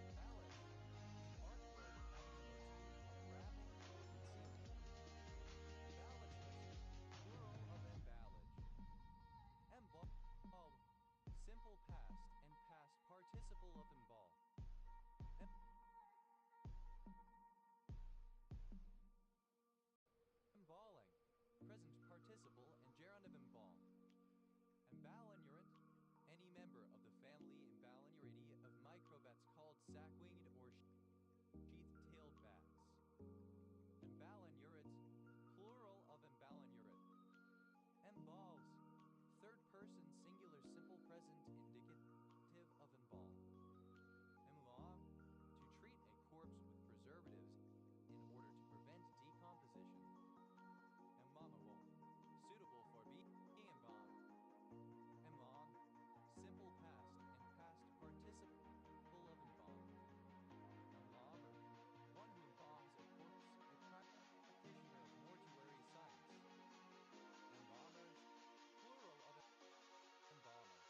Emballage. An artwork having the motif of wrapping or concealing. Emballages. Plural of emballage. Emball. Simple past and past participle of emball. Emballing. Present participle and gerund of embalm. Emballonurate. Any member of the family Emballonuridae of microbats called sac-winged or sheath-tailed bats. Emballonurate. Plural of emballonurate. Emballs. Third person singular simple present indicative of embalm. Embalm. To treat a corpse with preservatives in order to prevent decomposition. Embalmable. Suitable for being embalmed. Embalm. Simple past and past participle of embalm. Embalmer. One who embalms a corpse, a practitioner of mortuary science. Embalmers. Plural of embalmer. Embalming.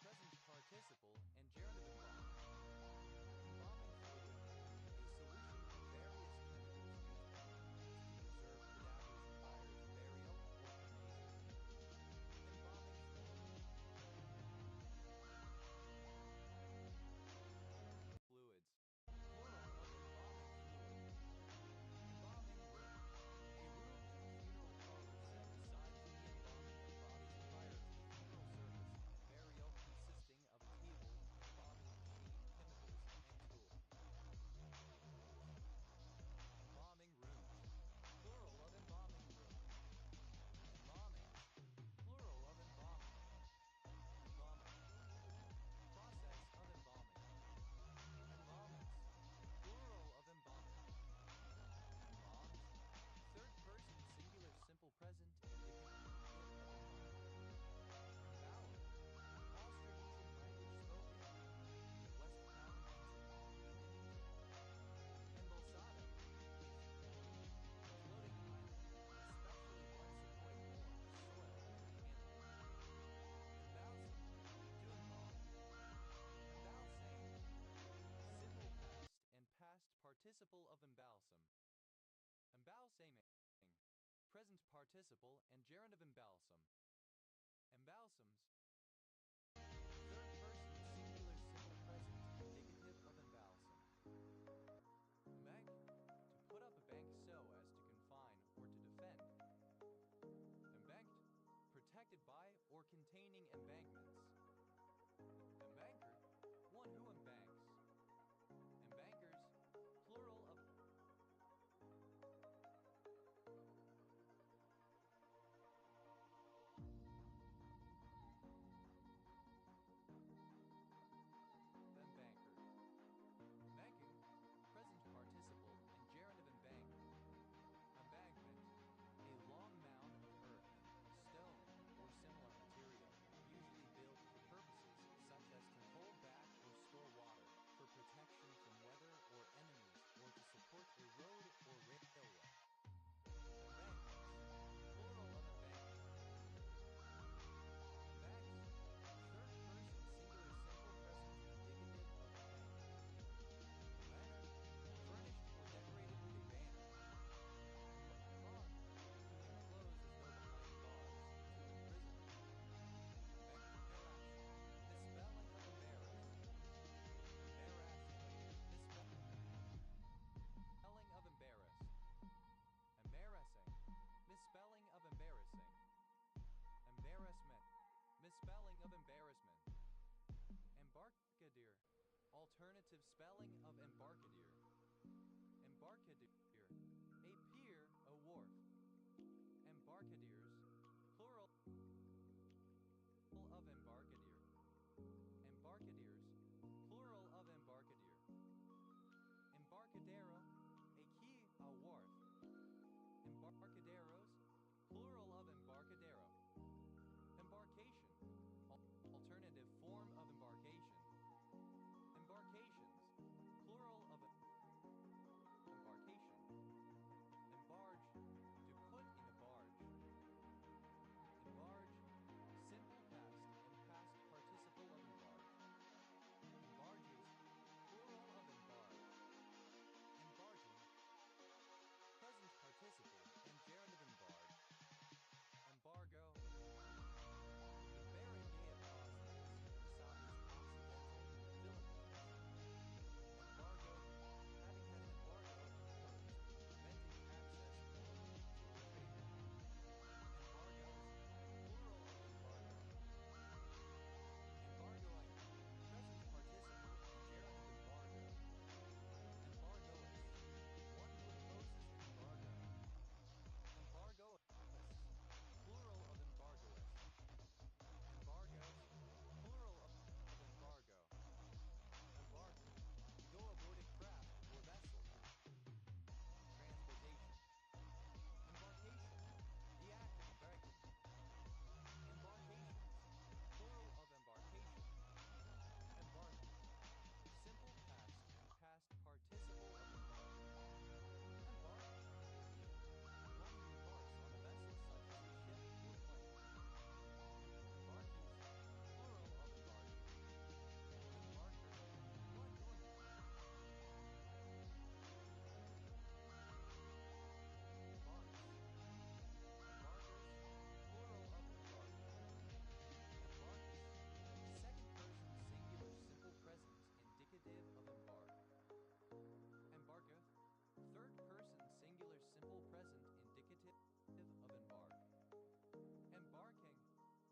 Present participle and gerund of embalming. Embalming fluid. A solution of various chemicals used to preserve cadavers prior to burial or cremation. Embalming fluids. Plural of embalming fluid. Embalming room. A room in a funeral parlor set aside for the embalming of bodies prior to the funeral service of burial, consisting of a table, embalming machine, chemicals, and tools. Embalming room. Plural of embalming room. Embalming. Plural of embalming. Embalming. Process of embalming. Embalmers. Plural of embalming. Embalmed. Third person singular simple present indicative of embalming. Embowel. Austronesian language spoken in West Kalimantan, Indonesia. Embolsado. A floating island, especially one supporting more soil than it can hold. Embalsam. To embalm. Embalsame. Simple past and past participle of embalsam. Embalsaming. Present participle and gerund of embalsam. Embalsams. Third person singular simple present indicative of embalsam. Embank. To put up a bank so as to confine or to defend. Embanked. Protected by or containing embankments. Embanker. One who embanks. Embankers. Plural of relative spelling of embarcadere. Embarcadere, a pier, a wharf. Embarcadères, plural of embarcadere. Embarcadères, plural of embarcadere. Embarcadero, a quay, a wharf. Embarcaderos, plural of embarcadero. Embarcation, alternative form of embarkation. Embarcations, plural of embarkation. Embarge, to put in a barge. Embarge, simple past and past participle of embarge. Embarges, plural of embarge. Embarging, present participle and gerund of embarge. Embargo, a barangay of causes in Southeast Occidental Philippines. Embargo, having had an embargo imposed, preventing access to trade. Embargoes, plural of embargo. Embargoing, present participle and gerund of embargo. Embargoist, one who imposes an embargo. Embargoists, plural of embargoist. Embargoes, plural of embargo. Embark, go aboard a craft or vessel. Transportation. Embarkation, the act of embarking. Embarkations, plural of embarkation. Embark, simple past and past participle of embark. Embark, one who embarks on a vessel such as a ship or plane. Embarkees, plural of embark. Embarker, one who embarks. Embarkers, plural of embark. Embarks, second person singular simple present indicative of embark. Embarketh, third person singular simple present indicative of embark. Embarking,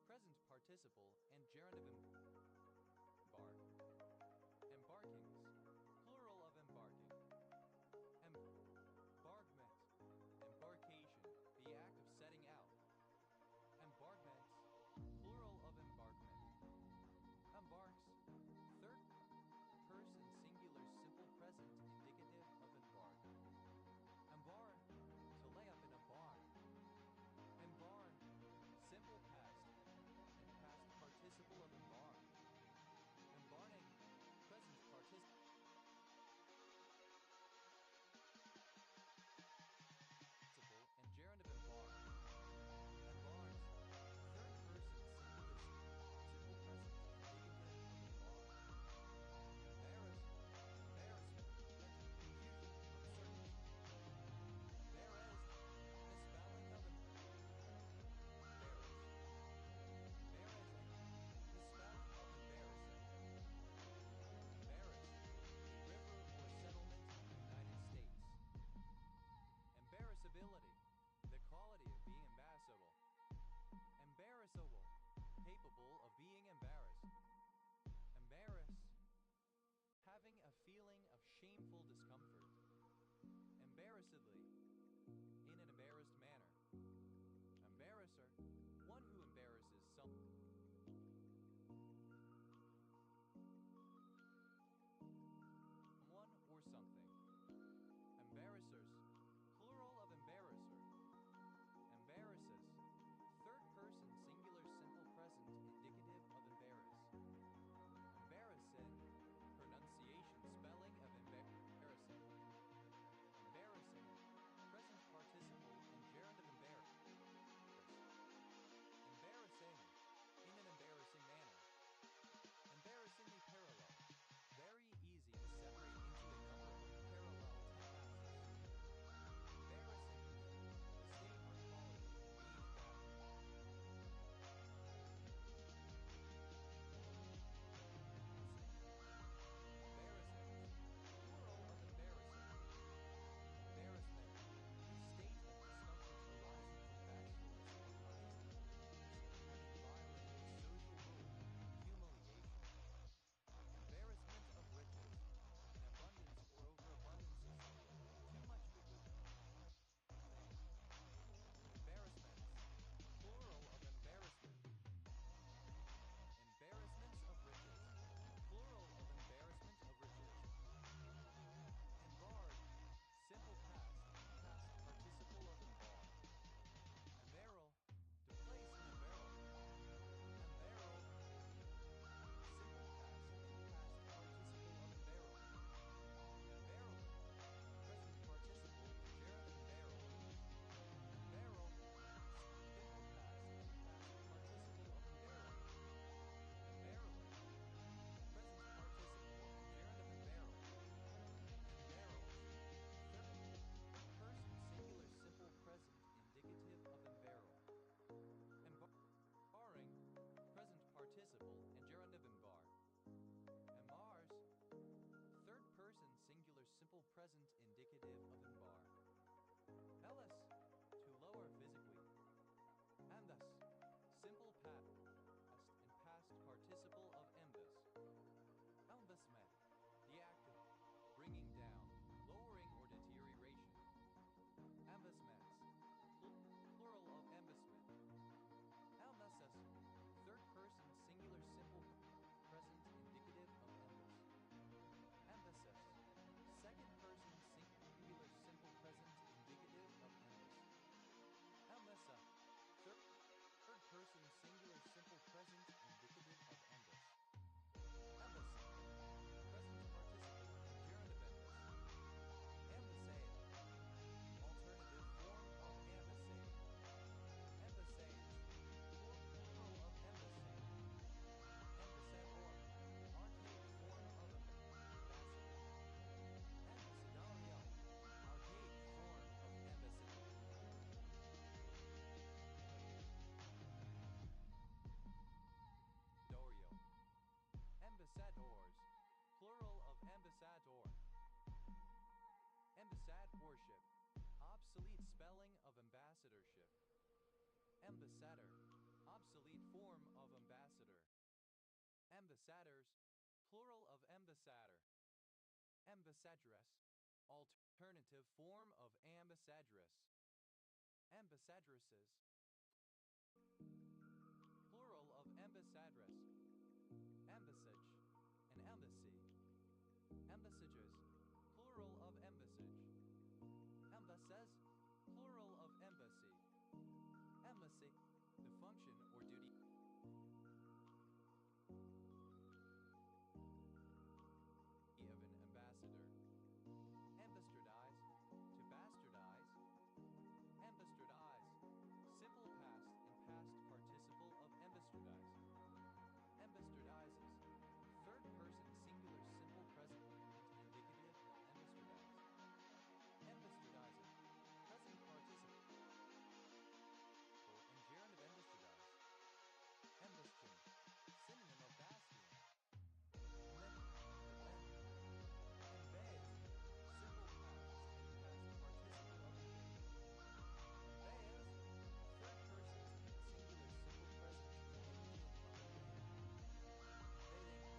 present participle and gerund of embark. Embarkings, plural of embarking. Embarkment, embarkation, the act of setting out. Embarkments, plural of embarkment. Embarks, third person singular simple present indicative of embark. Embark, to lay up in a barn. Embarn, simple past and past participle of embark. Embarning, present participle and gerund of embark. Embarks, third person singular simple present indicative of embark. Embarrassed, embarrassment, confusion, uncertainty. Embarrassed, misspelling of embarrassed. Embarrassing, misspelling of embarrassing. Embarrass, a river or settlement in the United States. Embarrassability, the quality of being embarrassable. Embarrassable, capable of being embarrassed. Embarrass, having a feeling of shameful discomfort. Embarrassedly, in an embarrassed manner. Embarrasser, one who embarrasses someone or something. Embarrassers, plural of embarrasser. Embarrasses, third person singular simple present indicative of embarrass. Embarrassing, pronunciation spelling of embarrassing. Embarrassing, present participle and gerund of embarrass. Embarrassing, in an embarrassing manner. Embarrassingly parallel, very easy to separate into a number of parallel tense. present indicative of an bar. Ellis, to lower physically. And thus, simple past and past participle of embus. Embusmet, the act of bringing down, lowering or deterioration. Embusments, plural of embusment. Embussus, third person singular simple present indicative of embus. Embussus, second person singular simple present indicative of embus. Embussa, third person singular simple present indicative of embus. Embassy, present participle and gerund of embus. Ambassade, alternative form of ambassade. Ambassades, plural of embassade. Ambassador, archaic form of ambassador. Ambassadorio, archaic form of ambassador. Dorio, ambassadors, plural of ambassador. Ambassadorship, obsolete spelling of ambassadorship. Ambassador, obsolete form of ambassador. Ambassadors, plural of ambassador. Ambassadress, alternative form of ambassadress. Ambassadresses, plural of ambassadress. Embassage, an embassy. Embassages, plural of embassage. Embasses, plural of embassy. Embassy, the function or duty of an ambassador. Ambastardize, to bastardize. Ambastardize, simple past and past participle of ambastardize. Ambastardizes, third person singular simple present indicative of ambastardize. Ambastardizing, present participle and gerund of ambastardize. Embastion, synonym of bastion. Embed, simple past and past participle of embed. Embeds, third person singular simple present indicative of embed. Embedding,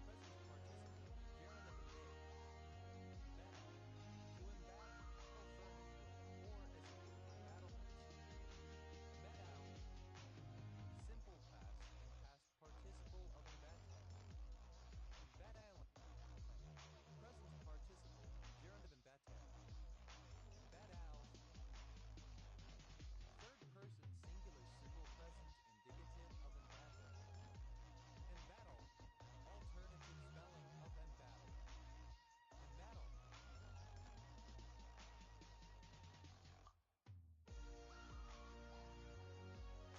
present participle and gerund of embed. Embattle, to embattle furniture or as it were, embattlement. Embattle, simple past and past participle of embattle. Embattle, present participle and gerund of embattle. Embattle, third person singular simple present indicative of embattle. Embattle, alternative spelling of embattle. Embattle.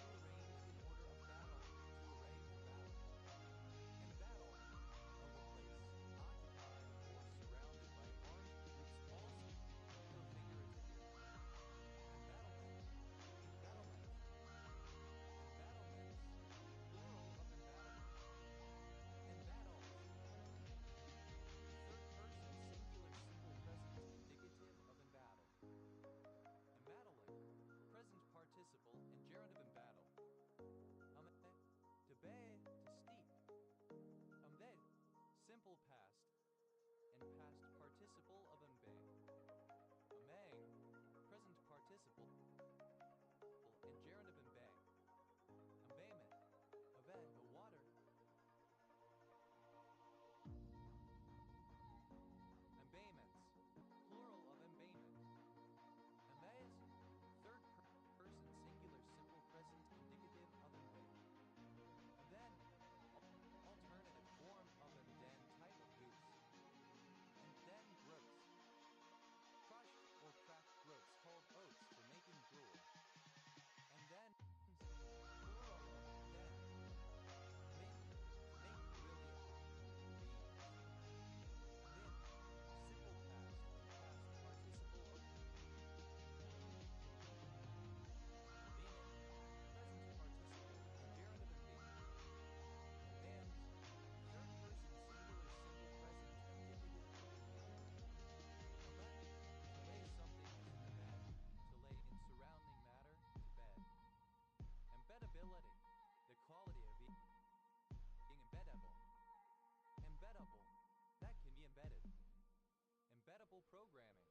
To arrange in order of battle, to array for battle. Embattle, of a place occupied or surrounded by armed groups also figuratively. Embattlement, embattlement. Embattlements, plural of embattlement. Embattled, third person singular simple present indicative of embattle. Embattling, present participle and gerund of embattle. To bay, to steep. Embed, simple past and past participle of embay. Emang, present participle and gerund of embay. Embayment, obey, the water. Embayments, plural of embayment. Emaze, third person singular simple present indicative of embay. Then, alternative form of and then type of goose. And then groats. Crushed or cracked groats called oats for making gruel. And then example, programming.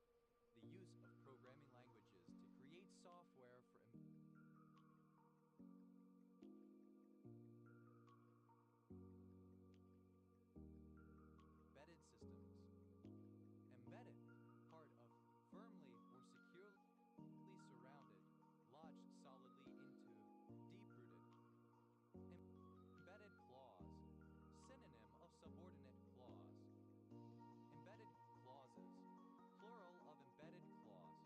The use of programming languages to create software for embedded systems. Embedded, part of, firmly or securely surrounded, lodged solidly into, deep-rooted. Embedded clause, synonym of subordinate clause. Embedded clauses, plural of embedded clause.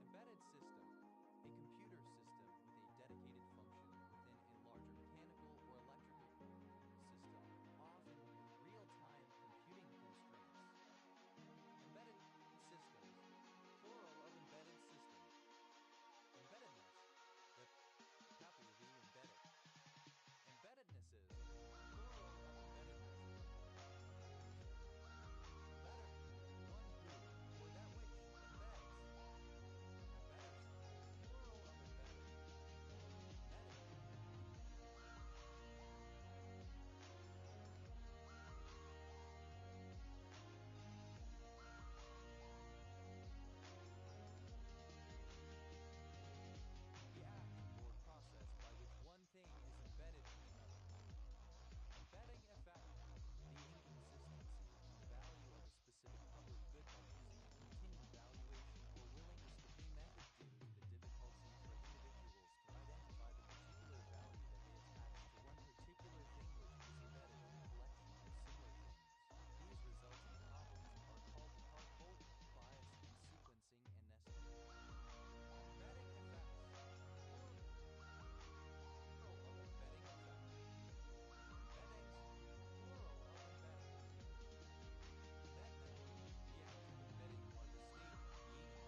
Embedded system, a computer system with a dedicated function within a larger mechanical or electrical system, often with real-time computing constraints. Embedded systems, plural of embedded system. Embeddedness, the capital V embedded. Embeddednesses, plural of embeddedness. Embedder, one who, or that which embeds. Embedders, plural of embedder. Embedding. The act or process by which one thing is embedded in another. Embedding a fact, the inconsistency in the value of a specific public good by using a continued valuation or willingness to pay method due to the difficulty for individuals to identify the particular value that they attach to one particular thing which is embedded in a collection of similar things. These resulting problems are called card-holding, bias in sequencing, and nesting. Embedding effects. Plural of embedding effect. Embeddings, plural of embedding. Embedment, the act of embedding or the state of being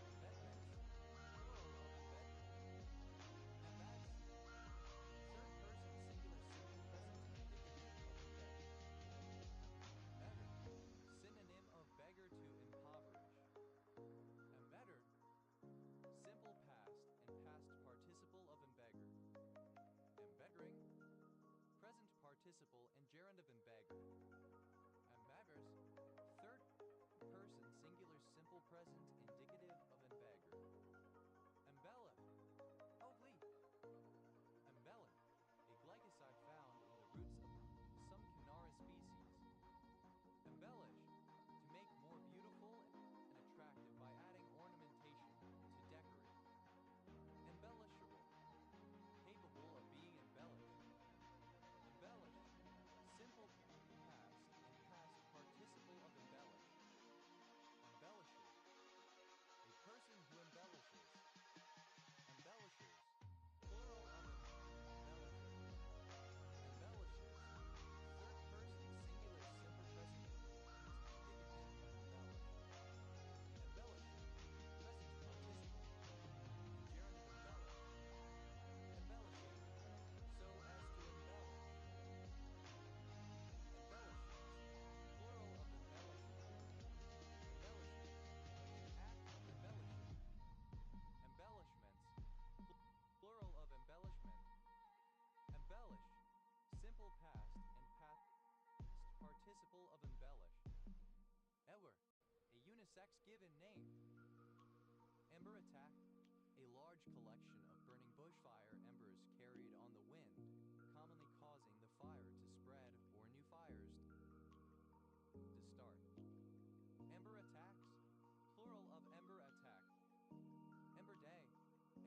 embedded. Embedments, plural of embedment. Embeds, third person singular simple present indicative of embedding. Beggar, synonym of beggar to impoverish. Embeddered, simple past and past participle of embegger. Embeggering, present participle and gerund of embegger. Embeggers, third person singular simple present indicative of embegger. Embellif, oblique. Embellin, a glycoside found in the roots of some Cynara species. Embellish, to make more beautiful and attractive by adding ornamentation, to decorate. Embellishable, capable of being embellished. Embellish, simple past and past participle of embellish. Embellisher, a person who embellishes. Embellishers, plural of embellisher. Embellishes, third person singular simple present indicative of embellish. Embellishing, present participle and gerund of embellish. Embellishing, so as to embellish. Embellishings, plural of embellishing. Embellishing, an act of embellishing. Embellishments, plural of embellishment. Embellish, simple past and past participle of embellish. Ewer, a unisex given name. Ember attack, a large collection of burning bushfire embers carried on the wind, commonly causing the fire to spread or new fires to start. Ember attacks, plural of ember attack. Ember day,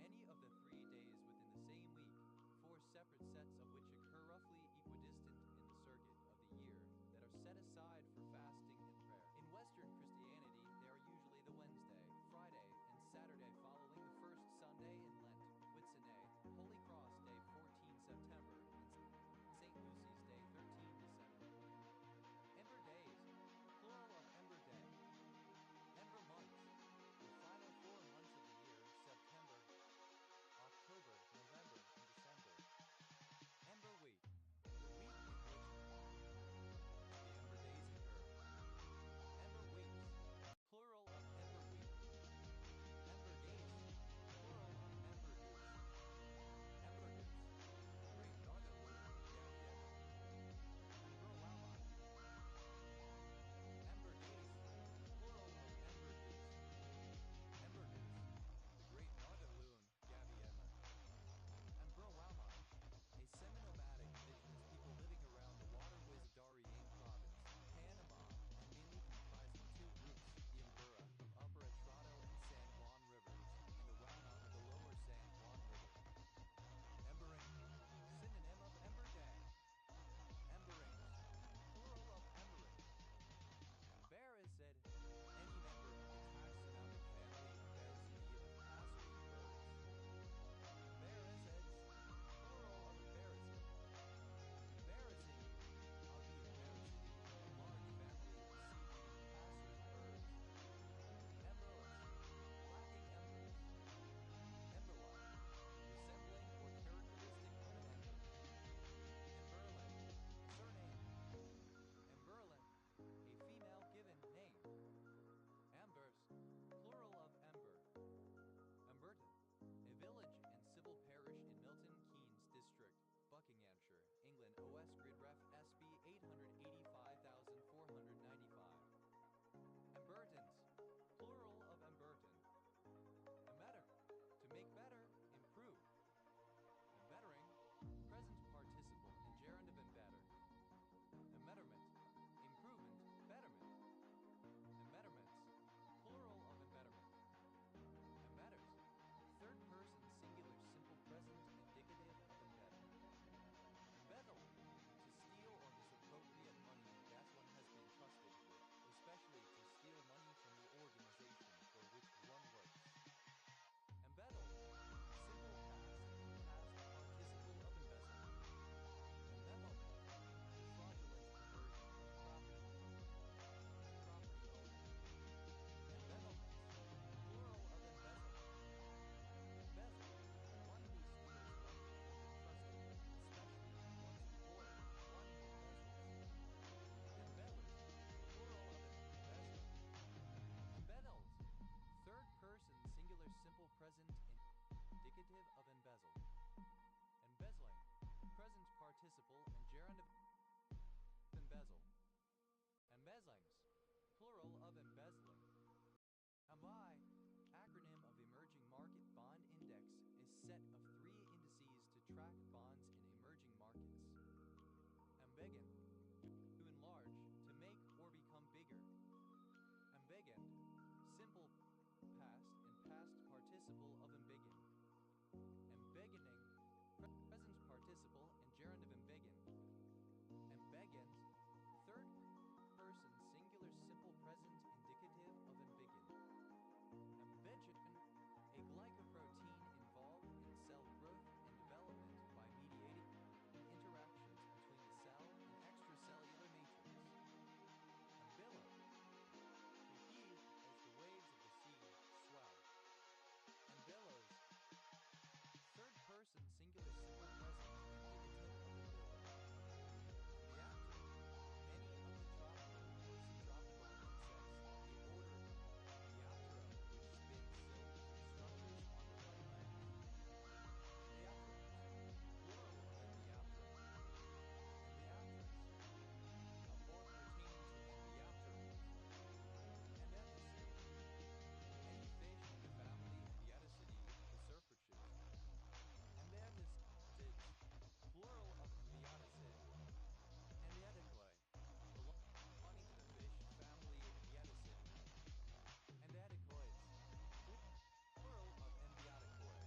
any of the 3 days within the same week, 4 separate sets of which occur roughly equidistant in the circuit of the year that are set aside for fasting and prayer. In Western Christianity, they are usually the Wednesday, Friday, and Saturday following the first Sunday in Lent, Whitsunday, Holy Cross Day 14 September, and St. Lucy's Day 13 December. Ember days, plural of ember day. Ember months, the final 4 months of the year, September, October, November, and December. present indicative of embezzle. Embezzling, present participle and gerund of embezzle. Embezzlings, plural of embezzling. EMBI, acronym of Emerging Market Bond Index, is set of 3 indices to track bonds in emerging markets. Embiggen, to enlarge, to make or become bigger. Embiggened, simple past and past participle of embiggened. Embiggening, present participle and gerund of embiggen. Embiggened, third person singular simple present indicative of embiggen. Embiggen, a glycoprotein involved in cell growth and development by mediating interactions between the cell and extracellular matrix. Embillow, to heave as the waves of the sea swell. Embillows, third person singular simple present indicative of embillow. Reactor, any of the tropical or subtropical insects of the order Reaptera which spin silk structures on the plant. Reaptorans, plural of Embryaptera. Embryapterans, a form pertaining to Embryapterans. Endemicid, any fish in the family Embiatidae, the surfishes. Embatistids, plural of Embiaticid. Embiaticulae, belonging to the fish family Embiatidae. Embaticoids, plural of Embiaticoid.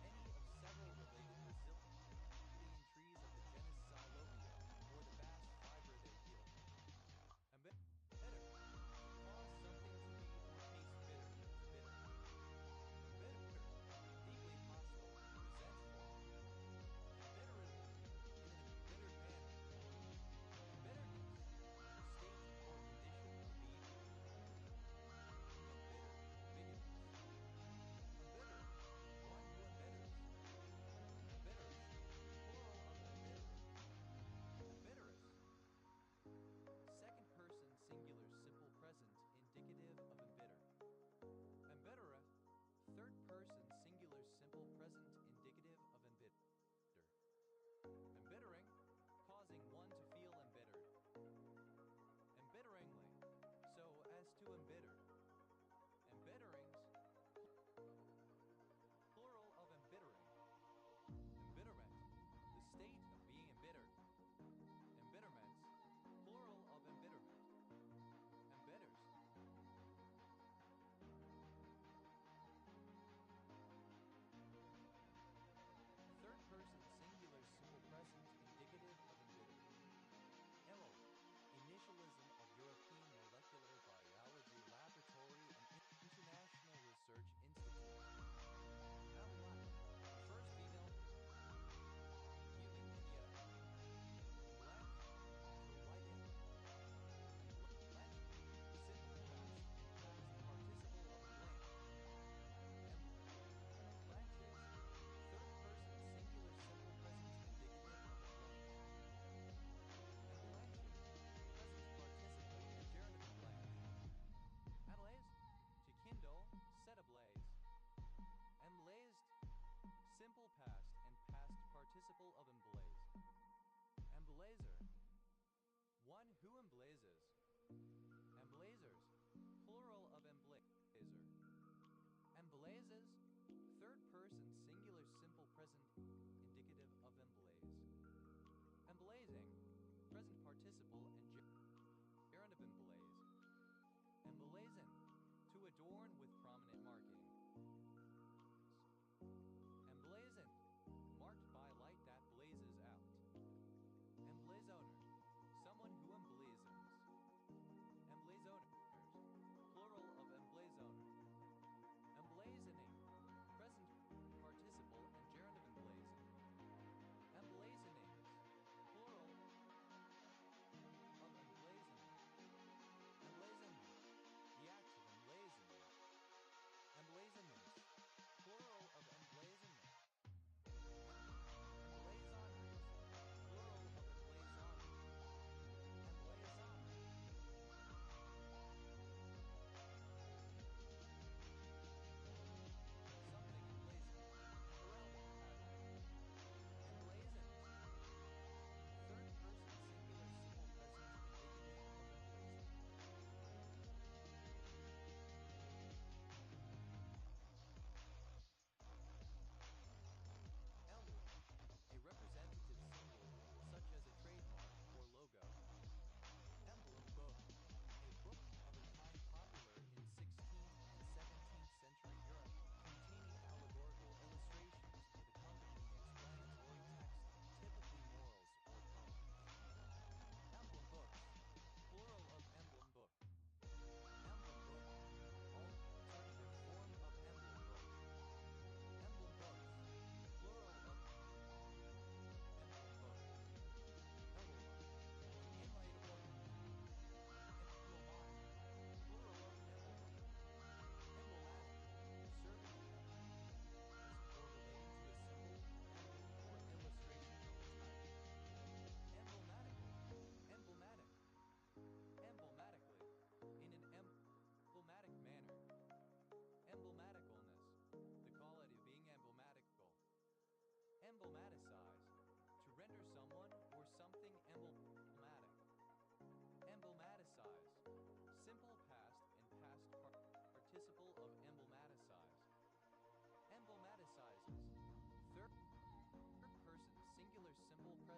Any of several related Brazilian trees of the genus Xylobia, or the bast fiber they yield. Bitter, cause something to be or taste bitter, bitter. Bitter, deeply hostile, resentful. Bitterly, in an embittered manner. Bitterness, the state or condition of being embittered, bitterness. Embitterer, one who embitters. Embitterers, plural of embitterer. Embitterous, second person singular simple present indicative of embitter. Embitterer, third person singular simple present indicative of embitter. Embittering, causing one to feel embittered. Embitteringly, so as to embitter. Embitterings, plural of embittering. Embitterment, the state of being embittered. Embitterments, plural of embitterment. Embitters. Third person singular simple present indicative of embitter. ELO, initialism of European Molecular Biology Laboratory and International Research Institute. Noun Latin, the first female human India. Emblanch, to light in. Emblanch, simple past and past participle of emblanch. Emblanches, third person singular simple present indicative of emblanch. Emblanching, present participle and gerund of emblanch. Ablaze, to kindle, set ablaze. Emblazed, simple past and past participle of emblaze. Emblazer, one who emblazes. Emblazers, plural of emblazer. Emblazes, third person singular simple present indicative of emblaze. Emblazing, present participle and gerund of emblaze. Emblazon, to adorn with prominent markings. Emblazoned, marked by light that blazes out. Emblazoner, someone who emblazons. Emblazoners, plural of emblazoner. Emblazoning, present participle and gerund of emblazon. Emblazonings, plural of emblazoning. Emblazonment, the act of emblazoning. Emblazonment,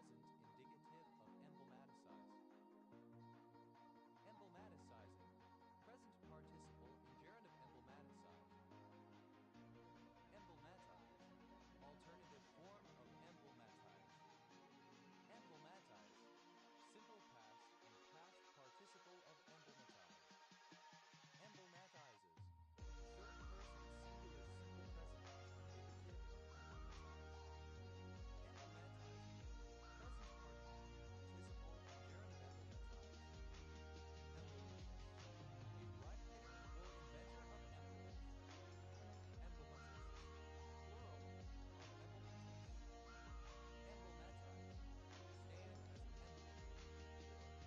present indicative of emblematicize. Emblematicizing, present participle in gerundive emblematicize. Emblematize, alternative form of emblematize. Emblematize, simple past and past participle of emblematize. Emblematizes, third person singular simple present indicative of emblematize. Emblematizing, present participle and gerundive emblematize. Emblematist, a writer or inventor of emblems. Emblematists, plural of emblematists. Emblematize, stand as an emblem for,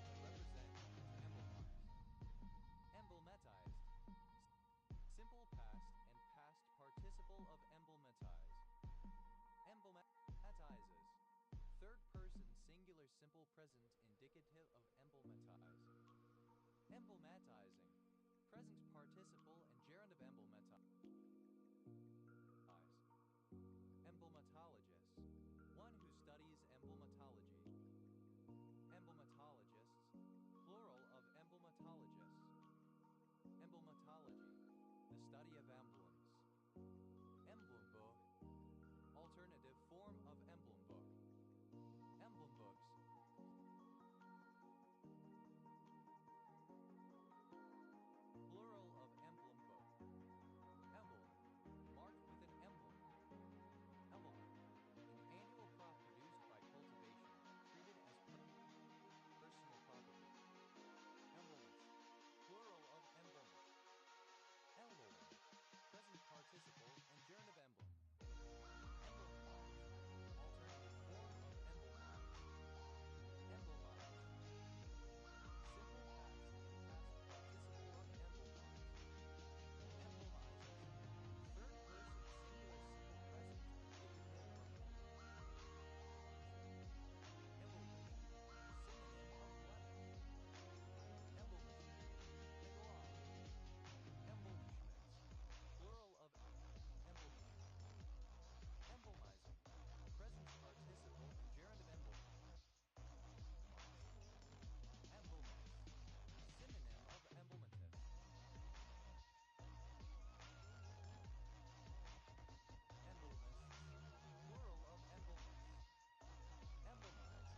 to represent, to emblemize. Emblematized, simple past and past participle of emblematize. Emblematizes, third person singular simple present indicative of emblematize. Emblematizing, present participle and gerund of emblematize. Emblematologist, one who studies emblematology. Emblematologists, plural of emblematologists. Emblematology, the study of emblems. Emblem book, alternative form of emblem book. Emblem books, plural of emblem book. Emblem, marked with an emblem. Element, an annual crop produced by cultivation, treated as personal property. Emblemist, plural of emblem. Emblem, present participle and gerund of emblem. Emblemize, alternative form of emblemize. Emblemize, simple past and past participle of emblemize. Emblemizes, third person singular simple present indicative of emblemizing. Emblemism, synonym of blemish. Emblemism, emblemism. Embellishments, plural of embellishment. Emblemizing, present participle and gerund of emblemizing. Emblemis, synonym of emblematist. Emblemists, plural of emblemis. Emblemize,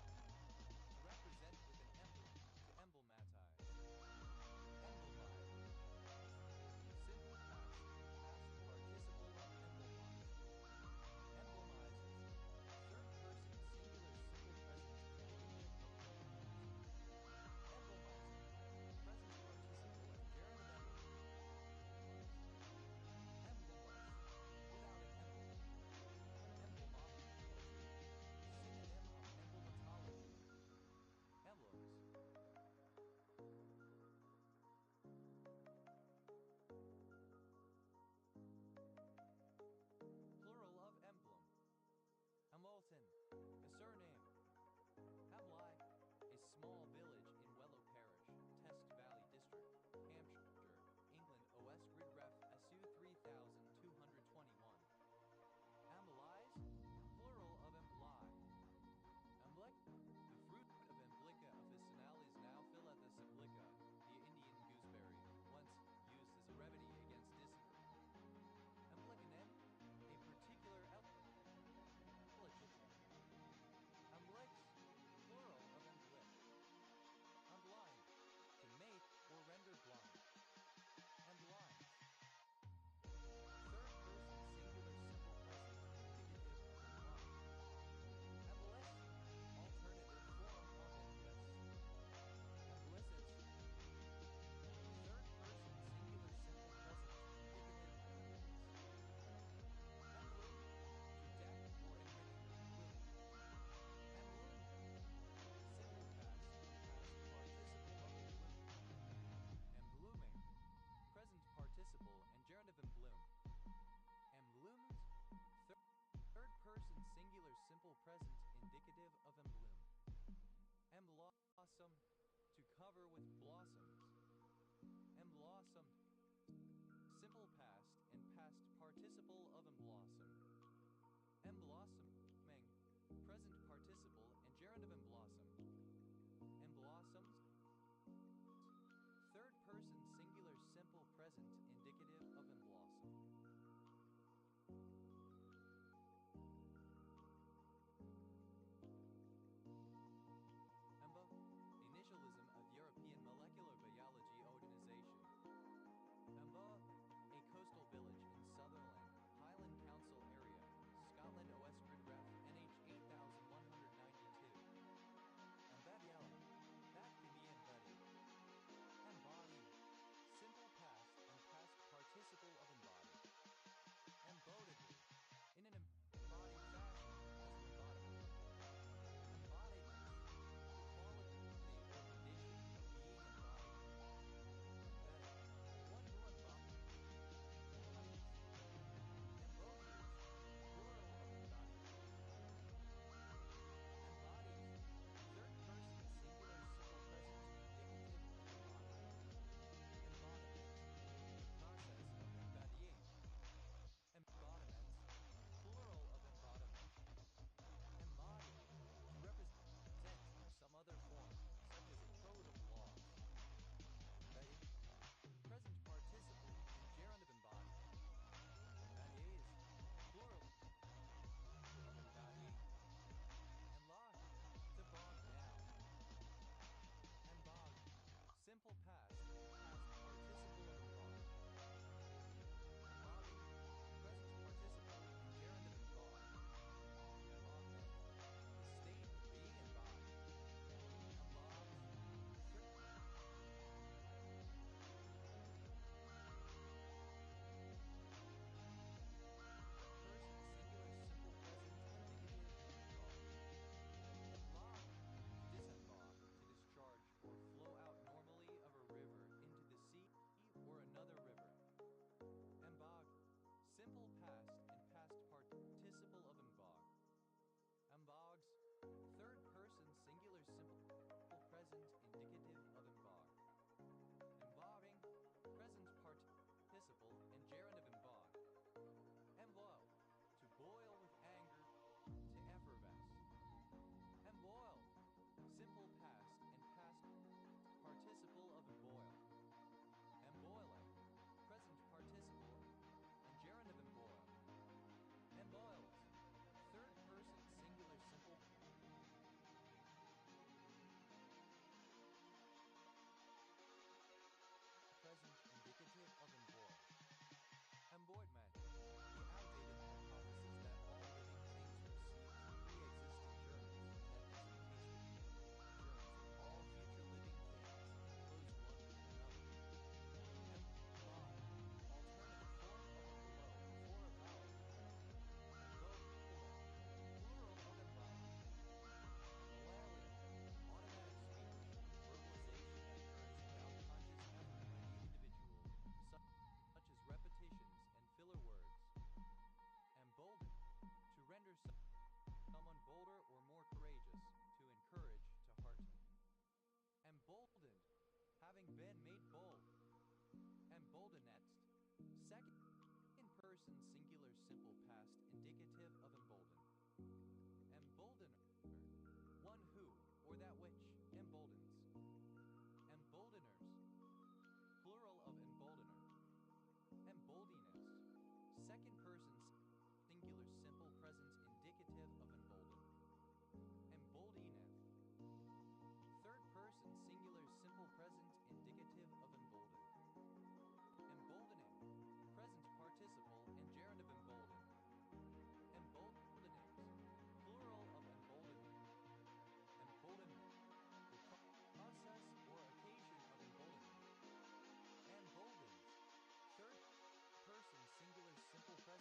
to represent with an emblem, to emblematize. Emblemize, simple past and past participle of emblemize. Emblemizes, third person singular simple present indicative of emblemizing. Emblemizing, present participle and gerund of emblemizing. Emblemless, without an emblem. Emblemology, synonym of emblematology. Emblems, plural of emblem. Hamilton, a surname. Hamley, a small village in Wellow Parish, Test Valley District, Hampshire, England. OS grid ref SU 3221. Amylize, plural of embly. Amblek, the fruit of Amblica officinalis, now Philetus amblica, the Indian gooseberry, once used as a remedy against dysentery. Amblicinem, a particular illegitimate. Amblix, plural of amblic. Amblind, to make or render blind. Amblind, third person singular simple present indicative of implying. Ambliss, alternative form of ambliss. Amblisses, third person singular simple present indicative of ambliss. Embloom, to deck or enrich with bloom. Embloom, simple past and past participle of embloom. Emblooming, present participle and gerund of embloom. Embloom's, third person singular simple present indicative of embloom. Emblossom, to cover with blossoms. Emblossom, simple past and past participle of emblossom. Emblossoming, present participle and gerund gerund of emblossom. Emblossoms. Third person singular simple present indicative of emblossom. EMBA, initialism of European Molecular Biology Organization. EMBA, a coastal village in Sutherland, Highland Council area, Scotland Oestrid Ref, NH 8192. Embadiella, that can be embodied. Embody, simple past and past participle of embody. Embodedly, in an embodied fashion as an embodiment. Embodiment, the quality or condition of being embodied. Embedded, one who embodies. Embodies, plural of embodies. Embodies, third person singular simple present indicative of embodiment. Embodiment, process of embodiation. Embodiment, plural of embodiment. Embody, to represent some other form, such as a code of law. Embedding, present participle and gerund of embody. Embodies, plural of embody. Enlarge, to bog down. Embog, simple past, past participle of embog. Embogging, present participle and gerund of embog. Embodiment, the state of being embodied. Embogs, third person singular simple present indicative of embog. Embog, disembog, to discharge or flow out normally of a river into the sea or another river. Embog, simple past and past participle of embog. Embogs, third person singular simple present indicative of embog. Embogging, present participle and gerund of embog. Emboil, to boil with anger, to effervesce. Emboil, simple past and past participle of emboil. Emboiling, present participle and gerund of emboil. Emboils, third person singular simple present indicative of emboil. Emboidment, the outdated hypothesis that all living things receive pre-existing germs and that this is the case with germs of all future living things enclose one with another. Embog, alternative form of a below before a vowel. Embodiment, plural of embog. Embolalia, automatic speech, verbalization that occurs without conscious effort by the individual, such as repetitions and filler words. Embolden, to render someone bolder or more courageous, to encourage, to hearten. Emboldened, having been made bold. Emboldenetst, second person singular simple past indicative of embolden. Emboldener, one who, or that which, emboldens. Emboldeners, plural of emboldener. Emboldinest, second person singular simple present indicative of embolden. Emboldineth, third person singular simple present indicative of embolden. Emboldening, present participle and gerund of embolden. Emboldenings, plural of emboldening. Emboldenment, the process or occasion of emboldening. Emboldens, third person singular simple present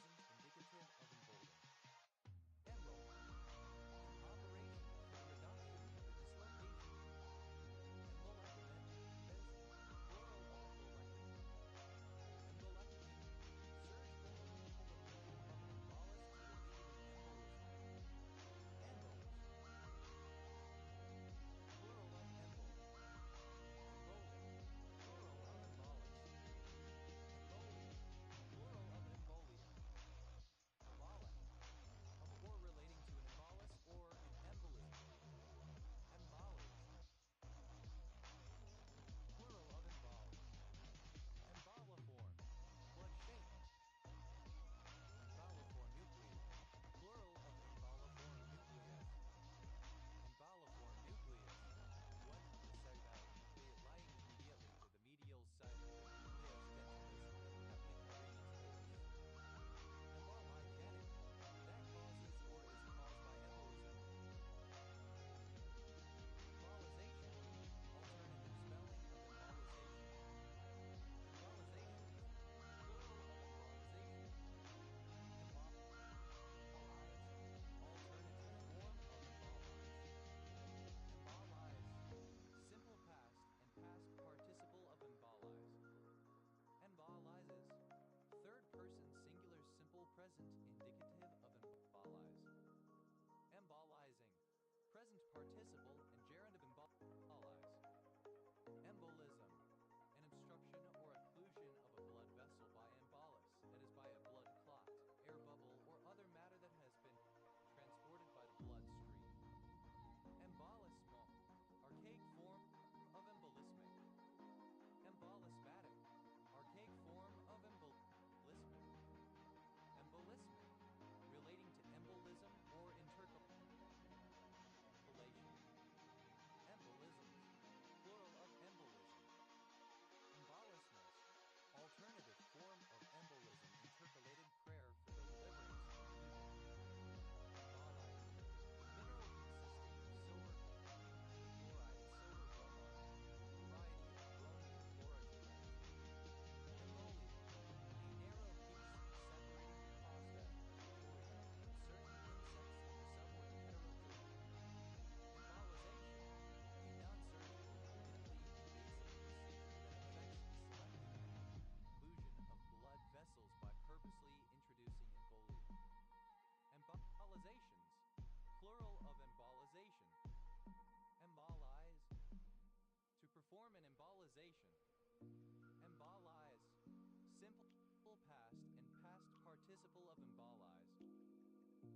participle of embolize.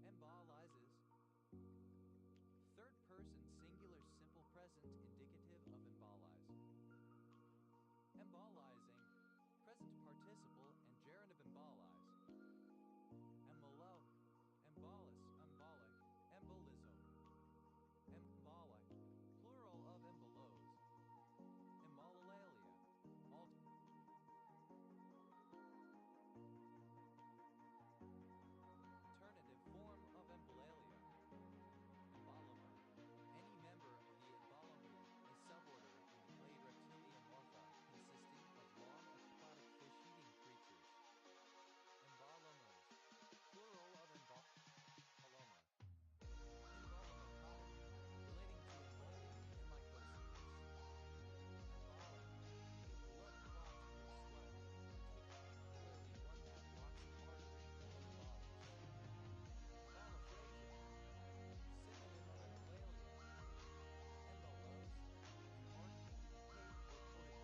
Embolizes. Third person singular simple present indicative of embolize. Embolizing. Present participle and gerund of embolize. Embolo. Embolus. Embolic. Embolism. Embolic. Plural of embolos. Embolilalia. Alternative form of embolalia. Embolomer. Any member of the Embolomu, a suborder in the clade Reptiliomorpha, consisting of long aquatic fish-eating creatures. Embolomers. Plural of embolomer. Embolomer, relating to embolia and mycosis. Embolic. A blood clot or swelling, particularly one that blocks an artery or embolus. Embolophrasia. Synonym of embolalia. Embolos. Arcade or corticoid street in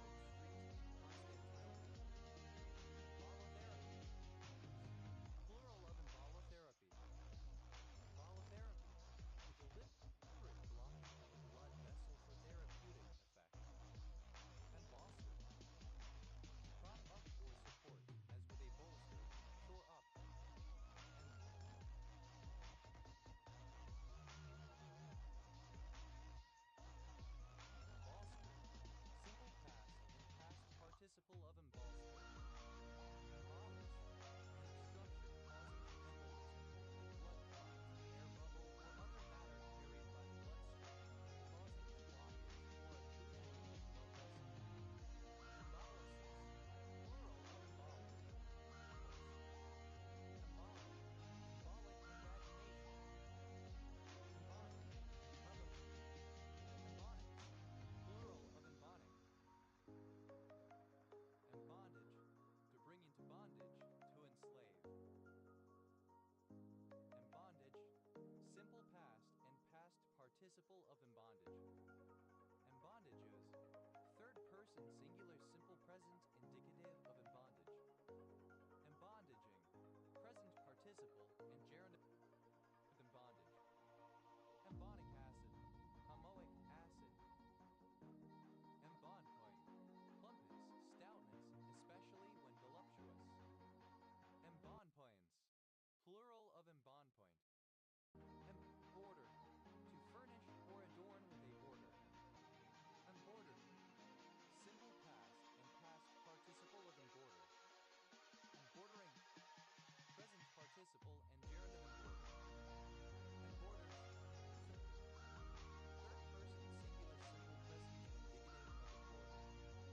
Constantinople. Embolotherapy. Plural of embolotherapy. Embolotherapy. Deliberate blocking of a blood vessel for therapeutic effect. Emboster. Prop up or support, as with a bolster. Shore up. Embolster. Simple past and past participle of embolster. Embolus. An obstruction causing embolism, a blood clot, air bubble, or other matter carried by the bloodstream, causing a blockage or occlusion of the blood vessel. Embolysis. Plural of embolic. Embolic. Embolic invagination. Embonic. Motherhood. Embonics. Plural of embonic. Embondage. To bring into bondage, to enslave. Embondage. Simple past and past participle of embondage. Embondages. Third person singular simple present indicative of embondage. Embondaging. Present participle and gerund of embondage. Embonic acid. Homoic acid. Embonpoint. Plumpness, stoutness, especially when voluptuous. Embonpoints. Plural of embonpoint. Emborder. To furnish or adorn with a border. Embordered. Simple past and past participle of emborder. Embordering. Present participle and gerund of emborder. Emborders. Third person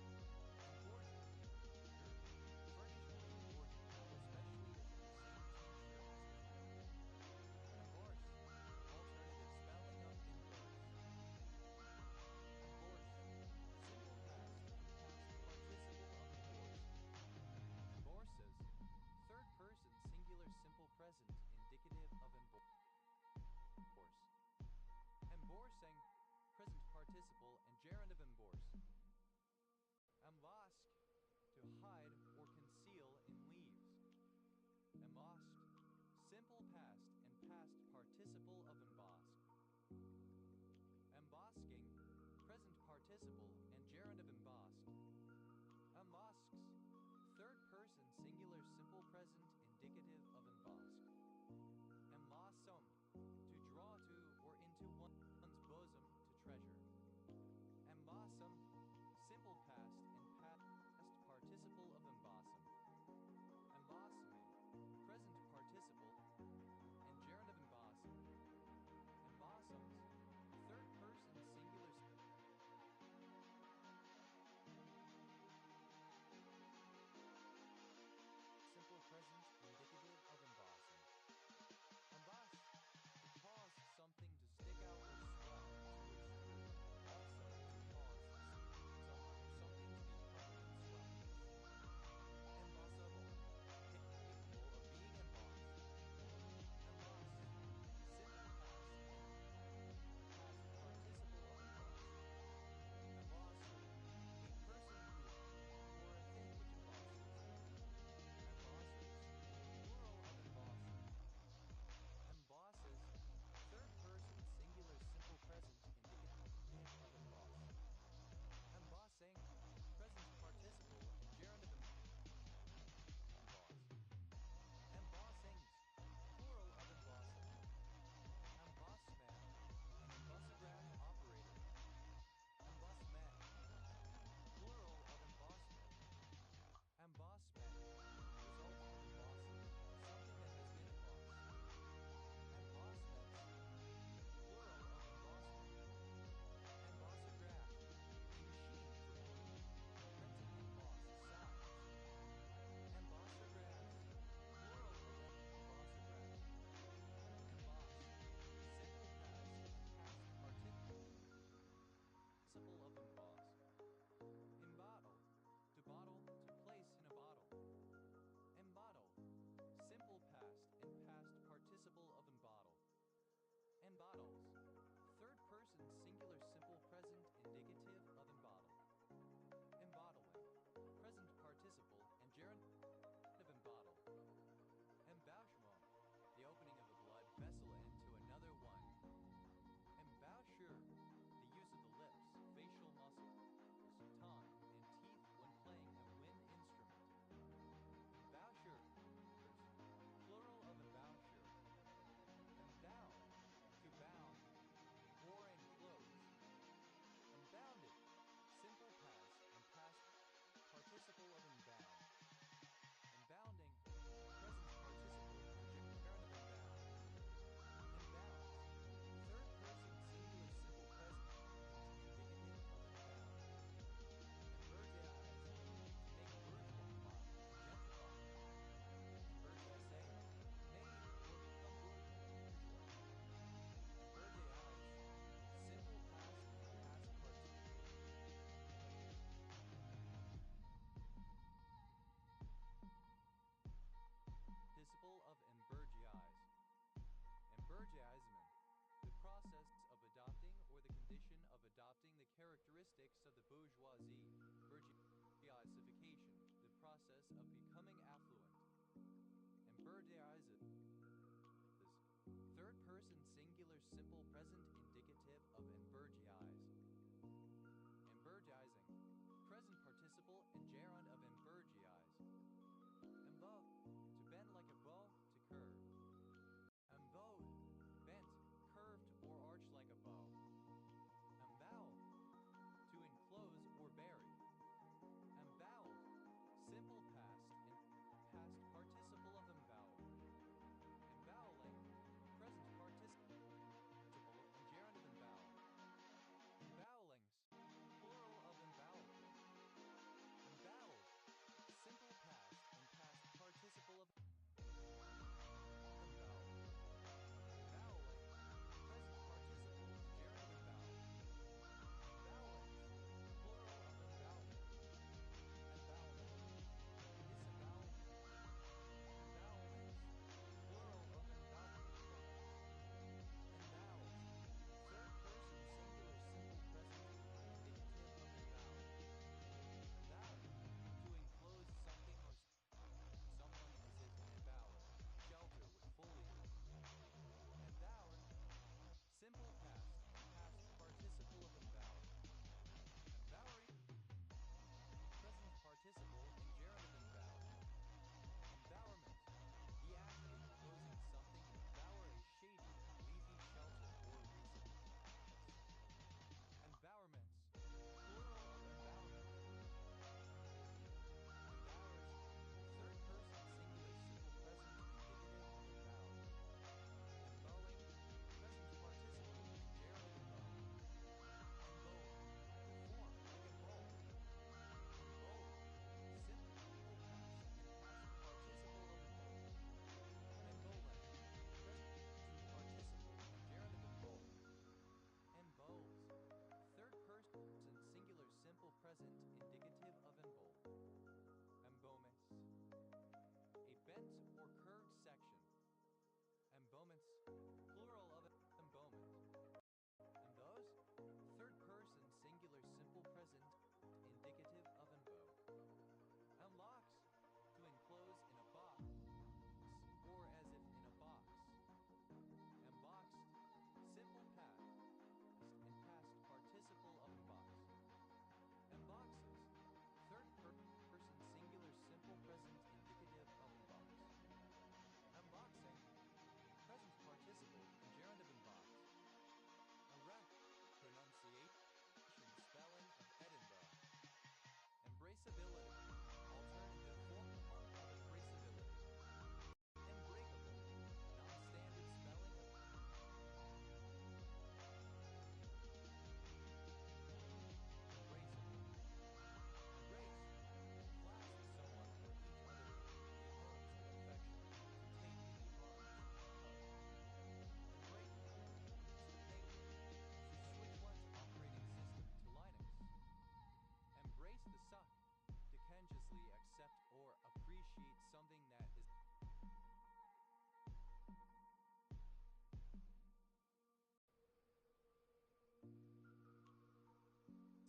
singular simple present indicative of emborder. Emborder. Furnish with a border, especially within the same tincture as before. Emborse. Alternative spelling of emborse. Emborse. Simple past and past participle of emborse. Emborses. Third person singular simple present indicative of emborse. Emborsing. Present participle and gerund of emborse. Embosk. To hide or conceal in leaves. Embossed. Simple past and past participle of embosk. Embosking. Present participle and gerund of embossed. Embosks. Third person singular simple present indicative of embosk. Embosom. To draw to or into one's bosom to treasure. Embosom. Simple past and past participle of embosom. Embossoming. Present participle and gerund of embosom. Embosoms. Third person singular simple present indicative of becoming affluent. Emburgeizes. Third person singular simple present indicative of emburgeize. Emburgeizing. Present participle and gerund of emburgeize. Embow. To bend like a bow, to curve. Embowed. Bent, curved, or arched like a bow. Embowel. To enclose or bury. Emboweled. Simple past and past participle of embowel. Emboweling. Present participle and gerund of embowel. Embowelings. Plural of embowel. Emboweled. Simple past and past participle of embowel. Embowelling. Present participle and gerund of embowel. Embowelings. Plural of embowelment. Embowelment. Disembowelment. Embowelments. Plural of embowelment. Embowels. Third person singular simple present indicative of embowel. Embower. To enclose something or someone as if in a bower. Shelter with foliage. Embower. Simple past and past participle of embower. Embowering. Present participle and gerund of embower. Embowerment. The act of enclosing something in bower a shady, leafy shelter or recess. Embowerments. Plural of embowerment. Embowers. Third person singular simple present indicative of embower. Embowing. Present participle and gerund of embow. Embow. Form like a bow. Embow. Simple past and past participle of embow. Embowling. Present participle and gerund of embow. Embowls. Third person singular simple present indicative of embowl. Embowments. A bent or curved section. Embowments. Plural of embowment. Embows. Third person singular simple present indicative of embow. Unlocks. To enclose in a box or as if in a box. Emboxed. Simple past and past participle of emboxed. Emboxes. Third person singular simple present indicative of embox. Emboxing. Present participle and gerund of embox. Erect. Pronunciation spelling of Edinburgh. Embraceability. Alternative form of embraceability. Unbreakable. Non-standard spelling of embraceable. Embrace. Clasp someone or each other in the arms with affection. To take in the arms. Hug. Embrace. To think. To switch one's operating system to Linux. Embrace the suck. To consciously accept or appreciate something that is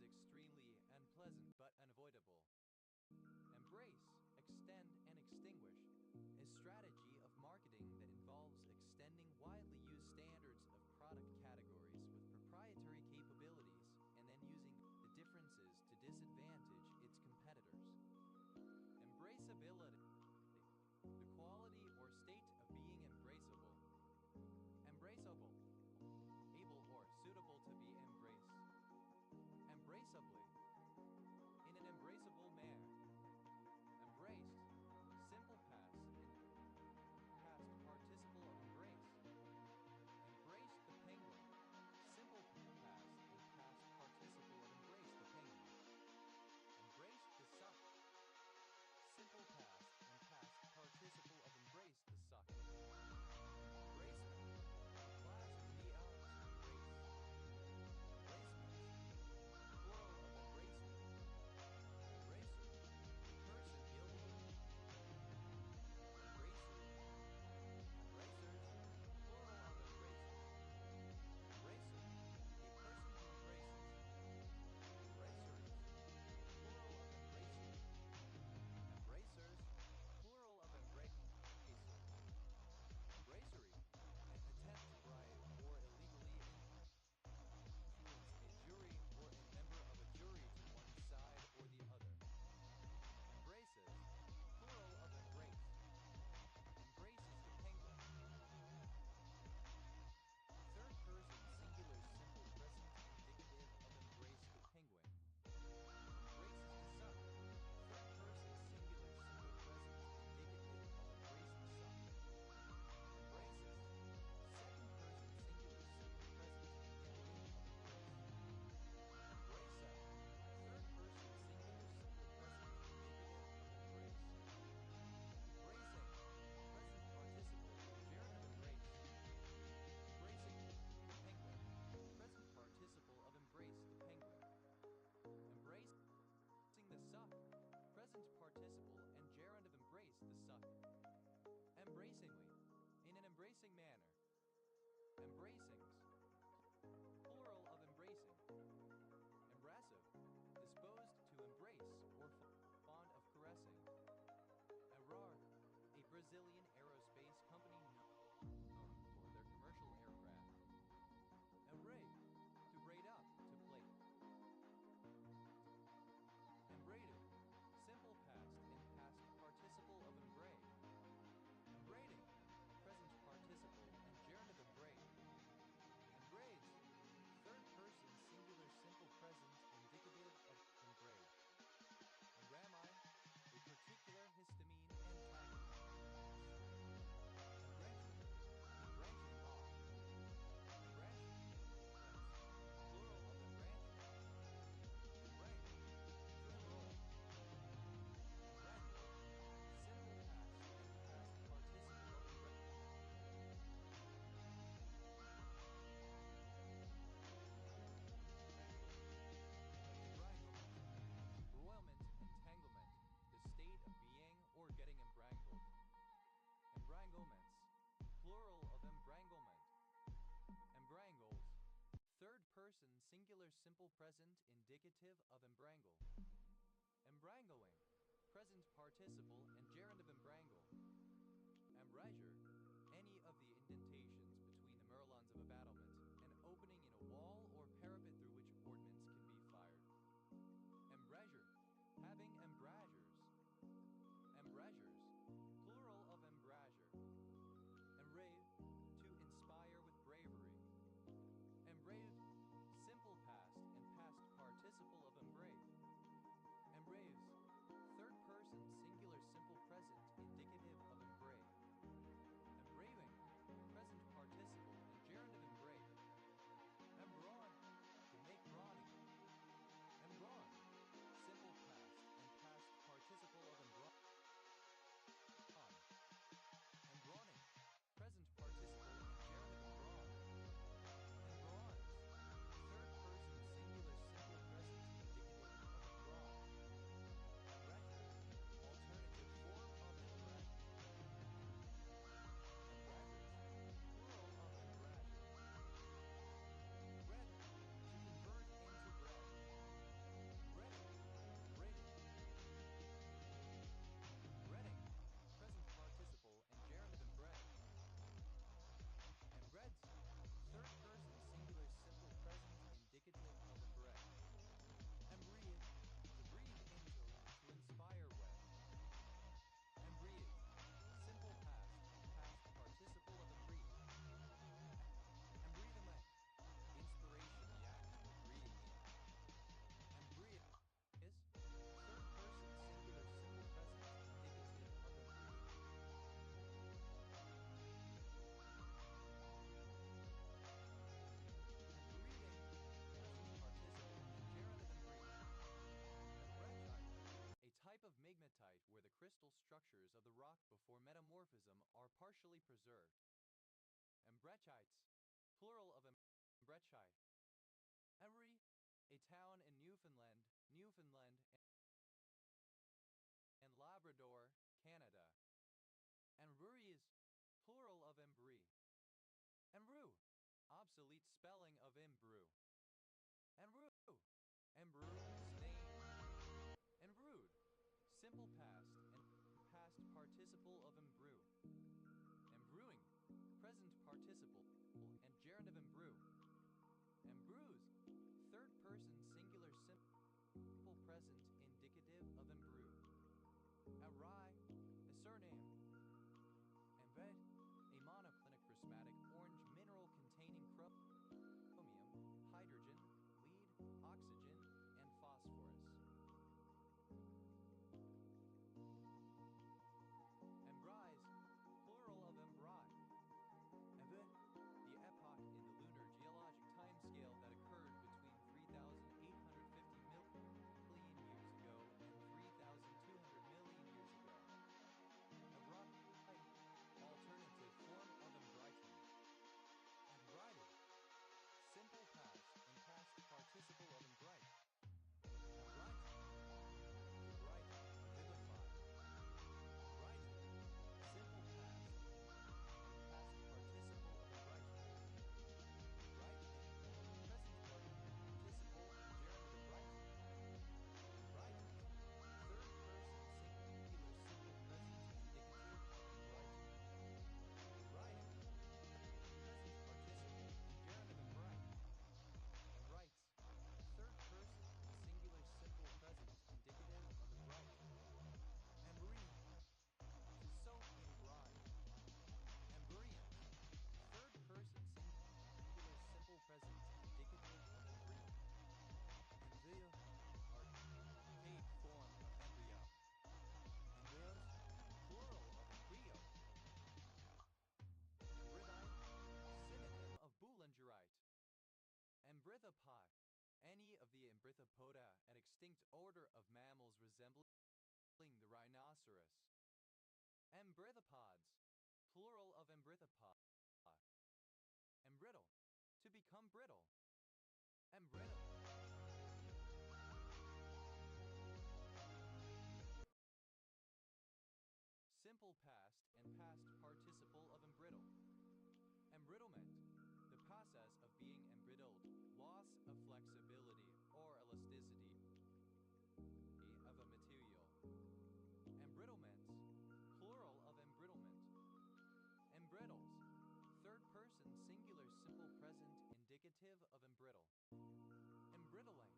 extremely unpleasant but unavoidable. Embrace, extend, and extinguish is strategy of marketing that involves extending widely used standards of product categories with proprietary capabilities and then using the differences to disadvantage its competitors. Embraceability, the quality or state of being embraceable. Embraceable, able or suitable to be embraced. Embraceably, in an embraceable manner. Embraced, simple past, the sun. Embracingly, in an embracing manner. Embracings, plural of embracing. Embrassive, disposed to embrace or fond of caressing. Embraer, a Brazilian aerospace company known for their commercial aircraft. Embraid, to braid up, to plait. Embraided, simple past and past participle of embraid. Embraiding, present participle and gerund of embraid. Embraids, third person singular simple present indicative of embraid. Embrami, a particular histamine antagonist. Embranching, branching off. Embranching, plural of embranching. Embrangle, to embroil. Embrangle, simple past and past participle of embrangle. Embroilment, entanglement, the state of being or getting embrangled. Embranglements, plural of embranglement. Embrangles, third person singular simple present indicative of embrangle. Embrangling, present participle and gerund of embrangle. Embrasure, any of the indentations between the merlons of a battlement, an opening in a wall or parapet through which ordnance can be fired. Embrasure, having embrasures. Embrasures, plural of embrasure. Embrave, to inspire with bravery. Embraved, simple past and past participle of embrave. Embraves, third person singular simple present indicative of embrave. Embraving, present participle and gerund of embrave. Embrawn, to make brawny. Embrawn, simple past and past participle of embrawn. Embrawning, present participle and gerund of embrawn. Embrawns, third person singular simple present indicative of embrawn. Embrasure, alternative form of embrasure. Embrasures, plural of embrasure. Bread, to convert into bread. Breading, braiding. Breading, present participle and gerund of embred. Embreds, third person singular simple present indicative of embred. Embreathe, to breathe into, to inspire with. Embreathe, simple past and past participle of embreathe. Embreathement, inspiration, the action of breathing in. Embreathe is third person singular simple present indicative of embreathe. Breathing, present participle and gerund of embreathe. Embretite, a type of magmatite where the crystal structures of the rock before metamorphism are partially preserved. Embrechites, plural of embrechi. Emery, a town in Newfoundland, and Labrador, Canada. Embreeze, plural of embrie. Embrue, obsolete spelling of imbrue. Embrue, embrue, stain. Embrued, simple past and past participle of embrue. Embruing, present participle and gerund of embrue. Embrues, third person singular simple present indicative of embrue. Awry, a surname. Embed, a monoclinic prismatic orange mineral containing chromium, hydrogen, lead, oxygen, and phosphorus. Embrise, plural of embry. Embed, the epoch in the lunar Embrithopoda, an extinct order of mammals resembling the rhinoceros. Embrithopods, plural of embrithopoda. Embrittle, to become brittle. Embrittle. Simple past and past participle of embrittle. Embrittlement, the process of being embrittled, loss of flexibility or elasticity of a material. Embrittlements, plural of embrittlement. Embrittles, third person singular simple present indicative of embrittle. Embrittling,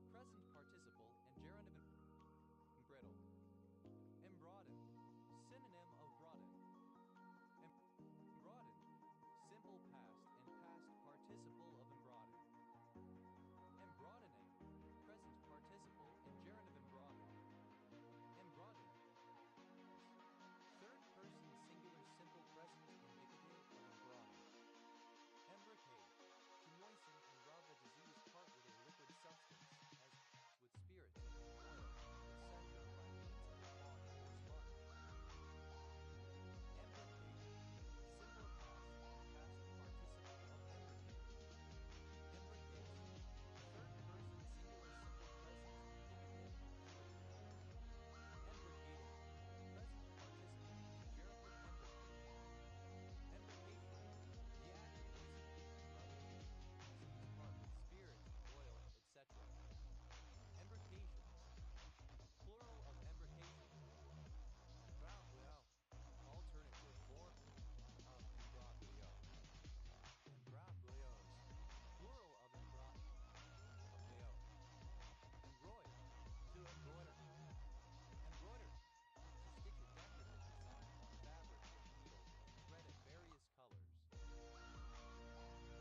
present participle and gerund of embrittle. Embroaden, synonym of broaden. Embroaden, simple past and past participle of embroaden. Embroadening, present participle and gerund of embroaden. Embroaden, third person singular simple present indicative of embroaden. Embricate, to moisten and rub a diseased part with a liquid substance, as with spirits, oil, etc. by means of a cloth or sponge. Embricate, simple past participle of embricate. Embricate, third person singular simple present indicative of embricate. Embricating, present participle and gerund of embricate. Embrication, the act of moistening and rubbing a diseased part with spirits, oil, etc. Embrications, plural of embrication. Imbroglio, alternative form of imbroglio. Imbroglios, plural of imbroglio. Embroider, to embroider. Embroider, to stitch a decorative design on fabric with needle, thread of various colors.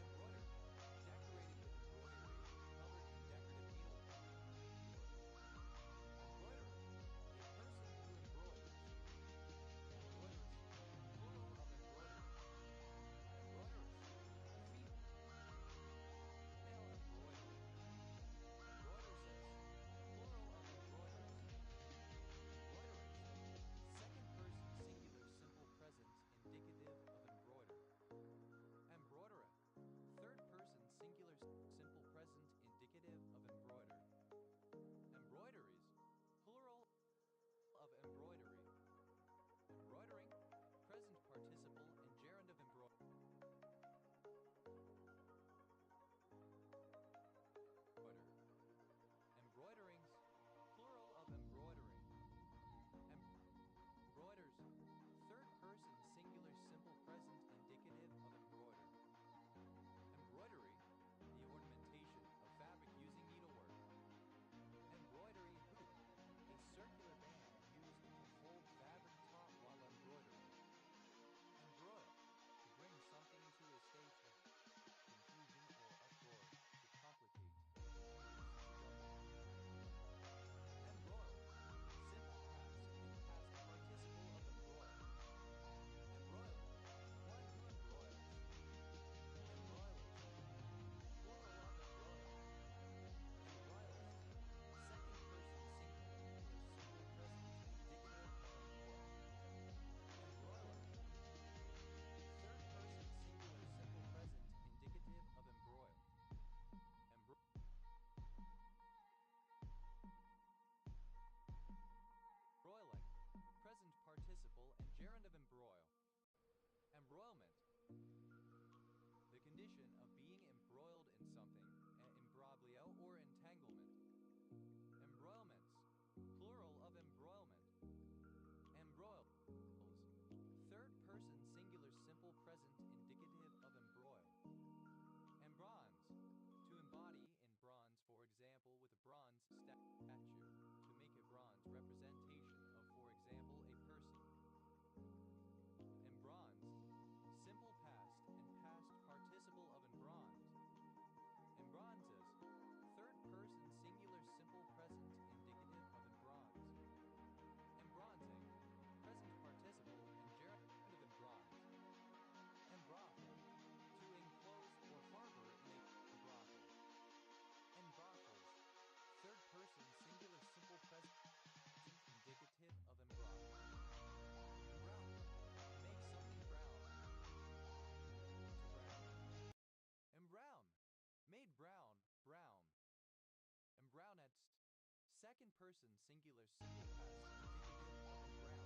Embroider, decorated with embroidery, covered in decorative needlework. Embroiderer, a person who embroiders. Embroiders, plural of embroidery. Embroideress, female. Male embroiderer. Embroideresses, plural of embroiders. Embroideress, second person singular simple present indicative of embroider. Embroiderer, third person singular simple present indicative of embroider. Embroideries, plural of embroidery. Embroidering, present participle and gerund of embroider. Embroiderings, plural of embroidering. Embroiders, third person singular simple present indicative of embroider. Embroidery, the ornamentation of fabric using needlework. Embroidery hoop, a circular band used to fold fabric taut while embroidering. Embroil, to bring something to a state of confusion or uproar, to complicate. Embroil, simple past and past participle of embroil. Embroiler, one who embroils. Embroilers, plural of embroiler. Embroilist, second person singular simple present indicative of embroil. Embroiler, third person singular simple present indicative of embroil. Embroiling, present participle and gerund of embroil. Embroilment, the condition of being embroiled in something, imbroglio or entanglement. Embroilments, plural of embroilment. Embroils, third person singular simple present indicative of embroil. Embronze, to embody in bronze, for example, with a bronze statue, to make a bronze representation of, for example, a person. Embronzed, simple person singular simple past indicative of embrown.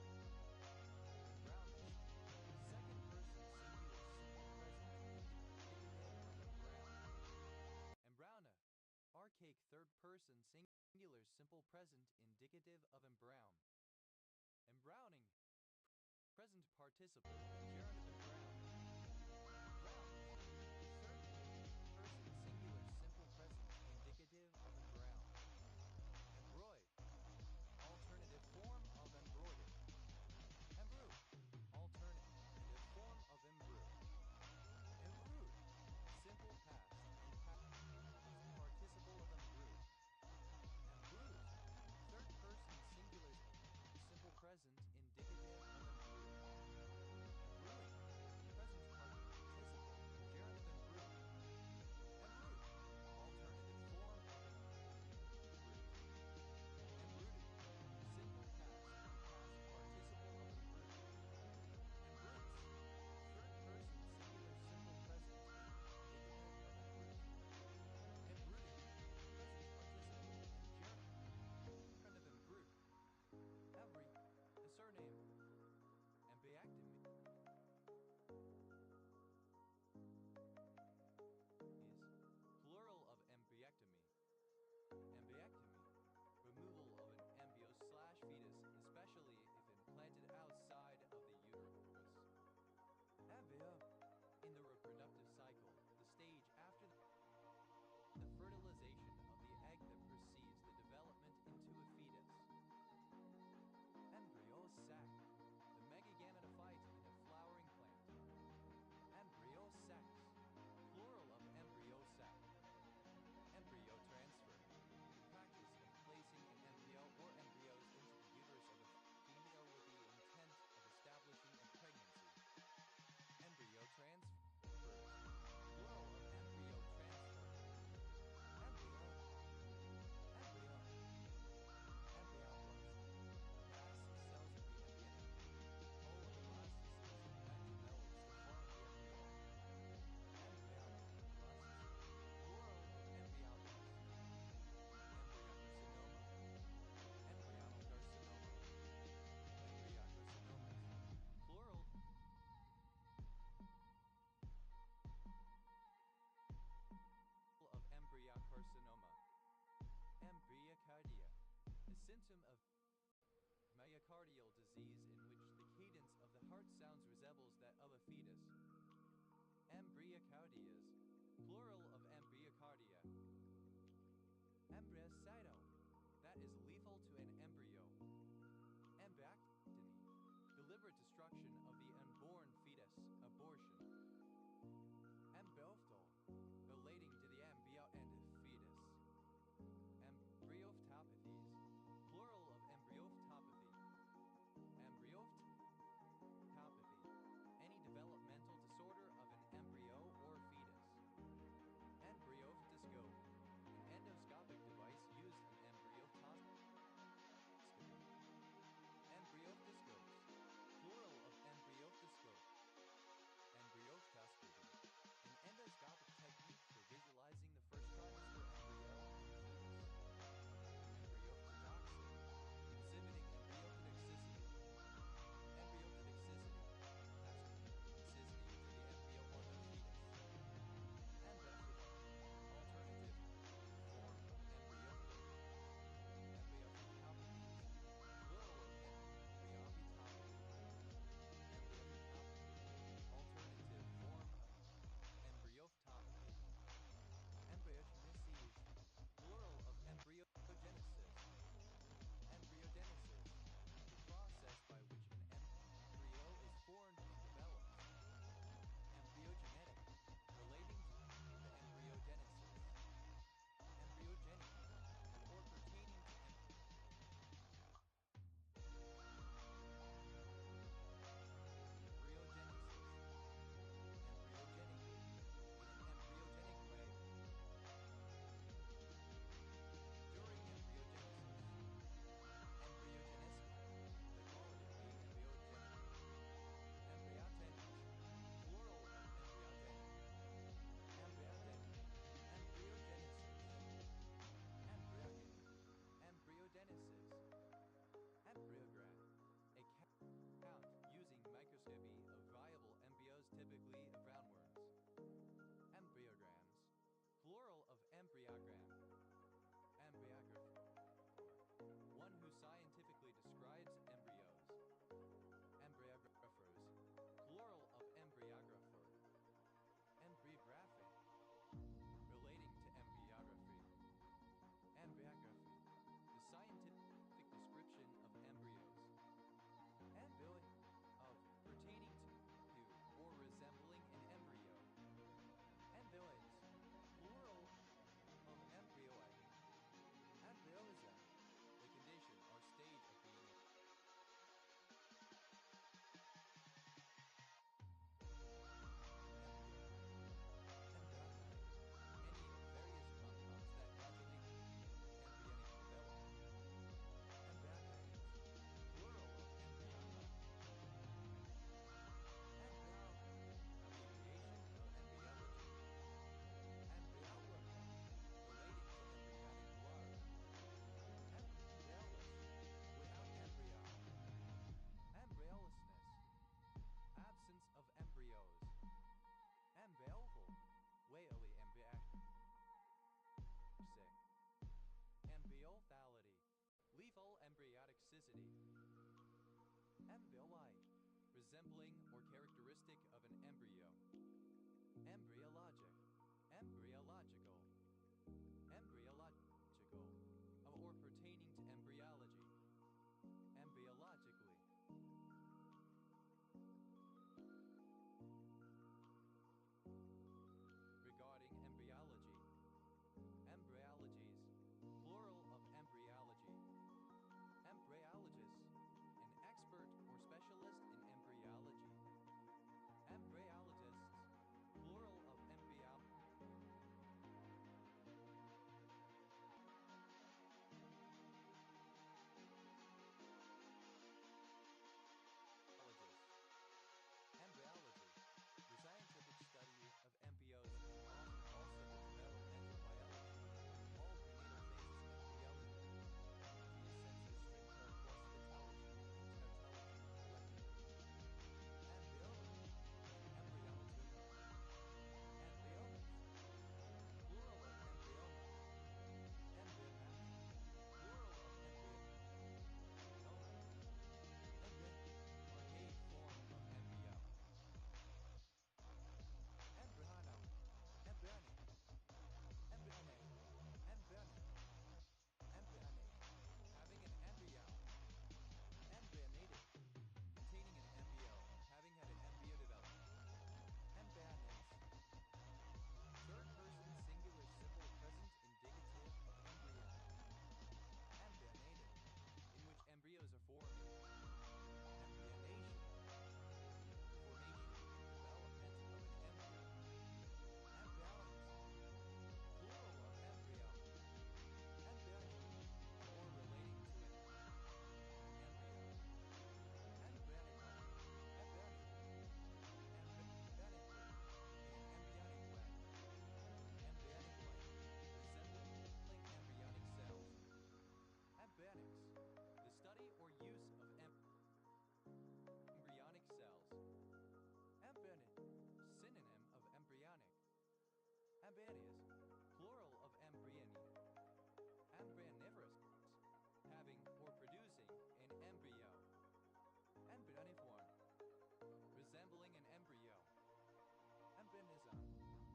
Embrownness. Second person singular simple present indicative of embrown. Embrowna. Archaic third person singular simple present indicative of embrown. Embrowning. Present participle generative embrown. Embrown. Third person singular simple present indicative of embrown. Embroid. Alternative form of embroidered. Embrew. Alternative form of embrewed. Embrewed. Simple past and past participle of embrewed. Embrewed. Third person singular simple present indicative of embrewed. Embrewing. Present participle generative embrewed. Embrewed. Alternative form of embrewed. Embrewed. Simple past and past participle of embrewed. Embrewed. Third person singular simple present indicative of embrewed. Embrewed. Present participle and generative embrewed. Every. A surname. Embiectomy. Is plural of embriectomy. Embriectomy. Removal of an embryo/fetus, especially if implanted outside of the uterus. Embryo. In the reproductive cycle, the stage after the fertilization of the egg that precedes the development into a fetus. Embryo sac. The megagametophyte in a flowering plant. Embryo sex. Plural of embryo sac. Embryo transfer. The practice of placing an embryo or embryos into the uterus of a female with the intent of establishing a pregnancy. Embryo transfer. Plural of embryo transfer. Embryo. Embryo. Embryoblast. Mass of cells of the embryo. Whole of the blastocyst that develops to form the embryo. Embryoblast. Plural of embryoblast. Embryocarcinoma. Embryocarcinoma. Embryocarcinomas. Plural. Of embryocarcinoma. Embryocardia. A symptom of myocardial disease in which the cadence of the heart sounds resembles that of a fetus. Embryocardias. Plural of embryocardia. Embryocytome. That is lethal to an embryo. Embriectomy. Deliberate destruction of the unborn fetus. Abortion. Embryophthalm. Relating to the embryo and fetus. Embryophtopathies. Plural of embryophtopathy. Embryophtopathy. Any developmental disorder of an embryo or fetus. Embryophtoscope. An endoscopic device used in embryophtoscopy. Embryophtoscopes. Plural of embryophtoscopes. Embryoi, resembling or characteristic of an embryo. Embryologic, embryological, embryological, or pertaining to embryology. Embryologically. Regarding embryology. Embryologies, plural of embryology. Embryologist, an expert or specialist in embryology. Embryologists, plural of embryologists. Embryology, the scientific study of embryos and often also the developmental biology of all prenatal phases of embryology, via sensu stricto plus tautology, collectively. Embryoma, embryology, embryomas, plural of embryoma, embryomat, plural of embryoma, embryon, archaic form of embryo. Embryonum, embryonic, embryonic, embryonic, embryonate, having an embryo, embryonated, containing an embryo, having had an embryo developed. Embryonase, third person singular simple present indicative of embryo. Embryonated, in which embryos are forming. Embryonation, the formation and development of an embryo. Embryons, plural of embryo. Embryonic, or relating to an embryo. Embryonical, embryonic, embryonically, in an embryonic way. Embryonic-like, resembling embryonic cells. Embryonics, the study or use of embryonic cells. Embryonic, synonym of embryonic. Embryoneous, plural of embryony. Embryonevorous, having or producing an embryo. Embryoniform, resembling an embryo. Embryonism,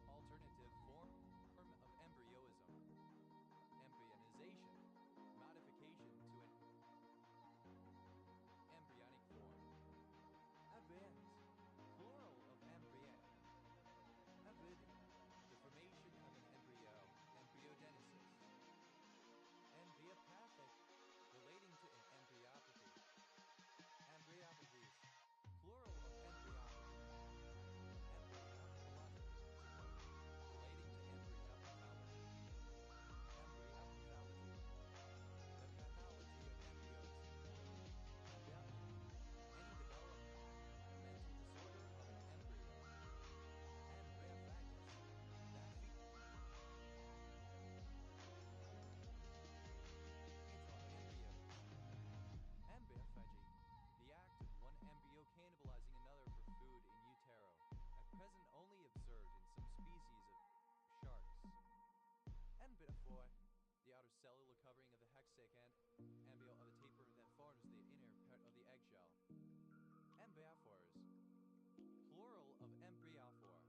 alternative form of embryoism. Embryonization, modification to an embryonic form. Embryons, plural of embryon. Embryon, the formation of an embryo, embryogenesis. Embryopathic, relating to an embryopathy. Embryopathies, plural of embryopathy. Embryopathical, relating to embryopathology. Embryopathology, the pathology of embryos. Embryotomy, any developmental disorder of an embryo. Embryophagus, that feeds on embryos. Embryophagy, the act of one embryo cannibalizing another for food in utero, at present only observed in some species of sharks. Embryophore, the outer cellular covering of the hexagon embryo of a taper that forms the inner part of the eggshell. Embryophores, plural of embryophore.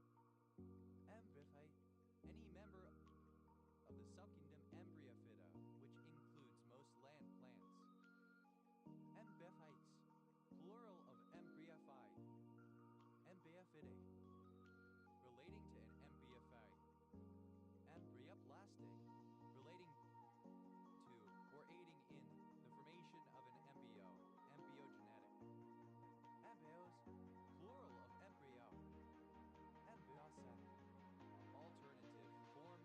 Embryophyte, any member of the subkingdom Embryophyta, which includes most land plants. Embryophytes, plural of embryophyte. Embryophyte, relating to an embryophyte. Embryoplastic, relating to or aiding in the formation of an embryo, embryogenetic. Embryos, plural of embryo. Embryocetic, alternative form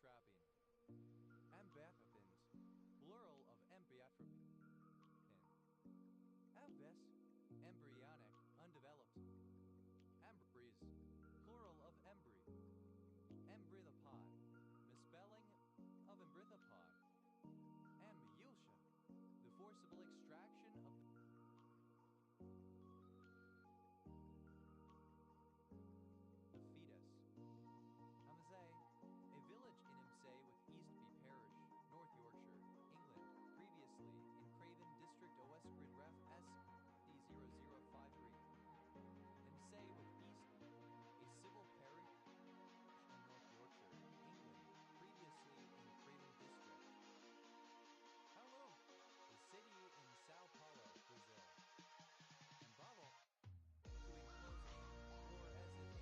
trapping. Ambathopins, plural of ambiatropin. Ambes, embryonic, undeveloped. Ambries, plural of embry. Embrythopod, misspelling of embrithopod. Ambiultia, the forcible extraction of the fetus. Amazay, a village in Imsay with Eastby Parish, North Yorkshire, England, previously in Craven District OS Grid Ref SD0053. Imsay with Eastby, a civil parish in North Yorkshire, England, previously in Craven District. Hello, a city in Sao Paulo, Brazil. And Bubble, to enclose in, or as if in,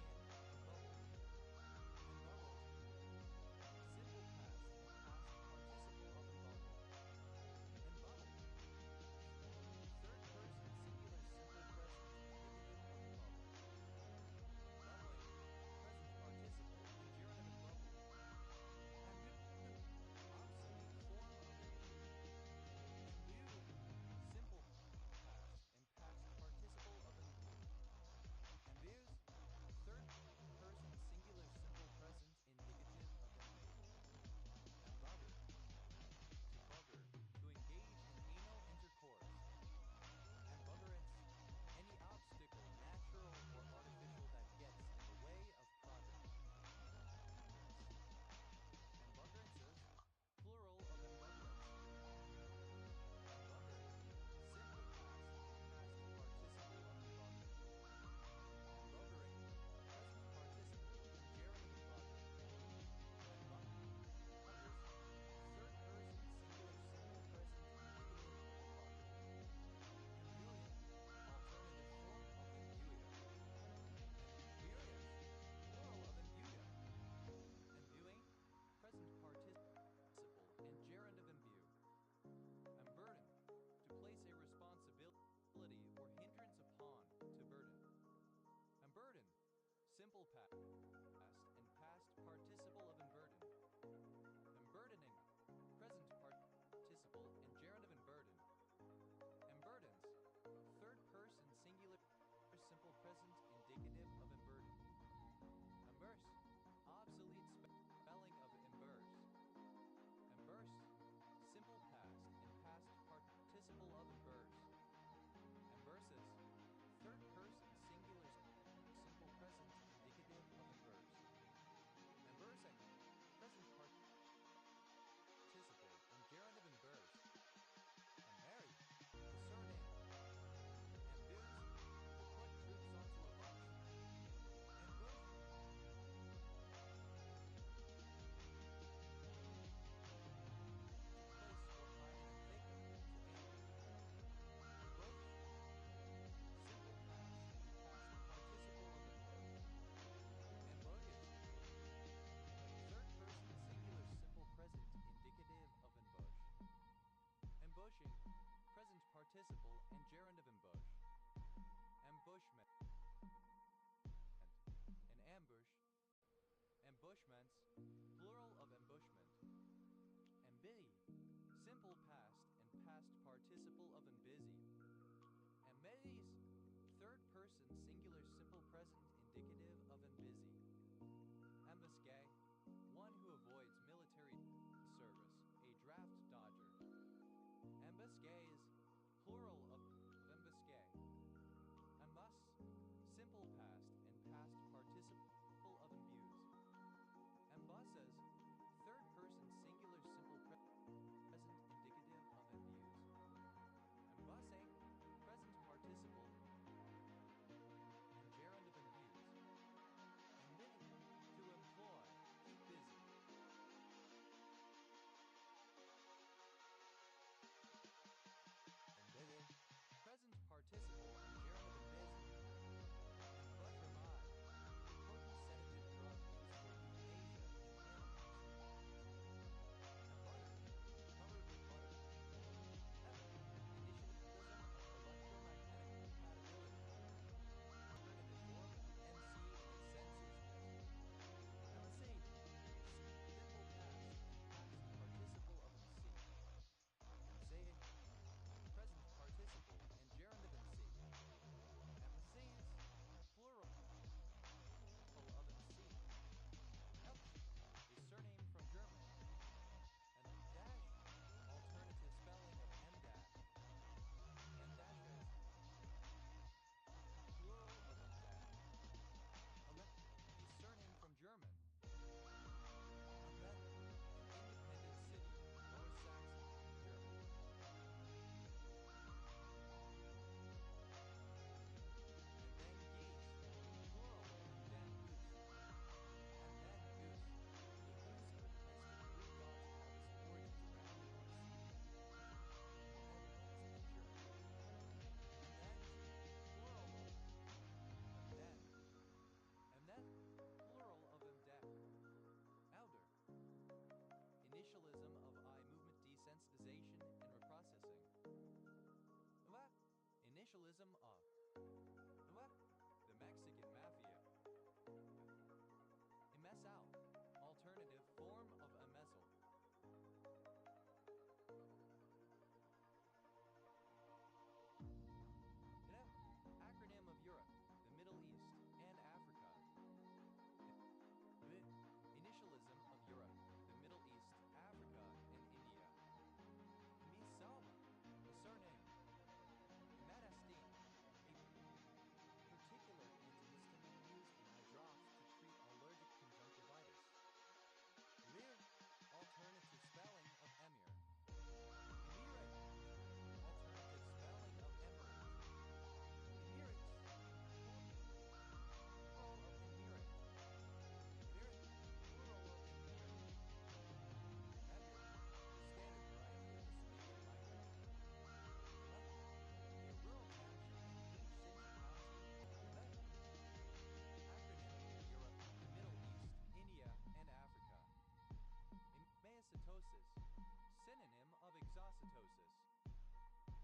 a bubble. And bubbles, simple past and past participle of a bubble. And bubble, third person singular simple present indicative of a bubble. Bubbling, present participle and gerundive in bubble. And obsolete form of imbue, simple past and past participle of imbue. Imbues, third person singular simple present indicative of imbue. And bugger, to bugger, to engage in anal intercourse. And buggerance, any obstacle, natural or artificial, that gets in the way of progress. And buggerances, plural of embuggerance. And buggered, simple past, past participle of embuggered. And buggering, present participle and gerund of buggered. And buggers, third person singular simple present indicative of a bugger. Imbuing, alternative form of imbuia. And imburious, plural of imbuia. Imbuing, present participle and gerund of imbue. And burden, to place a responsibility or hindrance upon, to burden. And burden, simple past and past participle of unburden. And burdening, present participle and gerund of unburden. And burdens, third person singular simple present indicative of unburden. Immerse, obsolete spelling of immerse. Immerse, simple past and past participle of immerse. Immerses, third person singular simple present indicative of immerse. Immersing, present participle and gerund of immerse. And marry, the surname. And booze, to put troops onto a bus. And bush, to place or hide in a thicket, to ambush. And bush, simple past and past participle of ambush. Ambushes, third person singular simple present indicative of ambush. Ambushing, present participle and gerund of ambush. Ambushment. An ambush. Ambushments, plural of ambushment. Ambusy, simple past and past participle of ambusy. Ambusy, third person singular simple present indicative of ambusy. Ambuscade, one who avoids military service, a draft dodger. Ambuscades, plural of ambuscade. Ambus, simple past and past participle of imbuse. Ambusses, third person singular simple present indicative of imbuse. Ambussing, present participle and gerund of imbuse. Ambity, to employ, busy. Initialism of what? The Mexican Mafia. Emesal, alternative form of emesal. Acronym of Europe, the Middle East, and Africa. The initialism of Europe, the Middle East, Africa, and India. Misalva, a surname. Medastin, a particular antihistamine used in eye drops to treat allergic conjunctivitis. Lir, alternative spelling of emir. Emirate, alternative spelling of emirate. Emirates, plural of emirate. Emirate, plural of emirate. Emir, standard variety of the Sumerian language. A rural township in ancient county Tibet. Acronym of Europe, the Middle East, India, and Africa. Emacytosis, synonym of exocytosis.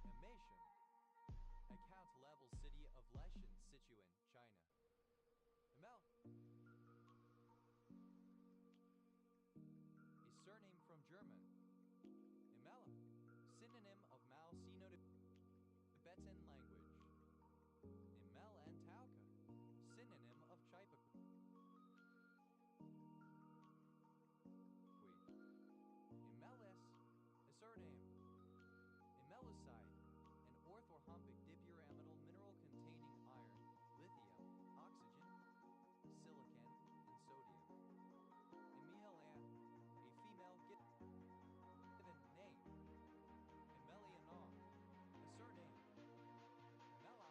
Emation, account-level city of Leshan, Sichuan, China. Emel, a surname from German. Emela, synonym of Mao Sino-Tibetan language. Emel and Tauka, synonym of Chaipaku. Emelis, a surname. Emelusite, an orthorhombic dipyramidal mineral containing iron, lithium, oxygen, silicon, and sodium. Emilia, a female given name. Emelianon, a surname. Meli,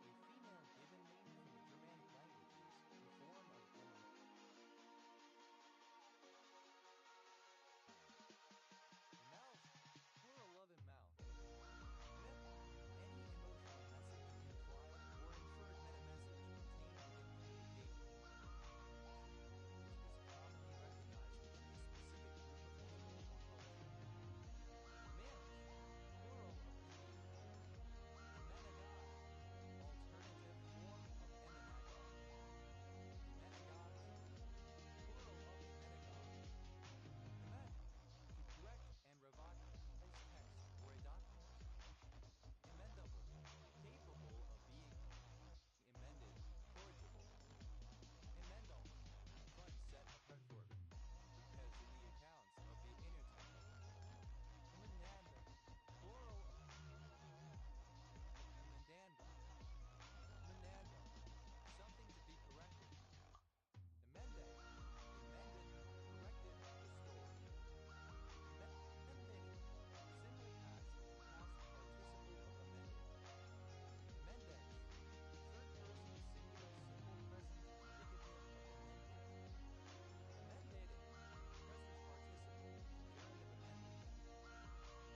a female given name from the Germanic languages, a form of Emels, plural of Emel. Any emotional message implied or inferred meta-message contained within communication, which is commonly recognized within a specific group of people or culture. Manners, plural of Indian. Emenagad, alternative form of Emenagad. Emenagods, plural of Emenagod. Emen, to correct and revise text or a document. Emendable, capable of being amended, corrigible. Emendal, fun set apart for because in the accounts of the inner temple. Emendanda, plural of emendanda. Emendanda, something to be corrected. Emende, amended, corrected, restored. Emendated, simple past participle of amended. Mendes, third person singular simple present indicative of amended. Emendated, present participle and gerund of amended.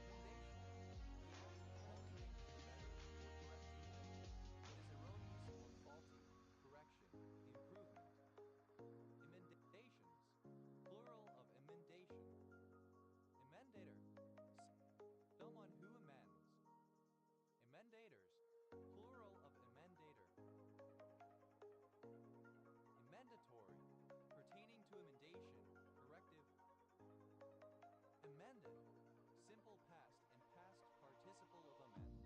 Emendation, the act of altering for the better or correcting what is erroneous or faulty, correction, improvement. Emendations, plural of emendation. Emendator, someone who amends. Emendators, plural of emendator. Emendatory, pertaining to emendation, corrective. Emended, simple past and past participle of amend.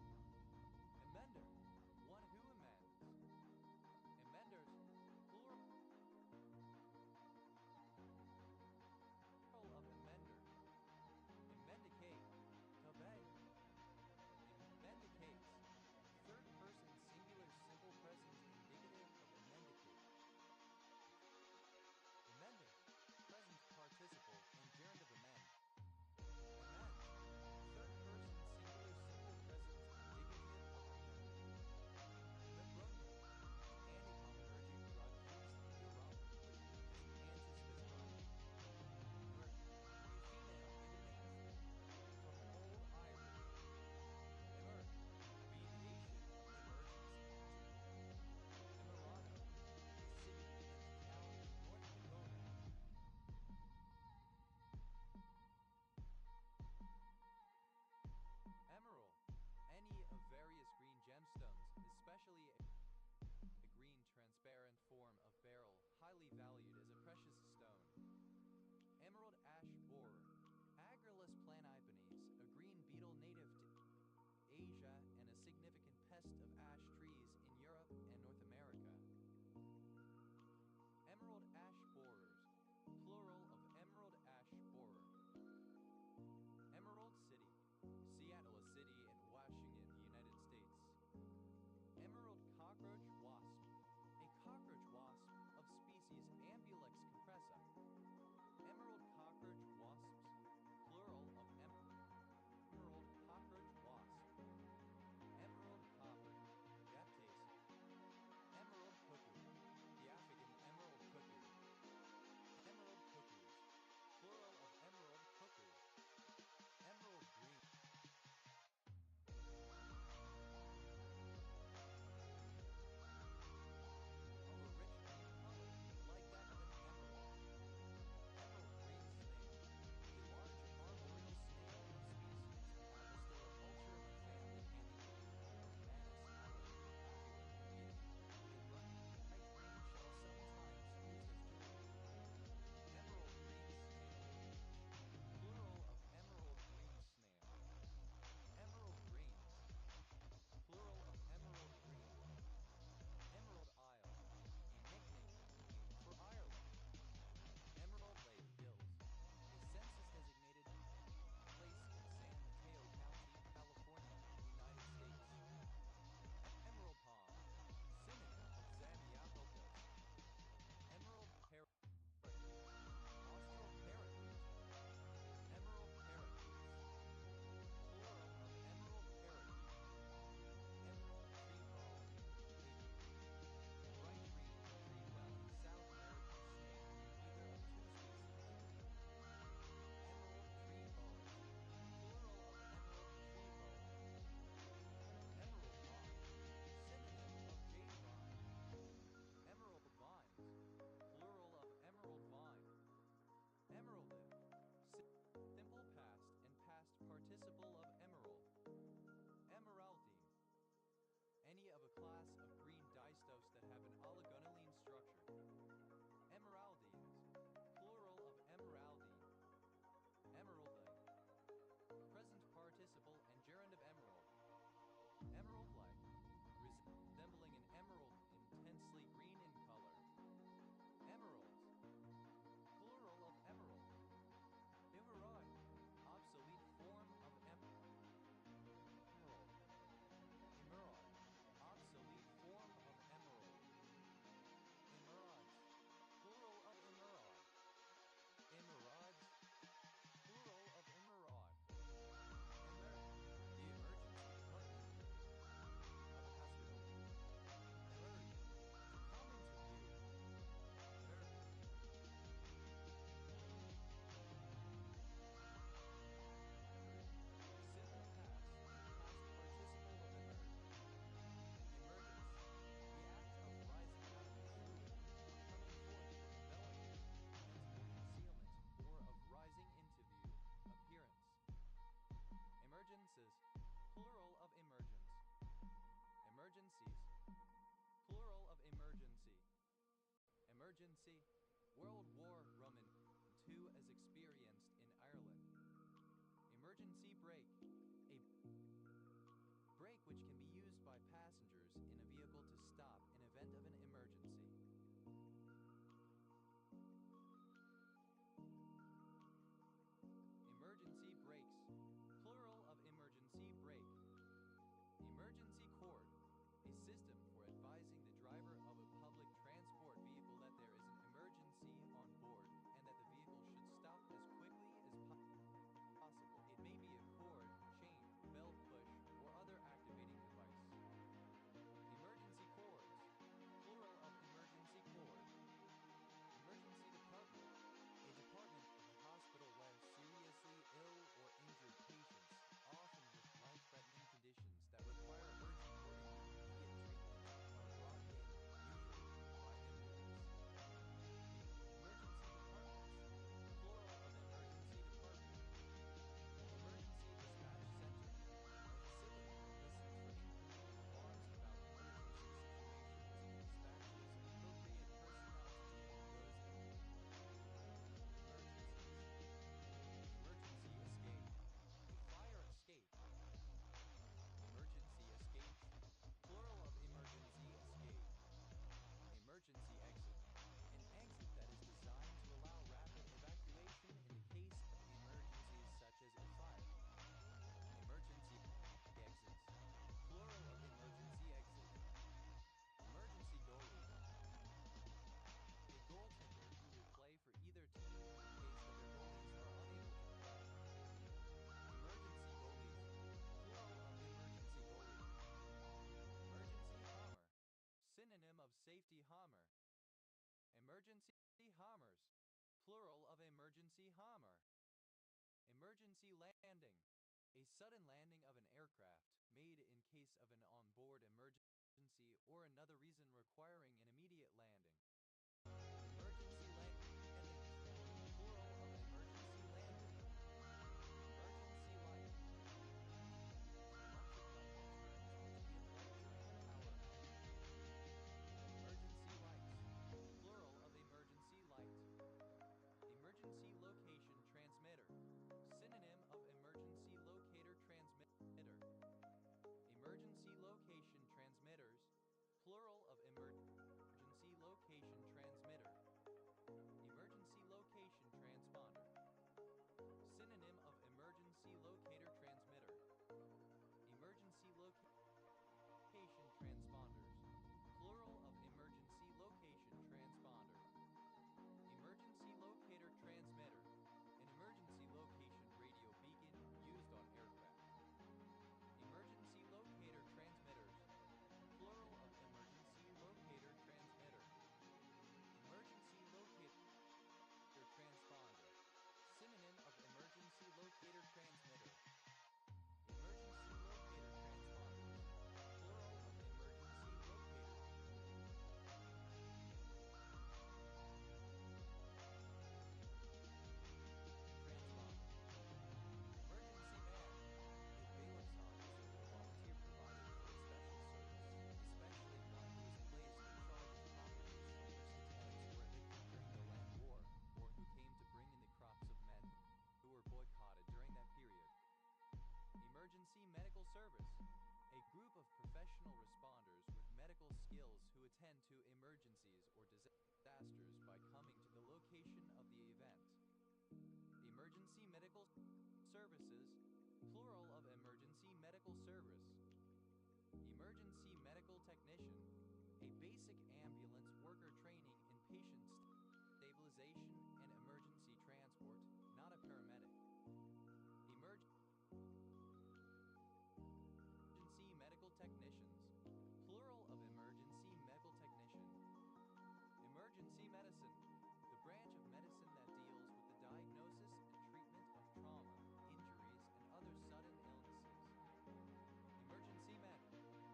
Emender, one who amends. Emenders, plural of emender. Emendicate, to beg. Emendicates, third person singular simple present indicative of emendicate. Emended, present participle and gerund of amend. Amend, third person singular simple present indicative of amend. emergency. World War Roman II as experienced in Ireland. Emergency brake. A brake which can be used by passengers in a vehicle to stop in event of an emergency. Emergency brakes. Plural of emergency brake. Emergency cord. A system for advising the driver of a public transport vehicle that there is an emergency on board and that the vehicle should stop as quickly as possible. It may be a cord, chain, bell push, or other activating device. Emergency cords. Plural of emergency cord. Emergency department. A department of a hospital where seriously ill or injured patients, often with life-threatening conditions that require urgent or immediate treatment, are brought in, usually by ambulance. Emergency departments. Plural of emergency department. Emergency dispatch center. A facility that listens for incoming alarms about emergency situations and dispatches appropriate personnel to deal with those emergencies. Emergency escape. A fire escape. Emergency escape. Plural of emergency escape. Emergency exit. An exit that is designed to allow rapid evacuation in the case of emergencies such as a fire. Emergency exits. Plural of emergency exit. Emergency goalie. A goaltender who will play for either team in the case that their goalies are unable to play. Emergency goalies. Plural of emergency goalie. Emergency Hammer. Synonym of safety hammer. Emergency hammers. Plural of emergency hammer. Emergency landing. A sudden landing of an aircraft made in case of an onboard emergency or another reason requiring an immediate landing. Emergency landing. Plural of emergency landing. Emergency light. Electric light that turns on to be a light during a power outage. Emergency lights. Plural of emergency light. Emergency location transmitter. Synonym of emergency locator transmitter. Emergency location transmitters. Plural of emergency location transmitter. Emergency location transponder. Synonym of emergency locator transmitter. Emergency location transponders. Plural of emergency location transponder. Emergency locator transmitter. An emergency location radio beacon used on aircraft. Emergency locator transmitters. Plural of emergency locator transmitter. Emergency locator transponder. Synonym of emergency locator transmitter. Emergency locator transponder. Plural of emergency locator transponder. Emergency man. A bailiff's officer or volunteer provided for a special service, especially one who is placed in charge of properties from which the tenants were evicted during the land war, or who came to bring in the crops of men who were boycotted during that period. Emergency medical service. A group of professional responders with medical skills who attend to emergencies or disasters by coming to the location of the event. Emergency medical services. Plural of emergency medical service. Emergency medical technician. A basic ambulance worker training in patient stabilization and emergency transport, not a paramedic. Emergency medical technicians. Plural of emergency medical technician. Emergency medicine. The branch of medicine that deals with the diagnosis and treatment of trauma, injuries, and other sudden illnesses. Emergency men.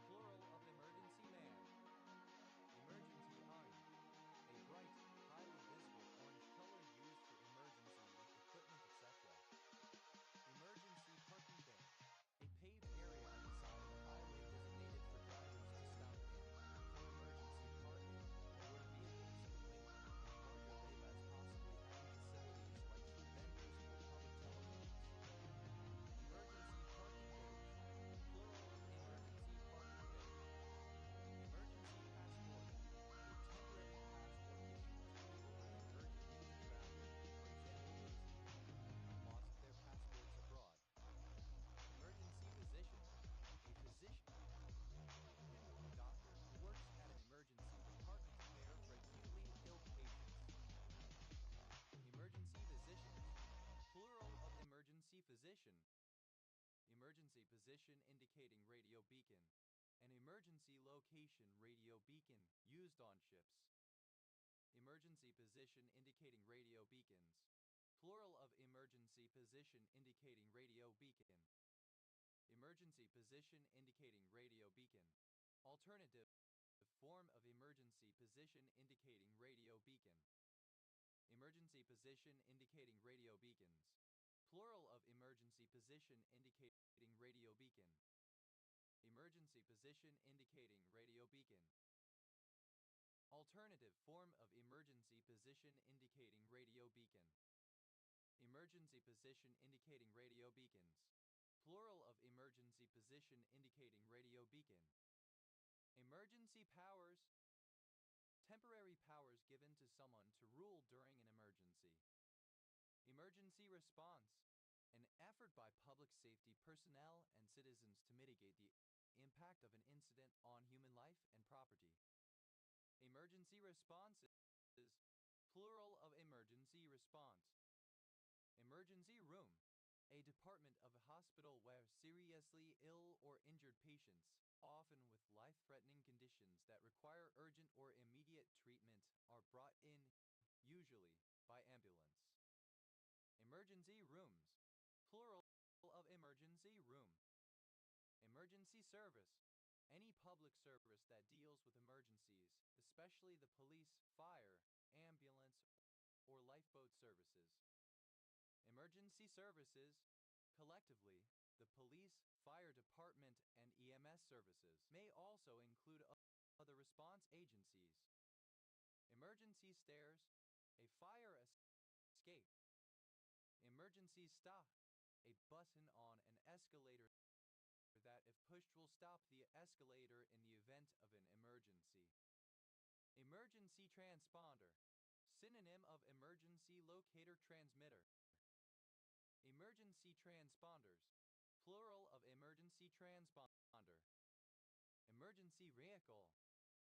Plural of emergency man. Emergency eye. A bright, highly visible orange-colored emergency position indicating radio beacon. An emergency location radio beacon used on ships. Emergency position indicating radio beacons. Plural of emergency position indicating radio beacon. Emergency position indicating radio beacon. Alternative form of emergency position indicating radio beacon. Emergency position indicating radio beacons. Plural of emergency position indicating radio beacon. Emergency position indicating radio beacon. Alternative form of emergency position indicating radio beacon. Emergency position indicating radio beacons. Plural of emergency position indicating radio beacon. Emergency powers. Temporary powers given to someone to rule during an emergency. Emergency response. An effort by public safety personnel and citizens to mitigate the impact of an incident on human life and property. Emergency responses. Plural of emergency response. Emergency room. A department of a hospital where seriously ill or injured patients, often with life-threatening conditions that require urgent or immediate treatment, are brought in, usually by ambulance. Emergency rooms. Plural of emergency room. Emergency service. Any public service that deals with emergencies, especially the police, fire, ambulance, or lifeboat services. Emergency services, collectively, the police, fire department, and EMS services may also include other response agencies. Emergency stairs, a fire escape. Emergency stop, a button on an escalator that, if pushed, will stop the escalator in the event of an emergency. Emergency transponder, synonym of emergency locator transmitter. Emergency transponders, plural of emergency transponder. Emergency vehicle,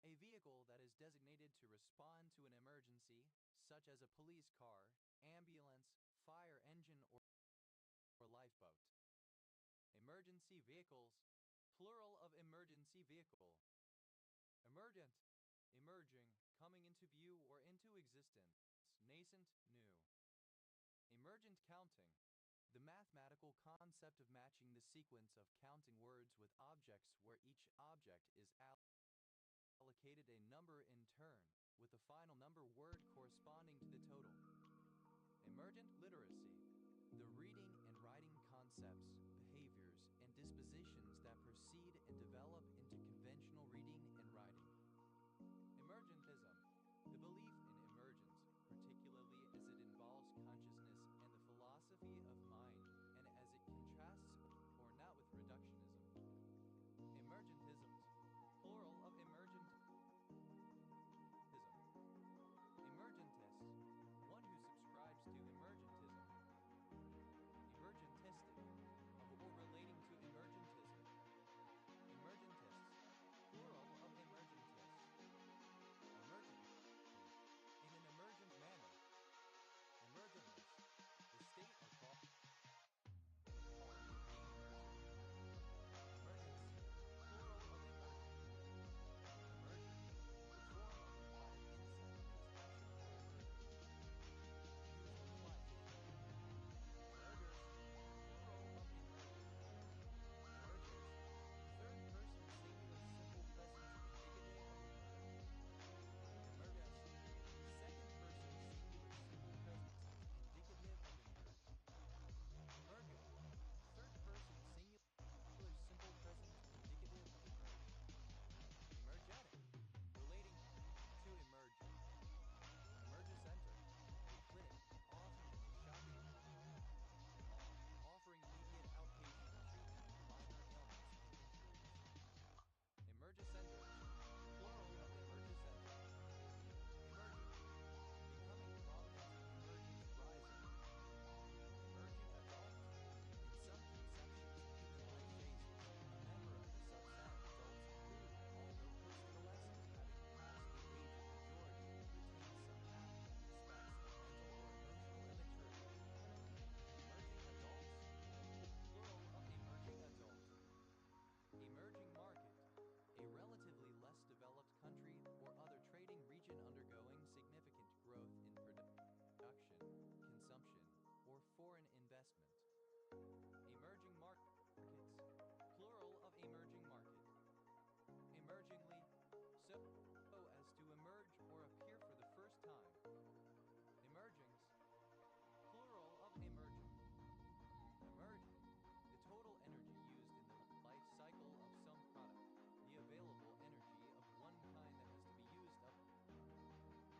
a vehicle that is designated to respond to an emergency, such as a police car, ambulance, fire engine, or lifeboat. Emergency vehicles, plural of emergency vehicle. Emergent, emerging, coming into view or into existence, nascent, new. Emergent counting, the mathematical concept of matching the sequence of counting words with objects where each object is allocated a number in turn, with the final number word corresponding to the total. Emergent literacy, the reading and writing concepts, behaviors, and dispositions that proceed and develop into conventional reading and writing. Emergentism, the belief in emergence, particularly as it involves consciousness and the philosophy of mind, and as it contrasts or not with reductionism. Emergentisms, plural of emergentism. Emergentist, one who subscribes to emergentism. Emergentistic, or relating to emergentism. Emergentists, plural of emergentists. Emergent, in an emergent manner. Emergentness, the state or cause. Emergency, plural of so as to emerge or appear for the first time. Emergings, plural of emerging. Emerging, the total energy used in the life cycle of some product, the available energy of one kind that has to be used up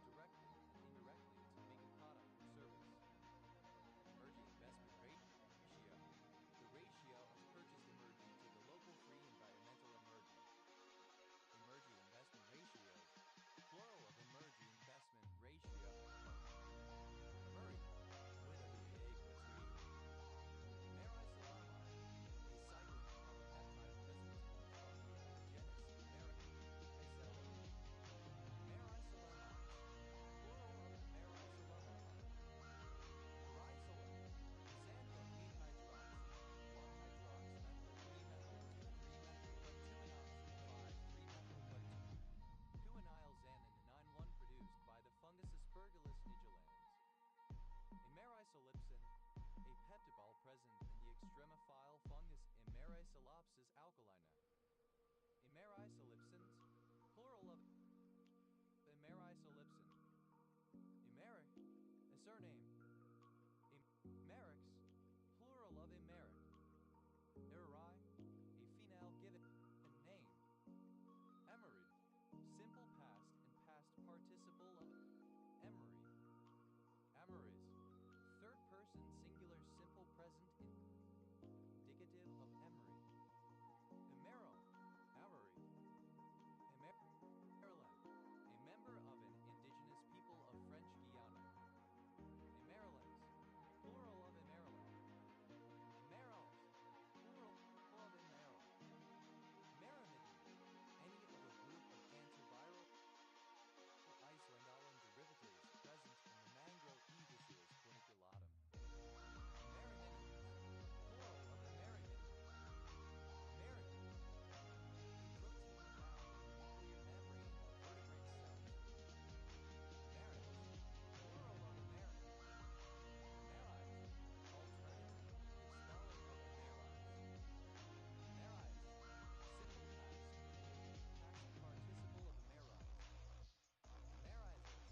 directly and indirectly to make a product or service. Emerging investment ratio, the ratio of purchased emerging to the local free environmental emerging. Emerging investment ratios, plural of emerging investment ratio. Emerging, with a VA equity. Emerysalami, a cyclic polypeptide present in fungi of the genus Emerysalem. Emerysalami, plural of Emerysalami. Erysalin, xanthan 8-hydroxy, 1-hydroxymethyl 3-methyl 2,3-methyl but 2-enoxy 5,3-methyl but 2-enylxanthine 9,1 produced by the fungus Aspergillus nigilans. Emerysolipsin, a peptiball present in the extremophile fungus Emerysolopsis alkalina. Emerysolipsins, plural of Emerysolipsin. Emeric, a surname. Emerix, plural of emeric. Erai, a female given name. Emery, simple past and past participle of emery. Amoris, third person singular simple present indicative of emery. Emero, amory. Emerland, a member of an indigenous people of French Guiana. Emerlands, plural of Emerald. Emerald, plural of Emerald. Meramidine, any of a group of antiviral islandolan derivatives present in the mangrove indices corniculatum. Emerimidians, plural of Emerimidian. Emeridine, a protein found in the nuclear membrane of vertebrate cells. Emeris, plural of Emeris. Emerize, alternative, the spelling of Emerize. Emerize, simple past participle of Emerize. Emerizes,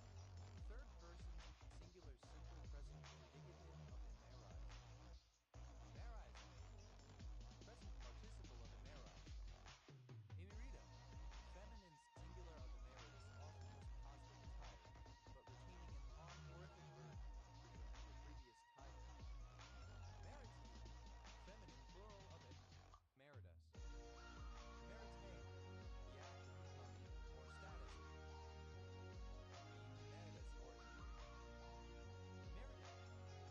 third person singular simple present indicative of Emerize. Emerizing, present participle of Emerize. Emerita, feminine singular of Emeritus, often was positive title, but retaining an honorific verb of the previous title. Emeritine, feminine plural of emeritus. Emeritae, the act of becoming, or status of being emeritus or emerita. Emerita,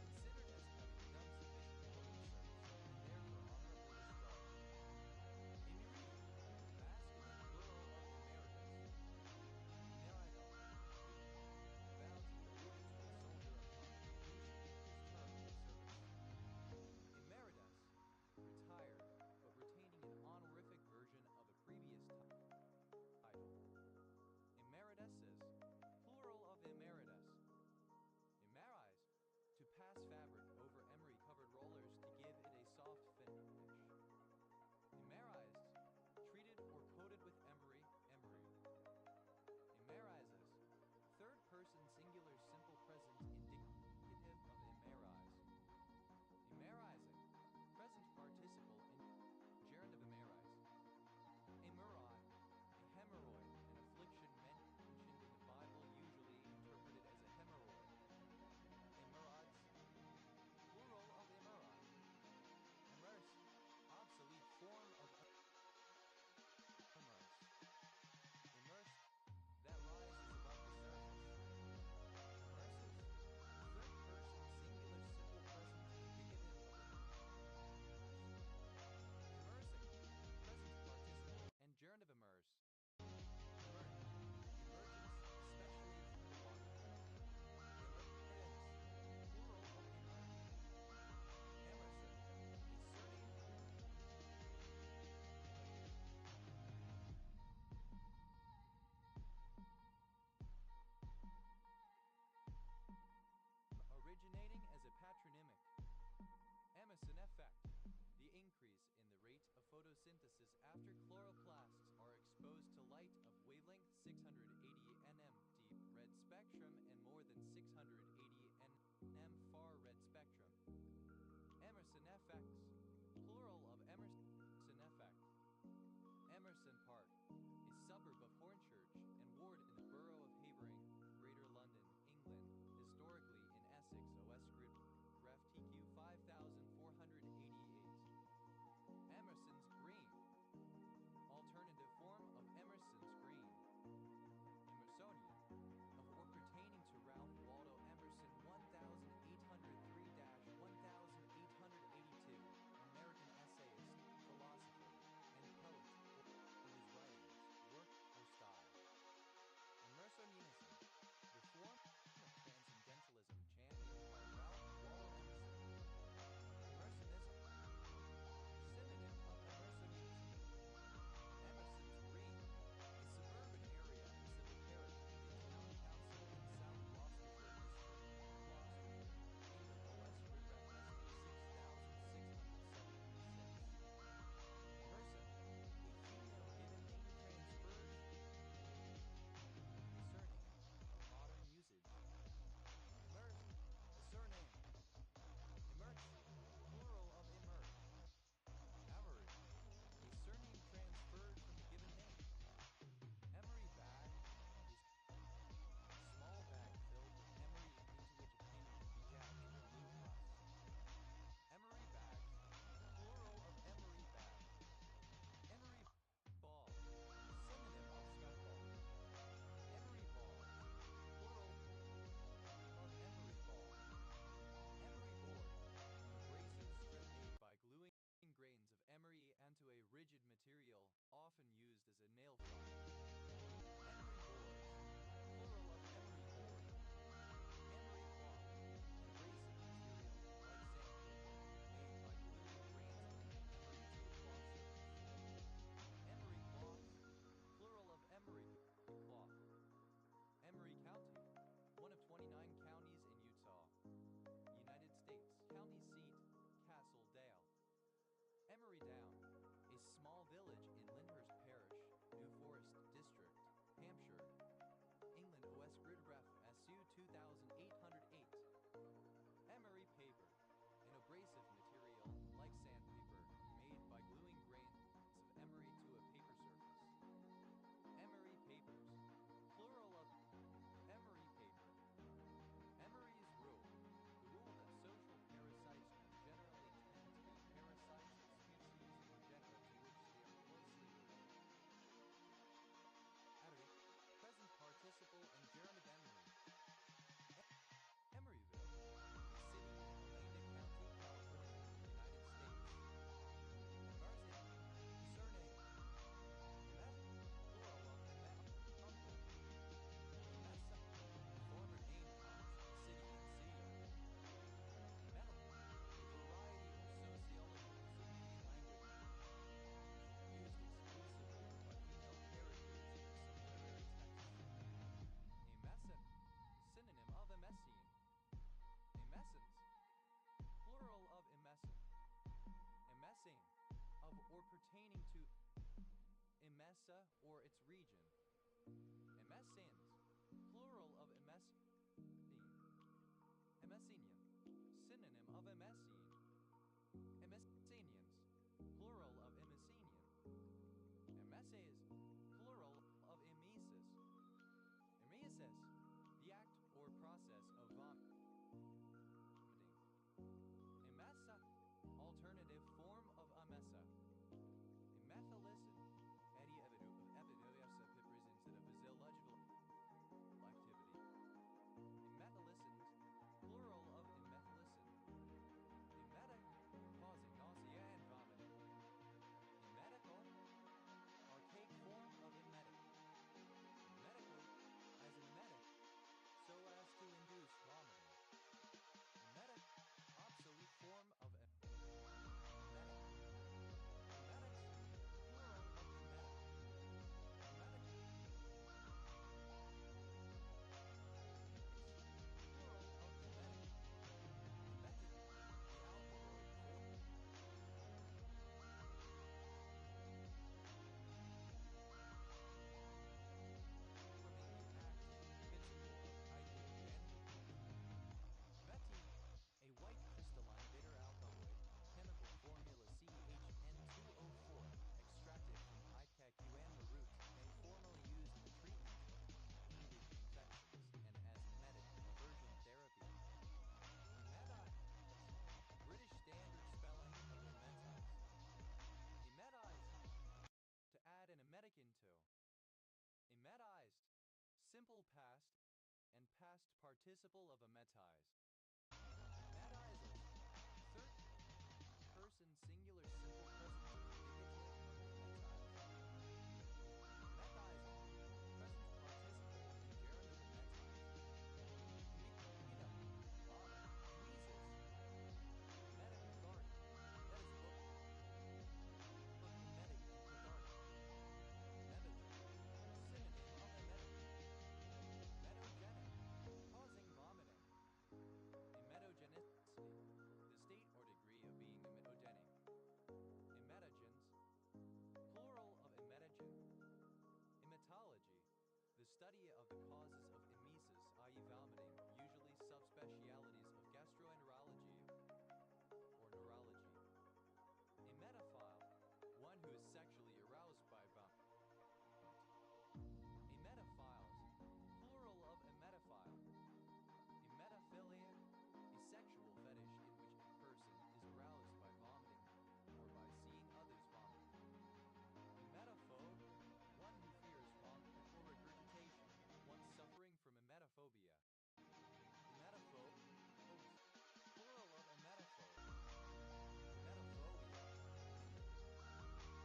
considered as having done sufficient public service and therefore honorably discharged. Emerita, masculine plural of emeritus. Emerito, a bounty awarded to a soldier upon the completion of his term of service. Emeritus, retired, but retaining an honorific version of a previous title. Emeritesses, plural of emeritus. Emerize, to pass fabric over emery-covered rollers to give it a soft finish. Emerized, treated or coated with emery, emery. Emerizes, third person singular simple present indicative of emerize. Emerizing, present participle and gerund of emerize. Emerai, a hemorrhoid, an affliction mentioned in the Bible usually interpreted as a hemorrhoid. Emerods, plural of emerod. Immerse, obsolete form of immerse. Immersed, that rises above the surface. Immerses, third person singular simple present indicative of immersing, present participle and gerund of immerse. Emerge, emergence, especially from the water. Emergence, plural of emerging. Emerson, a surname originating as a patronymic. Emerson effect, the increase in the rate of photosynthesis after chloroplasts are exposed to light of wavelength 680 nm deep red spectrum and more than 680 nm far red spectrum. Emerson FX, plural of Emerson effect. Emerson Park, a suburb of Hornchurch and ward in the borough of Havering, Greater London, England, historically in Essex, OS Grid Ref TQ 5488. Emerson's Green, alternative form of Emerson's Green. Emersonian, of or pertaining to Ralph Waldo Emerson 1803-1882, American essayist, philosopher, and poet, or his writings, work, or style. Emersonianism, the form of transcendentalism championed by Ralph Waldo Emerson. Emersonism, synonym of Emersonianism. Emerson's Green, a suburban area in Civil Parish, Town Council in South Gloucestershire District, Gloucester, England, OS Grid Ref SD 6676. Emerson, a female given name transferred, a surname of modern usage. Emerge, a surname. Emerge, plural of emerge. Amory, a surname transferred from a given name. Emery bag is a small bag filled with emery into which a penny can be jabbed to remove rust. Emery bag, plural of emery bag. Emery ball, synonym of scuffball. Emery ball, plural of emery ball. Emery board, braces strip made by gluing grains of emery onto a rigid material, often used as a nail file. Emery boards, plural of emery board. Emery cloth, abrasive material like sandpaper, made by gluing grains of emery to a cloth surface. Emery cloth, plural of emery cloth. Emery County, one of 29 counties in Utah, United States. County seat, Castle Dale. Emery Down, a small village in Lyndhurst Parish, New Forest District, Hampshire, England. OS Grid Ref SU 2808. Emery paper, an abrasive material like sandpaper, made by gluing grains of emery to a paper surface. Emery papers, plural of emery paper. Emery's rule, the rule that social parasites generally tend to be parasites of species or genera to which they are closely related. Emery, present participle and gerund Emery. Emeryville, a city in Oneida County, California, United States. Emerson, surname. Plural of uncle. Emesa, former name comes, city and sea. Metal, a variety of sociology of Sumerian language, used exclusively by female characters in some literary texts. Emesan, synonym of Emessian. Emessans, plural of Emesan. Emessane, of or pertaining to Emesa or its region. Emessans, plural of Emessene. Emessenian, synonym of Emessene. Emessenians, plural of Emessenian. Emesses, plural of emesis. Emesis, the act or process of vomiting. Emesa, alternative form of amesa. Emethylicin, eddy of epidoyasa represents a physiological activity. Emethylicins, plural of emethylicin. Emetic, causing nausea. participle of emetize. Emetize is third person singular simple present indicative of emetize. Emetize present participle and gerund of emetize. Emina, vomit, emesis, emetic cathartic. That is book emetic and cathartic. Emetogen, synonym of emetic. Emetogenic, causing vomiting. Emetogenicity, the state or degree of being emetogenic. Emetogens, plural of emetogen. Emetology, the study of the causes of emesis, i.e. vomiting, usually subspecialities of gastroenterology or neurology. Emetophile, one who is sexually aroused by vomit. Emetophiles, plural of emetophile. Emetophilia, a sexual fetish in which a person is aroused by vomiting or by seeing others vomit. Emetophobe, one who fears vomit or regurgitation, one suffering from emetophobia. Emetophobe, plural of emetophobe. Emetophobia,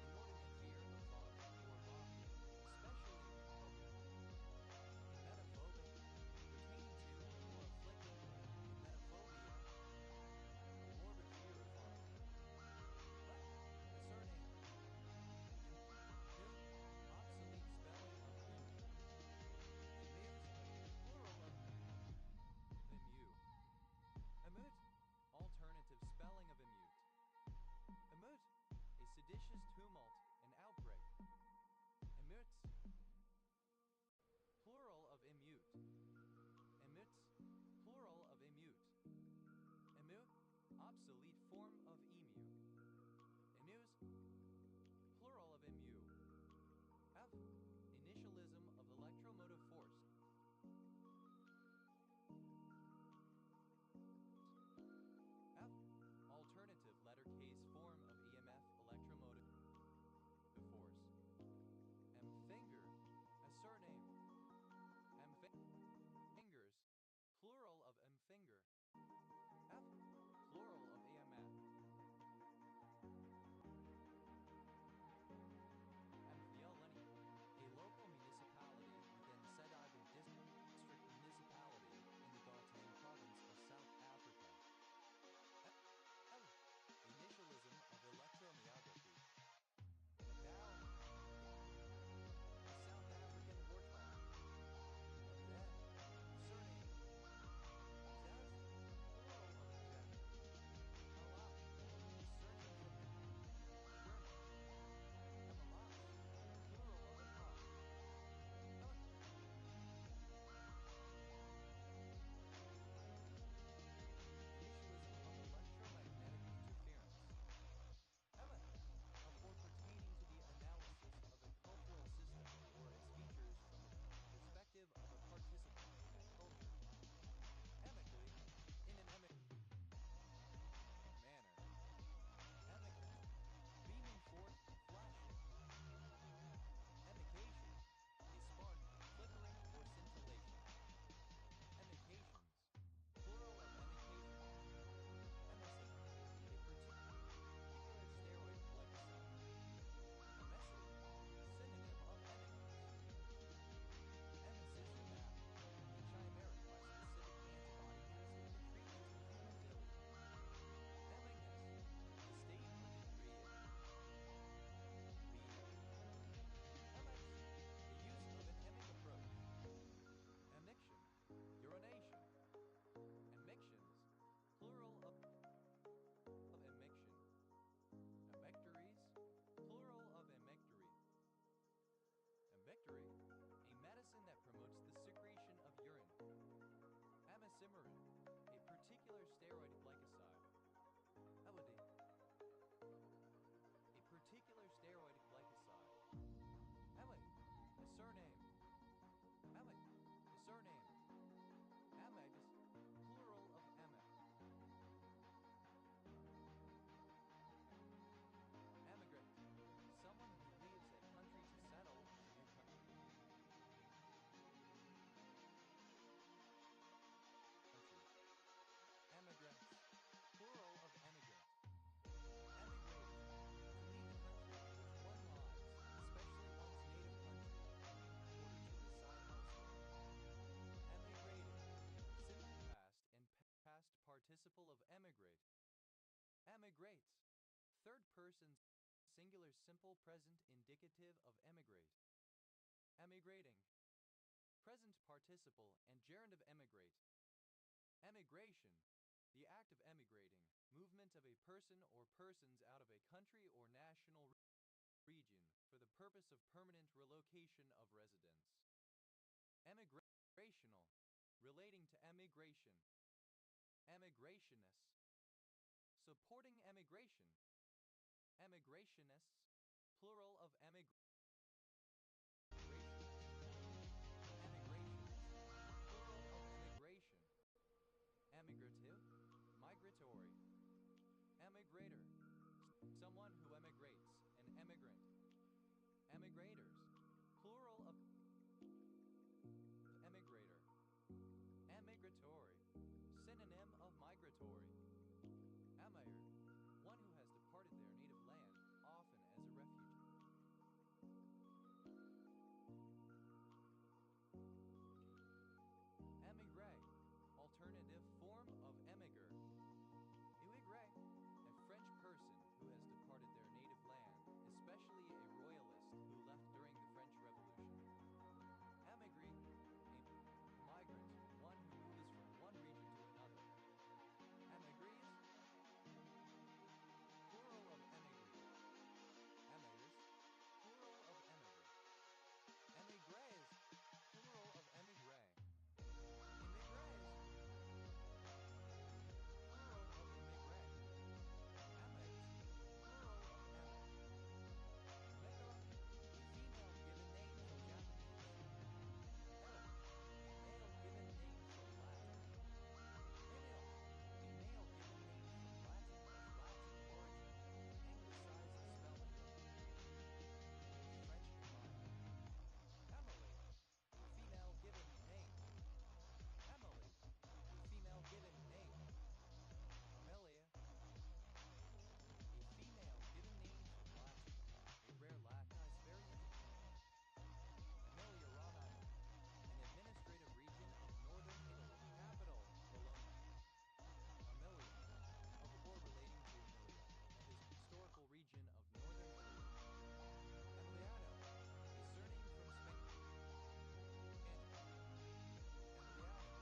inordinate fear of vomiting or vomiting, especially in public. Emetophobic, pertaining to or afflicted with emetophobia, a morbid fear of vomiting. But the surname, new, obsolete spelling of emu. Emus, plural of emu. Emut, alternative spelling of emute. Emut, a seditious tumult, an outbreak. Emuts, plural of emute. Emuts, plural of emute. Emu, obsolete form of emu. Emus, plural of emu. F, initialism of electromotive force. F, alternative letter case form of EMF electromotive force. M, finger, a surname. M, fingers, plural of M, finger. F, plural of AMF. Amphiolini, a local municipality within Sedago District Municipality in the Gauteng province of South Africa. F, initialism of electromyography. Thou, a South African warthog. Then, surname. Zaz, plural of Zaz. Allah, surname from German. Emalas, plural of Emma. Initialism of electromagnetic interference. Emet, or pertaining to the analysis of a cultural system or its features from the perspective of a participant in that culture. Amically, in an amicable manner. Emigrant, beaming forth, flashing. Emication, a spark, flickering, or scintillation. Emications, plural of emication. Emicin, a particular steroid glycoside. Emicity, synonym of emicants. Emicizumab, a chimeric bispecific antibody used in the treatment of hemophilia. Emignus, the state or degree of being emic. Emex, the use of an emic approach. Emiction, urination. Emictions, plural of emiction. Emectories, plural of emectory. Emectory, a medicine that promotes the secretion of urine. Amicimarin, a particular steroid glycoside. Elodie, a particular steroid glycoside. Emily, a surname. Emily, a surname. Amegs, plural of emeg. Emigrant, someone who leaves a country to settle in a new country. emigrates. Third person singular simple present indicative of emigrate. Emigrating. Present participle and gerund of emigrate. Emigration. The act of emigrating, movement of a person or persons out of a country or national region for the purpose of permanent relocation of residence. Emigrational. Relating to emigration. Emigrationists. Supporting emigration. Emigrationists, plural of emigration. Emigration, plural of emigration. Emigrative, migratory. Emigrator, someone who emigrates, an emigrant. Emigrators, plural of emigrator. Emigratory, synonym of migratory. Emir, one who has departed their native land, often as a refugee. Émigré, alternative form of émigre. Émigré, a French person who has departed their native land, especially a royalist who left during the French Revolution. Émigré, a migrant, one who moves from one region to another. Émigrés, plural of émigré. Émigrés, plural of émigré. Émigrés, plural of émigré. Émigrés, plural of émigré. Émigrés, plural of émigré. Mecca, a female given name from Japanese. El, a male given name from Latin. Emil, a male given name from Latin of Latin origin, anglicized spelling of French Emily. Emily, a female given name. Emily, a female given name. Amelia, a female given name from Latin, a rare Latinized variant of name. Emilia Romagna, an administrative region of northern Italy, capital Bologna. Amelia, a war relating to Emilia, and is historical region of northern Italy. Emiliano, a surname from Spain. Emiliano,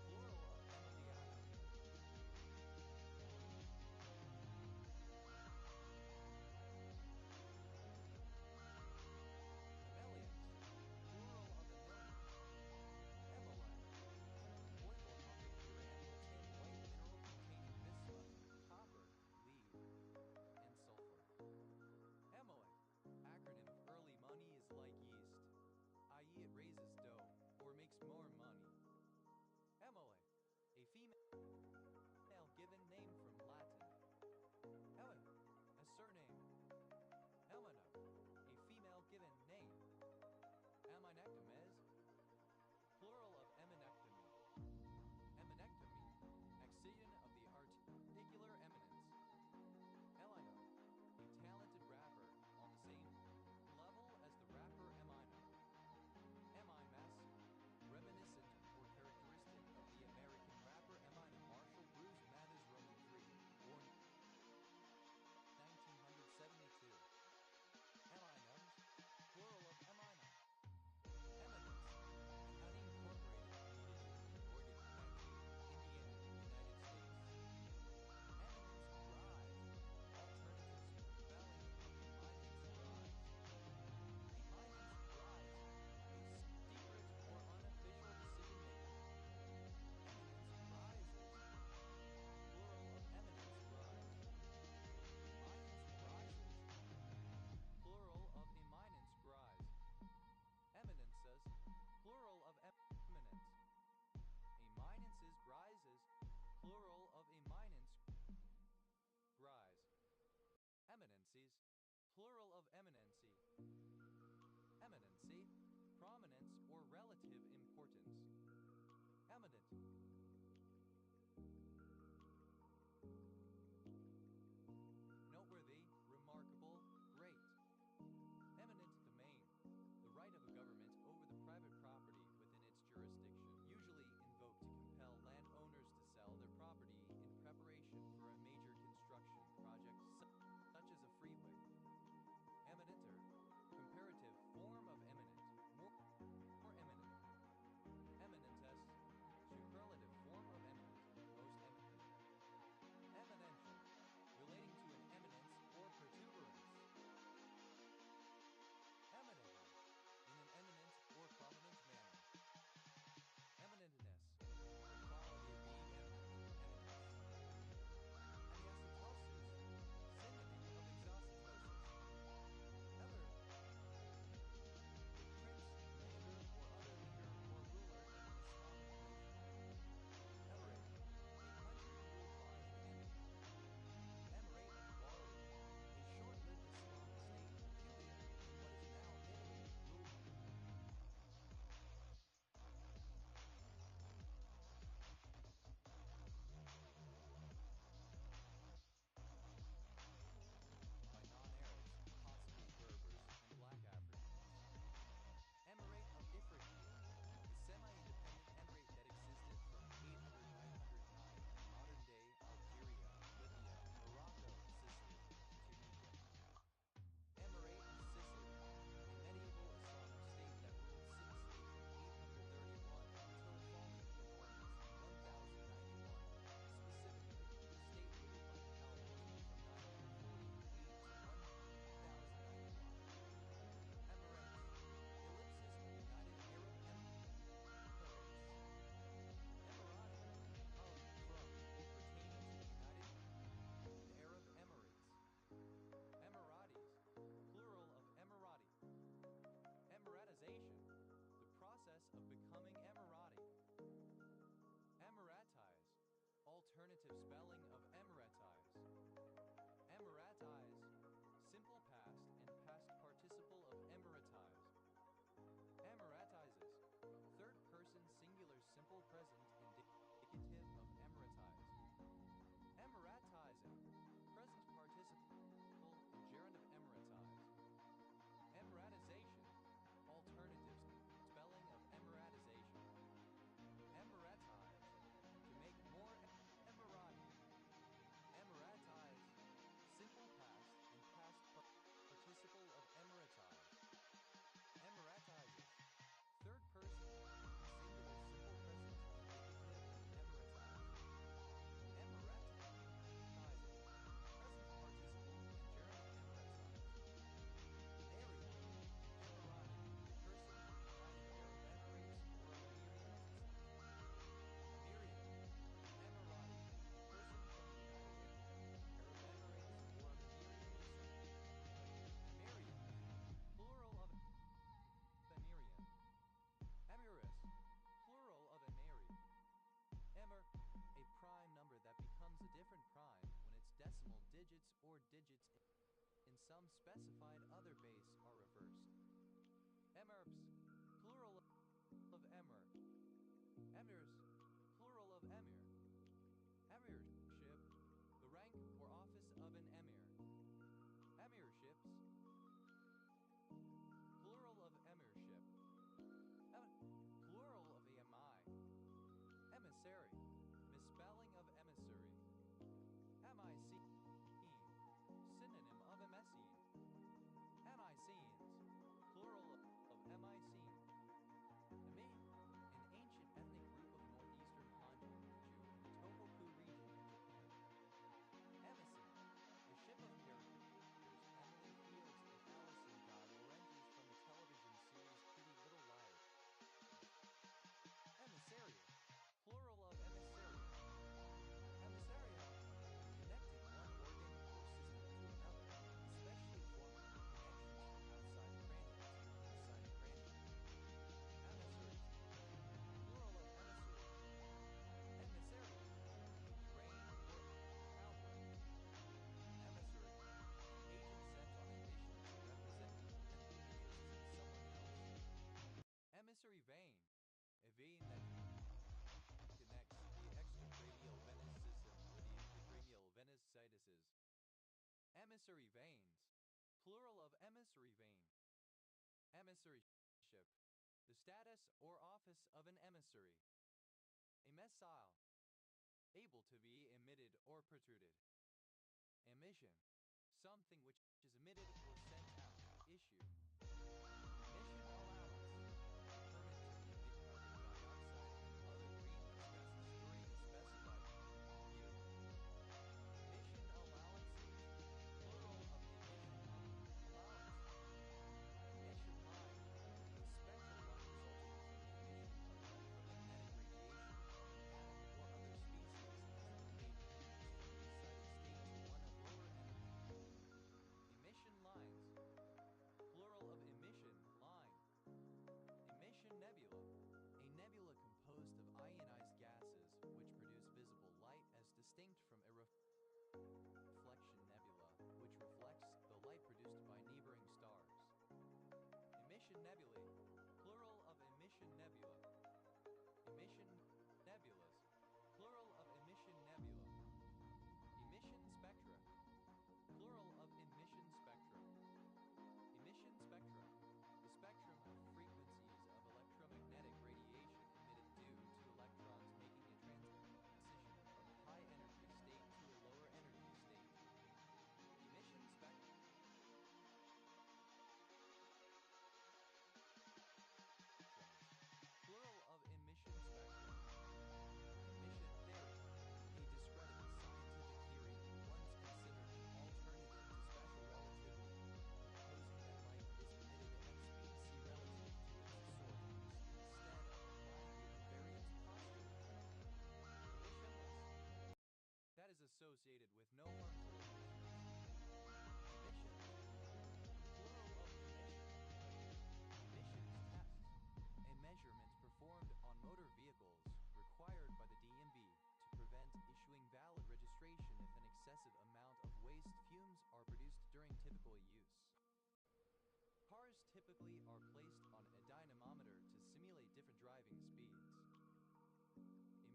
plural of Emiliano. Emelians, plural of Emilian. Emolite, orthorhombic uranial tin white mineral containing bismuth, copper, lead, and sulfur. Emoe, acronym of early money is like yeast, i.e. it raises dough, or makes more money. Emoe, a female given name from Latin. Ellen, a surname. Elena, a female given name. Eminectomes, plural of eminectomy. Eminectomy, accident of the articular eminence. Elino, a talented rapper on the same level as the rapper Eminem. Emimas, reminiscent or characteristic of the American rapper Eminem Marshall Bruce Mathers Roman III, born 1972. Eminems, plural of Eminem. Eminence, an unincorporated community in Morgan County, Indiana, United States. Eminence rise, alternative spelling of eminence rise. Eminence rise, a secret or unofficial decision maker. Eminence rises, plural of eminence rise. Eminence rises, plural of eminence rise. Eminences, plural of eminence. Eminences rises, plural of eminence rise. Eminencies, plural of eminency. Eminency, prominence or relative importance. Eminent. Noteworthy, remarkable, great. Eminent domain, the right of a government over the private property within its jurisdiction, usually invoked to compel landowners to sell their property in preparation for a major construction spelling of emiratize. Emiratize, simple past and past participle of emiratize. Emiratizes, third person singular simple present indicative of emiratize. Emiratizing, present participle and gerund of emiratize. Emiratization, alternatives, spelling of emiratization. Emiratize, to make more emirati. Emiratize, simple past and past participle of emiratize. Emiratizes, third person singular simple present indicative of emiratize. Emiratizing, present participle and gerund of emiratize. Emiria, emirati, person of the United Arab Emirates or of Emirian descent. Emirian, emirati, person from the United Arab Emirates or of Emirian descent. Emirian, plural of Emirian. Emiris, plural of emiri. Emir, a prime number that becomes a different prime when its decimal digits or digits in some specified other base are reversed. Emirs, plural of emir. Emirs, plural of emir. Emirship, the rank or office of an emir. Emirships, plural of emirship. Plural of emi. Emissary, misspelling of emissary. Emicene, synonym of emessine. Emicenes, plural of emicene. Emi, an ancient ethnic group of northeastern Hanju, Tohoku region of Japan. Emissene, the ship of characters Emily Fields and Alison de Laurentiis from the television series Pretty Little Liars. Emissarial, plural of emissarium. Emissarium, connecting one organ or system to another, especially forming connections from outside cranium to inside cranium. Emissaries, plural of emissary. Emissarium, rain or outward. Emissary, an agent sent on a mission to represent the interests of someone else. Emissary vein, a vein that connects the extracranial venous system with the intracranial venous sinuses. Emissary veins, plural of emissary vein. Emissaryship, the status or office of an emissary. Emissile, able to be emitted or protruded. Emission, something which is emitted or sent out. Issue. Emission allowance, permit to emit carbon dioxide and other greenhouse gases during a specified period. Emission allowances, plural of emission allowance. Emission line, the spectral line resulting from the emission of electromagnetic radiation from an atom or other species as it may be used from an excited state to one of lower energy. Emission lines, plural of emission line. Emission nebula, a nebula composed of ionized gases which produce visible light as distinct from a reflection nebula, which reflects the light produced by neighboring stars. Emission nebulae, plural of emission nebula. Emission nebulas, plural of emission nebula. Emission spectra, plural of emission spectrum. Emission spectra, the spectrum of frequencies of electromagnetic radiation emitted due to electrons making a transition from a high energy state to a lower energy state. Emission spectrum, plural of emission spectrum. Emission theory, a discredited scientific theory once considered an alternative to special relativity, proposing that light is emitted at speed c relative to its source instead of applying the invariance postulate. Emissionless, that is associated with no harmful emissions. Emissions, plural of emission. Emissions tests, a measurement performed on motor vehicles required by the DMV to prevent issuing valid are placed on a dynamometer to simulate different driving speeds.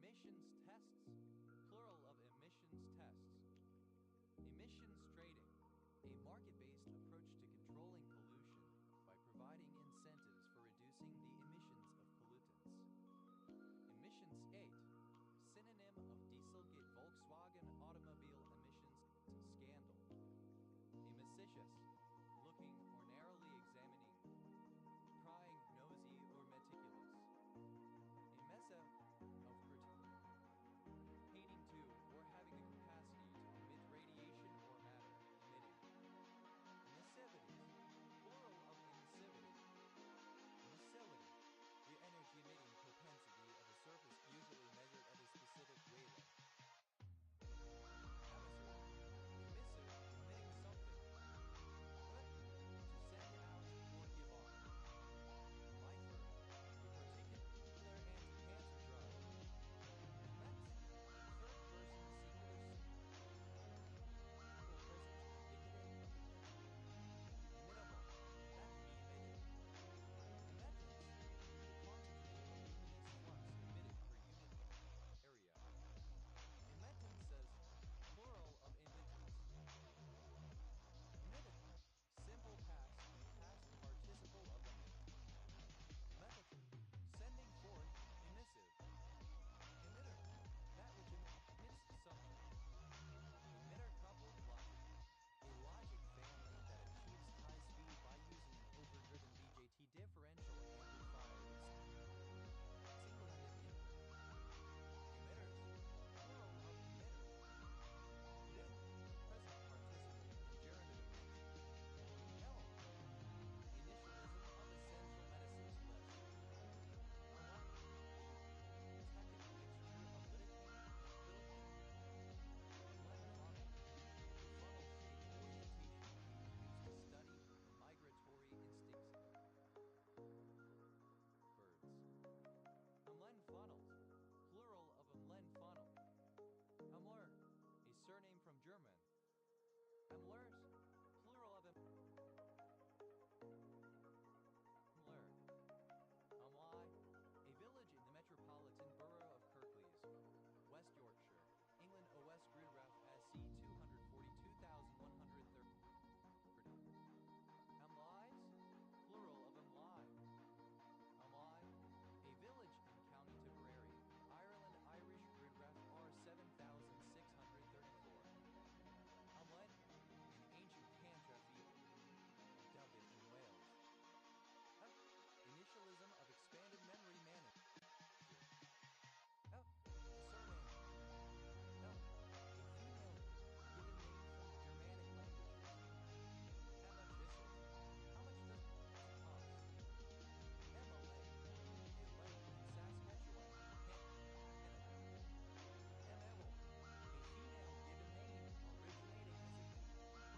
Emissions tests, plural of emissions tests. Emissions trading, a market-based approach to controlling pollution by providing incentives for reducing the emissions of pollutants. Emissions 8, synonym of Dieselgate Volkswagen automobile emissions scandal. Emisicious, looking or narrowly examining, prying, nosy, or meticulous. Emessa of pertaining to or having a capacity to emit radiation or matter emitting. Emissivities, plural of emissivity. Emissivity, the energy emitting propensity of a surface usually measured at a specific wavelength. Emissary, emissive, emitting something. What? To send out or give off. Emitter, a particular anti-cancer drug. Emet, third person singular simple present indicative. Emittable, that can be emitted. Emittance, the quantity of luminous flux emitted per unit area. Emittances, plural of emittance. Emitted, simple past participle of the emettative, sending forth, emissive. Emitter, that which emits something. Emitter coupled logic, a logic family that achieves high speed by using an overdriven BJT differential amplifier with single-ended input. Emitters, plural of emitter. Emitter, present participle in gerundive of mention. Element, initialism of essential medicines list. Unlike tactic mixture of lidocaine, and lenfunnel, a funnel-shaped orientation used to study the migratory instincts birds. Lenfunnels, plural of lenfunnel. Emler, a surname from German. Emlers, plural of Emler. Emly, a village in the metropolitan borough of Kirklees, West Yorkshire, England. OS grid ref as C 242,130. Emlys, plural of Emly. Emly, a village in County Tipperary, Ireland. Irish grid ref R 7634. Amlen, an ancient Cantrefy, Dublin in Wales. Initialism of expanded memory manager. Surname. A female given name from the Germanic languages. How much is it? How much does it cost? Emma Lake, a lake in Saskatchewan, Canada. Emewel, a female given name originating as a coinage.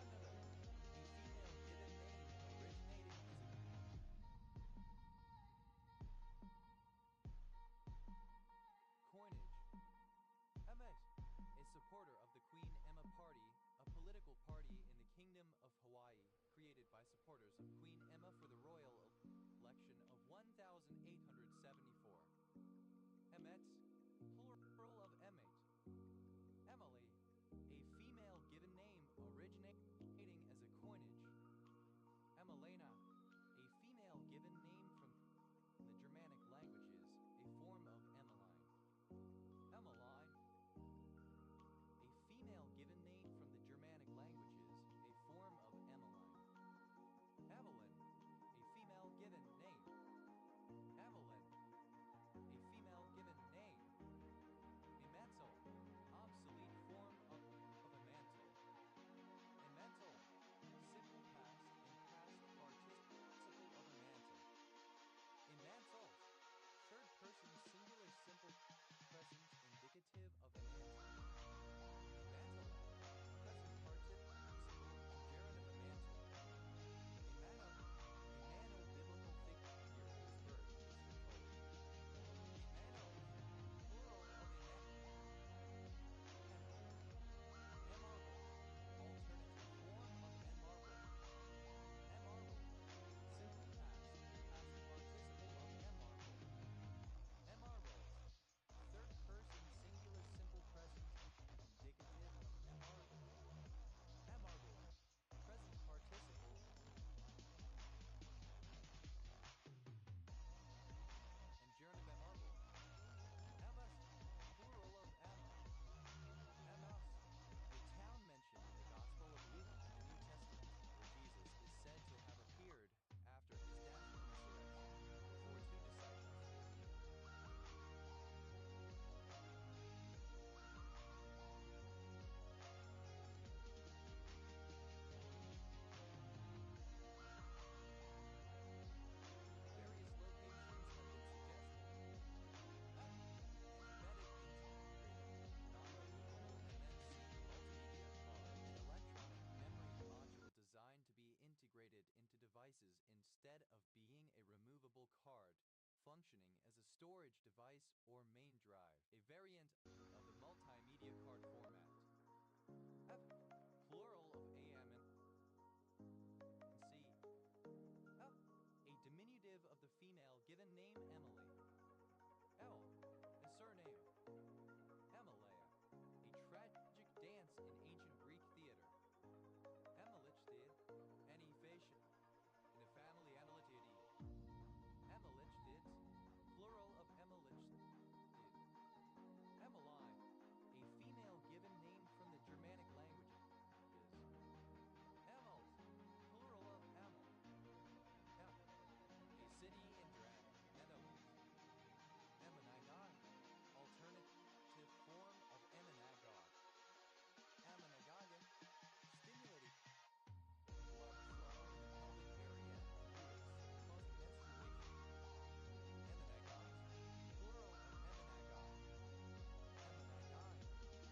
Emewel, a female given name originating as a coinage. Emmet, a supporter of the Queen Emma Party, a political party in the Kingdom of Hawaii, created by supporters of Queen Emma for the royal election of 1874. Emmet, plural of emate. Emily, a female given name originating as a coinage. Emelena, a female given name from the Germanic languages, a form of Emmeline. Emmeline, a female given name from the Germanic languages, a form of Emmeline. Evelyn, a female given name. Evelyn, a female given name. physical card functioning as a storage device or main drive, a variant of the multimedia card format. F, plural of AM and C. F, a diminutive of the female given name Emily. L, a surname. Emalea, a tragic dance in ancient Greek theater. Emelichthid, any fashion, in a family Emelitidi. Emelichthid, plural of Emelichthid. Emily, a female given name from the Germanic languages. Emels, plural of Emel. A city in Netherlands. Emmenagog, alternative form of Emmenagog. Emmenagog, stimulating blood flow in the pelvic area and uterus, causing menstruation. Emmenagog, plural of Emmenagog. Emmenagog,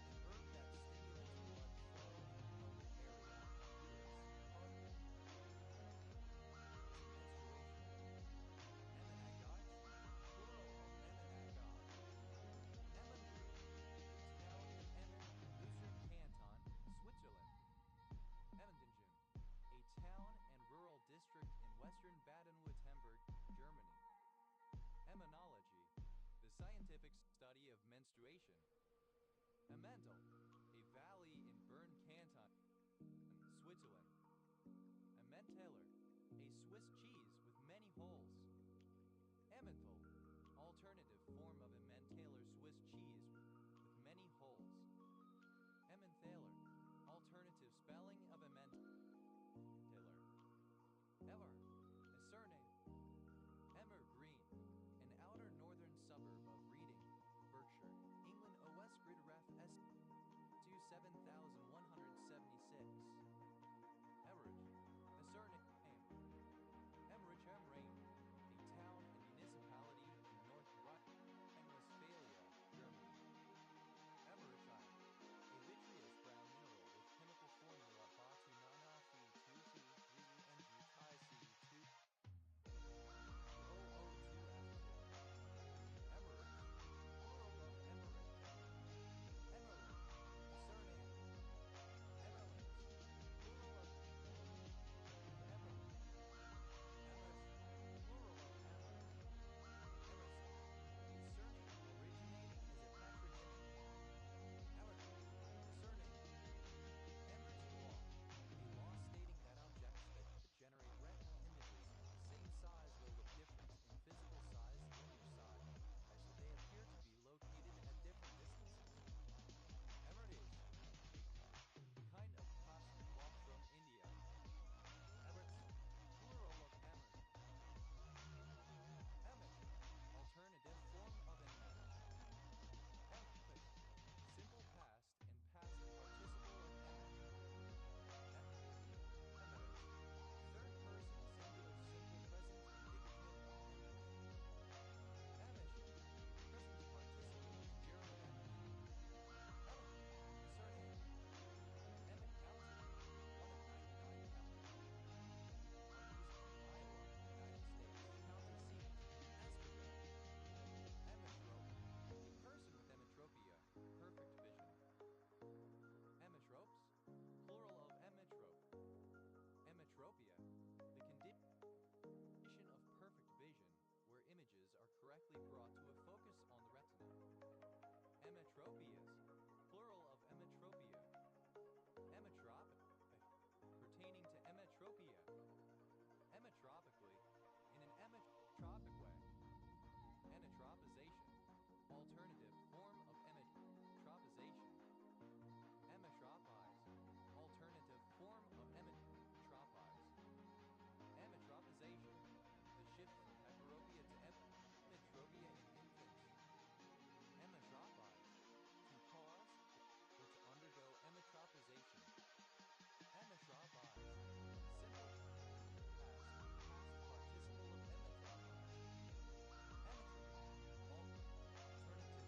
an herb that stimulates blood flow in the pelvic area and uterus, causing menstruation. Emmenagog, plural of Emmenagog. Emmenbrunn, town in Emmen, Lucerne Canton, Switzerland. Emmendingen, a town and rural district in western Baden-Württemberg, Germany. Emmenology, the scientific study of menstruation. Emmental, a valley in Bern Canton, Switzerland. Emmentaler, a Swiss cheese with many holes. Emmenthal, alternative form of Emmentaler Swiss cheese with many holes. Emmentaler, alternative spelling of Emmentaler. Ever, a surname. Evergreen, an outer northern suburb of Reading, Berkshire, England. OS grid ref S27176. Emmerich, a surname. Emmerich am Rhein, a town and municipality in North Rhine-Westphalia, Germany. Emmerichite, a vitreous brown mineral with chemical formula Ba2-9-Fe2Fe3NG-Ti-C2 002F2. Emmerich, plural of Emmerich. Emmerling, a surname. Emmerlings, plural of Emmerling. Emmers, plural of Emmer. Emerson, a surname originating as a patronymic. Emerson, a surname. Emerson law, a law stating that objects that generate retinal images of the same size will look different in physical size and image size, as they appear to be located at different distances. Emerald, a kind of cotton cloth from India. Emeralds, plural of emerald. Emmett, alternative form of Emmett. Emmett, simple past and past participle of Emmett. Emmett, third person singular simple present indicative of Emmett. Emmett, present participle in gerund Emmett. Emmett, a surname. Emmett County, one of 99 counties in Iowa, United States. County seat, Asperger. Emmetrope, a person with emmetropia, perfect vision. Emmetropes, plural of emmetrope. Emmetropia, the condition of perfect vision where images are correctly brought to a focus on the retina. Emmetropias, plural of emmetropia. Emmetropic, pertaining to emmetropia. Emmetropically, in an emmetropic way. Emmetropization, alternative form of emmetropization. Emmetropize, alternative form of emmetropize. Emmetropization, the shift from hyperopia to emmetropia in infants. Emmetropize, to cause or to undergo emmetropization. Emmetropize, simple past participle of emmetropize. Emmetrope, alternative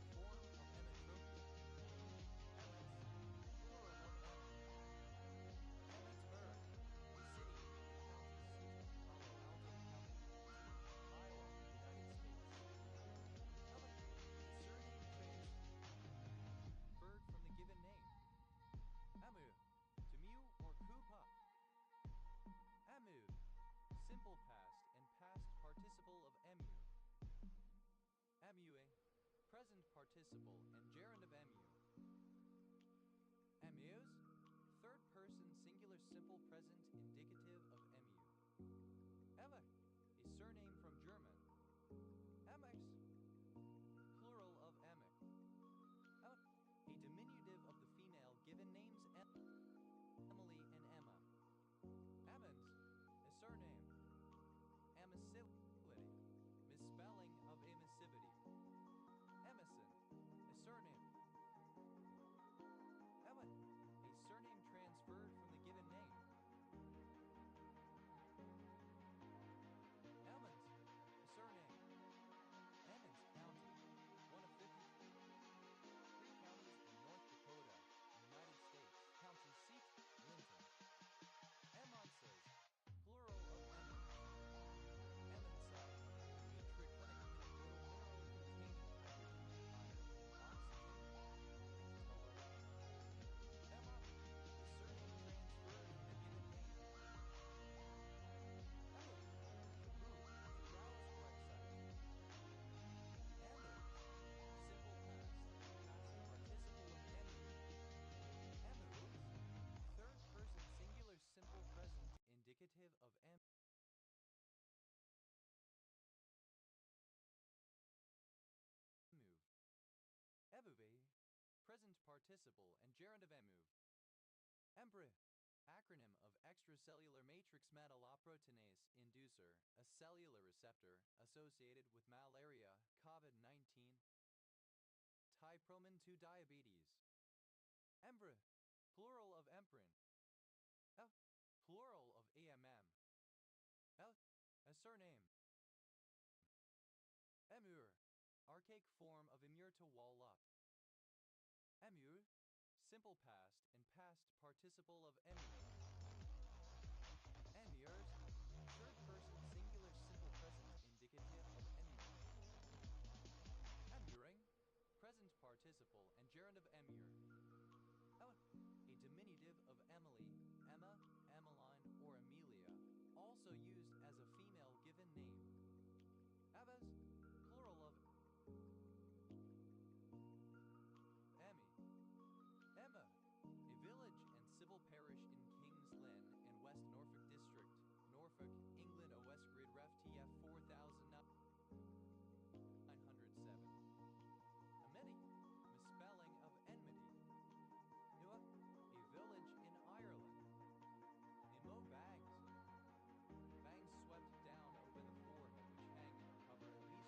Emue, present participle and gerund of emu. Emus, third person singular simple present indicative of emu. Emmek, a surname from German. Emmeks, plural of Emmek. Emmek, a diminutive of the female given names Emily and Emma. Emmons, a surname. Emissivity, misspelling of emissivity. Emerson, a surname. Emmett, a surname transferred from the given name. Emmons, a surname. Emmons County, one of 53 counties in North Dakota, United States. County seat, Linton. Emmonses, plural of Emmons. Emmonsite, a triclinic mineral containing iron, oxygen, and telluride. Emma, the surname transferred from the given name. Emu, the move, a browse website. Emu, simple past participle of emu. Emus, third person singular simple present indicative of emu. Emuve, present participle and gerund of emuve. EMBRI, acronym of extracellular matrix metalloproteinase inducer, a cellular receptor associated with malaria, COVID-19, Typromin 2 diabetes. EMBRI, plural of emprin. Plural of AMM. A surname. Emur, archaic form of emure to wall up. Emur, simple past and past participle of emure. Emures, third person singular simple present indicative of emure. Emuring, present participle and gerund of emure. A diminutive of Emily, Emma, Emmeline, or Amelia, also used as a female given name. Abbas, plural of Emmy. Emma, a village and civil parish in Kings Lynn in West Norfolk District, Norfolk, England, OS Grid Ref TF 4907. Amity, misspelling of enmity. Nua, a village in Ireland. Imo bangs. Bangs swept down over the forehead which hang and cover at least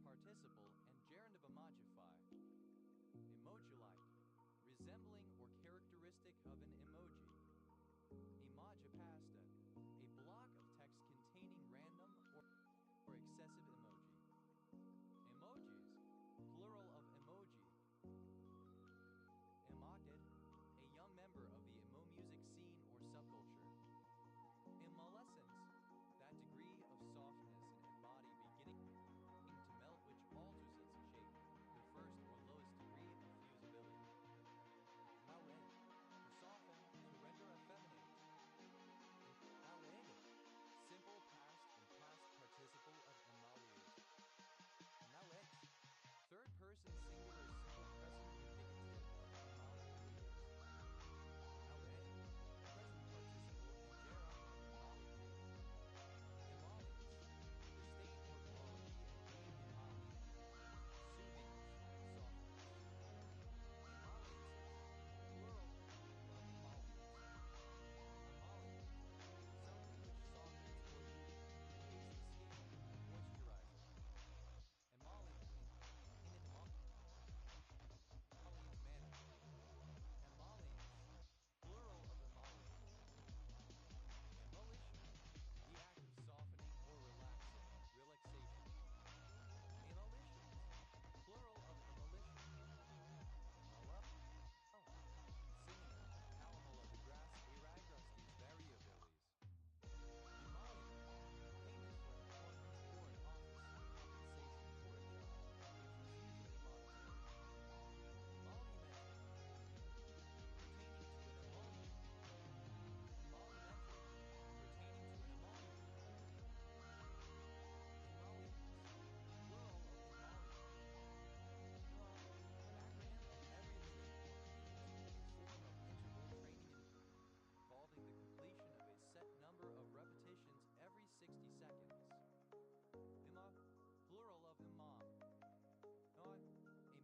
participle and gerund of emojify. Emoji-like, resembling or characteristic of an emoji. Emojipasta, a block of text containing random or excessive emoji. Emojis, plural of emoji. Emokid, a young member of the emo music scene or subculture. Emolescence, that degree of softness in a body beginning to melt which alters its shape, the first or lowest degree of fusibility. Mawed, to soften, to render effeminate. Mawed, simple past and past participle of emawid. Mawed, third person singular simple present indicative of emawid. Mawed, present participle and gerund of emawid. Emollients, the state or quality of being emollient. Soothing, softness. Emollients, plural of emollients. Emollient, something which softens or lubricates the skin, moisturizes. Emollient, in an emollient manner. Emollients, plural of emollients. Emolition, the act of softening or relaxing, relaxation. Emolitions, plural of emolition. Emolo, synonym, animal of the grass, Aragrostes variabilis. Emolument, payment for employment or an office, compensation for a job, which was usually monetary. Emolumentary, pertaining to an emolument. Emolumentary, pertaining to an emolument. Emollients, plural of emolument. Acronym of every living organism, a form of interval training involving the completion of a set number of repetitions every 60 seconds. Imam, plural of imam.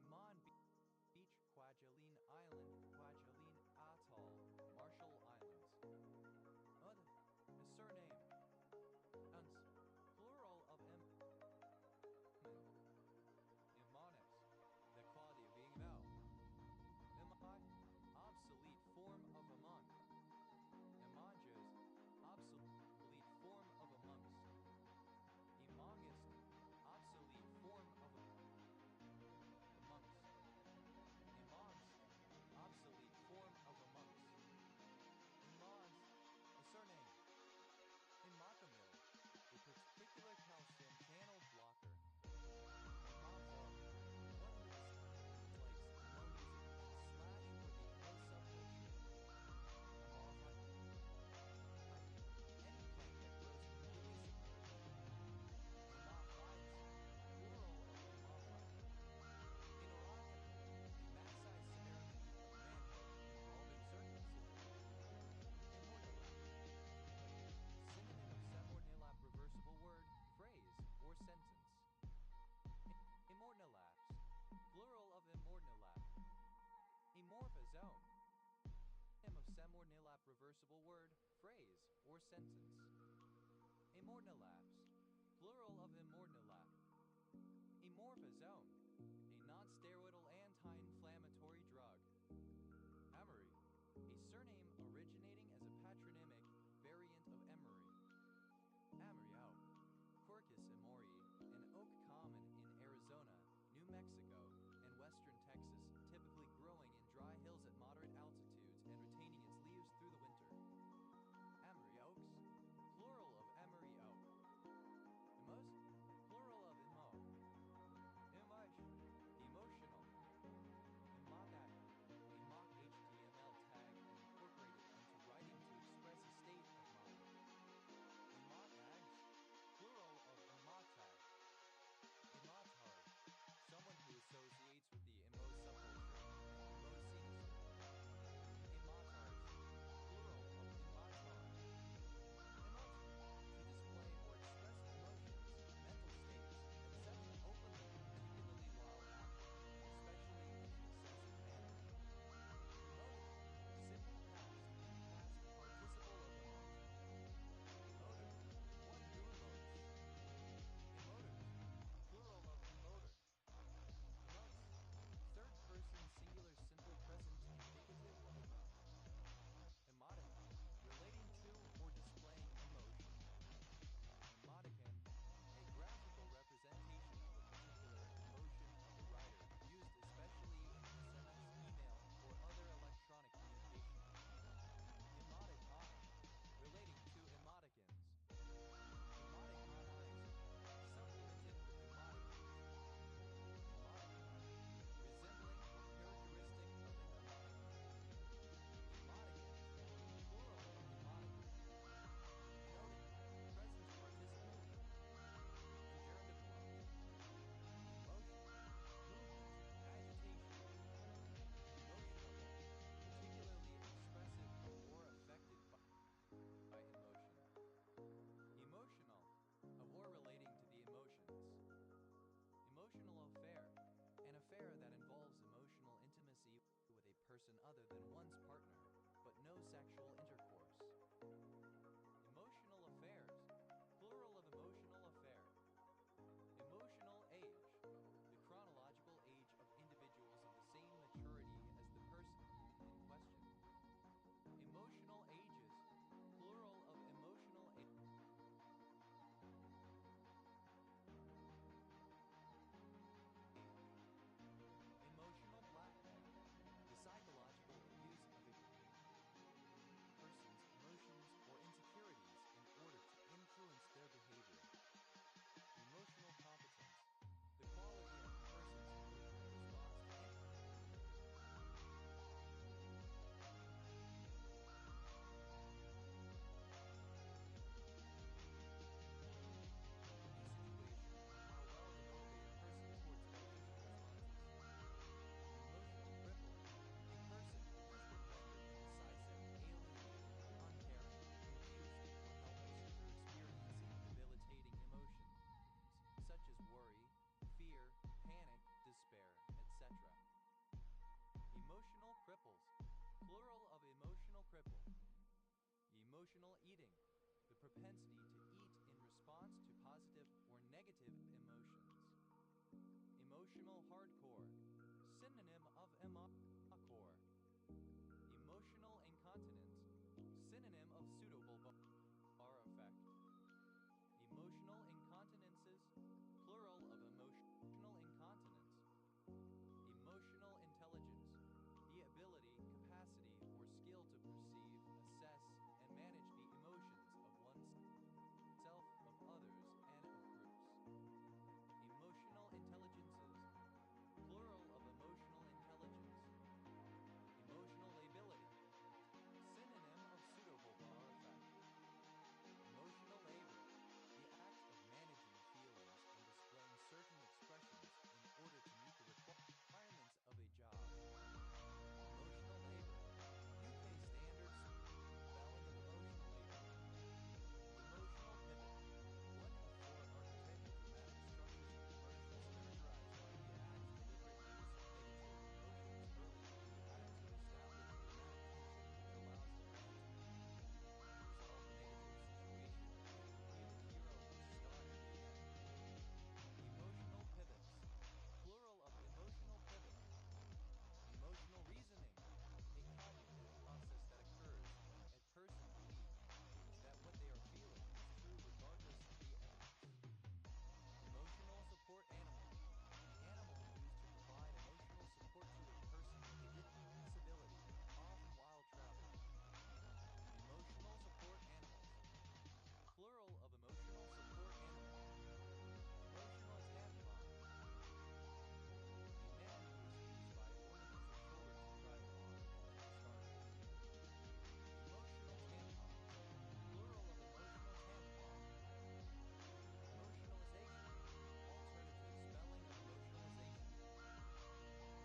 Imam Beach, Kwajalein Island, Kwajalein Atoll, Marshall Islands. A surname. Uns, plural of Immonis, the quality of being male. Obsolete form of among. Imanjas, obsolete form of amongst. Imongist, obsolete form of amongst. Imams, obsolete form of amongst. Imaz, a surname. Imakamil, a particular calcium channel blocker. Imamfo, one who dislikes emo music and slash or the emo subculture. Amorpha, any plant that grows completely submerged. Amorphites, plural of amorphite. Inoraka, a mass-sized ceremony of manhood involving circumcision. Immornilap, synonym of semornilap, reversible word, phrase, or sentence. Immortnilaps, plural of immortnilap. Amorphosome, synonym of semornilap, reversible word, phrase, or sentence. Immortnilaps, plural of immortnilap. Amorphosome, a non-steroidal anti-inflammatory drug. Amory, a surname originating as a patronymic variant of Emery. Amoriao, Quercus emori, an oak common in Arizona, New Mexico, and western Texas, typically growing in dry hills at moderate altitudes and retaining its leaves through the winter. Emery oaks, plural of emery oak. Emos, plural of emo. Emo, person other than one's partner, but no sexual intercourse. Emotional affairs, plural of emotional affair. Emotional age, the chronological age of individuals of the same maturity as the person in question. Emotional ages, plural of emotional age. Emotional blackmail, the psychological abuse of a person's emotions or insecurities in order to influence their behavior. Emotional competence, the quality of a person's emotional response to any situation, how well to motivate a person towards beneficial responses. Emotional cripple, a person who has been rendered indecisive, alienated, uncaring, confused, or helpless through experiencing debilitating emotions, such as worry, fear, panic, despair, etc. Emotional cripples, plural of emotional cripple. Emotional eating, the propensity to eat in response to positive or negative emotions. Emotional hardcore, synonym of core. Emotional incontinence, synonym of pseudovulvar effect. Emotional incontinences, plural of emotional incontinence. Emotional intelligence, the ability, capacity, or skill to perceive, assess, and manage the emotions of oneself, of others, and of groups. Emotional intelligences, plural of emotional intelligence. Emotional lability, synonym of pseudovulvar effect. Emotional labor, the act of managing feelings and displaying certain expressions in order to meet the requirements of a job. Emotional labor, UK standard spelling of emotional labor. Emotional pivot, one of four archetypal dramatic structures of emergence characterized by the act's deliberate use of negative emotions early in the act to establish dramatic tension which allows the man to resolve a negative situation and be the hero or star at the end. Emotional pivots, plural of emotional pivot. Emotional reasoning, a cognitive process that occurs as person believe that what they are feeling is true regardless of the evidence. Emotional support animal, the animal used to provide emotional support to a person with a hidden disability, often while traveling. Emotional support animals, plural of emotional support animal. Emotional tampon, a man who is used by ornaments or children to try on and then discard. Emotional tampon, plural of emotional tampon. Emotionalization, alternative spelling of emotionalization.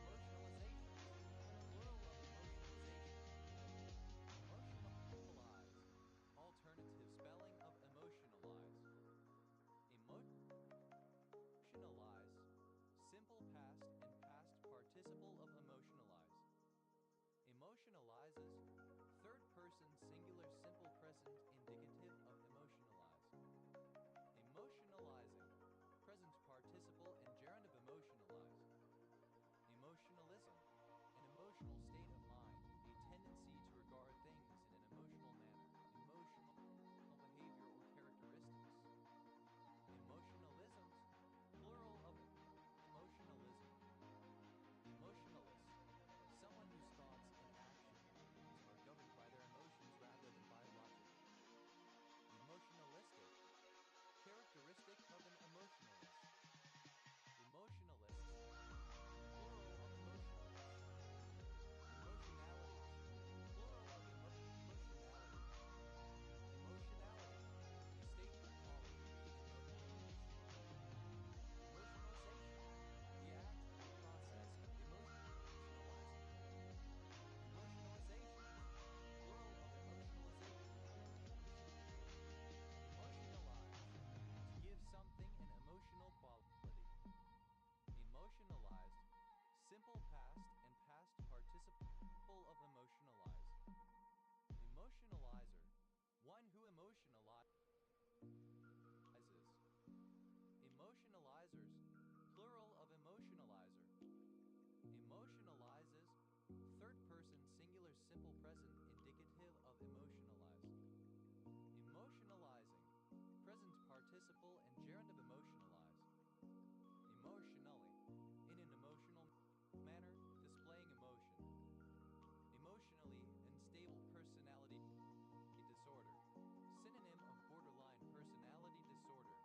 Emotionalizations, plural of emotionalization. Emotionalize, alternative spelling of emotionalize. Emotionalize, simple past and past participle of emotionalize. Emotionalizes, third person singular simple present indicative of emotionalize. Emotionalizing, present participle and gerund of emotionalize. Emotionalism, an emotional state of mind, a tendency to regard things in an emotional manner, emotional behavior or characteristics. Emotionalisms, plural of emotionalism. Emotionalist, someone whose thoughts and actions are governed by their emotions rather than by logic. simple present indicative of emotionalize. Emotionalizing. Present participle and gerund of emotionalize. Emotionally. In an emotional manner, displaying emotion. Emotionally unstable personality disorder. Synonym of borderline personality disorder.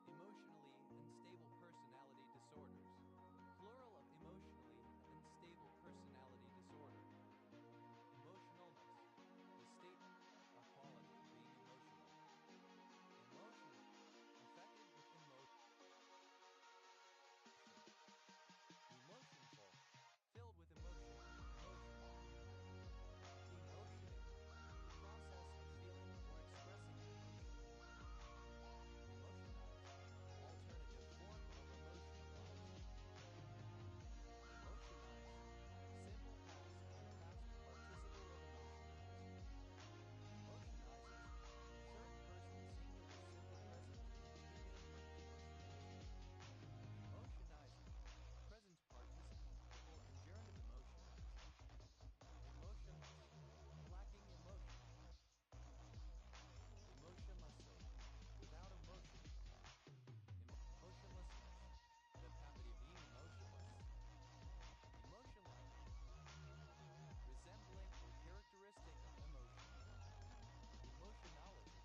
Emotionally unstable personality disorders. Plural of emotionally unstable personality disorder. Emotionalness. The state or quality of being emotional. Emotion. Affected with emotion. Emotionful. Filled with emotion. Emotional. Emotioning. The process of feeling or expressing emotion. Emotionize. Alternative form of emotionalize. Emotionize. Simple past and past participle of emotionize. Emotionizes. Third person singular simple present indicative of emotionizing. Emotionizing. Present participle and gerund of emotionize. Emotionless. Lacking emotion. Emotionlessly. Without emotion. Emotionlessness. The property of being emotionless. Emotionlike. Resembling or characteristic of emotion. Emotionality.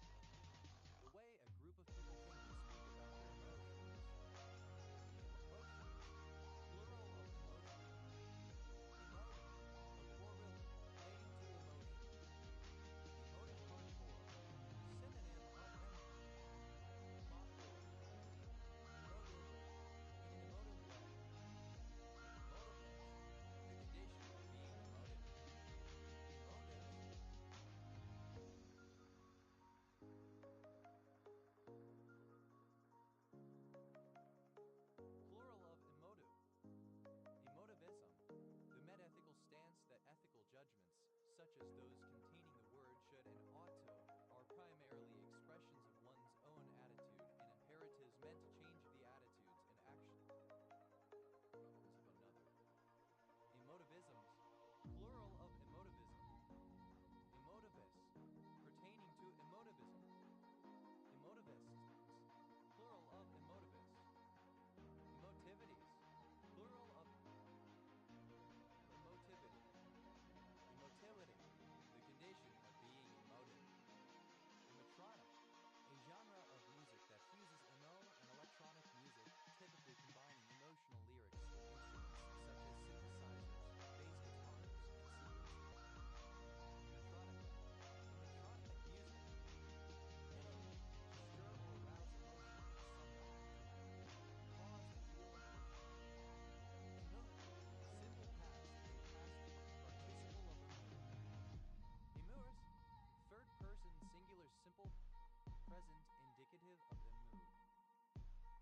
The way a group of people think and speak about their emotions. Emotions. Plural of emotion. Emotive. A core relating to emotion. Emotive part 4. Synonym of plot 4. Emotive. In an emotive way. Emotiveness. The condition of being emotive. Emotive. Plural of emotive. Emotivism. The metaethical stance that ethical judgments, such as those containing the word should and ought to, are primarily expressions of one's own attitude and imperatives meant to change the attitudes and actions of another. Emotivisms. Plural of emotivism. Emotivist. Pertaining to emotivism. Emotivists. Plural of emotivists. Emotivities. Plural of emotivity. Emotivity. The condition of being emotive. Emotronic. A genre of music that fuses emo and electronic music, typically combining emotional lyrics with instruments such as synthesizers, bass guitars, and sequencing. Emotronica. Emotronic music. Hitting. To stir or arouse emotion in someone. Cause to feel emotion. Emote. Simple past and past participle of a mood. Immerse. Third person singular simple present indicative of a mood.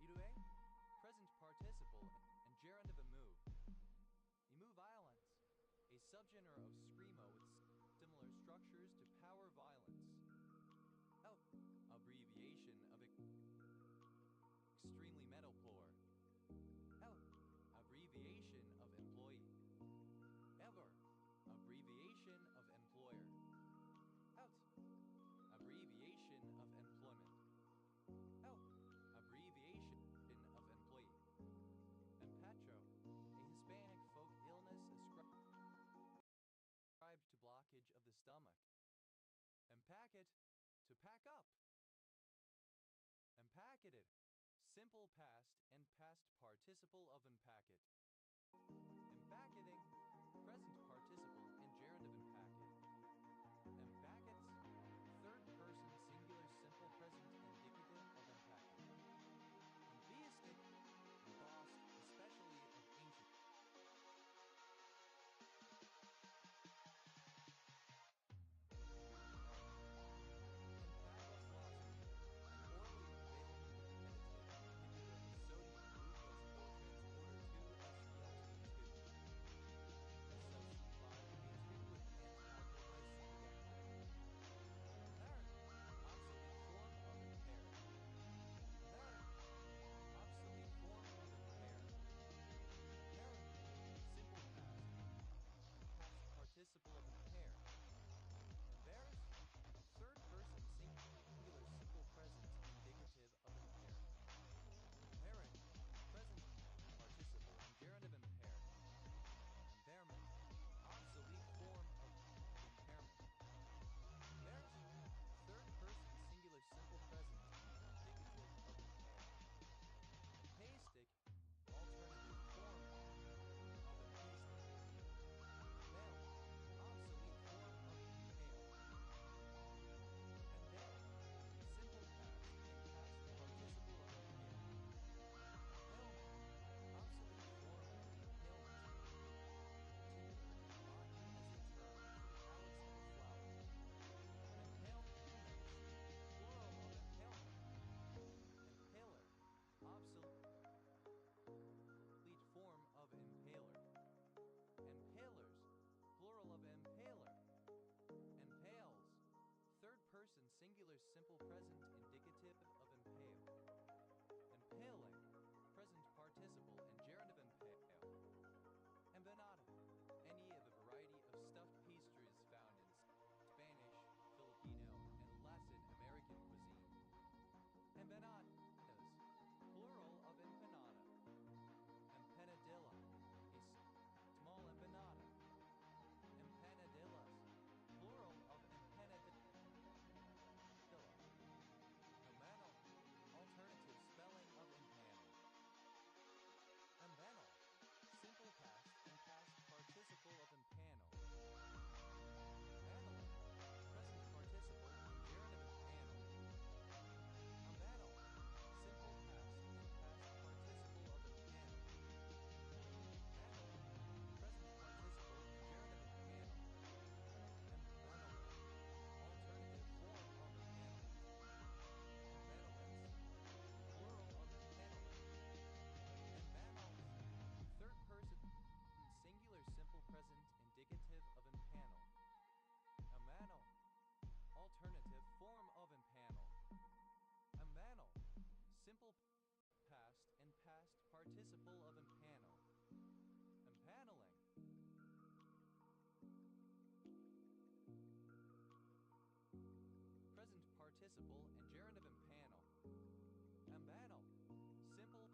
Irue. Present participle and gerund of a move. Emu violence. A subgenre of screamo with similar structures to power violence. Oh, abbreviation of extremely metalcore. Oh, abbreviation of employee. Ever, abbreviation of employer. Out, abbreviation of employment. Oh, abbreviation of employee. Empacho, a Hispanic folk illness ascribed to blockage of the stomach. Empacket, to pack up. Empacketed, simple past and past participle of empacket. Empacketing, present participle and gerund of empacket. Empackets, third person singular simple present indicative of empacket. Emtheistic, embossed, especially of ancient. Greek art. Empagliflozin, an orally available repetitive inhibitor of sodium glucose cotransporter 2 SGLT2. SLC simple present indicative of impale. Impaling, present participle and gerund of impale. Empanada, any of a variety of stuffed pastries found in Spanish, Filipino, and Latin American cuisine. Empanadas, plural of empanada. Empanadilla, a small empanada. Empanadillas, plural of empanadilla. Empanel, alternative spelling of empanel. Empanel, simple past and past participle of empanel. Empaneling, present participle and gerund of empanel. Empanel, simple past and past participle of empanel. Empaneling, present participle and gerund of empanel. Empaneling, alternative form of empaneling. Empanelings, plural of empaneling. Empanels, third person, singular simple present indicative of empanel. Empanel, alternative form of empanel. Empanel, simple past and past participle of empanel. Empaneling. Present participle and gerund of empanel. Empanel, simple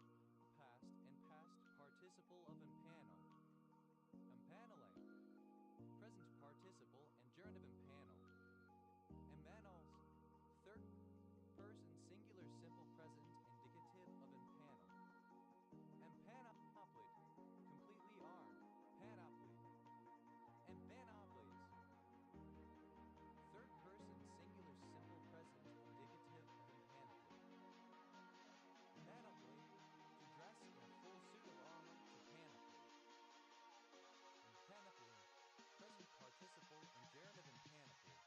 past and past participle of empanel. Empaneling, present participle and gerund of empanel. Empanels, third person singular simple present indicative of empanel. Empanoply, completely armed. Panoply. Empanoplies, third person singular simple present indicative of empanoply. Panoply, to dress in a full suit of armor to panoply. Empanoply, present participle and gerund of empanoply.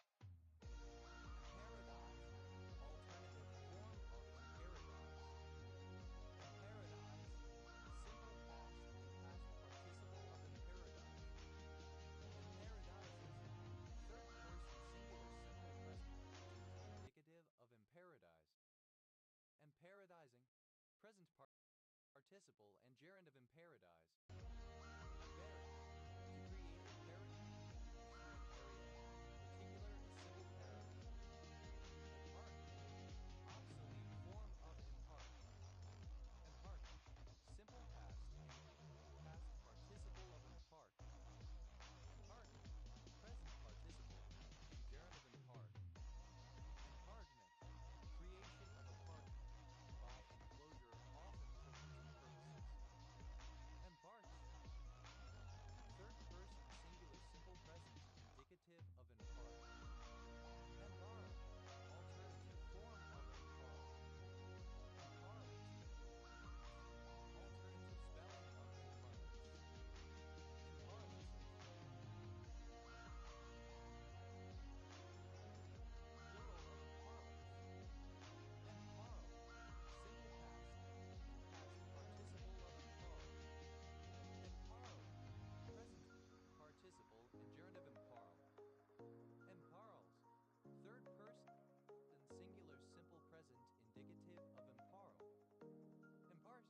Emparadise, alternative form of emparadise. Emparadise, simple past and past participle of emparadise. Emparadises, third person singular simple present indicative of emparadise. Emparadising, present participle and gerund of emparadise. Empary, to create a parish or an area, particular and civil parish. Impart, obsolete form of impart. Impart, simple past and past participle of impart. Impart, present participle and gerund of impart. Impartment, creation of apartment by enclosure often for hunting purposes. Embark, third person singular simple present indicative of impart. Embarl, alternative form of imparl. Imparlance, alternative spelling of imparlance. Imparlances, plural of imparlance. Imparl, simple past and past participle of imparl. Imparl, present participle and gerund of imparl. Imparls, third person singular simple present indicative of imparl. Impart,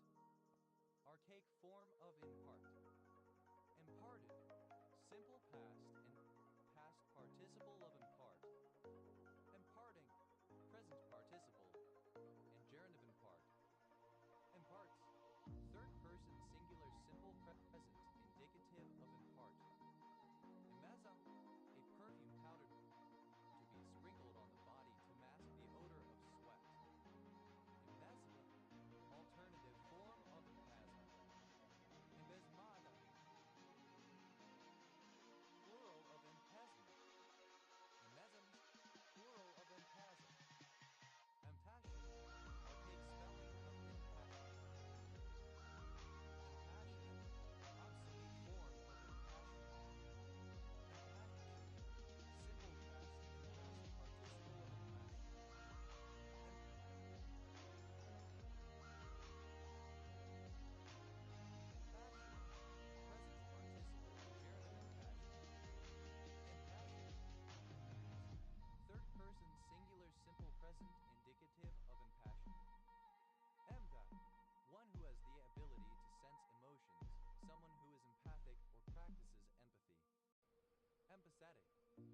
archaic form of impart. Imparted, simple past and past participle of impart. Imparting, present participle and gerund of impart. Imparts, third person singular simple present indicative of impart. Emezza, a perfume powder to be sprinkled on the body to mask the odor of sweat. Embezma, alternative form of empasm. Embezmada, plural of empesma. Emezms, plural of empasm. present indicative of impassion. Empath, one who has the ability to sense emotions, someone who is empathic or practices empathy. Empathetic,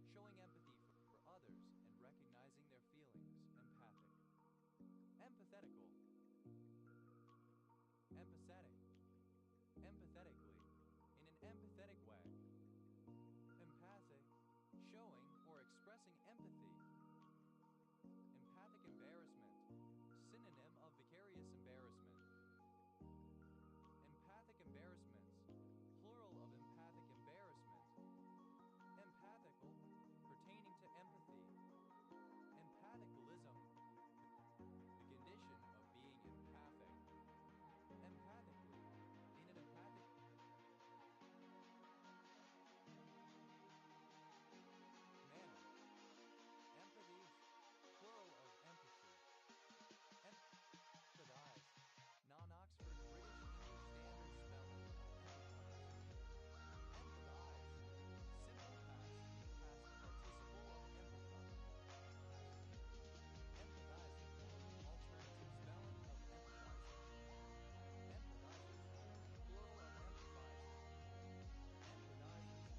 showing empathy for others and recognizing their feelings, empathic. Empathetical, empathetic, empathetically, in an empathetic way. Empathic, showing or expressing empathy. Empathic embarrassment, synonym of vicarious embarrassment. Empathic embarrassments, plural of empathic embarrassment. Empathical, pertaining to empathy. Empathicalism, the condition of being empathic. Empathically, in an empathic manner. Empathy, plural of empathy. Empathize, non-Oxford British English Standard spelling of empathize. Empathize, simple past and past participle of empathize. Empathizer, alternative spelling of empathizer. Empathizers, plural of empathizer. Empathizers,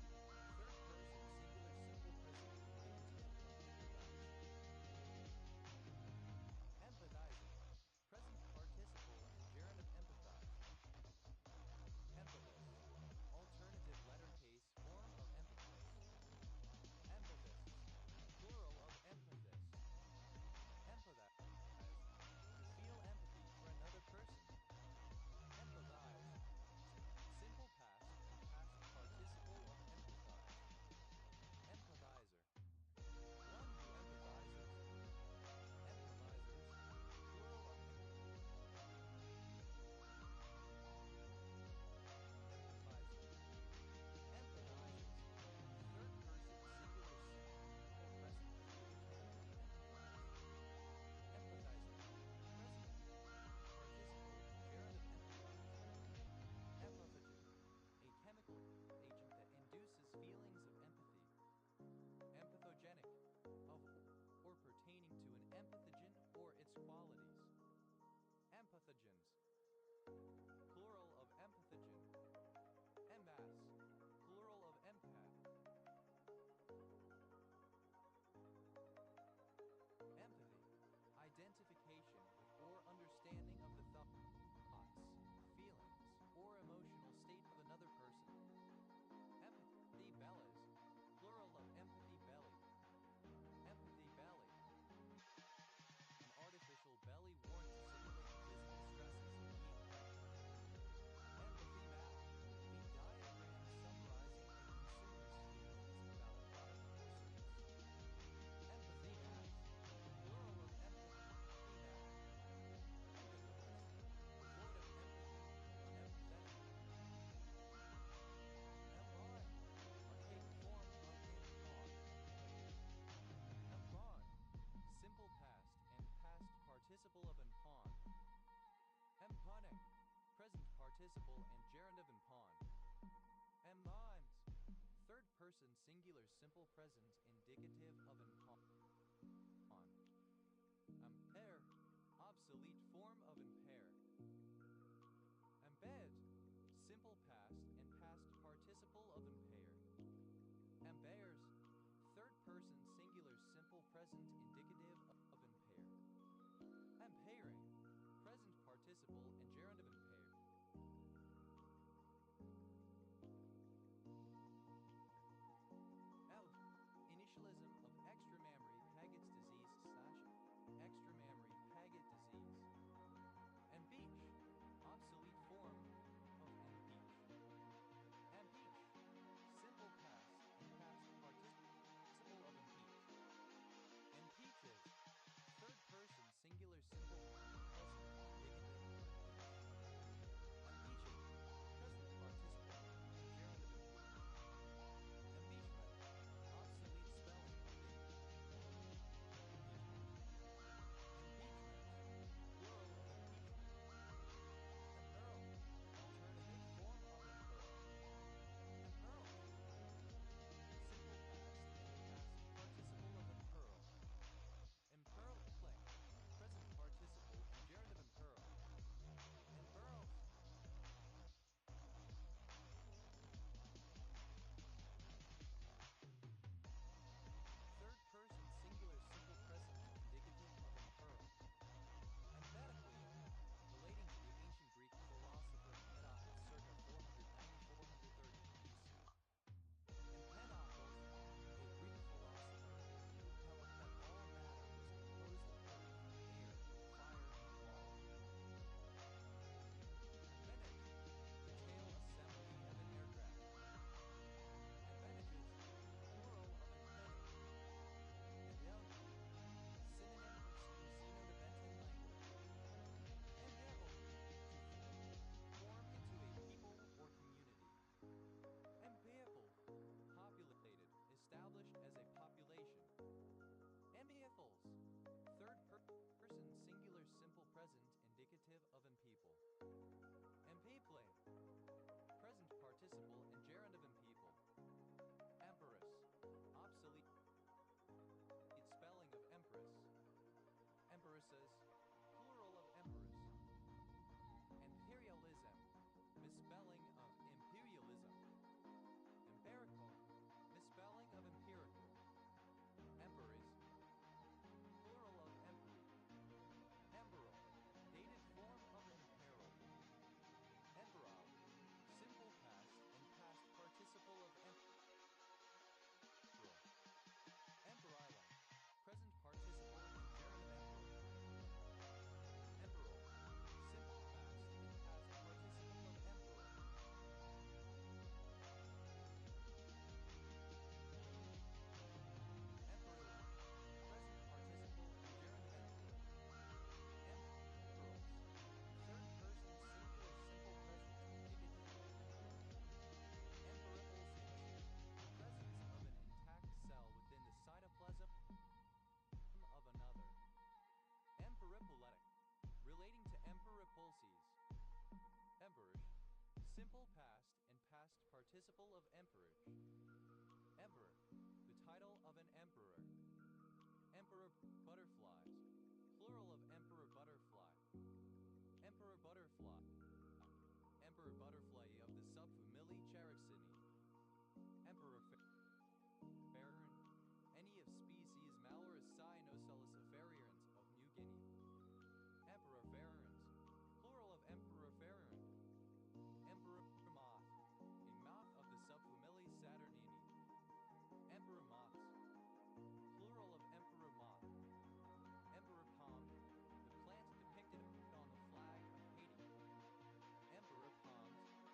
third person singular simple present indicative of empathize. Empathizing, present participle and gerund of empathize. Empathist, alternative letter case form of empathize. Empathists, plural of empathist. Empathize, to feel empathy for another person. Empathize, simple past and past participle of empathize. Empathizer, one who empathizes. Empathizers, plural of empathizer. Empathizers, third person singular simple present indicative of empathize. Empathizer, present participle gerund of empathize. Empathogen, a chemical agent that induces feelings of empathy. Empathogenic, of or pertaining to an empathogen or its qualities. Empathogens, plural of empathogen. Empaths, plural of empath. Empathy, identification with or understanding of the thoughts, feelings, or emotional state of another person. Empathy bellies, plural of empathy belly. Empathy belly, an artificial belly worn to simulate physical stresses being pregnant. Empathy map, a diagram summarizing a consumer's feelings about a product or service. Empathy maps, plural of empathy map. Empathyless, devoid of empathy, unempathetic. Embon, archaic form of impon. Empon, simple past and past participle of impon. Emponing, present participle and gerund of impon. Embons, third person singular simple present indicative of impon. Impair, obsolete form of impair. Embed, simple past and past participle of impair. Empairs, third person singular simple present indicative of impair. Empairing, present participle and gerund of impair. Out, initialism of extramammary Paget's disease / extramammary Paget disease. Empeach, obsolete form of impeach. Empeach, simple past and past participle of impeach. Impeaches, third person singular simple present indicative of impeach. participle and gerund of in people. Empress, obsolete spelling of empress. Empresses, plural of empress. Imperialism, misspelling of imperialism. Empirical, misspelling of empirical. Emperies, plural of empery. Emperor, dated form of imperil. Emperor, simple past and past participle of emperor. Emperor, present participle of gerund emperor. Emperor, simple past and past participle of emperor. Emperor, present participle of gerund emperor. Emperors, third person singular simple present indicative. Emperipulses, presence of an intact cell within the cytoplasm of another. Emperipoletic, relating to emperipulses. Emperage, simple past and past participle of emperage. Emperor, the title of an emperor. Emperor butterflies, plural of emperor butterfly. Emperor butterfly, emperor butterfly of the subfamily Charaxinae. Emperor Farron, any of species Malurus cynoceliciferians of New Guinea. Emperor Farrons, plural of Emperor Farron. Emperor moth, a moth of the subfamily Saturnini. Emperor moths, plural of emperor moth. Emperor palm, the plant depicted on the flag of Haiti. Emperor palms,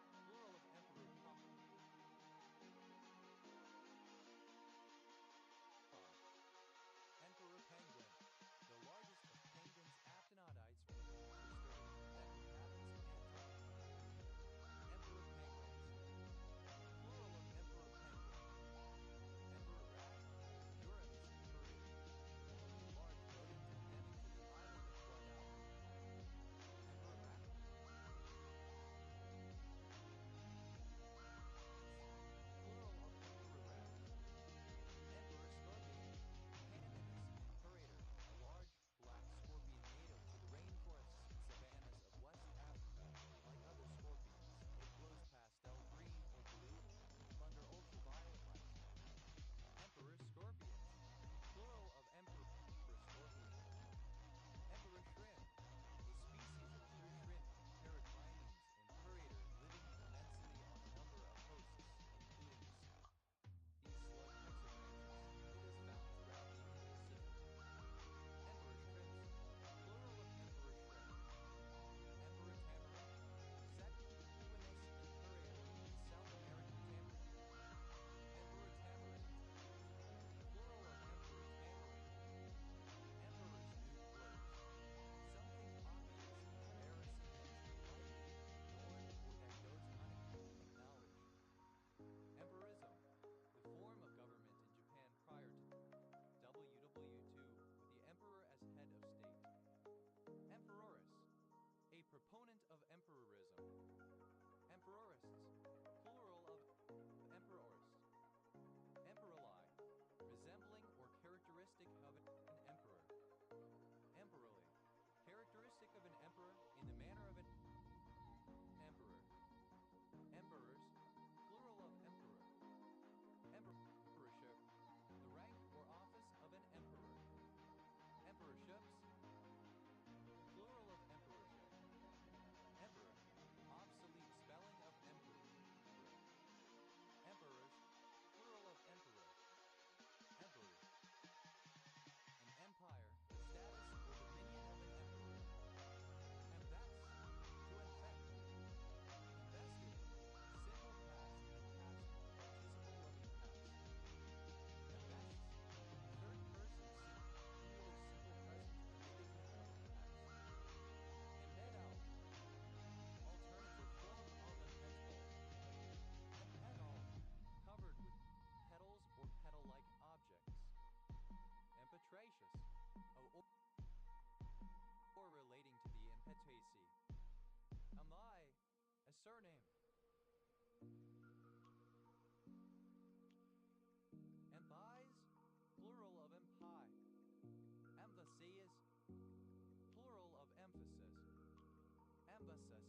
Emphasis,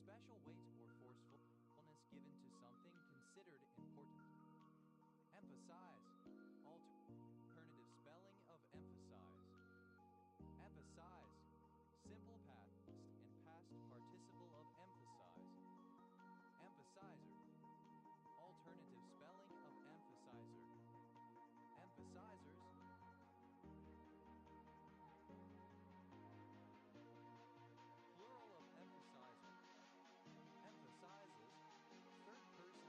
special weight or forcefulness given to something considered important. Emphasize, alternative spelling of emphasize. Emphasize, simple past and past participle of emphasize. Emphasizer, alternative spelling of emphasizer. Emphasizers, plural of emphasizer. Emphasizes, third person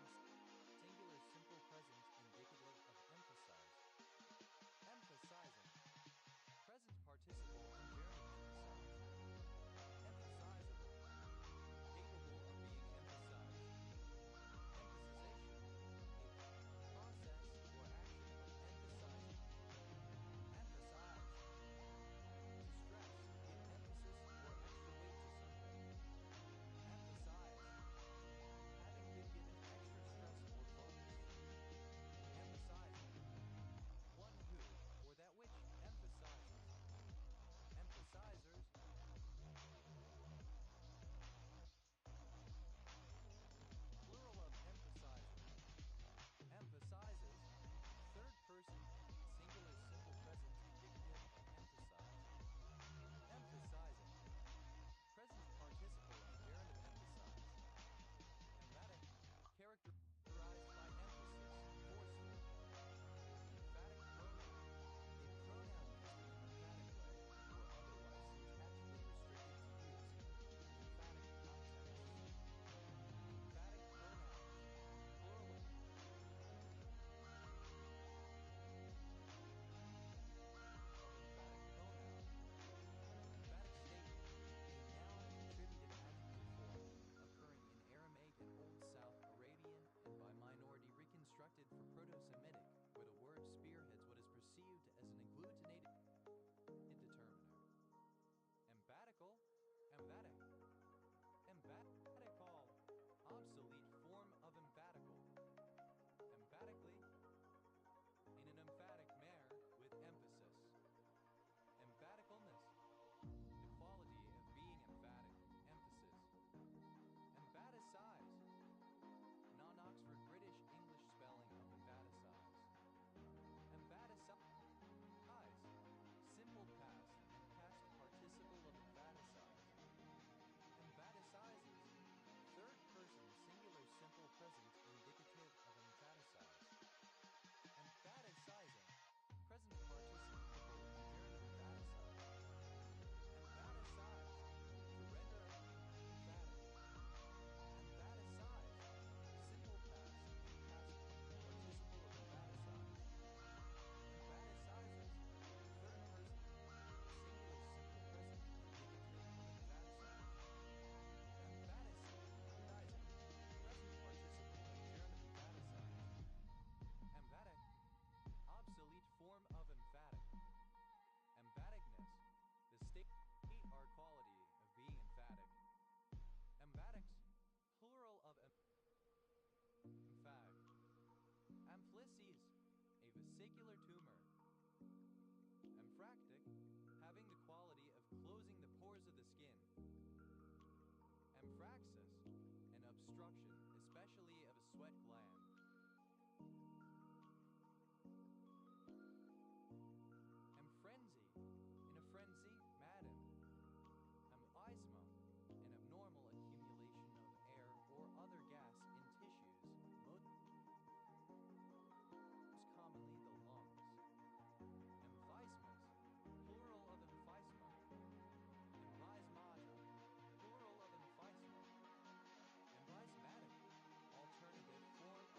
singular simple present indicative of emphasize. Emphasizing, present participle and gerund emphasize. Emphasizable, capable of being emphasized. Emphasization, a process or action of emphasizing. Emphasize, to stress, give emphasis or extra weight to something. Emphasize, having been given extra stress or focus. Emphasizing, one who, or that which, emphasizes. Emphasizers, plural of emphasizer. Emphasizes, third person, singular simple present indicative of emphasize. Emphasizing, present participle and gerund of emphasize. Emphatic, characterized by emphasis, forceful. Emphatic pronoun, a pronoun used in an emphatic way or otherwise syntactically restricted to use in emphatic contexts. Emphatic pronoun, plural of emphatic pronoun. Emphatic statement, a noun contributive adjective form occurring in Aramaic and Old South Arabian and by minority reconstructed for Proto-Semitic, where the word spearheads what is perceived as an agglutinated determiner. Emphatical, emphatic. Emphatical, obsolete form of emphatical. Emphatically, in an emphatic manner with emphasis. Emphaticalness, the quality of being emphatic, emphasis. Emphaticize, non-Oxford British English spelling of emphaticize. Emphaticize, simple past and past participle of emphaticize. Emphaticizes, third person singular simple present indicative of emphaticize. Emphaticizing, present participle and gerund of emphaticize. Emphaticize, to render emphatic. Emphaticize, simple past and past participle of emphaticize. Emphaticizes, third person, singular simple present indicative of emphaticize. Emphaticizing, present participle and gerund of emphaticize. Emphatic, obsolete form of emphatic. Emphaticness, the state or quality of being emphatic. Emphatics, plural of emphatic. Amphilis, a vesicular tumor. Emphractic, having the quality of closing the pores of the skin. Emphraxis, an obstruction, especially of a sweat gland. Emphrenzy, in a frenzy, maddened. Emphysema, an abnormal accumulation of air or other gas in tissues, most commonly the lungs. Emphysmus, plural of emphysema. Emphysmata, plural of emphysema. Emphysmatic, alternative form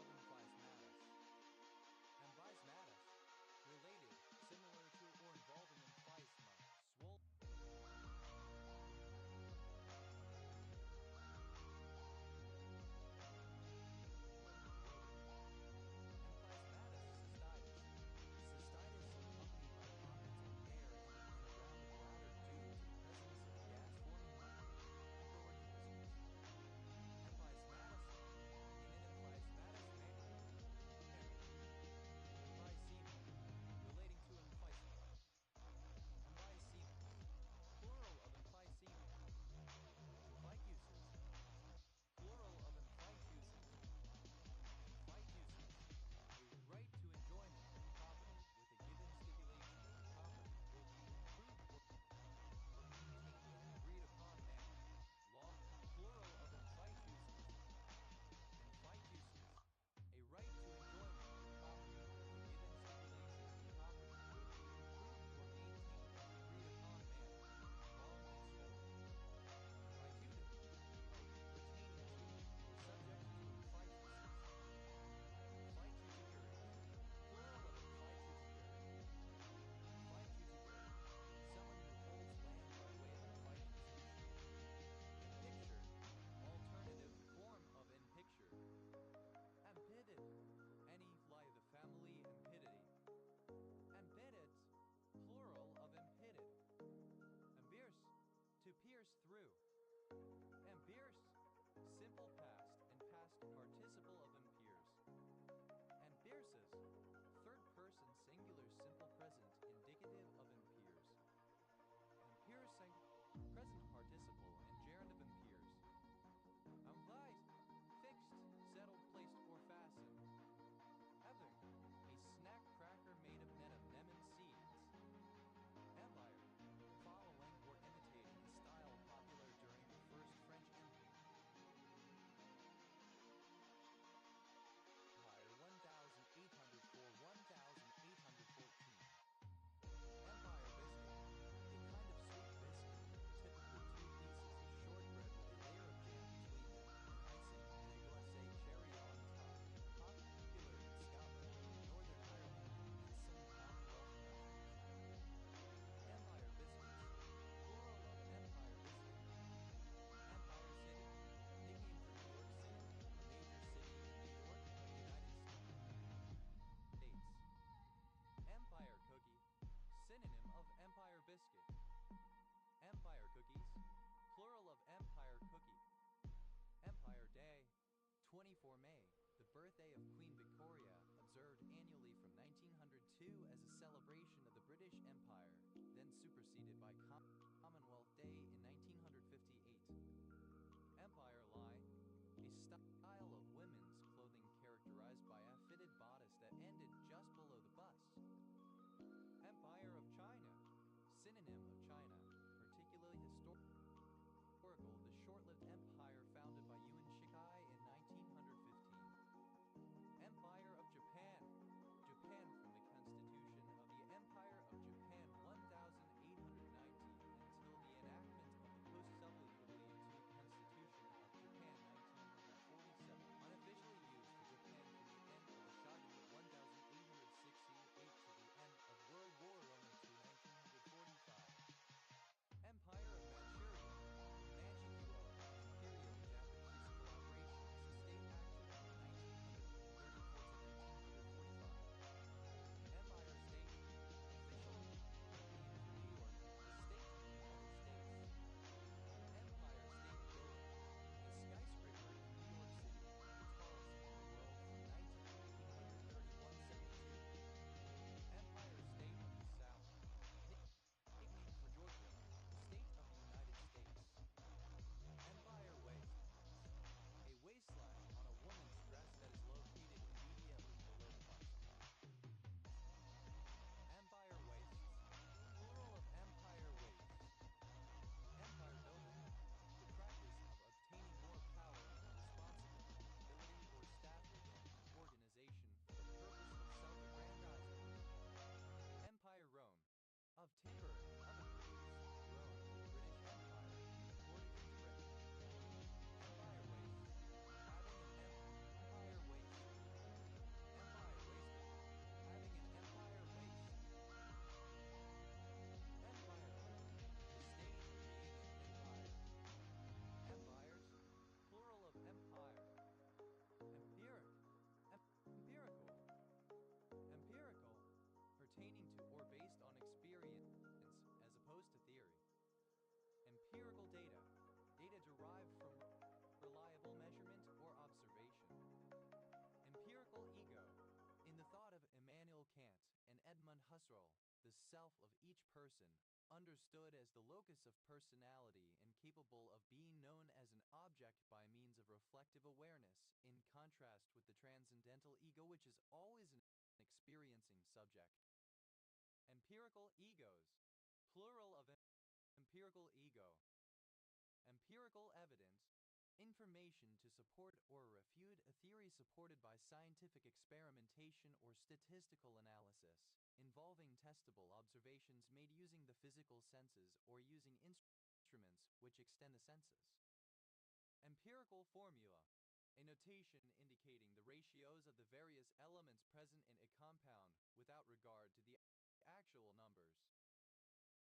Amperes through. Amperes, simple past and past participle of amperes. Ampereses, third person singular simple present indicative of amperes. Amperes present participle and gerund of amperes. Implies fixed, settled, placed, or fastened. Having a snack cracker made of lemon seeds. Empire, following or imitating a style popular during the First French Empire. Empire 1804-1814. Empire biscuit, a kind of sweet biscuit, typically two pieces of shortbread with a layer of jam between them, and icing and a glacé cherry on top, popular in Scotland, Northern Ireland, and some Commonwealth countries. Empire biscuits, plural of empire biscuit. Empire City, nickname for New York City, a major city in New York, United States. Empire cookie, synonym of empire biscuit. Empire cookies, plural of empire cookie. Empire Day, 24 May, the birthday of Queen Victoria, observed annually from 1902 as a celebration of the British Empire, then superseded by Commonwealth Day in 1958. Empire line, a style of women's clothing characterized by a fitted bodice that ended just below the bust. Empire of China, synonym of China, particularly historical, the short-lived empire founded by Yuan Shikai in 1915. Empire of Japan, Japan from the constitution of the Empire of Japan 1890 until the enactment of the post-WW2 Constitution of Japan 1947, unofficially used for Japan from the end of the Shogunate 1868 to the end of World War II 1945. Empire of Manchuria, Manchukuo, Imperial Japanese collaboration as a state action from 1934 to 1945. Empire State, officially named New York, the state of the United States. Empire State Building, a skyscraper in New York City, the tallest in the world from 1931-72. Empire State of the South, nickname for Georgia, the state of the United States. Empire Waist, a waistline on a woman's dress that is located immediately below the bust. Empire Waists, plural of empire waists. Empire building, the practice of obtaining more power, responsibility, or staff within an organization for the purpose of self-aggrandizement. Empire Rome, of timbering oven crews, Rome, British Empire, imported into Britain. Empire Waist, having an empire waist. Empire Wasted, having an empire waist. Empire, the stage of being an empire. Empires, plural of empire. Empiric, empirical. Empirical, pertaining to or based on experience as opposed to theory. Empirical data, data derived from reliable measurement or observation. Empirical ego, in the thought of Immanuel Kant and Edmund Husserl, the self of each person, understood as the locus of personality and capable of being known as an object by means of reflective awareness, in contrast with the transcendental ego, which is always an experiencing subject. Empirical egos, plural of empirical ego. Empirical evidence, information to support or refute a theory supported by scientific experimentation or statistical analysis, involving testable observations made using the physical senses or using instruments which extend the senses. Empirical formula, a notation indicating the ratios of the various elements present in a compound without regard to the actual numbers.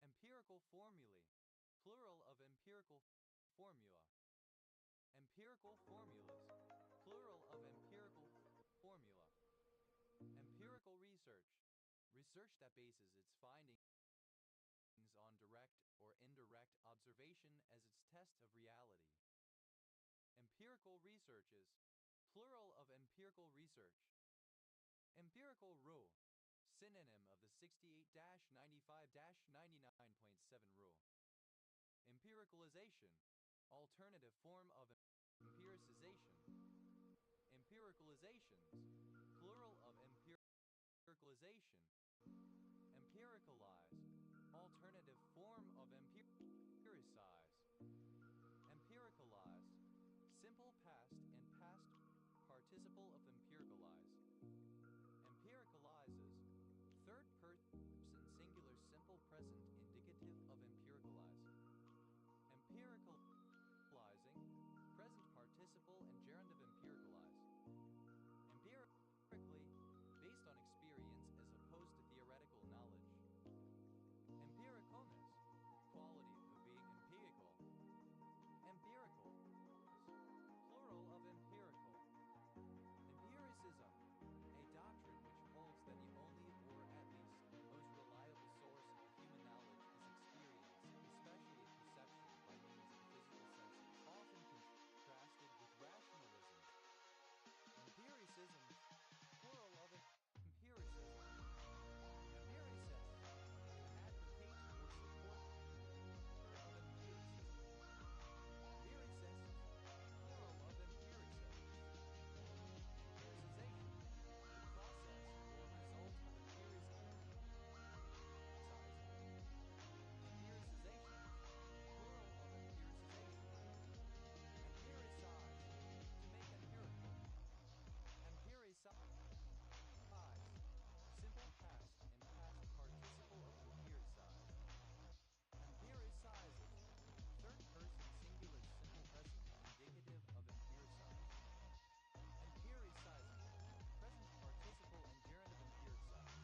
Empirical formulae, plural of empirical formula. Empirical formulas, plural of empirical formula. Empirical research, research that bases its findings on direct or indirect observation as its test of reality. Empirical researches, plural of empirical research. Empirical rule, synonym of the 68-95-99.7 rule. Empiricalization, alternative form of empiricization. Empiricalizations, plural of empiricalization. Empiricalize, alternative form of empiricize. Empiricalized, simple past and past participle of empiricalize. Empiricalizes, third person singular simple present indicative of empiricalize. Empiricalizing, present participle and gerund of empiricalize. Empirically, based on experience as opposed to theoretical knowledge. Empiricalness, quality of being empirical. Empirical, plural of empirical. Empiricism, a doctrine which holds that the only, or at least the most reliable source of human knowledge is experience, especially perception by means of the physical senses, often contrasted with rationalism. Empiricism, plural of empiricism. Empiricist, advocate or supporter of empiricism. Empiricist, plural of empiricist. Empiricization, the process or result of empiricizing. Empiricization, plural of empiricization. Empiricize, to make empirical. Empiricize, simple past and past participle of empiricize. Empiricizes, third person singular simple present indicative of empiricize. Empiricizing, present participle and gerund of empiricize.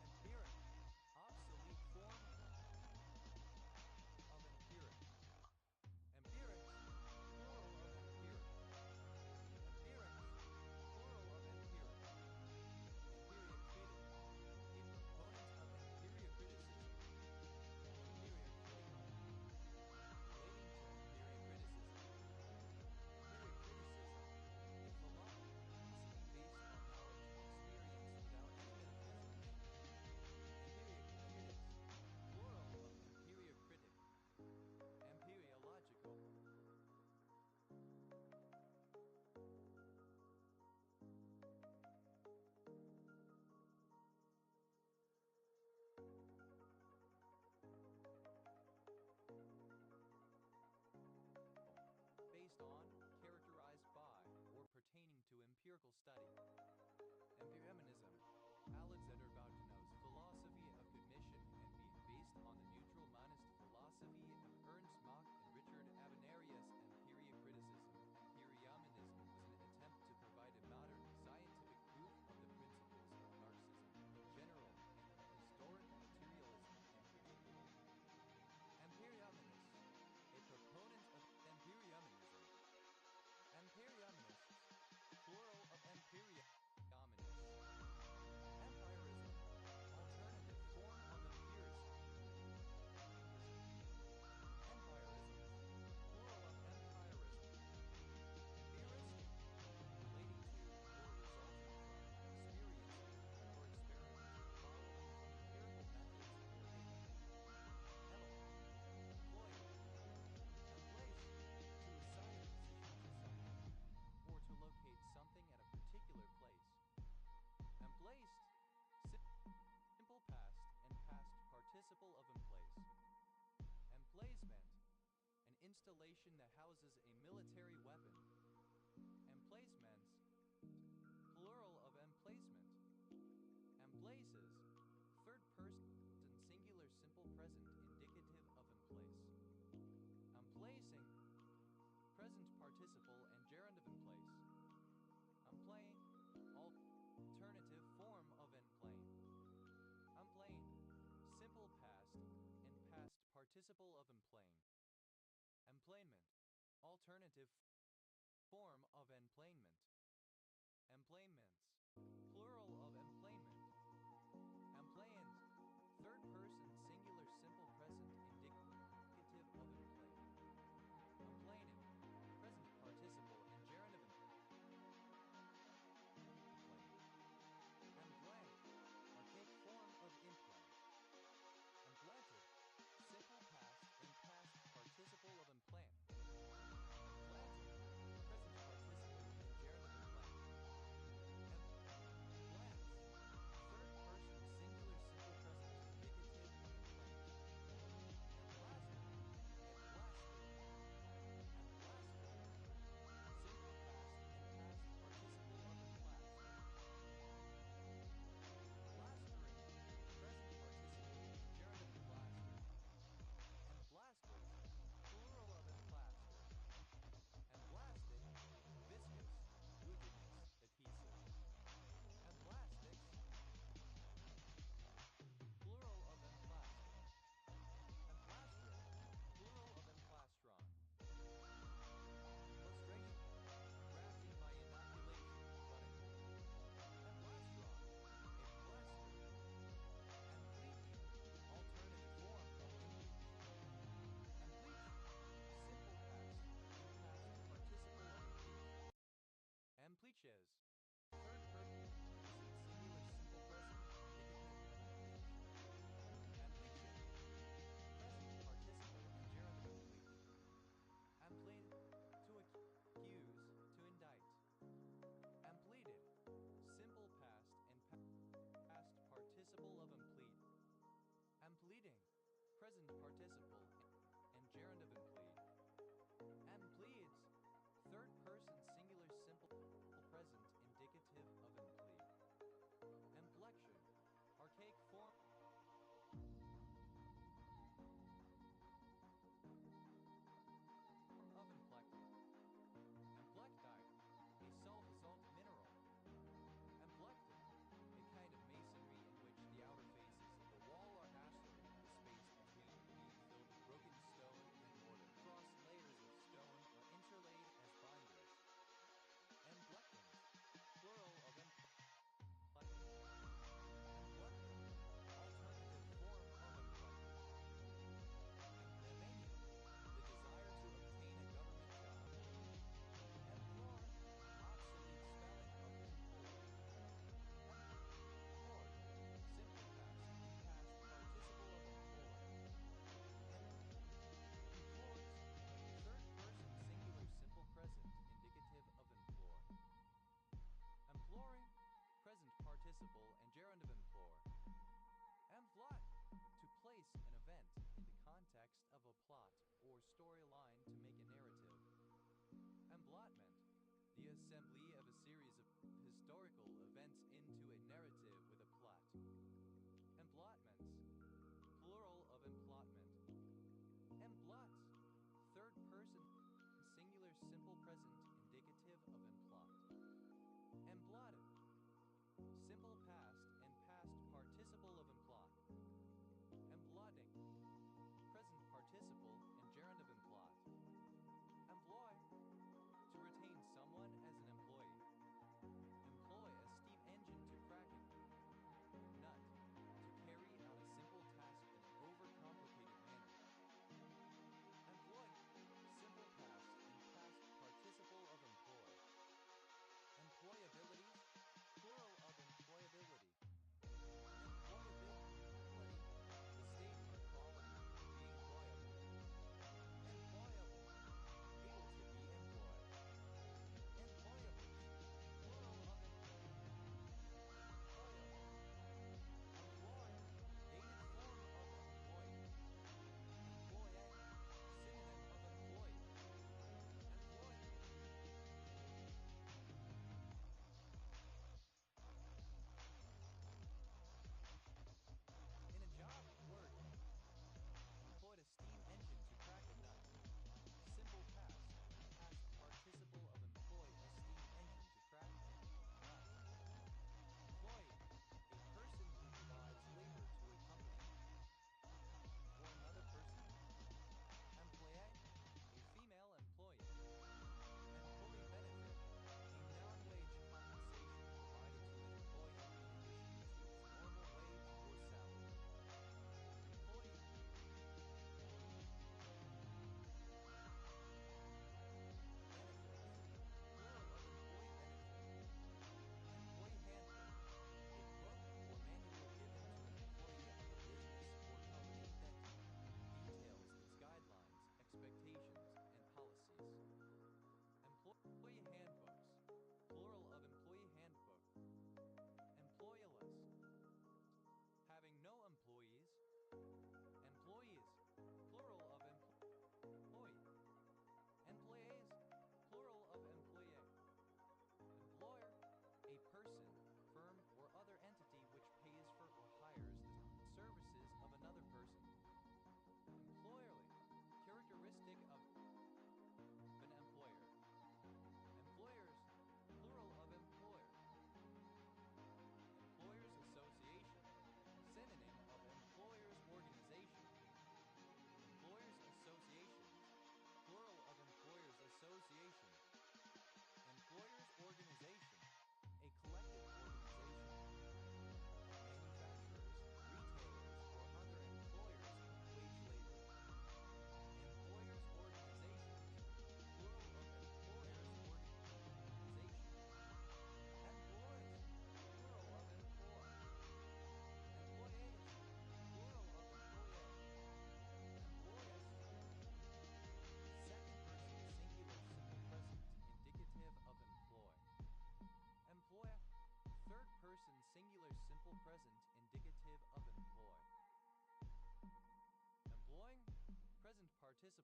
Empiric, obsolete form of empiric. Empiric, plural of empiric. Empiric, plural of empiric. Empiriocritic, a proponent of empiriocriticism. Empiriocritical, relating to empiriocriticism. Empiriocriticism, a philosophy based on knowledge and experience without any metaphysics. Empiriocritics, plural of empiriocritic. Empiriological. Based on, characterized by, or pertaining to empirical study. Empiriomonism, Alexander Bogdanov's philosophy of cognition and being, based on the neutral monist philosophy of Ernst Mach and Richard Avenarius. Empiriocriticism. Empiriomonism was an attempt to provide a modern scientific proof of the principles of Marxism in general and of historical materialism in particular. Empiriomonist, a proponent of empiriomonism. Empiriomonists, plural of empiriomonists. Empirism, alternative form of empirism. Empirism, plural of empirism. Empiristic, relating to or resulting from experience or experiment, following empirical methods or data. Element, employer. Emplace, to assign a position to something, or to locate something at a particular place. Emplaced, simple past and past participle of emplace. Emplacement, an installation that houses a military weapon. Emplacements, plural of emplacement. Emplaces, third person singular simple present indicative of emplace. Emplacing, present participle and gerund of emplace. Emplaying, alternative form of emplane. Emplaned, simple past and past participle of emplane. Emplanement, alternative form of emplanement. Emplaments, plural of emplanement. Emplayans, third person singular present participle, and gerund of empleed. Empleeds, third person singular simple present indicative of empleed. Emplection, archaic form of emplectic. Emplectite, a salt mineral. Emplectic, a kind of masonry in which the outer faces of the wall are ashlar, the space between being filled with broken stone and mortar. Cross layers of stone or interlaid as binders. Emblectins, plural of emblectins. Emblectum, alternative form of emblectum. Emblemanium, the desire to obtain a government job. Employ, obsolete spelling of employ. Employ, simple past and past participle of employ. Employs, third person singular simple present indicative of employ. Employ, present participle and gerund of implore. Emplot, to place an event in the context of a plot or storyline to make a narrative. Emblotment, the assembly of a series of historical events into a narrative with a plot. Emblotments, plural of emplotment. Emblots, third person singular simple present indicative of emplot. Emblotted, simple past and past participle of emplot. Emblotting, present participle and gerund of emplot. Employ, to retain someone as an employee. Employ a steam engine to cracking. Nut, to carry out a simple task in an overcomplicated manner. Employ, simple past and past participle of employ. Employability,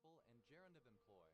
participle and gerund of employ.